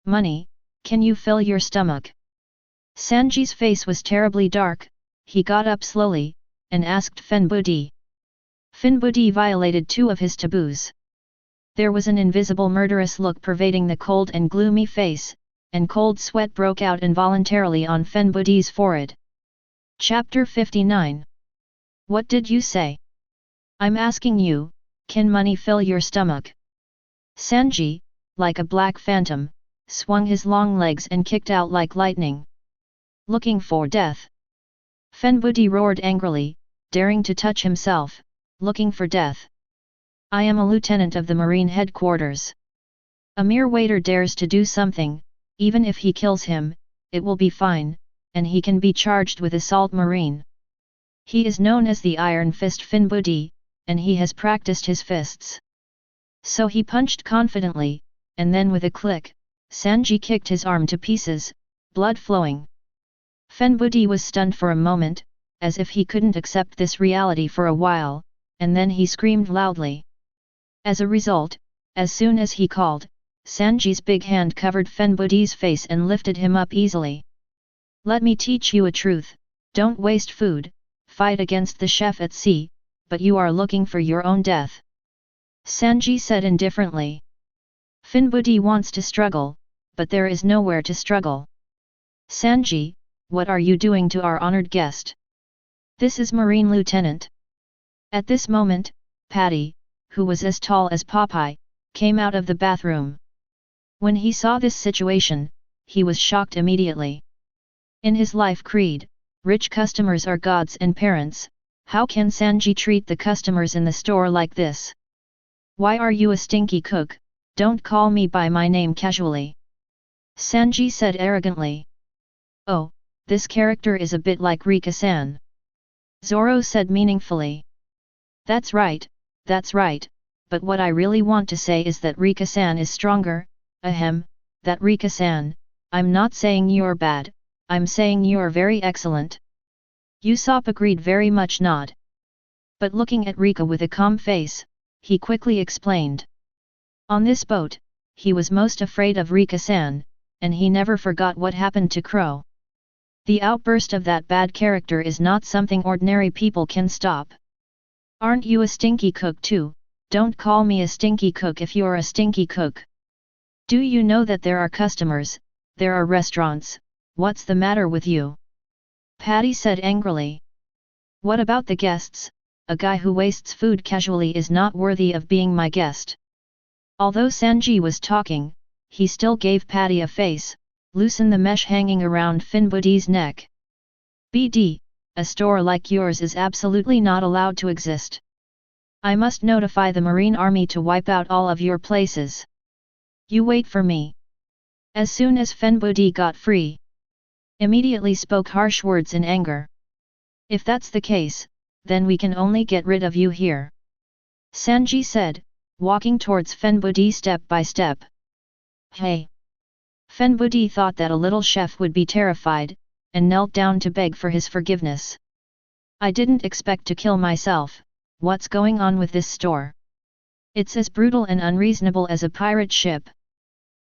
A: Money, can you fill your stomach? Sanji's face was terribly dark, he got up slowly, and asked Fen Buddy. Fen Buddy violated two of his taboos. There was an invisible murderous look pervading the cold and gloomy face, and cold sweat broke out involuntarily on Fen Buddy's forehead. Chapter 59. What did you say? I'm asking you, can money fill your stomach? Sanji, like a black phantom, swung his long legs and kicked out like lightning. Looking for death. Fen Buddy roared angrily, daring to touch himself, looking for death. I am a lieutenant of the Marine headquarters. A mere waiter dares to do something, even if he kills him, it will be fine, and he can be charged with assault marine. He is known as the Iron Fist Fen Buddy, and he has practiced his fists. So he punched confidently, and then with a click, Sanji kicked his arm to pieces, blood flowing. Fen Buddy was stunned for a moment, as if he couldn't accept this reality for a while, and then he screamed loudly. As a result, as soon as he called, Sanji's big hand covered Fen Buddy's face and lifted him up easily. Let me teach you a truth, don't waste food, fight against the chef at sea, but you are looking for your own death. Sanji said indifferently. Fen Buddy wants to struggle, but there is nowhere to struggle. Sanji, what are you doing to our honored guest? This is Marine Lieutenant. At this moment, Patty, who was as tall as Popeye, came out of the bathroom. When he saw this situation, he was shocked immediately. In his life creed, rich customers are gods and parents, how can Sanji treat the customers in the store like this? Why are you a stinky cook? Don't call me by my name casually. Sanji said arrogantly. Oh, this character is a bit like Reka-san. Zoro said meaningfully. That's right, but what I really want to say is that Reka-san is stronger, ahem, that Reka-san, I'm not saying you're bad, I'm saying you're very excellent. Usopp agreed very much nod. But looking at Reka with a calm face, he quickly explained. On this boat, he was most afraid of Reka-san, and he never forgot what happened to Kuro. The outburst of that bad character is not something ordinary people can stop. Aren't you a stinky cook too? Don't call me a stinky cook if you're a stinky cook. Do you know that there are customers, there are restaurants, what's the matter with you? Patty said angrily. What about the guests? A guy who wastes food casually is not worthy of being my guest. Although Sanji was talking, he still gave Patty a face, loosen the mesh hanging around Fen Buddy's neck. BD, a store like yours is absolutely not allowed to exist. I must notify the Marine Army to wipe out all of your places. You wait for me. As soon as Fen Buddy got free, immediately spoke harsh words in anger. If that's the case, then we can only get rid of you here. Sanji said, walking towards Fen Buddy step by step. Hey! Fen Buddy thought that a little chef would be terrified, and knelt down to beg for his forgiveness. I didn't expect to kill myself, what's going on with this store? It's as brutal and unreasonable as a pirate ship.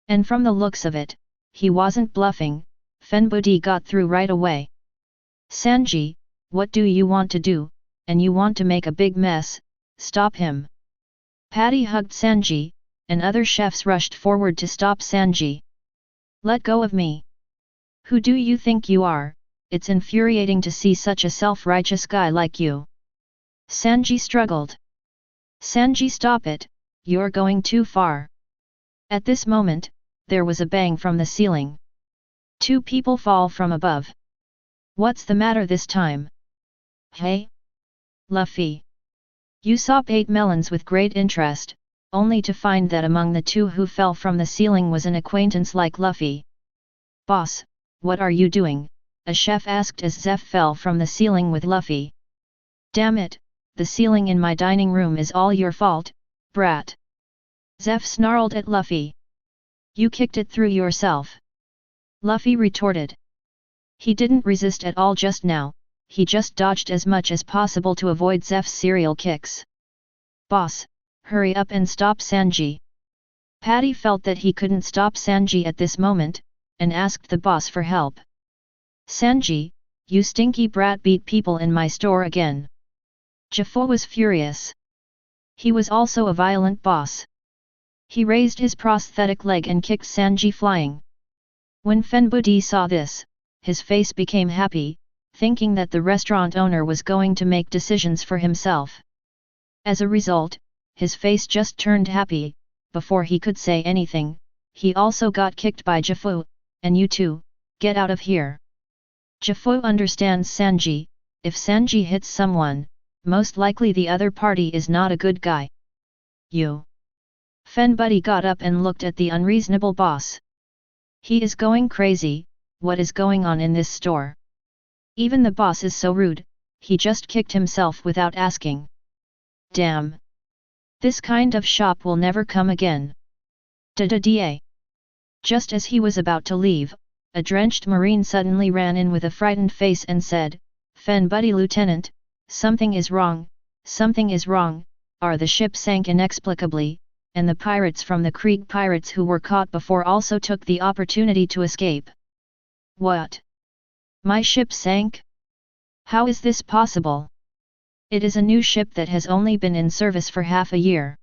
A: And from the looks of it, he wasn't bluffing, Fen Buddy got through right away. Sanji, what do you want to do, and you want to make a big mess, stop him. Patty hugged Sanji, and other chefs rushed forward to stop Sanji. Let go of me. Who do you think you are? It's infuriating to see such a self-righteous guy like you. Sanji struggled. Sanji, stop it, you're going too far. At this moment, there was a bang from the ceiling. Two people fall from above. What's the matter this time? Hey? Luffy. Usopp ate melons with great interest, only to find that among the two who fell from the ceiling was an acquaintance like Luffy. "Boss, what are you doing?" a chef asked as Zeph fell from the ceiling with Luffy. "Damn it, the ceiling in my dining room is all your fault, brat!" Zeph snarled at Luffy. "You kicked it through yourself," Luffy retorted. He didn't resist at all just now, he just dodged as much as possible to avoid Zeph's serial kicks. "Boss, hurry up and stop Sanji." Patty felt that he couldn't stop Sanji at this moment, and asked the boss for help. "Sanji, you stinky brat beat people in my store again." Jaffa was furious. He was also a violent boss. He raised his prosthetic leg and kicked Sanji flying. When Fenbudi saw this, his face became happy, thinking that the restaurant owner was going to make decisions for himself. As a result, his face just turned happy. Before he could say anything, he also got kicked by Jaffa, and "You two, get out of here." Jaffa understands Sanji, if Sanji hits someone, most likely the other party is not a good guy. "You." Fenbudi got up and looked at the unreasonable boss. He is going crazy, what is going on in this store? Even the boss is so rude, he just kicked himself without asking. Damn! This kind of shop will never come again. Da-da-da. Just as he was about to leave, a drenched marine suddenly ran in with a frightened face and said, "Fenbudi Lieutenant, something is wrong, something is wrong." The ship sank inexplicably, and the pirates from the Krieg Pirates who were caught before also took the opportunity to escape. "What? My ship sank? How is this possible? It is a new ship that has only been in service for half a year.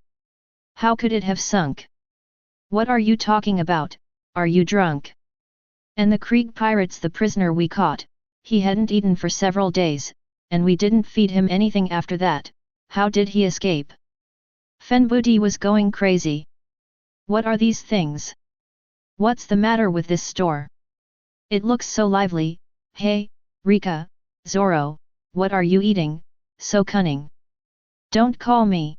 A: How could it have sunk? What are you talking about, are you drunk? And the Krieg Pirates, the prisoner we caught, he hadn't eaten for several days, and we didn't feed him anything after that, how did he escape?" Fenbudi was going crazy. What are these things? What's the matter with this store? It looks so lively. Hey, Reka, Zoro, what are you eating, so cunning? Don't call me,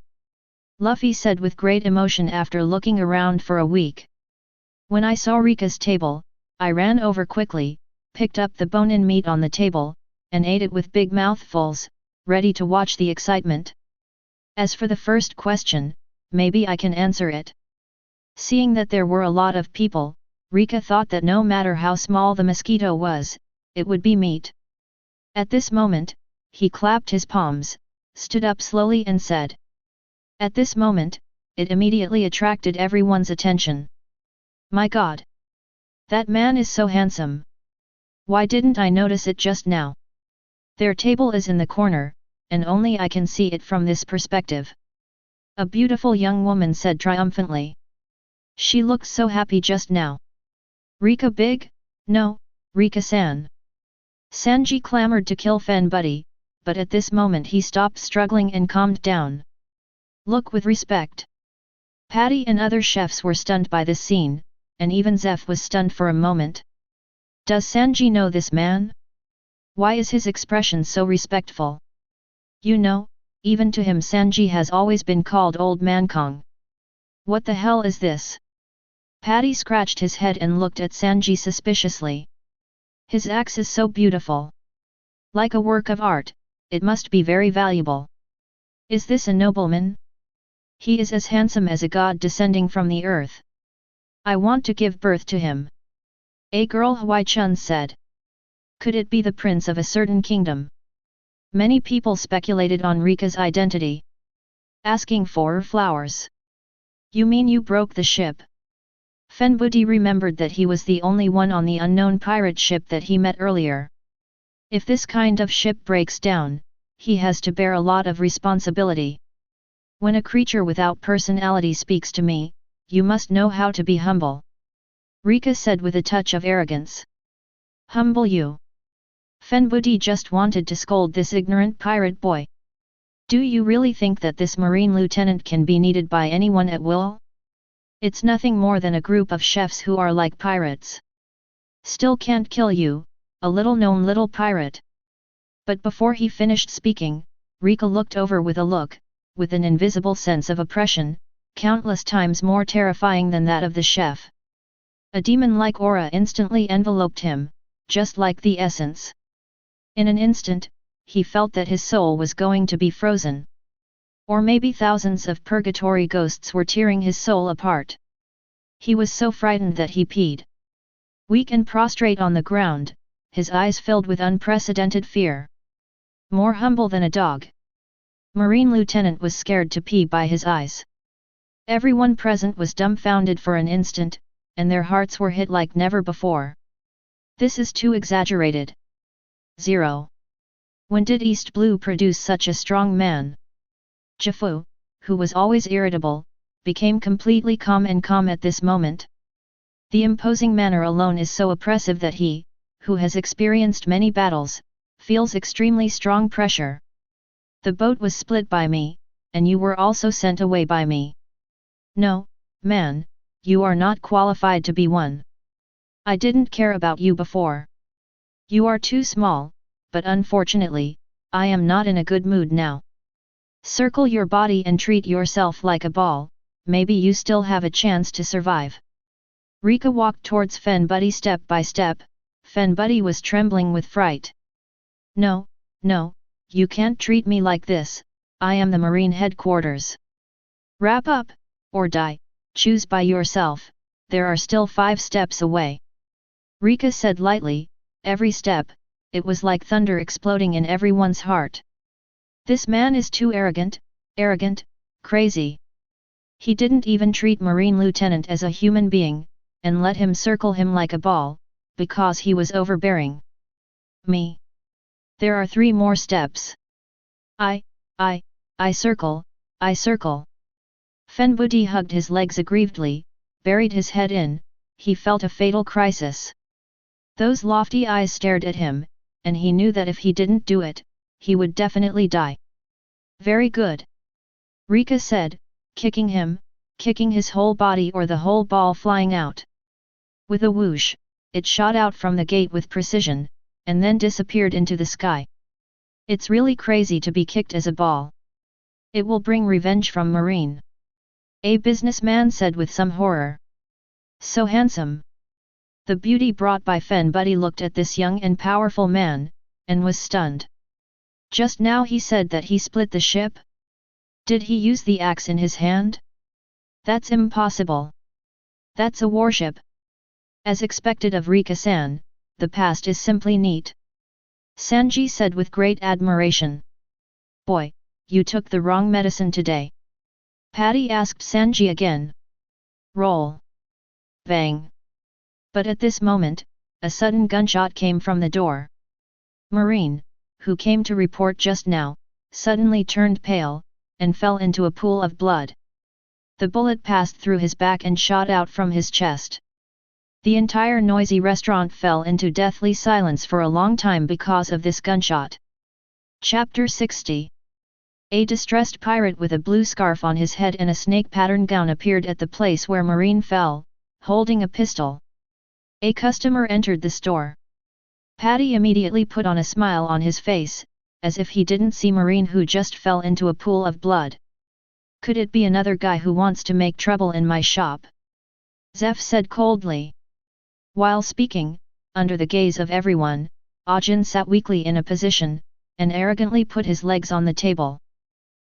A: Luffy said with great emotion after looking around for a week. When I saw Reka's table, I ran over quickly, picked up the bone-in meat on the table, and ate it with big mouthfuls, ready to watch the excitement. As for the first question, maybe I can answer it. Seeing that there were a lot of people, Reka thought that no matter how small the mosquito was, it would be meat. At this moment, he clapped his palms, stood up slowly and said. At this moment, it immediately attracted everyone's attention. My God! That man is so handsome! Why didn't I notice it just now? Their table is in the corner, and only I can see it from this perspective. A beautiful young woman said triumphantly. She looked so happy just now. Reka big? No, Reka-san. Sanji clamored to kill Fenbudi, but at this moment he stopped struggling and calmed down. Look with respect. Patty and other chefs were stunned by this scene, and even Zeph was stunned for a moment. Does Sanji know this man? Why is his expression so respectful? You know, even to him Sanji has always been called Old Man Kong. What the hell is this? Patty scratched his head and looked at Sanji suspiciously. His axe is so beautiful. Like a work of art, it must be very valuable. Is this a nobleman? He is as handsome as a god descending from the earth. I want to give birth to him. A girl Huai-chun said. Could it be the prince of a certain kingdom? Many people speculated on Reka's identity. Asking for flowers. You mean you broke the ship? Fenbudi remembered that he was the only one on the unknown pirate ship that he met earlier. If this kind of ship breaks down, he has to bear a lot of responsibility. When a creature without personality speaks to me, you must know how to be humble. Reka said with a touch of arrogance. Humble you? Fenbudi just wanted to scold this ignorant pirate boy. Do you really think that this marine lieutenant can be needed by anyone at will? It's nothing more than a group of chefs who are like pirates. Still can't kill you, a little-known little pirate. But before he finished speaking, Reka looked over with a look, with an invisible sense of oppression, countless times more terrifying than that of the chef. A demon-like aura instantly enveloped him, just like the essence. In an instant, he felt that his soul was going to be frozen. Or maybe thousands of purgatory ghosts were tearing his soul apart. He was so frightened that he peed. Weak and prostrate on the ground, his eyes filled with unprecedented fear. More humble than a dog. Marine Lieutenant was scared to pee by his eyes. Everyone present was dumbfounded for an instant, and their hearts were hit like never before. This is too exaggerated. 0. When did East Blue produce such a strong man? Jafu, who was always irritable, became completely calm at this moment. The imposing manner alone is so oppressive that he, who has experienced many battles, feels extremely strong pressure. The boat was split by me, and you were also sent away by me. No, man, you are not qualified to be one. I didn't care about you before. You are too small, but unfortunately, I am not in a good mood now. Circle your body and treat yourself like a ball, maybe you still have a chance to survive. Reka walked towards Fen Buddy step by step. Fen Buddy was trembling with fright. No, no, you can't treat me like this, I am the Marine headquarters. Wrap up, or die, choose by yourself, there are still 5 steps away. Reka said lightly, every step, it was like thunder exploding in everyone's heart. This man is too arrogant, crazy. He didn't even treat Marine Lieutenant as a human being, and let him circle him like a ball, because he was overbearing. Me. There are 3 more steps. I circle. Fen Buddy hugged his legs aggrievedly, buried his head in, he felt a fatal crisis. Those lofty eyes stared at him, and he knew that if he didn't do it, he would definitely die. Very good. Reka said, kicking his whole body or the whole ball flying out. With a whoosh, it shot out from the gate with precision, and then disappeared into the sky. It's really crazy to be kicked as a ball. It will bring revenge from Marine. A businessman said with some horror. So handsome. The beauty brought by Fen Buddy looked at this young and powerful man, and was stunned. Just now he said that he split the ship? Did he use the axe in his hand? That's impossible. That's a warship. As expected of Reka-san, the past is simply neat. Sanji said with great admiration. Boy, you took the wrong medicine today. Patty asked Sanji again. Roll. Bang. But at this moment, a sudden gunshot came from the door. Marine, who came to report just now, suddenly turned pale, and fell into a pool of blood. The bullet passed through his back and shot out from his chest. The entire noisy restaurant fell into deathly silence for a long time because of this gunshot. Chapter 60. A distressed pirate with a blue scarf on his head and a snake-pattern gown appeared at the place where Marine fell, holding a pistol. A customer entered the store. Patty immediately put on a smile on his face, as if he didn't see Marine who just fell into a pool of blood. Could it be another guy who wants to make trouble in my shop? Zeph said coldly. While speaking, under the gaze of everyone, Ajin sat weakly in a position, and arrogantly put his legs on the table.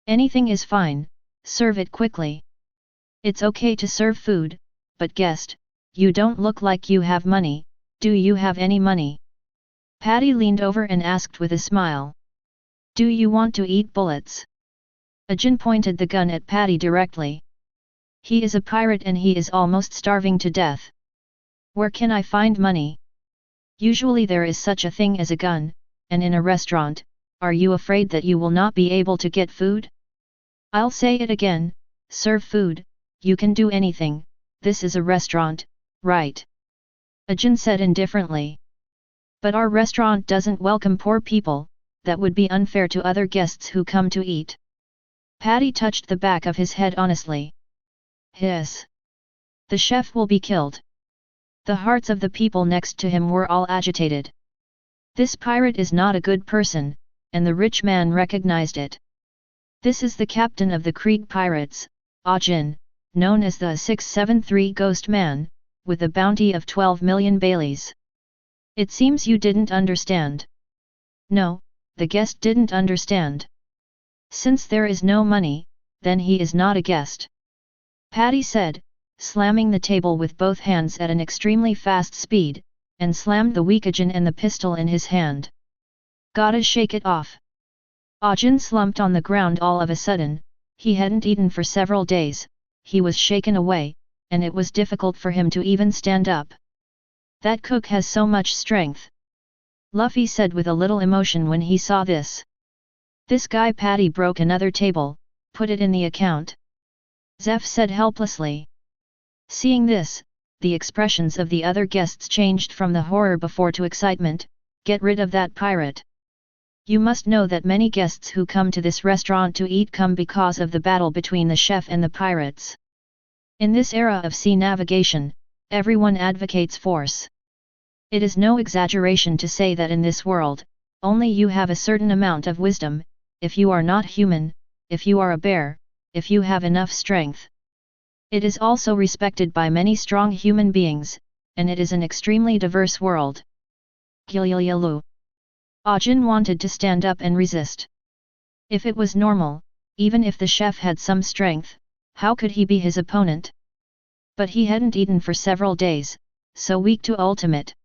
A: Anything is fine, serve it quickly. It's okay to serve food, but guest, you don't look like you have money, do you have any money? Patty leaned over and asked with a smile. Do you want to eat bullets? Ajin pointed the gun at Patty directly. He is a pirate and he is almost starving to death. Where can I find money? Usually there is such a thing as a gun, and in a restaurant, are you afraid that you will not be able to get food? I'll say it again, serve food, you can do anything, this is a restaurant, right? Ajin said indifferently. But our restaurant doesn't welcome poor people, that would be unfair to other guests who come to eat. Patty touched the back of his head honestly. Hiss. The chef will be killed. The hearts of the people next to him were all agitated. This pirate is not a good person, and the rich man recognized it. This is the captain of the Krieg Pirates, Ajin, known as the 673 Ghost Man, with a bounty of 12 million Baileys. It seems you didn't understand. No, the guest didn't understand. Since there is no money, then he is not a guest. Patty said, slamming the table with both hands at an extremely fast speed, and slammed the Weekajin and the pistol in his hand. Gotta shake it off. Ajin slumped on the ground all of a sudden. He hadn't eaten for several days, he was shaken away, and it was difficult for him to even stand up. That cook has so much strength. Luffy said with a little emotion when he saw this. This guy Patty broke another table, put it in the account. Zeph said helplessly. Seeing this, the expressions of the other guests changed from the horror before to excitement. Get rid of that pirate. You must know that many guests who come to this restaurant to eat come because of the battle between the chef and the pirates. In this era of sea navigation, everyone advocates force. It is no exaggeration to say that in this world, only you have a certain amount of wisdom, if you are not human, if you are a bear, if you have enough strength. It is also respected by many strong human beings, and it is an extremely diverse world. Gilyalu. Ajin wanted to stand up and resist. If it was normal, even if the chef had some strength, how could he be his opponent? But he hadn't eaten for several days, so weak to ultimate.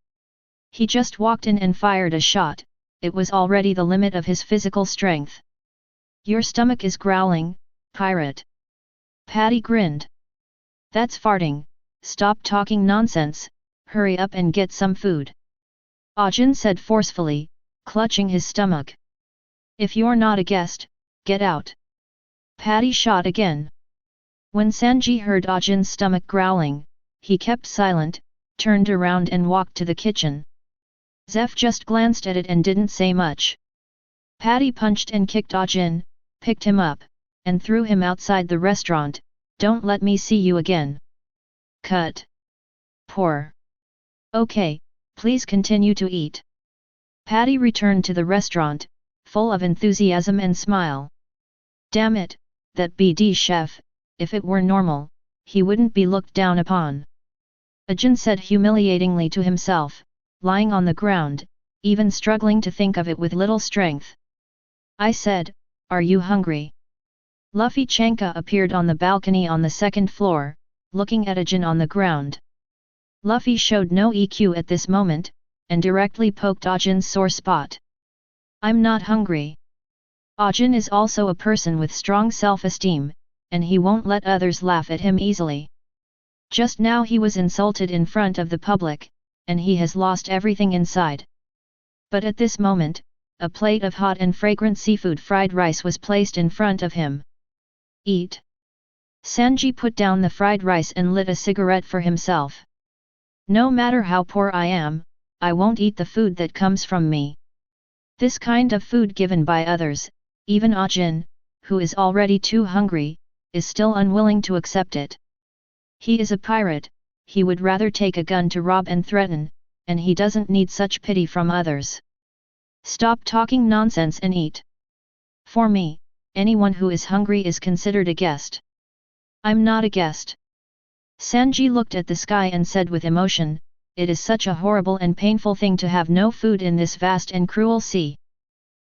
A: He just walked in and fired a shot, it was already the limit of his physical strength. Your stomach is growling, pirate. Patty grinned. That's farting, stop talking nonsense, hurry up and get some food. Ajin said forcefully, clutching his stomach. If you're not a guest, get out. Patty shot again. When Sanji heard Ajin's stomach growling, he kept silent, turned around and walked to the kitchen. Zeph just glanced at it and didn't say much. Patty punched and kicked Ajin, picked him up, and threw him outside the restaurant. Don't let me see you again. Cut. Poor. Okay, please continue to eat. Patty returned to the restaurant, full of enthusiasm and smile. Damn it, that BD chef, if it were normal, he wouldn't be looked down upon. Ajin said humiliatingly to himself, lying on the ground, even struggling to think of it with little strength. I said, are you hungry? Luffy Chanka appeared on the balcony on the second floor, looking at Ajin on the ground. Luffy showed no EQ at this moment, and directly poked Ajin's sore spot. I'm not hungry. Ajin is also a person with strong self-esteem, and he won't let others laugh at him easily. Just now he was insulted in front of the public, and he has lost everything inside. But at this moment, a plate of hot and fragrant seafood fried rice was placed in front of him. Eat. Sanji put down the fried rice and lit a cigarette for himself. No matter how poor I am, I won't eat the food that comes from me. This kind of food given by others, even Ajin, who is already too hungry, is still unwilling to accept it. He is a pirate, he would rather take a gun to rob and threaten, and he doesn't need such pity from others. Stop talking nonsense and eat. For me, anyone who is hungry is considered a guest. I'm not a guest. Sanji looked at the sky and said with emotion, it is such a horrible and painful thing to have no food in this vast and cruel sea.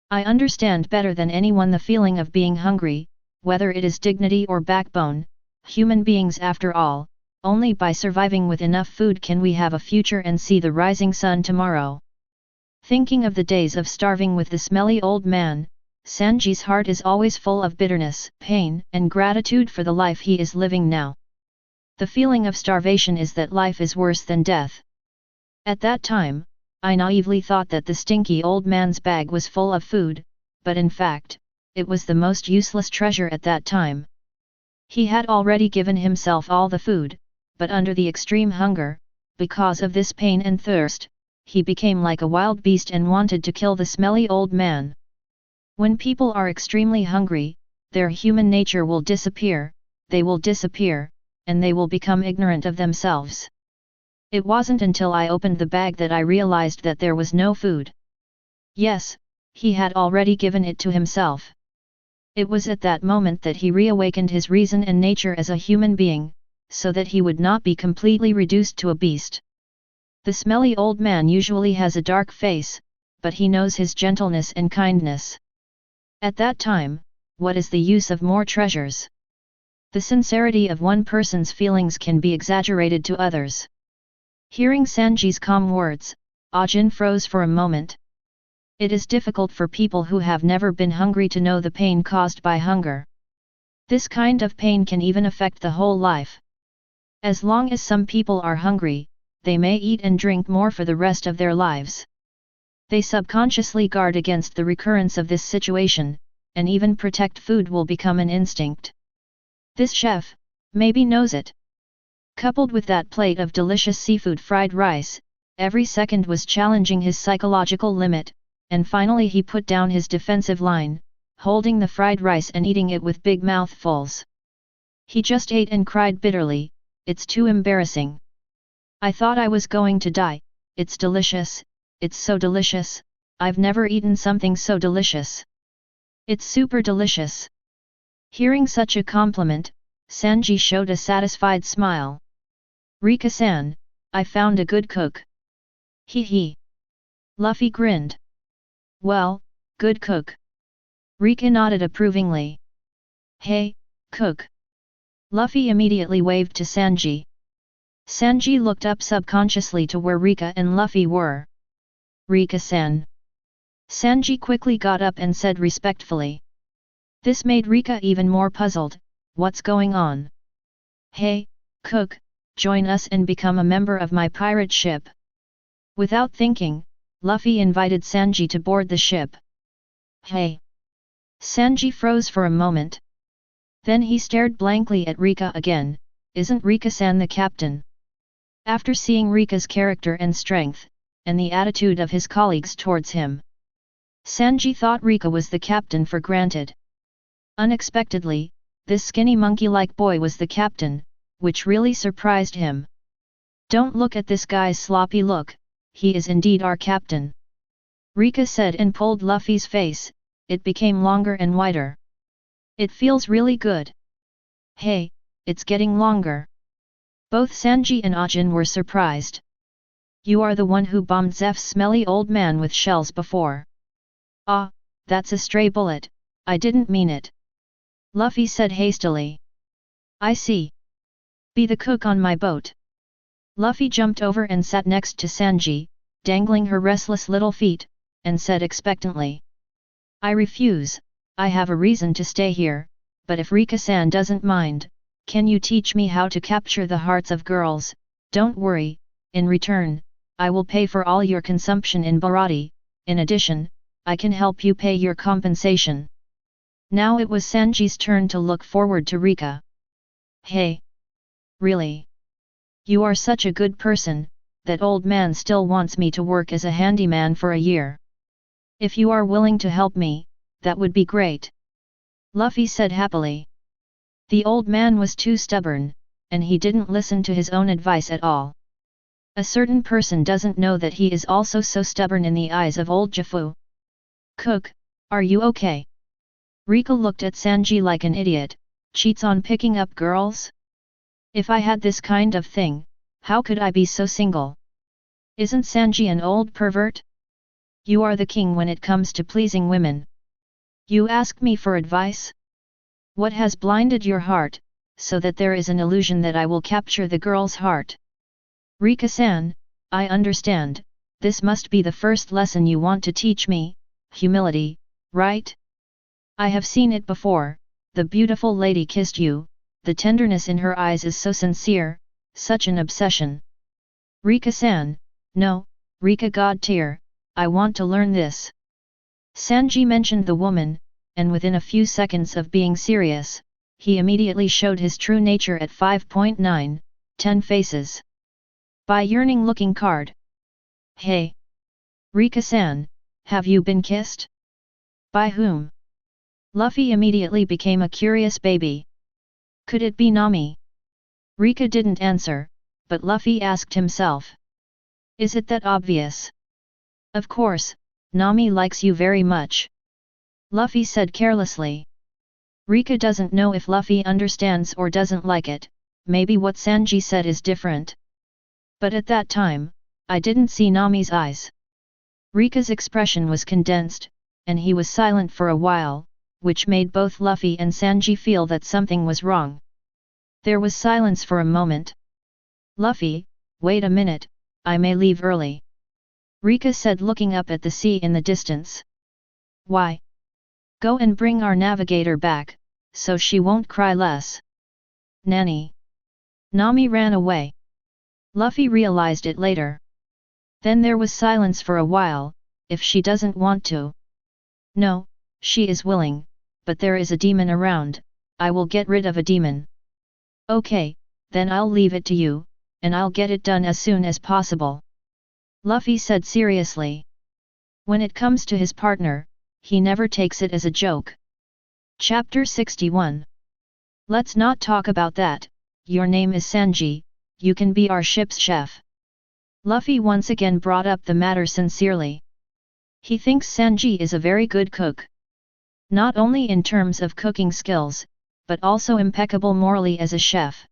A: I understand better than anyone the feeling of being hungry, whether it is dignity or backbone, human beings after all, only by surviving with enough food can we have a future and see the rising sun tomorrow. Thinking of the days of starving with the smelly old man, Sanji's heart is always full of bitterness, pain, and gratitude for the life he is living now. The feeling of starvation is that life is worse than death. At that time, I naively thought that the stinky old man's bag was full of food, but in fact, it was the most useless treasure at that time. He had already given himself all the food, but under the extreme hunger, because of this pain and thirst, he became like a wild beast and wanted to kill the smelly old man. When people are extremely hungry, their human nature will disappear, and they will become ignorant of themselves. It wasn't until I opened the bag that I realized that there was no food. Yes, he had already given it to himself. It was at that moment that he reawakened his reason and nature as a human being, so that he would not be completely reduced to a beast. The smelly old man usually has a dark face, but he knows his gentleness and kindness. At that time, what is the use of more treasures? The sincerity of one person's feelings can be exaggerated to others. Hearing Sanji's calm words, Ajin froze for a moment. It is difficult for people who have never been hungry to know the pain caused by hunger. This kind of pain can even affect the whole life. As long as some people are hungry, they may eat and drink more for the rest of their lives. They subconsciously guard against the recurrence of this situation, and even protect food will become an instinct. This chef, maybe knows it. Coupled with that plate of delicious seafood fried rice, every second was challenging his psychological limit, and finally he put down his defensive line, holding the fried rice and eating it with big mouthfuls. He just ate and cried bitterly, "It's too embarrassing. I thought I was going to die. It's delicious, it's so delicious, I've never eaten something so delicious. It's super delicious." Hearing such a compliment, Sanji showed a satisfied smile. "Reka-san, I found a good cook." "Hee hee." Luffy grinned. "Well, good cook." Reka nodded approvingly. "Hey, cook." Luffy immediately waved to Sanji. Sanji looked up subconsciously to where Reka and Luffy were. "Reka-san." Sanji quickly got up and said respectfully. This made Reka even more puzzled. "What's going on?" "Hey, cook, join us and become a member of my pirate ship." Without thinking, Luffy invited Sanji to board the ship. "Hey!" Sanji froze for a moment. Then he stared blankly at Reka again. "Isn't Reka-san the captain?" After seeing Rika's character and strength, and the attitude of his colleagues towards him, Sanji thought Reka was the captain for granted. Unexpectedly, this skinny monkey-like boy was the captain, which really surprised him. "Don't look at this guy's sloppy look, he is indeed our captain," Reka said and pulled Luffy's face. It became longer and wider. "It feels really good." "Hey, it's getting longer." Both Sanji and Ajin were surprised. "You are the one who bombed Zeph's smelly old man with shells before." "Ah, that's a stray bullet, I didn't mean it," Luffy said hastily. "I see. Be the cook on my boat." Luffy jumped over and sat next to Sanji, dangling her restless little feet, and said expectantly. "I refuse, I have a reason to stay here, but if Reka-san doesn't mind, can you teach me how to capture the hearts of girls? Don't worry, in return, I will pay for all your consumption in Baratie, in addition, I can help you pay your compensation." Now it was Sanji's turn to look forward to Reka. "Hey! Really? You are such a good person, that old man still wants me to work as a handyman for a year. If you are willing to help me, that would be great," Luffy said happily. The old man was too stubborn, and he didn't listen to his own advice at all. A certain person doesn't know that he is also so stubborn in the eyes of old Jafu. "Cook, are you okay?" Reka looked at Sanji like an idiot. "Cheats on picking up girls? If I had this kind of thing, how could I be so single? Isn't Sanji an old pervert? You are the king when it comes to pleasing women. You ask me for advice? What has blinded your heart, so that there is an illusion that I will capture the girl's heart?" "Reka-san, I understand, this must be the first lesson you want to teach me, humility, right? I have seen it before, the beautiful lady kissed you, the tenderness in her eyes is so sincere, such an obsession." "Reka-san, no, Reka God tier, I want to learn this." Sanji mentioned the woman, and within a few seconds of being serious, he immediately showed his true nature at 5.9, 10 faces. By yearning looking card. "Hey! Reka-san, have you been kissed? By whom?" Luffy immediately became a curious baby. Could it be Nami? Reka didn't answer, but Luffy asked himself. Is it that obvious? Of course, Nami likes you very much. Luffy said carelessly. Reka doesn't know if Luffy understands or doesn't like it, maybe what Sanji said is different. But at that time, I didn't see Nami's eyes. Rika's expression was condensed, and he was silent for a while, which made both Luffy and Sanji feel that something was wrong. There was silence for a moment. Luffy, wait a minute, I may leave early. Reka said looking up at the sea in the distance. Why? Go and bring our navigator back, so she won't cry less. Nanny. Nami ran away. Luffy realized it later. Then there was silence for a while. If she doesn't want to. No, she is willing, but there is a demon around, I will get rid of a demon. Okay, then I'll leave it to you, and I'll get it done as soon as possible. Luffy said seriously. When it comes to his partner, he never takes it as a joke. Chapter 61. Let's not talk about that, your name is Sanji, you can be our ship's chef. Luffy once again brought up the matter sincerely. He thinks Sanji is a very good cook. Not only in terms of cooking skills, but also impeccable morally as a chef.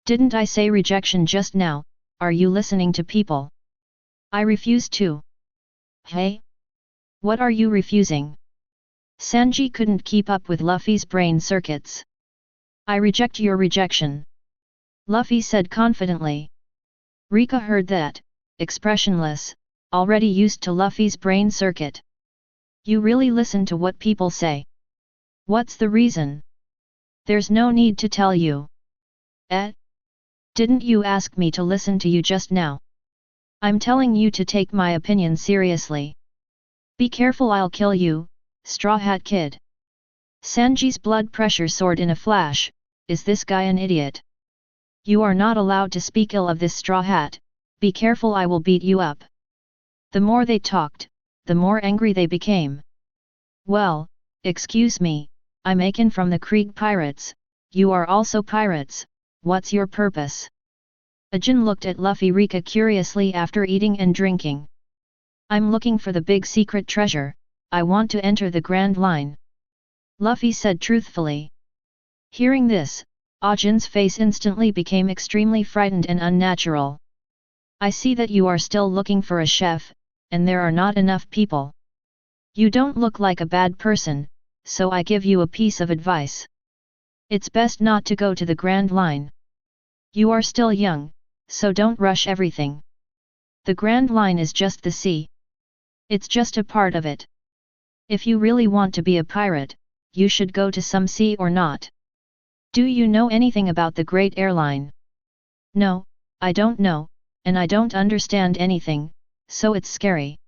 A: Didn't I say rejection just now? Are you listening to people? I refuse to. Hey? What are you refusing? Sanji couldn't keep up with Luffy's brain circuits. I reject your rejection. Luffy said confidently. Reka heard that, expressionless, already used to Luffy's brain circuit. You really listen to what people say. What's the reason? There's no need to tell you. Didn't you ask me to listen to you just now? I'm telling you to take my opinion seriously. Be careful, I'll kill you, Straw Hat Kid. Sanji's blood pressure soared in a flash. Is this guy an idiot? You are not allowed to speak ill of this Straw Hat, be careful, I will beat you up. The more they talked, the more angry they became. Well, excuse me, I'm Akin from the Krieg Pirates, you are also pirates, what's your purpose? Ajin looked at Luffy Reka curiously after eating and drinking. I'm looking for the big secret treasure, I want to enter the Grand Line. Luffy said truthfully. Hearing this, Ajin's face instantly became extremely frightened and unnatural. I see that you are still looking for a chef, and there are not enough people. You don't look like a bad person, so I give you a piece of advice. It's best not to go to the Grand Line. You are still young, so don't rush everything. The Grand Line is just the sea. It's just a part of it. If you really want to be a pirate, you should go to some sea or not. Do you know anything about the Great Airline? No, I don't know, and I don't understand anything, so it's scary.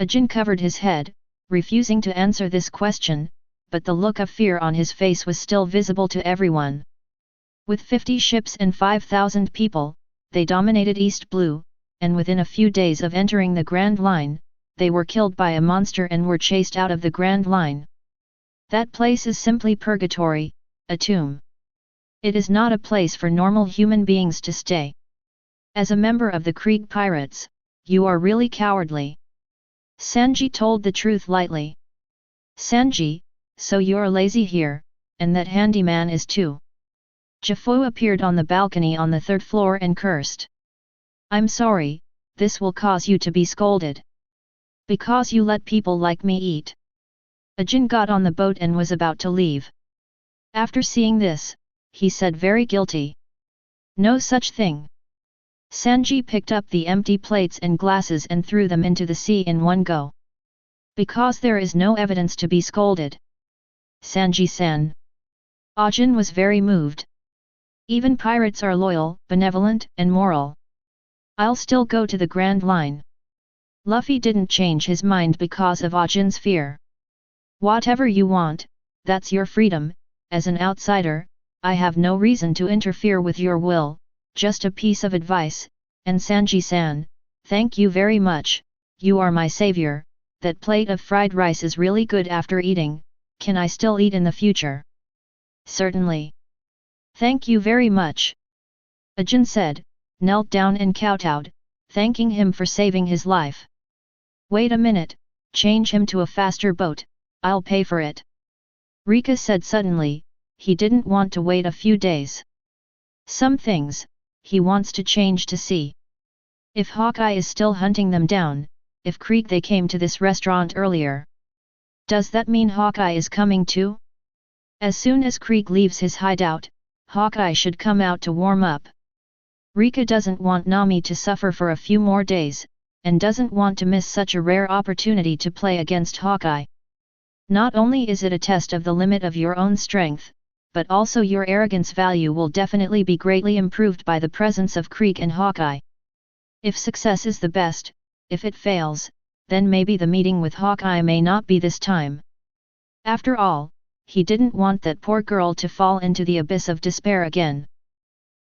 A: Ajin covered his head, refusing to answer this question, but the look of fear on his face was still visible to everyone. With 50 ships and 5,000 people, they dominated East Blue, and within a few days of entering the Grand Line, they were killed by a monster and were chased out of the Grand Line. That place is simply purgatory, a tomb. It is not a place for normal human beings to stay. As a member of the Krieg Pirates, you are really cowardly. Sanji told the truth lightly. Sanji, so you're lazy here, and that handyman is too. Jafu appeared on the balcony on the third floor and cursed. I'm sorry, this will cause you to be scolded. Because you let people like me eat. Ajin got on the boat and was about to leave. After seeing this, he said very guilty. No such thing. Sanji picked up the empty plates and glasses and threw them into the sea in one go. Because there is no evidence to be scolded. Sanji-san. Ajin was very moved. Even pirates are loyal, benevolent, and moral. I'll still go to the Grand Line. Luffy didn't change his mind because of Ajin's fear. Whatever you want, that's your freedom, as an outsider, I have no reason to interfere with your will, just a piece of advice, and Sanji-san, thank you very much, you are my savior, that plate of fried rice is really good after eating, can I still eat in the future? Certainly. Thank you very much. Ajin said, knelt down and kowtowed, thanking him for saving his life. Wait a minute, change him to a faster boat, I'll pay for it. Reka said suddenly. He didn't want to wait a few days. Some things, he wants to change to see. If Hawkeye is still hunting them down, if Krieg they came to this restaurant earlier. Does that mean Hawkeye is coming too? As soon as Krieg leaves his hideout, Hawkeye should come out to warm up. Reka doesn't want Nami to suffer for a few more days, and doesn't want to miss such a rare opportunity to play against Hawkeye. Not only is it a test of the limit of your own strength, but also your arrogance value will definitely be greatly improved by the presence of Krieg and Hawkeye. If success is the best, if it fails, then maybe the meeting with Hawkeye may not be this time. After all, he didn't want that poor girl to fall into the abyss of despair again.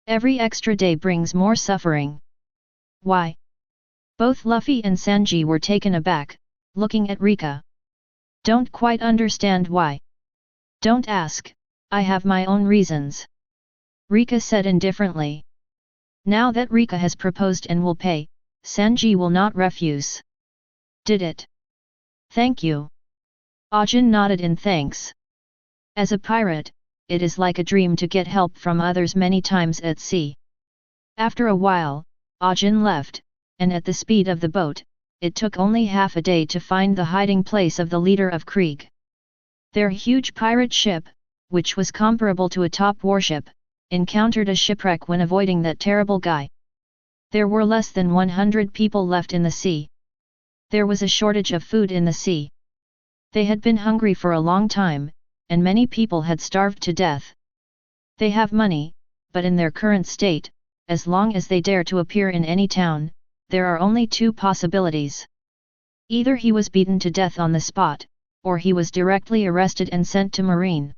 A: Every extra day brings more suffering. Why? Both Luffy and Sanji were taken aback, looking at Reka. Don't quite understand why. Don't ask, I have my own reasons. Reka said indifferently. Now that Reka has proposed and will pay, Sanji will not refuse. Did it? Thank you. Ajin nodded in thanks. As a pirate, it is like a dream to get help from others many times at sea. After a while, Ajin left, and at the speed of the boat, it took only half a day to find the hiding place of the leader of Krieg. Their huge pirate ship, which was comparable to a top warship, encountered a shipwreck when avoiding that terrible guy. There were less than 100 people left in the sea. There was a shortage of food in the sea. They had been hungry for a long time, and many people had starved to death. They have money, but in their current state, as long as they dare to appear in any town, there are only two possibilities. Either he was beaten to death on the spot, or he was directly arrested and sent to Marine.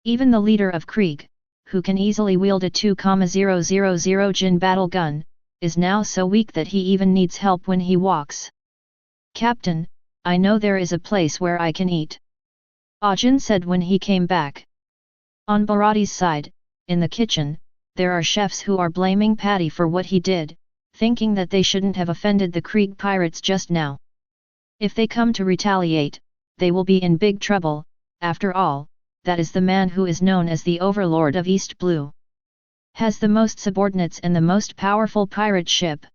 A: Even the leader of Krieg, who can easily wield a 2,000 Jin battle gun, is now so weak that he even needs help when he walks. Captain, I know there is a place where I can eat. Ajin said when he came back. On Baratie's side, in the kitchen, there are chefs who are blaming Patty for what he did, thinking that they shouldn't have offended the Krieg pirates just now. If they come to retaliate, they will be in big trouble. After all, that is the man who is known as the Overlord of East Blue. Has the most subordinates and the most powerful pirate ship.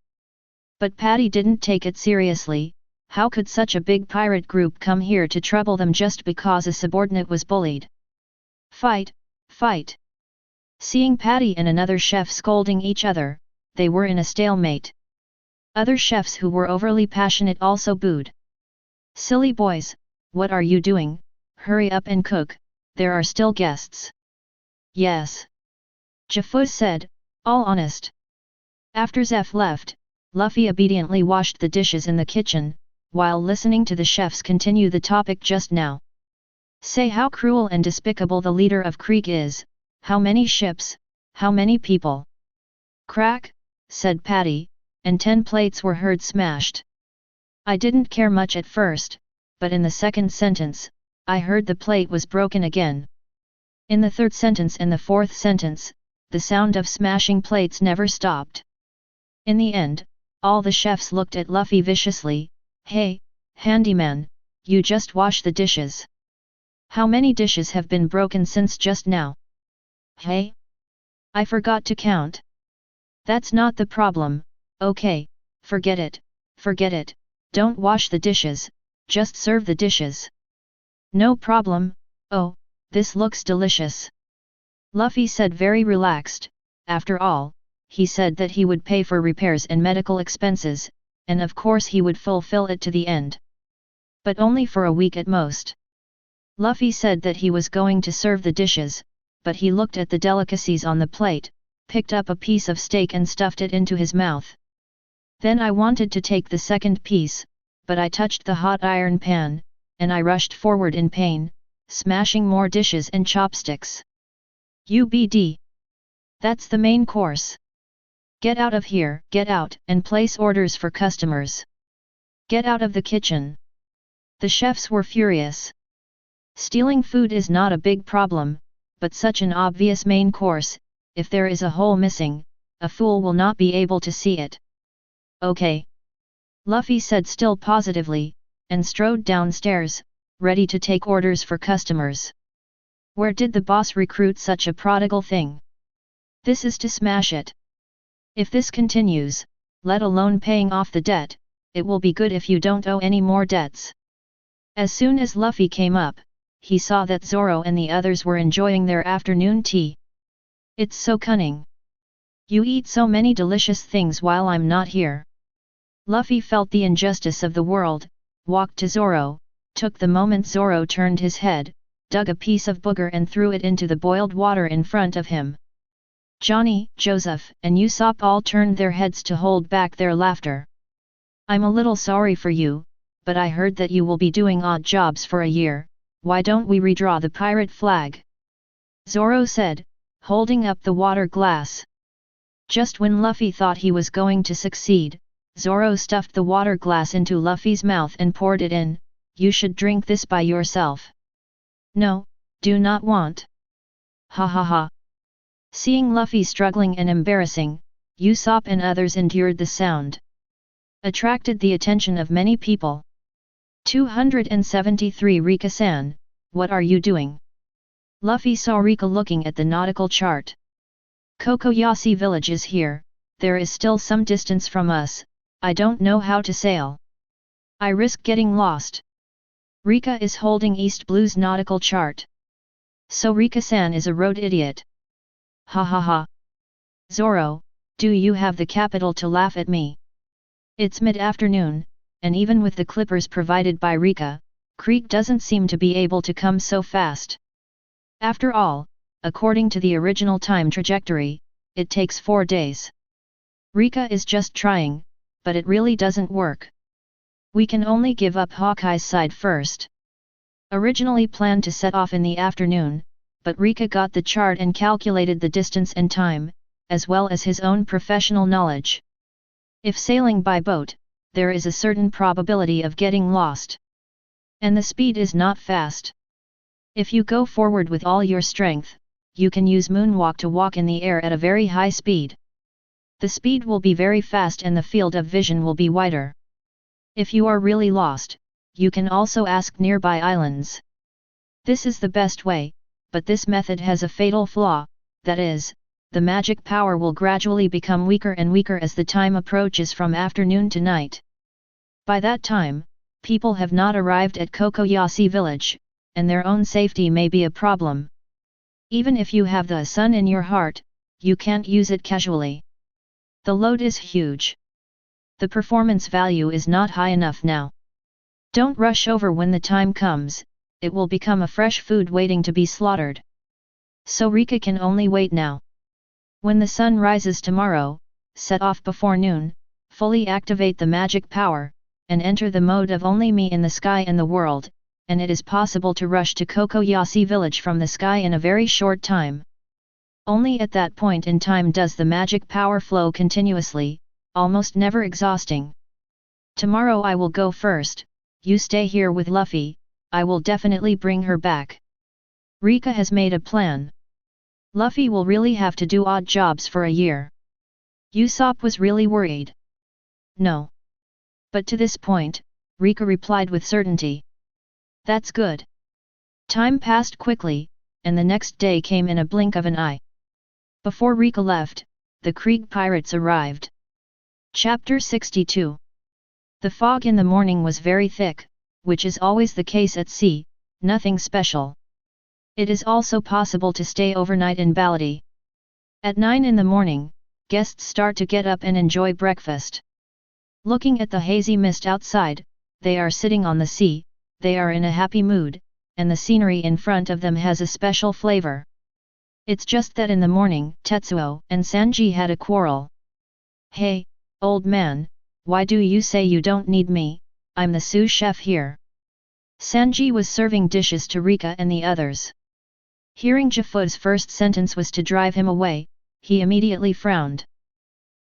A: But Patty didn't take it seriously. How could such a big pirate group come here to trouble them just because a subordinate was bullied? Fight, fight! Seeing Patty and another chef scolding each other, they were in a stalemate. Other chefs who were overly passionate also booed. Silly boys, what are you doing? Hurry up and cook, there are still guests. Yes. Jafuz said, all honest. After Zeph left, Luffy obediently washed the dishes in the kitchen, while listening to the chefs continue the topic just now. Say how cruel and despicable the leader of Krieg is, how many ships, how many people. Crack, said Patty, and 10 plates were heard smashed. I didn't care much at first, but in the second sentence, I heard the plate was broken again. In the third sentence and the fourth sentence, the sound of smashing plates never stopped. In the end, all the chefs looked at Luffy viciously. Hey, handyman, you just wash the dishes. How many dishes have been broken since just now? Hey? I forgot to count. That's not the problem, okay, forget it, don't wash the dishes, just serve the dishes. No problem. Oh, this looks delicious. Luffy said very relaxed. After all, he said that he would pay for repairs and medical expenses, and of course he would fulfill it to the end. But only for a week at most. Luffy said that he was going to serve the dishes, but he looked at the delicacies on the plate, picked up a piece of steak and stuffed it into his mouth. Then I wanted to take the second piece, but I touched the hot iron pan, and I rushed forward in pain, smashing more dishes and chopsticks. UBD. That's the main course. Get out of here, get out, and place orders for customers. Get out of the kitchen. The chefs were furious. Stealing food is not a big problem, but such an obvious main course, if there is a hole missing, a fool will not be able to see it. Okay. Luffy said still positively, and strode downstairs, ready to take orders for customers. Where did the boss recruit such a prodigal thing? This is to smash it. If this continues, let alone paying off the debt, it will be good if you don't owe any more debts. As soon as Luffy came up, he saw that Zoro and the others were enjoying their afternoon tea. It's so cunning. You eat so many delicious things while I'm not here. Luffy felt the injustice of the world, walked to Zoro, took the moment Zoro turned his head, dug a piece of booger and threw it into the boiled water in front of him. Johnny, Joseph, and Usopp all turned their heads to hold back their laughter. I'm a little sorry for you, but I heard that you will be doing odd jobs for a year. Why don't we redraw the pirate flag? Zoro said, holding up the water glass. Just when Luffy thought he was going to succeed, Zoro stuffed the water glass into Luffy's mouth and poured it in. You should drink this by yourself. No, do not want. Hahaha. Seeing Luffy struggling and embarrassing, Usopp and others endured the sound. Attracted the attention of many people. 273 Reka-san, what are you doing? Luffy saw Reka looking at the nautical chart. Kokoyashi village is here, there is still some distance from us, I don't know how to sail. I risk getting lost. Reka is holding East Blue's nautical chart. So Reka-san is a road idiot. Hahaha. Zoro, do you have the capital to laugh at me? It's mid-afternoon, and even with the clippers provided by Reka, Krieg doesn't seem to be able to come so fast. After all, according to the original time trajectory, it takes 4 days. Reka is just trying, but it really doesn't work. We can only give up Hawkeye's side first. Originally planned to set off in the afternoon, but Reka got the chart and calculated the distance and time, as well as his own professional knowledge. If sailing by boat, there is a certain probability of getting lost. And the speed is not fast. If you go forward with all your strength, you can use moonwalk to walk in the air at a very high speed. The speed will be very fast and the field of vision will be wider. If you are really lost, you can also ask nearby islands. This is the best way, but this method has a fatal flaw, that is, the magic power will gradually become weaker and weaker as the time approaches from afternoon to night. By that time, people have not arrived at Kokoyashi village, and their own safety may be a problem. Even if you have the sun in your heart, you can't use it casually. The load is huge. The performance value is not high enough now. Don't rush over when the time comes, it will become a fresh food waiting to be slaughtered. So Reka can only wait now. When the sun rises tomorrow, set off before noon, fully activate the magic power, and enter the mode of only me in the sky and the world, and it is possible to rush to Kokoyashi village from the sky in a very short time. Only at that point in time does the magic power flow continuously, almost never exhausting. Tomorrow I will go first, you stay here with Luffy, I will definitely bring her back. Reka has made a plan. Luffy will really have to do odd jobs for a year. Usopp was really worried. No. But to this point, Reka replied with certainty. That's good. Time passed quickly, and the next day came in a blink of an eye. Before Reka left, the Krieg Pirates arrived. Chapter 62. The fog in the morning was very thick, which is always the case at sea, nothing special. It is also possible to stay overnight in Baratie. At 9 in the morning, guests start to get up and enjoy breakfast. Looking at the hazy mist outside, they are sitting on the sea, they are in a happy mood, and the scenery in front of them has a special flavor. It's just that in the morning, Tetsuo and Sanji had a quarrel. Hey, old man, why do you say you don't need me? I'm the sous chef here. Sanji was serving dishes to Reka and the others. Hearing Jafu's first sentence was to drive him away, he immediately frowned.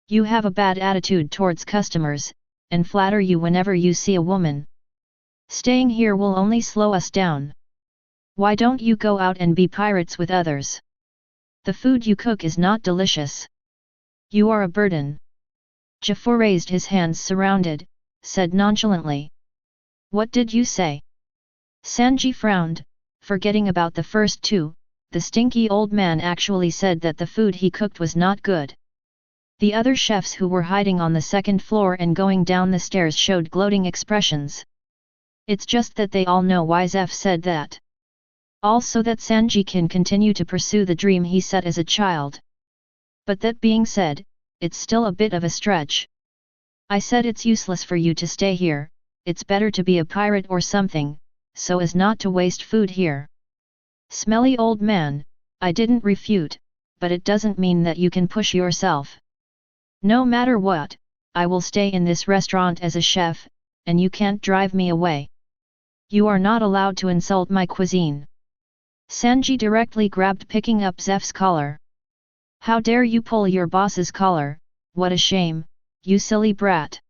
A: You have a bad attitude towards customers, and flatter you whenever you see a woman. Staying here will only slow us down. Why don't you go out and be pirates with others? The food you cook is not delicious. You are a burden. Jafu raised his hands surrounded, said nonchalantly. What did you say? Sanji frowned, forgetting about the first two, the stinky old man actually said that the food he cooked was not good. The other chefs who were hiding on the second floor and going down the stairs showed gloating expressions. It's just that they all know why Zeph said that. Also that Sanji can continue to pursue the dream he set as a child. But that being said, it's still a bit of a stretch. I said it's useless for you to stay here, it's better to be a pirate or something, so as not to waste food here. Smelly old man, I didn't refute, but it doesn't mean that you can push yourself. No matter what, I will stay in this restaurant as a chef, and you can't drive me away. You are not allowed to insult my cuisine. Sanji directly grabbed picking up Zeph's collar. How dare you pull your boss's collar, what a shame, you silly brat.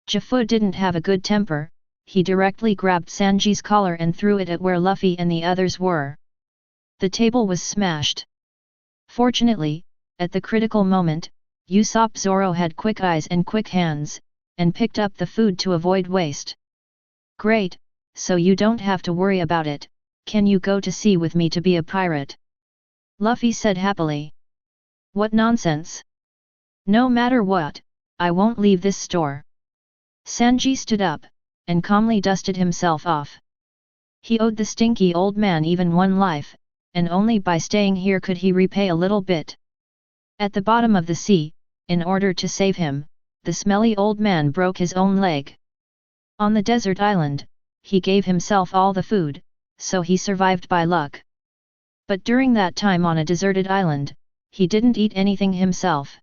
A: Jafu didn't have a good temper, he directly grabbed Sanji's collar and threw it at where Luffy and the others were. The table was smashed. Fortunately, at the critical moment, Usopp Zoro had quick eyes and quick hands, and picked up the food to avoid waste. Great, so you don't have to worry about it, can you go to sea with me to be a pirate? Luffy said happily. What nonsense! No matter what, I won't leave this store. Sanji stood up, and calmly dusted himself off. He owed the stinky old man even one life, and only by staying here could he repay a little bit. At the bottom of the sea, in order to save him, the smelly old man broke his own leg. On the desert island, he gave himself all the food, so he survived by luck. But during that time on a deserted island, he didn't eat anything himself.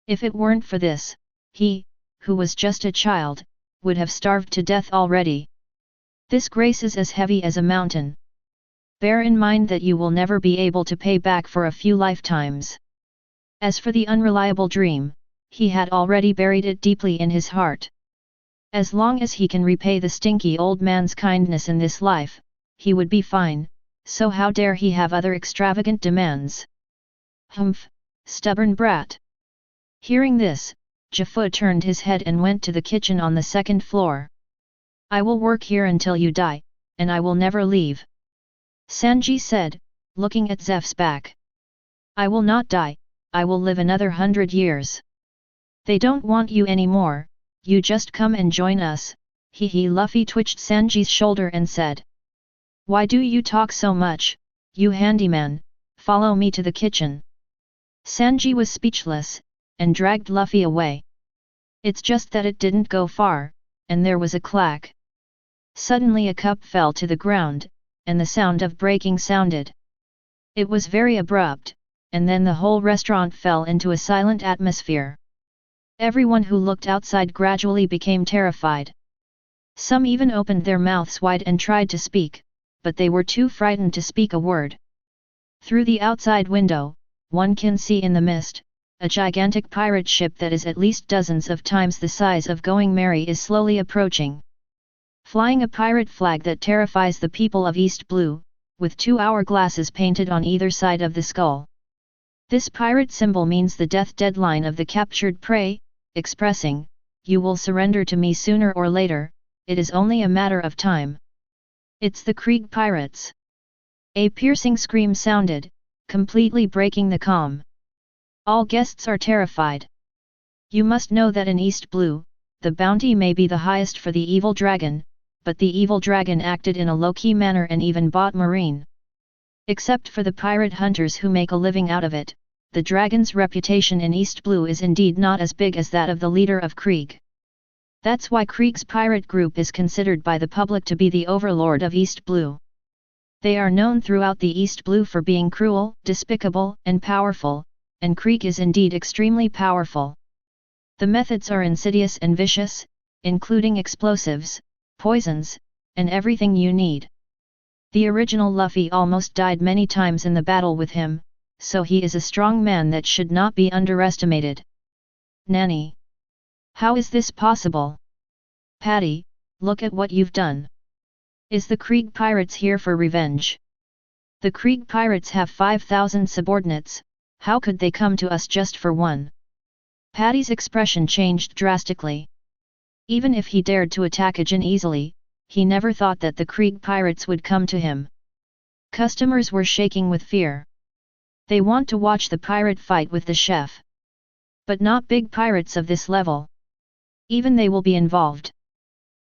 A: If it weren't for this, he, who was just a child, would have starved to death already. This grace is as heavy as a mountain. Bear in mind that you will never be able to pay back for a few lifetimes. As for the unreliable dream, he had already buried it deeply in his heart. As long as he can repay the stinky old man's kindness in this life, he would be fine, so how dare he have other extravagant demands? Humph, stubborn brat. Hearing this, Jafu turned his head and went to the kitchen on the second floor. I will work here until you die, and I will never leave. Sanji said, looking at Zeph's back. I will not die, I will live another 100 years. They don't want you anymore, you just come and join us, hee. Luffy twitched Sanji's shoulder and said. Why do you talk so much, you handyman, follow me to the kitchen. Sanji was speechless, and dragged Luffy away. It's just that it didn't go far, and there was a clack. Suddenly a cup fell to the ground, and the sound of breaking sounded. It was very abrupt, and then the whole restaurant fell into a silent atmosphere. Everyone who looked outside gradually became terrified. Some even opened their mouths wide and tried to speak, but they were too frightened to speak a word. Through the outside window, one can see in the mist, a gigantic pirate ship that is at least dozens of times the size of Going Merry is slowly approaching. Flying a pirate flag that terrifies the people of East Blue, with 2 hourglasses painted on either side of the skull. This pirate symbol means the death deadline of the captured prey, expressing, you will surrender to me sooner or later, it is only a matter of time. It's the Krieg Pirates. A piercing scream sounded, completely breaking the calm. All guests are terrified. You must know that in East Blue, the bounty may be the highest for the evil dragon, but the evil dragon acted in a low-key manner and even bought Marine. Except for the pirate hunters who make a living out of it, the dragon's reputation in East Blue is indeed not as big as that of the leader of Krieg. That's why Krieg's pirate group is considered by the public to be the overlord of East Blue. They are known throughout the East Blue for being cruel, despicable, and powerful, and Krieg is indeed extremely powerful. The methods are insidious and vicious, including explosives, poisons, and everything you need. The original Luffy almost died many times in the battle with him, so he is a strong man that should not be underestimated. Nani. How is this possible? Patty, look at what you've done. Is the Krieg Pirates here for revenge? The Krieg Pirates have 5,000 subordinates, how could they come to us just for one? Patty's expression changed drastically. Even if he dared to attack Ajin easily, he never thought that the Krieg Pirates would come to him. Customers were shaking with fear. They want to watch the pirate fight with the chef. But not big pirates of this level. Even they will be involved.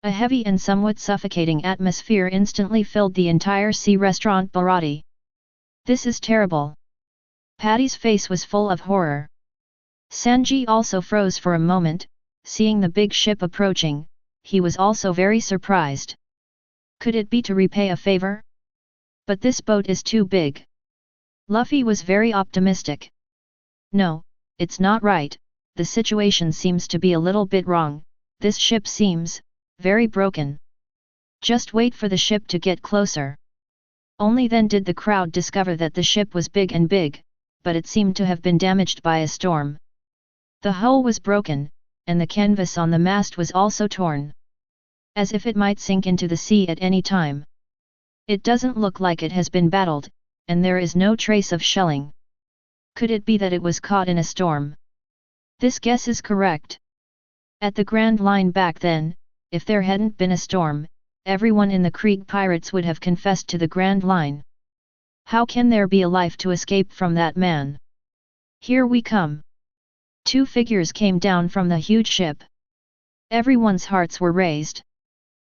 A: A heavy and somewhat suffocating atmosphere instantly filled the entire sea restaurant Baratie. This is terrible. Patty's face was full of horror. Sanji also froze for a moment, seeing the big ship approaching. He was also very surprised. Could it be to repay a favor? But this boat is too big. Luffy was very optimistic. No, it's not right, the situation seems to be a little bit wrong, this ship seems very broken. Just wait for the ship to get closer. Only then did the crowd discover that the ship was big, but it seemed to have been damaged by a storm. The hull was broken, and the canvas on the mast was also torn. As if it might sink into the sea at any time. It doesn't look like it has been battled, and there is no trace of shelling. Could it be that it was caught in a storm? This guess is correct. At the Grand Line back then, if there hadn't been a storm, everyone in the Krieg Pirates would have confessed to the Grand Line. How can there be a life to escape from that man? Here we come. Two figures came down from the huge ship. Everyone's hearts were raised.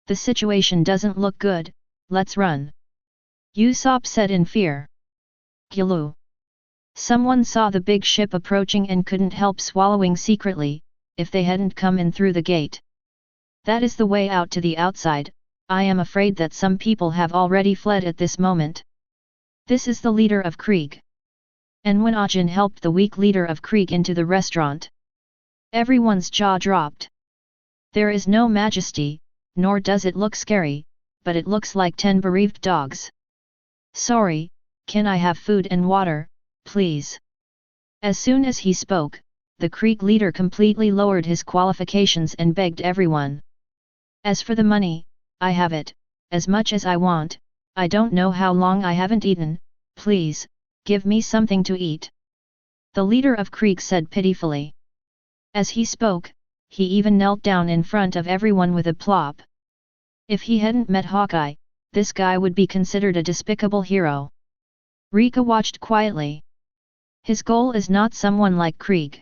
A: The situation doesn't look good, let's run. Usopp said in fear. Gulu. Someone saw the big ship approaching and couldn't help swallowing secretly, if they hadn't come in through the gate. That is the way out to the outside, I am afraid that some people have already fled at this moment. This is the leader of Krieg. And when Ajin helped the weak leader of Krieg into the restaurant, everyone's jaw dropped. There is no majesty, nor does it look scary, but it looks like 10 bereaved dogs. Sorry, can I have food and water, please? As soon as he spoke, the Krieg leader completely lowered his qualifications and begged everyone. As for the money, I have it, as much as I want, I don't know how long I haven't eaten, please, give me something to eat. The leader of Krieg said pitifully. As he spoke, he even knelt down in front of everyone with a plop. If he hadn't met Hawkeye, this guy would be considered a despicable hero. Reka watched quietly. His goal is not someone like Krieg.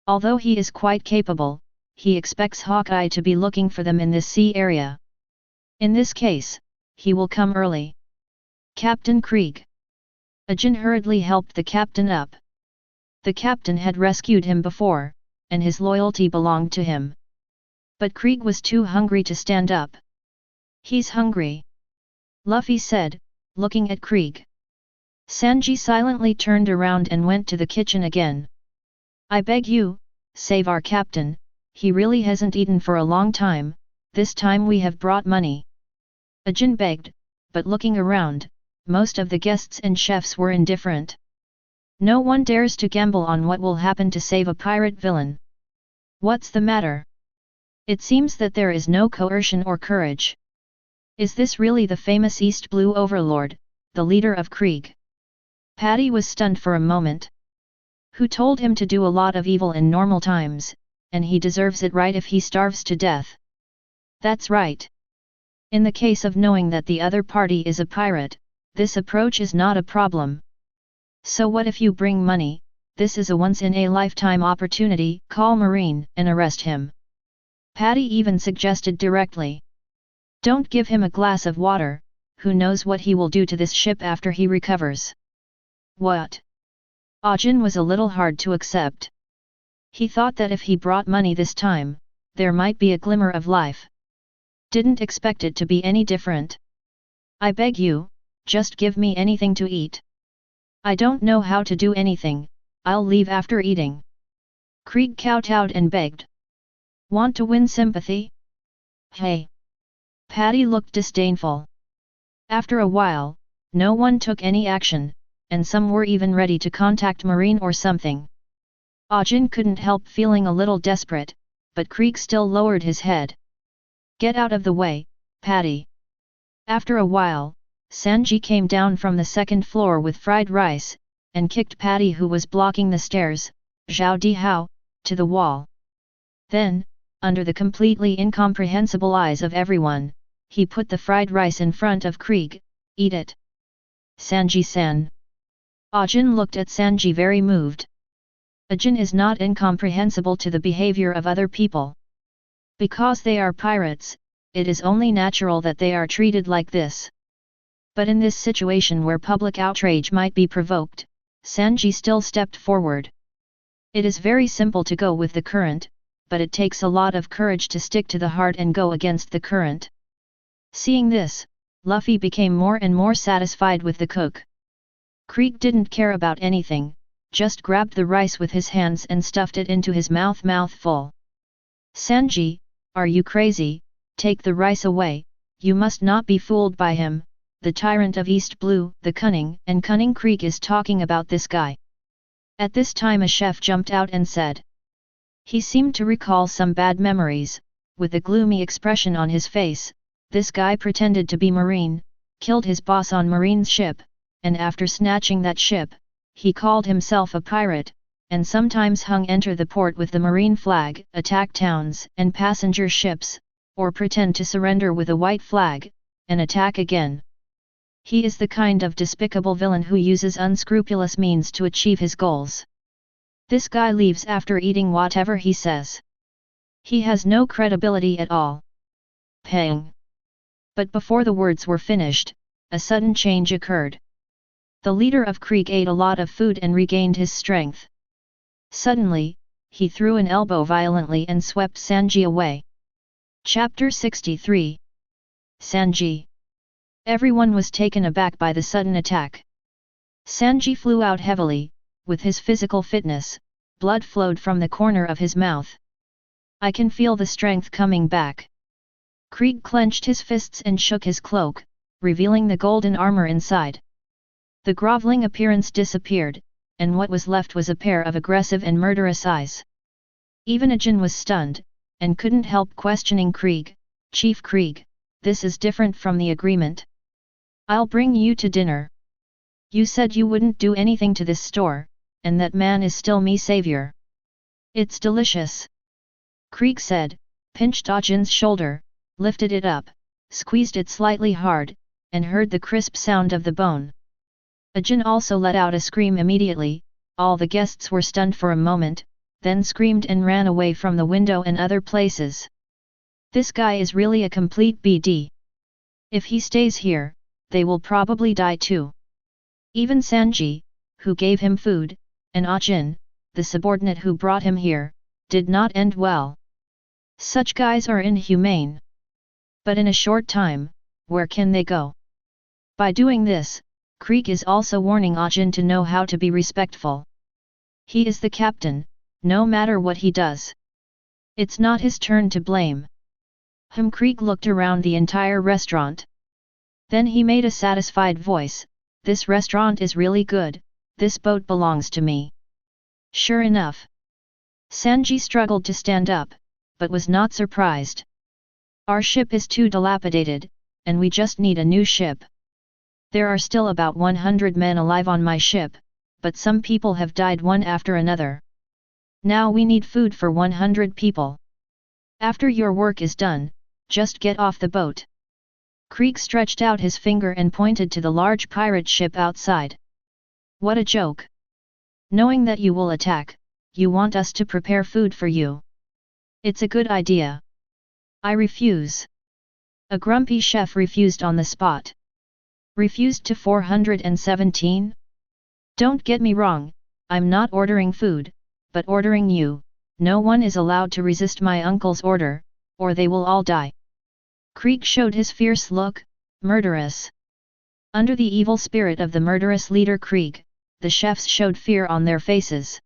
A: Although he is quite capable, he expects Hawkeye to be looking for them in this sea area. In this case, he will come early. Captain Krieg. Ajin hurriedly helped the captain up. The captain had rescued him before, and his loyalty belonged to him. But Krieg was too hungry to stand up. He's hungry. Luffy said, looking at Krieg. Sanji silently turned around and went to the kitchen again. I beg you, save our captain, he really hasn't eaten for a long time, this time we have brought money. Ajin begged, but looking around, most of the guests and chefs were indifferent. No one dares to gamble on what will happen to save a pirate villain. What's the matter? It seems that there is no coercion or courage. Is this really the famous East Blue Overlord, the leader of Krieg? Patty was stunned for a moment. Who told him to do a lot of evil in normal times, and he deserves it right if he starves to death? That's right. In the case of knowing that the other party is a pirate, this approach is not a problem. So what if you bring money? This is a once-in-a-lifetime opportunity, call Marine and arrest him. Patty even suggested directly. Don't give him a glass of water, who knows what he will do to this ship after he recovers. What? Ajin was a little hard to accept. He thought that if he brought money this time, there might be a glimmer of life. Didn't expect it to be any different. I beg you, just give me anything to eat. I don't know how to do anything, I'll leave after eating. Krieg kowtowed and begged. Want to win sympathy? Hey! Patty looked disdainful. After a while, no one took any action, and some were even ready to contact Marine or something. Ajin couldn't help feeling a little desperate, but Krieg still lowered his head. Get out of the way, Patty. After a while, Sanji came down from the second floor with fried rice, and kicked Patty, who was blocking the stairs, Zhao Dihao, to the wall. Then, under the completely incomprehensible eyes of everyone, he put the fried rice in front of Krieg. Eat it. Sanji-san. Ajin looked at Sanji very moved. Ajin is not incomprehensible to the behavior of other people. Because they are pirates, it is only natural that they are treated like this. But in this situation where public outrage might be provoked, Sanji still stepped forward. It is very simple to go with the current, but it takes a lot of courage to stick to the heart and go against the current. Seeing this, Luffy became more and more satisfied with the cook. Krieg didn't care about anything, just grabbed the rice with his hands and stuffed it into his mouth full. Sanji, are you crazy? Take the rice away, you must not be fooled by him, the tyrant of East Blue, the cunning Krieg is talking about this guy. At this time a chef jumped out and said. He seemed to recall some bad memories, with a gloomy expression on his face. This guy pretended to be Marine, killed his boss on Marine's ship, and after snatching that ship, he called himself a pirate, and sometimes enter the port with the Marine flag, attack towns and passenger ships, or pretend to surrender with a white flag, and attack again. He is the kind of despicable villain who uses unscrupulous means to achieve his goals. This guy leaves after eating whatever he says. He has no credibility at all. Pang! But before the words were finished, a sudden change occurred. The leader of Krieg ate a lot of food and regained his strength. Suddenly, he threw an elbow violently and swept Sanji away. Chapter 63. Sanji. Everyone was taken aback by the sudden attack. Sanji flew out heavily, with his physical fitness, blood flowed from the corner of his mouth. I can feel the strength coming back. Krieg clenched his fists and shook his cloak, revealing the golden armor inside. The groveling appearance disappeared, and what was left was a pair of aggressive and murderous eyes. Even Ajin was stunned, and couldn't help questioning Krieg. Chief Krieg, this is different from the agreement. I'll bring you to dinner. You said you wouldn't do anything to this store, and that man is still me savior. It's delicious. Krieg said, pinched Ajin's shoulder, lifted it up, squeezed it slightly hard, and heard the crisp sound of the bone. Ajin also let out a scream immediately. All the guests were stunned for a moment, then screamed and ran away from the window and other places. This guy is really a complete BD. If he stays here, they will probably die too. Even Sanji, who gave him food, and Ajin, the subordinate who brought him here, did not end well. Such guys are inhumane. But in a short time, where can they go? By doing this, Krieg is also warning Ajin to know how to be respectful. He is the captain, no matter what he does. It's not his turn to blame. Krieg looked around the entire restaurant. Then he made a satisfied voice, this restaurant is really good, this boat belongs to me. Sure enough. Sanji struggled to stand up, but was not surprised. Our ship is too dilapidated, and we just need a new ship. There are still about 100 men alive on my ship, but some people have died one after another. Now we need food for 100 people. After your work is done, just get off the boat. Krieg stretched out his finger and pointed to the large pirate ship outside. What a joke! Knowing that you will attack, you want us to prepare food for you. It's a good idea. I refuse. A grumpy chef refused on the spot. Refused to 417? Don't get me wrong, I'm not ordering food, but ordering you. No one is allowed to resist my uncle's order, or they will all die. Krieg showed his fierce look, murderous. Under the evil spirit of the murderous leader Krieg, the chefs showed fear on their faces.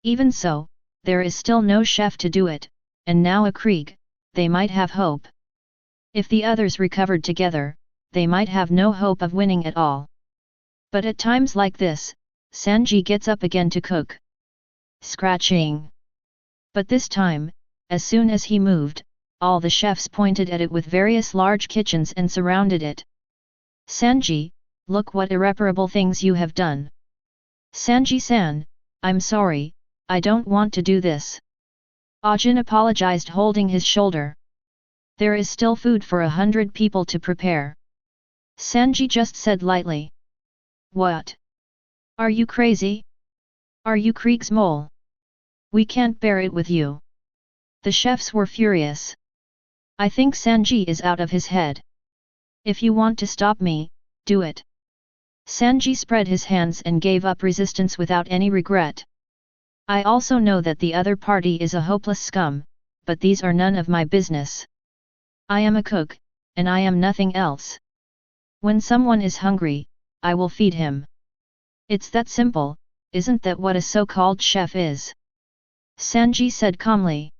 A: Even so, there is still no chef to do it, and now a Krieg, they might have hope. If the others recovered together, they might have no hope of winning at all. But at times like this, Sanji gets up again to cook. Scratching. But this time, as soon as he moved, all the chefs pointed at it with various large kitchens and surrounded it. Sanji, look what irreparable things you have done. Sanji-san, I'm sorry, I don't want to do this. Ajin apologized holding his shoulder. There is still food for 100 people to prepare. Sanji just said lightly. What? Are you crazy? Are you Krieg's mole? We can't bear it with you. The chefs were furious. I think Sanji is out of his head. If you want to stop me, do it. Sanji spread his hands and gave up resistance without any regret. I also know that the other party is a hopeless scum, but these are none of my business. I am a cook, and I am nothing else. When someone is hungry, I will feed him. It's that simple, isn't that what a so-called chef is? Sanji said calmly.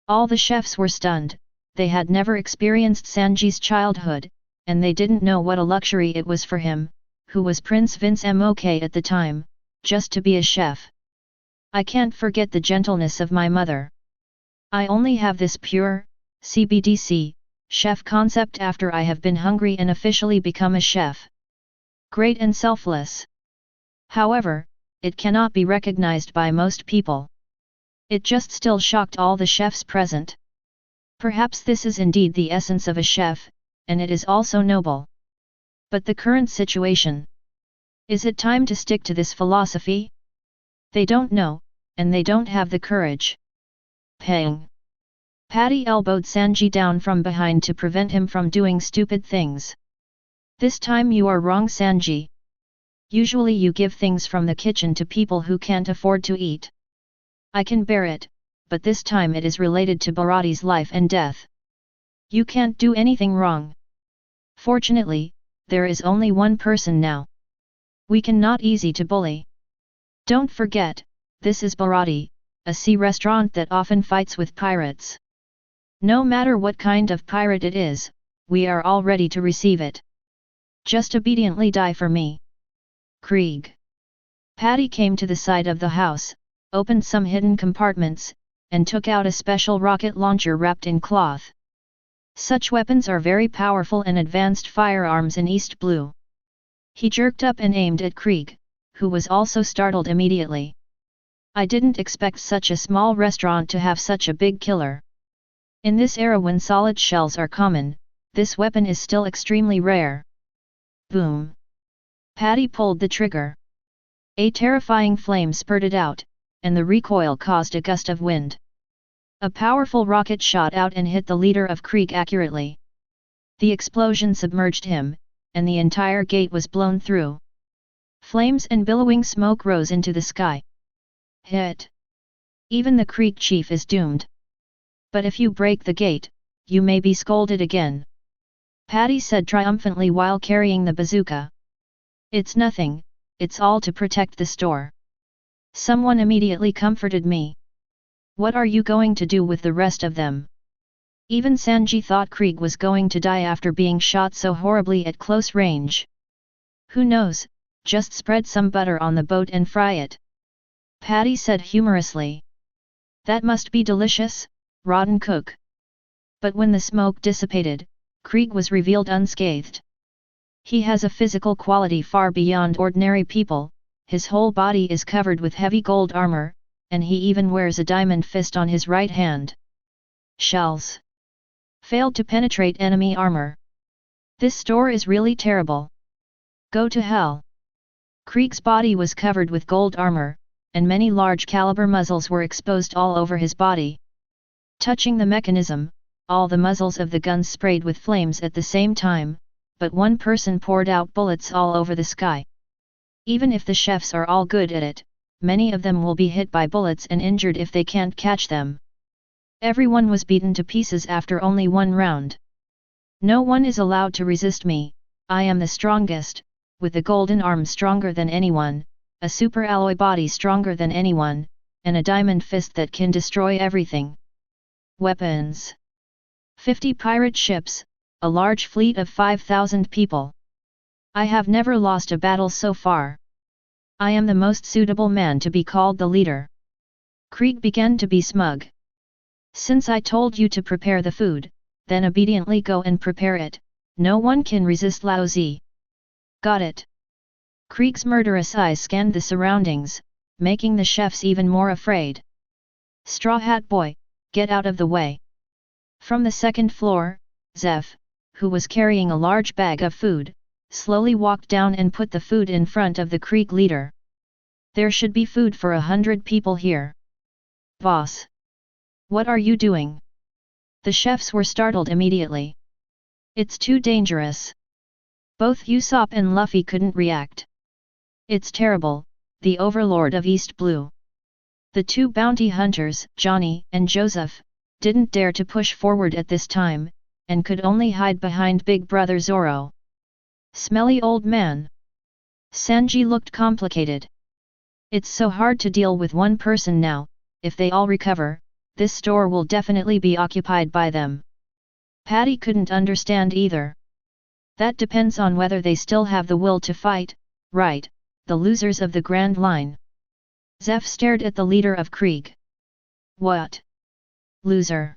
A: All the chefs were stunned, they had never experienced Sanji's childhood, and they didn't know what a luxury it was for him, who was Prince Vince Mok at the time, just to be a chef. I can't forget the gentleness of my mother. I only have this pure, CBDC, chef concept after I have been hungry and officially become a chef. Great and selfless. However, it cannot be recognized by most people. It just still shocked all the chefs present. Perhaps this is indeed the essence of a chef, and it is also noble. But the current situation. Is it time to stick to this philosophy? They don't know, and they don't have the courage. Pang! Patty elbowed Sanji down from behind to prevent him from doing stupid things. This time you are wrong, Sanji. Usually you give things from the kitchen to people who can't afford to eat. I can bear it, but this time it is related to Baratie's life and death. You can't do anything wrong. Fortunately, there is only one person now. We can not easy to bully. Don't forget, this is Baratie, a sea restaurant that often fights with pirates. No matter what kind of pirate it is, we are all ready to receive it. Just obediently die for me. Krieg. Patty came to the side of the house, opened some hidden compartments, and took out a special rocket launcher wrapped in cloth. Such weapons are very powerful and advanced firearms in East Blue. He jerked up and aimed at Krieg, who was also startled immediately. I didn't expect such a small restaurant to have such a big killer. In this era when solid shells are common, this weapon is still extremely rare. Boom! Patty pulled the trigger. A terrifying flame spurted out, and the recoil caused a gust of wind. A powerful rocket shot out and hit the leader of Krieg accurately. The explosion submerged him, and the entire gate was blown through. Flames and billowing smoke rose into the sky. Hit! Even the Krieg chief is doomed. But if you break the gate, you may be scolded again. Patty said triumphantly while carrying the bazooka. It's nothing, it's all to protect the store. Someone immediately comforted me. What are you going to do with the rest of them? Even Sanji thought Krieg was going to die after being shot so horribly at close range. Who knows, just spread some butter on the boat and fry it. Patty said humorously. That must be delicious, rotten cook. But when the smoke dissipated, Krieg was revealed unscathed. He has a physical quality far beyond ordinary people, his whole body is covered with heavy gold armor, and he even wears a diamond fist on his right hand. Shells failed to penetrate enemy armor. This store is really terrible. Go to hell. Krieg's body was covered with gold armor, and many large caliber muzzles were exposed all over his body. Touching the mechanism, all the muzzles of the guns sprayed with flames at the same time, but one person poured out bullets all over the sky. Even if the chefs are all good at it, many of them will be hit by bullets and injured if they can't catch them. Everyone was beaten to pieces after only one round. No one is allowed to resist me, I am the strongest, with a golden arm stronger than anyone, a super alloy body stronger than anyone, and a diamond fist that can destroy everything. Weapons. 50 pirate ships, a large fleet of 5,000 people. I have never lost a battle so far. I am the most suitable man to be called the leader. Krieg began to be smug. Since I told you to prepare the food, then obediently go and prepare it, no one can resist Lao Zi. Got it. Krieg's murderous eyes scanned the surroundings, making the chefs even more afraid. Straw Hat Boy, get out of the way. From the second floor, Zeph, who was carrying a large bag of food, slowly walked down and put the food in front of the Krieg leader. There should be food for 100 people here. Boss! What are you doing? The chefs were startled immediately. It's too dangerous. Both Usopp and Luffy couldn't react. It's terrible, the overlord of East Blue. The two bounty hunters, Johnny and Joseph, didn't dare to push forward at this time, and could only hide behind Big Brother Zoro. Smelly old man. Sanji looked complicated. It's so hard to deal with one person now. If they all recover, this store will definitely be occupied by them. Patty couldn't understand either. That depends on whether they still have the will to fight, right, the losers of the Grand Line. Zeph stared at the leader of Krieg. What? Loser?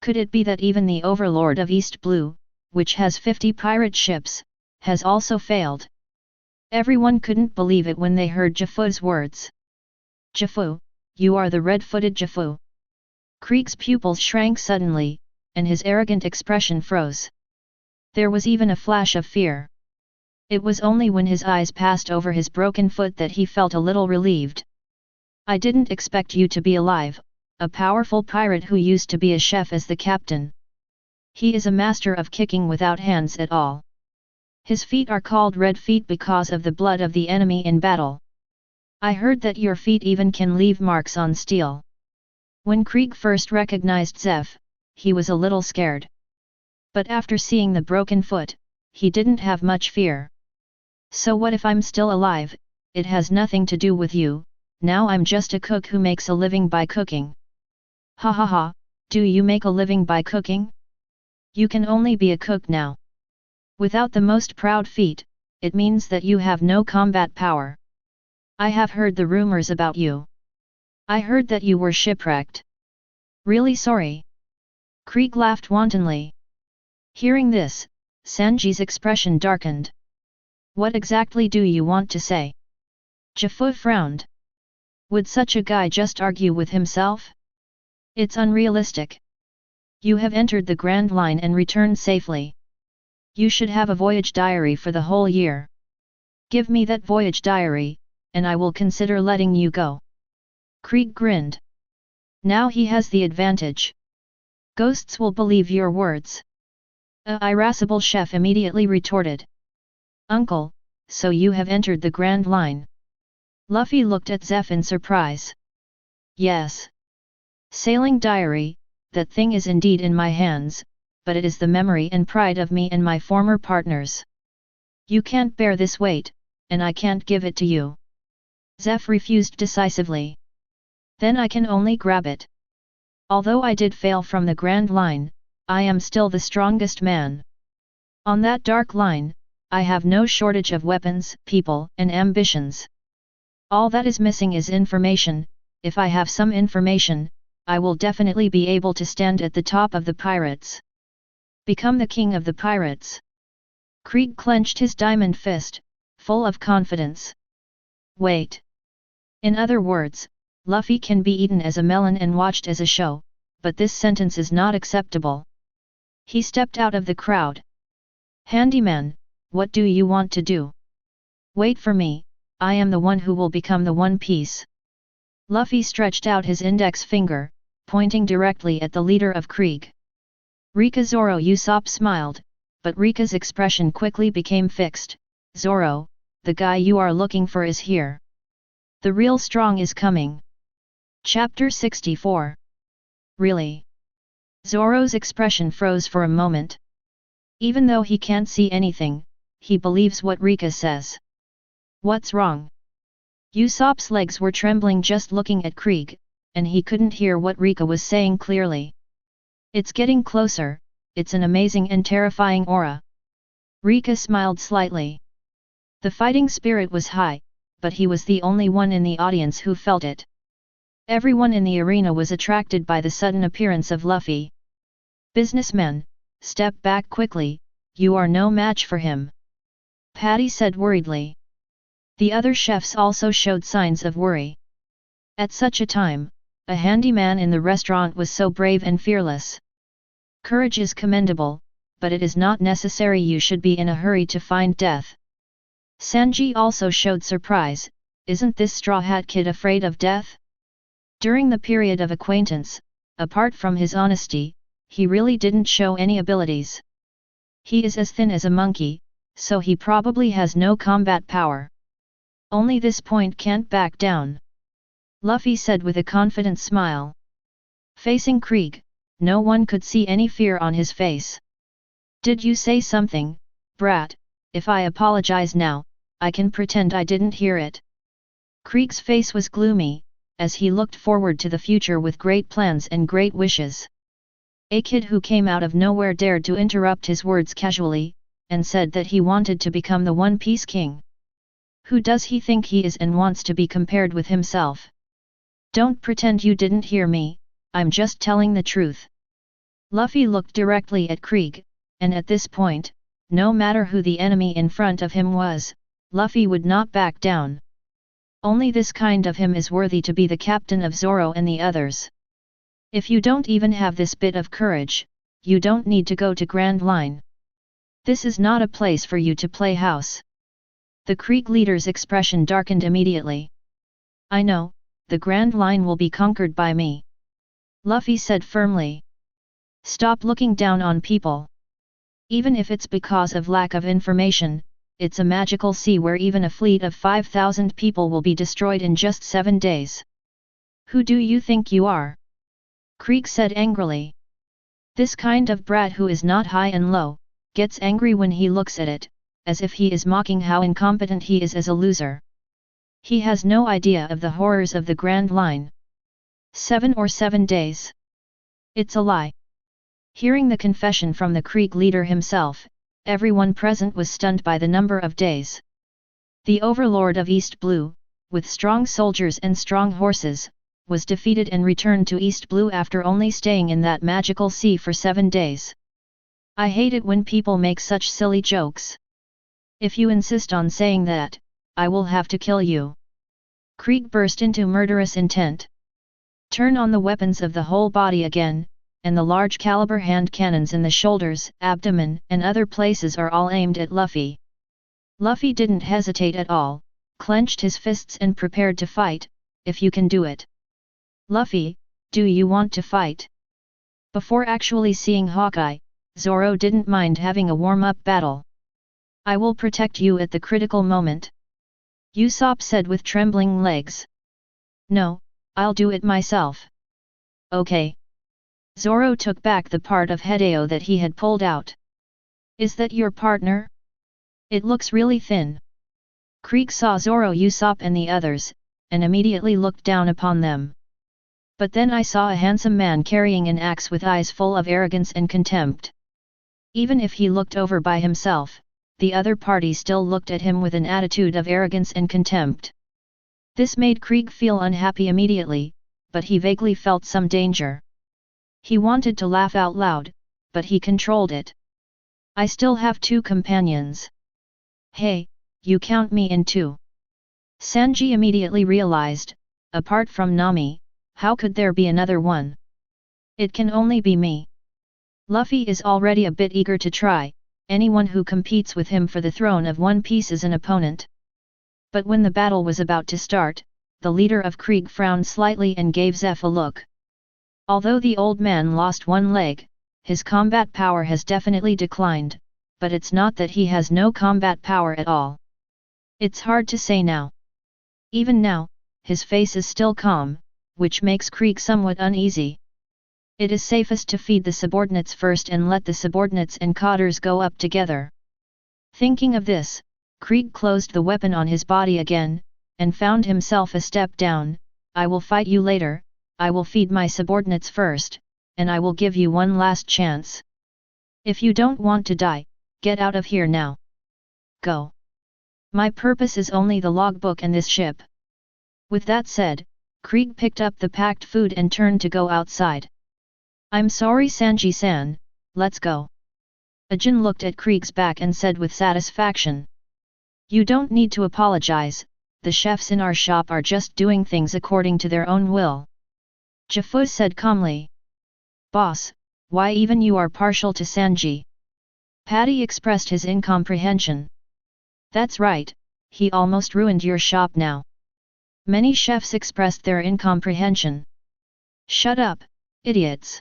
A: Could it be that even the overlord of East Blue, which has 50 pirate ships, has also failed? Everyone couldn't believe it when they heard Jafu's words. Jafu, you are the red-footed Jafu. Krieg's pupils shrank suddenly, and his arrogant expression froze. There was even a flash of fear. It was only when his eyes passed over his broken foot that he felt a little relieved. I didn't expect you to be alive, a powerful pirate who used to be a chef as the captain. He is a master of kicking without hands at all. His feet are called red feet because of the blood of the enemy in battle. I heard that your feet even can leave marks on steel. When Krieg first recognized Zeph, he was a little scared. But after seeing the broken foot, he didn't have much fear. So what if I'm still alive? It has nothing to do with you, now I'm just a cook who makes a living by cooking. Hahaha, do you make a living by cooking? You can only be a cook now. Without the most proud feat, it means that you have no combat power. I have heard the rumors about you. I heard that you were shipwrecked. Really sorry. Krieg laughed wantonly. Hearing this, Sanji's expression darkened. What exactly do you want to say? Jafu frowned. Would such a guy just argue with himself? It's unrealistic. You have entered the Grand Line and returned safely. You should have a voyage diary for the whole year. Give me that voyage diary, and I will consider letting you go. Krieg grinned. Now he has the advantage. Ghosts will believe your words. A irascible chef immediately retorted. Uncle, so you have entered the Grand Line. Luffy looked at Zeph in surprise. Yes. Sailing diary, that thing is indeed in my hands, but it is the memory and pride of me and my former partners. You can't bear this weight, and I can't give it to you. Zeph refused decisively. Then I can only grab it. Although I did fail from the Grand Line, I am still the strongest man. On that dark line, I have no shortage of weapons, people, and ambitions. All that is missing is information. If I have some information, I will definitely be able to stand at the top of the pirates. Become the king of the pirates. Krieg clenched his diamond fist, full of confidence. Wait. In other words, Luffy can be eaten as a melon and watched as a show, but this sentence is not acceptable. He stepped out of the crowd. Handyman, what do you want to do? Wait for me, I am the one who will become the One Piece. Luffy stretched out his index finger, pointing directly at the leader of Krieg. Reka Zoro Usopp smiled, but Reka's expression quickly became fixed. Zoro, the guy you are looking for is here. The real strong is coming. Chapter 64. Really? Zoro's expression froze for a moment. Even though he can't see anything, he believes what Reka says. What's wrong? Usopp's legs were trembling just looking at Krieg, and he couldn't hear what Reka was saying clearly. It's getting closer, it's an amazing and terrifying aura. Reka smiled slightly. The fighting spirit was high, but he was the only one in the audience who felt it. Everyone in the arena was attracted by the sudden appearance of Luffy. Businessmen, step back quickly, you are no match for him. Patty said worriedly. The other chefs also showed signs of worry. At such a time, a handyman in the restaurant was so brave and fearless. Courage is commendable, but it is not necessary you should be in a hurry to find death. Sanji also showed surprise. Isn't this Straw Hat Kid afraid of death? During the period of acquaintance, apart from his honesty, he really didn't show any abilities. He is as thin as a monkey, so he probably has no combat power. Only this point can't back down. Luffy said with a confident smile. Facing Krieg, no one could see any fear on his face. Did you say something, brat? If I apologize now, I can pretend I didn't hear it. Krieg's face was gloomy, as he looked forward to the future with great plans and great wishes. A kid who came out of nowhere dared to interrupt his words casually, and said that he wanted to become the One Piece King. Who does he think he is and wants to be compared with himself? Don't pretend you didn't hear me, I'm just telling the truth. Luffy looked directly at Krieg, and at this point, no matter who the enemy in front of him was, Luffy would not back down. Only this kind of him is worthy to be the captain of Zoro and the others. If you don't even have this bit of courage, you don't need to go to Grand Line. This is not a place for you to play house. The Krieg leader's expression darkened immediately. I know, the Grand Line will be conquered by me. Luffy said firmly. Stop looking down on people. Even if it's because of lack of information, it's a magical sea where even a fleet of 5,000 people will be destroyed in just 7 days. Who do you think you are? Krieg said angrily. This kind of brat who is not high and low, gets angry when he looks at it, as if he is mocking how incompetent he is as a loser. He has no idea of the horrors of the Grand Line. 7 days. It's a lie. Hearing the confession from the Krieg leader himself, everyone present was stunned by the number of days. The overlord of East Blue, with strong soldiers and strong horses, was defeated and returned to East Blue after only staying in that magical sea for 7 days. I hate it when people make such silly jokes. If you insist on saying that, I will have to kill you. Krieg burst into murderous intent. Turn on the weapons of the whole body again, and the large caliber hand cannons in the shoulders, abdomen, and other places are all aimed at Luffy. Luffy didn't hesitate at all, clenched his fists and prepared to fight, if you can do it. Luffy, do you want to fight? Before actually seeing Hawkeye, Zoro didn't mind having a warm-up battle. I will protect you at the critical moment. Usopp said with trembling legs. No, I'll do it myself. Okay. Zoro took back the part of Hideo that he had pulled out. Is that your partner? It looks really thin. Krieg saw Zoro, Usopp and the others, and immediately looked down upon them. But then I saw a handsome man carrying an axe with eyes full of arrogance and contempt. Even if he looked over by himself, the other party still looked at him with an attitude of arrogance and contempt. This made Krieg feel unhappy immediately, but he vaguely felt some danger. He wanted to laugh out loud, but he controlled it. I still have 2 companions. Hey, you count me in too. Sanji immediately realized, apart from Nami, how could there be another one? It can only be me. Luffy is already a bit eager to try, anyone who competes with him for the throne of One Piece is an opponent. But when the battle was about to start, the leader of Krieg frowned slightly and gave Zeph a look. Although the old man lost 1 leg, his combat power has definitely declined, but it's not that he has no combat power at all. It's hard to say now. Even now, his face is still calm, which makes Krieg somewhat uneasy. It is safest to feed the subordinates first and let the subordinates and cotters go up together. Thinking of this, Krieg closed the weapon on his body again, and found himself a step down. I will fight you later, I will feed my subordinates first, and I will give you one last chance. If you don't want to die, get out of here now. Go. My purpose is only the logbook and this ship. With that said, Krieg picked up the packed food and turned to go outside. I'm sorry Sanji-san, let's go. Ajin looked at Krieg's back and said with satisfaction. You don't need to apologize, the chefs in our shop are just doing things according to their own will. Jafu said calmly. Boss, why even you are partial to Sanji? Patty expressed his incomprehension. That's right, he almost ruined your shop now. Many chefs expressed their incomprehension. Shut up, idiots.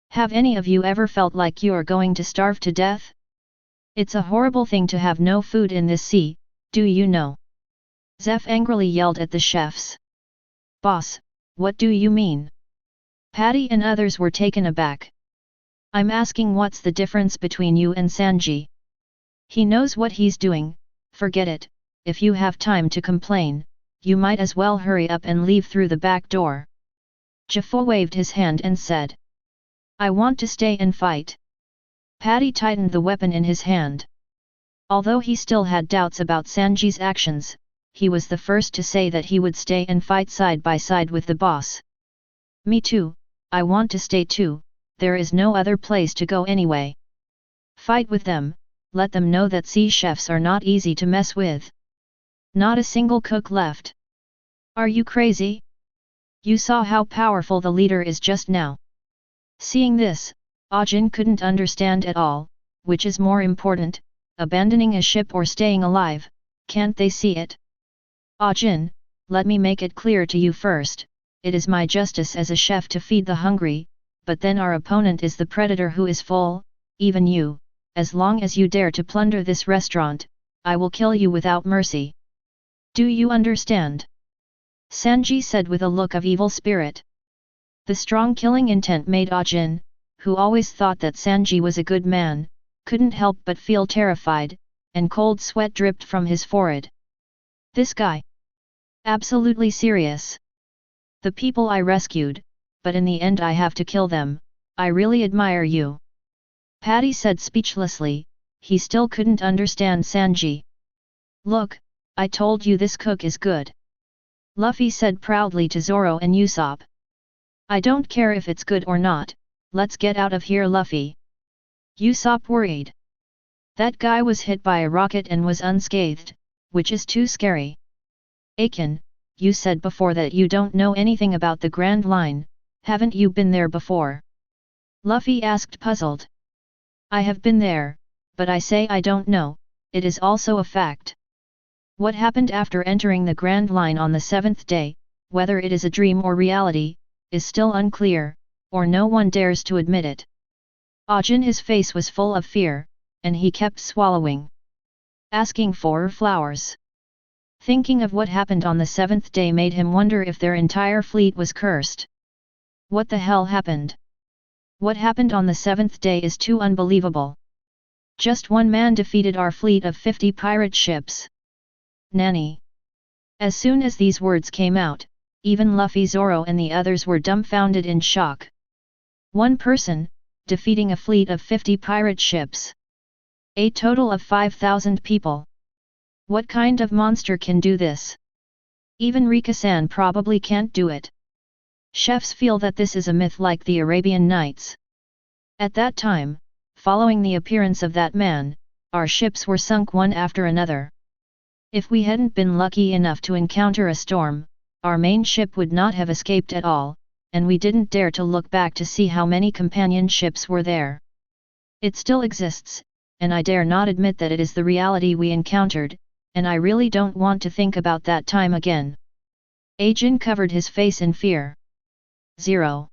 A: Have any of you ever felt like you're going to starve to death? It's a horrible thing to have no food in this sea, do you know? Zeph angrily yelled at the chefs. Boss, what do you mean? Patty and others were taken aback. I'm asking what's the difference between you and Sanji? He knows what he's doing, forget it, if you have time to complain, you might as well hurry up and leave through the back door. Jaffa waved his hand and said. I want to stay and fight. Patty tightened the weapon in his hand. Although he still had doubts about Sanji's actions, he was the first to say that he would stay and fight side by side with the boss. Me too, I want to stay too, there is no other place to go anyway. Fight with them, let them know that sea chefs are not easy to mess with. Not a single cook left. Are you crazy? You saw how powerful the leader is just now. Seeing this, Ajin couldn't understand at all, which is more important, abandoning a ship or staying alive, can't they see it? Ajin, let me make it clear to you first, it is my justice as a chef to feed the hungry, but then our opponent is the predator who is full, even you, as long as you dare to plunder this restaurant, I will kill you without mercy. Do you understand? Sanji said with a look of evil spirit. The strong killing intent made Ajin, who always thought that Sanji was a good man, couldn't help but feel terrified, and cold sweat dripped from his forehead. This guy? Absolutely serious. The people I rescued, but in the end I have to kill them, I really admire you. Patty said speechlessly, he still couldn't understand Sanji. Look, I told you this cook is good. Luffy said proudly to Zoro and Usopp. I don't care if it's good or not, let's get out of here Luffy. Usopp worried. That guy was hit by a rocket and was unscathed, which is too scary. Akin, you said before that you don't know anything about the Grand Line, haven't you been there before? Luffy asked puzzled. I have been there, but I say I don't know, it is also a fact. What happened after entering the Grand Line on the 7th day, whether it is a dream or reality, is still unclear, or no one dares to admit it. Ajin his face was full of fear, and he kept swallowing. Asking for flowers. Thinking of what happened on the 7th day made him wonder if their entire fleet was cursed. What the hell happened? What happened on the 7th day is too unbelievable. Just one man defeated our fleet of 50 pirate ships. Nani. As soon as these words came out, even Luffy, Zoro and the others were dumbfounded in shock. One person, defeating a fleet of 50 pirate ships. A total of 5,000 people. What kind of monster can do this? Even Reka-san probably can't do it. Chefs feel that this is a myth like the Arabian Nights. At that time, following the appearance of that man, our ships were sunk one after another. If we hadn't been lucky enough to encounter a storm, our main ship would not have escaped at all, and we didn't dare to look back to see how many companion ships were there. It still exists, and I dare not admit that it is the reality we encountered, and I really don't want to think about that time again. Ajin covered his face in fear. Zero.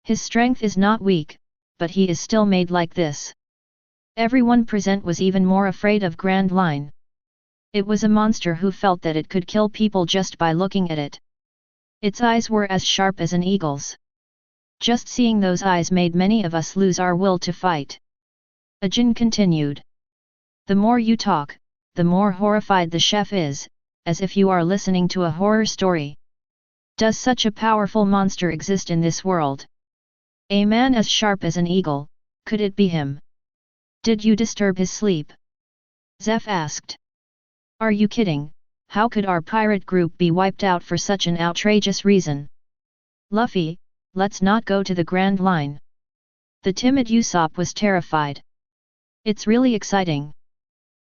A: His strength is not weak, but he is still made like this. Everyone present was even more afraid of Grand Line. It was a monster who felt that it could kill people just by looking at it. Its eyes were as sharp as an eagle's. Just seeing those eyes made many of us lose our will to fight. Ajin continued. The more you talk, the more horrified the chef is, as if you are listening to a horror story. Does such a powerful monster exist in this world? A man as sharp as an eagle, could it be him? Did you disturb his sleep? Zeph asked. Are you kidding? How could our pirate group be wiped out for such an outrageous reason? Luffy, let's not go to the Grand Line. The timid Usopp was terrified. It's really exciting.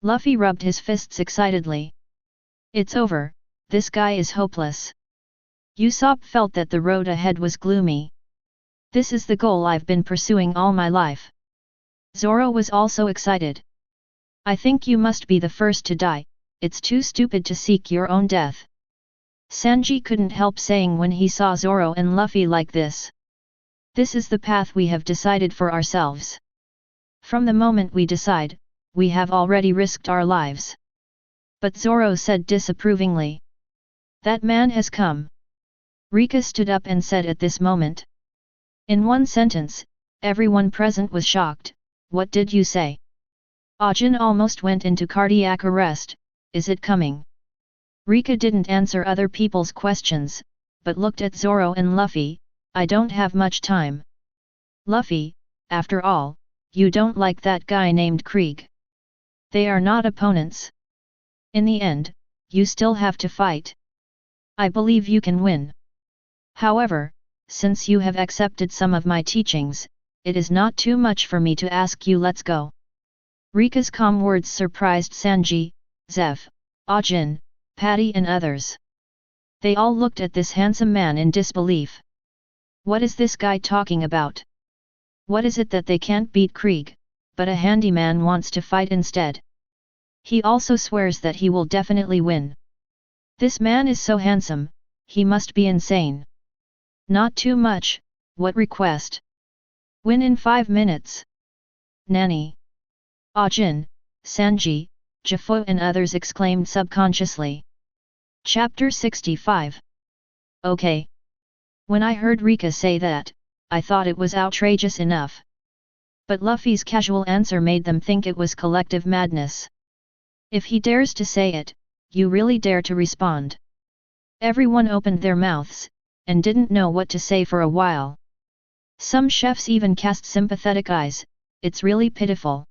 A: Luffy rubbed his fists excitedly. It's over, this guy is hopeless. Usopp felt that the road ahead was gloomy. This is the goal I've been pursuing all my life. Zoro was also excited. I think you must be the first to die, it's too stupid to seek your own death. Sanji couldn't help saying when he saw Zoro and Luffy like this. This is the path we have decided for ourselves. From the moment we decide, we have already risked our lives. But Zoro said disapprovingly. That man has come. Reka stood up and said at this moment. In one sentence, everyone present was shocked. What did you say? Ajin almost went into cardiac arrest. Is it coming? Reka didn't answer other people's questions, but looked at Zoro and Luffy. I don't have much time. Luffy, after all, you don't like that guy named Krieg. They are not opponents. In the end, you still have to fight. I believe you can win. However, since you have accepted some of my teachings, it is not too much for me to ask you. Let's go. Rika's calm words surprised Sanji, Zeph, Ajin, Patty and others. They all looked at this handsome man in disbelief. What is this guy talking about? What is it that they can't beat Krieg, but a handyman wants to fight instead? He also swears that he will definitely win. This man is so handsome, he must be insane. Not too much, what request? Win in 5 minutes. Nani? Ajin, Sanji, Jafo and others exclaimed subconsciously. Chapter 65. Okay. When I heard Reka say that, I thought it was outrageous enough. But Luffy's casual answer made them think it was collective madness. If he dares to say it, you really dare to respond. Everyone opened their mouths, and didn't know what to say for a while. Some chefs even cast sympathetic eyes. It's really pitiful.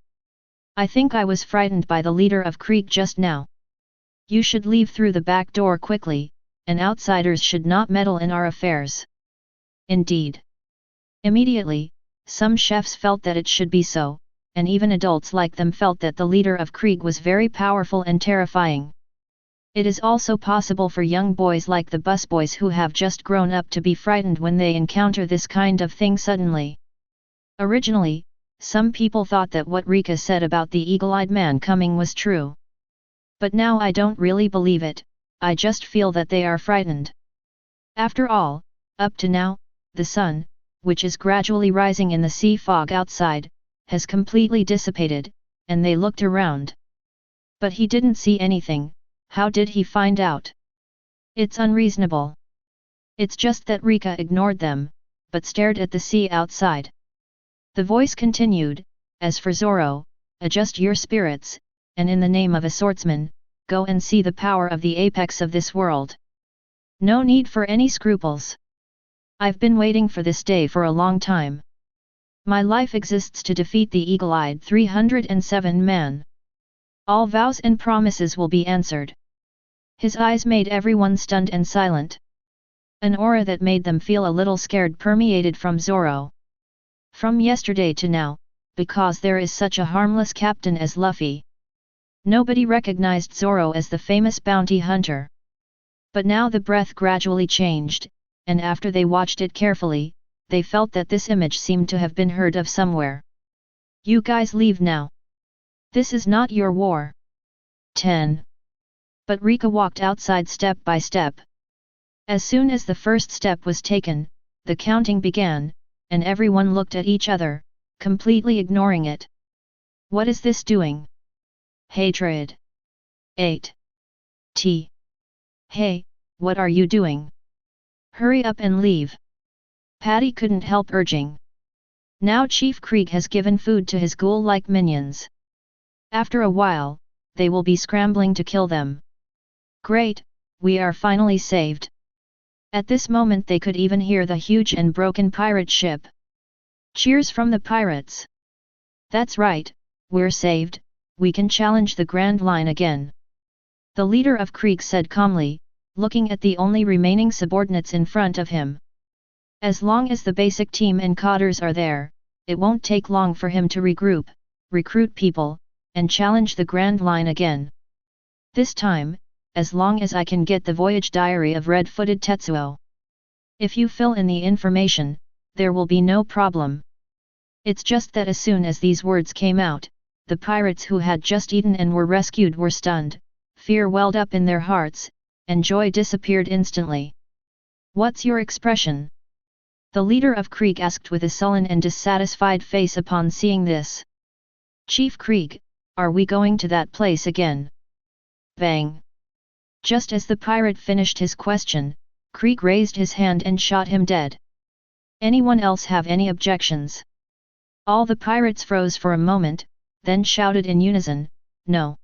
A: I think I was frightened by the leader of Krieg just now. You should leave through the back door quickly, and outsiders should not meddle in our affairs. Indeed. Immediately, some chefs felt that it should be so, and even adults like them felt that the leader of Krieg was very powerful and terrifying. It is also possible for young boys like the busboys who have just grown up to be frightened when they encounter this kind of thing suddenly. Originally, some people thought that what Reka said about the eagle-eyed man coming was true. But now I don't really believe it, I just feel that they are frightened. After all, up to now, the sun, which is gradually rising in the sea fog outside, has completely dissipated, and they looked around. But he didn't see anything. How did he find out? It's unreasonable. It's just that Reka ignored them, but stared at the sea outside. The voice continued, as for Zoro, adjust your spirits, and in the name of a swordsman, go and see the power of the apex of this world. No need for any scruples. I've been waiting for this day for a long time. My life exists to defeat the eagle-eyed 307 man. All vows and promises will be answered. His eyes made everyone stunned and silent. An aura that made them feel a little scared permeated from Zoro. From yesterday to now, because there is such a harmless captain as Luffy. Nobody recognized Zoro as the famous bounty hunter. But now the breath gradually changed, and after they watched it carefully, they felt that this image seemed to have been heard of somewhere. You guys leave now. This is not your war. 10. But Reka walked outside step by step. As soon as the first step was taken, the counting began, and everyone looked at each other, completely ignoring it. What is this doing? Hatred. 8. Hey, what are you doing? Hurry up and leave. Patty couldn't help urging. Now Chief Krieg has given food to his ghoul-like minions. After a while, they will be scrambling to kill them. Great, we are finally saved. At this moment they could even hear the huge and broken pirate ship. Cheers from the pirates. That's right, we're saved, we can challenge the Grand Line again. The leader of Krieg said calmly, looking at the only remaining subordinates in front of him. As long as the basic team and cadres are there, it won't take long for him to regroup, recruit people, and challenge the Grand Line again. This time, as long as I can get the voyage diary of Red-Footed Tetsuo. If you fill in the information, there will be no problem. It's just that as soon as these words came out, the pirates who had just eaten and were rescued were stunned, fear welled up in their hearts, and joy disappeared instantly. "What's your expression?" the leader of Krieg asked with a sullen and dissatisfied face upon seeing this. "Chief Krieg, are we going to that place again?" Bang! Just as the pirate finished his question, Krieg raised his hand and shot him dead. Anyone else have any objections? All the pirates froze for a moment, then shouted in unison, "No."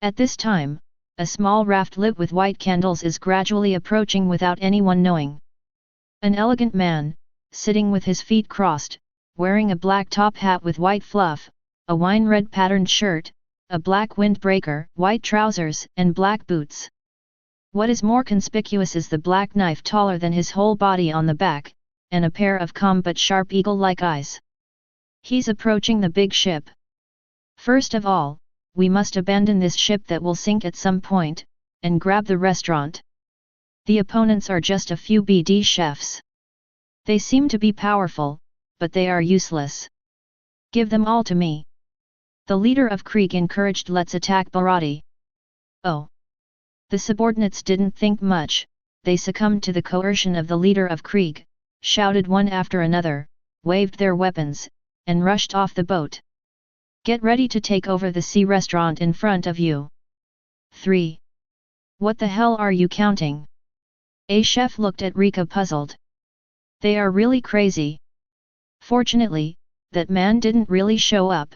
A: At this time, a small raft lit with white candles is gradually approaching without anyone knowing. An elegant man, sitting with his feet crossed, wearing a black top hat with white fluff, a wine-red patterned shirt, a black windbreaker, white trousers, and black boots. What is more conspicuous is the black knife taller than his whole body on the back, and a pair of calm but sharp eagle-like eyes. He's approaching the big ship. "First of all, we must abandon this ship that will sink at some point, and grab the restaurant. The opponents are just a few BD chefs. They seem to be powerful, but they are useless. Give them all to me." The leader of Krieg encouraged, "Let's attack Baratie." Oh! The subordinates didn't think much, they succumbed to the coercion of the leader of Krieg, shouted one after another, waved their weapons, and rushed off the boat. "Get ready to take over the sea restaurant in front of you." 3. What the hell are you counting? A chef looked at Reka puzzled. They are really crazy. Fortunately, that man didn't really show up.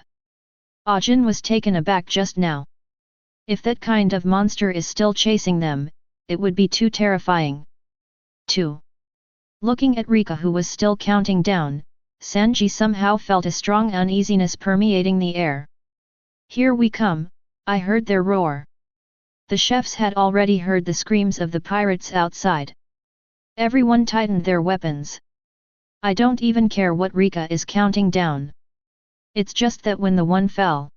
A: Ajin was taken aback just now. If that kind of monster is still chasing them, it would be too terrifying. 2. Looking at Reka, who was still counting down, Sanji somehow felt a strong uneasiness permeating the air. "Here we come," I heard their roar. The chefs had already heard the screams of the pirates outside. Everyone tightened their weapons. I don't even care what Reka is counting down. It's just that when the one fell,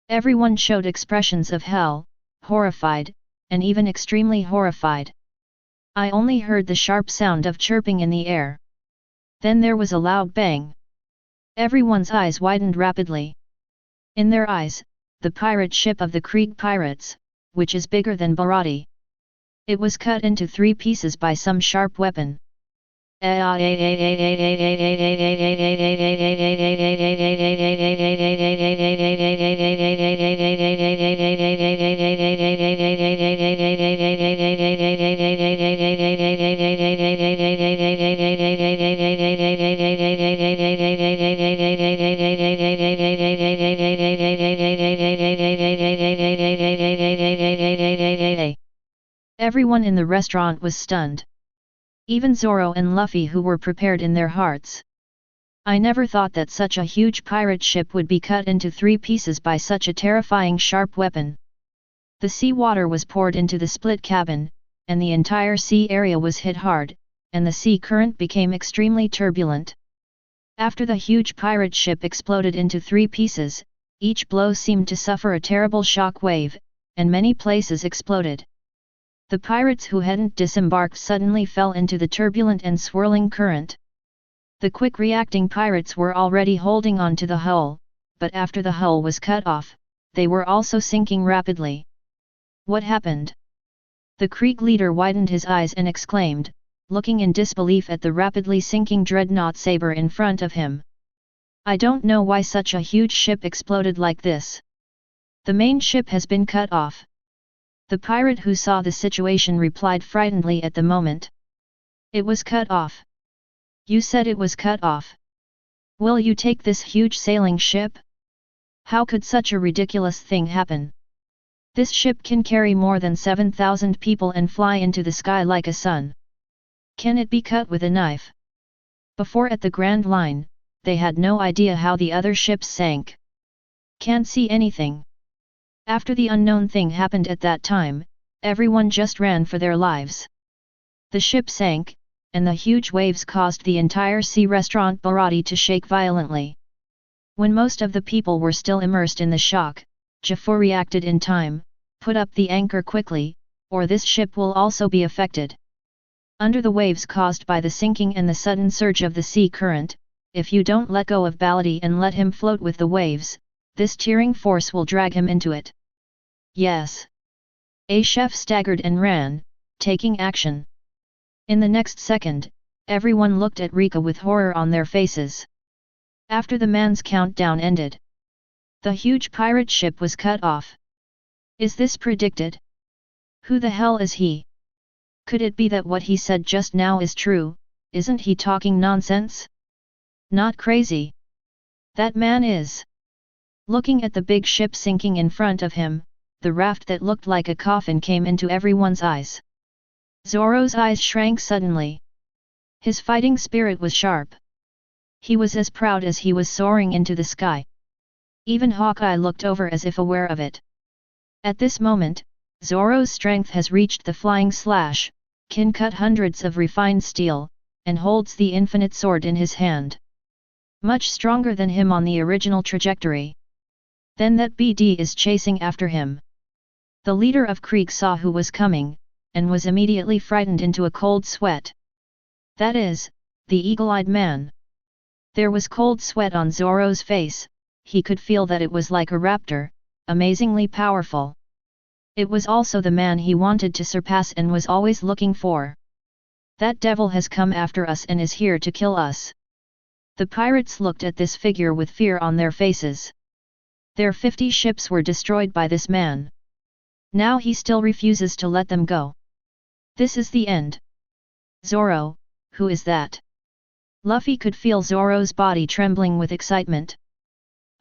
A: everyone showed expressions of hell, horrified, and even extremely horrified. I only heard the sharp sound of chirping in the air. Then there was a loud bang. Everyone's eyes widened rapidly. In their eyes, the pirate ship of the Krieg Pirates, which is bigger than Baratie. It was cut into 3 pieces by some sharp weapon. Everyone in the restaurant was stunned. Even Zoro and Luffy, who were prepared in their hearts. I never thought that such a huge pirate ship would be cut into 3 pieces by such a terrifying sharp weapon. The sea water was poured into the split cabin, and the entire sea area was hit hard, and the sea current became extremely turbulent. After the huge pirate ship exploded into 3 pieces, each blow seemed to suffer a terrible shock wave, and many places exploded. The pirates who hadn't disembarked suddenly fell into the turbulent and swirling current. The quick-reacting pirates were already holding on to the hull, but after the hull was cut off, they were also sinking rapidly. What happened? The Krieg leader widened his eyes and exclaimed, looking in disbelief at the rapidly sinking dreadnought Saber in front of him. I don't know why such a huge ship exploded like this. The main ship has been cut off. The pirate who saw the situation replied frightenedly at the moment. It was cut off. You said it was cut off. Will you take this huge sailing ship? How could such a ridiculous thing happen? This ship can carry more than 7,000 people and fly into the sky like a sun. Can it be cut with a knife? Before at the Grand Line, they had no idea how the other ships sank. Can't see anything. After the unknown thing happened at that time, everyone just ran for their lives. The ship sank, and the huge waves caused the entire sea restaurant Baratie to shake violently. When most of the people were still immersed in the shock, Jafar reacted in time, put up the anchor quickly, or this ship will also be affected. Under the waves caused by the sinking and the sudden surge of the sea current, if you don't let go of Baratie and let him float with the waves, this tearing force will drag him into it. Yes. A chef staggered and ran, taking action. In the next second, everyone looked at Reka with horror on their faces. After the man's countdown ended, the huge pirate ship was cut off. Is this predicted? Who the hell is he? Could it be that what he said just now is true? Isn't he talking nonsense? Not crazy. That man is. Looking at the big ship sinking in front of him, the raft that looked like a coffin came into everyone's eyes. Zoro's eyes shrank suddenly. His fighting spirit was sharp. He was as proud as he was soaring into the sky. Even Hawkeye looked over as if aware of it. At this moment, Zoro's strength has reached the flying slash, can cut hundreds of refined steel, and holds the infinite sword in his hand. Much stronger than him on the original trajectory. Then that BD is chasing after him. The leader of Krieg saw who was coming, and was immediately frightened into a cold sweat. That is, the eagle-eyed man. There was cold sweat on Zoro's face. He could feel that it was like a raptor, amazingly powerful. It was also the man he wanted to surpass and was always looking for. That devil has come after us and is here to kill us. The pirates looked at this figure with fear on their faces. Their 50 ships were destroyed by this man. Now he still refuses to let them go. This is the end. Zoro, who is that? Luffy could feel Zoro's body trembling with excitement.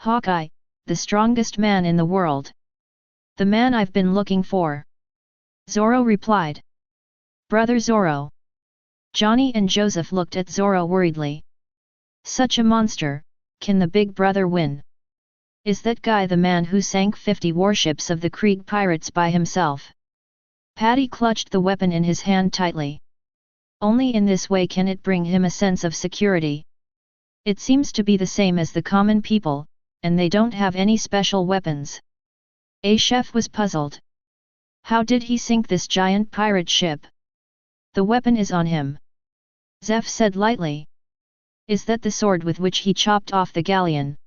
A: Hawkeye, the strongest man in the world. The man I've been looking for. Zoro replied. Brother Zoro. Johnny and Joseph looked at Zoro worriedly. Such a monster, can the big brother win? Is that guy the man who sank 50 warships of the Krieg Pirates by himself? Paddy clutched the weapon in his hand tightly. Only in this way can it bring him a sense of security. It seems to be the same as the common people, and they don't have any special weapons. A chef was puzzled. How did he sink this giant pirate ship? The weapon is on him. Zeph said lightly. Is that the sword with which he chopped off the galleon?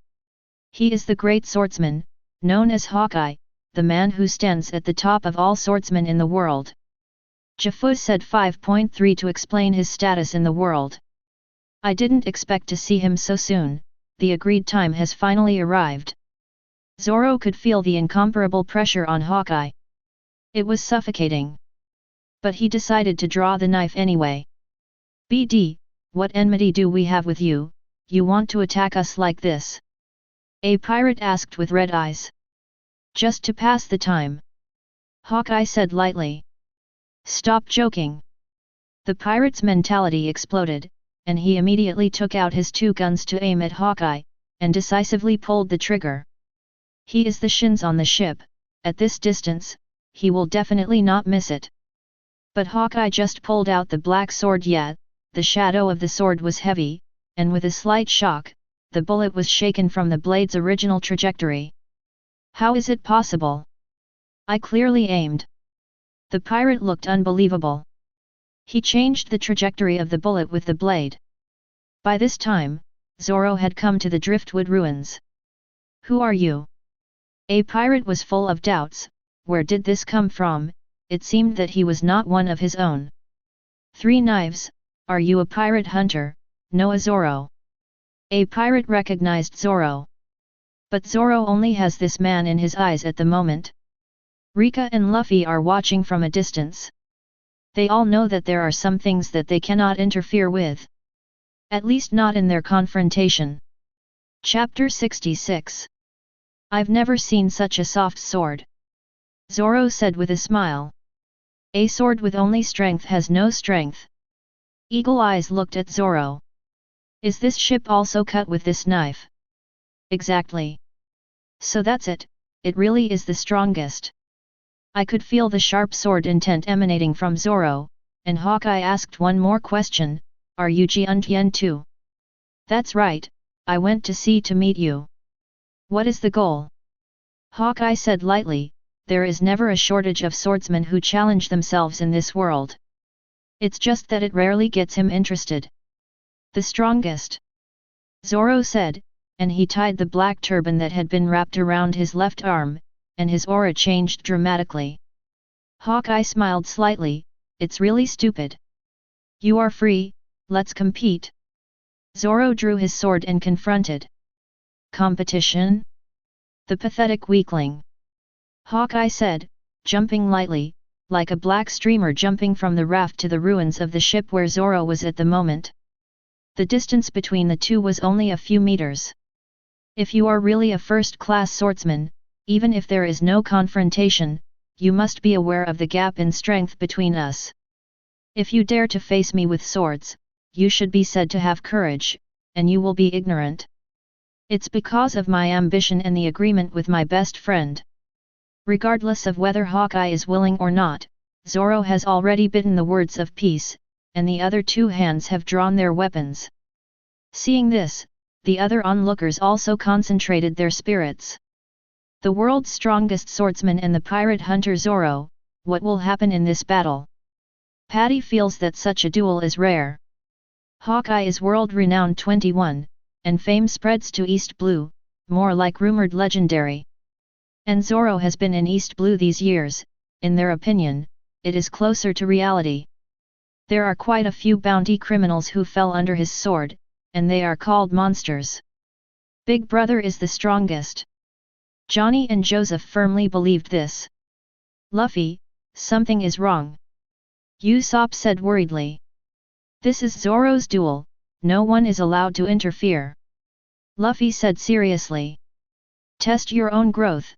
A: He is the great swordsman, known as Hawkeye, the man who stands at the top of all swordsmen in the world. Jafu said 5.3 to explain his status in the world. I didn't expect to see him so soon, the agreed time has finally arrived. Zoro could feel the incomparable pressure on Hawkeye. It was suffocating. But he decided to draw the knife anyway. BD, what enmity do we have with you? You want to attack us like this? A pirate asked with red eyes. Just to pass the time. Hawkeye said lightly. Stop joking. The pirate's mentality exploded, and he immediately took out his 2 guns to aim at Hawkeye, and decisively pulled the trigger. He is the shins on the ship, at this distance, he will definitely not miss it. But Hawkeye just pulled out the black sword yet, the shadow of the sword was heavy, and with a slight shock, the bullet was shaken from the blade's original trajectory. How is it possible? I clearly aimed. The pirate looked unbelievable. He changed the trajectory of the bullet with the blade. By this time, Zoro had come to the driftwood ruins. Who are you? A pirate was full of doubts. Where did this come from? It seemed that he was not one of his own. 3 knives, are you a pirate hunter? No, Zoro. A pirate recognized Zoro. But Zoro only has this man in his eyes at the moment. Reka and Luffy are watching from a distance. They all know that there are some things that they cannot interfere with. At least not in their confrontation. Chapter 66. I've never seen such a soft sword. Zoro said with a smile. A sword with only strength has no strength. Eagle Eyes looked at Zoro. Is this ship also cut with this knife? Exactly. So that's it, it really is the strongest. I could feel the sharp sword intent emanating from Zoro, and Hawkeye asked one more question, are you Jian too? That's right, I went to sea to meet you. What is the goal? Hawkeye said lightly, there is never a shortage of swordsmen who challenge themselves in this world. It's just that it rarely gets him interested. The strongest. Zoro said, and he tied the black turban that had been wrapped around his left arm, and his aura changed dramatically. Hawkeye smiled slightly, "It's really stupid. You are free, let's compete." Zoro drew his sword and confronted. "Competition? The pathetic weakling," Hawkeye said, jumping lightly, like a black streamer jumping from the raft to the ruins of the ship where Zoro was at the moment. The distance between the two was only a few meters. "If you are really a first-class swordsman, even if there is no confrontation, you must be aware of the gap in strength between us. If you dare to face me with swords, you should be said to have courage, and you will be ignorant. It's because of my ambition and the agreement with my best friend." Regardless of whether Hawkeye is willing or not, Zoro has already bitten the words of peace, and the other two hands have drawn their weapons. Seeing this, the other onlookers also concentrated their spirits. The world's strongest swordsman and the pirate hunter Zoro, what will happen in this battle? Patty feels that such a duel is rare. Hawkeye is world-renowned 21, and fame spreads to East Blue, more like rumored legendary. And Zoro has been in East Blue these years, in their opinion, it is closer to reality. There are quite a few bounty criminals who fell under his sword, and they are called monsters. Big Brother is the strongest. Johnny and Joseph firmly believed this. "Luffy, something is wrong," Usopp said worriedly. "This is Zoro's duel, no one is allowed to interfere," Luffy said seriously. "Test your own growth."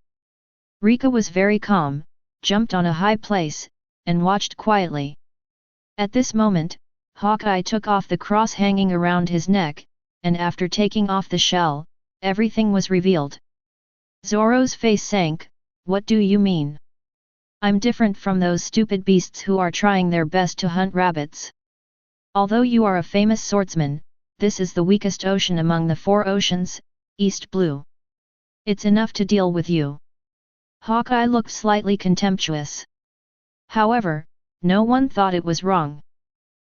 A: Reka was very calm, jumped on a high place, and watched quietly. At this moment, Hawkeye took off the cross hanging around his neck, and after taking off the shell, everything was revealed. Zoro's face sank. "What do you mean? I'm different from those stupid beasts who are trying their best to hunt rabbits. Although you are a famous swordsman, this is the weakest ocean among the 4 oceans, East Blue. It's enough to deal with you." Hawkeye looked slightly contemptuous. However, no one thought it was wrong.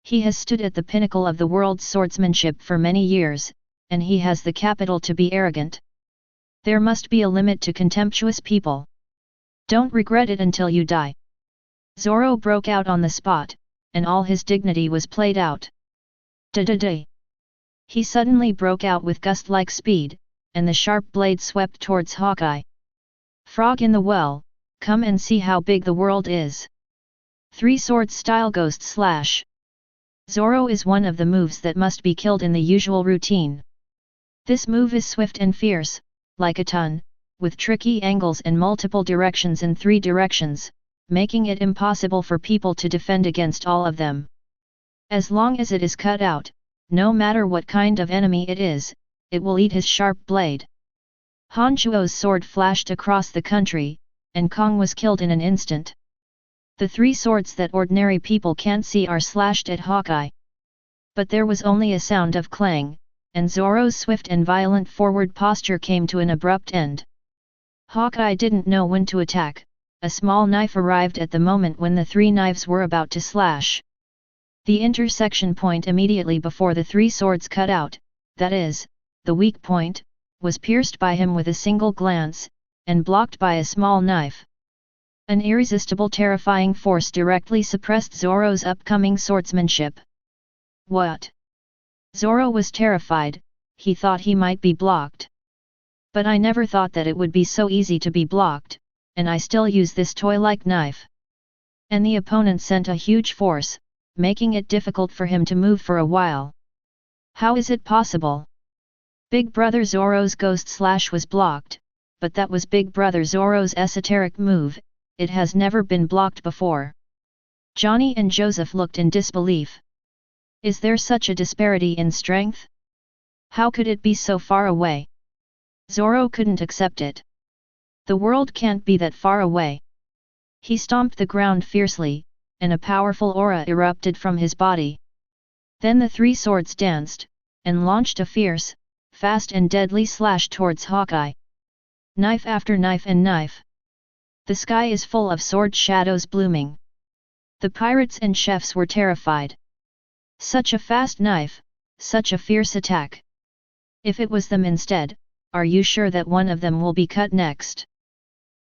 A: He has stood at the pinnacle of the world's swordsmanship for many years, and he has the capital to be arrogant. There must be a limit to contemptuous people. Don't regret it until you die. Zoro broke out on the spot, and all his dignity was played out. Da-da-da! He suddenly broke out with gust-like speed, and the sharp blade swept towards Hawkeye. "Frog in the well, come and see how big the world is." 3-sword style ghost slash. Zoro is one of the moves that must be killed in the usual routine. This move is swift and fierce, like a ton, with tricky angles and multiple directions in 3 directions, making it impossible for people to defend against all of them. As long as it is cut out, no matter what kind of enemy it is, it will eat his sharp blade. Hanchuo's sword flashed across the country, and Kong was killed in an instant. The 3 swords that ordinary people can't see are slashed at Hawkeye. But there was only a sound of clang, and Zoro's swift and violent forward posture came to an abrupt end. Hawkeye didn't know when to attack. A small knife arrived at the moment when the 3 knives were about to slash. The intersection point immediately before the 3 swords cut out, that is, the weak point, was pierced by him with a single glance, and blocked by a small knife. An irresistible terrifying force directly suppressed Zoro's upcoming swordsmanship. What? Zoro was terrified, he thought he might be blocked. But I never thought that it would be so easy to be blocked, and I still use this toy-like knife. And the opponent sent a huge force, making it difficult for him to move for a while. How is it possible? Big Brother Zoro's ghost slash was blocked, but that was Big Brother Zoro's esoteric move, it has never been blocked before. Johnny and Joseph looked in disbelief. Is there such a disparity in strength? How could it be so far away? Zoro couldn't accept it. The world can't be that far away. He stomped the ground fiercely, and a powerful aura erupted from his body. Then the 3 swords danced, and launched a fierce, fast and deadly slash towards Hawkeye. Knife after knife and knife. The sky is full of sword shadows blooming. The pirates and chefs were terrified. Such a fast knife, such a fierce attack. If it was them instead, are you sure that one of them will be cut next?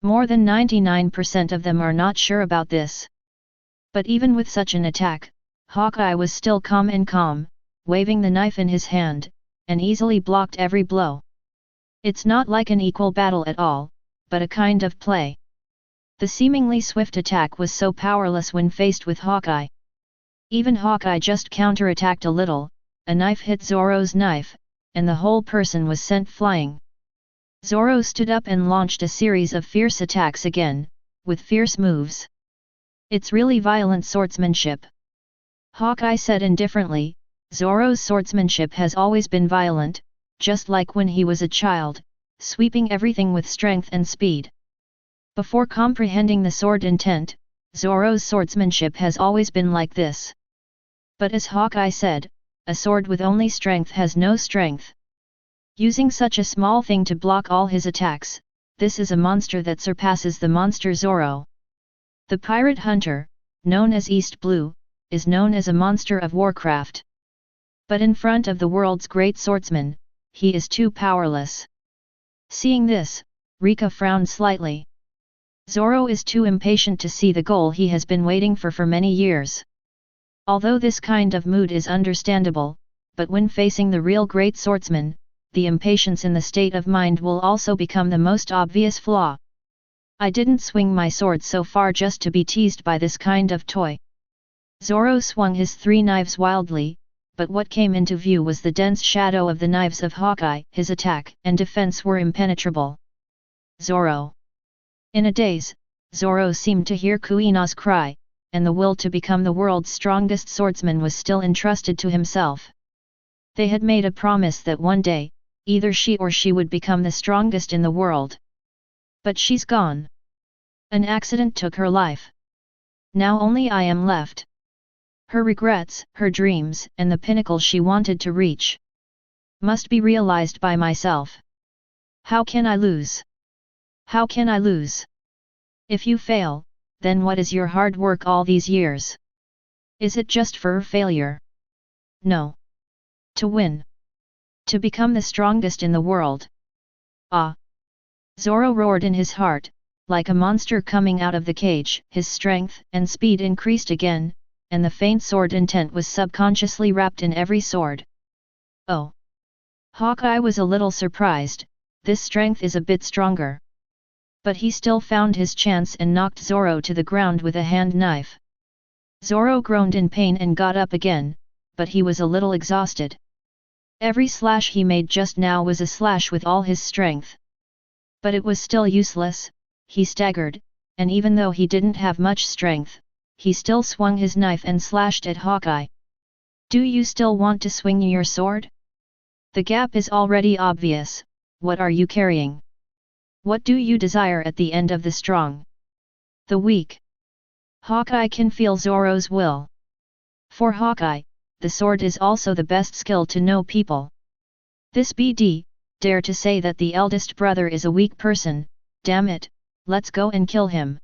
A: More than 99% of them are not sure about this. But even with such an attack, Hawkeye was still calm, waving the knife in his hand, and easily blocked every blow. It's not like an equal battle at all, but a kind of play. The seemingly swift attack was so powerless when faced with Hawkeye. Even Hawkeye just counterattacked a little, a knife hit Zoro's knife, and the whole person was sent flying. Zoro stood up and launched a series of fierce attacks again, with fierce moves. It's really violent swordsmanship. Hawkeye said indifferently, Zoro's swordsmanship has always been violent, just like when he was a child, sweeping everything with strength and speed. Before comprehending the sword intent, Zoro's swordsmanship has always been like this. But as Hawkeye said, a sword with only strength has no strength. Using such a small thing to block all his attacks, this is a monster that surpasses the monster Zoro. The pirate hunter, known as East Blue, is known as a monster of warcraft. But in front of the world's great swordsman, he is too powerless. Seeing this, Reka frowned slightly. Zoro is too impatient to see the goal he has been waiting for many years. Although this kind of mood is understandable, but when facing the real great swordsman, the impatience in the state of mind will also become the most obvious flaw. I didn't swing my sword so far just to be teased by this kind of toy. Zoro swung his three knives wildly, but what came into view was the dense shadow of the knives of Hawkeye. His attack and defense were impenetrable. Zoro! In a daze, Zoro seemed to hear Kuina's cry, and the will to become the world's strongest swordsman was still entrusted to himself. They had made a promise that one day, either she or she would become the strongest in the world. But she's gone. An accident took her life. Now only I am left. Her regrets, her dreams, and the pinnacle she wanted to reach must be realized by myself. How can I lose? How can I lose? If you fail, then what is your hard work all these years? Is it just for failure? No. To win. To become the strongest in the world. Ah! Zoro roared in his heart, like a monster coming out of the cage. His strength and speed increased again, and the faint sword intent was subconsciously wrapped in every sword. Oh! Hawkeye was a little surprised, this strength is a bit stronger. But he still found his chance and knocked Zoro to the ground with a hand knife. Zoro groaned in pain and got up again, but he was a little exhausted. Every slash he made just now was a slash with all his strength. But it was still useless, he staggered, and even though he didn't have much strength, he still swung his knife and slashed at Hawkeye. Do you still want to swing your sword? The gap is already obvious, what are you carrying? What do you desire at the end of the strong? The weak? Hawkeye can feel Zoro's will. For Hawkeye, the sword is also the best skill to know people. This BD, dare to say that the eldest brother is a weak person, damn it, let's go and kill him.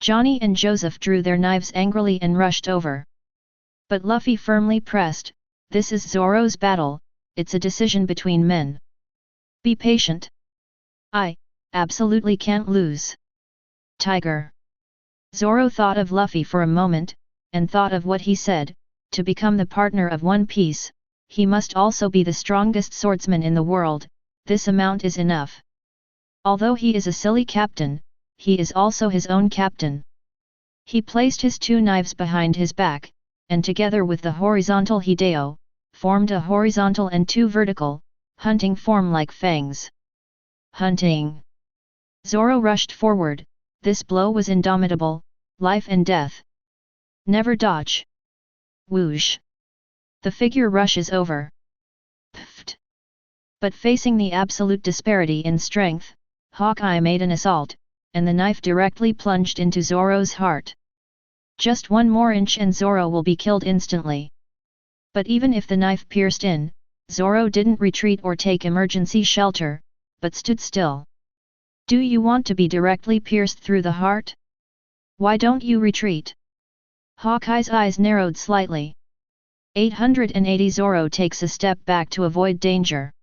A: Johnny and Joseph drew their knives angrily and rushed over. But Luffy firmly pressed, this is Zoro's battle, it's a decision between men. Be patient. I absolutely can't lose. Tiger. Zoro thought of Luffy for a moment, and thought of what he said, to become the partner of One Piece, he must also be the strongest swordsman in the world, this amount is enough. Although he is a silly captain, he is also his own captain. He placed his two knives behind his back, and together with the horizontal hideo, formed a horizontal and two vertical, hunting form like fangs. Hunting! Zoro rushed forward, this blow was indomitable, life and death. Never dodge. Whoosh! The figure rushes over. Pfft! But facing the absolute disparity in strength, Hawkeye made an assault, and the knife directly plunged into Zoro's heart. Just one more inch and Zoro will be killed instantly. But even if the knife pierced in, Zoro didn't retreat or take emergency shelter, but stood still. Do you want to be directly pierced through the heart? Why don't you retreat? Hawkeye's eyes narrowed slightly. 880 Zoro takes a step back to avoid danger.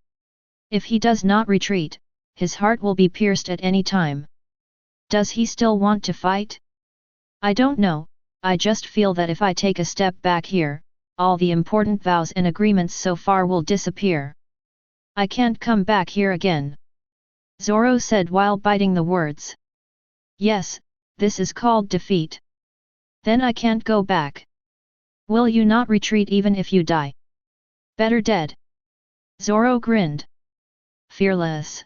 A: If he does not retreat, his heart will be pierced at any time. Does he still want to fight? I don't know, I just feel that if I take a step back here, all the important vows and agreements so far will disappear. I can't come back here again. Zoro said while biting the words. Yes, this is called defeat. Then I can't go back. Will you not retreat even if you die? Better dead. Zoro grinned. Fearless.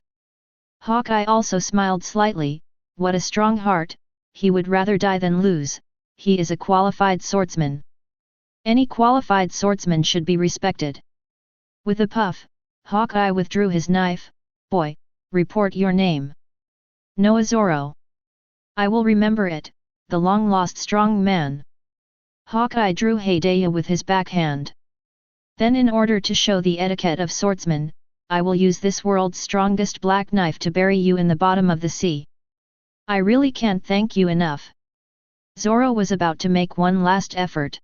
A: Hawkeye also smiled slightly. What a strong heart, he would rather die than lose, he is a qualified swordsman. Any qualified swordsman should be respected. With a puff, Hawkeye withdrew his knife. Boy, report your name. Noah Zoro. I will remember it, the long-lost strong man. Hawkeye drew Hidaya with his backhand. Then in order to show the etiquette of swordsmen, I will use this world's strongest black knife to bury you in the bottom of the sea. I really can't thank you enough. Zoro was about to make one last effort.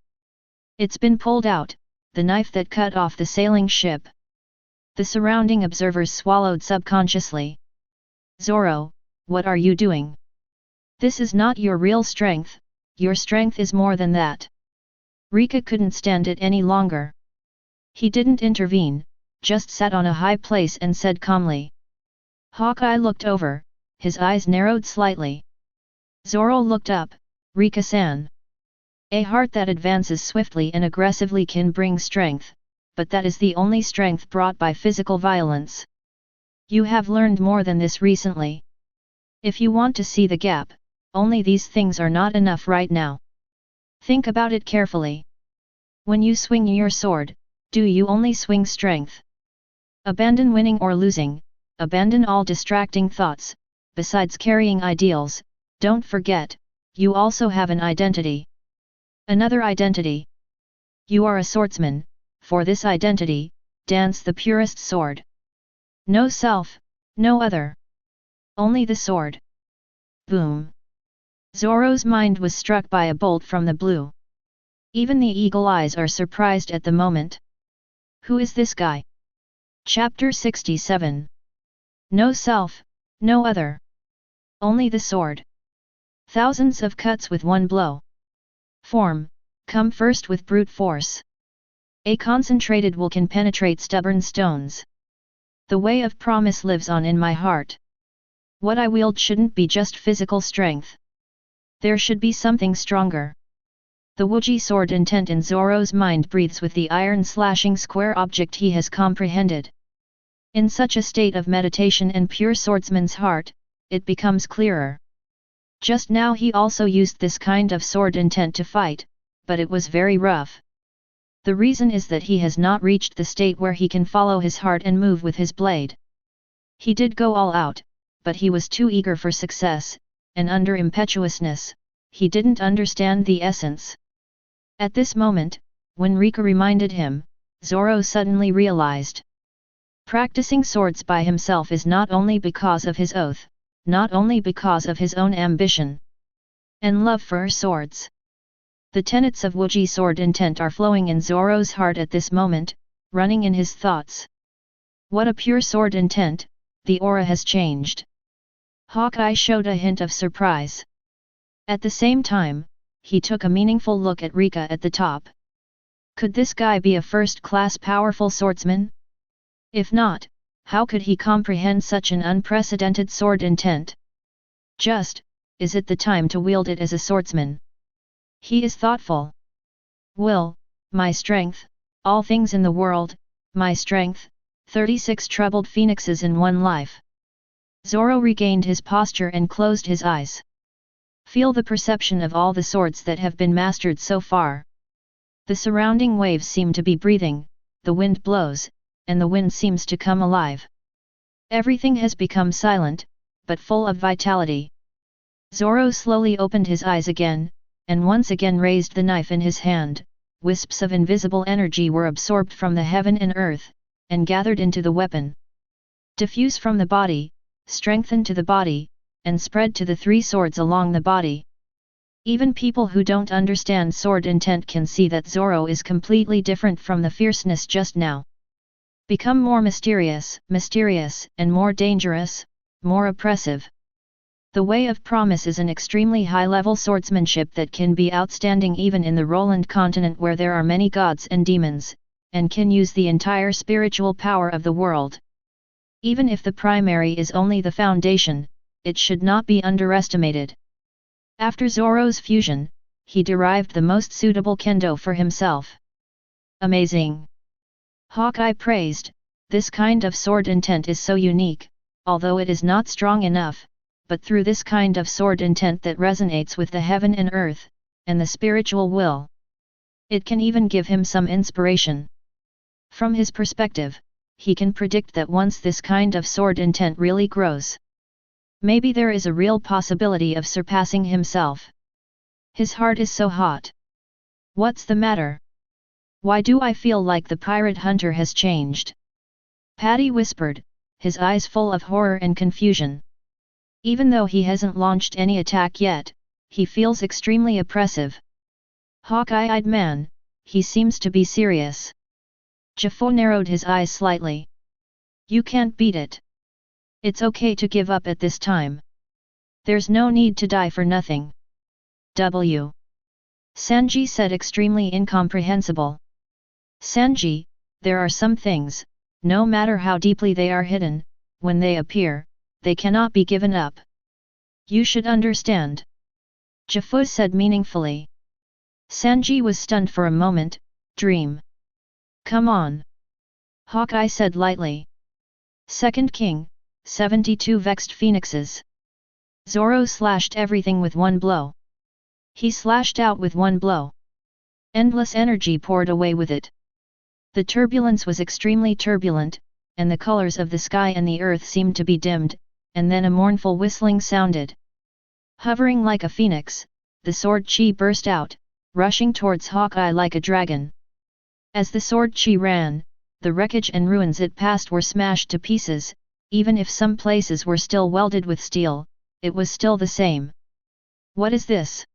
A: It's been pulled out, the knife that cut off the sailing ship. The surrounding observers swallowed subconsciously. Zoro, what are you doing? This is not your real strength, your strength is more than that. Reka couldn't stand it any longer. He didn't intervene, just sat on a high place and said calmly. Hawkeye looked over, his eyes narrowed slightly. Zoro looked up. Reka-san. A heart that advances swiftly and aggressively can bring strength, but that is the only strength brought by physical violence. You have learned more than this recently. If you want to see the gap, only these things are not enough right now. Think about it carefully. When you swing your sword, do you only swing strength? Abandon winning or losing, abandon all distracting thoughts. Besides carrying ideals, don't forget, you also have an identity. Another identity. You are a swordsman, for this identity, dance the purest sword. No self, no other. Only the sword. Boom. Zoro's mind was struck by a bolt from the blue. Even the eagle eyes are surprised at the moment. Who is this guy? Chapter 67. No self, no other. Only the sword. Thousands of cuts with one blow. Form, come first with brute force. A concentrated will can penetrate stubborn stones. The way of promise lives on in my heart. What I wield shouldn't be just physical strength. There should be something stronger. The Wuji sword intent in Zoro's mind breathes with the iron-slashing square object he has comprehended. In such a state of meditation and pure swordsman's heart, it becomes clearer. Just now he also used this kind of sword intent to fight, but it was very rough. The reason is that he has not reached the state where he can follow his heart and move with his blade. He did go all out, but he was too eager for success, and under impetuousness, he didn't understand the essence. At this moment, when Reka reminded him, Zoro suddenly realized. Practicing swords by himself is not only because of his oath, not only because of his own ambition and love for swords. The tenets of Wuji sword intent are flowing in Zoro's heart at this moment, running in his thoughts. What a pure sword intent, the aura has changed. Hawkeye showed a hint of surprise. At the same time, he took a meaningful look at Reka at the top. Could this guy be a first-class powerful swordsman? If not, how could he comprehend such an unprecedented sword intent? Is it the time to wield it as a swordsman? He is thoughtful. Will, my strength, all things in the world, my strength, 36 troubled phoenixes in one life. Zoro regained his posture and closed his eyes. Feel the perception of all the swords that have been mastered so far. The surrounding waves seem to be breathing, the wind blows, and the wind seems to come alive. Everything has become silent, but full of vitality. Zoro slowly opened his eyes again, and once again raised the knife in his hand. Wisps of invisible energy were absorbed from the heaven and earth, and gathered into the weapon. Diffuse from the body, strengthened to the body, and spread to the three swords along the body. Even people who don't understand sword intent can see that Zoro is completely different from the fierceness just now. Become more mysterious, and more dangerous, more oppressive. The Way of Promise is an extremely high-level swordsmanship that can be outstanding even in the Roland continent where there are many gods and demons, and can use the entire spiritual power of the world. Even if the primary is only the foundation, it should not be underestimated. After Zoro's fusion, he derived the most suitable kendo for himself. Amazing! Hawkeye praised, this kind of sword intent is so unique, although it is not strong enough, but through this kind of sword intent that resonates with the heaven and earth, and the spiritual will. It can even give him some inspiration. From his perspective, he can predict that once this kind of sword intent really grows, maybe there is a real possibility of surpassing himself. His heart is so hot. What's the matter? Why do I feel like the pirate hunter has changed? Patty whispered, his eyes full of horror and confusion. Even though he hasn't launched any attack yet, he feels extremely oppressive. Hawkeye-eyed man, he seems to be serious. Jafo narrowed his eyes slightly. You can't beat it. It's okay to give up at this time. There's no need to die for nothing. Sanji said, extremely incomprehensible. Sanji, there are some things, no matter how deeply they are hidden, when they appear, they cannot be given up. You should understand. Jafo said meaningfully. Sanji was stunned for a moment. Dream. Come on. Hawkeye said lightly. Second King, 72 Vexed Phoenixes. Zoro slashed everything with one blow. He slashed out with one blow. Endless energy poured away with it. The turbulence was extremely turbulent, and the colors of the sky and the earth seemed to be dimmed, and then a mournful whistling sounded. Hovering like a phoenix, the sword chi burst out, rushing towards Hawkeye like a dragon. As the sword chi ran, the wreckage and ruins it passed were smashed to pieces. Even if some places were still welded with steel, it was still the same. What is this?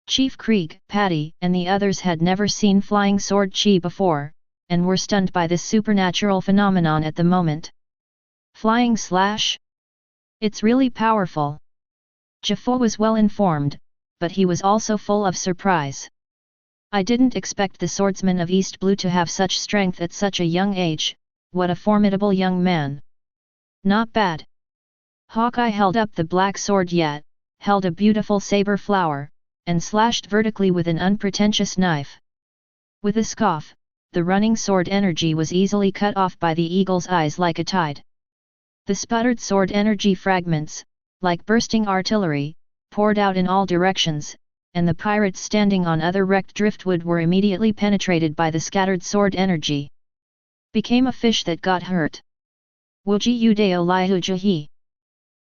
A: Chief Krieg, Patty, and the others had never seen flying sword chi before, and were stunned by this supernatural phenomenon at the moment. Flying slash? It's really powerful. Jafo was well informed, but he was also full of surprise. I didn't expect the swordsman of East Blue to have such strength at such a young age. What a formidable young man. Not bad. Hawkeye held up the black sword yet, held a beautiful saber flower, and slashed vertically with an unpretentious knife. With a scoff, the running sword energy was easily cut off by the eagle's eyes like a tide. The sputtered sword energy fragments, like bursting artillery, poured out in all directions, and the pirates standing on other wrecked driftwood were immediately penetrated by the scattered sword energy. Became a fish that got hurt. Wuji Udeo Lihujahi.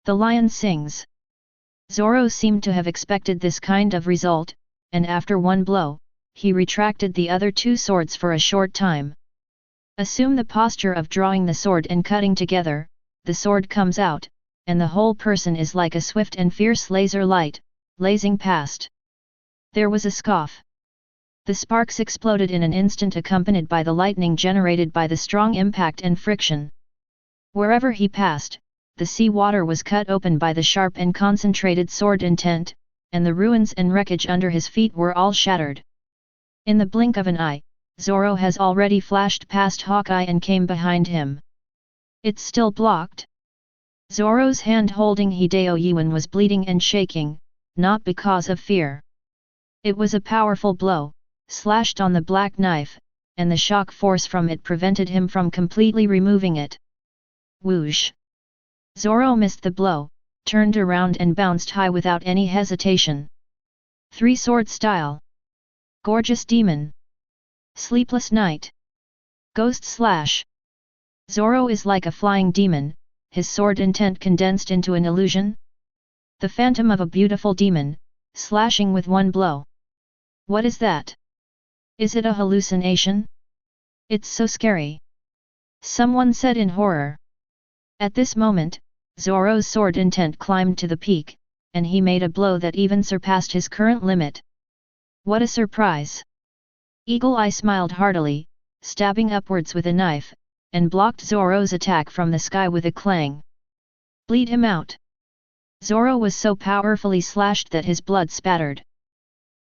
A: The lion sings. Zoro seemed to have expected this kind of result, and after one blow, he retracted the other two swords for a short time. Assume the posture of drawing the sword and cutting together, the sword comes out, and the whole person is like a swift and fierce laser light, blazing past. There was a scoff. The sparks exploded in an instant, accompanied by the lightning generated by the strong impact and friction. Wherever he passed, the sea water was cut open by the sharp and concentrated sword intent, and the ruins and wreckage under his feet were all shattered. In the blink of an eye, Zoro has already flashed past Hawkeye and came behind him. It's still blocked. Zoro's hand holding Hideo Yuan was bleeding and shaking, not because of fear. It was a powerful blow, slashed on the black knife, and the shock force from it prevented him from completely removing it. Whoosh! Zoro missed the blow, turned around and bounced high without any hesitation. Three-sword style. Gorgeous demon. Sleepless night. Ghost slash. Zoro is like a flying demon, his sword intent condensed into an illusion. The phantom of a beautiful demon, slashing with one blow. What is that? Is it a hallucination? It's so scary. Someone said in horror. At this moment, Zoro's sword intent climbed to the peak, and he made a blow that even surpassed his current limit. What a surprise! Eagle Eye smiled heartily, stabbing upwards with a knife, and blocked Zoro's attack from the sky with a clang. Bleed him out. Zoro was so powerfully slashed that his blood spattered.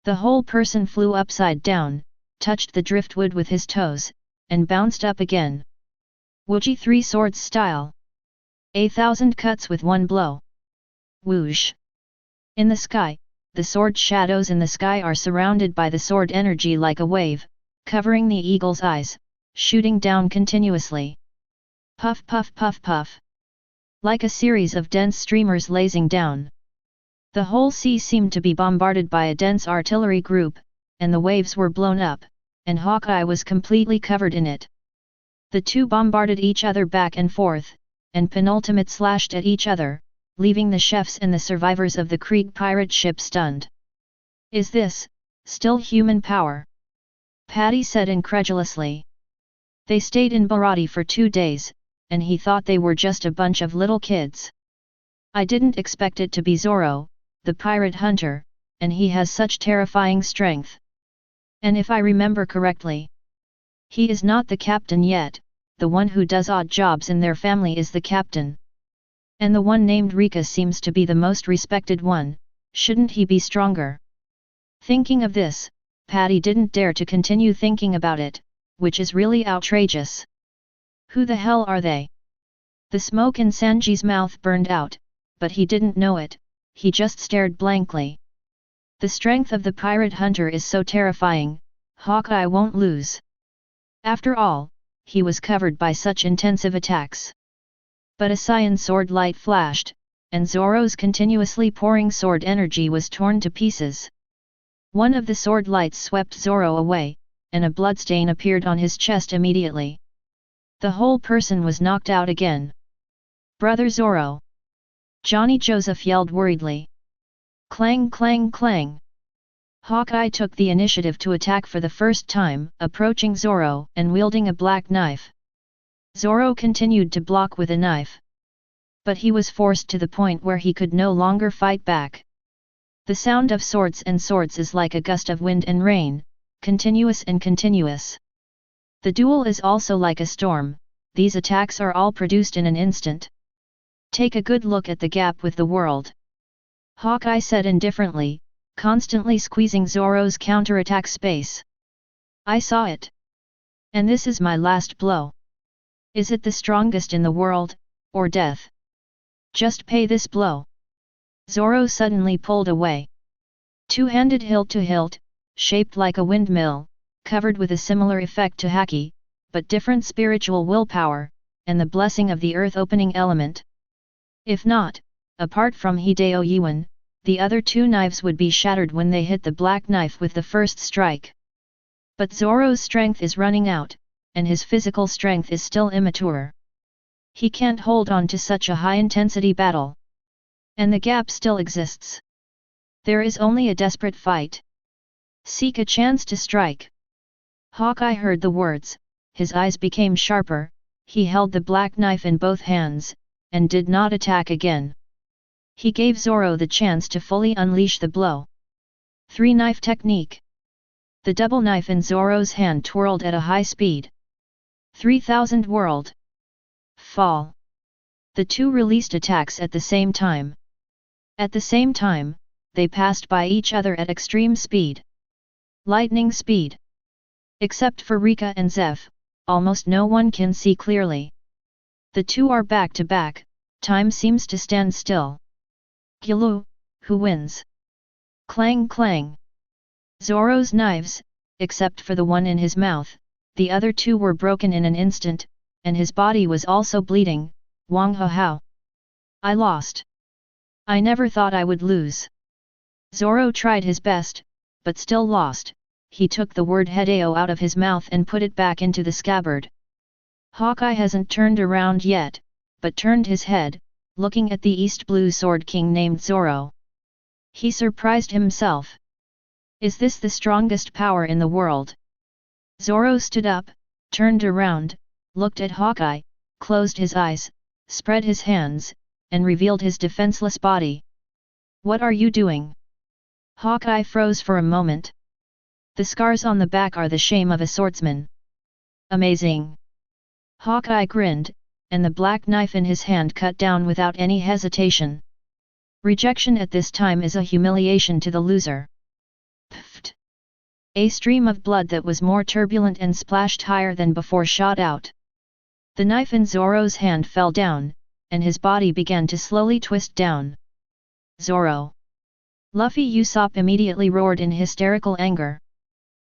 A: The whole person flew upside down, touched the driftwood with his toes, and bounced up again. Wuji Three Swords style. 1,000 cuts with one blow. Whoosh. In the sky, the sword shadows in the sky are surrounded by the sword energy like a wave, covering the eagle's eyes, shooting down continuously. Puff puff puff puff. Like a series of dense streamers lazing down. The whole sea seemed to be bombarded by a dense artillery group, and the waves were blown up, and Hawkeye was completely covered in it. The two bombarded each other back and forth, and penultimate slashed at each other, leaving the chefs and the survivors of the Krieg pirate ship stunned. Is this, still human power? Patty said incredulously. They stayed in Baratie for 2 days, and he thought they were just a bunch of little kids. I didn't expect it to be Zoro, the pirate hunter, and he has such terrifying strength. And if I remember correctly, he is not the captain yet, the one who does odd jobs in their family is the captain. And the one named Reka seems to be the most respected one, shouldn't he be stronger? Thinking of this, Patty didn't dare to continue thinking about it, which is really outrageous. Who the hell are they? The smoke in Sanji's mouth burned out, but he didn't know it, he just stared blankly. The strength of the pirate hunter is so terrifying, Hawkeye won't lose. After all, he was covered by such intensive attacks. But a cyan sword light flashed, and Zoro's continuously pouring sword energy was torn to pieces. One of the sword lights swept Zoro away, and a bloodstain appeared on his chest immediately. The whole person was knocked out again. Brother Zoro! Johnny Joseph yelled worriedly. Clang clang clang! Hawkeye took the initiative to attack for the first time, approaching Zoro and wielding a black knife. Zoro continued to block with a knife. But he was forced to the point where he could no longer fight back. The sound of swords and swords is like a gust of wind and rain, continuous and continuous. The duel is also like a storm, these attacks are all produced in an instant. Take a good look at the gap with the world. Hawkeye said indifferently, constantly squeezing Zoro's counterattack space. I saw it. And this is my last blow. Is it the strongest in the world, or death? Just pay this blow. Zoro suddenly pulled away. Two-handed hilt to hilt, shaped like a windmill, covered with a similar effect to Haki, but different spiritual willpower, and the blessing of the earth-opening element. If not, apart from Hideo Yuan, the other two knives would be shattered when they hit the black knife with the first strike. But Zoro's strength is running out, and his physical strength is still immature. He can't hold on to such a high-intensity battle. And the gap still exists. There is only a desperate fight. Seek a chance to strike. Hawkeye heard the words, his eyes became sharper, he held the black knife in both hands, and did not attack again. He gave Zoro the chance to fully unleash the blow. Three-knife technique. The double knife in Zoro's hand twirled at a high speed. 3000 world. Fall. The two released attacks at the same time. At the same time, they passed by each other at extreme speed. Lightning speed. Except for Reka and Zeph, almost no one can see clearly. The two are back to back, time seems to stand still. Gyulu, who wins? Clang clang. Zoro's knives, except for the one in his mouth, the other two were broken in an instant, and his body was also bleeding. Wang Hao. I lost. I never thought I would lose. Zoro tried his best, but still lost. He took the word Hideo out of his mouth and put it back into the scabbard. Hawkeye hasn't turned around yet, but turned his head, looking at the East Blue Sword King named Zoro. He surprised himself. Is this the strongest power in the world? Zoro stood up, turned around, looked at Hawkeye, closed his eyes, spread his hands, and revealed his defenseless body. What are you doing? Hawkeye froze for a moment. The scars on the back are the shame of a swordsman. Amazing. Hawkeye grinned, and the black knife in his hand cut down without any hesitation. Rejection at this time is a humiliation to the loser. Pfft! A stream of blood that was more turbulent and splashed higher than before shot out. The knife in Zoro's hand fell down, and his body began to slowly twist down. Zoro! Luffy Usopp immediately roared in hysterical anger.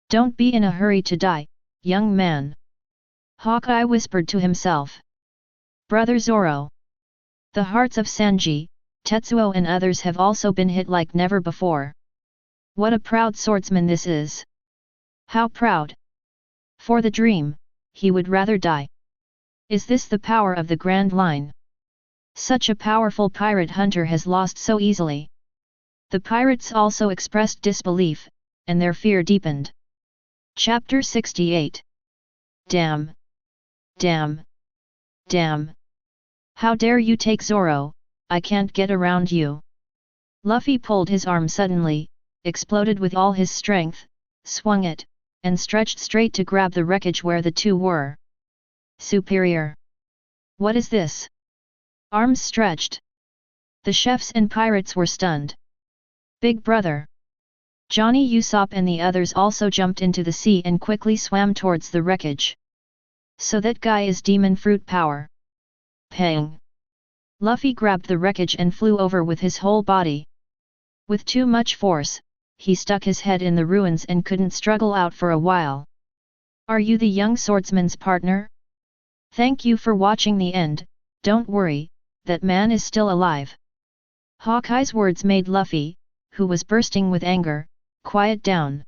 A: Don't be in a hurry to die, young man. Hawkeye whispered to himself. Brother Zoro. The hearts of Sanji, Tetsuo and others have also been hit like never before. What a proud swordsman this is. How proud. For the dream, he would rather die. Is this the power of the Grand Line? Such a powerful pirate hunter has lost so easily. The pirates also expressed disbelief, and their fear deepened. Chapter 68. Damn! Damn! Damn! How dare you take Zoro, I can't get around you. Luffy pulled his arm suddenly, exploded with all his strength, swung it, and stretched straight to grab the wreckage where the two were. Superior! What is this? Arms stretched. The chefs and pirates were stunned. Big brother! Johnny Usopp and the others also jumped into the sea and quickly swam towards the wreckage. So that guy is demon fruit power. Pang! Luffy grabbed the wreckage and flew over with his whole body. With too much force, he stuck his head in the ruins and couldn't struggle out for a while. Are you the young swordsman's partner? Thank you for watching the end, don't worry, that man is still alive. Hawkeye's words made Luffy, who was bursting with anger, quiet down.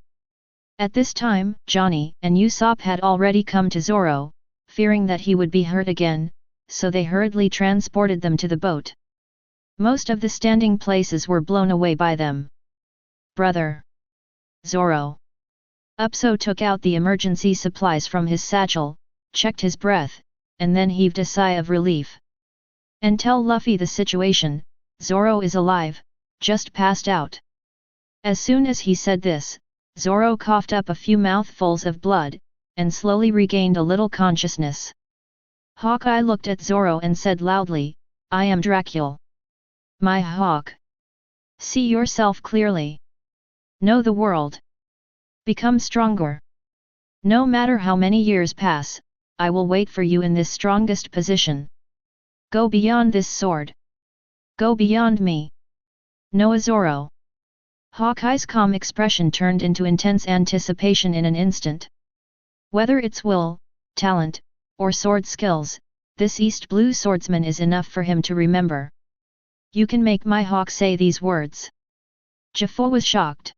A: At this time, Johnny and Usopp had already come to Zoro, fearing that he would be hurt again, so they hurriedly transported them to the boat. Most of the standing places were blown away by them. Brother! Zoro! Usopp took out the emergency supplies from his satchel, checked his breath, and then heaved a sigh of relief. And tell Luffy the situation, Zoro is alive, just passed out. As soon as he said this, Zoro coughed up a few mouthfuls of blood, and slowly regained a little consciousness. Hawkeye looked at Zoro and said loudly, I am Dracula. My hawk. See yourself clearly. Know the world. Become stronger. No matter how many years pass, I will wait for you in this strongest position. Go beyond this sword. Go beyond me. Noah Zoro. Hawkeye's calm expression turned into intense anticipation in an instant. Whether it's will, talent, or sword skills, this East Blue swordsman is enough for him to remember. You can make my hawk say these words. Jaffa was shocked.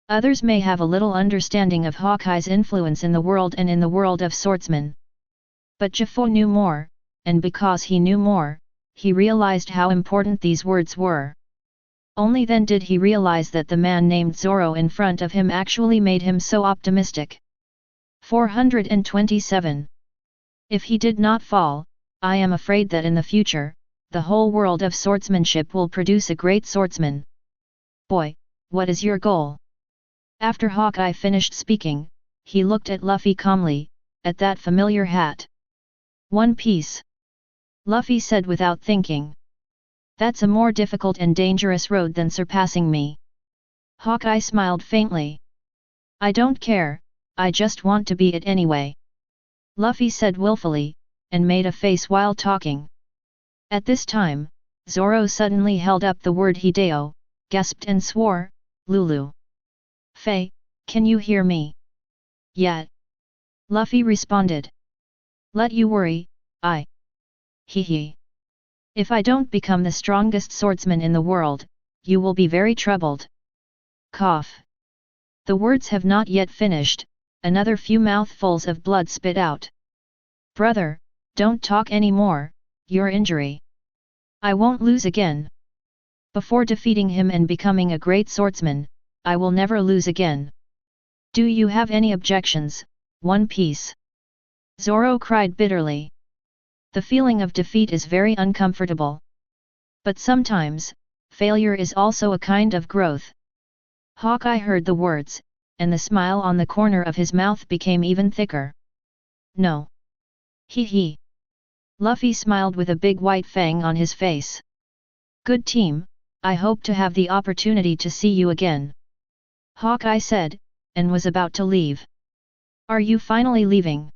A: Others may have a little understanding of Hawkeye's influence in the world and in the world of swordsmen. But Jaffa knew more, and because he knew more, he realized how important these words were. Only then did he realize that the man named Zoro in front of him actually made him so optimistic. 427. If he did not fall, I am afraid that in the future, the whole world of swordsmanship will produce a great swordsman. Boy, what is your goal? After Hawkeye finished speaking, he looked at Luffy calmly, at that familiar hat. One Piece. Luffy said without thinking. That's a more difficult and dangerous road than surpassing me. Hawkeye smiled faintly. I don't care, I just want to be it anyway. Luffy said willfully, and made a face while talking. At this time, Zoro suddenly held up the word Hideo, gasped and swore, Lulu. Faye, can you hear me? Yeah. Luffy responded. Let you worry, I. Hee. If I don't become the strongest swordsman in the world, you will be very troubled. Cough. The words have not yet finished, another few mouthfuls of blood spit out. Brother, don't talk anymore, your injury. I won't lose again. Before defeating him and becoming a great swordsman, I will never lose again. Do you have any objections, One Piece? Zoro cried bitterly. The feeling of defeat is very uncomfortable. But sometimes, failure is also a kind of growth. Hawkeye heard the words, and the smile on the corner of his mouth became even thicker. No. Hee hee. Luffy smiled with a big white fang on his face. Good team, I hope to have the opportunity to see you again. Hawkeye said, and was about to leave. Are you finally leaving?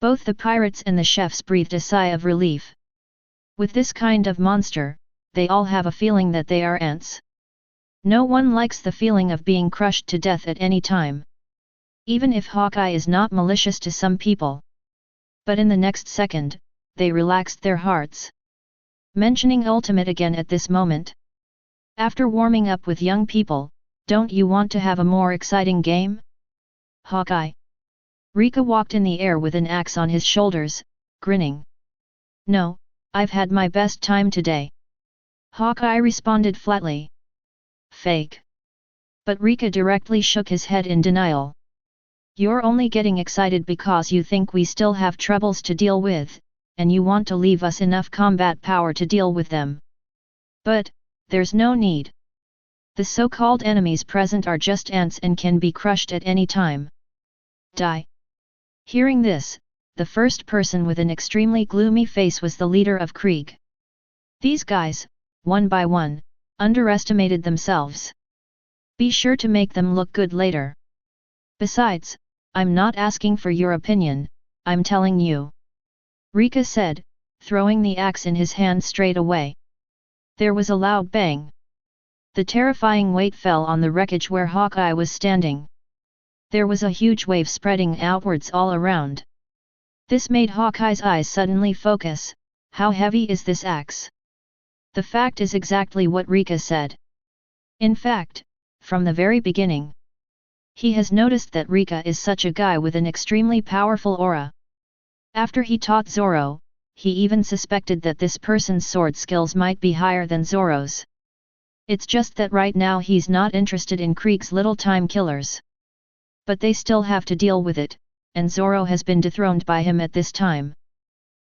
A: Both the pirates and the chefs breathed a sigh of relief. With this kind of monster, they all have a feeling that they are ants. No one likes the feeling of being crushed to death at any time. Even if Hawkeye is not malicious to some people. But in the next second, they relaxed their hearts. Mentioning ultimate again at this moment. After warming up with young people, don't you want to have a more exciting game? Hawkeye. Reka walked in the air with an axe on his shoulders, grinning. No, I've had my best time today. Hawkeye responded flatly. Fake. But Reka directly shook his head in denial. You're only getting excited because you think we still have troubles to deal with, and you want to leave us enough combat power to deal with them. But, there's no need. The so-called enemies present are just ants and can be crushed at any time. Die. Hearing this, the first person with an extremely gloomy face was the leader of Krieg. These guys, one by one, underestimated themselves. Be sure to make them look good later. Besides, I'm not asking for your opinion, I'm telling you. Reka said, throwing the axe in his hand straight away. There was a loud bang. The terrifying weight fell on the wreckage where Hawkeye was standing. There was a huge wave spreading outwards all around. This made Hawkeye's eyes suddenly focus. How heavy is this axe? The fact is exactly what Reka said. In fact, from the very beginning, he has noticed that Reka is such a guy with an extremely powerful aura. After he taught Zoro, he even suspected that this person's sword skills might be higher than Zoro's. It's just that right now he's not interested in Krieg's little time killers. But they still have to deal with it, and Zoro has been dethroned by him at this time.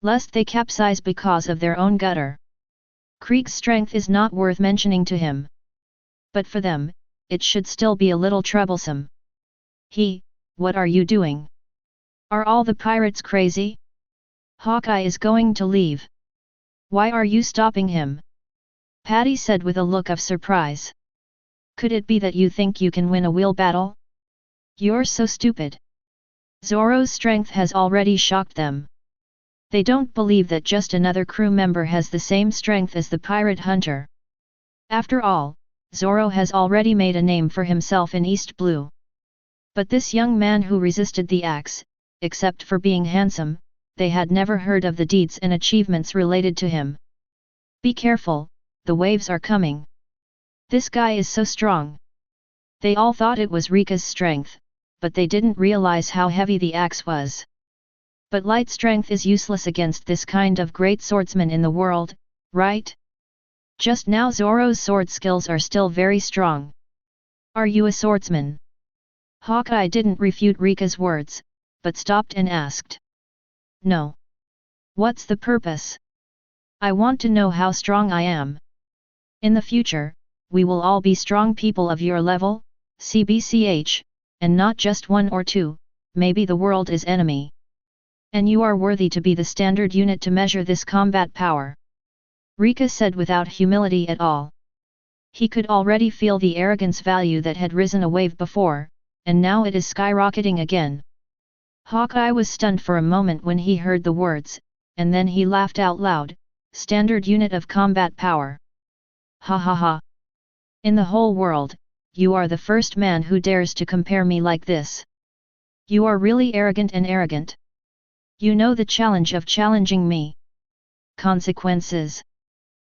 A: Lest they capsize because of their own gutter. Krieg's strength is not worth mentioning to him. But for them, it should still be a little troublesome. What are you doing? Are all the pirates crazy? Hawkeye is going to leave. Why are you stopping him? Patty said with a look of surprise. Could it be that you think you can win a wheel battle? You're so stupid. Zoro's strength has already shocked them. They don't believe that just another crew member has the same strength as the pirate hunter. After all, Zoro has already made a name for himself in East Blue. But this young man who resisted the axe, except for being handsome, they had never heard of the deeds and achievements related to him. Be careful, the waves are coming. This guy is so strong. They all thought it was Reka's strength, but they didn't realize how heavy the axe was. But light strength is useless against this kind of great swordsman in the world, right? Just now Zoro's sword skills are still very strong. Are you a swordsman? Hawkeye didn't refute Reka's words, but stopped and asked. No. What's the purpose? I want to know how strong I am. In the future, we will all be strong people of your level, CBCH, and not just one or two, maybe the world is enemy. And you are worthy to be the standard unit to measure this combat power. Reka said without humility at all. He could already feel the arrogance value that had risen a wave before, and now it is skyrocketing again. Hawkeye was stunned for a moment when he heard the words, and then he laughed out loud, standard unit of combat power. Hahaha. In the whole world, you are the first man who dares to compare me like this. You are really arrogant and arrogant. You know the challenge of challenging me. Consequences.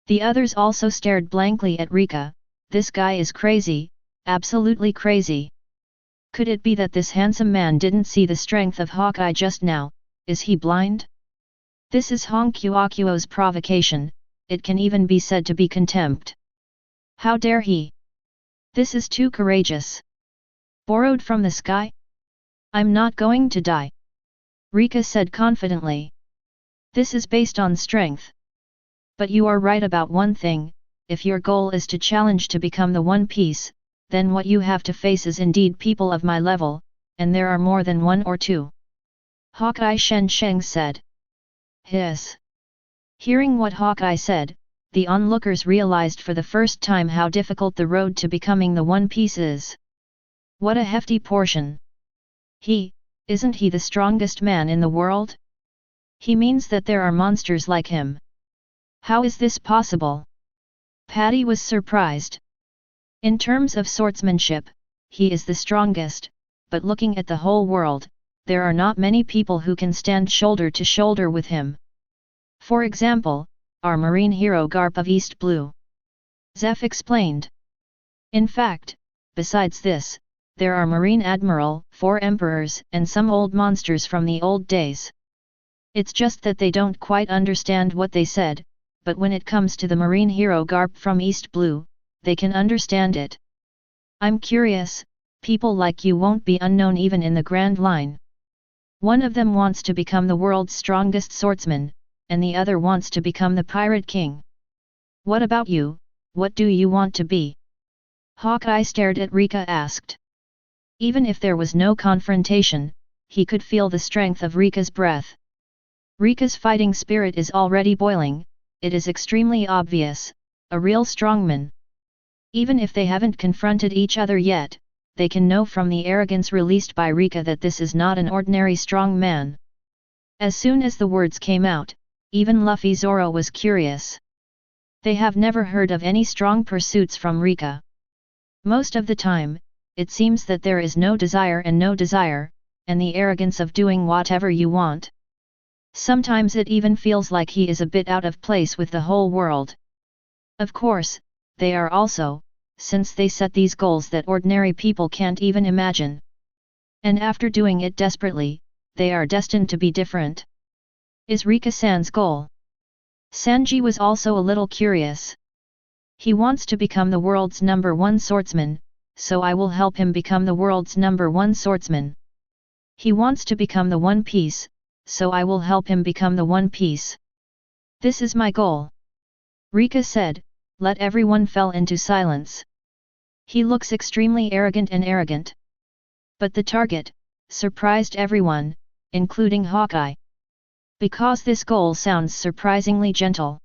A: The others also stared blankly at Reka. This guy is crazy, absolutely crazy. Could it be that this handsome man didn't see the strength of Hawkeye just now? Is he blind? This is Hongkyuo's provocation, it can even be said to be contempt. How dare he? This is too courageous. Borrowed from the sky? I'm not going to die. Reka said confidently. This is based on strength. But you are right about one thing, if your goal is to challenge to become the One Piece, then what you have to face is indeed people of my level, and there are more than one or two. Hawkeye Shen Sheng said. Hiss. Hearing what Hawkeye said, the onlookers realized for the first time how difficult the road to becoming the One Piece is. What a hefty portion. Isn't he the strongest man in the world? He means that there are monsters like him. How is this possible? Patty was surprised. In terms of swordsmanship, he is the strongest, but looking at the whole world, there are not many people who can stand shoulder to shoulder with him. For example, our marine hero Garp of East Blue. Zeph explained. In fact, besides this, there are Marine Admiral, 4 Emperors, and some old monsters from the old days. It's just that they don't quite understand what they said, but when it comes to the marine hero Garp from East Blue, they can understand it. I'm curious, people like you won't be unknown even in the Grand Line. One of them wants to become the world's strongest swordsman, and the other wants to become the Pirate King. What about you, what do you want to be? Hawkeye stared at Reka asked. Even if there was no confrontation, he could feel the strength of Reka's breath. Reka's fighting spirit is already boiling, it is extremely obvious, a real strongman. Even if they haven't confronted each other yet, they can know from the arrogance released by Reka that this is not an ordinary strong man. As soon as the words came out, even Luffy Zoro was curious. They have never heard of any strong pursuits from Reka. Most of the time, it seems that there is no desire, and the arrogance of doing whatever you want. Sometimes it even feels like he is a bit out of place with the whole world. Of course, they are also, since they set these goals that ordinary people can't even imagine. And after doing it desperately, they are destined to be different. Is Reka-san's goal? Sanji was also a little curious. He wants to become the world's #1 swordsman, so I will help him become the world's #1 swordsman. He wants to become the One Piece, so I will help him become the One Piece. This is my goal. Reka said, let everyone fell into silence. He looks extremely arrogant. But the target surprised everyone, including Hawkeye. Because this goal sounds surprisingly gentle.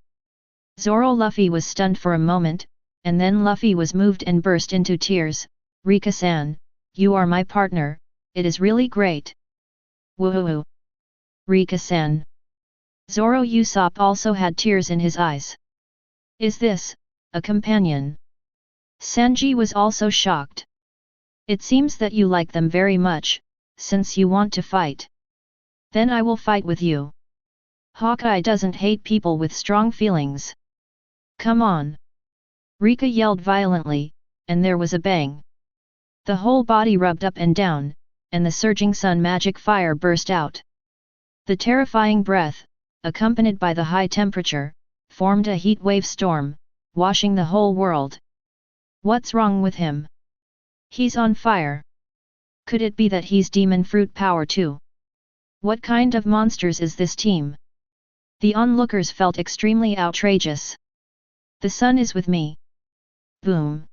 A: Zoro Luffy was stunned for a moment, and then Luffy was moved and burst into tears. Reka-san, you are my partner, it is really great. Woohoo! Reka-san. Zoro Usopp also had tears in his eyes. Is this a companion? Sanji was also shocked. It seems that you like them very much, since you want to fight. Then I will fight with you. Hawkeye doesn't hate people with strong feelings. Come on! Reka yelled violently, and there was a bang. The whole body rubbed up and down, and the surging sun magic fire burst out. The terrifying breath, accompanied by the high temperature, formed a heat wave storm, washing the whole world. What's wrong with him? He's on fire. Could it be that he's demon fruit power too? What kind of monsters is this team? The onlookers felt extremely outrageous. The sun is with me. Boom!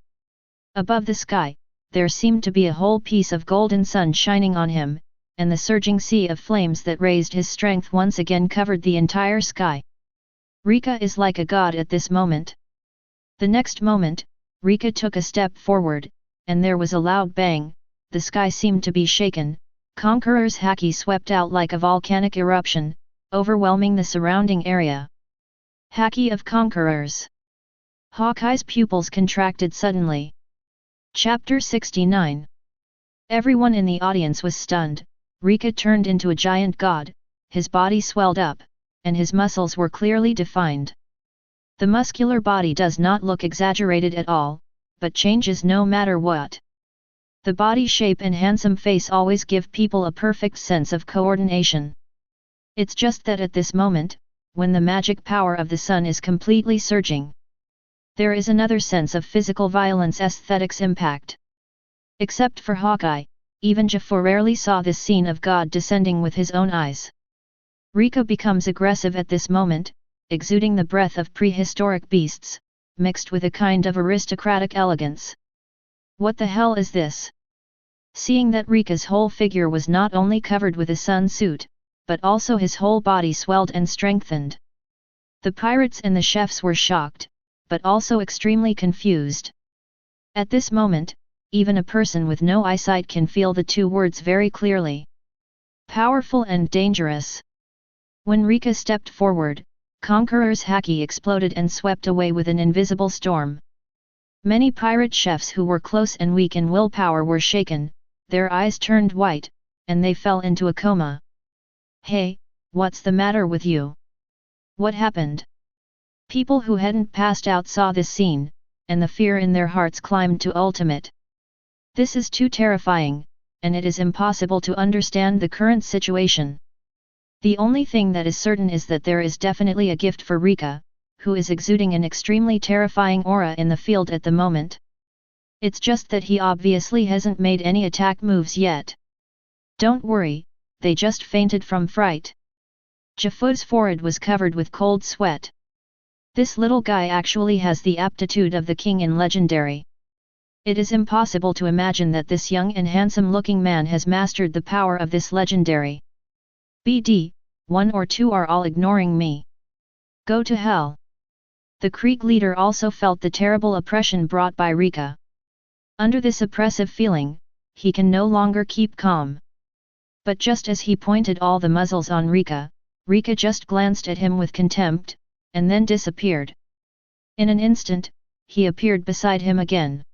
A: Above the sky, there seemed to be a whole piece of golden sun shining on him, and the surging sea of flames that raised his strength once again covered the entire sky. Reka is like a god at this moment. The next moment, Reka took a step forward, and there was a loud bang, the sky seemed to be shaken, Conqueror's haki swept out like a volcanic eruption, overwhelming the surrounding area. Haki of Conquerors. Hawkeye's pupils contracted suddenly. Chapter 69. Everyone in the audience was stunned. Reka turned into a giant god, his body swelled up, and his muscles were clearly defined. The muscular body does not look exaggerated at all, but changes no matter what. The body shape and handsome face always give people a perfect sense of coordination. It's just that at this moment, when the magic power of the sun is completely surging, there is another sense of physical violence aesthetics impact. Except for Hawkeye, even Jafar rarely saw this scene of God descending with his own eyes. Reka becomes aggressive at this moment, exuding the breath of prehistoric beasts, mixed with a kind of aristocratic elegance. What the hell is this? Seeing that Reka's whole figure was not only covered with a sun suit, but also his whole body swelled and strengthened. The pirates and the chefs were shocked, but also extremely confused. At this moment, even a person with no eyesight can feel the two words very clearly. Powerful and dangerous. When Reka stepped forward, Conqueror's haki exploded and swept away with an invisible storm. Many pirate chefs who were close and weak in willpower were shaken, their eyes turned white, and they fell into a coma. "Hey, what's the matter with you? What happened?" People who hadn't passed out saw this scene, and the fear in their hearts climbed to ultimate. This is too terrifying, and it is impossible to understand the current situation. The only thing that is certain is that there is definitely a gift for Reka, who is exuding an extremely terrifying aura in the field at the moment. It's just that he obviously hasn't made any attack moves yet. Don't worry, they just fainted from fright. Jafo's forehead was covered with cold sweat. This little guy actually has the aptitude of the king in Legendary. It is impossible to imagine that this young and handsome-looking man has mastered the power of this Legendary. BD, 1 or 2 are all ignoring me. Go to hell. The Krieg leader also felt the terrible oppression brought by Reka. Under this oppressive feeling, he can no longer keep calm. But just as he pointed all the muzzles on Reka, Reka just glanced at him with contempt, and then disappeared. In an instant, he appeared beside him again.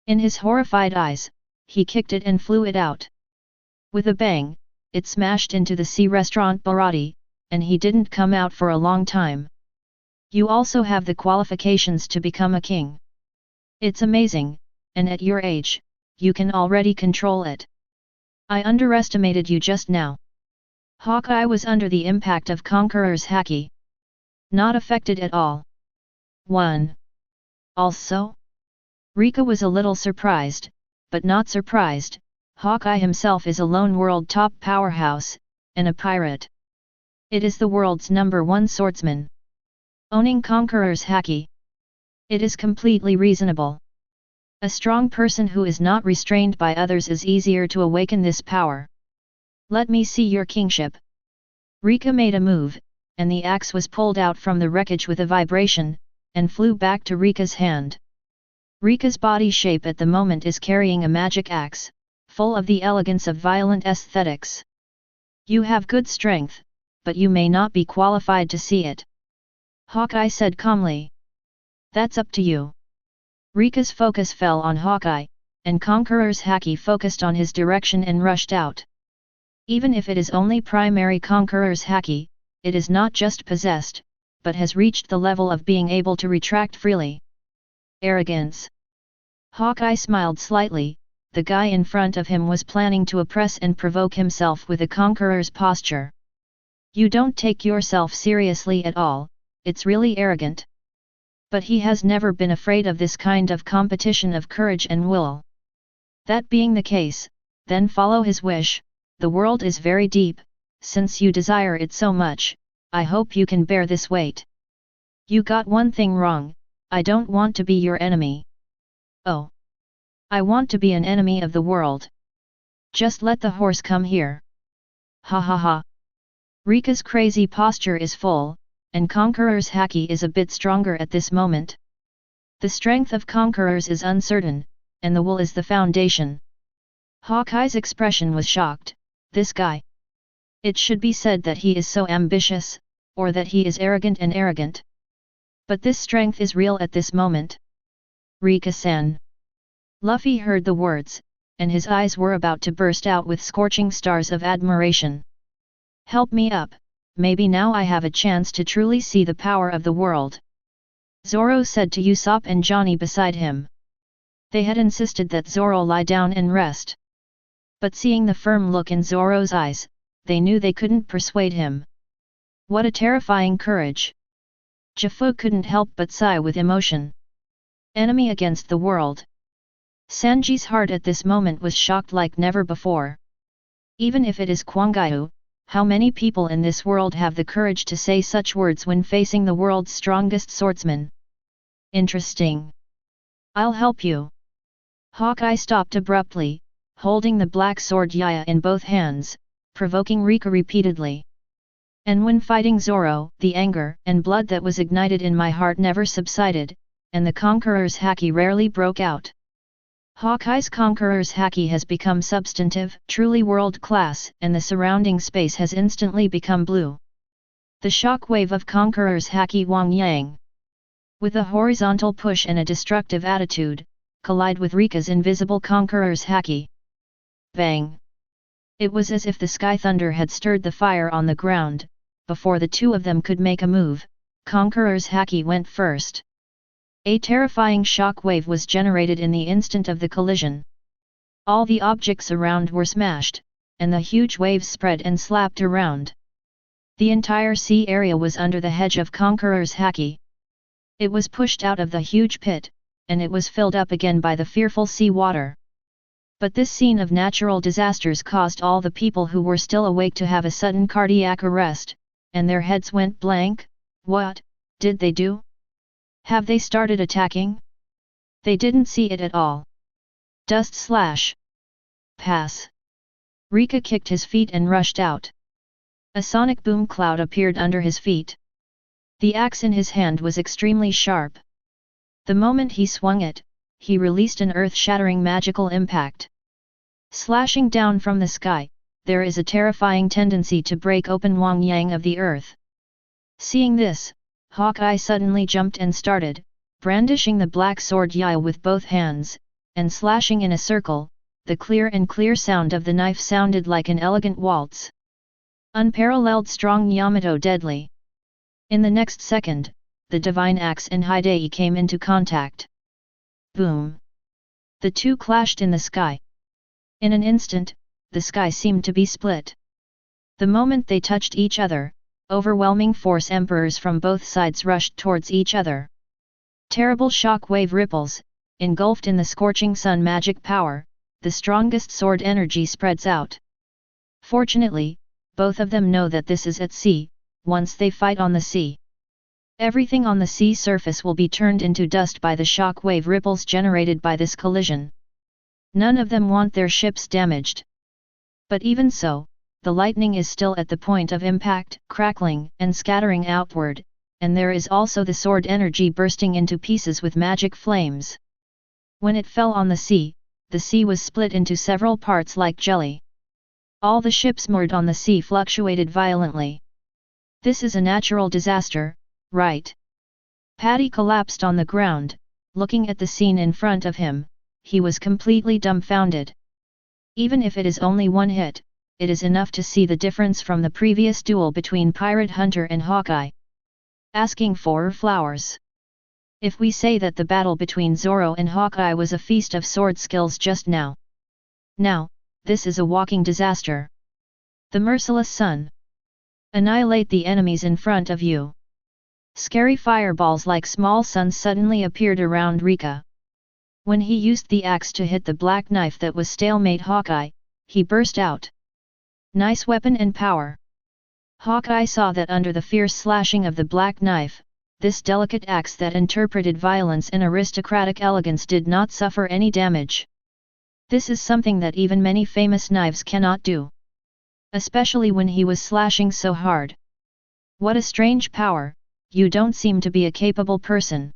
A: In his horrified eyes, he kicked it and flew it out. With a bang, it smashed into the sea restaurant Baratie, and he didn't come out for a long time. You also have the qualifications to become a king. It's amazing, and at your age, you can already control it. I underestimated you just now. Hawkeye was under the impact of Conqueror's haki. Not affected at all. 1. Also? Reka was a little surprised, but not surprised. Hawkeye himself is a lone world top powerhouse, and a pirate. It is the world's #1 swordsman. Owning Conqueror's haki. It is completely reasonable. A strong person who is not restrained by others is easier to awaken this power. Let me see your kingship. Reka made a move, and the axe was pulled out from the wreckage with a vibration, and flew back to Reka's hand. Reka's body shape at the moment is carrying a magic axe, full of the elegance of violent aesthetics. You have good strength, but you may not be qualified to see it. Hawkeye said calmly. That's up to you. Reka's focus fell on Hawkeye, and Conqueror's haki focused on his direction and rushed out. Even if it is only primary Conqueror's haki, it is not just possessed, but has reached the level of being able to retract freely. Arrogance. Hawkeye smiled slightly. The guy in front of him was planning to oppress and provoke himself with a conqueror's posture. You don't take yourself seriously at all, it's really arrogant. But he has never been afraid of this kind of competition of courage and will. That being the case, then follow his wish. The world is very deep, since you desire it so much, I hope you can bear this weight. You got one thing wrong, I don't want to be your enemy. Oh. I want to be an enemy of the world. Just let the horse come here. Hahaha. Reka's crazy posture is full, and Conqueror's haki is a bit stronger at this moment. The strength of Conquerors is uncertain, and the will is the foundation. Hawkeye's expression was shocked. This guy. It should be said that he is so ambitious, or that he is arrogant. But this strength is real at this moment. Reka-san. Luffy heard the words, and his eyes were about to burst out with scorching stars of admiration. Help me up, maybe now I have a chance to truly see the power of the world. Zoro said to Usopp and Johnny beside him. They had insisted that Zoro lie down and rest. But seeing the firm look in Zoro's eyes, they knew they couldn't persuade him. What a terrifying courage! Jafo couldn't help but sigh with emotion. Enemy against the world. Sanji's heart at this moment was shocked like never before. Even if it is Kwangayu, how many people in this world have the courage to say such words when facing the world's strongest swordsman? Interesting. I'll help you. Hawkeye stopped abruptly, holding the black sword Caya in both hands, provoking Reka repeatedly. And when fighting Zoro, the anger and blood that was ignited in my heart never subsided, and the Conqueror's haki rarely broke out. Hawkeye's Conqueror's haki has become substantive, truly world-class, and the surrounding space has instantly become blue. The shockwave of Conqueror's haki Wang Yang, with a horizontal push and a destructive attitude, collide with Reka's invisible Conqueror's haki. Bang! It was as if the sky thunder had stirred the fire on the ground. Before the two of them could make a move, Conqueror's haki went first. A terrifying shockwave was generated in the instant of the collision. All the objects around were smashed, and the huge waves spread and slapped around. The entire sea area was under the hedge of Conqueror's haki. It was pushed out of the huge pit, and it was filled up again by the fearful sea water. But this scene of natural disasters caused all the people who were still awake to have a sudden cardiac arrest, and their heads went blank. What did they do? Have they started attacking? They didn't see it at all. Dust slash. Pass. Reka kicked his feet and rushed out. A sonic boom cloud appeared under his feet. The axe in his hand was extremely sharp. The moment he swung it, he released an earth-shattering magical impact. Slashing down from the sky, there is a terrifying tendency to break open Wang Yang of the earth. Seeing this, Hawkeye suddenly jumped and started, brandishing the black sword Yai with both hands, and slashing in a circle. The clear sound of the knife sounded like an elegant waltz. Unparalleled strong Yamato deadly. In the next second, the divine axe and Hidei came into contact. Boom! The two clashed in the sky. In an instant, the sky seemed to be split. The moment they touched each other, overwhelming force emperors from both sides rushed towards each other. Terrible shock-wave ripples, engulfed in the scorching sun magic power, the strongest sword energy spreads out. Fortunately, both of them know that this is at sea. Once they fight on the sea, everything on the sea surface will be turned into dust by the shock-wave ripples generated by this collision. None of them want their ships damaged. But even so, the lightning is still at the point of impact, crackling and scattering outward, and there is also the sword energy bursting into pieces with magic flames. When it fell on the sea was split into several parts like jelly. All the ships moored on the sea fluctuated violently. This is a natural disaster, right? Paddy collapsed on the ground, looking at the scene in front of him. He was completely dumbfounded. Even if it is only one hit, it is enough to see the difference from the previous duel between Pirate Hunter and Hawkeye. Asking for flowers. If we say that the battle between Zoro and Hawkeye was a feast of sword skills just now. Now, this is a walking disaster. The merciless sun. Annihilate the enemies in front of you. Scary fireballs like small suns suddenly appeared around Reka. When he used the axe to hit the black knife that was stalemate Hawkeye, he burst out. Nice weapon and power. Hawkeye saw that under the fierce slashing of the black knife, this delicate axe that interpreted violence and aristocratic elegance did not suffer any damage. This is something that even many famous knives cannot do. Especially when he was slashing so hard. What a strange power, you don't seem to be a capable person.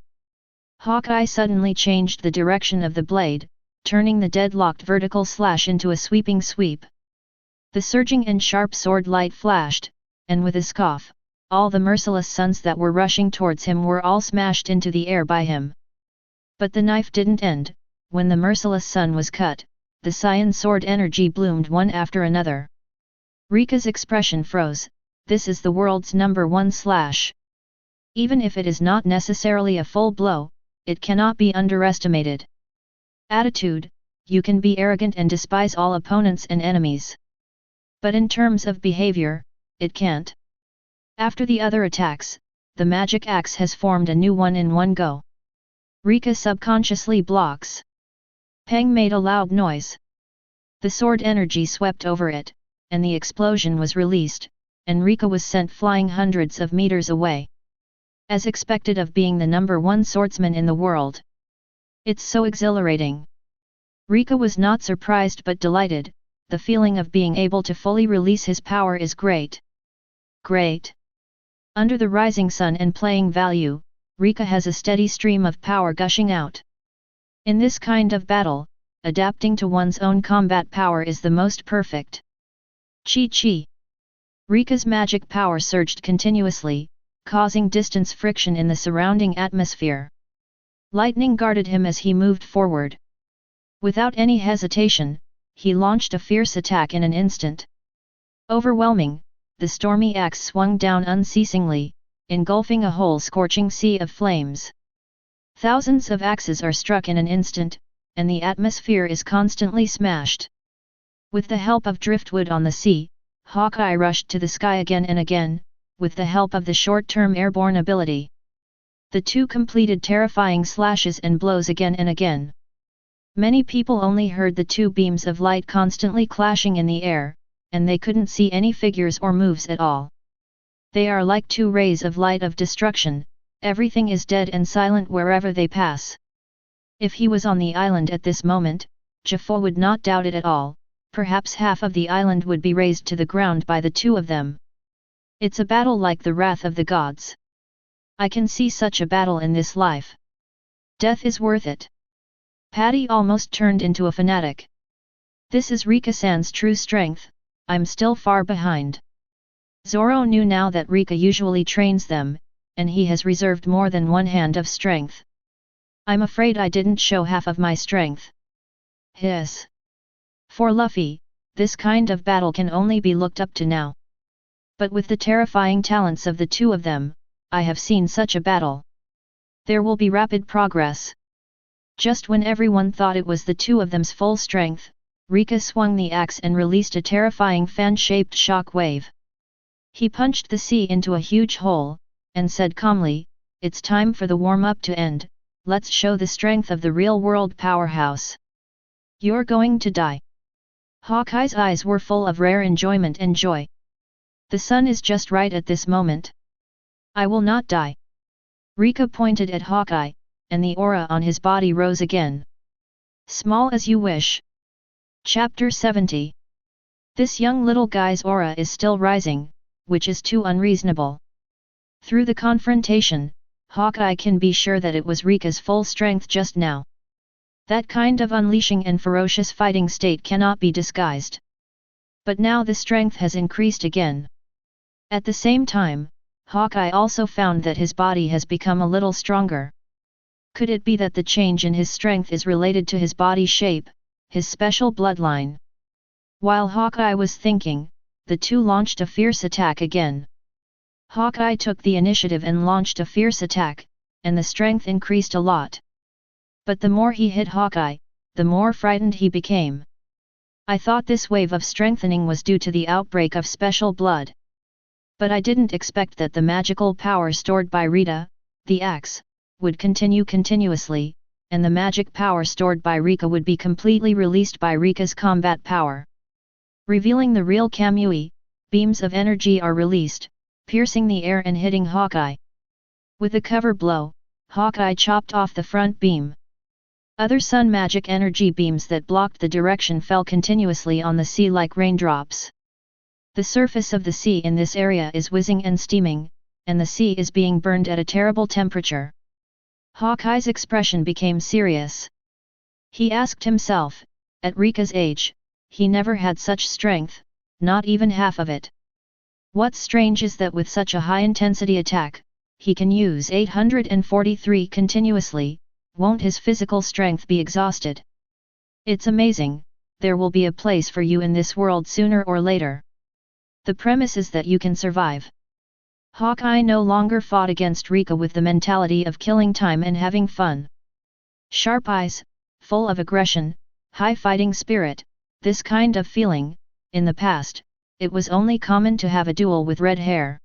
A: Hawkeye suddenly changed the direction of the blade, turning the deadlocked vertical slash into a sweeping sweep. The surging and sharp sword light flashed, and with a scoff, all the merciless suns that were rushing towards him were all smashed into the air by him. But the knife didn't end. When the merciless sun was cut, the cyan sword energy bloomed one after another. Reka's expression froze. This is the world's #1 slash. Even if it is not necessarily a full blow, it cannot be underestimated. Attitude, you can be arrogant and despise all opponents and enemies. But in terms of behavior, it can't. After the other attacks, the magic axe has formed a new one in one go. Reka subconsciously blocks. Peng made a loud noise. The sword energy swept over it, and the explosion was released, and Reka was sent flying hundreds of meters away. As expected of being the #1 swordsman in the world. It's so exhilarating. Reka was not surprised but delighted, the feeling of being able to fully release his power is great. Great. Under the rising sun and playing value, Reka has a steady stream of power gushing out. In this kind of battle, adapting to one's own combat power is the most perfect. Chi. Reka's magic power surged continuously, causing distance friction in the surrounding atmosphere. Lightning guarded him as he moved forward. Without any hesitation, he launched a fierce attack in an instant. Overwhelming, the stormy axe swung down unceasingly, engulfing a whole scorching sea of flames. Thousands of axes are struck in an instant, and the atmosphere is constantly smashed. With the help of driftwood on the sea, Hawkeye rushed to the sky again and again, with the help of the short-term airborne ability. The two completed terrifying slashes and blows again and again. Many people only heard the two beams of light constantly clashing in the air, and they couldn't see any figures or moves at all. They are like two rays of light of destruction, everything is dead and silent wherever they pass. If he was on the island at this moment, Jaffa would not doubt it at all. Perhaps half of the island would be razed to the ground by the two of them. It's a battle like the wrath of the gods. I can see such a battle in this life. Death is worth it. Patty almost turned into a fanatic. This is Reka-san's true strength, I'm still far behind. Zoro knew now that Reka usually trains them, and he has reserved more than one hand of strength. I'm afraid I didn't show half of my strength. Hiss. For Luffy, this kind of battle can only be looked up to now. But with the terrifying talents of the two of them, I have seen such a battle. There will be rapid progress. Just when everyone thought it was the two of them's full strength, Reka swung the axe and released a terrifying fan-shaped shock wave. He punched the sea into a huge hole, and said calmly, "It's time for the warm-up to end, let's show the strength of the real-world powerhouse. You're going to die." Hawkeye's eyes were full of rare enjoyment and joy. The sun is just right at this moment. I will not die. Reka pointed at Hawkeye, and the aura on his body rose again. Small as you wish. Chapter 70. This young little guy's aura is still rising, which is too unreasonable. Through the confrontation, Hawkeye can be sure that it was Reka's full strength just now. That kind of unleashing and ferocious fighting state cannot be disguised. But now the strength has increased again. At the same time, Hawkeye also found that his body has become a little stronger. Could it be that the change in his strength is related to his body shape, his special bloodline? While Hawkeye was thinking, the two launched a fierce attack again. Hawkeye took the initiative and launched a fierce attack, and the strength increased a lot. But the more he hit Hawkeye, the more frightened he became. I thought this wave of strengthening was due to the outbreak of special blood. But I didn't expect that the magical power stored by Rita, the axe, would continue continuously, and the magic power stored by Reka would be completely released by Reka's combat power. Revealing the real Kamui, beams of energy are released, piercing the air and hitting Hawkeye. With a cover blow, Hawkeye chopped off the front beam. Other sun magic energy beams that blocked the direction fell continuously on the sea like raindrops. The surface of the sea in this area is whizzing and steaming, and the sea is being burned at a terrible temperature. Hawkeye's expression became serious. He asked himself, at Reka's age, he never had such strength, not even half of it. What's strange is that with such a high-intensity attack, he can use 843 continuously. Won't his physical strength be exhausted? It's amazing, there will be a place for you in this world sooner or later. The premise is that you can survive. Hawkeye no longer fought against Reka with the mentality of killing time and having fun. Sharp eyes, full of aggression, high fighting spirit, this kind of feeling, in the past, it was only common to have a duel with red hair.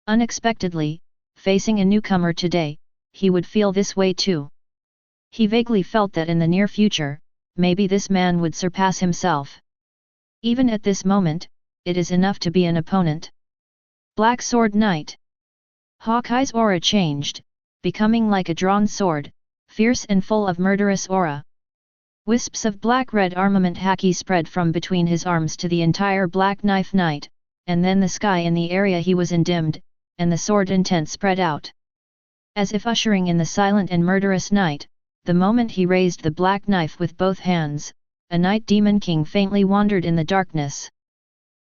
A: Unexpectedly, facing a newcomer today, he would feel this way too. He vaguely felt that in the near future, maybe this man would surpass himself. Even at this moment, it is enough to be an opponent. Black Sword Knight. Hawkeye's aura changed, becoming like a drawn sword, fierce and full of murderous aura. Wisps of black-red armament haki spread from between his arms to the entire Black Knife Knight, and then the sky in the area he was in dimmed, and the sword intent spread out. As if ushering in the silent and murderous night, the moment he raised the black knife with both hands, a night demon king faintly wandered in the darkness.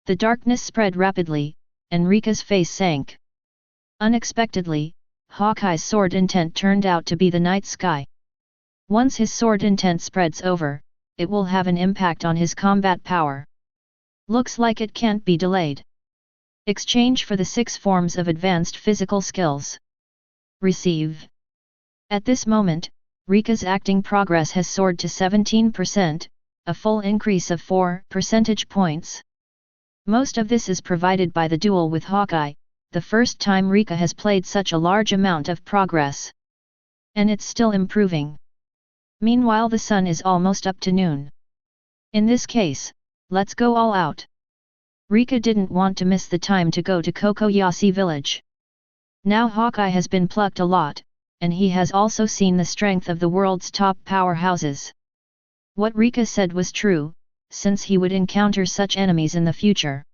A: The darkness spread rapidly, and Reka's face sank. Unexpectedly, Hawkeye's sword intent turned out to be the night sky. Once his sword intent spreads over, it will have an impact on his combat power. Looks like it can't be delayed. Exchange for the 6 forms of advanced physical skills. Receive. At this moment, Reka's acting progress has soared to 17%, a full increase of 4 percentage points. Most of this is provided by the duel with Hawkeye, the first time Reka has played such a large amount of progress. And it's still improving. Meanwhile, the sun is almost up to noon. In this case, let's go all out. Reka didn't want to miss the time to go to Kokoyasi village. Now Hawkeye has been plucked a lot, and he has also seen the strength of the world's top powerhouses. What Reka said was true, since he would encounter such enemies in the future.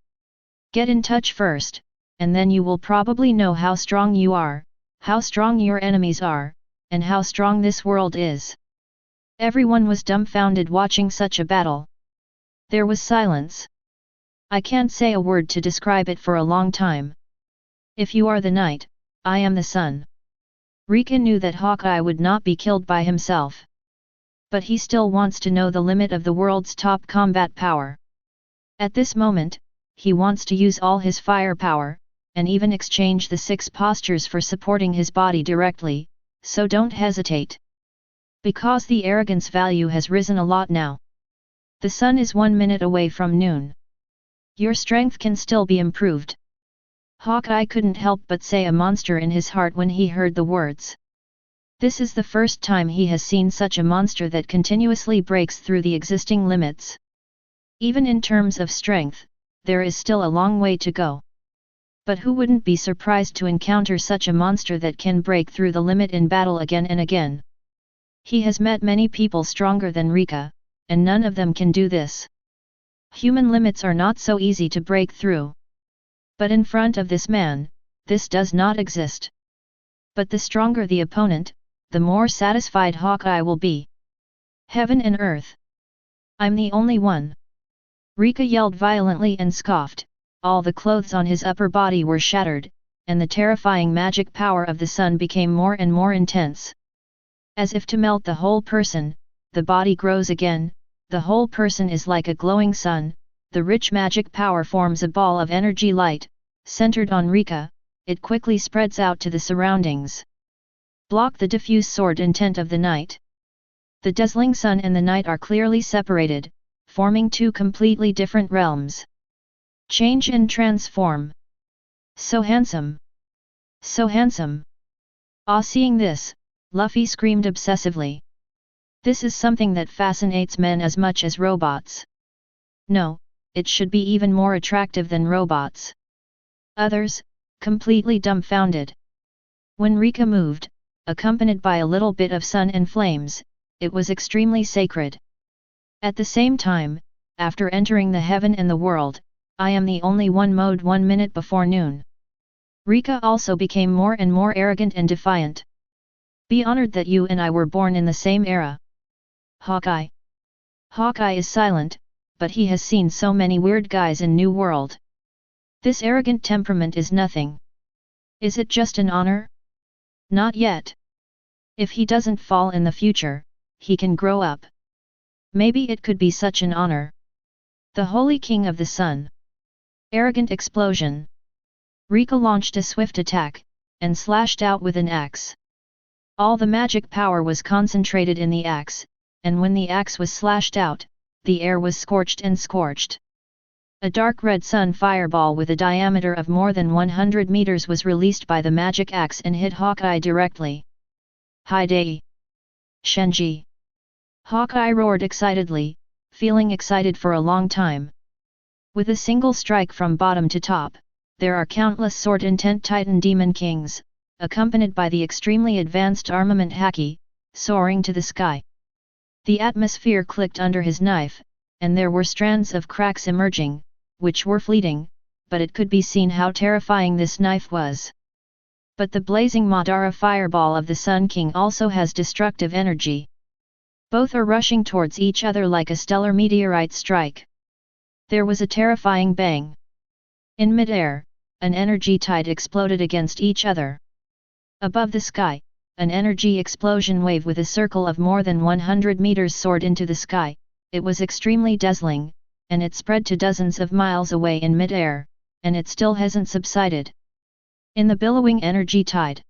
A: Get in touch first, and then you will probably know how strong you are, how strong your enemies are, and how strong this world is. Everyone was dumbfounded watching such a battle. There was silence. I can't say a word to describe it for a long time. If you are the night, I am the sun. Reka knew that Hawkeye would not be killed by himself. But he still wants to know the limit of the world's top combat power. At this moment, he wants to use all his firepower, and even exchange the 6 postures for supporting his body directly, so don't hesitate. Because the arrogance value has risen a lot now. The sun is 1 minute away from noon. Your strength can still be improved. Hawkeye couldn't help but say a monster in his heart when he heard the words. This is the first time he has seen such a monster that continuously breaks through the existing limits. Even in terms of strength, there is still a long way to go. But who wouldn't be surprised to encounter such a monster that can break through the limit in battle again and again? He has met many people stronger than Reka, and none of them can do this. Human limits are not so easy to break through. But in front of this man, this does not exist. But the stronger the opponent, the more satisfied Hawkeye will be. Heaven and earth! I'm the only one! Reka yelled violently and scoffed. All the clothes on his upper body were shattered, and the terrifying magic power of the sun became more and more intense. As if to melt the whole person, the body grows again, the whole person is like a glowing sun, the rich magic power forms a ball of energy light, centered on Reka, it quickly spreads out to the surroundings. Block the diffuse sword intent of the night. The dazzling sun and the night are clearly separated, forming 2 completely different realms. Change and transform. So handsome! So handsome! Ah, seeing this, Luffy screamed obsessively. This is something that fascinates men as much as robots. No, it should be even more attractive than robots. Others, completely dumbfounded. When Reka moved, accompanied by a little bit of sun and flames, it was extremely sacred. At the same time, after entering the heaven and the world, I am the only one mode 1 minute before noon. Reka also became more and more arrogant and defiant. Be honored that you and I were born in the same era. Hawkeye. Hawkeye is silent, but he has seen so many weird guys in New World. This arrogant temperament is nothing. Is it just an honor? Not yet. If he doesn't fall in the future, he can grow up. Maybe it could be such an honor. The Holy King of the Sun. Arrogant explosion. Reka launched a swift attack, and slashed out with an axe. All the magic power was concentrated in the axe, and when the axe was slashed out, the air was scorched and scorched. A dark red sun fireball with a diameter of more than 100 meters was released by the magic axe and hit Hawkeye directly. Hi-day! Shenji! Hawkeye roared excitedly, feeling excited for a long time. With a single strike from bottom to top, there are countless sword intent Titan Demon Kings, accompanied by the extremely advanced armament Haki, soaring to the sky. The atmosphere clicked under his knife, and there were strands of cracks emerging, which were fleeting, but it could be seen how terrifying this knife was. But the blazing Madara fireball of the Sun King also has destructive energy. Both are rushing towards each other like a stellar meteorite strike. There was a terrifying bang. In mid-air, an energy tide exploded against each other. Above the sky, an energy explosion wave with a circle of more than 100 meters soared into the sky. It was extremely dazzling, and it spread to dozens of miles away in mid-air, and it still hasn't subsided. In the billowing energy tide,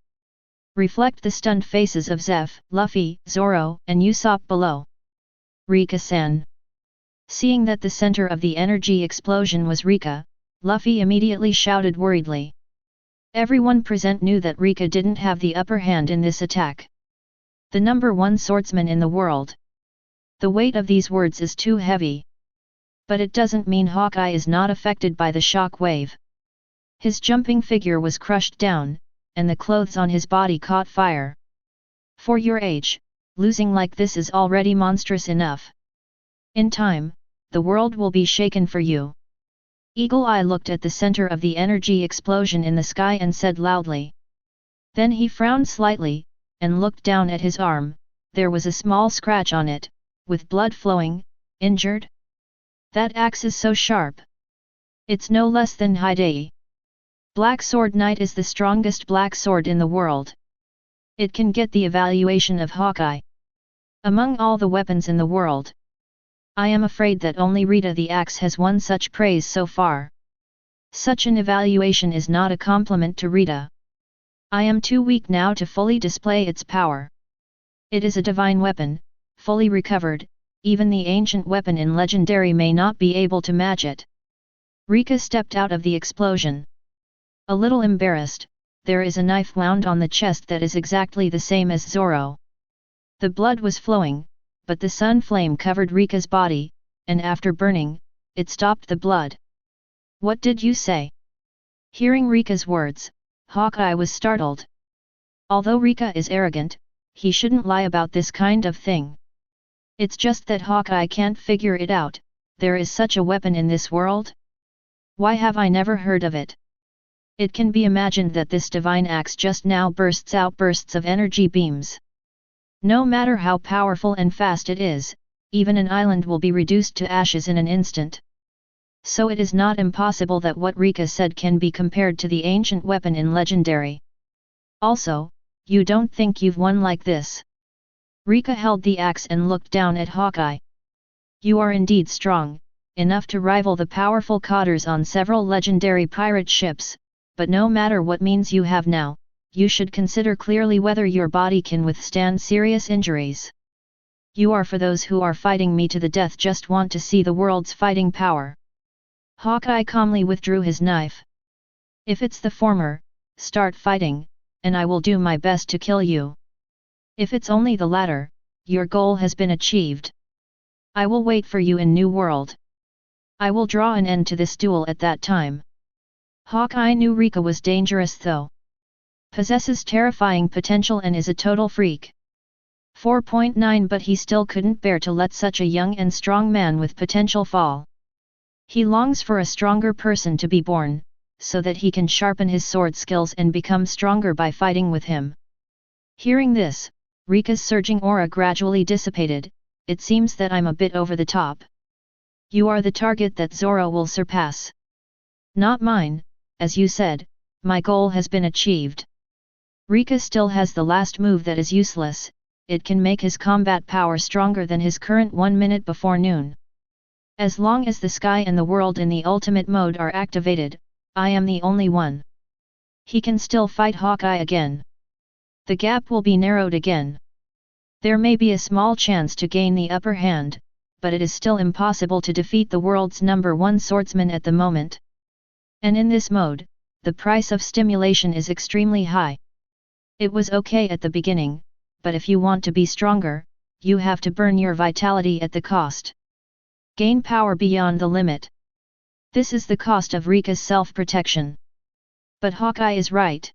A: reflect the stunned faces of Zeph, Luffy, Zoro, and Usopp below. Reka-san. Seeing that the center of the energy explosion was Reka, Luffy immediately shouted worriedly. Everyone present knew that Reka didn't have the upper hand in this attack. The number one swordsman in the world. The weight of these words is too heavy. But it doesn't mean Hawkeye is not affected by the shock wave. His jumping figure was crushed down, and the clothes on his body caught fire. For your age, losing like this is already monstrous enough. In time, the world will be shaken for you. Eagle Eye looked at the center of the energy explosion in the sky and said loudly. Then he frowned slightly, and looked down at his arm. There was a small scratch on it, with blood flowing. Injured? That axe is so sharp. It's no less than Hidei. Black Sword Knight is the strongest black sword in the world. It can get the evaluation of Hawkeye. Among all the weapons in the world, I am afraid that only Rita the axe has won such praise so far. Such an evaluation is not a compliment to Rita. I am too weak now to fully display its power. It is a divine weapon, fully recovered, even the ancient weapon in Legendary may not be able to match it. Rika stepped out of the explosion. A little embarrassed, there is a knife wound on the chest that is exactly the same as Zoro. The blood was flowing, but the sun flame covered Rika's body, and after burning, it stopped the blood. What did you say? Hearing Rika's words, Hawkeye was startled. Although Rika is arrogant, he shouldn't lie about this kind of thing. It's just that Hawkeye can't figure it out. There is such a weapon in this world? Why have I never heard of it? It can be imagined that this divine axe just now bursts out bursts of energy beams. No matter how powerful and fast it is, even an island will be reduced to ashes in an instant. So it is not impossible that what Rika said can be compared to the ancient weapon in Legendary. Also, you don't think you've won like this? Rika held the axe and looked down at Hawkeye. You are indeed strong, enough to rival the powerful cotters on several legendary pirate ships, but no matter what means you have now, you should consider clearly whether your body can withstand serious injuries. You are for those who are fighting me to the death just want to see the world's fighting power. Hawkeye calmly withdrew his knife. If it's the former, start fighting, and I will do my best to kill you. If it's only the latter, your goal has been achieved. I will wait for you in New World. I will draw an end to this duel at that time. Hawkeye knew Rika was dangerous though. Possesses terrifying potential and is a total freak. 4.9 But he still couldn't bear to let such a young and strong man with potential fall. He longs for a stronger person to be born, so that he can sharpen his sword skills and become stronger by fighting with him. Hearing this, Rika's surging aura gradually dissipated. It seems that I'm a bit over the top. You are the target that Zoro will surpass. Not mine, as you said, my goal has been achieved. Rika still has the last move that is useless, it can make his combat power stronger than his current 1 minute before noon. As long as the sky and the world in the ultimate mode are activated, I am the only one. He can still fight Hawkeye again. The gap will be narrowed again. There may be a small chance to gain the upper hand, but it is still impossible to defeat the world's number one swordsman at the moment. And in this mode, the price of stimulation is extremely high. It was okay at the beginning, but if you want to be stronger, you have to burn your vitality at the cost. Gain power beyond the limit. This is the cost of Rika's self-protection. But Hawkeye is right.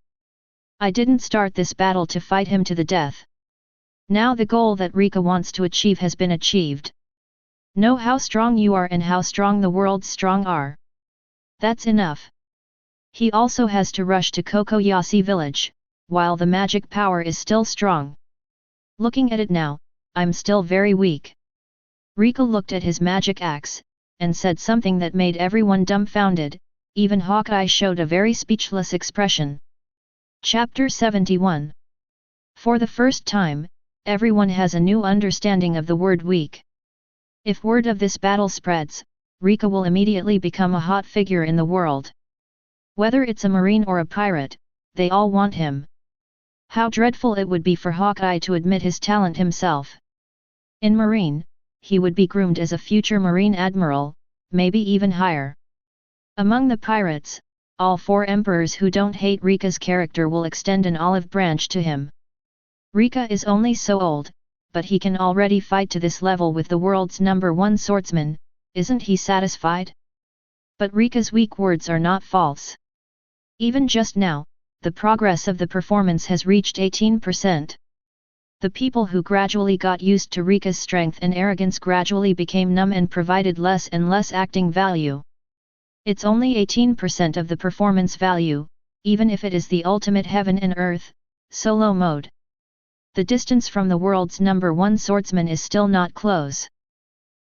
A: I didn't start this battle to fight him to the death. Now the goal that Reka wants to achieve has been achieved. Know how strong you are and how strong the world's strong are. That's enough. He also has to rush to Kokoyasi village, while the magic power is still strong. Looking at it now, I'm still very weak. Reka looked at his magic axe, and said something that made everyone dumbfounded, even Hawkeye showed a very speechless expression. Chapter 71. For the first time, everyone has a new understanding of the word weak. If word of this battle spreads, Reka will immediately become a hot figure in the world. Whether it's a marine or a pirate, they all want him. How dreadful it would be for Hawkeye to admit his talent himself. In marine, he would be groomed as a future marine admiral, maybe even higher. Among the pirates, all 4 emperors who don't hate Reka's character will extend an olive branch to him. Reka is only so old, but he can already fight to this level with the world's #1 swordsman, isn't he satisfied? But Reka's weak words are not false. Even just now, the progress of the performance has reached 18%. The people who gradually got used to Reka's strength and arrogance gradually became numb and provided less and less acting value. It's only 18% of the performance value, even if it is the ultimate heaven and earth, solo mode. The distance from the world's #1 swordsman is still not close.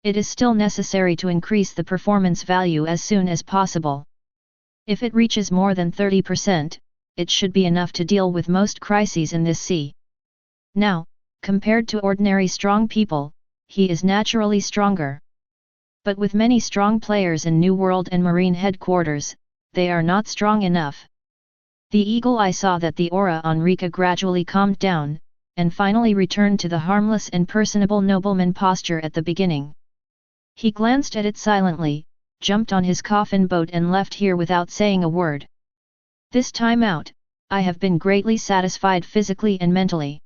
A: It is still necessary to increase the performance value as soon as possible. If it reaches more than 30%, it should be enough to deal with most crises in this sea. Now, compared to ordinary strong people, he is naturally stronger. But with many strong players in New World and Marine headquarters, they are not strong enough. The eagle eye saw that the aura on Reka gradually calmed down, and finally returned to the harmless and personable nobleman posture at the beginning. He glanced at it silently, jumped on his coffin boat and left here without saying a word. This time out, I have been greatly satisfied physically and mentally.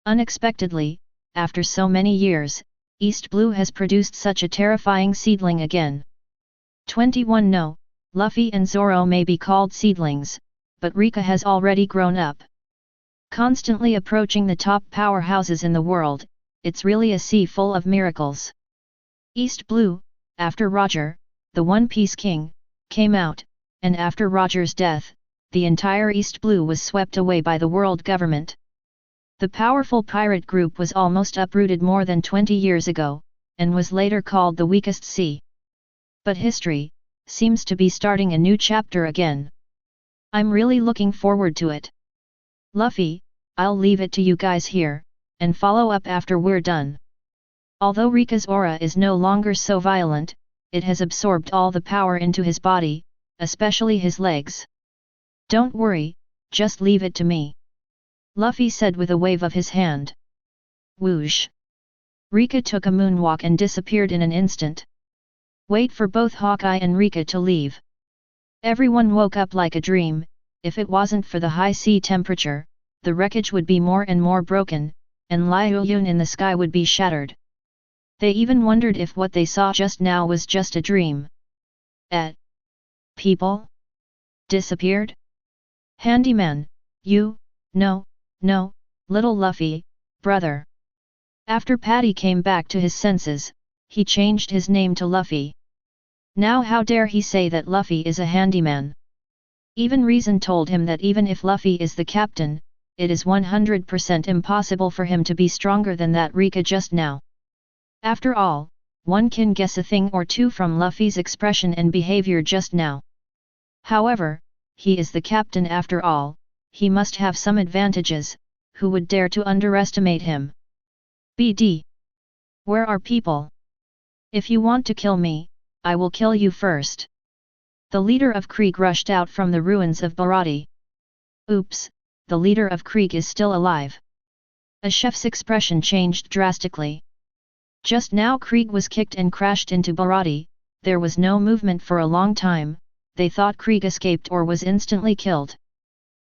A: Unexpectedly, after so many years, East Blue has produced such a terrifying seedling again. 21 No, Luffy and Zoro may be called seedlings, but Reka has already grown up. Constantly approaching the top powerhouses in the world, it's really a sea full of miracles. East Blue, after Roger, the One Piece King, came out, and after Roger's death, the entire East Blue was swept away by the world government. The powerful pirate group was almost uprooted more than 20 years ago, and was later called the weakest sea. But history seems to be starting a new chapter again. I'm really looking forward to it. Luffy, I'll leave it to you guys here, and follow up after we're done. Although Reka's aura is no longer so violent, it has absorbed all the power into his body, especially his legs. Don't worry, just leave it to me. Luffy said with a wave of his hand. Whoosh! Reka took a moonwalk and disappeared in an instant. Wait for both Hawkeye and Reka to leave. Everyone woke up like a dream. If it wasn't for the high sea temperature, the wreckage would be more and more broken, and Liu-yun in the sky would be shattered. They even wondered if what they saw just now was just a dream. People? Disappeared? Handyman, you, no, little Luffy, brother. After Patty came back to his senses, he changed his name to Luffy. Now how dare he say that Luffy is a handyman? Even reason told him that even if Luffy is the captain, it is 100% impossible for him to be stronger than that Reka just now. After all, one can guess a thing or two from Luffy's expression and behavior just now. However, he is the captain after all, he must have some advantages. Who would dare to underestimate him? BD. Where are people? If you want to kill me, I will kill you first. The leader of Krieg rushed out from the ruins of Baratie. Oops, the leader of Krieg is still alive. A chef's expression changed drastically. Just now Krieg was kicked and crashed into Baratie, there was no movement for a long time, they thought Krieg escaped or was instantly killed.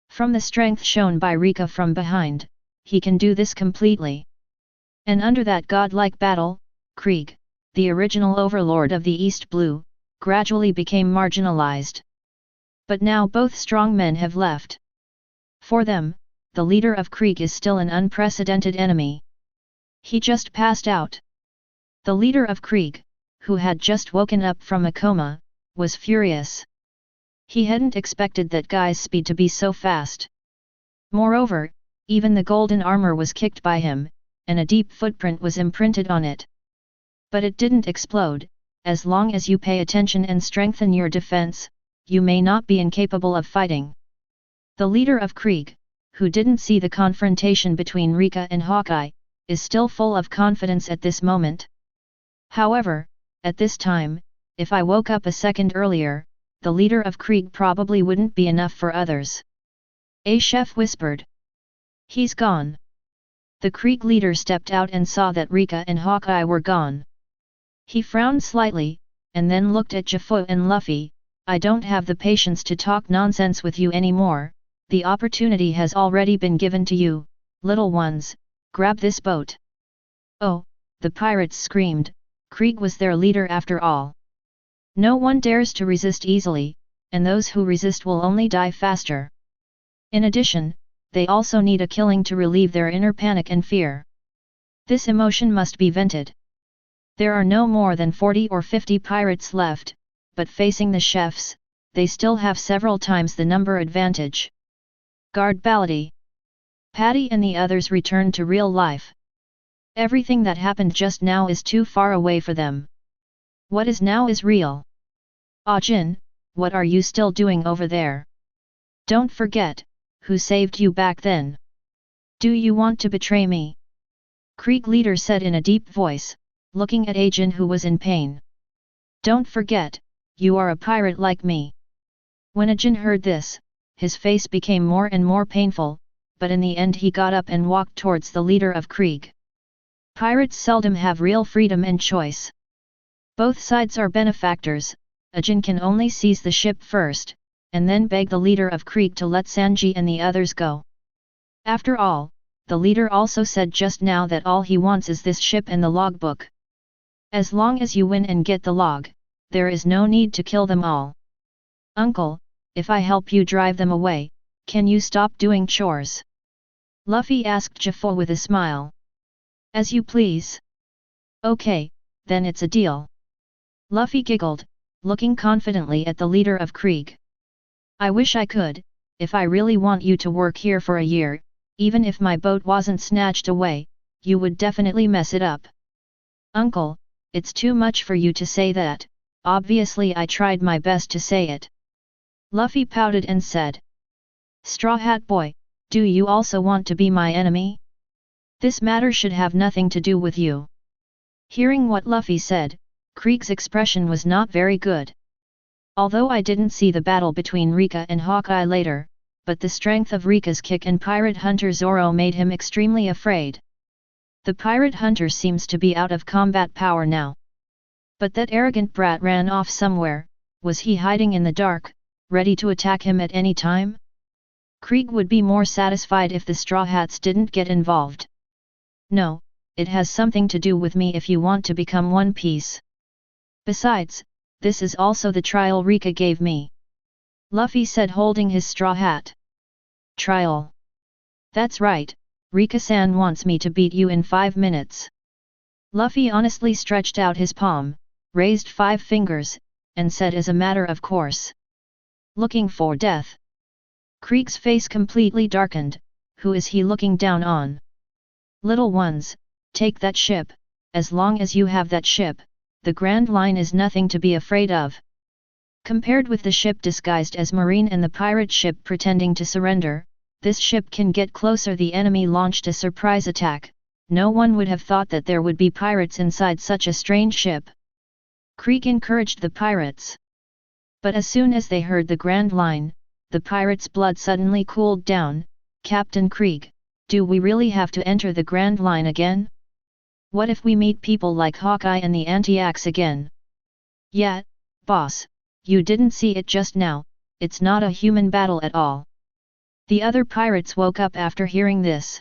A: From the strength shown by Reka from behind, he can do this completely. And under that godlike battle, Krieg, the original overlord of the East Blue, gradually became marginalized. But now both strong men have left. For them, the leader of Krieg is still an unprecedented enemy. He just passed out. The leader of Krieg, who had just woken up from a coma, was furious. He hadn't expected that guy's speed to be so fast. Moreover, even the golden armor was kicked by him, and a deep footprint was imprinted on it. But it didn't explode. As long as you pay attention and strengthen your defense, you may not be incapable of fighting. The leader of Krieg, who didn't see the confrontation between Reka and Hawkeye, is still full of confidence at this moment. However, at this time, if I woke up a second earlier, the leader of Krieg probably wouldn't be enough for others. A chef whispered. He's gone. The Krieg leader stepped out and saw that Reka and Hawkeye were gone. He frowned slightly, and then looked at Jaffa and Luffy. I don't have the patience to talk nonsense with you anymore. The opportunity has already been given to you, little ones, grab this boat. Oh, the pirates screamed, Krieg was their leader after all. No one dares to resist easily, and those who resist will only die faster. In addition, they also need a killing to relieve their inner panic and fear. This emotion must be vented. There are no more than 40 or 50 pirates left, but facing the chefs, they still have several times the number advantage. Guard Baratie. Patty and the others returned to real life. Everything that happened just now is too far away for them. What is now is real. Jin, what are you still doing over there? Don't forget, who saved you back then? Do you want to betray me? Krieg leader said in a deep voice, looking at Jin who was in pain. Don't forget, you are a pirate like me. When Jin heard this, his face became more and more painful, but in the end he got up and walked towards the leader of Krieg. Pirates seldom have real freedom and choice. Both sides are benefactors. Jin can only seize the ship first, and then beg the leader of Krieg to let Sanji and the others go. After all, the leader also said just now that all he wants is this ship and the logbook. As long as you win and get the log, there is no need to kill them all. Uncle, if I help you drive them away, can you stop doing chores? Luffy asked Jaffa with a smile. As you please. Okay, then it's a deal. Luffy giggled, looking confidently at the leader of Krieg. I wish I could, if I really want you to work here for a year, even if my boat wasn't snatched away, you would definitely mess it up. Uncle, it's too much for you to say that, obviously I tried my best to say it. Luffy pouted and said. Straw Hat Boy, do you also want to be my enemy? This matter should have nothing to do with you. Hearing what Luffy said, Krieg's expression was not very good. Although I didn't see the battle between Reka and Hawkeye later, but the strength of Reka's kick and pirate hunter Zoro made him extremely afraid. The pirate hunter seems to be out of combat power now. But that arrogant brat ran off somewhere. Was he hiding in the dark, ready to attack him at any time? Krieg would be more satisfied if the Straw Hats didn't get involved. No, it has something to do with me if you want to become one piece. Besides, this is also the trial Reka gave me. Luffy said holding his straw hat. Trial. That's right, Reka-san wants me to beat you in 5 minutes. Luffy honestly stretched out his palm, raised 5 fingers, and said as a matter of course. Looking for death. Krieg's face completely darkened. Who is he looking down on? Little ones, take that ship. As long as you have that ship, the Grand Line is nothing to be afraid of. Compared with the ship disguised as Marine and the pirate ship pretending to surrender, this ship can get closer. The enemy launched a surprise attack. No one would have thought that there would be pirates inside such a strange ship. Krieg encouraged the pirates. But as soon as they heard the Grand Line, the pirates' blood suddenly cooled down. Captain Krieg, do we really have to enter the Grand Line again? What if we meet people like Hawkeye and the Anti-Axe again? Yeah, boss, you didn't see it just now, it's not a human battle at all. The other pirates woke up after hearing this.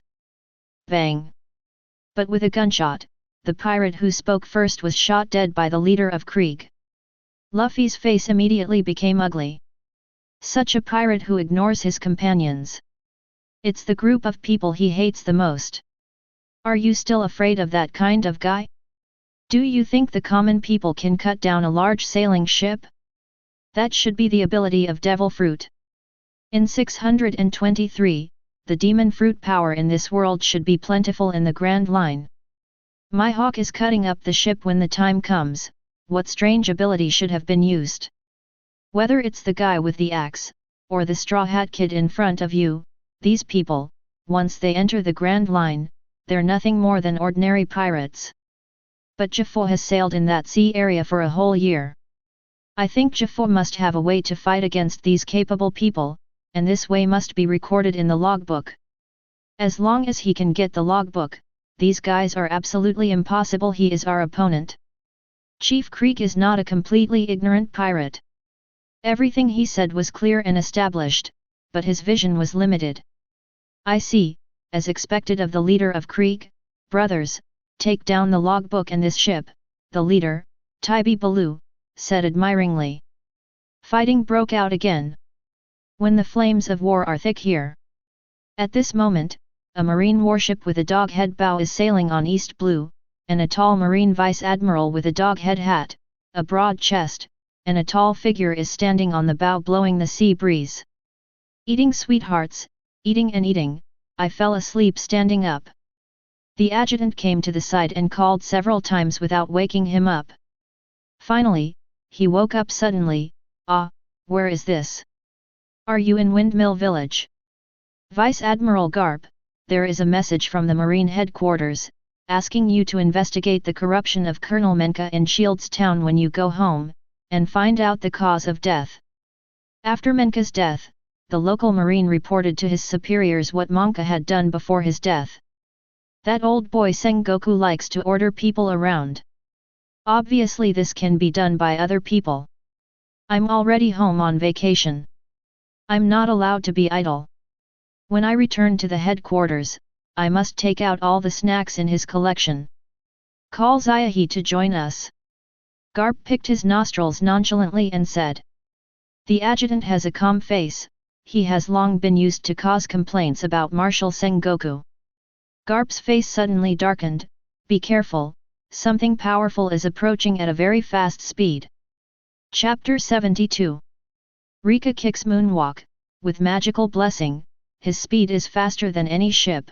A: Bang! But with a gunshot, the pirate who spoke first was shot dead by the leader of Krieg. Luffy's face immediately became ugly. Such a pirate who ignores his companions. It's the group of people he hates the most. Are you still afraid of that kind of guy? Do you think the common people can cut down a large sailing ship? That should be the ability of devil fruit. In 623, the demon fruit power in this world should be plentiful in the Grand Line. My hawk is cutting up the ship when the time comes. What strange ability should have been used? Whether it's the guy with the axe, or the straw hat kid in front of you, these people, once they enter the Grand Line, they're nothing more than ordinary pirates. But Jaffa has sailed in that sea area for a whole year. I think Jaffa must have a way to fight against these capable people, and this way must be recorded in the logbook. As long as he can get the logbook, these guys are absolutely impossible. He is our opponent. Chief Krieg is not a completely ignorant pirate. Everything he said was clear and established, but his vision was limited. I see, as expected of the leader of Krieg, brothers, take down the logbook and this ship, the leader, Taibi Balu, said admiringly. Fighting broke out again. When the flames of war are thick here. At this moment, a marine warship with a dog-head bow is sailing on East Blue, and a tall marine vice-admiral with a dog-head hat, a broad chest, and a tall figure is standing on the bow blowing the sea breeze. Eating sweethearts, eating and eating, I fell asleep standing up. The adjutant came to the side and called several times without waking him up. Finally, he woke up suddenly. Ah, where is this? Are you in Windmill Village? Vice Admiral Garp, there is a message from the Marine headquarters, asking you to investigate the corruption of Colonel Menka in Shields Town when you go home, and find out the cause of death. After Menka's death, the local Marine reported to his superiors what Menka had done before his death. That old boy Sengoku likes to order people around. Obviously this can be done by other people. I'm already home on vacation. I'm not allowed to be idle. When I return to the headquarters, I must take out all the snacks in his collection. Call Zayahi to join us. Garp picked his nostrils nonchalantly and said. The adjutant has a calm face, he has long been used to cause complaints about Marshal Sengoku. Garp's face suddenly darkened. Be careful, something powerful is approaching at a very fast speed. Chapter 72. Reka kicks moonwalk, with magical blessing, his speed is faster than any ship.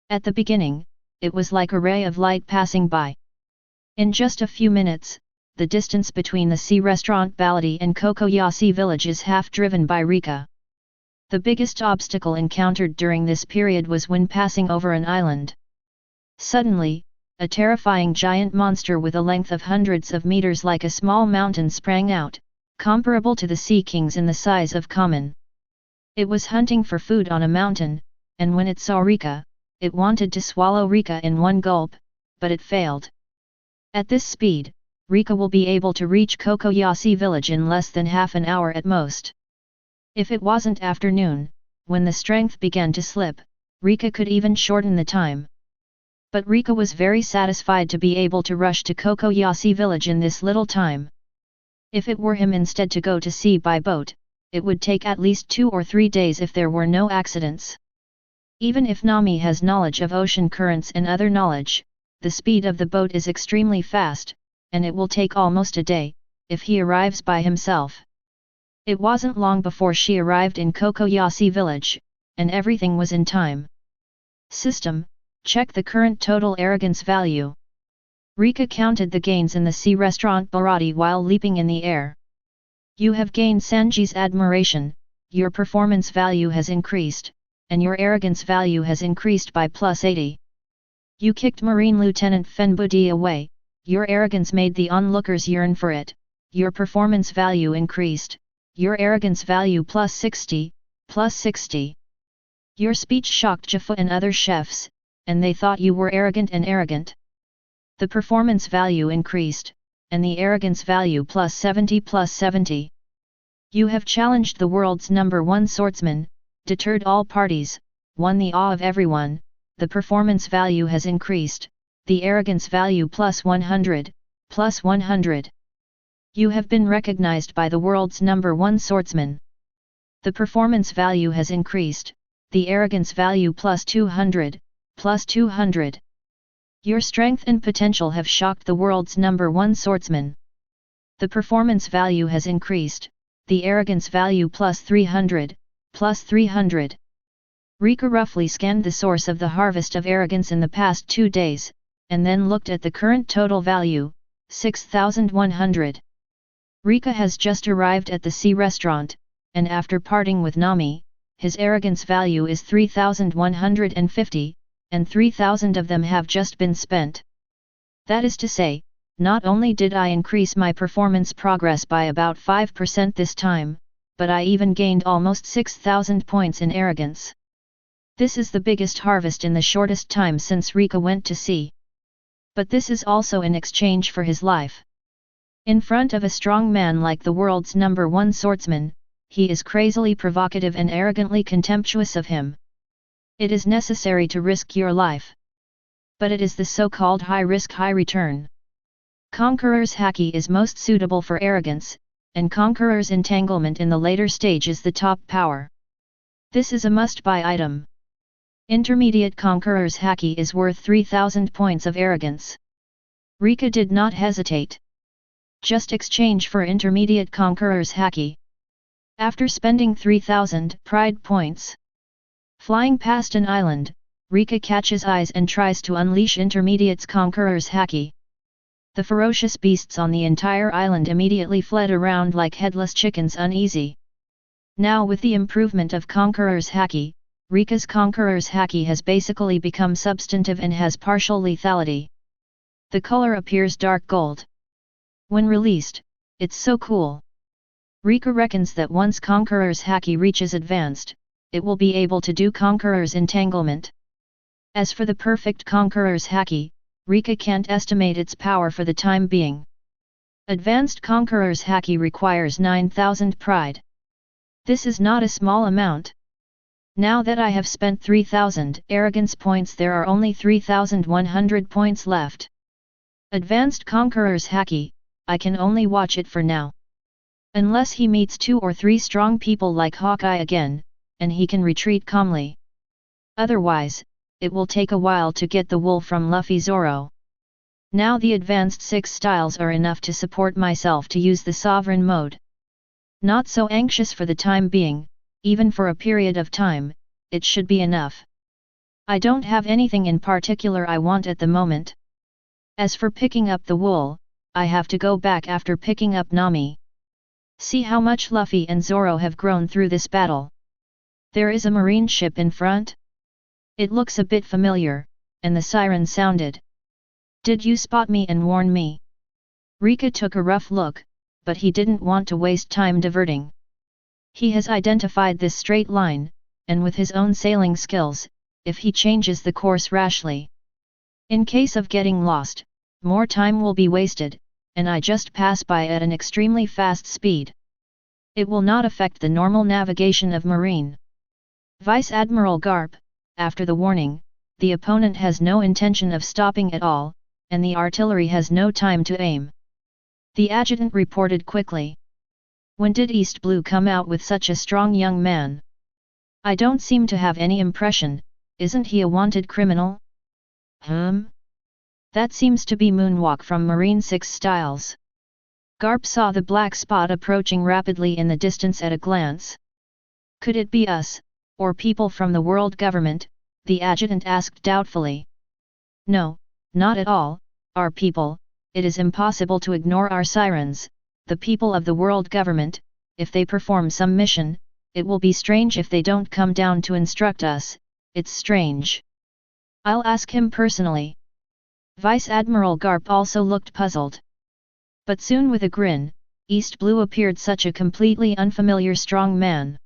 A: At the beginning, it was like a ray of light passing by. In just a few minutes, the distance between the sea restaurant Baratie and Kokoyasi village is half driven by Reka. The biggest obstacle encountered during this period was when passing over an island. Suddenly, a terrifying giant monster with a length of hundreds of meters like a small mountain sprang out, comparable to the sea kings in the size of common. It was hunting for food on a mountain, and when it saw Reka, it wanted to swallow Reka in one gulp, but it failed. At this speed, Reka will be able to reach Kokoyasi village in less than half an hour at most. If it wasn't afternoon, when the strength began to slip, Reka could even shorten the time. But Reka was very satisfied to be able to rush to Kokoyasi village in this little time. If it were him instead to go to sea by boat, it would take at least 2 or 3 days if there were no accidents. Even if Nami has knowledge of ocean currents and other knowledge, the speed of the boat is extremely fast, and it will take almost a day, if he arrives by himself. It wasn't long before she arrived in Kokoyasi village, and everything was in time. System, check the current total arrogance value. Reka counted the gains in the sea restaurant Baratie while leaping in the air. You have gained Sanji's admiration, your performance value has increased, and your arrogance value has increased by plus 80. You kicked Marine Lieutenant Fenbudi away, your arrogance made the onlookers yearn for it, your performance value increased, your arrogance value plus 60, plus 60. Your speech shocked Jaffa and other chefs, and they thought you were arrogant and arrogant. The performance value increased, and the arrogance value plus 70 plus 70. You have challenged the world's #1 swordsman, deterred all parties, won the awe of everyone, the performance value has increased, the arrogance value plus 100, plus 100. You have been recognized by the world's #1 swordsman. The performance value has increased, the arrogance value plus 200, plus 200. Your strength and potential have shocked the world's #1 swordsman. The performance value has increased, the arrogance value plus 300, plus 300. Reka roughly scanned the source of the harvest of arrogance in the past 2 days, and then looked at the current total value, 6,100. Reka has just arrived at the sea restaurant, and after parting with Nami, his arrogance value is 3,150, and 3,000 of them have just been spent. That is to say, not only did I increase my performance progress by about 5% this time, but I even gained almost 6,000 points in arrogance. This is the biggest harvest in the shortest time since Reka went to sea. But this is also in exchange for his life. In front of a strong man like the world's #1 swordsman, he is crazily provocative and arrogantly contemptuous of him. It is necessary to risk your life. But it is the so-called high-risk high-return. Conqueror's Haki is most suitable for arrogance, and Conqueror's Entanglement in the later stage is the top power. This is a must-buy item. Intermediate Conqueror's Haki is worth 3,000 points of arrogance. Reka did not hesitate. Just exchange for Intermediate Conqueror's Haki. After spending 3,000 pride points. Flying past an island, Reka catches eyes and tries to unleash Intermediate's Conqueror's Haki. The ferocious beasts on the entire island immediately fled around like headless chickens uneasy. Now with the improvement of Conqueror's Haki, Reka's Conqueror's Haki has basically become substantive and has partial lethality. The color appears dark gold. When released, it's so cool. Reka reckons that once Conqueror's Haki reaches advanced, it will be able to do Conqueror's Entanglement. As for the perfect Conqueror's Haki, Reka can't estimate its power for the time being. Advanced Conqueror's Haki requires 9,000 pride. This is not a small amount. Now that I have spent 3,000 arrogance points, there are only 3,100 points left. Advanced Conqueror's Haki, I can only watch it for now. Unless he meets 2 or 3 strong people like Hawkeye again, and he can retreat calmly. Otherwise, it will take a while to get the wool from Luffy Zoro. Now the advanced 6 styles are enough to support myself to use the sovereign mode. Not so anxious for the time being, even for a period of time, it should be enough. I don't have anything in particular I want at the moment. As for picking up the wool, I have to go back after picking up Nami. See how much Luffy and Zoro have grown through this battle. There is a marine ship in front. It looks a bit familiar, and the siren sounded. Did you spot me and warn me? Reka took a rough look, but he didn't want to waste time diverting. He has identified this straight line, and with his own sailing skills, if he changes the course rashly, in case of getting lost, more time will be wasted, and I just pass by at an extremely fast speed. It will not affect the normal navigation of Marine. Vice Admiral Garp, after the warning, the opponent has no intention of stopping at all, and the artillery has no time to aim. The adjutant reported quickly. When did East Blue come out with such a strong young man? I don't seem to have any impression, isn't he a wanted criminal? That seems to be Moonwalk from Marine 6 Styles. Garp saw the black spot approaching rapidly in the distance at a glance. Could it be us, or people from the world government? The adjutant asked doubtfully. No, not at all, our people. It is impossible to ignore our sirens, the people of the world government. If they perform some mission, it will be strange if they don't come down to instruct us. It's strange. I'll ask him personally. Vice Admiral Garp also looked puzzled. But soon with a grin, East Blue appeared such a completely unfamiliar strong man.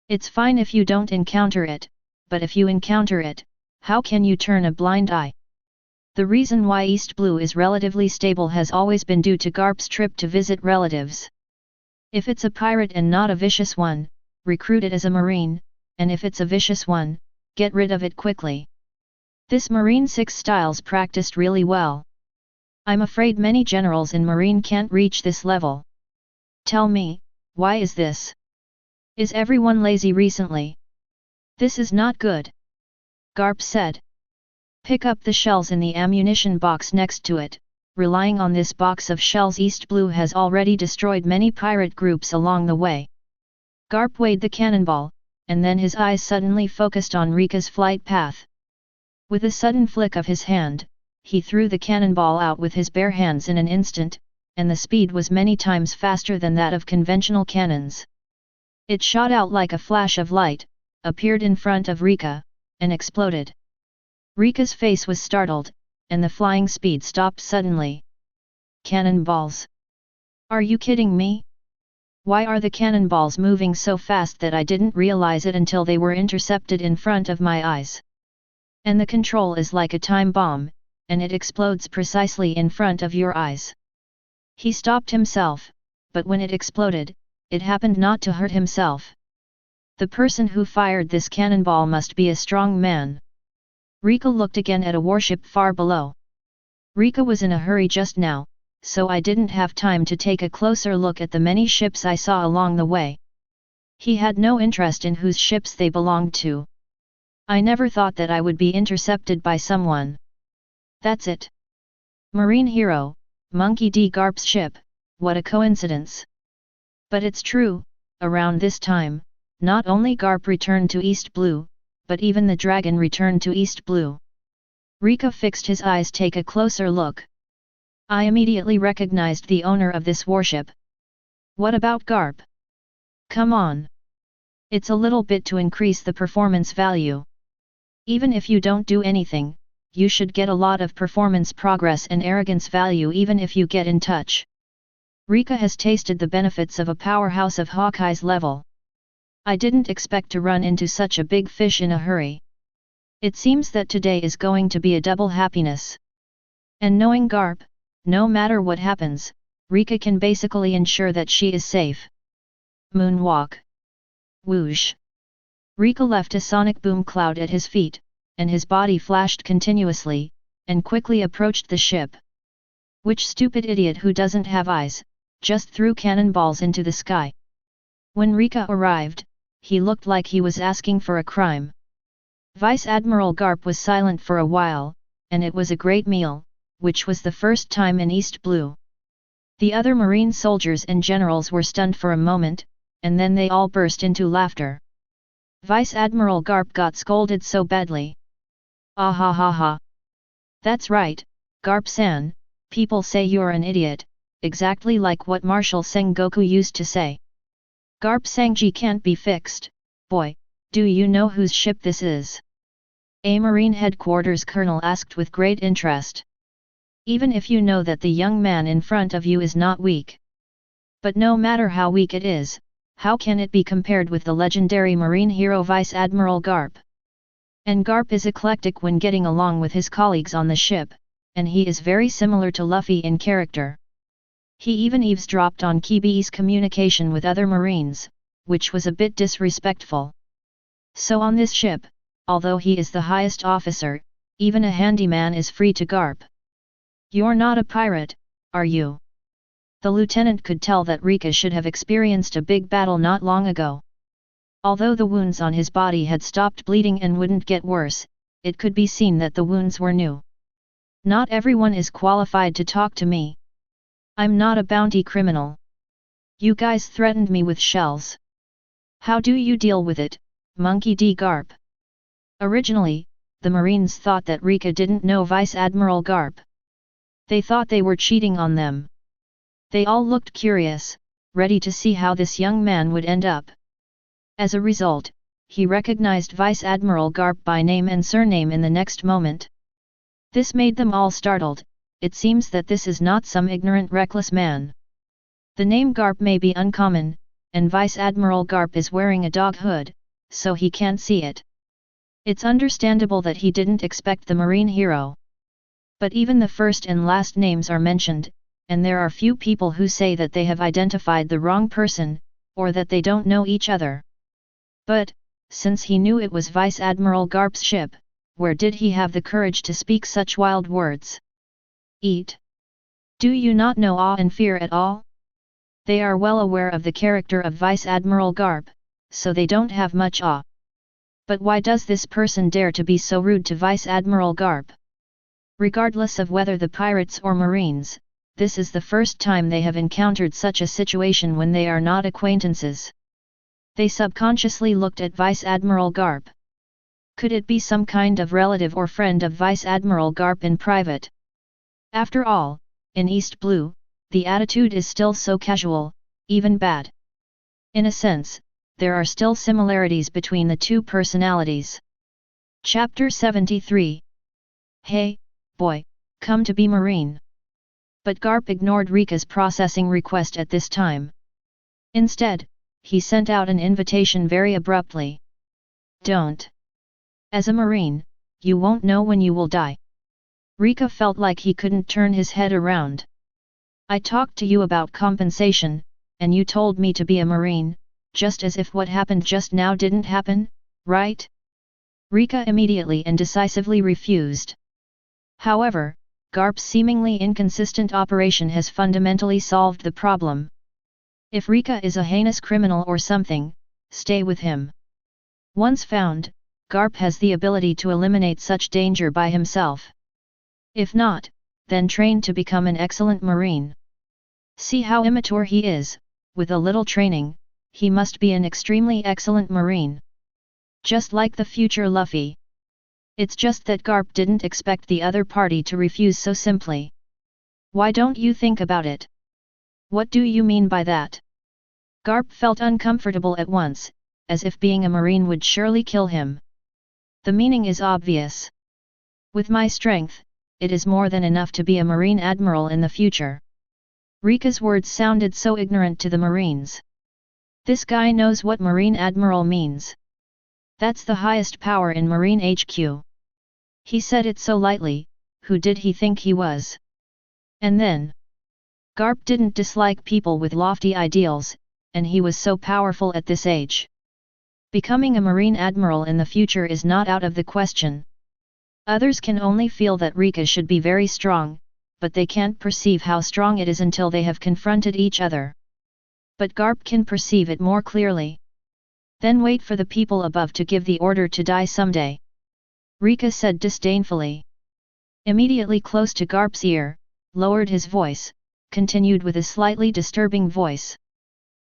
A: It's fine if you don't encounter it, but if you encounter it, how can you turn a blind eye? The reason why East Blue is relatively stable has always been due to Garp's trip to visit relatives. If it's a pirate and not a vicious one, recruit it as a marine, and if it's a vicious one, get rid of it quickly. This Marine 6 Styles practiced really well. I'm afraid many generals in Marine can't reach this level. Tell me, why is this? Is everyone lazy recently? This is not good, Garp said. Pick up the shells in the ammunition box next to it. Relying on this box of shells, East Blue has already destroyed many pirate groups along the way. Garp weighed the cannonball, and then his eyes suddenly focused on Reka's flight path. With a sudden flick of his hand, he threw the cannonball out with his bare hands in an instant, and the speed was many times faster than that of conventional cannons. It shot out like a flash of light, appeared in front of Reka, and exploded. Reka's face was startled, and the flying speed stopped suddenly. Cannonballs! Are you kidding me? Why are the cannonballs moving so fast that I didn't realize it until they were intercepted in front of my eyes? And the control is like a time bomb, and it explodes precisely in front of your eyes. He stopped himself, but when it exploded, it happened not to hurt himself. The person who fired this cannonball must be a strong man. Reka looked again at a warship far below. Reka was in a hurry just now, so I didn't have time to take a closer look at the many ships I saw along the way. He had no interest in whose ships they belonged to. I never thought that I would be intercepted by someone. That's it. Marine hero, Monkey D. Garp's ship, what a coincidence. But it's true, around this time, not only Garp returned to East Blue, but even the dragon returned to East Blue. Reka fixed his eyes to take a closer look. I immediately recognized the owner of this warship. What about Garp? Come on. It's a little bit to increase the performance value. Even if you don't do anything, you should get a lot of performance progress and arrogance value even if you get in touch. Reka has tasted the benefits of a powerhouse of Hawkeye's level. I didn't expect to run into such a big fish in a hurry. It seems that today is going to be a double happiness. And knowing Garp, no matter what happens, Reka can basically ensure that she is safe. Moonwalk. Whoosh. Reka left a sonic boom cloud at his feet, and his body flashed continuously, and quickly approached the ship. Which stupid idiot who doesn't have eyes, just threw cannonballs into the sky. When Reka arrived, he looked like he was asking for a crime. Vice Admiral Garp was silent for a while, and it was a great meal, which was the first time in East Blue. The other marine soldiers and generals were stunned for a moment, and then they all burst into laughter. Vice Admiral Garp got scolded so badly. Ahahaha. That's right, Garp-san, people say you're an idiot, exactly like what Marshal Sengoku used to say. Garp Sanji can't be fixed, boy, do you know whose ship this is? A Marine Headquarters Colonel asked with great interest. Even if you know that the young man in front of you is not weak. But no matter how weak it is, how can it be compared with the legendary marine hero Vice Admiral Garp? And Garp is eclectic when getting along with his colleagues on the ship, and he is very similar to Luffy in character. He even eavesdropped on Kibi's communication with other marines, which was a bit disrespectful. So on this ship, although he is the highest officer, even a handyman is free to Garp. You're not a pirate, are you? The lieutenant could tell that Reka should have experienced a big battle not long ago. Although the wounds on his body had stopped bleeding and wouldn't get worse, it could be seen that the wounds were new. Not everyone is qualified to talk to me. I'm not a bounty criminal. You guys threatened me with shells. How do you deal with it, Monkey D. Garp? Originally, the Marines thought that Reka didn't know Vice Admiral Garp. They thought they were cheating on them. They all looked curious, ready to see how this young man would end up. As a result, he recognized Vice Admiral Garp by name and surname in the next moment. This made them all startled. It seems that this is not some ignorant reckless man. The name Garp may be uncommon, and Vice Admiral Garp is wearing a dog hood, so he can't see it. It's understandable that he didn't expect the marine hero. But even the first and last names are mentioned, and there are few people who say that they have identified the wrong person, or that they don't know each other. But, since he knew it was Vice Admiral Garp's ship, where did he have the courage to speak such wild words? Eat. Do you not know awe and fear at all? They are well aware of the character of Vice Admiral Garp, so they don't have much awe. But why does this person dare to be so rude to Vice Admiral Garp? Regardless of whether the pirates or marines, this is the first time they have encountered such a situation when they are not acquaintances. They subconsciously looked at Vice Admiral Garp. Could it be some kind of relative or friend of Vice Admiral Garp in private? After all, in East Blue, the attitude is still so casual, even bad. In a sense, there are still similarities between the two personalities. Chapter 73. Hey, boy, come to be Marine. But Garp ignored Reka's processing request at this time. Instead, he sent out an invitation very abruptly. Don't. As a Marine, you won't know when you will die. Reka felt like he couldn't turn his head around. I talked to you about compensation, and you told me to be a Marine, just as if what happened just now didn't happen, right? Reka immediately and decisively refused. However, Garp's seemingly inconsistent operation has fundamentally solved the problem. If Reka is a heinous criminal or something, stay with him. Once found, Garp has the ability to eliminate such danger by himself. If not, then train to become an excellent Marine. See how immature he is, with a little training, he must be an extremely excellent Marine. Just like the future Luffy. It's just that Garp didn't expect the other party to refuse so simply. Why don't you think about it? What do you mean by that? Garp felt uncomfortable at once, as if being a Marine would surely kill him. The meaning is obvious. With my strength, it is more than enough to be a Marine Admiral in the future. Reka's words sounded so ignorant to the Marines. This guy knows what Marine Admiral means. That's the highest power in Marine HQ. He said it so lightly, who did he think he was? And then, Garp didn't dislike people with lofty ideals, and he was so powerful at this age. Becoming a Marine Admiral in the future is not out of the question. Others can only feel that Reka should be very strong, but they can't perceive how strong it is until they have confronted each other. But Garp can perceive it more clearly. Then wait for the people above to give the order to die someday. Reka said disdainfully. Immediately close to Garp's ear, lowered his voice, continued with a slightly disturbing voice.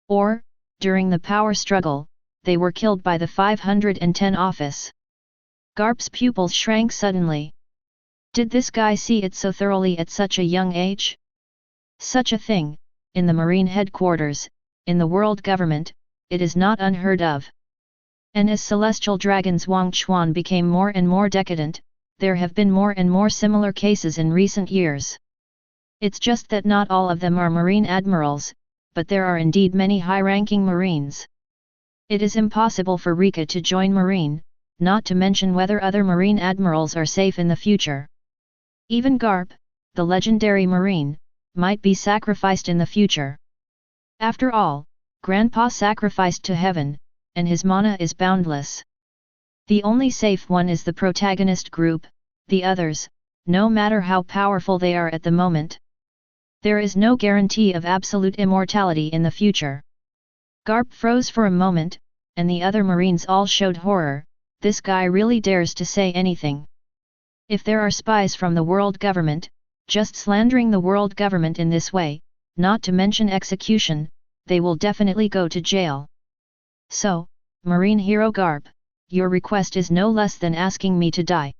A: Or, during the power struggle, they were killed by the 510 office. Garp's pupils shrank suddenly. Did this guy see it so thoroughly at such a young age? Such a thing, in the Marine headquarters, in the world government, it is not unheard of. And as Celestial Dragon's Wang Chuan became more and more decadent, there have been more and more similar cases in recent years. It's just that not all of them are Marine Admirals, but there are indeed many high-ranking Marines. It is impossible for Reka to join Marine, not to mention whether other Marine Admirals are safe in the future. Even Garp, the legendary Marine, might be sacrificed in the future. After all, Grandpa sacrificed to heaven, and his mana is boundless. The only safe one is the protagonist group, the others, no matter how powerful they are at the moment. There is no guarantee of absolute immortality in the future. Garp froze for a moment, and the other Marines all showed horror. This guy really dares to say anything. If there are spies from the world government, just slandering the world government in this way, not to mention execution, they will definitely go to jail. So, Marine Hero Garp, your request is no less than asking me to die.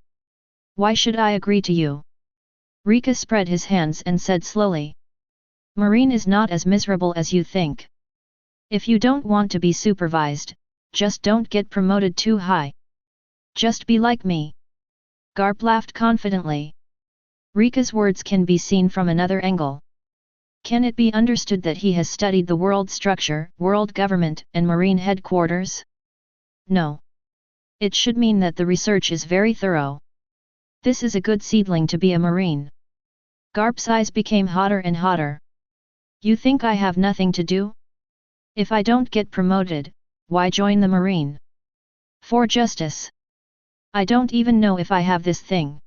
A: Why should I agree to you? Reka spread his hands and said slowly. Marine is not as miserable as you think. If you don't want to be supervised, just don't get promoted too high. Just be like me. Garp laughed confidently. Reka's words can be seen from another angle. Can it be understood that he has studied the world structure, world government, and Marine headquarters? No. It should mean that the research is very thorough. This is a good seedling to be a Marine. Garp's eyes became hotter and hotter. You think I have nothing to do? If I don't get promoted, why join the Marine? For justice. I don't even know if I have this thing.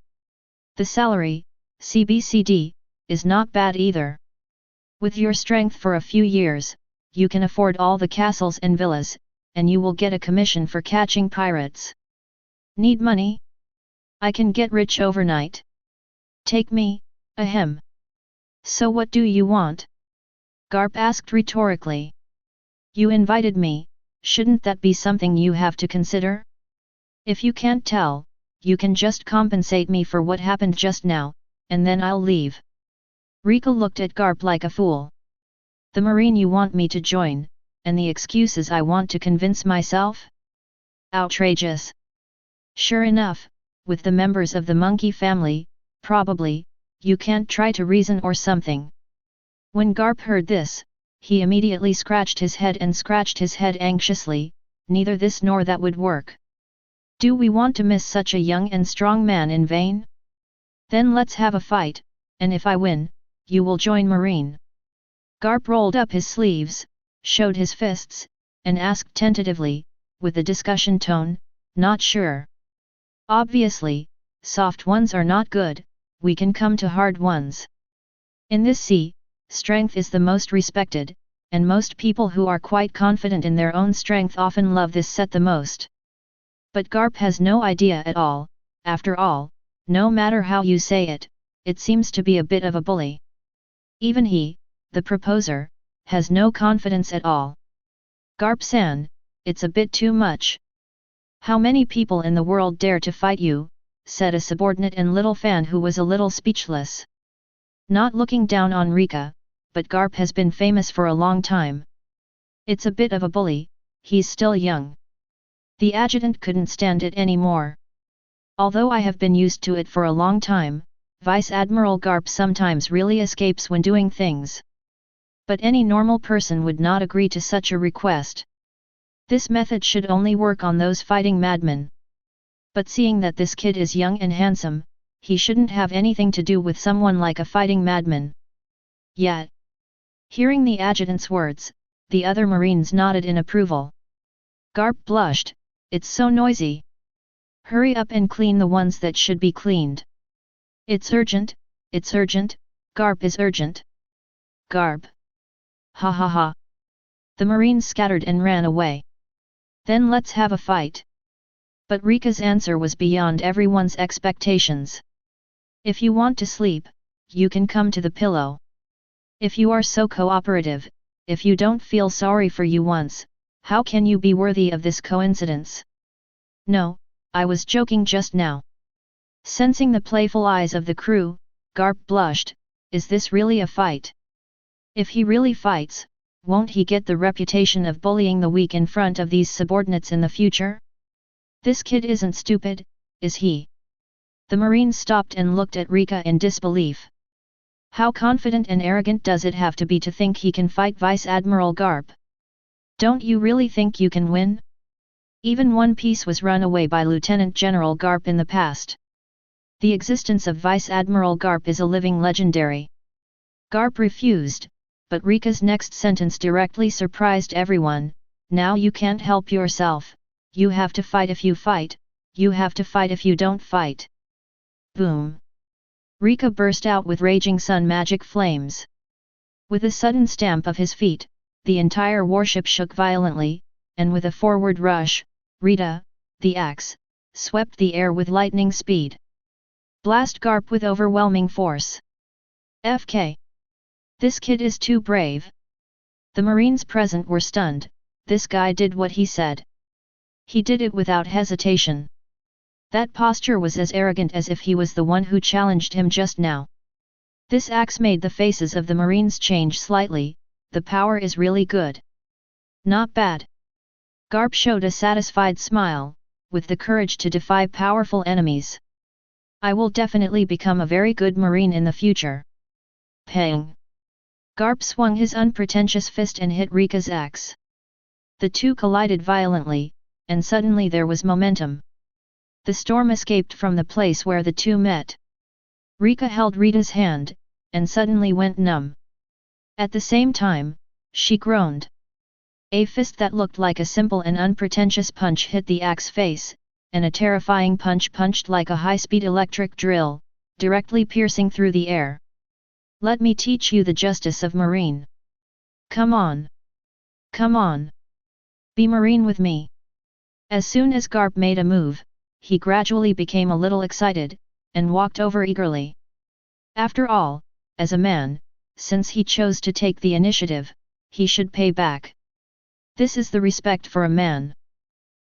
A: The salary, CBCD, is not bad either. With your strength for a few years, you can afford all the castles and villas, and you will get a commission for catching pirates. Need money? I can get rich overnight. Take me, ahem. So what do you want? Garp asked rhetorically. You invited me, shouldn't that be something you have to consider? If you can't tell, you can just compensate me for what happened just now, and then I'll leave. Reka looked at Garp like a fool. The marine you want me to join, and the excuses I want to convince myself? Outrageous. Sure enough, with the members of the monkey family, probably, you can't try to reason or something. When Garp heard this, he immediately scratched his head anxiously, neither this nor that would work. Do we want to miss such a young and strong man in vain? Then let's have a fight, and if I win, you will join Marine. Garp rolled up his sleeves, showed his fists, and asked tentatively, with a discussion tone, not sure. Obviously, soft ones are not good, we can come to hard ones. In this sea, strength is the most respected, and most people who are quite confident in their own strength often love this set the most. But Garp has no idea at all, after all, no matter how you say it, it seems to be a bit of a bully. Even he, the proposer, has no confidence at all. Garp-san, it's a bit too much. How many people in the world dare to fight you, said a subordinate and little fan who was a little speechless. Not looking down on Reka, but Garp has been famous for a long time. It's a bit of a bully, he's still young. The adjutant couldn't stand it anymore. Although I have been used to it for a long time, Vice Admiral Garp sometimes really escapes when doing things. But any normal person would not agree to such a request. This method should only work on those fighting madmen. But seeing that this kid is young and handsome, he shouldn't have anything to do with someone like a fighting madman. Yet, hearing the adjutant's words, the other Marines nodded in approval. Garp blushed, it's so noisy. Hurry up and clean the ones that should be cleaned. It's urgent, Garp is urgent. Garp. Hahaha. The Marines scattered and ran away. Then let's have a fight. But Reka's answer was beyond everyone's expectations. If you want to sleep, you can come to the pillow. If you are so cooperative, if you don't feel sorry for you once, how can you be worthy of this coincidence? No, I was joking just now. Sensing the playful eyes of the crew, Garp blushed, is this really a fight? If he really fights, won't he get the reputation of bullying the weak in front of these subordinates in the future? This kid isn't stupid, is he? The Marine stopped and looked at Reka in disbelief. How confident and arrogant does it have to be to think he can fight Vice Admiral Garp? Don't you really think you can win? Even One Piece was run away by Lieutenant General Garp in the past. The existence of Vice Admiral Garp is a living legendary. Garp refused, but Reka's next sentence directly surprised everyone, now you can't help yourself, you have to fight if you fight, you have to fight if you don't fight. Boom! Reka burst out with raging sun magic flames. With a sudden stamp of his feet, the entire warship shook violently, and with a forward rush, Rita, the axe, swept the air with lightning speed. Blast Garp with overwhelming force. FK. This kid is too brave. The Marines present were stunned, this guy did what he said. He did it without hesitation. That posture was as arrogant as if he was the one who challenged him just now. This axe made the faces of the Marines change slightly, the power is really good. Not bad. Garp showed a satisfied smile, with the courage to defy powerful enemies. I will definitely become a very good Marine in the future. Pang! Garp swung his unpretentious fist and hit Reka's axe. The two collided violently, and suddenly there was momentum. The storm escaped from the place where the two met. Reka held Rita's hand, and suddenly went numb. At the same time, she groaned. A fist that looked like a simple and unpretentious punch hit the axe face, and a terrifying punch punched like a high-speed electric drill, directly piercing through the air. Let me teach you the justice of Marine. Come on! Come on! Be Marine with me! As soon as Garp made a move, he gradually became a little excited, and walked over eagerly. After all, as a man, since he chose to take the initiative, he should pay back. This is the respect for a man.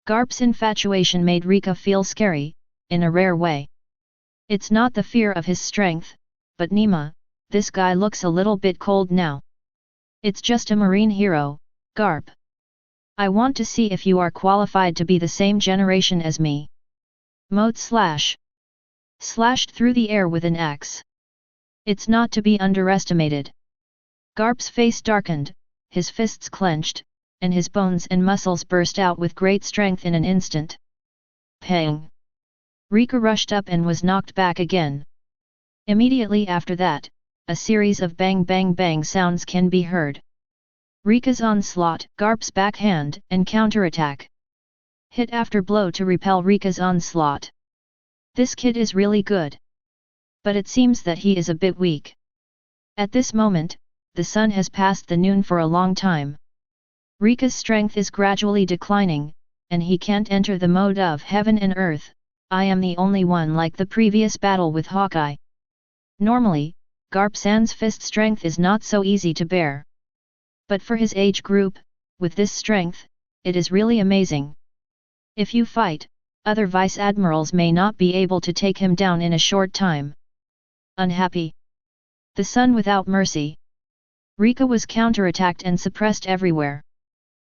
A: Garp's infatuation made Reka feel scary, in a rare way. It's not the fear of his strength, but Nima, this guy looks a little bit cold now. It's just a marine hero, Garp. I want to see if you are qualified to be the same generation as me. Mote slashed through the air with an axe. It's not to be underestimated. Garp's face darkened, his fists clenched, and his bones and muscles burst out with great strength in an instant. Pang! Reka rushed up and was knocked back again. Immediately after that, a series of bang bang bang sounds can be heard. Reka's onslaught, Garp's backhand, and counterattack. Hit after blow to repel Reka's onslaught. This kid is really good. But it seems that he is a bit weak. At this moment, the sun has passed the noon for a long time. Reka's strength is gradually declining, and he can't enter the mode of heaven and earth. I am the only one like the previous battle with Hawkeye. Normally, Garp-san's fist strength is not so easy to bear. But for his age group, with this strength, it is really amazing. If you fight, other vice admirals may not be able to take him down in a short time. Unhappy. The sun without mercy. Reka was counterattacked and suppressed everywhere.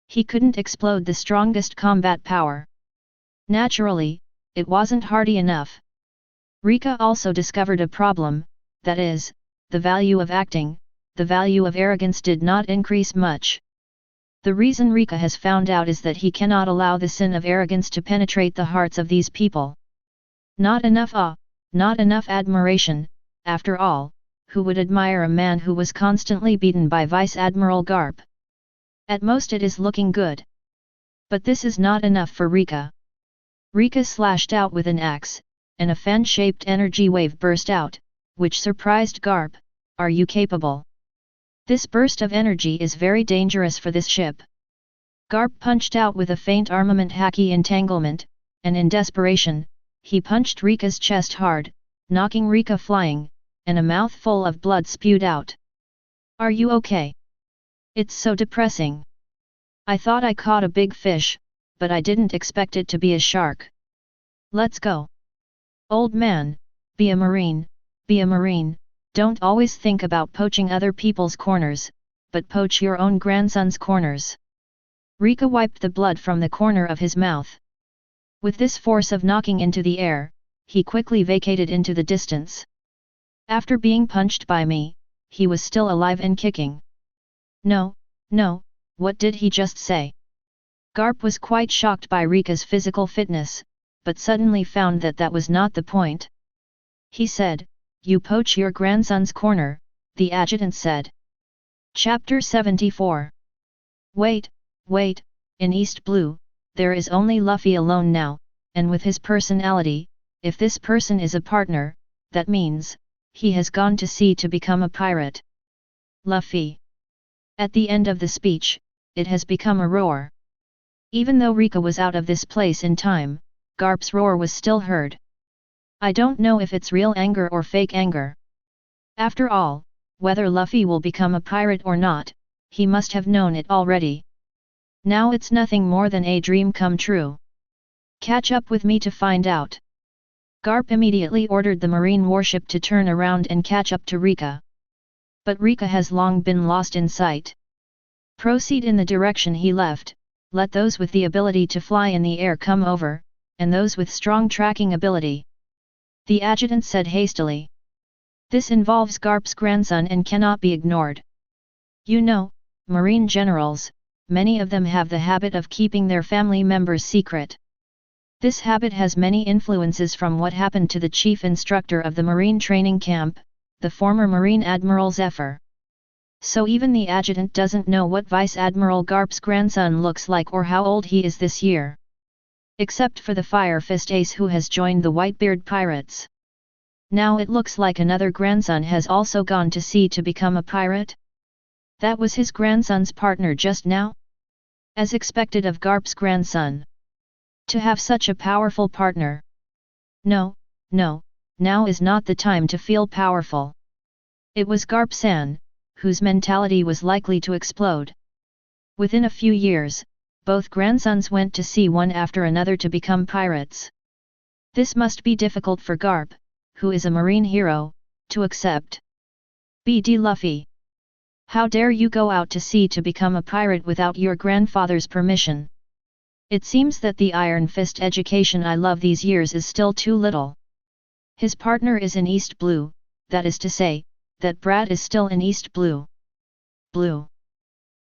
A: He couldn't explode the strongest combat power. Naturally, it wasn't hardy enough. Reka also discovered a problem, that is, the value of acting, the value of arrogance did not increase much. The reason Reka has found out is that he cannot allow the sin of arrogance to penetrate the hearts of these people. Not enough awe, not enough admiration, after all, who would admire a man who was constantly beaten by Vice Admiral Garp? At most it is looking good. But this is not enough for Reka. Reka slashed out with an axe, and a fan-shaped energy wave burst out, which surprised Garp. Are you capable? This burst of energy is very dangerous for this ship. Garp punched out with a faint armament haki entanglement, and in desperation, he punched Reka's chest hard, knocking Reka flying, and a mouthful of blood spewed out. Are you okay? It's so depressing. I thought I caught a big fish, but I didn't expect it to be a shark. Let's go. Old man, be a marine, don't always think about poaching other people's corners, but poach your own grandson's corners. Reka wiped the blood from the corner of his mouth. With this force of knocking into the air, he quickly vacated into the distance. After being punched by me, he was still alive and kicking. No, what did he just say? Garp was quite shocked by Reka's physical fitness, but suddenly found that that was not the point. He said, "You poach your grandson's corner," the adjutant said. Chapter 74. Wait, in East Blue, there is only Luffy alone now, and with his personality, if this person is a partner, that means, he has gone to sea to become a pirate. Luffy. At the end of the speech, it has become a roar. Even though Reka was out of this place in time, Garp's roar was still heard. I don't know if it's real anger or fake anger. After all, whether Luffy will become a pirate or not, he must have known it already. Now it's nothing more than a dream come true. Catch up with me to find out. Garp immediately ordered the marine warship to turn around and catch up to Reka. But Reka has long been lost in sight. Proceed in the direction he left, let those with the ability to fly in the air come over, and those with strong tracking ability. The adjutant said hastily. This involves Garp's grandson and cannot be ignored. You know, marine generals, many of them have the habit of keeping their family members secret. This habit has many influences from what happened to the chief instructor of the marine training camp, the former Marine Admiral Zephyr. So even the adjutant doesn't know what Vice Admiral Garp's grandson looks like or how old he is this year. Except for the Fire Fist Ace who has joined the Whitebeard Pirates. Now it looks like another grandson has also gone to sea to become a pirate? That was his grandson's partner just now? As expected of Garp's grandson. To have such a powerful partner. No, no, now is not the time to feel powerful. It was Garp-san, whose mentality was likely to explode. Within a few years, both grandsons went to sea one after another to become pirates. This must be difficult for Garp, who is a marine hero, to accept. BD Luffy. How dare you go out to sea to become a pirate without your grandfather's permission? It seems that the Iron Fist education I love these years is still too little. His partner is in East Blue, that is to say, that Brat is still in East Blue. Blue.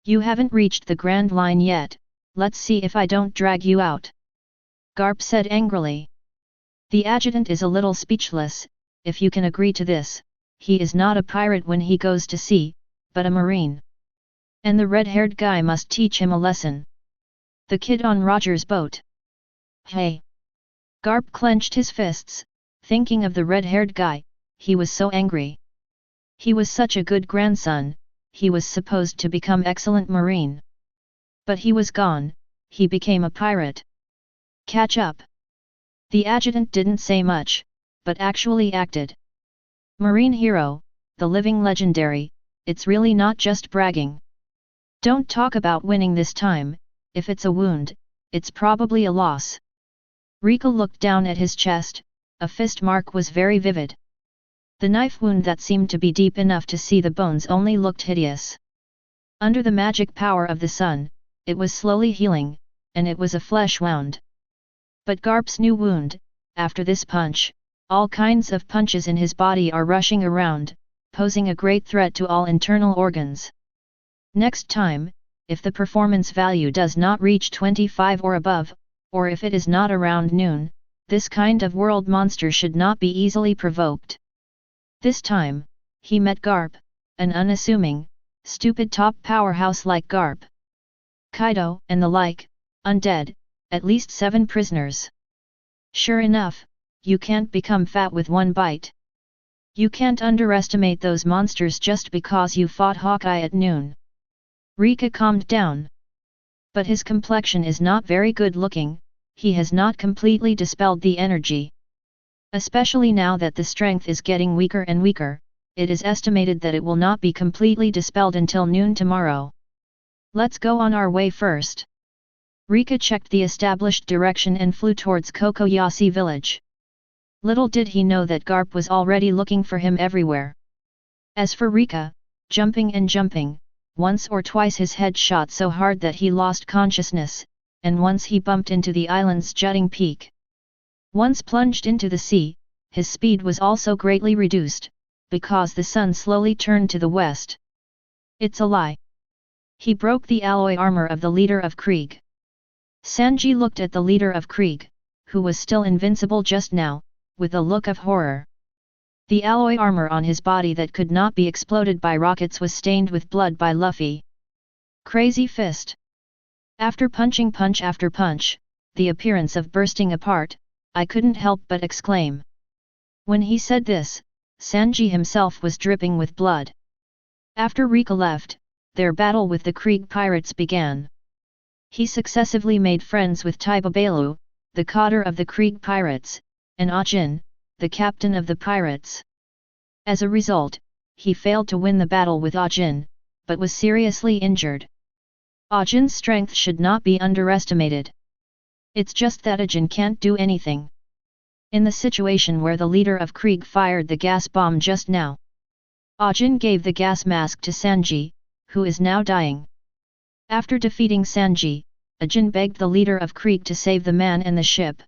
A: You haven't reached the Grand Line yet, let's see if I don't drag you out. Garp said angrily. The adjutant is a little speechless. If you can agree to this, he is not a pirate when he goes to sea, but a marine. And the red-haired guy must teach him a lesson. The kid on Roger's boat. Hey! Garp clenched his fists, thinking of the red-haired guy. He was so angry. He was such a good grandson, he was supposed to become excellent marine. But he was gone, he became a pirate. Catch up. The adjutant didn't say much, but actually acted. Marine hero, the living legendary, it's really not just bragging. Don't talk about winning this time, if it's a wound, it's probably a loss. Reka looked down at his chest, a fist mark was very vivid. The knife wound that seemed to be deep enough to see the bones only looked hideous. Under the magic power of the sun, it was slowly healing, and it was a flesh wound. But Garp's new wound, after this punch, all kinds of punches in his body are rushing around, posing a great threat to all internal organs. Next time, if the performance value does not reach 25 or above, or if it is not around noon, this kind of world monster should not be easily provoked. This time, he met Garp, an unassuming, stupid top powerhouse like Garp. Kaido and the like, undead, at least 7 prisoners. Sure enough, you can't become fat with one bite. You can't underestimate those monsters just because you fought Hawkeye at noon. Reka calmed down. But his complexion is not very good looking, he has not completely dispelled the energy. Especially now that the strength is getting weaker and weaker, it is estimated that it will not be completely dispelled until noon tomorrow. Let's go on our way first. Reka checked the established direction and flew towards Kokoyasi village. Little did he know that Garp was already looking for him everywhere. As for Reka, jumping and jumping, once or twice his head shot so hard that he lost consciousness, and once he bumped into the island's jutting peak. Once plunged into the sea, his speed was also greatly reduced, because the sun slowly turned to the west. It's a lie. He broke the alloy armor of the leader of Krieg. Sanji looked at the leader of Krieg, who was still invincible just now, with a look of horror. The alloy armor on his body that could not be exploded by rockets was stained with blood by Luffy. Crazy fist. After punching punch after punch, the appearance of bursting apart, I couldn't help but exclaim. When he said this, Sanji himself was dripping with blood. After Reka left, their battle with the Krieg Pirates began. He successively made friends with Taibabalu, the coder of the Krieg Pirates, and Ajin, the captain of the pirates. As a result, he failed to win the battle with Ajin, but was seriously injured. Ajin's strength should not be underestimated. It's just that Ajin can't do anything. In the situation where the leader of Krieg fired the gas bomb just now, Ajin gave the gas mask to Sanji, who is now dying. After defeating Sanji, Ajin begged the leader of Krieg to save the man and the ship.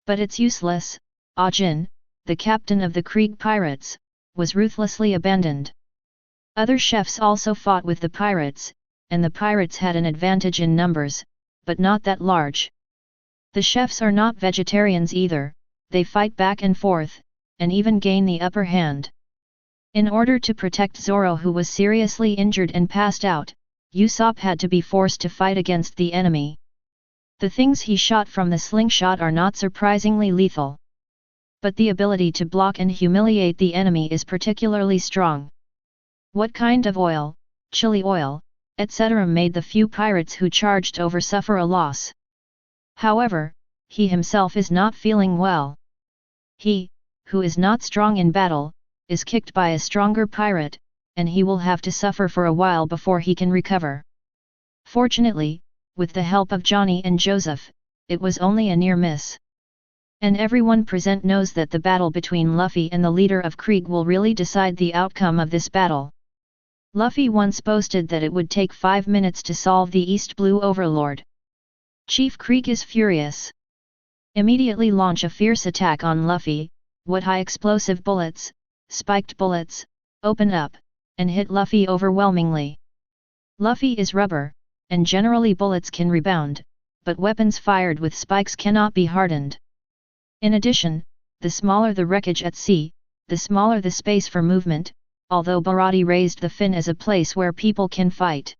A: But it's useless, Ajin, the captain of the Krieg Pirates, was ruthlessly abandoned. Other chefs also fought with the pirates, and the pirates had an advantage in numbers, but not that large. The chefs are not vegetarians either, they fight back and forth, and even gain the upper hand. In order to protect Zoro, who was seriously injured and passed out, Usopp had to be forced to fight against the enemy. The things he shot from the slingshot are not surprisingly lethal. But the ability to block and humiliate the enemy is particularly strong. What kind of oil, chili oil, etc. made the few pirates who charged over suffer a loss. However, he himself is not feeling well. He, who is not strong in battle, is kicked by a stronger pirate, and he will have to suffer for a while before he can recover. Fortunately, with the help of Johnny and Joseph, it was only a near miss. And everyone present knows that the battle between Luffy and the leader of Krieg will really decide the outcome of this battle. Luffy once boasted that it would take 5 minutes to solve the East Blue Overlord. Chief Krieg is furious. Immediately launch a fierce attack on Luffy. What high explosive bullets, spiked bullets, open up, and hit Luffy overwhelmingly. Luffy is rubber, and generally bullets can rebound, but weapons fired with spikes cannot be hardened. In addition, the smaller the wreckage at sea, the smaller the space for movement, although Baratie raised the fin as a place where people can fight.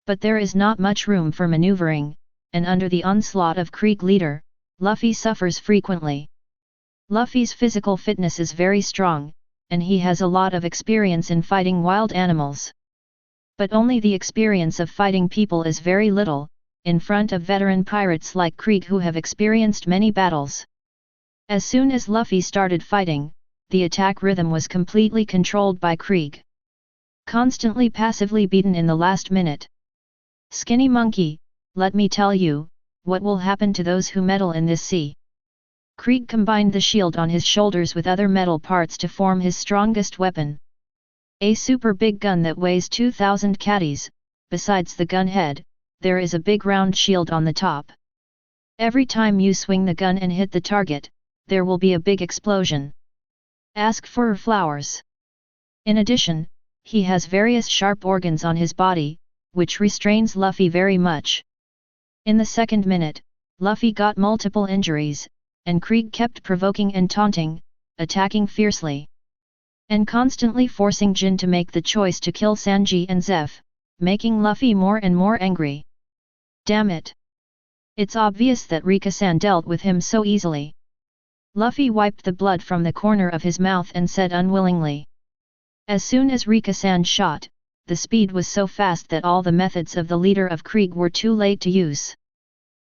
A: But there is not much room for maneuvering, and under the onslaught of Krieg leader, Luffy suffers frequently. Luffy's physical fitness is very strong, and he has a lot of experience in fighting wild animals. But only the experience of fighting people is very little, in front of veteran pirates like Krieg who have experienced many battles. As soon as Luffy started fighting, the attack rhythm was completely controlled by Krieg. Constantly passively beaten in the last minute. Skinny monkey, let me tell you, what will happen to those who meddle in this sea? Krieg combined the shield on his shoulders with other metal parts to form his strongest weapon. A super big gun that weighs 2,000 catties. Besides the gun head, there is a big round shield on the top. Every time you swing the gun and hit the target, there will be a big explosion. Ask for flowers. In addition, he has various sharp organs on his body, which restrains Luffy very much. In the second minute, Luffy got multiple injuries, and Krieg kept provoking and taunting, attacking fiercely. And constantly forcing Jin to make the choice to kill Sanji and Zeph, making Luffy more and more angry. Damn it! It's obvious that Reka-san dealt with him so easily. Luffy wiped the blood from the corner of his mouth and said unwillingly. As soon as Reka-san shot, the speed was so fast that all the methods of the leader of Krieg were too late to use.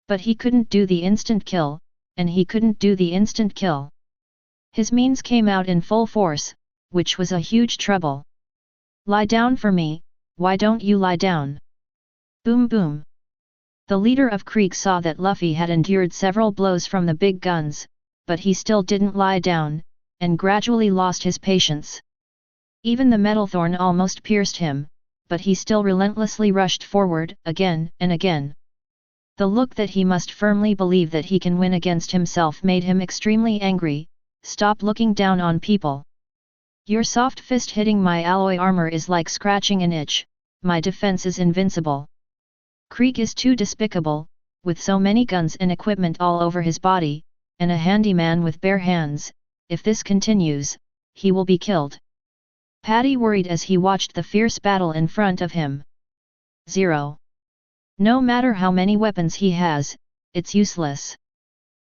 A: But he couldn't do the instant kill, and he couldn't do the instant kill. His means came out in full force, which was a huge trouble. Lie down for me, why don't you lie down? Boom boom. The leader of Krieg saw that Luffy had endured several blows from the big guns, but he still didn't lie down, and gradually lost his patience. Even the metal thorn almost pierced him, but he still relentlessly rushed forward, again and again. The look that he must firmly believe that he can win against himself made him extremely angry. Stop looking down on people. Your soft fist hitting my alloy armor is like scratching an itch, my defense is invincible. Krieg is too despicable, with so many guns and equipment all over his body, and a handyman with bare hands. If this continues, he will be killed. Paddy worried as he watched the fierce battle in front of him. 0. No matter how many weapons he has, it's useless.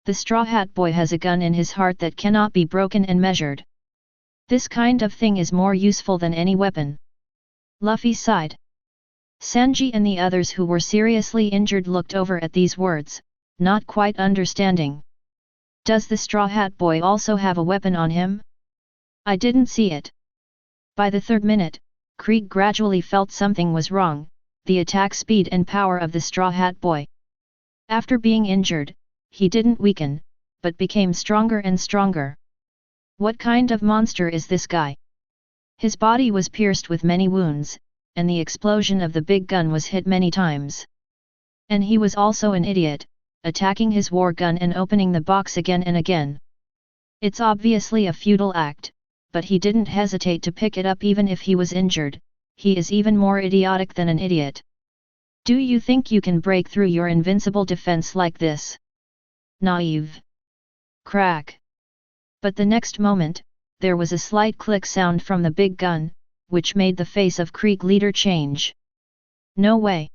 A: The Straw Hat Boy has a gun in his heart that cannot be broken and measured. This kind of thing is more useful than any weapon. Luffy sighed. Sanji and the others who were seriously injured looked over at these words, not quite understanding. Does the Straw Hat Boy also have a weapon on him? I didn't see it. By the third minute, Krieg gradually felt something was wrong, the attack speed and power of the Straw Hat Boy. After being injured, he didn't weaken, but became stronger and stronger. What kind of monster is this guy? His body was pierced with many wounds, and the explosion of the big gun was hit many times. And he was also an idiot, attacking his war gun and opening the box again and again. It's obviously a futile act, but he didn't hesitate to pick it up even if he was injured. He is even more idiotic than an idiot. Do you think you can break through your invincible defense like this? Naive. Crack. But the next moment, there was a slight click sound from the big gun, which made the face of Krieg leader change. No way.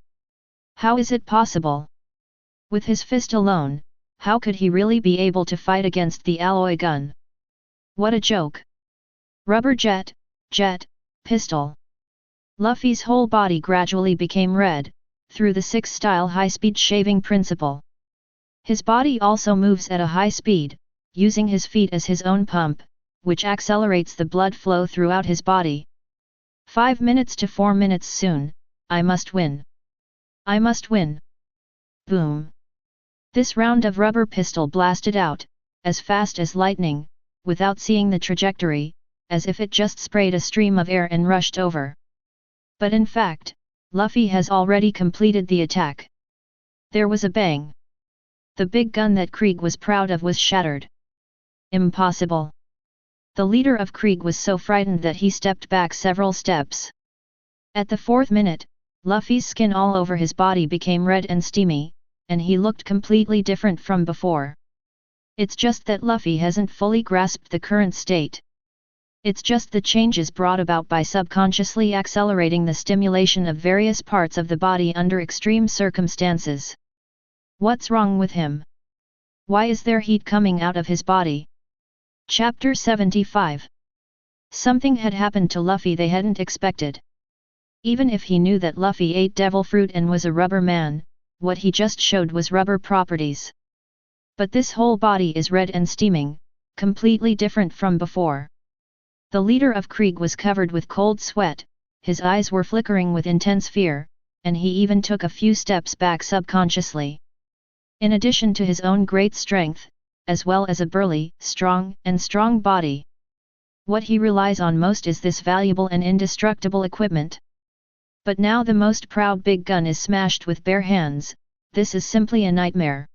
A: How is it possible? With his fist alone, how could he really be able to fight against the alloy gun? What a joke. Rubber jet, pistol. Luffy's whole body gradually became red, through the 6-style high-speed shaving principle. His body also moves at a high speed, using his feet as his own pump, which accelerates the blood flow throughout his body. 5 minutes to 4 minutes soon, I must win. I must win. Boom. This round of rubber pistol blasted out, as fast as lightning, without seeing the trajectory, as if it just sprayed a stream of air and rushed over. But in fact, Luffy has already completed the attack. There was a bang. The big gun that Krieg was proud of was shattered. Impossible. The leader of Krieg was so frightened that he stepped back several steps. At the 4th minute, Luffy's skin all over his body became red and steamy, and he looked completely different from before. It's just that Luffy hasn't fully grasped the current state. It's just the changes brought about by subconsciously accelerating the stimulation of various parts of the body under extreme circumstances. What's wrong with him? Why is there heat coming out of his body? Chapter 75. Something had happened to Luffy they hadn't expected. Even if he knew that Luffy ate devil fruit and was a rubber man, what he just showed was rubber properties. But this whole body is red and steaming, completely different from before. The leader of Krieg was covered with cold sweat, his eyes were flickering with intense fear, and he even took a few steps back subconsciously. In addition to his own great strength, as well as a burly, strong body. What he relies on most is this valuable and indestructible equipment. But now the most proud big gun is smashed with bare hands, this is simply a nightmare.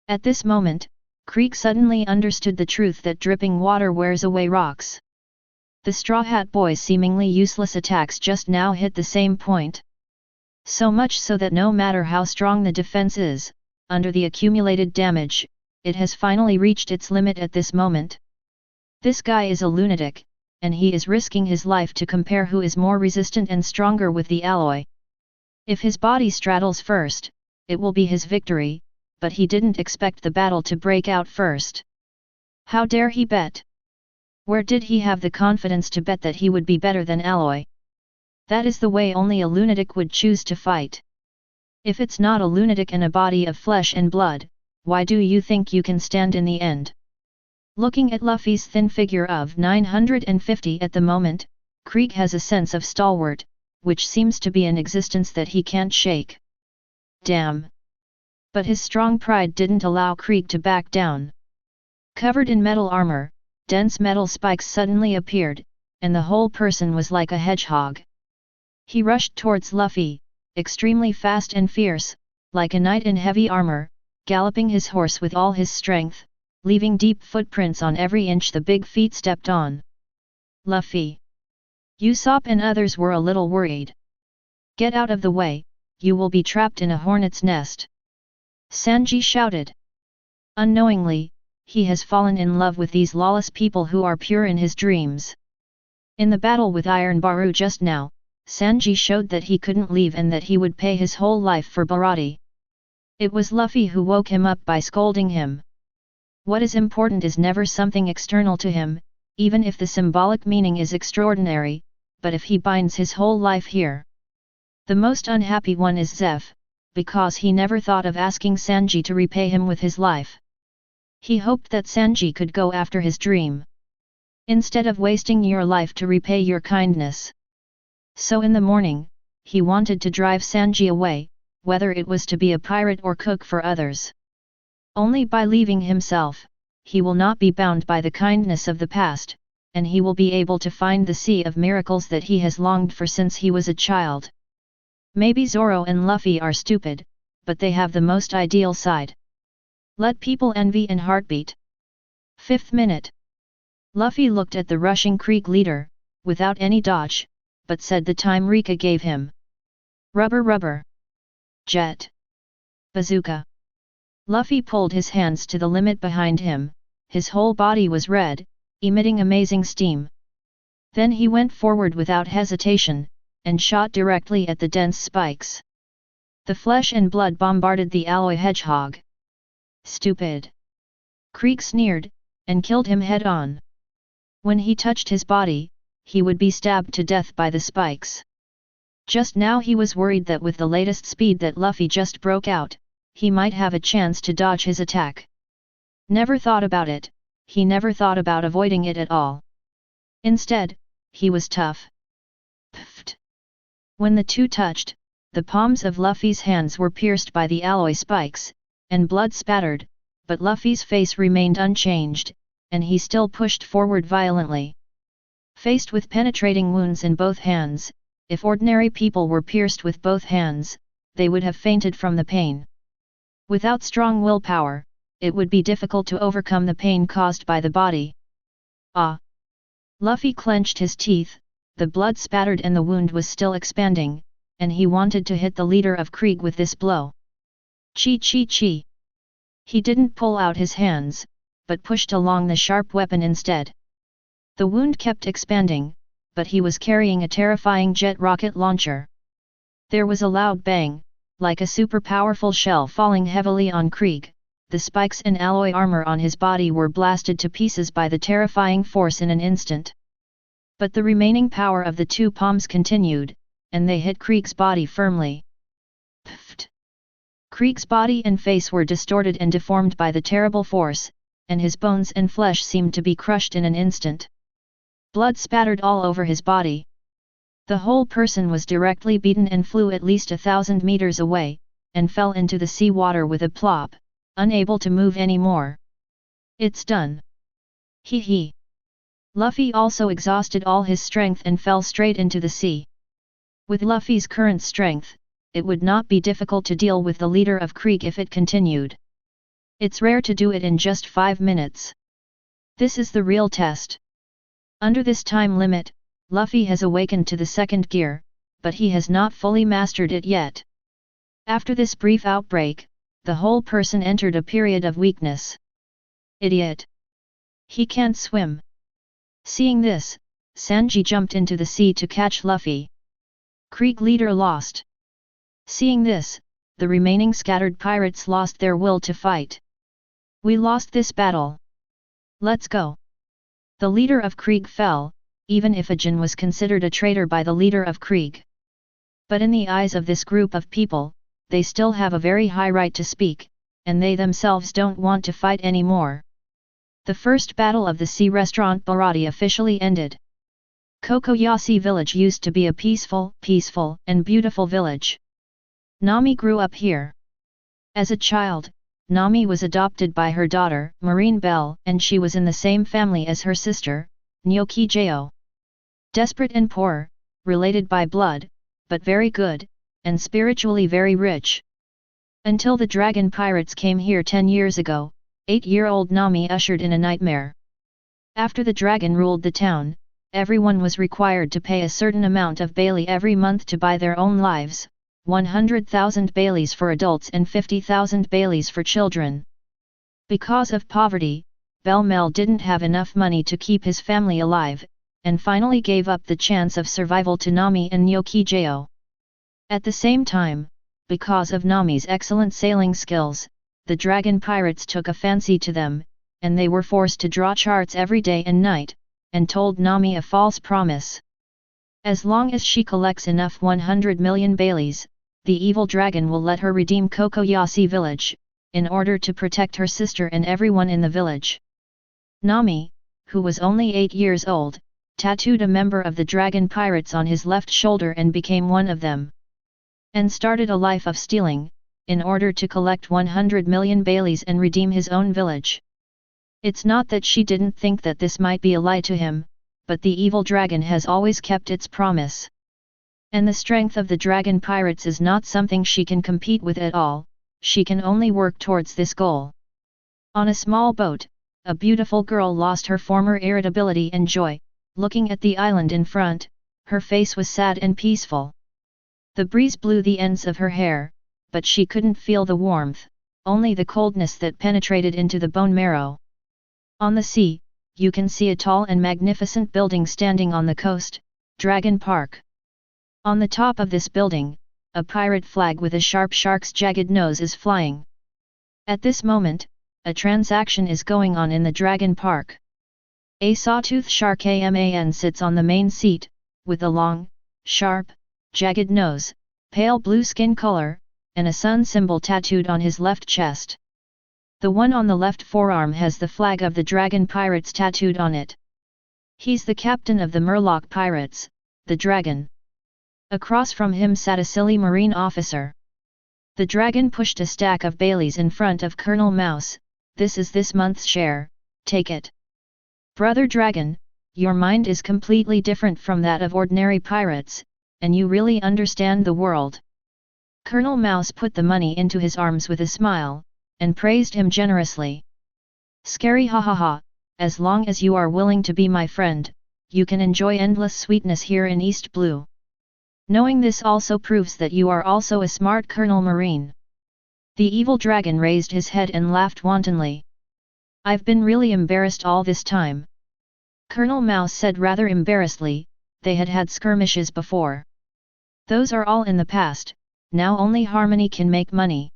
A: At this moment, Krieg suddenly understood the truth that dripping water wears away rocks. The Straw Hat Boy's seemingly useless attacks just now hit the same point. So much so that no matter how strong the defense is, under the accumulated damage, it has finally reached its limit at this moment. This guy is a lunatic, and he is risking his life to compare who is more resistant and stronger with the alloy. If his body straddles first, it will be his victory, but he didn't expect the battle to break out first. How dare he bet? Where did he have the confidence to bet that he would be better than alloy? That is the way only a lunatic would choose to fight. If it's not a lunatic and a body of flesh and blood, why do you think you can stand in the end? Looking at Luffy's thin figure of 950 at the moment, Krieg has a sense of stalwart, which seems to be an existence that he can't shake. Damn! But his strong pride didn't allow Krieg to back down. Covered in metal armor, dense metal spikes suddenly appeared, and the whole person was like a hedgehog. He rushed towards Luffy, extremely fast and fierce, like a knight in heavy armor, galloping his horse with all his strength, leaving deep footprints on every inch the big feet stepped on. Luffy! Usopp and others were a little worried. Get out of the way, you will be trapped in a hornet's nest. Sanji shouted. Unknowingly, he has fallen in love with these lawless people who are pure in his dreams. In the battle with Iron Baru just now, Sanji showed that he couldn't leave and that he would pay his whole life for Baratie. It was Luffy who woke him up by scolding him. What is important is never something external to him, even if the symbolic meaning is extraordinary, but if he binds his whole life here. The most unhappy one is Zeph, because he never thought of asking Sanji to repay him with his life. He hoped that Sanji could go after his dream. Instead of wasting your life to repay your kindness. So in the morning, he wanted to drive Sanji away, whether it was to be a pirate or cook for others. Only by leaving himself, he will not be bound by the kindness of the past, and he will be able to find the sea of miracles that he has longed for since he was a child. Maybe Zoro and Luffy are stupid, but they have the most ideal side. Let people envy and heartbeat. 5th minute. Luffy looked at the rushing Krieg leader, without any dodge, but said the time Reka gave him. Rubber. Jet. Bazooka. Luffy pulled his hands to the limit behind him, his whole body was red, emitting amazing steam. Then he went forward without hesitation, and shot directly at the dense spikes. The flesh and blood bombarded the alloy hedgehog. Stupid! Krieg sneered, and killed him head-on. When he touched his body, he would be stabbed to death by the spikes. Just now he was worried that with the latest speed that Luffy just broke out, he might have a chance to dodge his attack. Never thought about it, he never thought about avoiding it at all. Instead, he was tough. Pfft. When the two touched, the palms of Luffy's hands were pierced by the alloy spikes, and blood spattered, but Luffy's face remained unchanged, and he still pushed forward violently. Faced with penetrating wounds in both hands, if ordinary people were pierced with both hands, they would have fainted from the pain. Without strong willpower, it would be difficult to overcome the pain caused by the body. Ah! Luffy clenched his teeth, the blood spattered and the wound was still expanding, and he wanted to hit the leader of Krieg with this blow. Chi chi chi! He didn't pull out his hands, but pushed along the sharp weapon instead. The wound kept expanding, but he was carrying a terrifying jet rocket launcher. There was a loud bang, like a super powerful shell falling heavily on Krieg. The spikes and alloy armor on his body were blasted to pieces by the terrifying force in an instant. But the remaining power of the two palms continued, and they hit Krieg's body firmly. Pfft! Krieg's body and face were distorted and deformed by the terrible force, and his bones and flesh seemed to be crushed in an instant. Blood spattered all over his body. The whole person was directly beaten and flew at least 1,000 meters away, and fell into the sea water with a plop, unable to move anymore. It's done. Hee hee. Luffy also exhausted all his strength and fell straight into the sea. With Luffy's current strength, it would not be difficult to deal with the leader of Krieg if it continued. It's rare to do it in just 5 minutes. This is the real test. Under this time limit, Luffy has awakened to the second gear, but he has not fully mastered it yet. After this brief outbreak, the whole person entered a period of weakness. Idiot! He can't swim. Seeing this, Sanji jumped into the sea to catch Luffy. Krieg leader lost. Seeing this, the remaining scattered pirates lost their will to fight. We lost this battle. Let's go. The leader of Krieg fell, even if Ajin was considered a traitor by the leader of Krieg. But in the eyes of this group of people, they still have a very high right to speak, and they themselves don't want to fight anymore. The first battle of the sea restaurant Baratie officially ended. Kokoyasi village used to be a peaceful and beautiful village. Nami grew up here. As a child, Nami was adopted by her daughter, Marine Belle, and she was in the same family as her sister, Nyoki-jo. Desperate and poor, related by blood, but very good, and spiritually very rich. Until the dragon pirates came here 10 years ago, 8-year-old Nami ushered in a nightmare. After the dragon ruled the town, everyone was required to pay a certain amount of Bailey every month to buy their own lives, 100,000 Baileys for adults and 50,000 Baileys for children. Because of poverty, Belle-Mel didn't have enough money to keep his family alive, and finally gave up the chance of survival to Nami and Nyoki-jo. At the same time, because of Nami's excellent sailing skills, the dragon pirates took a fancy to them, and they were forced to draw charts every day and night, and told Nami a false promise. As long as she collects enough 100 million Baileys, the evil dragon will let her redeem Kokoyasi village, in order to protect her sister and everyone in the village. Nami, who was only 8 years old, tattooed a member of the dragon pirates on his left shoulder and became one of them. And started a life of stealing, in order to collect 100 million Baileys and redeem his own village. It's not that she didn't think that this might be a lie to him, but the evil dragon has always kept its promise. And the strength of the dragon pirates is not something she can compete with at all, she can only work towards this goal. On a small boat, a beautiful girl lost her former irritability and joy, looking at the island in front, her face was sad and peaceful. The breeze blew the ends of her hair, but she couldn't feel the warmth, only the coldness that penetrated into the bone marrow. On the sea, you can see a tall and magnificent building standing on the coast, Dragon Park. On the top of this building, a pirate flag with a sharp shark's jagged nose is flying. At this moment, a transaction is going on in the Dragon Park. A sawtooth shark man sits on the main seat, with a long, sharp, jagged nose, pale blue skin color, and a sun symbol tattooed on his left chest. The one on the left forearm has the flag of the Dragon Pirates tattooed on it. He's the captain of the Murloc Pirates, the Dragon. Across from him sat a silly marine officer. The Dragon pushed a stack of Baileys in front of Colonel Mouse. This is this month's share, take it. Brother Dragon, your mind is completely different from that of ordinary pirates, and you really understand the world. Colonel Mouse put the money into his arms with a smile, and praised him generously. Scary hahaha, as long as you are willing to be my friend, you can enjoy endless sweetness here in East Blue. Knowing this also proves that you are also a smart Colonel Marine. The evil dragon raised his head and laughed wantonly. I've been really embarrassed all this time. Colonel Mouse said rather embarrassedly, they had had skirmishes before. Those are all in the past, now only harmony can make money.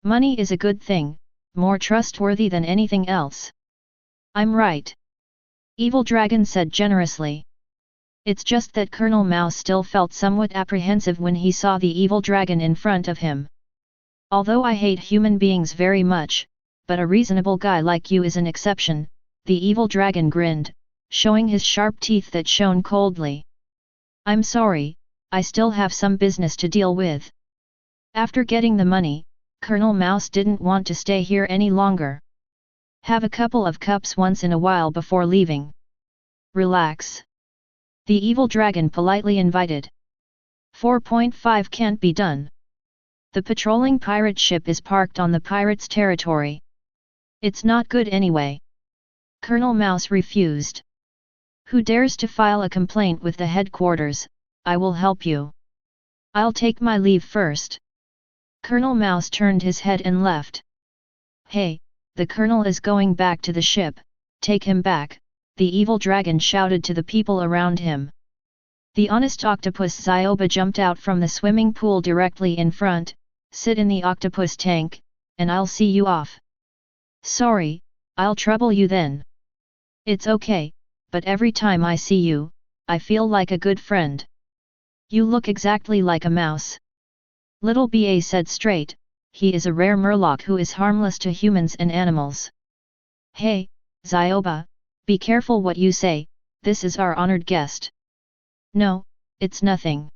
A: Money is a good thing, more trustworthy than anything else. I'm right. Evil Dragon said generously. It's just that Colonel Mouse still felt somewhat apprehensive when he saw the evil dragon in front of him. Although I hate human beings very much, but a reasonable guy like you is an exception, the evil dragon grinned, showing his sharp teeth that shone coldly. I'm sorry, I still have some business to deal with. After getting the money, Colonel Mouse didn't want to stay here any longer. Have a couple of cups once in a while before leaving. Relax. The evil dragon politely invited. 4.5 can't be done. The patrolling pirate ship is parked on the pirates' territory. It's not good anyway. Colonel Mouse refused. Who dares to file a complaint with the headquarters? I will help you. I'll take my leave first. Colonel Mouse turned his head and left. Hey, the colonel is going back to the ship, take him back, the evil dragon shouted to the people around him. The honest octopus Zioba jumped out from the swimming pool directly in front, sit in the octopus tank, and I'll see you off. Sorry, I'll trouble you then. It's okay, but every time I see you, I feel like a good friend. You look exactly like a mouse. Little BA said straight, he is a rare murloc who is harmless to humans and animals. Hey, Zioba, be careful what you say, this is our honored guest. No, it's nothing.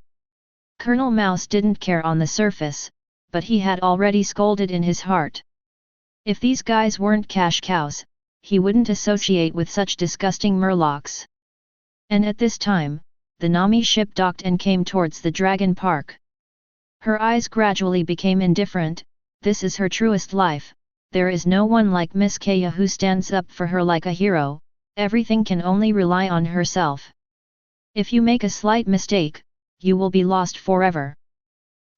A: Colonel Mouse didn't care on the surface, but he had already scolded in his heart. If these guys weren't cash cows, he wouldn't associate with such disgusting murlocs. And at this time, the Nami ship docked and came towards the Dragon Park. Her eyes gradually became indifferent, this is her truest life, there is no one like Miss Caya who stands up for her like a hero, everything can only rely on herself. If you make a slight mistake, you will be lost forever.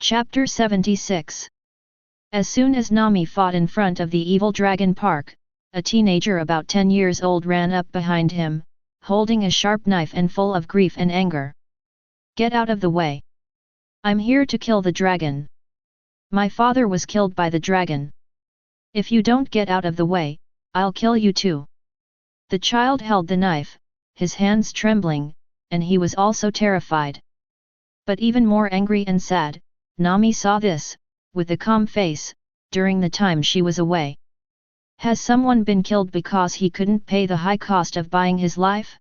A: Chapter 76. As soon as Nami fought in front of the evil Dragon Park, a teenager about 10 years old ran up behind him, holding a sharp knife and full of grief and anger. Get out of the way. I'm here to kill the dragon. My father was killed by the dragon. If you don't get out of the way, I'll kill you too. The child held the knife, his hands trembling, and he was also terrified. But even more angry and sad, Nami saw this, with a calm face, during the time she was away. Has someone been killed because he couldn't pay the high cost of buying his life?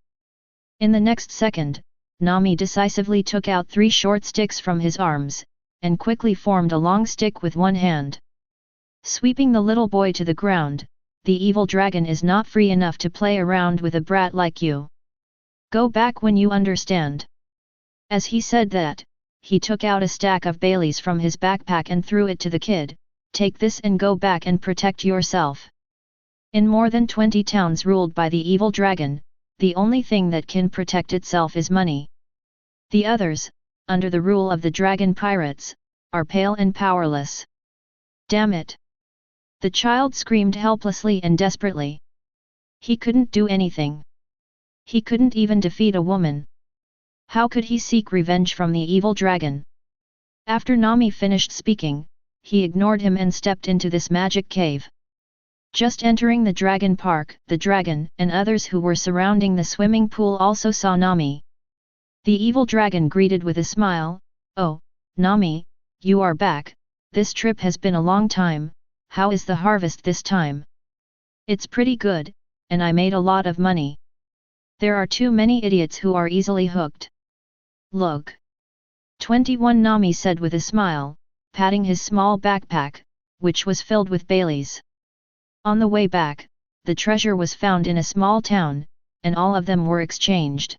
A: In the next second, Nami decisively took out 3 short sticks from his arms, and quickly formed a long stick with one hand. Sweeping the little boy to the ground, the evil dragon is not free enough to play around with a brat like you. Go back when you understand. As he said that, he took out a stack of Baileys from his backpack and threw it to the kid, take this and go back and protect yourself. In more than 20 towns ruled by the evil dragon, the only thing that can protect itself is money. The others, under the rule of the Dragon Pirates, are pale and powerless. Damn it! The child screamed helplessly and desperately. He couldn't do anything. He couldn't even defeat a woman. How could he seek revenge from the evil dragon? After Nami finished speaking, he ignored him and stepped into this magic cave. Just entering the Dragon Park, the dragon and others who were surrounding the swimming pool also saw Nami. The evil dragon greeted with a smile, "Oh, Nami, you are back, this trip has been a long time, how is the harvest this time? It's pretty good, and I made a lot of money. There are too many idiots who are easily hooked. Look. 21 Nami said with a smile, patting his small backpack, which was filled with Baileys. On the way back, the treasure was found in a small town, and all of them were exchanged.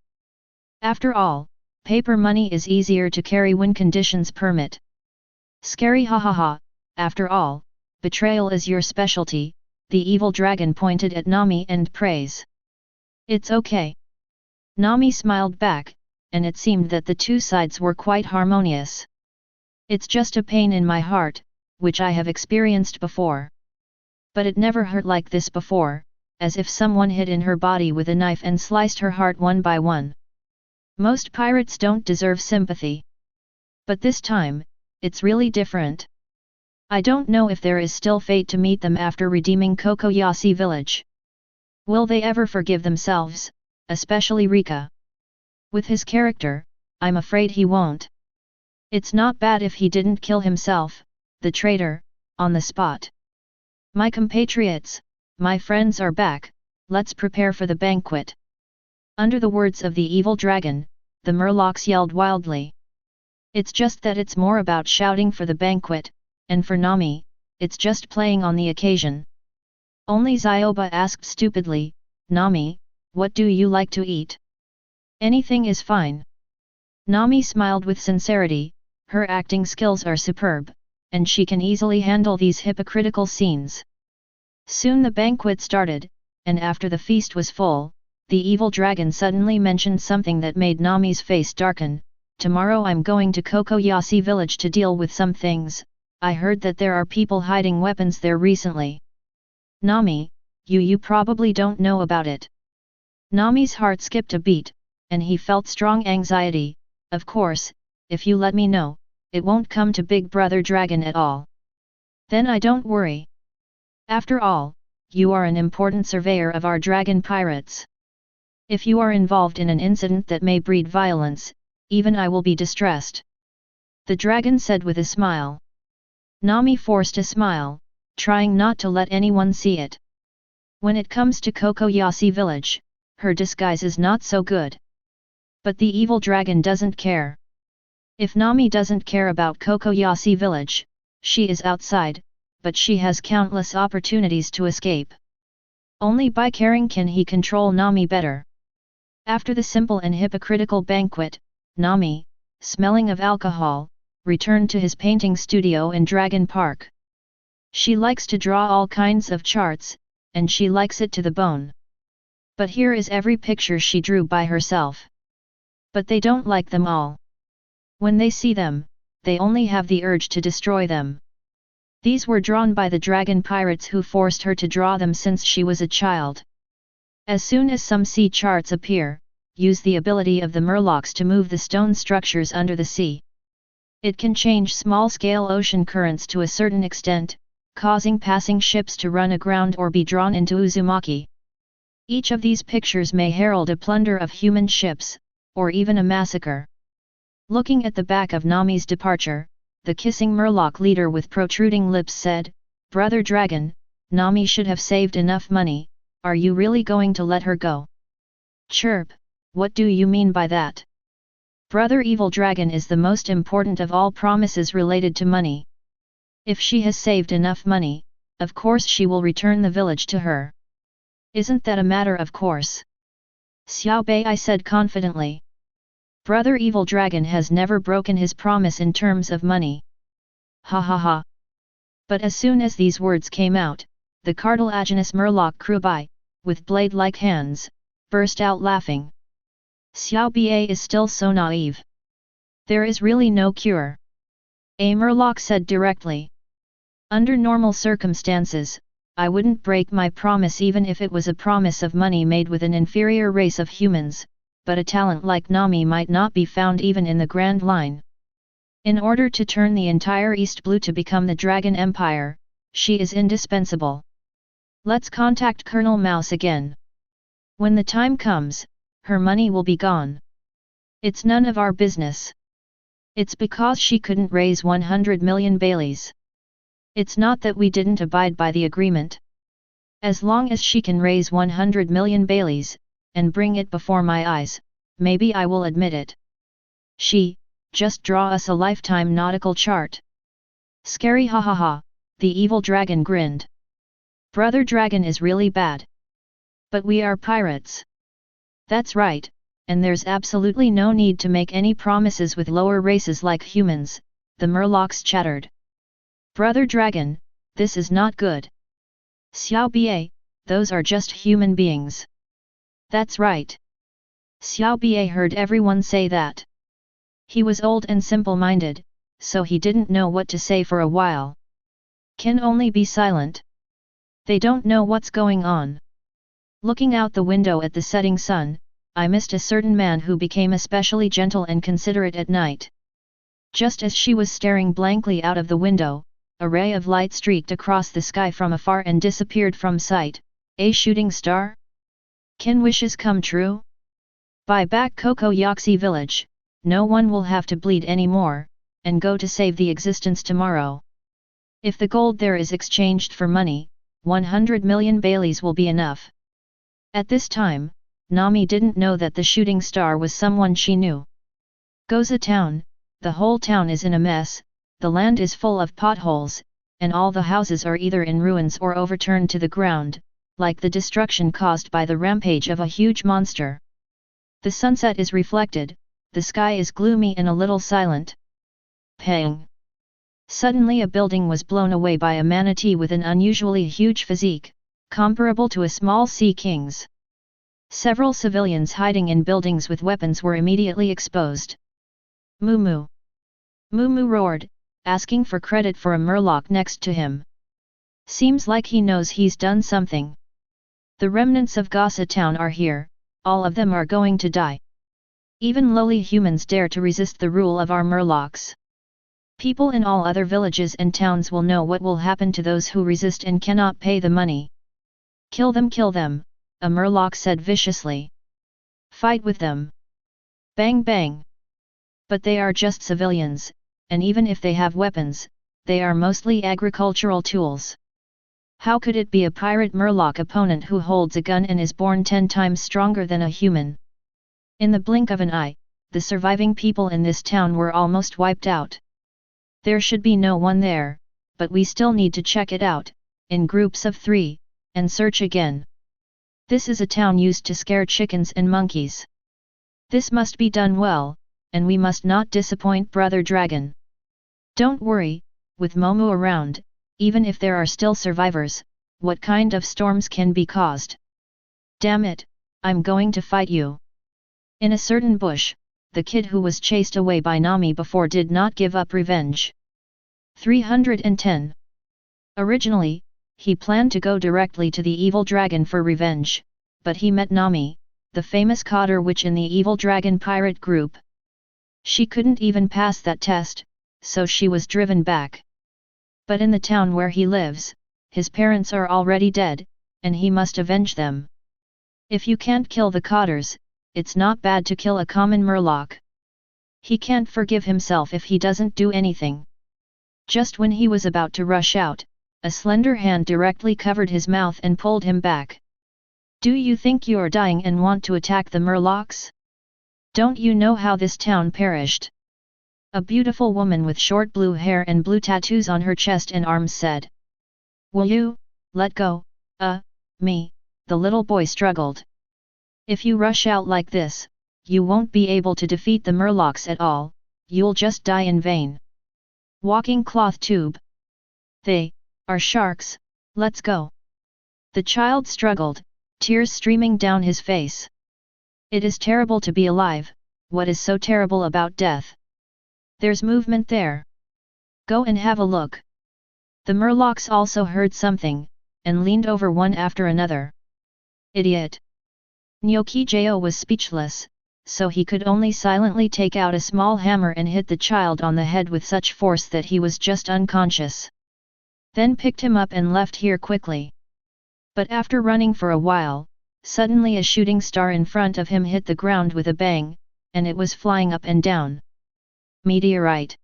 A: After all, paper money is easier to carry when conditions permit. Scary hahaha, after all, betrayal is your specialty, the evil dragon pointed at Nami and praised. It's okay. Nami smiled back, and it seemed that the two sides were quite harmonious. It's just a pain in my heart, which I have experienced before. But it never hurt like this before, as if someone hit in her body with a knife and sliced her heart one by one. Most pirates don't deserve sympathy. But this time, it's really different. I don't know if there is still fate to meet them after redeeming Kokoyasi village. Will they ever forgive themselves, especially Reka? With his character, I'm afraid he won't. It's not bad if he didn't kill himself, the traitor, on the spot. My compatriots, my friends are back, let's prepare for the banquet. Under the words of the evil dragon, the Murlocs yelled wildly. It's just that it's more about shouting for the banquet, and for Nami, it's just playing on the occasion. Only Zioba asked stupidly, Nami, what do you like to eat? Anything is fine. Nami smiled with sincerity, her acting skills are superb, and she can easily handle these hypocritical scenes. Soon the banquet started, and after the feast was full, the evil dragon suddenly mentioned something that made Nami's face darken. Tomorrow I'm going to Kokoyasi village to deal with some things. I heard that there are people hiding weapons there recently. Nami, you probably don't know about it. Nami's heart skipped a beat, and he felt strong anxiety. Of course, if you let me know, it won't come to Big Brother Dragon at all. Then I don't worry. After all, you are an important surveyor of our dragon pirates. If you are involved in an incident that may breed violence, even I will be distressed. The dragon said with a smile. Nami forced a smile, trying not to let anyone see it. When it comes to Kokoyasi village, her disguise is not so good. But the evil dragon doesn't care. If Nami doesn't care about Kokoyasi village, she is outside, but she has countless opportunities to escape. Only by caring can he control Nami better. After the simple and hypocritical banquet, Nami, smelling of alcohol, returned to his painting studio in Dragon Park. She likes to draw all kinds of charts, and she likes it to the bone. But here is every picture she drew by herself. But they don't like them all. When they see them, they only have the urge to destroy them. These were drawn by the dragon pirates who forced her to draw them since she was a child. As soon as some sea charts appear, use the ability of the Murlocs to move the stone structures under the sea. It can change small-scale ocean currents to a certain extent, causing passing ships to run aground or be drawn into Uzumaki. Each of these pictures may herald a plunder of human ships, or even a massacre. Looking at the back of Nami's departure, the kissing Murloc leader with protruding lips said, Brother Dragon, Nami should have saved enough money, are you really going to let her go? Chirp, what do you mean by that? Brother Evil Dragon is the most important of all promises related to money. If she has saved enough money, of course she will return the village to her. Isn't that a matter of course? Xiao Bei said confidently. Brother Evil Dragon has never broken his promise in terms of money. Hahaha. But as soon as these words came out, the cartilaginous Murloc Krubai, with blade-like hands, burst out laughing. Xiao Bei is still so naive. There is really no cure. A Murloc said directly. Under normal circumstances, I wouldn't break my promise even if it was a promise of money made with an inferior race of humans, but a talent like Nami might not be found even in the Grand Line. In order to turn the entire East Blue to become the Dragon Empire, she is indispensable. Let's contact Colonel Mouse again. When the time comes, her money will be gone. It's none of our business. It's because she couldn't raise 100 million Baileys. It's not that we didn't abide by the agreement. As long as she can raise 100 million Baileys, and bring it before my eyes, maybe I will admit it. Just draw us a lifetime nautical chart. Scary hahaha, the evil dragon grinned. Brother Dragon is really bad. But we are pirates. That's right, and there's absolutely no need to make any promises with lower races like humans, the Murlocs chattered. Brother Dragon, this is not good. Xiao Bie, those are just human beings. That's right. Xiao Bie heard everyone say that. He was old and simple-minded, so he didn't know what to say for a while. Can only be silent. They don't know what's going on. Looking out the window at the setting sun, I missed a certain man who became especially gentle and considerate at night. Just as she was staring blankly out of the window, a ray of light streaked across the sky from afar and disappeared from sight. A shooting star? Can wishes come true? Buy back Coco Yoxi village, no one will have to bleed anymore, and go to save the existence tomorrow. If the gold there is exchanged for money, 100 million Baileys will be enough. At this time, Nami didn't know that the shooting star was someone she knew. Goza town, the whole town is in a mess, the land is full of potholes, and all the houses are either in ruins or overturned to the ground, like the destruction caused by the rampage of a huge monster. The sunset is reflected, the sky is gloomy and a little silent. Pang! Suddenly a building was blown away by a manatee with an unusually huge physique, comparable to a small sea king's. Several civilians hiding in buildings with weapons were immediately exposed. Moo moo! Moo moo roared, asking for credit for a murloc next to him. Seems like he knows he's done something. The remnants of Goza town are here, all of them are going to die. Even lowly humans dare to resist the rule of our murlocs. People in all other villages and towns will know what will happen to those who resist and cannot pay the money. Kill them, a murloc said viciously. Fight with them. Bang bang. But they are just civilians, and even if they have weapons, they are mostly agricultural tools. How could it be a pirate murloc opponent who holds a gun and is born 10 times stronger than a human? In the blink of an eye, the surviving people in this town were almost wiped out. There should be no one there, but we still need to check it out, in groups of 3, and search again. This is a town used to scare chickens and monkeys. This must be done well, and we must not disappoint Brother Dragon. Don't worry, with Momo around, even if there are still survivors, what kind of storms can be caused? Damn it, I'm going to fight you. In a certain bush, the kid who was chased away by Nami before did not give up revenge. 310. Originally, he planned to go directly to the evil dragon for revenge, but he met Nami, the famous cotter witch in the evil dragon pirate group. She couldn't even pass that test, so she was driven back. But in the town where he lives, his parents are already dead, and he must avenge them. If you can't kill the cotters, it's not bad to kill a common murloc. He can't forgive himself if he doesn't do anything. Just when he was about to rush out, a slender hand directly covered his mouth and pulled him back. Do you think you're dying and want to attack the murlocs? Don't you know how this town perished? A beautiful woman with short blue hair and blue tattoos on her chest and arms said. Will you, let go, me, the little boy struggled. If you rush out like this, you won't be able to defeat the murlocs at all, you'll just die in vain. Walking cloth tube. They are sharks, let's go. The child struggled, tears streaming down his face. It is terrible to be alive, what is so terrible about death? There's movement there. Go and have a look. The murlocs also heard something, and leaned over one after another. Idiot! Nyokijo was speechless, so he could only silently take out a small hammer and hit the child on the head with such force that he was just unconscious. Then picked him up and left here quickly. But after running for a while, suddenly a shooting star in front of him hit the ground with a bang, and it was flying up and down. Meteorite.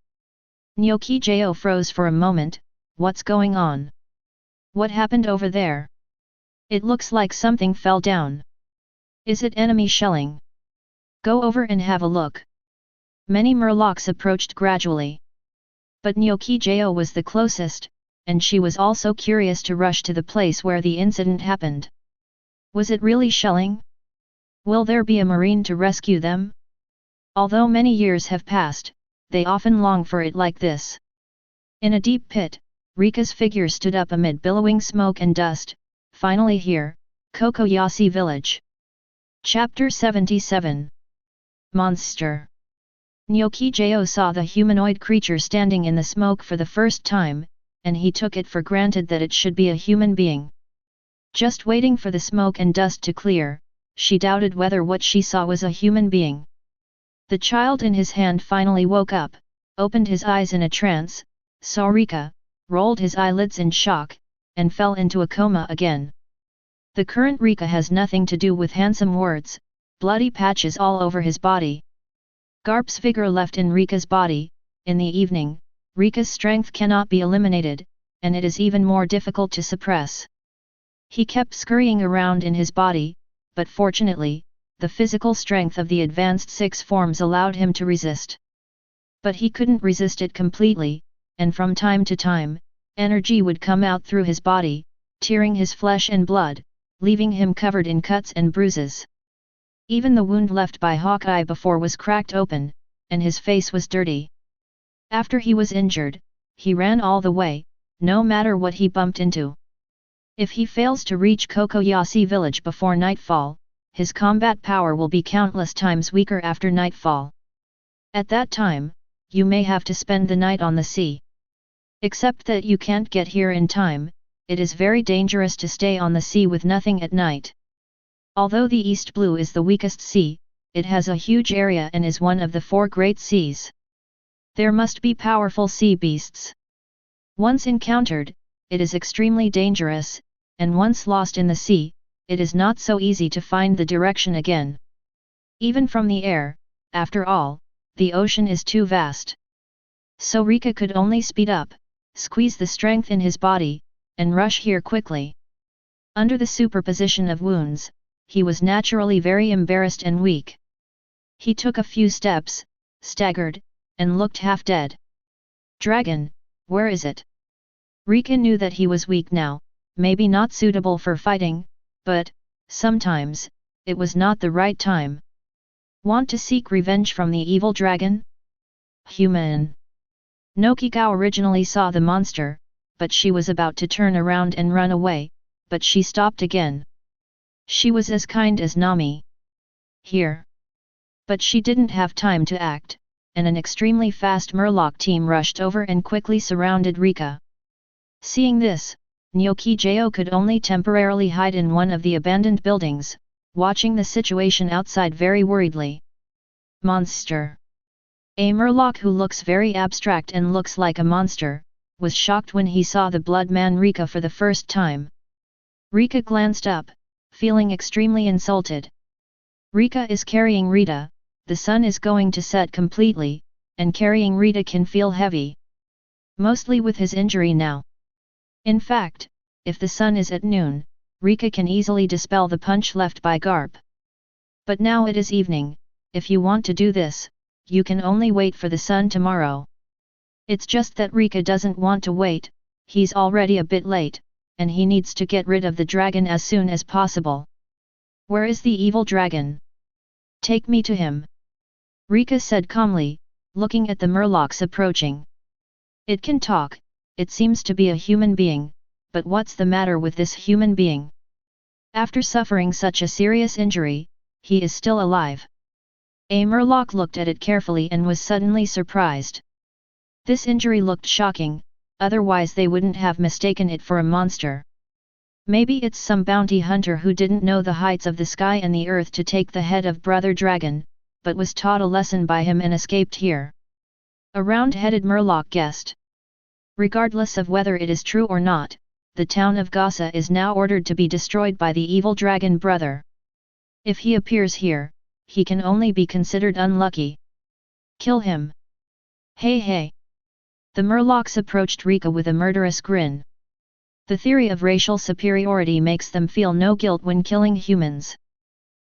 A: Nyokijo froze for a moment, what's going on? What happened over there? It looks like something fell down. Is it enemy shelling? Go over and have a look. Many murlocs approached gradually. But Nyoki-jo was the closest, and she was also curious to rush to the place where the incident happened. Was it really shelling? Will there be a marine to rescue them? Although many years have passed, they often long for it like this. In a deep pit, Rika's figure stood up amid billowing smoke and dust. Finally here, Kokoyashi Village. Chapter 77. Monster. Nyoki-jo saw the humanoid creature standing in the smoke for the first time, and he took it for granted that it should be a human being. Just waiting for the smoke and dust to clear, she doubted whether what she saw was a human being. The child in his hand finally woke up, opened his eyes in a trance, saw Rika, rolled his eyelids in shock, and fell into a coma again. The current Rika has nothing to do with handsome words, bloody patches all over his body. Garp's vigor left in Rika's body. In the evening, Rika's strength cannot be eliminated, and it is even more difficult to suppress. He kept scurrying around in his body, but fortunately, the physical strength of the advanced 6 forms allowed him to resist. But he couldn't resist it completely, and from time to time, energy would come out through his body, tearing his flesh and blood, leaving him covered in cuts and bruises. Even the wound left by Hawkeye before was cracked open, and his face was dirty. After he was injured, he ran all the way, no matter what he bumped into. If he fails to reach Kokoyashi Village before nightfall, his combat power will be countless times weaker after nightfall. At that time, you may have to spend the night on the sea. Except that you can't get here in time, it is very dangerous to stay on the sea with nothing at night. Although the East Blue is the weakest sea, it has a huge area and is one of the 4 great seas. There must be powerful sea beasts. Once encountered, it is extremely dangerous, and once lost in the sea, it is not so easy to find the direction again. Even from the air, after all, the ocean is too vast. So Rika could only speed up, squeeze the strength in his body, and rush here quickly. Under the superposition of wounds, he was naturally very embarrassed and weak. He took a few steps, staggered, and looked half dead. Dragon, where is it? Rika knew that he was weak now, maybe not suitable for fighting, but, sometimes, it was not the right time. Want to seek revenge from the evil dragon? Human. Nokiko originally saw the monster, but she was about to turn around and run away, but she stopped again. She was as kind as Nami. Here. But she didn't have time to act, and an extremely fast murloc team rushed over and quickly surrounded Rika. Seeing this, Nyoki-jo could only temporarily hide in one of the abandoned buildings, watching the situation outside very worriedly. Monster. A murloc who looks very abstract and looks like a monster, was shocked when he saw the blood man Rika for the first time. Rika glanced up, feeling extremely insulted. Rika is carrying Rita, the sun is going to set completely, and carrying Rita can feel heavy. Mostly with his injury now. In fact, if the sun is at noon, Rika can easily dispel the punch left by Garp. But now it is evening. If you want to do this, you can only wait for the sun tomorrow. It's just that Rika doesn't want to wait, he's already a bit late, and he needs to get rid of the dragon as soon as possible. Where is the evil dragon? Take me to him. Rika said calmly, looking at the murlocs approaching. It can talk, it seems to be a human being, but what's the matter with this human being? After suffering such a serious injury, he is still alive. A murloc looked at it carefully and was suddenly surprised. This injury looked shocking, otherwise they wouldn't have mistaken it for a monster. Maybe it's some bounty hunter who didn't know the heights of the sky and the earth to take the head of Brother Dragon, but was taught a lesson by him and escaped here. A round-headed murloc guessed. Regardless of whether it is true or not, the town of Gasa is now ordered to be destroyed by the evil dragon brother. If he appears here, he can only be considered unlucky. Kill him. Hey hey! The Murlocs approached Reka with a murderous grin. The theory of racial superiority makes them feel no guilt when killing humans.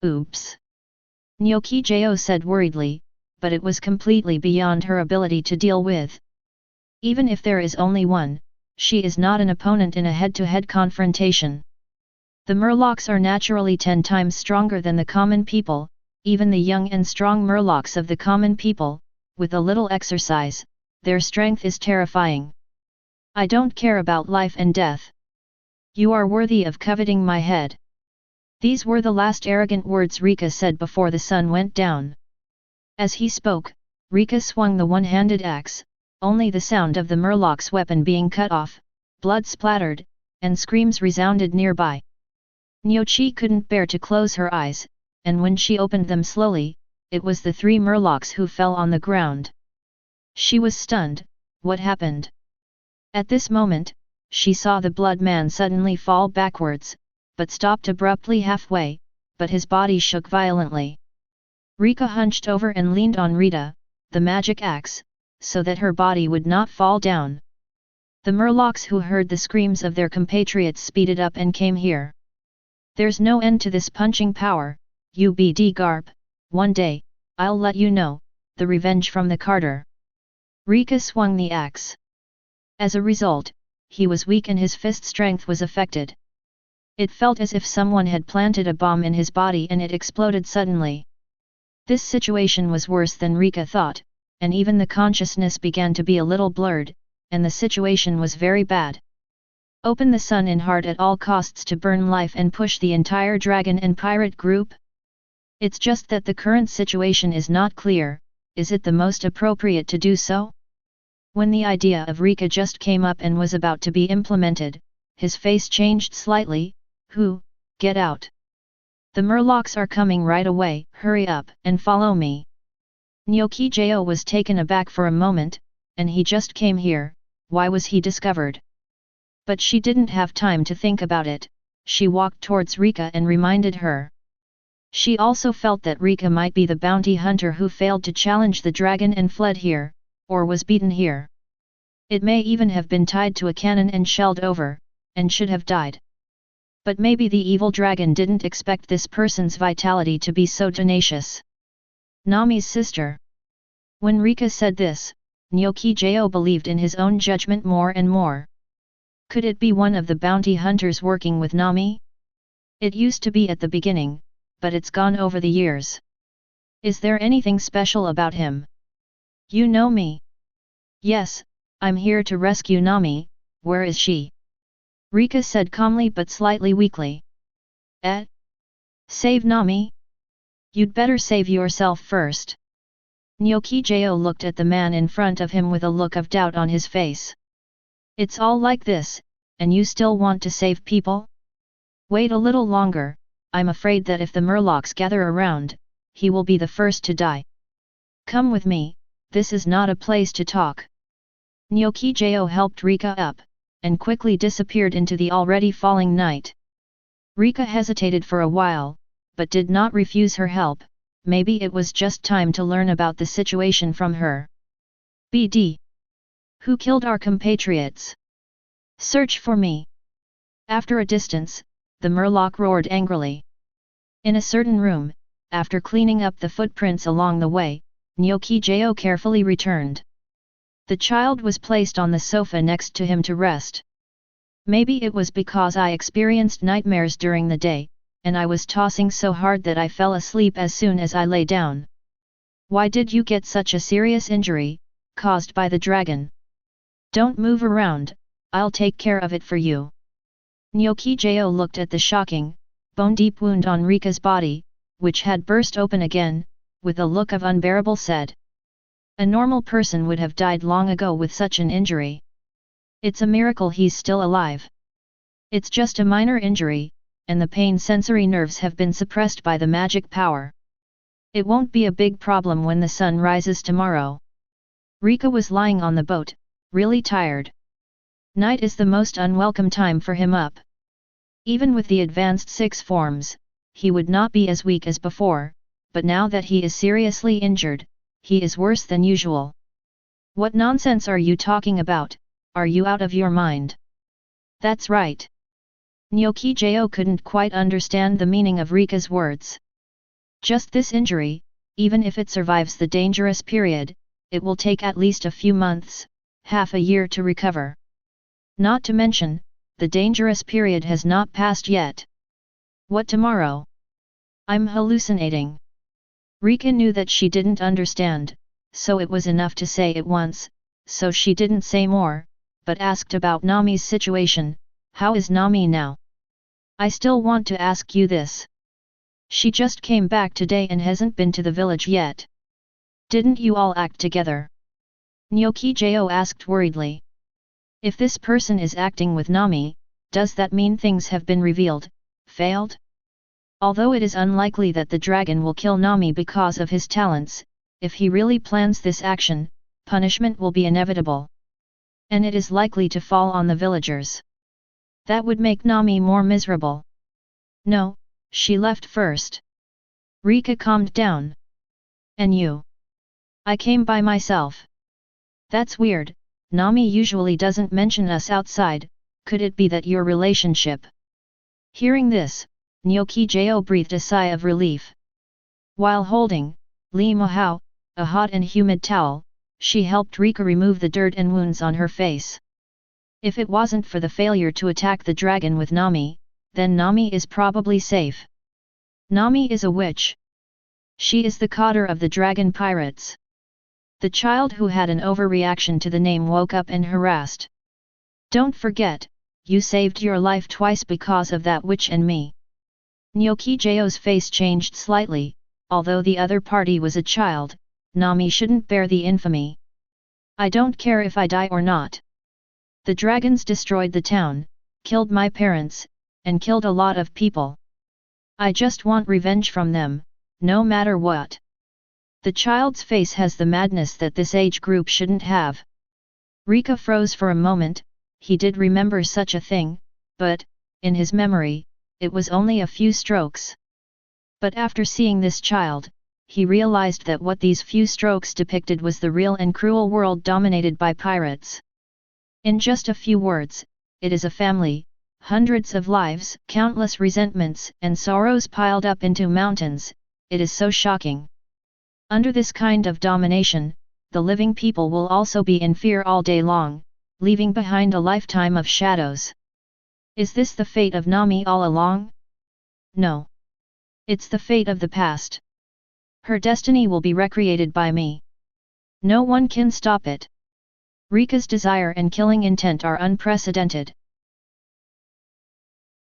A: Oops. Nyoki-Jo said worriedly, but it was completely beyond her ability to deal with. Even if there is only one, she is not an opponent in a head-to-head confrontation. The Murlocs are naturally 10 times stronger than the common people, even the young and strong Murlocs of the common people, with a little exercise, their strength is terrifying. I don't care about life and death. You are worthy of coveting my head. These were the last arrogant words Reka said before the sun went down. As he spoke, Reka swung the one-handed axe, only the sound of the Murloc's weapon being cut off, blood splattered, and screams resounded nearby. Nyochi couldn't bear to close her eyes, and when she opened them slowly, it was the 3 Murlocs who fell on the ground. She was stunned. What happened? At this moment, she saw the blood man suddenly fall backwards, but stopped abruptly halfway, but his body shook violently. Reka hunched over and leaned on Rita, the magic axe, so that her body would not fall down. The Murlocs who heard the screams of their compatriots speeded up and came here. There's no end to this punching power, UBD Garp, one day, I'll let you know, the revenge from the Carter. Reka swung the axe. As a result, he was weak and his fist strength was affected. It felt as if someone had planted a bomb in his body and it exploded suddenly. This situation was worse than Reka thought, and even the consciousness began to be a little blurred, and the situation was very bad. Open the sun in heart at all costs to burn life and push the entire dragon and pirate group? It's just that the current situation is not clear. Is it the most appropriate to do so? When the idea of Reka just came up and was about to be implemented, his face changed slightly. Who? Get out. The Murlocs are coming right away, hurry up and follow me. Nyoki-Jo was taken aback for a moment, and he just came here, why was he discovered? But she didn't have time to think about it, she walked towards Reka and reminded her. She also felt that Reka might be the bounty hunter who failed to challenge the dragon and fled here, or was beaten here. It may even have been tied to a cannon and shelled over, and should have died. But maybe the evil dragon didn't expect this person's vitality to be so tenacious. Nami's sister. When Reka said this, Nyoki-Jo believed in his own judgment more and more. Could it be one of the bounty hunters working with Nami? It used to be at the beginning, but it's gone over the years. Is there anything special about him? You know me. Yes, I'm here to rescue Nami, where is she? Reka said calmly but slightly weakly. Save Nami? You'd better save yourself first. Nyoki-Jo looked at the man in front of him with a look of doubt on his face. It's all like this, and you still want to save people? Wait a little longer, I'm afraid that if the Murlocs gather around, he will be the first to die. Come with me, this is not a place to talk. Nyoki-Jo helped Reka up, and quickly disappeared into the already falling night. Reka hesitated for a while, but did not refuse her help. Maybe it was just time to learn about the situation from her. BD. Who killed our compatriots? Search for me. After a distance, the Murloc roared angrily. In a certain room, after cleaning up the footprints along the way, Nyoki-Jo carefully returned. The child was placed on the sofa next to him to rest. Maybe it was because I experienced nightmares during the day, and I was tossing so hard that I fell asleep as soon as I lay down. Why did you get such a serious injury, caused by the dragon? Don't move around, I'll take care of it for you. Nyoki-Jo looked at the shocking, bone-deep wound on Reka's body, which had burst open again, with a look of unbearable said. A normal person would have died long ago with such an injury. It's a miracle he's still alive. It's just a minor injury, and the pain sensory nerves have been suppressed by the magic power. It won't be a big problem when the sun rises tomorrow. Reka was lying on the boat, really tired. Night is the most unwelcome time for him up. Even with the advanced 6 forms, he would not be as weak as before, but now that he is seriously injured, he is worse than usual. What nonsense are you talking about? Are you out of your mind? That's right. Nyokijo couldn't quite understand the meaning of Rika's words. Just this injury, even if it survives the dangerous period, it will take at least a few months, half a year to recover. Not to mention, the dangerous period has not passed yet. What tomorrow? I'm hallucinating. Rika knew that she didn't understand, so it was enough to say it once, so she didn't say more, but asked about Nami's situation. How is Nami now? I still want to ask you this. She just came back today and hasn't been to the village yet. Didn't you all act together? Nyokijo asked worriedly. If this person is acting with Nami, does that mean things have been revealed, failed? Although it is unlikely that the dragon will kill Nami because of his talents, if he really plans this action, punishment will be inevitable. And it is likely to fall on the villagers. That would make Nami more miserable. No, she left first. Rika calmed down. And you? I came by myself. That's weird, Nami usually doesn't mention us outside, could it be that your relationship? Hearing this, Nyokijo breathed a sigh of relief. While holding Li Mahao, a hot and humid towel, she helped Rika remove the dirt and wounds on her face. If it wasn't for the failure to attack the dragon with Nami, then Nami is probably safe. Nami is a witch. She is the coder of the dragon pirates. The child who had an overreaction to the name woke up and harassed. Don't forget, you saved your life twice because of that witch and me. Nyokijo's face changed slightly, although the other party was a child, Nami shouldn't bear the infamy. I don't care if I die or not. The dragons destroyed the town, killed my parents, and killed a lot of people. I just want revenge from them, no matter what. The child's face has the madness that this age group shouldn't have. Rika froze for a moment. He did remember such a thing, but, in his memory, it was only a few strokes. But after seeing this child, he realized that what these few strokes depicted was the real and cruel world dominated by pirates. In just a few words, it is a family, hundreds of lives, countless resentments and sorrows piled up into mountains. It is so shocking. Under this kind of domination, the living people will also be in fear all day long, leaving behind a lifetime of shadows. Is this the fate of Nami all along? No. It's the fate of the past. Her destiny will be recreated by me. No one can stop it. Rika's desire and killing intent are unprecedented.